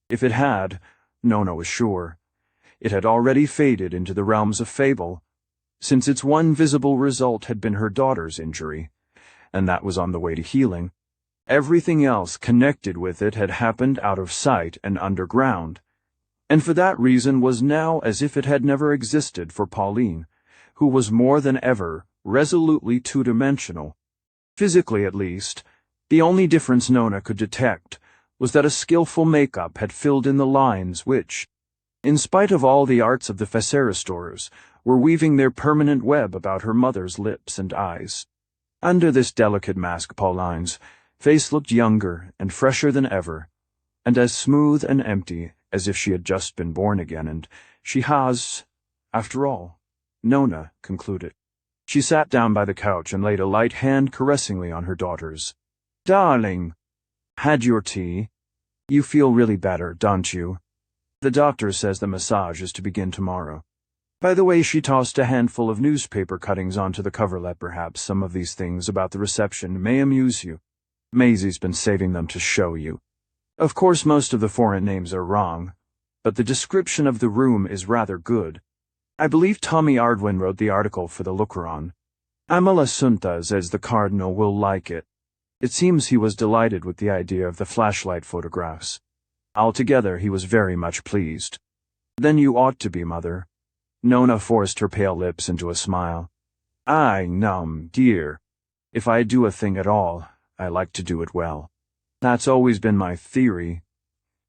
Speaker 1: If it had, Nona was sure, it had already faded into the realms of fable, since its one visible result had been her daughter's injury, and that was on the way to healing. Everything else connected with it had happened out of sight and underground, and for that reason was now as if it had never existed for Pauline, who was more than ever resolutely two-dimensional. Physically, at least, the only difference Nona could detect was that a skillful make-up had filled in the lines which, in spite of all the arts of the facere-restorers, were weaving their permanent web about her mother's lips and eyes. Under this delicate mask Pauline's face looked younger and fresher than ever, and as smooth and empty as if she had just been born again, and she has, after all, Nona concluded. She sat down by the couch and laid a light hand caressingly on her daughter's. "Darling, had your tea? You feel really better, don't you? The doctor says the massage is to begin tomorrow. By the way," she tossed a handful of newspaper cuttings onto the coverlet. "Perhaps some of these things about the reception may amuse you. Maisie's been saving them to show you. Of course most of the foreign names are wrong, but the description of the room is rather good. I believe Tommy Ardwin wrote the article for the Looker-On. Amalasunta says the Cardinal will like it. It seems he was delighted with the idea of the flashlight photographs. Altogether he was very much pleased." "Then you ought to be, Mother." Nona forced her pale lips into a smile. "I, dear. If I do a thing at all, I like to do it well. That's always been my theory.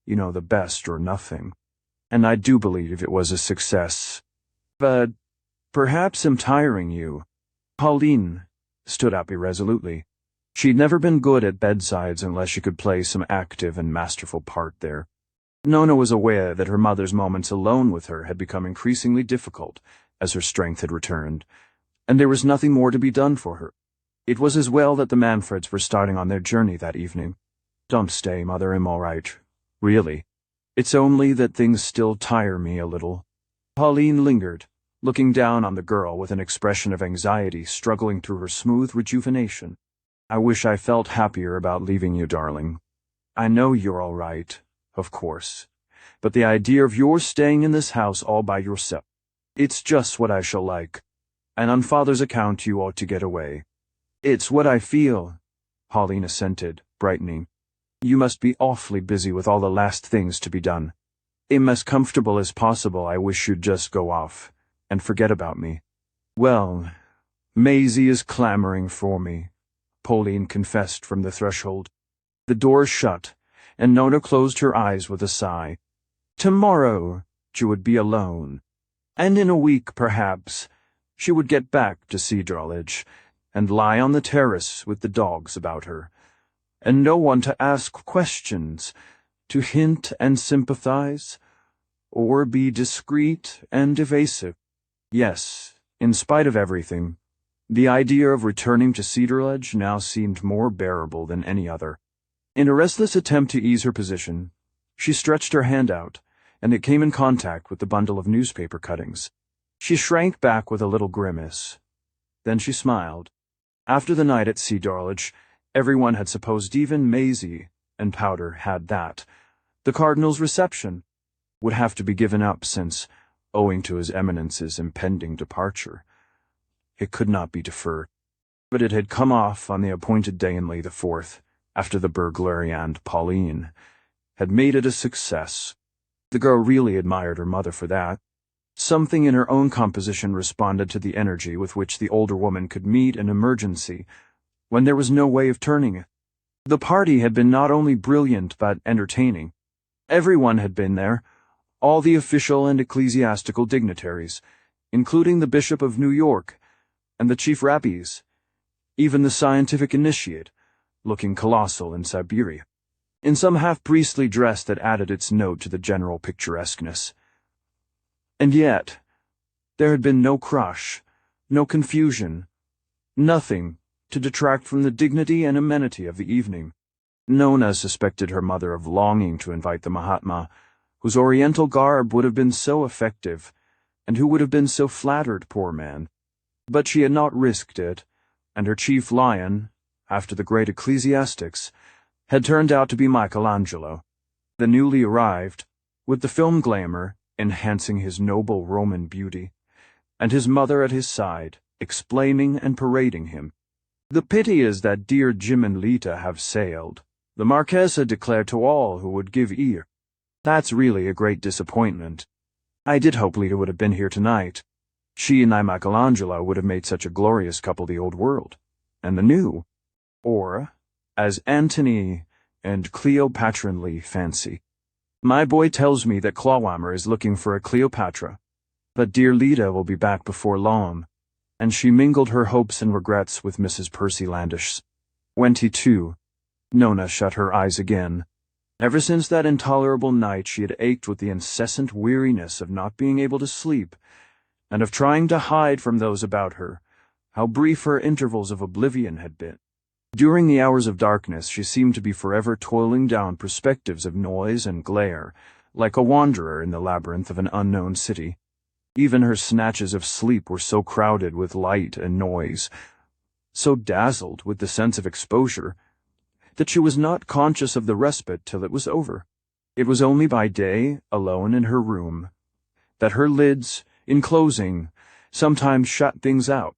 Speaker 1: You know, the best or nothing. And I do believe it was a success. But Perhaps I'm tiring you." Pauline stood up irresolutely. She'd never been good at bedsides unless she could play some active and masterful part there. Nona was aware that her mother's moments alone with her had become increasingly difficult as her strength had returned, and there was nothing more to be done for her. It was as well that the Manfreds were starting on their journey that evening. "Don't stay, Mother, I'm all right. Really. It's only that things still tire me a little." Pauline lingered, looking down on the girl with an expression of anxiety struggling through her smooth rejuvenation. "I wish I felt happier about leaving you, darling. I know you're all right, of course, but the idea of your staying in this house all by yourself, it's just what I shall like. And on Father's account you ought to get away." "It's what I feel," Pauline assented, brightening. "You must be awfully busy with all the last things to be done. I'm as comfortable as possible. I wish you'd just go off and forget about me." "Well, Maisie is clamoring for me," Pauline confessed from the threshold. The door shut, and Nona closed her eyes with a sigh. Tomorrow she would be alone, and in a week, perhaps, she would get back to Cedarledge and lie on the terrace with the dogs about her, and no one to ask questions, to hint and sympathize, or be discreet and evasive. Yes, in spite of everything, the idea of returning to Cedarledge now seemed more bearable than any other. In a restless attempt to ease her position, she stretched her hand out, and it came in contact with the bundle of newspaper cuttings. She shrank back with a little grimace. Then she smiled. After the night at Cedarledge, everyone had supposed even Maisie and Powder had that. The Cardinal's reception would have to be given up since, owing to His Eminence's impending departure, it could not be deferred. But it had come off on the appointed day in May the 4th, after the burglary, and Pauline had made it a success. The girl really admired her mother for that. Something in her own composition responded to the energy with which the older woman could meet an emergency when there was no way of turning it. The party had been not only brilliant but entertaining. Everyone had been there, all the official and ecclesiastical dignitaries, including the Bishop of New York and the chief rabbis, even the scientific initiate, looking colossal in Siberia, in some half-priestly dress that added its note to the general picturesqueness. And yet, there had been no crush, no confusion, nothing to detract from the dignity and amenity of the evening. Nona suspected her mother of longing to invite the Mahatma, whose oriental garb would have been so effective, and who would have been so flattered, poor man. But she had not risked it, and her chief lion, after the great ecclesiastics, had turned out to be Michelangelo, the newly arrived, with the film glamour enhancing his noble Roman beauty, and his mother at his side, explaining and parading him. "The pity is that dear Jim and Lita have sailed," the Marchesa declared to all who would give ear. "That's really a great disappointment. I did hope Lita would have been here tonight. She and Michelangelo would have made such a glorious couple, the old world and the new. Or, as Antony and Cleopatrinly fancy. My boy tells me that Clawhammer is looking for a Cleopatra, but dear Lita will be back before long," and she mingled her hopes and regrets with Mrs. Percy Landish's. 22. Nona shut her eyes again. Ever since that intolerable night she had ached with the incessant weariness of not being able to sleep, and of trying to hide from those about her how brief her intervals of oblivion had been. During the hours of darkness she seemed to be forever toiling down perspectives of noise and glare, like a wanderer in the labyrinth of an unknown city. Even her snatches of sleep were so crowded with light and noise, so dazzled with the sense of exposure, that she was not conscious of the respite till it was over. It was only by day, alone in her room, that her lids, in closing, sometimes shut things out.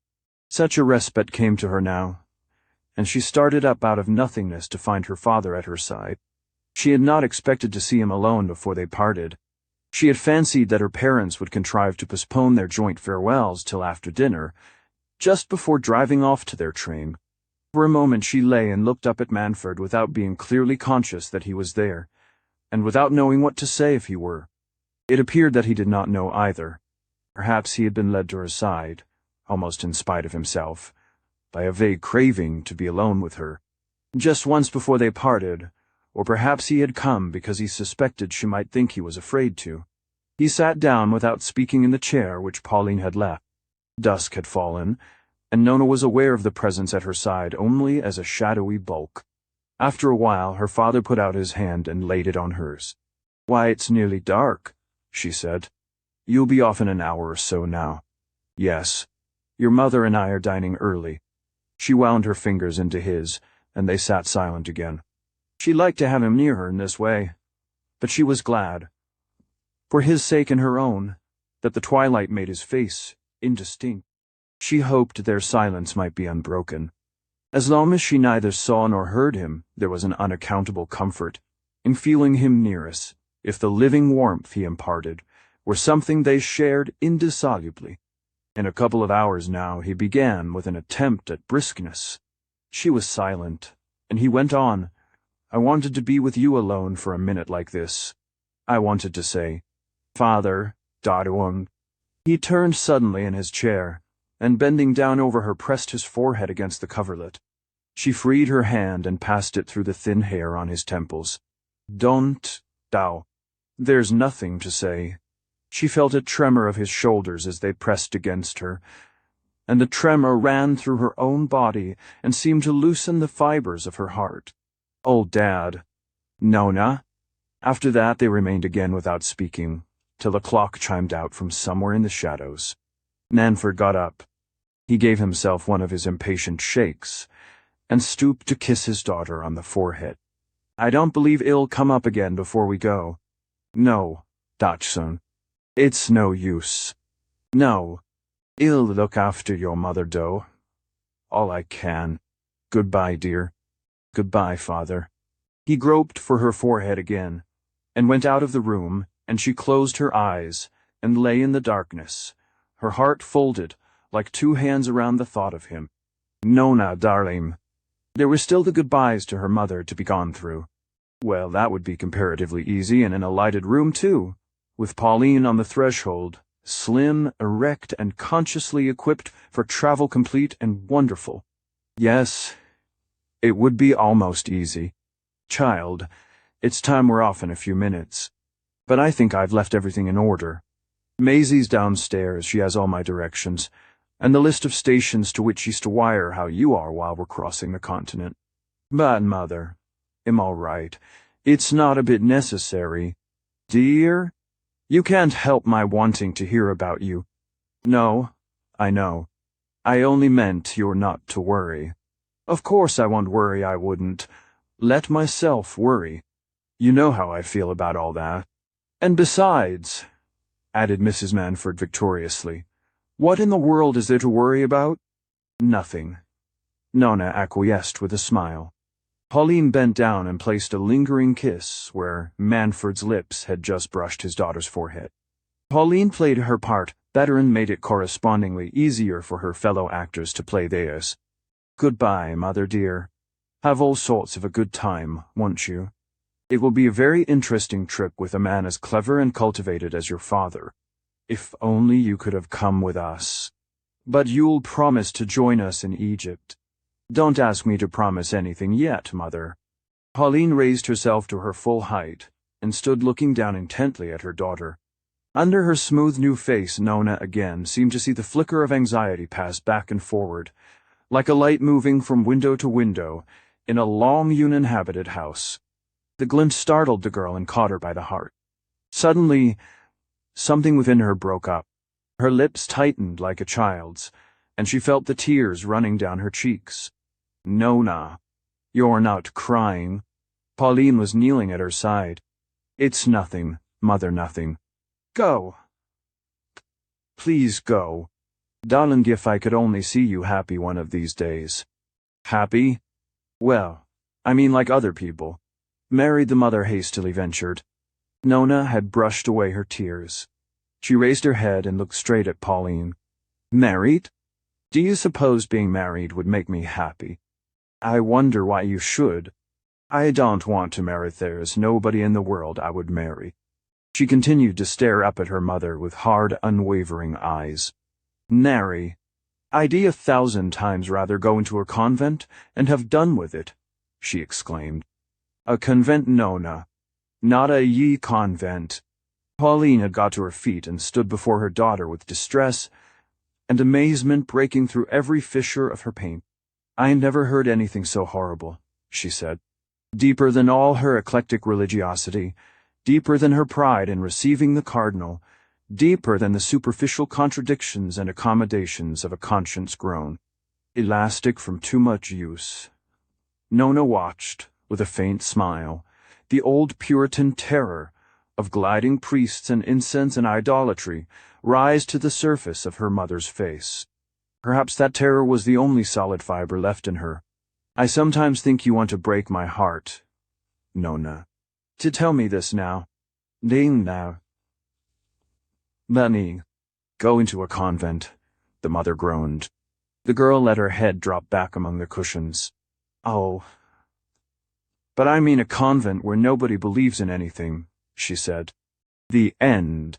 Speaker 1: Such a respite came to her now, and she started up out of nothingness to find her father at her side. She had not expected to see him alone before they parted. She had fancied that her parents would contrive to postpone their joint farewells till after dinner, just before driving off to their train. For a moment she lay and looked up at Manfred without being clearly conscious that he was there, and without knowing what to say if he were. It appeared that he did not know either. Perhaps he had been led to her side, almost in spite of himself, by a vague craving to be alone with her, just once before they parted, or perhaps he had come because he suspected she might think he was afraid to. He sat down without speaking in the chair which Pauline had left. Dusk had fallen, and Nona was aware of the presence at her side only as a shadowy bulk. After a while, her father put out his hand and laid it on hers. "Why, it's nearly dark," she said. "You'll be off in an hour or so now." "Yes. Your mother and I are dining early." She wound her fingers into his, and they sat silent again. She liked to have him near her in this way, but she was glad, for his sake and her own, that the twilight made his face indistinct. She hoped their silence might be unbroken. As long as she neither saw nor heard him, there was an unaccountable comfort in feeling him nearest, if the living warmth he imparted were something they shared indissolubly. In a couple of hours now he began with an attempt at briskness. She was silent, and he went on. "I wanted to be with you alone for a minute like this. I wanted to say, 'Father, Darwin.'" He turned suddenly in his chair, and bending down over her pressed his forehead against the coverlet. She freed her hand and passed it through the thin hair on his temples. "Don't, thou. There's nothing to say." She felt a tremor of his shoulders as they pressed against her, and the tremor ran through her own body and seemed to loosen the fibers of her heart. "Old Dad." "Nona." After that they remained again without speaking, till the clock chimed out from somewhere in the shadows. Manfred got up. He gave himself one of his impatient shakes, and stooped to kiss his daughter on the forehead. "I don't believe it'll come up again before we go." "No, Dachshund. It's no use. No. I'll look after your mother, doe. All I can. Goodbye, dear." "Goodbye, father." He groped for her forehead again, and went out of the room, and she closed her eyes, and lay in the darkness, her heart folded, like two hands around the thought of him. Nona, darling. There were still the goodbyes to her mother to be gone through. Well, that would be comparatively easy, and in a lighted room, too, with Pauline on the threshold, slim, erect, and consciously equipped for travel complete and wonderful. Yes, it would be almost easy. "Child, it's time we're off in a few minutes. But I think I've left everything in order. Maisie's downstairs, she has all my directions, and the list of stations to which she's to wire how you are while we're crossing the continent. But, Mother, I'm all right. It's not a bit necessary. Dear, you can't help my wanting to hear about you." "No, I know. I only meant you're not to worry." "Of course I won't worry, I wouldn't. Let myself worry. You know how I feel about all that. And besides," added Mrs. Manfred victoriously, "what in the world is there to worry about?" "Nothing." Nona acquiesced with a smile. Pauline bent down and placed a lingering kiss where Manfred's lips had just brushed his daughter's forehead. Pauline played her part better and made it correspondingly easier for her fellow actors to play theirs. "Goodbye, Mother dear. Have all sorts of a good time, won't you? It will be a very interesting trip with a man as clever and cultivated as your father. If only you could have come with us. But you'll promise to join us in Egypt. Don't ask me to promise anything yet, Mother." Pauline raised herself to her full height and stood looking down intently at her daughter. Under her smooth new face, Nona again seemed to see the flicker of anxiety pass back and forward, like a light moving from window to window in a long uninhabited house. The glimpse startled the girl and caught her by the heart. Suddenly, something within her broke up. Her lips tightened like a child's, and she felt the tears running down her cheeks. "Nona, you're not crying." Pauline was kneeling at her side. "It's nothing, Mother, nothing. Go. Please go. Darling, if I could only see you happy one of these days." "Happy? Well, I mean like other people." Married, the mother hastily ventured. Nona had brushed away her tears. She raised her head and looked straight at Pauline. "Married? Do you suppose being married would make me happy? I wonder why you should. I don't want to marry. There's nobody in the world I would marry." She continued to stare up at her mother with hard, unwavering eyes. "Nary. I'd 1,000 times rather go into a convent and have done with it," she exclaimed. "A convent, Nona. Not a ye convent." Pauline had got to her feet and stood before her daughter with distress and amazement breaking through every fissure of her paint. "I never heard anything so horrible," she said. Deeper than all her eclectic religiosity, deeper than her pride in receiving the cardinal, deeper than the superficial contradictions and accommodations of a conscience grown. Elastic from too much use. Nona watched, with a faint smile, the old Puritan terror of gliding priests and incense and idolatry rise to the surface of her mother's face. Perhaps that terror was the only solid fiber left in her. "I sometimes think you want to break my heart, Nona. To tell me this now. Ding now." "Bunny, go into a convent," the mother groaned. The girl let her head drop back among the cushions. "Oh, but I mean a convent where nobody believes in anything," she said. "The end."